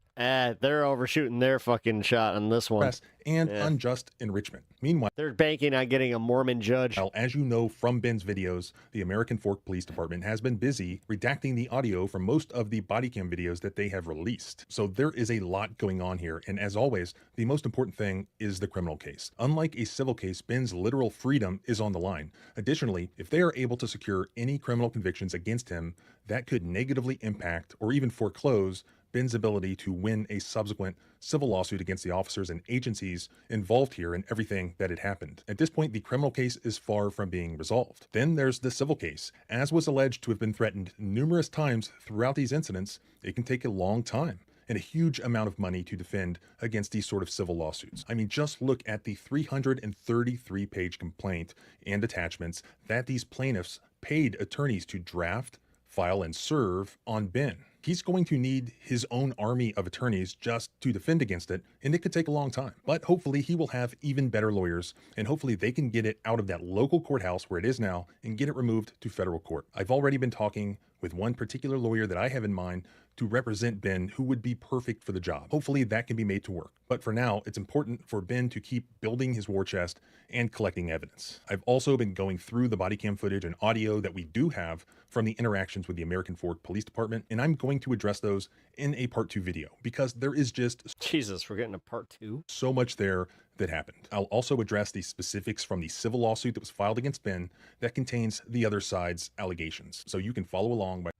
They're overshooting their fucking shot on this one. And unjust enrichment. Meanwhile, they're banking on getting a Mormon judge. As you know from Ben's videos, the American Fork Police Department has been busy redacting the audio from most of the body cam videos that they have released. So there is a lot going on here. And as always, the most important thing is the criminal case. Unlike a civil case, Ben's literal freedom is on the line. Additionally, if they are able to secure any criminal convictions against him, that could negatively impact or even foreclose Ben's ability to win a subsequent civil lawsuit against the officers and agencies involved here and everything that had happened. At this point, the criminal case is far from being resolved. Then there's the civil case. As was alleged to have been threatened numerous times throughout these incidents, it can take a long time and a huge amount of money to defend against these sort of civil lawsuits. I mean, just look at the 333-page complaint and attachments that these plaintiffs paid attorneys to draft, file, and serve on Ben. He's going to need his own army of attorneys just to defend against it, and it could take a long time. But hopefully he will have even better lawyers, and hopefully they can get it out of that local courthouse where it is now and get it removed to federal court. I've already been talking with one particular lawyer that I have in mind to represent Ben who would be perfect for the job. Hopefully that can be made to work. But for now, it's important for Ben to keep building his war chest and collecting evidence. I've also been going through the body cam footage and audio that we do have from the interactions with the American Fork Police Department, and I'm going to address those in a part 2 video because there is just Jesus, we're getting a part 2. So much there that happened. I'll also address the specifics from the civil lawsuit that was filed against Ben that contains the other side's allegations. So you can follow along by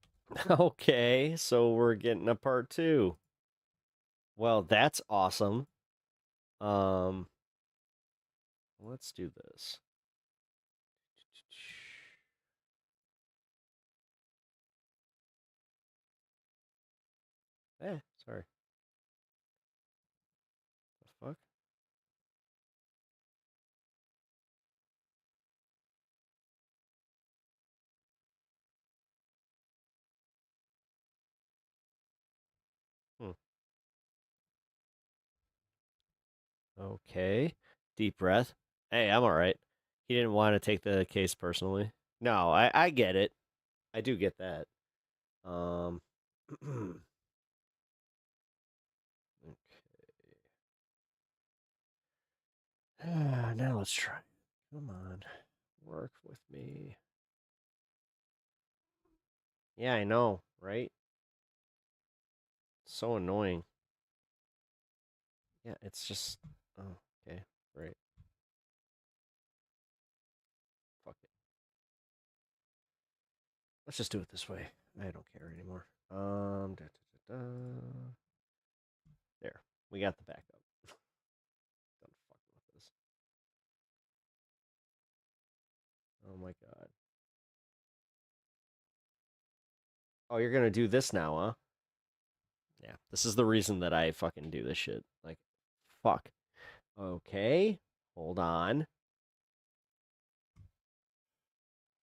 Okay, so we're getting a part 2. Well, that's awesome. Let's do this. Sorry. The fuck? Okay. Deep breath. Hey, I'm all right. He didn't want to take the case personally. No, I get it. I do get that. Okay. Now let's try. Come on. Work with me. Yeah, I know, right? So annoying. Yeah, it's just... Oh, okay. Great. Fuck it. Let's just do it this way. I don't care anymore. There. We got the backup. Don't fuck with this. Oh my god. Oh, you're gonna do this now, huh? Yeah, this is the reason that I fucking do this shit. Like, fuck. Okay. Hold on.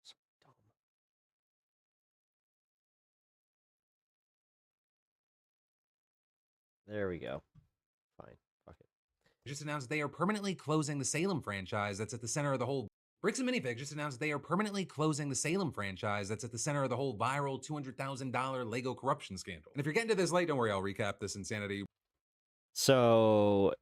So dumb. There we go. Fine. Fuck it. Just announced they are permanently closing the Salem franchise that's at the center of the whole. Bricks and Minifigs just announced they are permanently closing the Salem franchise that's at the center of the whole viral $200,000 Lego corruption scandal. And if you're getting to this late, don't worry, I'll recap this insanity. So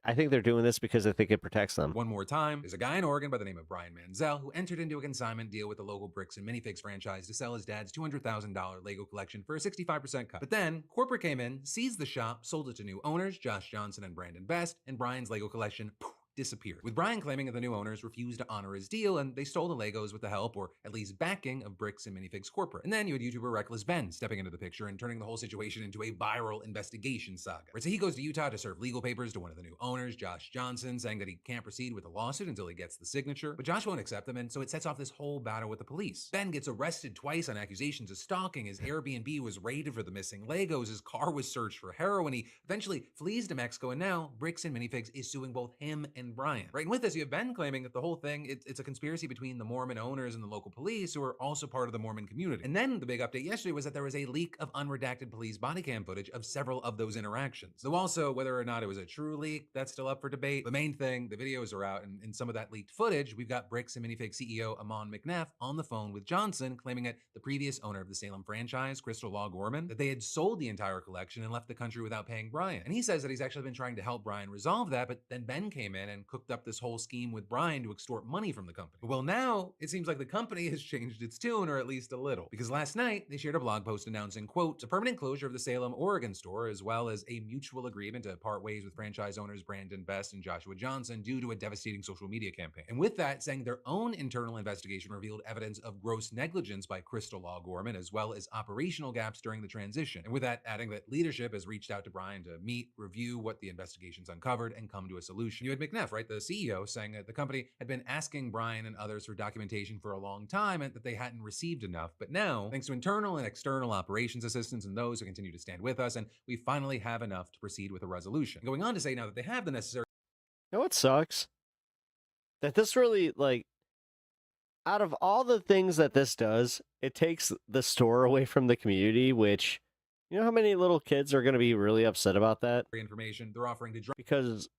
I think they're doing this because I think it protects them. One more time, there's a guy in Oregon by the name of Brian Manziel who entered into a consignment deal with the local Bricks and Minifigs franchise to sell his dad's $200,000 Lego collection for a 65% cut. But then, corporate came in, seized the shop, sold it to new owners, Josh Johnson and Brandon Best, and Brian's Lego collection disappeared. With Brian claiming that the new owners refused to honor his deal and they stole the Legos with the help, or at least backing, of Bricks and Minifigs corporate. And then you had YouTuber Reckless Ben stepping into the picture and turning the whole situation into a viral investigation saga. Right, so he goes to Utah to serve legal papers to one of the new owners, Josh Johnson, saying that he can't proceed with the lawsuit until he gets the signature, but Josh won't accept them, and so it sets off this whole battle with the police. Ben gets arrested twice on accusations of stalking, his Airbnb was raided for the missing Legos, his car was searched for heroin, he eventually flees to Mexico, and now Bricks and Minifigs is suing both him and Brian. Right, and with this, you have Ben claiming that the whole thing, it's a conspiracy between the Mormon owners and the local police, who are also part of the Mormon community. And then the big update yesterday was that there was a leak of unredacted police body cam footage of several of those interactions. Though also, whether or not it was a true leak, that's still up for debate. The main thing, the videos are out, and in some of that leaked footage, we've got Bricks and Minifigs CEO Amon McNeff on the phone with Johnson, claiming that the previous owner of the Salem franchise, Crystal Law Gorman, that they had sold the entire collection and left the country without paying Brian. And he says that he's actually been trying to help Brian resolve that, but then Ben came in and cooked up this whole scheme with Brian to extort money from the company. Well, now it seems like the company has changed its tune, or at least a little, because last night they shared a blog post announcing, quote, the permanent closure of the Salem, Oregon store, as well as a mutual agreement to part ways with franchise owners Brandon Best and Joshua Johnson due to a devastating social media campaign. And with that, saying their own internal investigation revealed evidence of gross negligence by Crystal Law Gorman, as well as operational gaps during the transition. And with that, adding that leadership has reached out to Brian to meet, review what the investigations uncovered, and come to a solution. You had McNeff, right, the CEO, saying that the company had been asking Brian and others for documentation for a long time and that they hadn't received enough. But now, thanks to internal and external operations assistants and those who continue to stand with us, and we finally have enough to proceed with a resolution. Going on to say now that they have the necessary. You know what sucks? That this really, like, out of all the things that this does, it takes the store away from the community, which, you know how many little kids are going to be really upset about that? Information they're offering to because,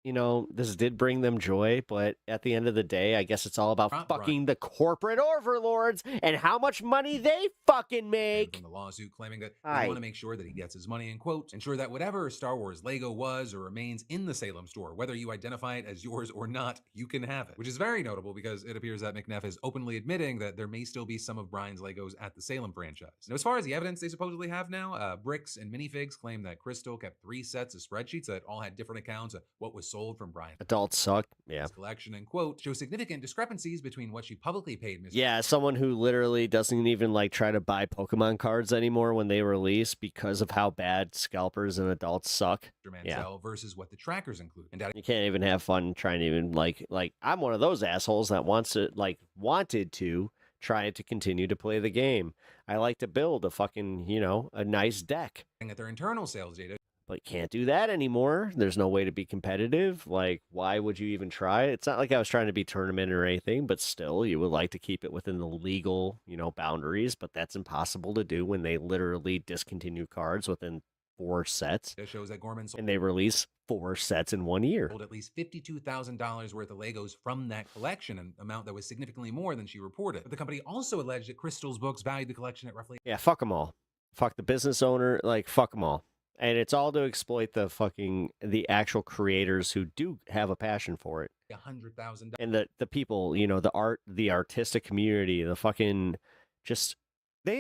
you know, this did bring them joy, but at the end of the day, I guess it's all about fucking the corporate overlords and how much money they fucking make. From the lawsuit claiming that they want to make sure that he gets his money, and quote, ensure that whatever Star Wars Lego was or remains in the Salem store, whether you identify it as yours or not, you can have it. Which is very notable because it appears that McNeff is openly admitting that there may still be some of Brian's Legos at the Salem franchise. Now, as far as the evidence they supposedly have now, Bricks and Minifigs claim that Crystal kept 3 sets of spreadsheets that all had different accounts of what was sold from Brian. Adults suck. Yeah. Collection, and quote, show significant discrepancies between what she publicly paid Mr. Yeah, someone who literally doesn't even like try to buy Pokemon cards anymore when they release because of how bad scalpers and adults suck. Mansell versus what the trackers include. And you can't even have fun trying to even like I'm one of those assholes that wanted to try to continue to play the game. I like to build a fucking, you know, a nice deck. At their internal sales data. But can't do that anymore. There's no way to be competitive. Like, why would you even try? It's not like I was trying to be tournament or anything, but still, you would like to keep it within the legal, you know, boundaries. But that's impossible to do when they literally discontinue cards within 4 sets. It shows that Gorman sold, and they release 4 sets in 1 year. Sold at least $52,000 worth of Legos from that collection, an amount that was significantly more than she reported. But the company also alleged that Crystal's books valued the collection at roughly... Yeah, fuck them all. Fuck the business owner. Like, fuck them all. And it's all to exploit the actual creators who do have a passion for it. $100,000. And the people, you know, the artistic community, they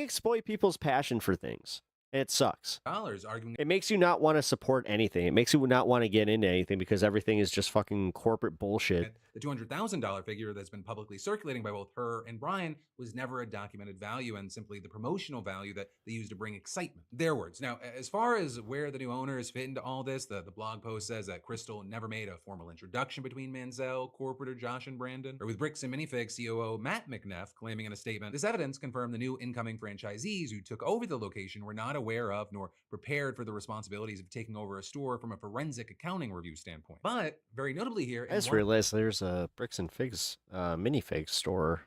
exploit people's passion for things. It sucks. Arguing it makes you not want to support anything. It makes you not want to get into anything because everything is just fucking corporate bullshit. The $200,000 figure that's been publicly circulating by both her and Brian was never a documented value and simply the promotional value that they used to bring excitement. Their words. Now, as far as where the new owners fit into all this, the blog post says that Crystal never made a formal introduction between Manziel, corporate, or Josh and Brandon. Or with Bricks and Minifigs COO Matt McNeff claiming in a statement, this evidence confirmed the new incoming franchisees who took over the location were not aware of nor prepared for the responsibilities of taking over a store from a forensic accounting review standpoint. But very notably here, I just realized there's a Bricks and Figs minifig store,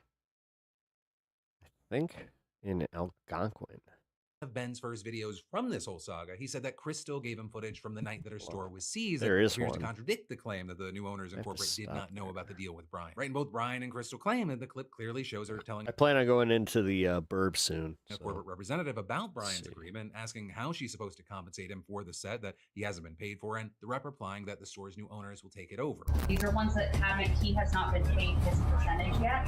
I think, in Algonquin. Of Ben's first videos from this whole saga, he said that Crystal gave him footage from the night that her store was seized. There that is appears one. to contradict the claim that the new owners and corporate did not know about the deal with Brian. Right, and both Brian and Crystal claim that the clip clearly shows her telling I plan on going into the burb soon. a corporate representative about Brian's agreement, asking how she's supposed to compensate him for the set that he hasn't been paid for, and the rep replying that the store's new owners will take it over. These are ones that he has not been paid his percentage yet.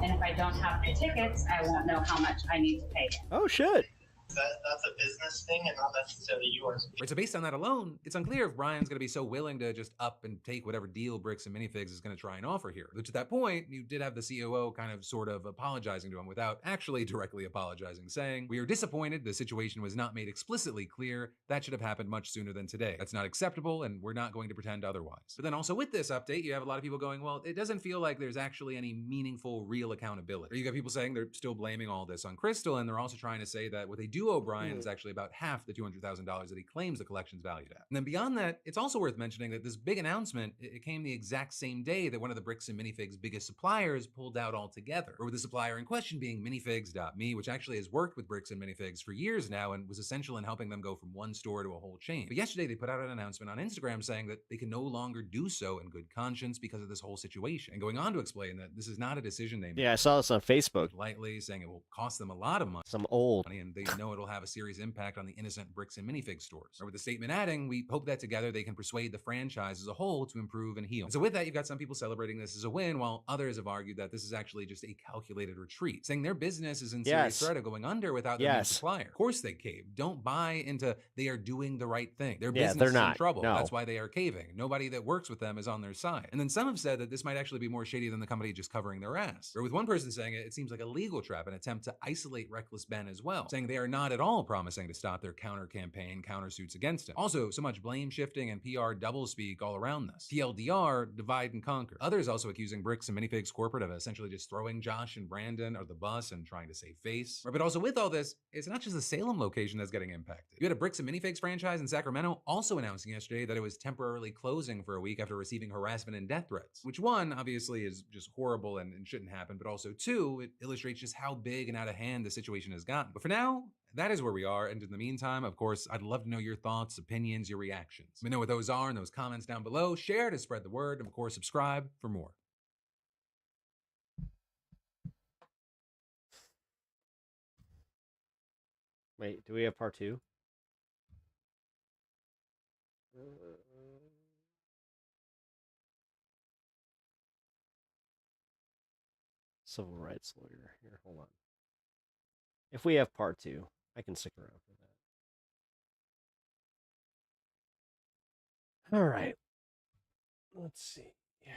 And if I don't have the tickets, I won't know how much I need to pay him. Oh, shit. That's a business thing and not necessarily yours. Right, so based on that alone, it's unclear if Brian's going to be so willing to just up and take whatever deal Bricks and Minifigs is going to try and offer here. Which at that point, you did have the COO kind of sort of apologizing to him without actually directly apologizing, saying, "We are disappointed the situation was not made explicitly clear. That should have happened much sooner than today. That's not acceptable and we're not going to pretend otherwise." But then also with this update, you have a lot of people going, well, it doesn't feel like there's actually any meaningful real accountability. Or you got people saying they're still blaming all this on Crystal, and they're also trying to say that what they do owe Brian is actually about half the $200,000 that he claims the collection's valued at. And then beyond that, it's also worth mentioning that this big announcement, it came the exact same day that one of the Bricks and Minifigs' biggest suppliers pulled out altogether. Or with the supplier in question being Minifigs.me, which actually has worked with Bricks and Minifigs for years now and was essential in helping them go from one store to a whole chain. But yesterday they put out an announcement on Instagram saying that they can no longer do so in good conscience because of this whole situation. And going on to explain that this is not a decision they made. Yeah, I saw this on Facebook. Lightly, saying it will cost them a lot of money. Some old. And they know it'll have a serious impact on the innocent Bricks and Minifig stores. Or with the statement adding, we hope that together they can persuade the franchise as a whole to improve and heal. And so with that, you've got some people celebrating this as a win, while others have argued that this is actually just a calculated retreat, saying their business is in serious threat of going under without their main supplier. Of course they caved. Don't buy into they are doing the right thing. Their business is in trouble. No. That's why they are caving. Nobody that works with them is on their side. And then some have said that this might actually be more shady than the company just covering their ass. Or with one person saying it seems like a legal trap, an attempt to isolate Reckless Ben as well, saying they are not at all promising to stop their counter campaign, countersuits against him. Also, so much blame shifting and PR doublespeak all around this. TLDR, divide and conquer. Others also accusing Bricks and Minifigs corporate of essentially just throwing Josh and Brandon or the bus and trying to save face. But also with all this, it's not just the Salem location that's getting impacted. You had a Bricks and Minifigs franchise in Sacramento also announcing yesterday that it was temporarily closing for a week after receiving harassment and death threats, which one, obviously is just horrible and shouldn't happen, but also two, it illustrates just how big and out of hand the situation has gotten. But for now, that is where we are, and in the meantime, of course, I'd love to know your thoughts, opinions, your reactions. Let me know what those are in those comments down below. Share to spread the word, and of course, subscribe for more. Wait, do we have part 2? Civil rights lawyer. Here, hold on. If we have part 2, I can stick around for that. All right. Let's see. Yeah.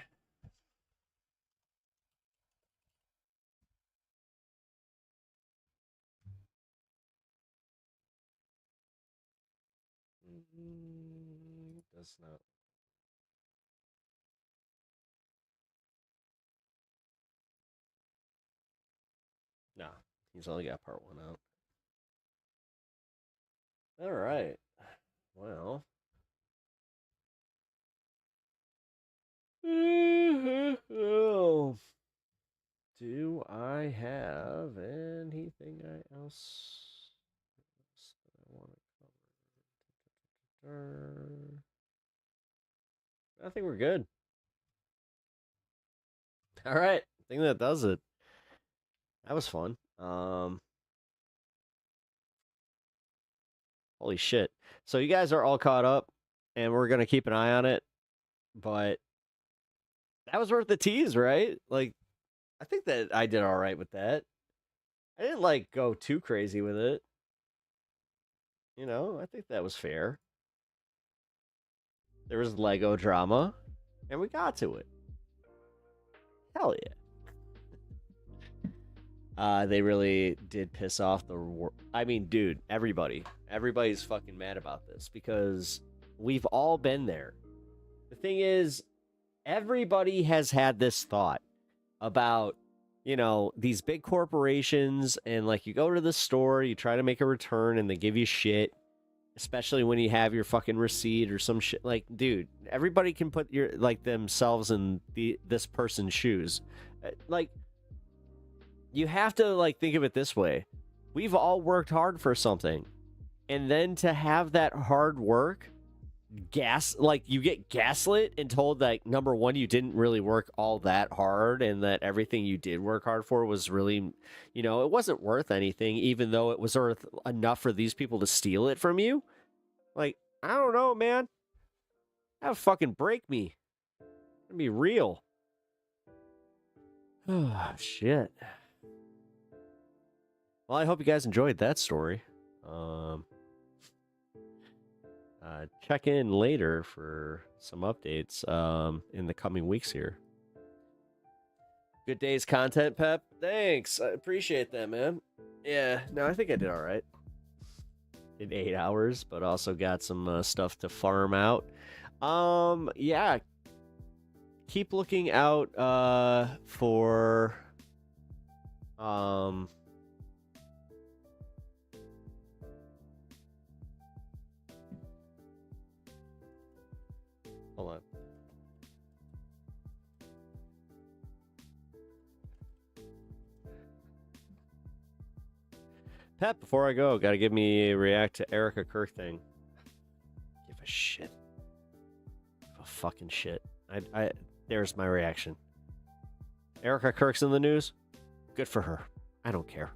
Does not. Nah, he's only got part 1 out. All right. Well. Do I have anything else that I want to cover? I think we're good. All right. I think that does it. That was fun. Holy shit. So you guys are all caught up, and we're going to keep an eye on it. But that was worth the tease, right? Like, I think that I did all right with that. I didn't, like, go too crazy with it. You know, I think that was fair. There was Lego drama, and we got to it. Hell yeah. They really did piss off I mean, dude, everybody's fucking mad about this because we've all been there. The thing is, everybody has had this thought about, you know, these big corporations, and like you go to the store, you try to make a return and they give you shit, especially when you have your fucking receipt or some shit. Like, dude, everybody can put themselves in this person's shoes. Like, you have to like think of it this way. We've all worked hard for something. And then to have that hard work you get gaslit and told that, number one, you didn't really work all that hard, and that everything you did work hard for was really, you know, it wasn't worth anything, even though it was worth enough for these people to steal it from you. Like, I don't know, man. That would fucking break me. It'd be real. Oh, shit. Well, I hope you guys enjoyed that story. Check in later for some updates in the coming weeks here. Good day's content, Pep. Thanks. I appreciate that, man. Yeah, no, I think I did all right. In 8 hours, but also got some stuff to farm out. Yeah. Keep looking out for hold on. Pep, before I go, gotta give me a react to Erica Kirk thing. Give a shit. Give a fucking shit. There's my reaction. Erica Kirk's in the news. Good for her. I don't care.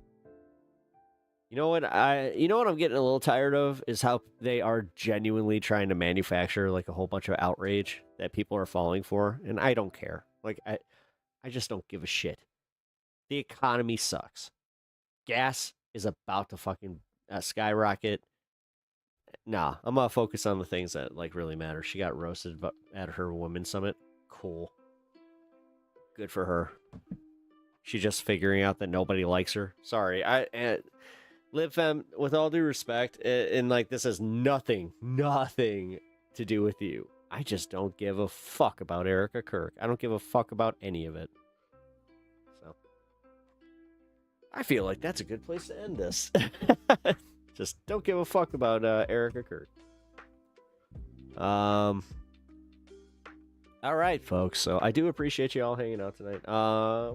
You know what I'm getting a little tired of is how they are genuinely trying to manufacture like a whole bunch of outrage that people are falling for, and I don't care. Like I just don't give a shit. The economy sucks. Gas is about to fucking skyrocket. Nah, I'm gonna focus on the things that like really matter. She got roasted at her women's summit. Cool. Good for her. She just figuring out that nobody likes her. Sorry, Liv Fem, with all due respect, and like this has nothing to do with you. I just don't give a fuck about Erica Kirk. I don't give a fuck about any of it. So I feel like that's a good place to end this. Just don't give a fuck about Erica Kirk. All right, folks. So I do appreciate you all hanging out tonight.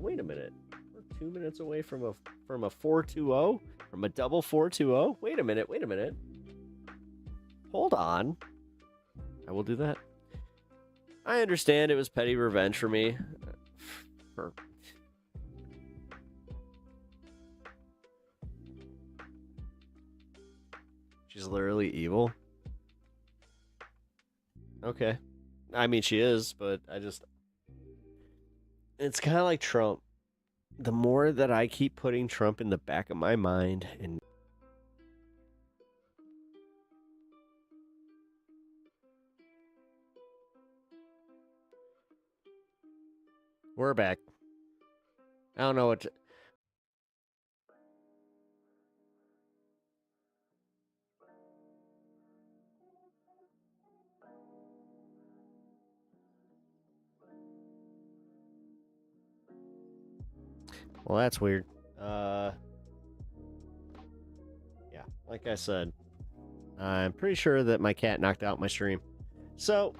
Wait a minute. We're 2 minutes away from a 420, from a double 420. Wait a minute. Hold on. I will do that. I understand it was petty revenge for me. She's literally evil. Okay. I mean, she is, but it's kind of like Trump. The more that I keep putting Trump in the back of my mind, and we're back. I don't know what to... Well, that's weird. Yeah, like I said, I'm pretty sure that my cat knocked out my stream. So,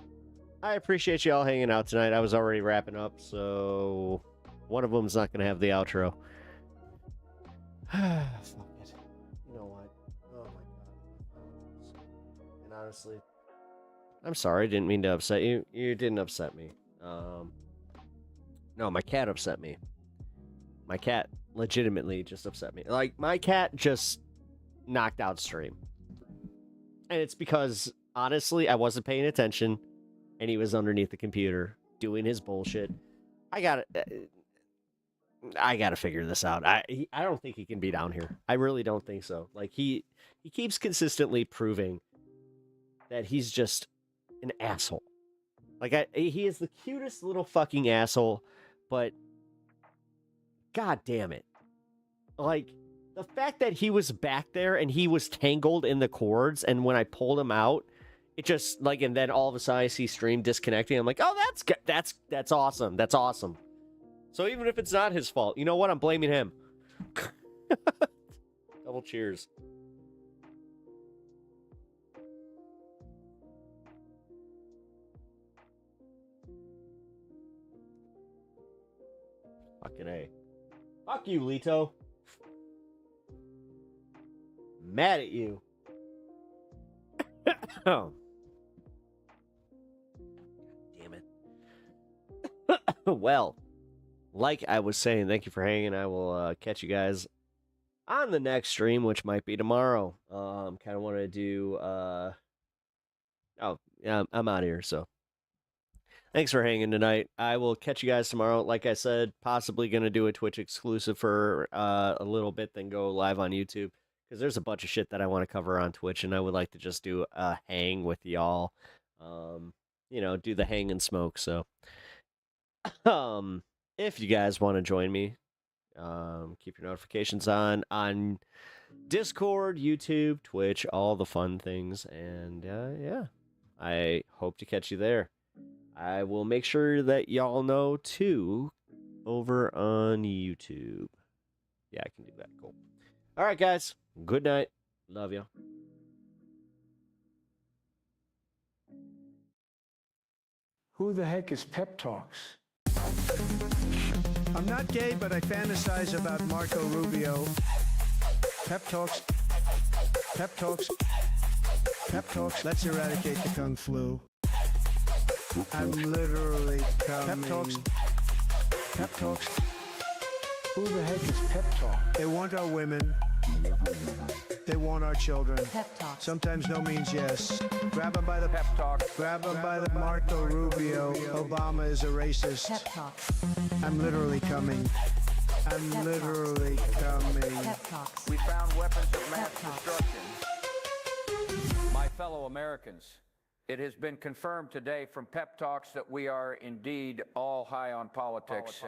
I appreciate you all hanging out tonight. I was already wrapping up, so one of them's not going to have the outro. Fuck it. You know what? Oh my god. And honestly, I'm sorry. I didn't mean to upset you. You didn't upset me. No, my cat upset me. My cat legitimately just upset me. Like, my cat just knocked out stream. And it's because, honestly, I wasn't paying attention, and he was underneath the computer doing his bullshit. I gotta figure this out. I don't think he can be down here. I really don't think so. Like, he keeps consistently proving that he's just an asshole. Like, he is the cutest little fucking asshole, but God damn it. Like, the fact that he was back there and he was tangled in the cords, and when I pulled him out, it just, like, and then all of a sudden I see stream disconnecting. I'm like, oh, that's awesome. That's awesome. So even if it's not his fault, you know what? I'm blaming him. Double cheers. Fucking A. Fuck you, Lito. Mad at you. Oh. Damn it. Well, like I was saying, thank you for hanging. I will catch you guys on the next stream, which might be tomorrow. Kind of want to do... Oh, yeah, I'm out of here, so... Thanks for hanging tonight. I will catch you guys tomorrow. Like I said, possibly going to do a Twitch exclusive for a little bit, then go live on YouTube. Because there's a bunch of shit that I want to cover on Twitch, and I would like to just do a hang with y'all. You know, do the hang and smoke. So, if you guys want to join me, keep your notifications on Discord, YouTube, Twitch, all the fun things. And yeah, I hope to catch you there. I will make sure that y'all know, too, over on YouTube. Yeah, I can do that. Cool. All right, guys. Good night. Love you. Who the heck is PepTalks? I'm not gay, but I fantasize about Marco Rubio. PepTalks. PepTalks. PepTalks. Let's eradicate the Kung Flu. I'm literally coming. PepTalks. PepTalks. Who the heck is PepTalk? They want our women. They want our children. PepTalk. Sometimes no means yes. Grab them by the PepTalk. Grab them by the Marco Rubio. Obama is a racist. PepTalk. I'm literally coming. I'm literally coming. We found weapons of mass destruction. My fellow Americans, it has been confirmed today from PepTalks that we are indeed all high on politics.